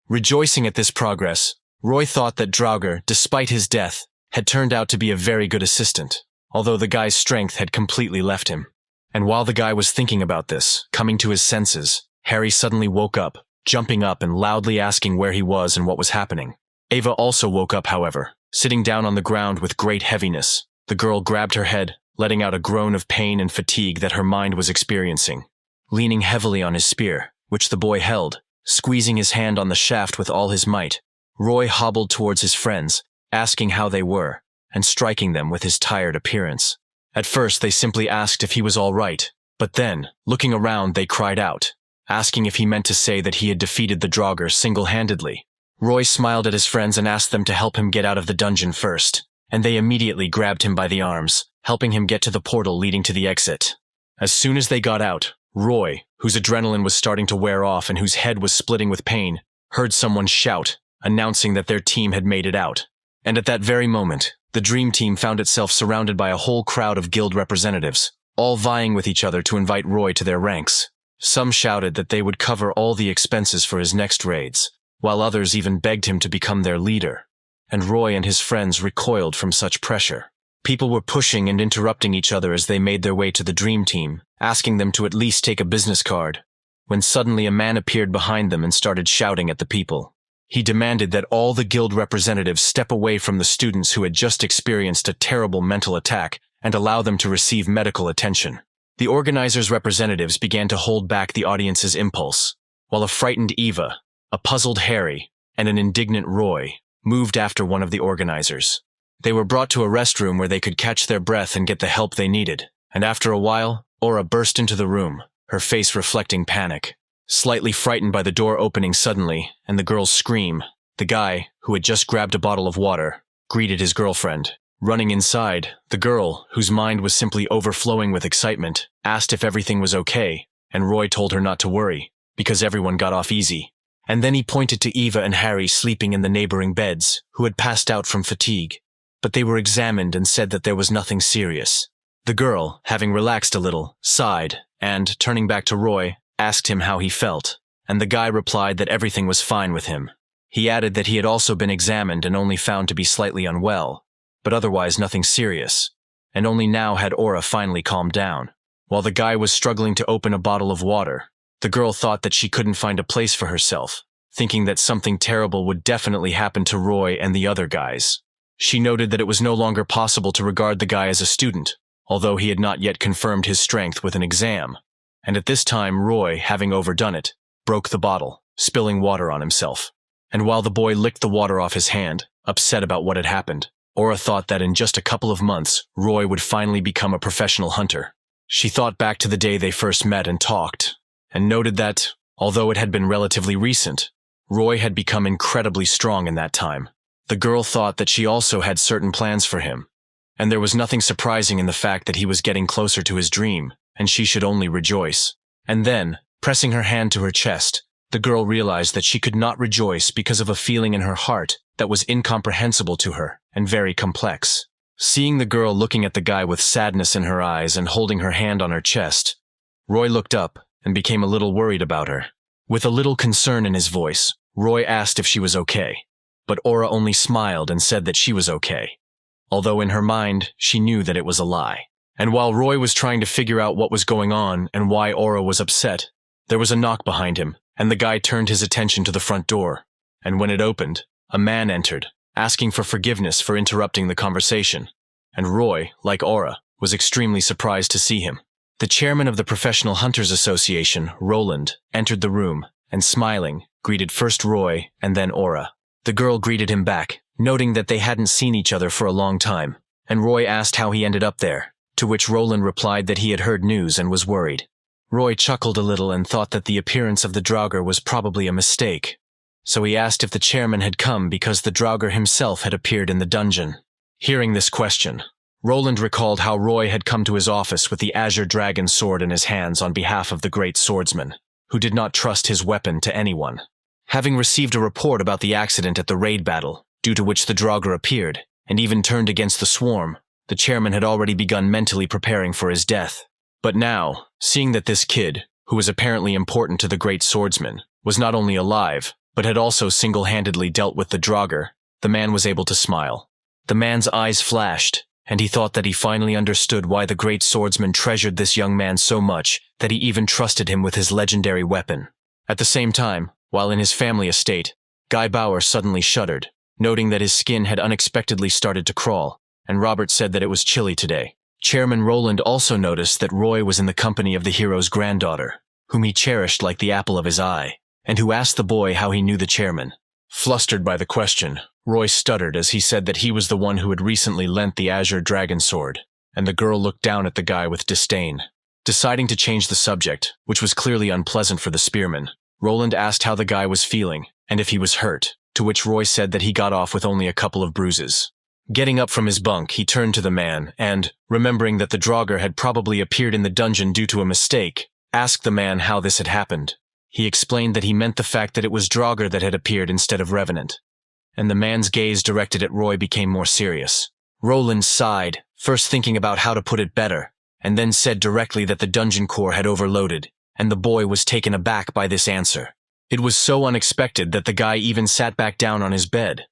Rejoicing at this progress, Roy thought that Draugr, despite his death, had turned out to be a very good assistant, although the guy's strength had completely left him. And while the guy was thinking about this, coming to his senses, Harry suddenly woke up, jumping up and loudly asking where he was and what was happening. Ava also woke up, however, sitting down on the ground with great heaviness. The girl grabbed her head, letting out a groan of pain and fatigue that her mind was experiencing. Leaning heavily on his spear, which the boy held, Squeezing his hand on the shaft with all his might, Roy hobbled towards his friends, asking how they were, and striking them with his tired appearance. At first they simply asked if he was all right, but then, looking around, they cried out, asking if he meant to say that he had defeated the Draugr single-handedly. Roy smiled at his friends and asked them to help him get out of the dungeon first, and they immediately grabbed him by the arms, helping him get to the portal leading to the exit. As soon as they got out, Roy, whose adrenaline was starting to wear off and whose head was splitting with pain, heard someone shout, announcing that their team had made it out. And at that very moment, the Dream Team found itself surrounded by a whole crowd of guild representatives, all vying with each other to invite Roy to their ranks. Some shouted that they would cover all the expenses for his next raids, while others even begged him to become their leader. And Roy and his friends recoiled from such pressure. People were pushing and interrupting each other as they made their way to the Dream Team, asking them to at least take a business card, when suddenly a man appeared behind them and started shouting at the people. He demanded that all the guild representatives step away from the students who had just experienced a terrible mental attack and allow them to receive medical attention. The organizers' representatives began to hold back the audience's impulse, while a frightened Eva, a puzzled Harry, and an indignant Roy moved after one of the organizers. They were brought to a restroom where they could catch their breath and get the help they needed, and after a while, Aura burst into the room, her face reflecting panic. Slightly frightened by the door opening suddenly and the girl's scream, the guy, who had just grabbed a bottle of water, greeted his girlfriend. Running inside, the girl, whose mind was simply overflowing with excitement, asked if everything was okay, and Roy told her not to worry, because everyone got off easy. And then he pointed to Eva and Harry sleeping in the neighboring beds, who had passed out from fatigue. But they were examined and said that there was nothing serious. The girl, having relaxed a little, sighed, and, turning back to Roy, asked him how he felt, and the guy replied that everything was fine with him. He added that he had also been examined and only found to be slightly unwell, but otherwise nothing serious, and only now had Aura finally calmed down. While the guy was struggling to open a bottle of water, the girl thought that she couldn't find a place for herself, thinking that something terrible would definitely happen to Roy and the other guys. She noted that it was no longer possible to regard the guy as a student, although he had not yet confirmed his strength with an exam. And at this time Roy, having overdone it, broke the bottle, spilling water on himself. And while the boy licked the water off his hand, upset about what had happened, Aura thought that in just a couple of months, Roy would finally become a professional hunter. She thought back to the day they first met and talked, and noted that, although it had been relatively recent, Roy had become incredibly strong in that time. The girl thought that she also had certain plans for him, and there was nothing surprising in the fact that he was getting closer to his dream, and she should only rejoice. And then, pressing her hand to her chest, the girl realized that she could not rejoice because of a feeling in her heart that was incomprehensible to her and very complex. Seeing the girl looking at the guy with sadness in her eyes and holding her hand on her chest, Roy looked up and became a little worried about her. With a little concern in his voice, Roy asked if she was okay, but Aura only smiled and said that she was okay, although in her mind she knew that it was a lie. And while Roy was trying to figure out what was going on and why Aura was upset, there was a knock behind him, and the guy turned his attention to the front door. And when it opened, a man entered, asking for forgiveness for interrupting the conversation. And Roy, like Aura, was extremely surprised to see him. The chairman of the Professional Hunters Association, Roland, entered the room, and smiling, greeted first Roy and then Aura. The girl greeted him back, noting that they hadn't seen each other for a long time, and Roy asked how he ended up there, to which Roland replied that he had heard news and was worried. Roy chuckled a little and thought that the appearance of the Draugr was probably a mistake, so he asked if the chairman had come because the Draugr himself had appeared in the dungeon. Hearing this question, Roland recalled how Roy had come to his office with the Azure Dragon sword in his hands on behalf of the great swordsman, who did not trust his weapon to anyone. Having received a report about the accident at the raid battle, due to which the Draugr appeared, and even turned against the swarm, the chairman had already begun mentally preparing for his death. But now, seeing that this kid, who was apparently important to the great swordsman, was not only alive, but had also single-handedly dealt with the Draugr, the man was able to smile. The man's eyes flashed, and he thought that he finally understood why the great swordsman treasured this young man so much that he even trusted him with his legendary weapon. At the same time, while in his family estate, Guy Bauer suddenly shuddered, noting that his skin had unexpectedly started to crawl, and Robert said that it was chilly today. Chairman Roland also noticed that Roy was in the company of the hero's granddaughter, whom he cherished like the apple of his eye, and who asked the boy how he knew the chairman. Flustered by the question, Roy stuttered as he said that he was the one who had recently lent the Azure Dragon Sword, and the girl looked down at the guy with disdain. Deciding to change the subject, which was clearly unpleasant for the spearman, Roland asked how the guy was feeling and if he was hurt, to which Roy said that he got off with only a couple of bruises. Getting up from his bunk, he turned to the man and, remembering that the Draugr had probably appeared in the dungeon due to a mistake, asked the man how this had happened. He explained that he meant the fact that it was Draugr that had appeared instead of Revenant, and the man's gaze directed at Roy became more serious. Roland sighed, first thinking about how to put it better, and then said directly that the dungeon core had overloaded, and the boy was taken aback by this answer. It was so unexpected that the guy even sat back down on his bed.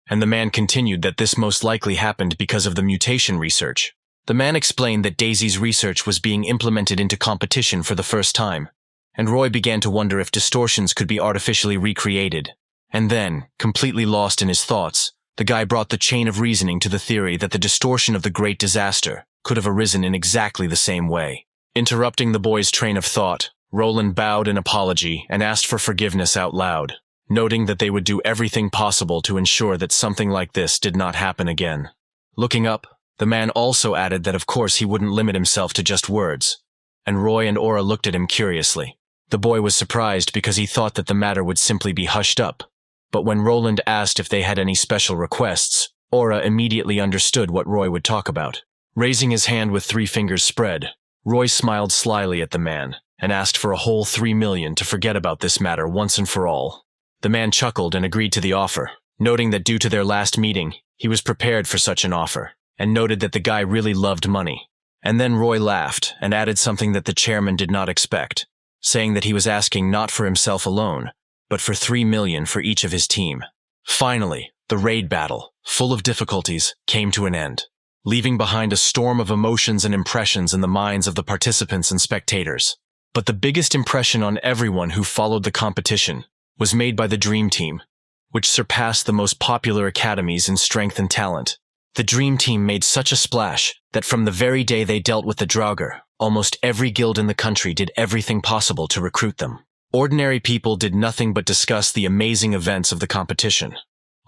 And the man continued that this most likely happened because of the mutation research. The man explained that Daisy's research was being implemented into competition for the first time, and Roy began to wonder if distortions could be artificially recreated. And then, completely lost in his thoughts, the guy brought the chain of reasoning to the theory that the distortion of the Great Disaster could have arisen in exactly the same way. Interrupting the boy's train of thought, Roland bowed in apology and asked for forgiveness out loud, noting that they would do everything possible to ensure that something like this did not happen again. Looking up, the man also added that of course he wouldn't limit himself to just words, and Roy and Aura looked at him curiously. The boy was surprised because he thought that the matter would simply be hushed up, but when Roland asked if they had any special requests, Aura immediately understood what Roy would talk about. Raising his hand with 3 fingers spread, Roy smiled slyly at the man and asked for a whole 3 million to forget about this matter once and for all. The man chuckled and agreed to the offer, noting that due to their last meeting, he was prepared for such an offer, and noted that the guy really loved money. And then Roy laughed and added something that the chairman did not expect, saying that he was asking not for himself alone, but for 3 million for each of his team. Finally, the raid battle, full of difficulties, came to an end, leaving behind a storm of emotions and impressions in the minds of the participants and spectators. But the biggest impression on everyone who followed the competition was made by the Dream Team, which surpassed the most popular academies in strength and talent. The Dream Team made such a splash that from the very day they dealt with the Draugr, almost every guild in the country did everything possible to recruit them. Ordinary people did nothing but discuss the amazing events of the competition,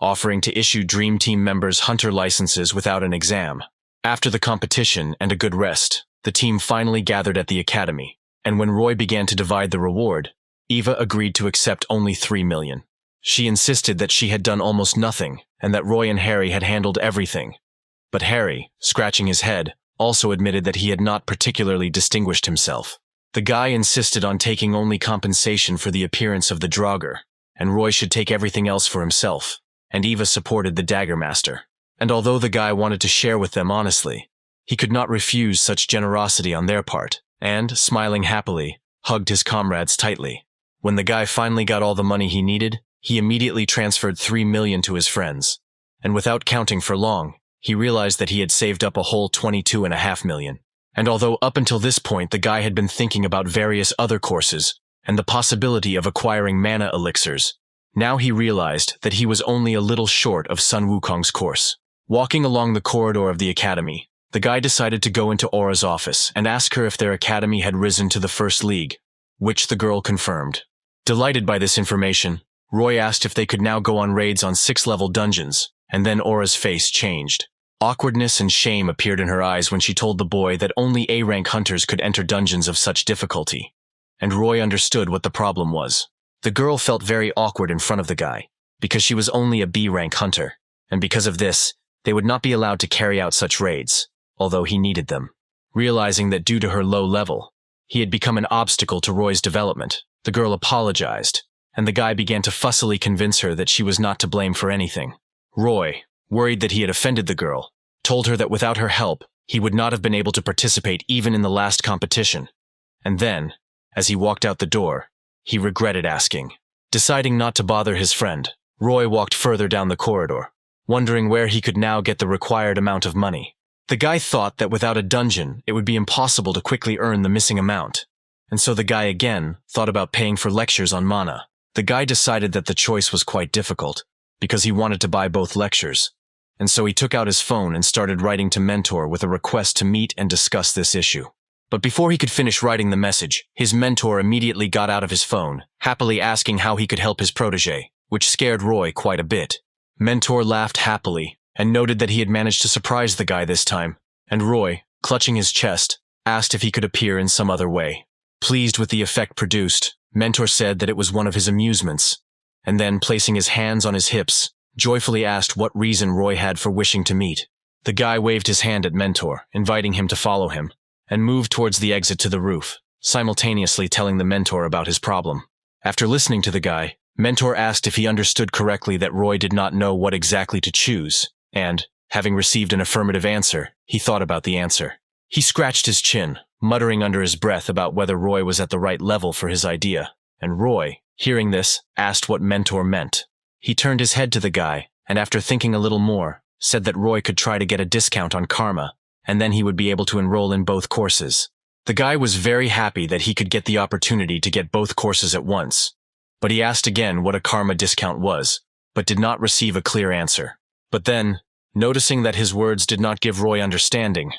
offering to issue Dream Team members hunter licenses without an exam. After the competition and a good rest, the team finally gathered at the academy, and when Roy began to divide the reward, Eva agreed to accept only 3 million. She insisted that she had done almost nothing, and that Roy and Harry had handled everything. But Harry, scratching his head, also admitted that he had not particularly distinguished himself. The guy insisted on taking only compensation for the appearance of the Draugr, and Roy should take everything else for himself, and Eva supported the Dagger Master. And although the guy wanted to share with them honestly, he could not refuse such generosity on their part, and, smiling happily, hugged his comrades tightly. When the guy finally got all the money he needed, he immediately transferred 3 million to his friends, and without counting for long, he realized that he had saved up a whole 22.5 million. And although up until this point the guy had been thinking about various other courses and the possibility of acquiring mana elixirs, now he realized that he was only a little short of Sun Wukong's course. Walking along the corridor of the academy, the guy decided to go into Aura's office and ask her if their academy had risen to the first league, which the girl confirmed. Delighted by this information, Roy asked if they could now go on raids on 6-level dungeons, and then Aura's face changed. Awkwardness and shame appeared in her eyes when she told the boy that only A-rank hunters could enter dungeons of such difficulty, and Roy understood what the problem was. The girl felt very awkward in front of the guy, because she was only a B-rank hunter, and because of this, they would not be allowed to carry out such raids, although he needed them. Realizing that due to her low level, he had become an obstacle to Roy's development, the girl apologized, and the guy began to fussily convince her that she was not to blame for anything. Roy, worried that he had offended the girl, told her that without her help, he would not have been able to participate even in the last competition. And then, as he walked out the door, he regretted asking. Deciding not to bother his friend, Roy walked further down the corridor, wondering where he could now get the required amount of money. The guy thought that without a dungeon, it would be impossible to quickly earn the missing amount, and so the guy again thought about paying for lectures on mana. The guy decided that the choice was quite difficult, because he wanted to buy both lectures, and so he took out his phone and started writing to Mentor with a request to meet and discuss this issue. But before he could finish writing the message, his mentor immediately got out of his phone, happily asking how he could help his protege, which scared Roy quite a bit. Mentor laughed happily and noted that he had managed to surprise the guy this time, and Roy, clutching his chest, asked if he could appear in some other way. Pleased with the effect produced, Mentor said that it was one of his amusements, and then, placing his hands on his hips, joyfully asked what reason Roy had for wishing to meet. The guy waved his hand at Mentor, inviting him to follow him, and moved towards the exit to the roof, simultaneously telling the Mentor about his problem. After listening to the guy, Mentor asked if he understood correctly that Roy did not know what exactly to choose, and, having received an affirmative answer, he thought about the answer. He scratched his chin, muttering under his breath about whether Roy was at the right level for his idea, and Roy, hearing this, asked what Mentor meant. He turned his head to the guy, and after thinking a little more, said that Roy could try to get a discount on Karma, and then he would be able to enroll in both courses. The guy was very happy that he could get the opportunity to get both courses at once, but he asked again what a Karma discount was, but did not receive a clear answer. But then, noticing that his words did not give Roy understanding,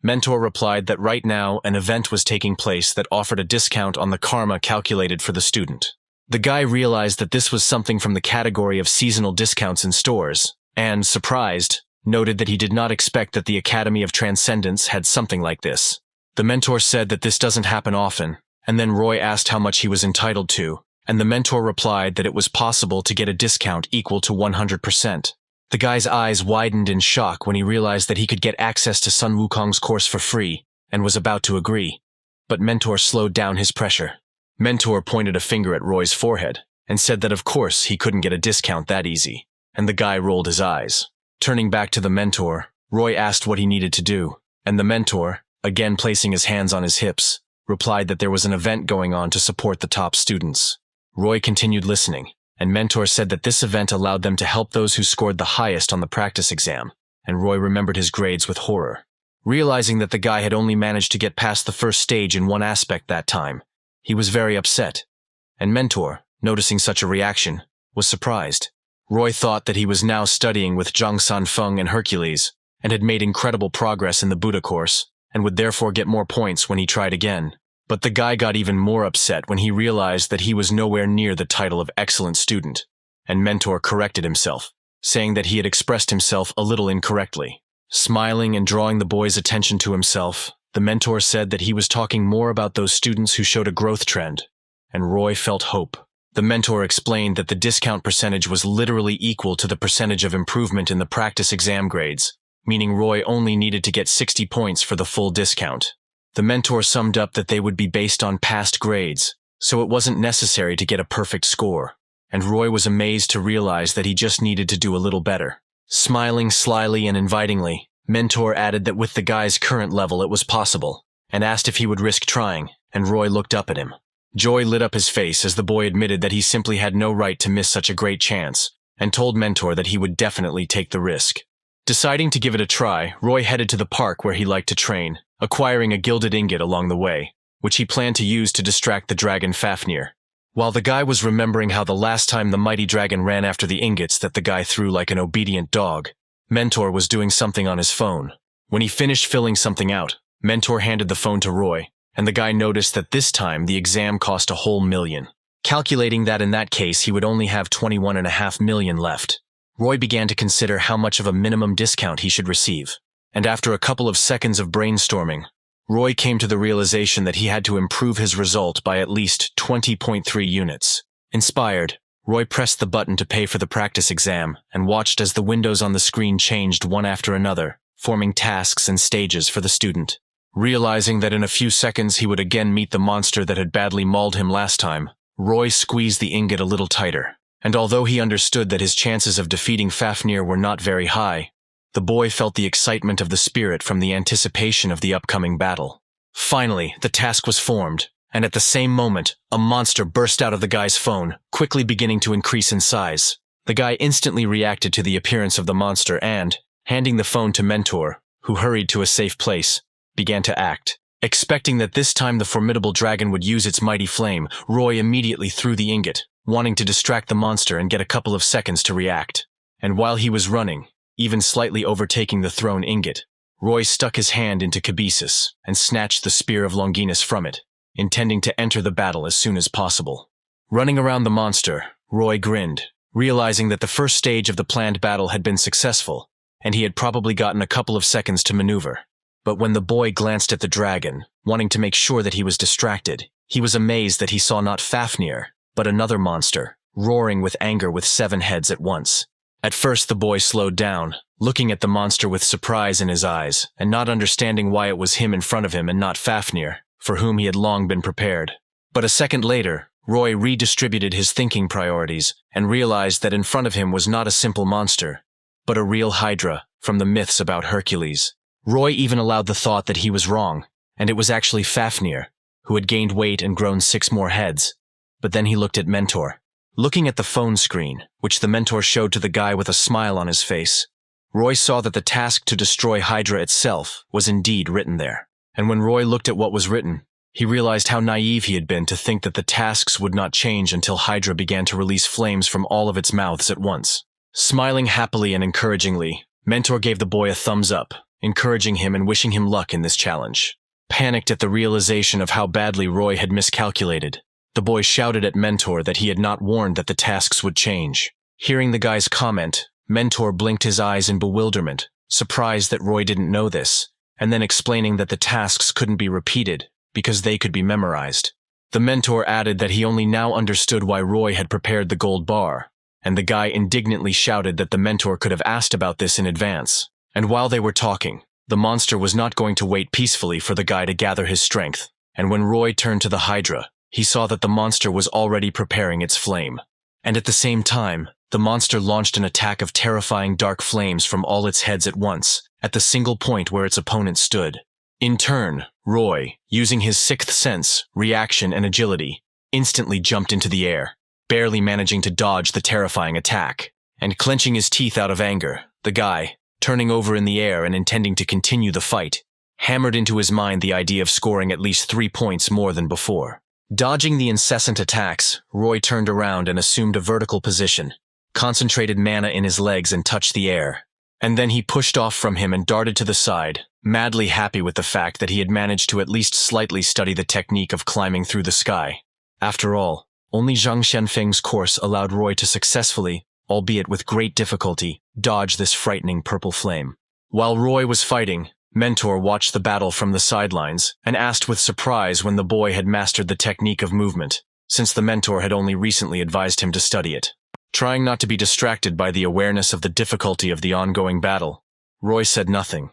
Mentor replied that right now an event was taking place that offered a discount on the Karma calculated for the student. The guy realized that this was something from the category of seasonal discounts in stores, and, surprised, noted that he did not expect that the Academy of Transcendence had something like this. The Mentor said that this doesn't happen often, and then Roy asked how much he was entitled to, and the Mentor replied that it was possible to get a discount equal to 100%. The guy's eyes widened in shock when he realized that he could get access to Sun Wukong's course for free, and was about to agree. But Mentor slowed down his pressure. Mentor pointed a finger at Roy's forehead, and said that of course he couldn't get a discount that easy, and the guy rolled his eyes. Turning back to the Mentor, Roy asked what he needed to do, and the Mentor, again placing his hands on his hips, replied that there was an event going on to support the top students. Roy continued listening, and Mentor said that this event allowed them to help those who scored the highest on the practice exam, and Roy remembered his grades with horror. Realizing that the guy had only managed to get past the first stage in one aspect that time, he was very upset, and Mentor, noticing such a reaction, was surprised. Roy thought that he was now studying with Zhang Sanfeng and Hercules, and had made incredible progress in the Buddha course, and would therefore get more points when he tried again. But the guy got even more upset when he realized that he was nowhere near the title of excellent student, and Mentor corrected himself, saying that he had expressed himself a little incorrectly. Smiling and drawing the boy's attention to himself, the Mentor said that he was talking more about those students who showed a growth trend, and Roy felt hope. The Mentor explained that the discount percentage was literally equal to the percentage of improvement in the practice exam grades, meaning Roy only needed to get 60 points for the full discount. The Mentor summed up that they would be based on past grades, so it wasn't necessary to get a perfect score, and Roy was amazed to realize that he just needed to do a little better. Smiling slyly and invitingly, Mentor added that with the guy's current level it was possible, and asked if he would risk trying, and Roy looked up at him. Joy lit up his face as the boy admitted that he simply had no right to miss such a great chance, and told Mentor that he would definitely take the risk. Deciding to give it a try, Roy headed to the park where he liked to train, acquiring a gilded ingot along the way, which he planned to use to distract the dragon Fafnir. While the guy was remembering how the last time the mighty dragon ran after the ingots that the guy threw like an obedient dog, Mentor was doing something on his phone. When he finished filling something out, Mentor handed the phone to Roy, and the guy noticed that this time the exam cost a whole million. Calculating that in that case he would only have 21.5 million left, Roy began to consider how much of a minimum discount he should receive. And after a couple of seconds of brainstorming, Roy came to the realization that he had to improve his result by at least 20.3 units. Inspired, Roy pressed the button to pay for the practice exam and watched as the windows on the screen changed one after another, forming tasks and stages for the student. Realizing that in a few seconds he would again meet the monster that had badly mauled him last time, Roy squeezed the ingot a little tighter. And although he understood that his chances of defeating Fafnir were not very high, the boy felt the excitement of the spirit from the anticipation of the upcoming battle. Finally, the task was formed, and at the same moment, a monster burst out of the guy's phone, quickly beginning to increase in size. The guy instantly reacted to the appearance of the monster and, handing the phone to Mentor, who hurried to a safe place, began to act. Expecting that this time the formidable dragon would use its mighty flame, Roy immediately threw the ingot, wanting to distract the monster and get a couple of seconds to react. And while he was running, even slightly overtaking the thrown ingot, Roy stuck his hand into Cabesus and snatched the spear of Longinus from it, intending to enter the battle as soon as possible. Running around the monster, Roy grinned, realizing that the first stage of the planned battle had been successful, and he had probably gotten a couple of seconds to maneuver. But when the boy glanced at the dragon, wanting to make sure that he was distracted, he was amazed that he saw not Fafnir, but another monster, roaring with anger with 7 heads at once. At first the boy slowed down, looking at the monster with surprise in his eyes, and not understanding why it was him in front of him and not Fafnir, for whom he had long been prepared. But a second later, Roy redistributed his thinking priorities and realized that in front of him was not a simple monster, but a real Hydra from the myths about Hercules. Roy even allowed the thought that he was wrong, and it was actually Fafnir, who had gained weight and grown 6 more heads. But then he looked at Mentor. Looking at the phone screen, which the Mentor showed to the guy with a smile on his face, Roy saw that the task to destroy Hydra itself was indeed written there. And when Roy looked at what was written, he realized how naive he had been to think that the tasks would not change until Hydra began to release flames from all of its mouths at once. Smiling happily and encouragingly, Mentor gave the boy a thumbs up, encouraging him and wishing him luck in this challenge. Panicked at the realization of how badly Roy had miscalculated, the boy shouted at Mentor that he had not warned that the tasks would change. Hearing the guy's comment, Mentor blinked his eyes in bewilderment, surprised that Roy didn't know this, and then explaining that the tasks couldn't be repeated because they could be memorized. The Mentor added that he only now understood why Roy had prepared the gold bar, and the guy indignantly shouted that the Mentor could have asked about this in advance. And while they were talking, the monster was not going to wait peacefully for the guy to gather his strength, and when Roy turned to the Hydra, he saw that the monster was already preparing its flame. And at the same time, the monster launched an attack of terrifying dark flames from all its heads at once, at the single point where its opponent stood. In turn, Roy, using his 6th sense, reaction, and agility, instantly jumped into the air, barely managing to dodge the terrifying attack. And clenching his teeth out of anger, the guy, turning over in the air and intending to continue the fight, hammered into his mind the idea of scoring at least 3 points more than before. Dodging the incessant attacks, Roy turned around and assumed a vertical position, concentrated mana in his legs and touched the air. And then he pushed off from him and darted to the side, madly happy with the fact that he had managed to at least slightly study the technique of climbing through the sky. After all, only Zhang Xianfeng's course allowed Roy to successfully, albeit with great difficulty, dodge this frightening purple flame. While Roy was fighting, Mentor watched the battle from the sidelines and asked with surprise when the boy had mastered the technique of movement, since the Mentor had only recently advised him to study it. Trying not to be distracted by the awareness of the difficulty of the ongoing battle, Roy said nothing.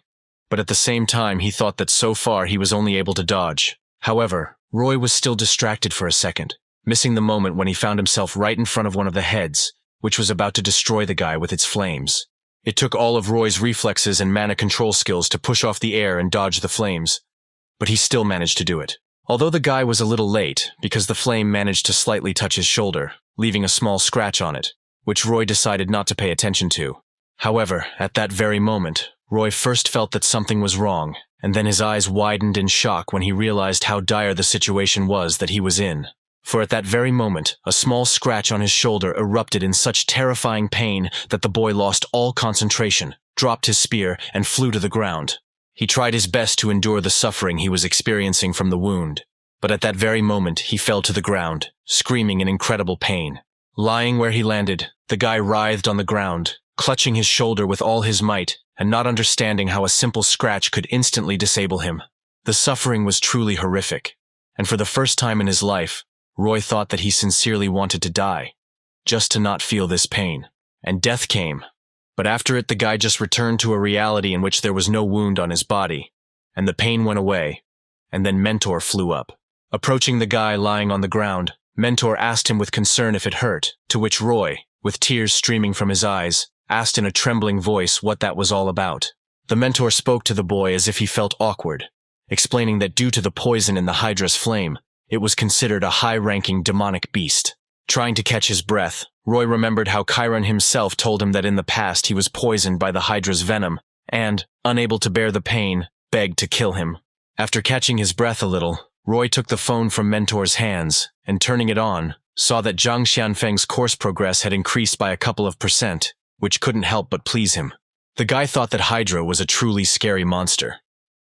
But at the same time he thought that so far he was only able to dodge. However, Roy was still distracted for a second, missing the moment when he found himself right in front of one of the heads, which was about to destroy the guy with its flames. It took all of Roy's reflexes and mana control skills to push off the air and dodge the flames, but he still managed to do it. Although the guy was a little late, because the flame managed to slightly touch his shoulder, leaving a small scratch on it, which Roy decided not to pay attention to. However, at that very moment, Roy first felt that something was wrong, and then his eyes widened in shock when he realized how dire the situation was that he was in. For at that very moment, a small scratch on his shoulder erupted in such terrifying pain that the boy lost all concentration, dropped his spear, and flew to the ground. He tried his best to endure the suffering he was experiencing from the wound, but at that very moment he fell to the ground, screaming in incredible pain. Lying where he landed, the guy writhed on the ground, clutching his shoulder with all his might, and not understanding how a simple scratch could instantly disable him. The suffering was truly horrific, and for the first time in his life, Roy thought that he sincerely wanted to die, just to not feel this pain. And death came. But after it, the guy just returned to a reality in which there was no wound on his body, and the pain went away, and then Mentor flew up. Approaching the guy lying on the ground, Mentor asked him with concern if it hurt, to which Roy, with tears streaming from his eyes, asked in a trembling voice what that was all about. The Mentor spoke to the boy as if he felt awkward, explaining that due to the poison in the Hydra's flame, it was considered a high-ranking demonic beast. Trying to catch his breath, Roy remembered how Chiron himself told him that in the past he was poisoned by the Hydra's venom, and, unable to bear the pain, begged to kill him. After catching his breath a little, Roy took the phone from Mentor's hands, and turning it on, saw that Zhang Xianfeng's course progress had increased by a couple of %, which couldn't help but please him. The guy thought that Hydra was a truly scary monster.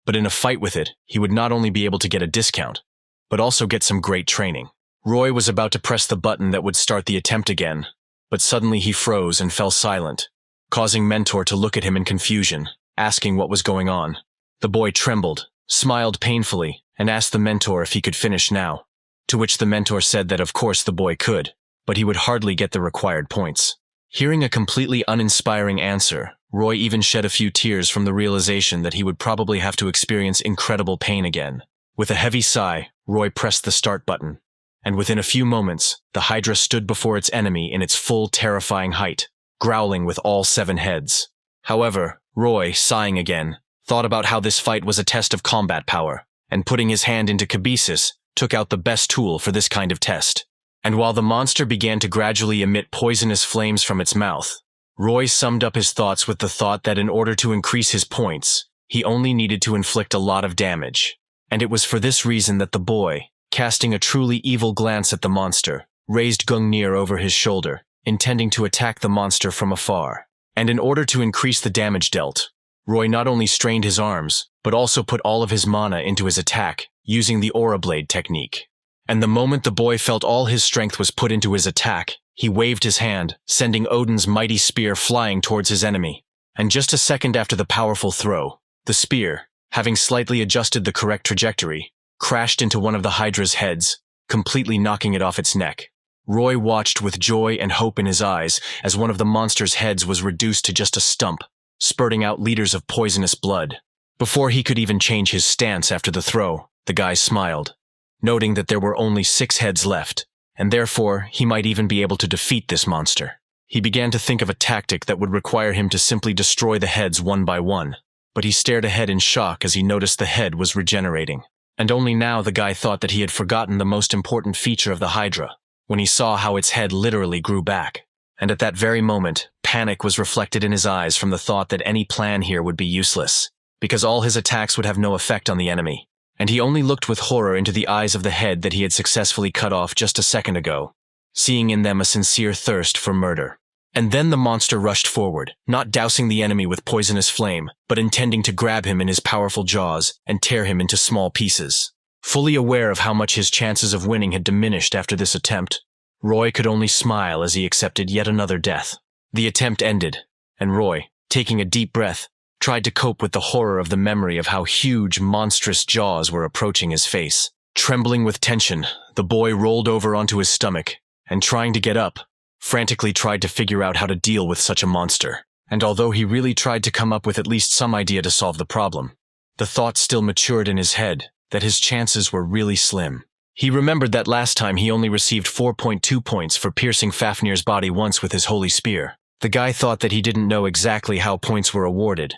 But in a fight with it, he would not only be able to get a discount, but also get some great training. Roy was about to press the button that would start the attempt again, but suddenly he froze and fell silent, causing Mentor to look at him in confusion, asking what was going on. The boy trembled, smiled painfully, and asked the Mentor if he could finish now, to which the Mentor said that of course the boy could, but he would hardly get the required points. Hearing a completely uninspiring answer, Roy even shed a few tears from the realization that he would probably have to experience incredible pain again. With a heavy sigh, Roy pressed the start button, and within a few moments, the Hydra stood before its enemy in its full terrifying height, growling with all 7 heads. However, Roy, sighing again, thought about how this fight was a test of combat power, and putting his hand into kibesis, took out the best tool for this kind of test. And while the monster began to gradually emit poisonous flames from its mouth, Roy summed up his thoughts with the thought that in order to increase his points, he only needed to inflict a lot of damage. And it was for this reason that the boy, casting a truly evil glance at the monster, raised Gungnir over his shoulder, intending to attack the monster from afar. And in order to increase the damage dealt, Roy not only strained his arms, but also put all of his mana into his attack, using the Aura Blade technique. And the moment the boy felt all his strength was put into his attack, he waved his hand, sending Odin's mighty spear flying towards his enemy. And just a second after the powerful throw, the spear, having slightly adjusted the correct trajectory, crashed into one of the Hydra's heads, completely knocking it off its neck. Roy watched with joy and hope in his eyes as one of the monster's heads was reduced to just a stump, spurting out liters of poisonous blood. Before he could even change his stance after the throw, the guy smiled, noting that there were only 6 heads left, and therefore he might even be able to defeat this monster. He began to think of a tactic that would require him to simply destroy the heads one by one, but he stared ahead in shock as he noticed the head was regenerating. And only now the guy thought that he had forgotten the most important feature of the Hydra, when he saw how its head literally grew back. And at that very moment, panic was reflected in his eyes from the thought that any plan here would be useless, because all his attacks would have no effect on the enemy. And he only looked with horror into the eyes of the head that he had successfully cut off just a second ago, seeing in them a sincere thirst for murder. And then the monster rushed forward, not dousing the enemy with poisonous flame, but intending to grab him in his powerful jaws and tear him into small pieces. Fully aware of how much his chances of winning had diminished after this attempt, Roy could only smile as he accepted yet another death. The attempt ended, and Roy, taking a deep breath, tried to cope with the horror of the memory of how huge, monstrous jaws were approaching his face. Trembling with tension, the boy rolled over onto his stomach, and trying to get up, frantically tried to figure out how to deal with such a monster. And although he really tried to come up with at least some idea to solve the problem, the thought still matured in his head that his chances were really slim. He remembered that last time he only received 4.2 points for piercing Fafnir's body once with his holy spear. The guy thought that he didn't know exactly how points were awarded,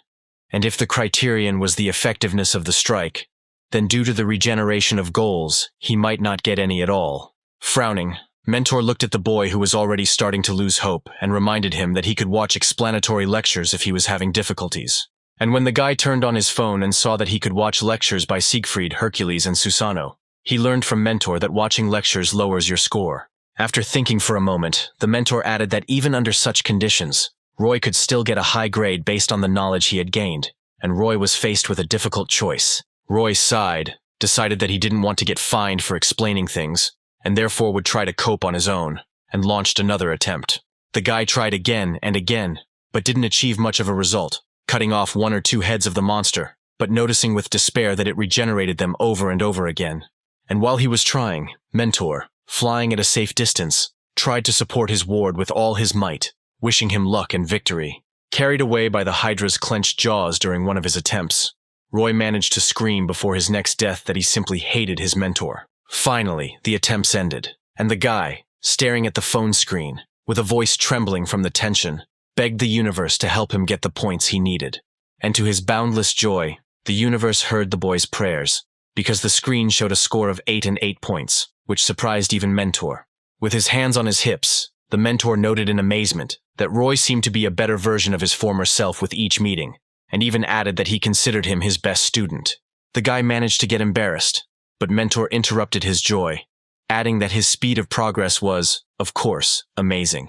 and if the criterion was the effectiveness of the strike, then due to the regeneration of goals, he might not get any at all. Frowning, Mentor looked at the boy who was already starting to lose hope and reminded him that he could watch explanatory lectures if he was having difficulties. And when the guy turned on his phone and saw that he could watch lectures by Siegfried, Hercules, and Susano, he learned from Mentor that watching lectures lowers your score. After thinking for a moment, the Mentor added that even under such conditions, Roy could still get a high grade based on the knowledge he had gained, and Roy was faced with a difficult choice. Roy sighed, decided that he didn't want to get fined for explaining things, and therefore would try to cope on his own, and launched another attempt. The guy tried again and again, but didn't achieve much of a result, cutting off 1 or 2 heads of the monster, but noticing with despair that it regenerated them over and over again. And while he was trying, Mentor, flying at a safe distance, tried to support his ward with all his might, wishing him luck and victory. Carried away by the Hydra's clenched jaws during one of his attempts, Roy managed to scream before his next death that he simply hated his Mentor. Finally, the attempts ended, and the guy, staring at the phone screen, with a voice trembling from the tension, begged the universe to help him get the points he needed. And to his boundless joy, the universe heard the boy's prayers, because the screen showed a score of 8 and 8 points, which surprised even Mentor. With his hands on his hips, the Mentor noted in amazement that Roy seemed to be a better version of his former self with each meeting, and even added that he considered him his best student. The guy managed to get embarrassed, but Mentor interrupted his joy, adding that his speed of progress was, of course, amazing,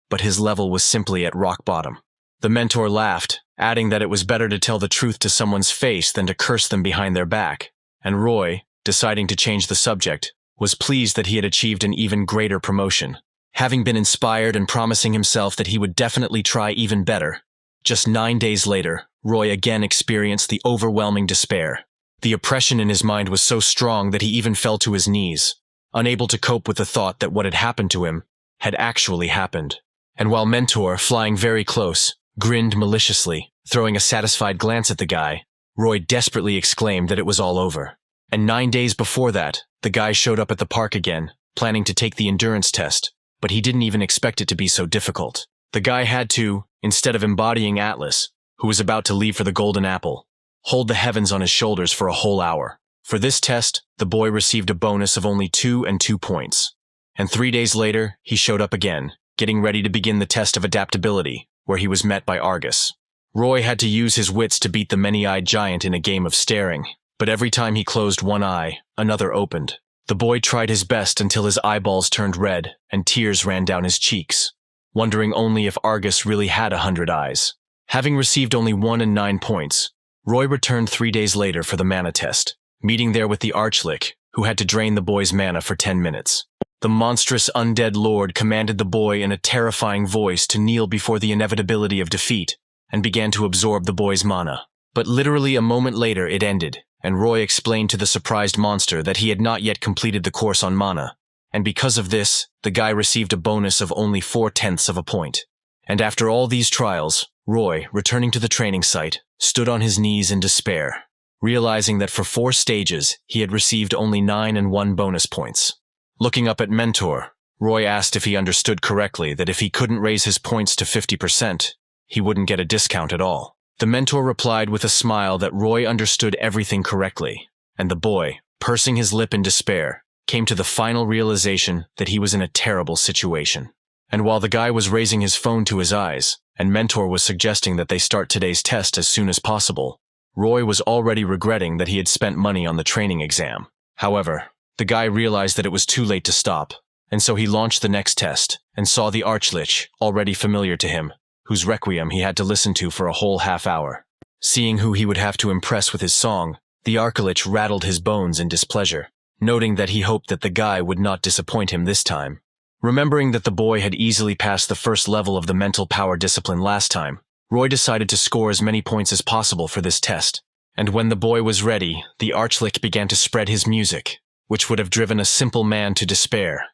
but his level was simply at rock bottom. The Mentor laughed, adding that it was better to tell the truth to someone's face than to curse them behind their back. And Roy, deciding to change the subject, was pleased that he had achieved an even greater promotion. Having been inspired and promising himself that he would definitely try even better, just 9 days later, Roy again experienced the overwhelming despair. The oppression in his mind was so strong that he even fell to his knees, unable to cope with the thought that what had happened to him had actually happened. And while Mentor, flying very close, grinned maliciously, throwing a satisfied glance at the guy, Roy desperately exclaimed that it was all over. And 9 days before that, the guy showed up at the park again, planning to take the endurance test, but he didn't even expect it to be so difficult. The guy had to, instead of embodying Atlas, who was about to leave for the Golden Apple, hold the heavens on his shoulders for a whole hour. For this test, the boy received a bonus of only 2 and 2 points. And 3 days later, he showed up again, getting ready to begin the test of adaptability, where he was met by Argus. Roy had to use his wits to beat the many-eyed giant in a game of staring, but every time he closed one eye, another opened. The boy tried his best until his eyeballs turned red and tears ran down his cheeks, wondering only if Argus really had 100 eyes. Having received only 1 and 9 points, Roy returned 3 days later for the mana test, meeting there with the Archlich, who had to drain the boy's mana for 10 minutes. The monstrous undead lord commanded the boy in a terrifying voice to kneel before the inevitability of defeat, and began to absorb the boy's mana. But literally a moment later it ended, and Roy explained to the surprised monster that he had not yet completed the course on mana, and because of this, the guy received a bonus of only 4/10 of a point. And after all these trials, Roy, returning to the training site, stood on his knees in despair, realizing that for 4 stages he had received only 9 and 1 bonus points. Looking up at Mentor, Roy asked if he understood correctly that if he couldn't raise his points to 50%, he wouldn't get a discount at all. The Mentor replied with a smile that Roy understood everything correctly, and the boy, pursing his lip in despair, came to the final realization that he was in a terrible situation. And while the guy was raising his phone to his eyes, and Mentor was suggesting that they start today's test as soon as possible, Roy was already regretting that he had spent money on the training exam. However, the guy realized that it was too late to stop, and so he launched the next test, and saw the Archlich, already familiar to him, whose requiem he had to listen to for a whole half hour. Seeing who he would have to impress with his song, the Archlich rattled his bones in displeasure, noting that he hoped that the guy would not disappoint him this time. Remembering that the boy had easily passed the first level of the mental power discipline last time, Roy decided to score as many points as possible for this test. And when the boy was ready, the Archlich began to spread his music, which would have driven a simple man to despair.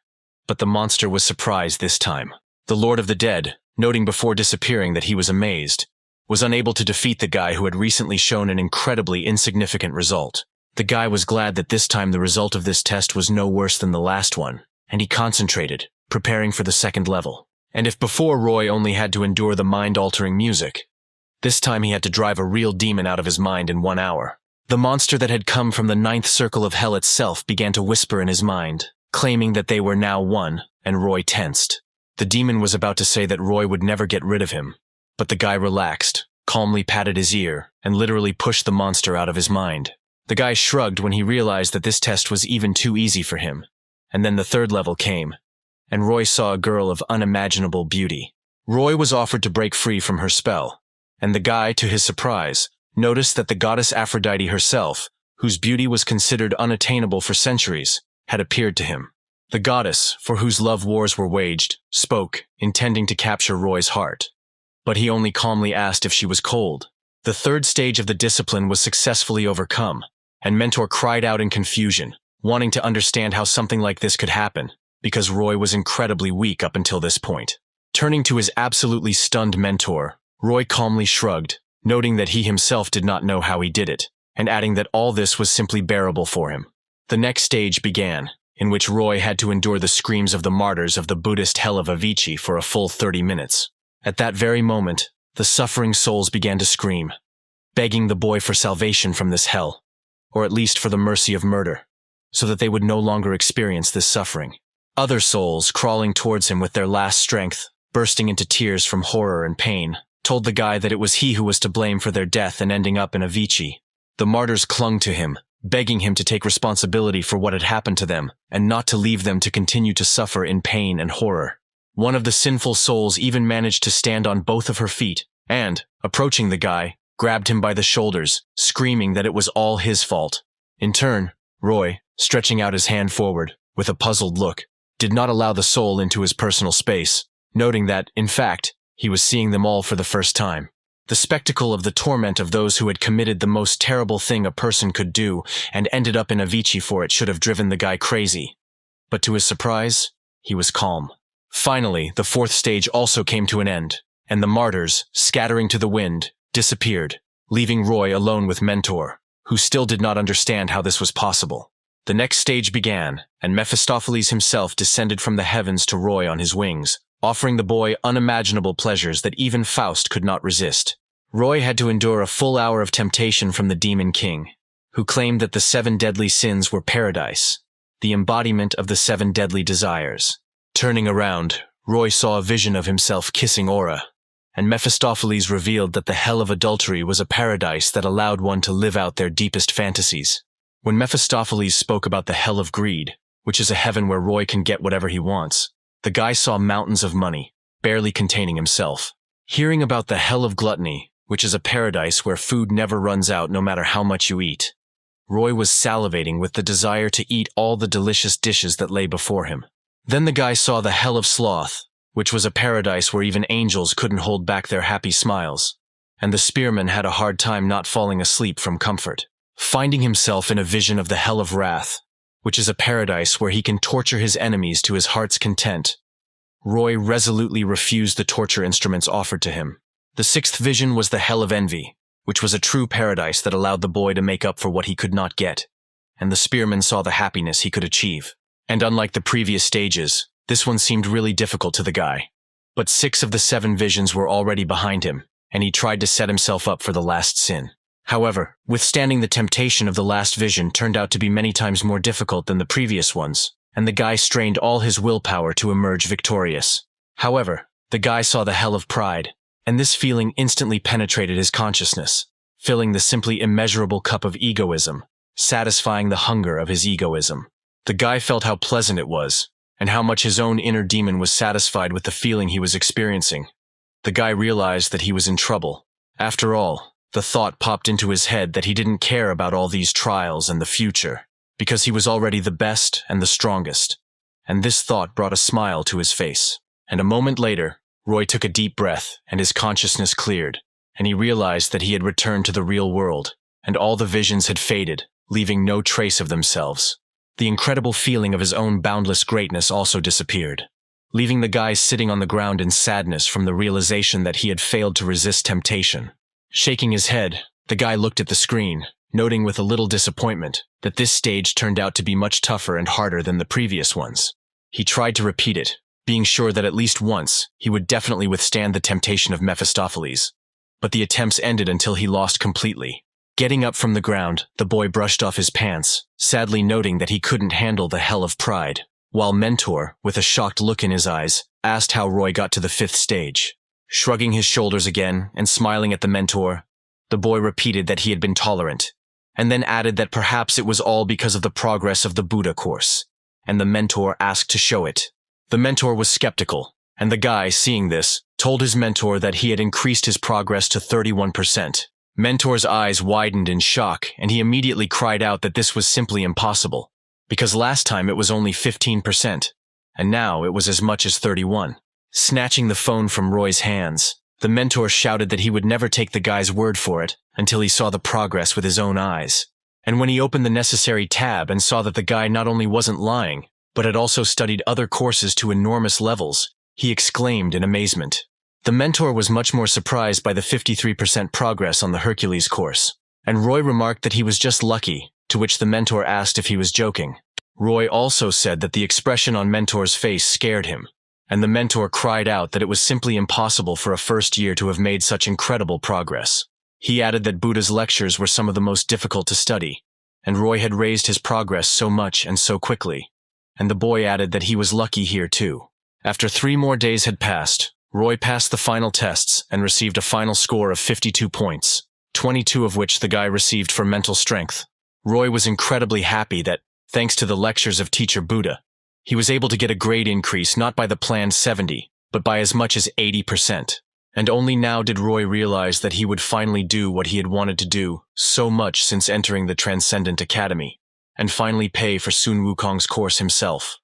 But the monster was surprised this time. The Lord of the Dead, noting before disappearing that he was amazed, was unable to defeat the guy who had recently shown an incredibly insignificant result. The guy was glad that this time the result of this test was no worse than the last one, and he concentrated, preparing for the second level. And if before Roy only had to endure the mind-altering music, this time he had to drive a real demon out of his mind in 1 hour. The monster that had come from the 9th circle of hell itself began to whisper in his mind, claiming that they were now one, and Roy tensed. The demon was about to say that Roy would never get rid of him, but the guy relaxed, calmly patted his ear, and literally pushed the monster out of his mind. The guy shrugged when he realized that this test was even too easy for him. And then the third level came, and Roy saw a girl of unimaginable beauty. Roy was offered to break free from her spell, and the guy, to his surprise, noticed that the goddess Aphrodite herself, whose beauty was considered unattainable for centuries, had appeared to him. The goddess, for whose love wars were waged, spoke, intending to capture Roy's heart. But he only calmly asked if she was cold. The third stage of the discipline was successfully overcome, and Mentor cried out in confusion, wanting to understand how something like this could happen, because Roy was incredibly weak up until this point. Turning to his absolutely stunned Mentor, Roy calmly shrugged, noting that he himself did not know how he did it, and adding that all this was simply bearable for him. The next stage began, in which Roy had to endure the screams of the martyrs of the Buddhist hell of Avicii for a full 30 minutes. At that very moment, the suffering souls began to scream, begging the boy for salvation from this hell, or at least for the mercy of murder, so that they would no longer experience this suffering. Other souls, crawling towards him with their last strength, bursting into tears from horror and pain, told the guy that it was he who was to blame for their death and ending up in Avicii. The martyrs clung to him, begging him to take responsibility for what had happened to them, and not to leave them to continue to suffer in pain and horror. One of the sinful souls even managed to stand on both of her feet, and, approaching the guy, grabbed him by the shoulders, screaming that it was all his fault. In turn, Roy, stretching out his hand forward, with a puzzled look, did not allow the soul into his personal space, noting that, in fact, he was seeing them all for the first time. The spectacle of the torment of those who had committed the most terrible thing a person could do and ended up in Avicii for it should have driven the guy crazy. But to his surprise, he was calm. Finally, the fourth stage also came to an end, and the martyrs, scattering to the wind, disappeared, leaving Roy alone with Mentor, who still did not understand how this was possible. The next stage began, and Mephistopheles himself descended from the heavens to Roy on his wings, offering the boy unimaginable pleasures that even Faust could not resist. Roy had to endure a full hour of temptation from the Demon King, who claimed that the 7 deadly sins were paradise, the embodiment of the 7 deadly desires. Turning around, Roy saw a vision of himself kissing Aura, and Mephistopheles revealed that the hell of adultery was a paradise that allowed one to live out their deepest fantasies. When Mephistopheles spoke about the hell of greed, which is a heaven where Roy can get whatever he wants, the guy saw mountains of money, barely containing himself. Hearing about the hell of gluttony, which is a paradise where food never runs out no matter how much you eat, Roy was salivating with the desire to eat all the delicious dishes that lay before him. Then the guy saw the hell of sloth, which was a paradise where even angels couldn't hold back their happy smiles, and the spearman had a hard time not falling asleep from comfort. Finding himself in a vision of the hell of wrath, which is a paradise where he can torture his enemies to his heart's content, Roy resolutely refused the torture instruments offered to him. The sixth vision was the hell of envy, which was a true paradise that allowed the boy to make up for what he could not get, and the spearman saw the happiness he could achieve. And unlike the previous stages, this one seemed really difficult to the guy. But 6 of the 7 visions were already behind him, and he tried to set himself up for the last sin. However, withstanding the temptation of the last vision turned out to be many times more difficult than the previous ones, and the guy strained all his willpower to emerge victorious. However, the guy saw the hell of pride, and this feeling instantly penetrated his consciousness, filling the simply immeasurable cup of egoism, satisfying the hunger of his egoism. The guy felt how pleasant it was, and how much his own inner demon was satisfied with the feeling he was experiencing. The guy realized that he was in trouble. After all, the thought popped into his head that he didn't care about all these trials and the future, because he was already the best and the strongest. And this thought brought a smile to his face. And a moment later, Roy took a deep breath, and his consciousness cleared, and he realized that he had returned to the real world, and all the visions had faded, leaving no trace of themselves. The incredible feeling of his own boundless greatness also disappeared, leaving the guy sitting on the ground in sadness from the realization that he had failed to resist temptation. Shaking his head, the guy looked at the screen, noting with a little disappointment that this stage turned out to be much tougher and harder than the previous ones. He tried to repeat it, being sure that at least once he would definitely withstand the temptation of Mephistopheles. But the attempts ended until he lost completely. Getting up from the ground, the boy brushed off his pants, sadly noting that he couldn't handle the hell of pride, while Mentor, with a shocked look in his eyes, asked how Roy got to the 5th stage. Shrugging his shoulders again and smiling at the Mentor, the boy repeated that he had been tolerant, and then added that perhaps it was all because of the progress of the Buddha course, and the Mentor asked to show it. The Mentor was skeptical, and the guy, seeing this, told his Mentor that he had increased his progress to 31%. Mentor's eyes widened in shock, and he immediately cried out that this was simply impossible, because last time it was only 15%, and now it was as much as 31%. Snatching the phone from Roy's hands, the Mentor shouted that he would never take the guy's word for it until he saw the progress with his own eyes. And when he opened the necessary tab and saw that the guy not only wasn't lying, but had also studied other courses to enormous levels, he exclaimed in amazement. The Mentor was much more surprised by the 53% progress on the Hercules course, and Roy remarked that he was just lucky, to which the Mentor asked if he was joking. Roy also said that the expression on Mentor's face scared him, and the Mentor cried out that it was simply impossible for a first year to have made such incredible progress. He added that Buddha's lectures were some of the most difficult to study, and Roy had raised his progress so much and so quickly, and the boy added that he was lucky here too. After 3 more days had passed, Roy passed the final tests and received a final score of 52 points, 22 of which the guy received for mental strength. Roy was incredibly happy that, thanks to the lectures of teacher Buddha, he was able to get a grade increase not by the planned 70, but by as much as 80%. And only now did Roy realize that he would finally do what he had wanted to do so much since entering the Transcendent Academy, and finally pay for Sun Wukong's course himself.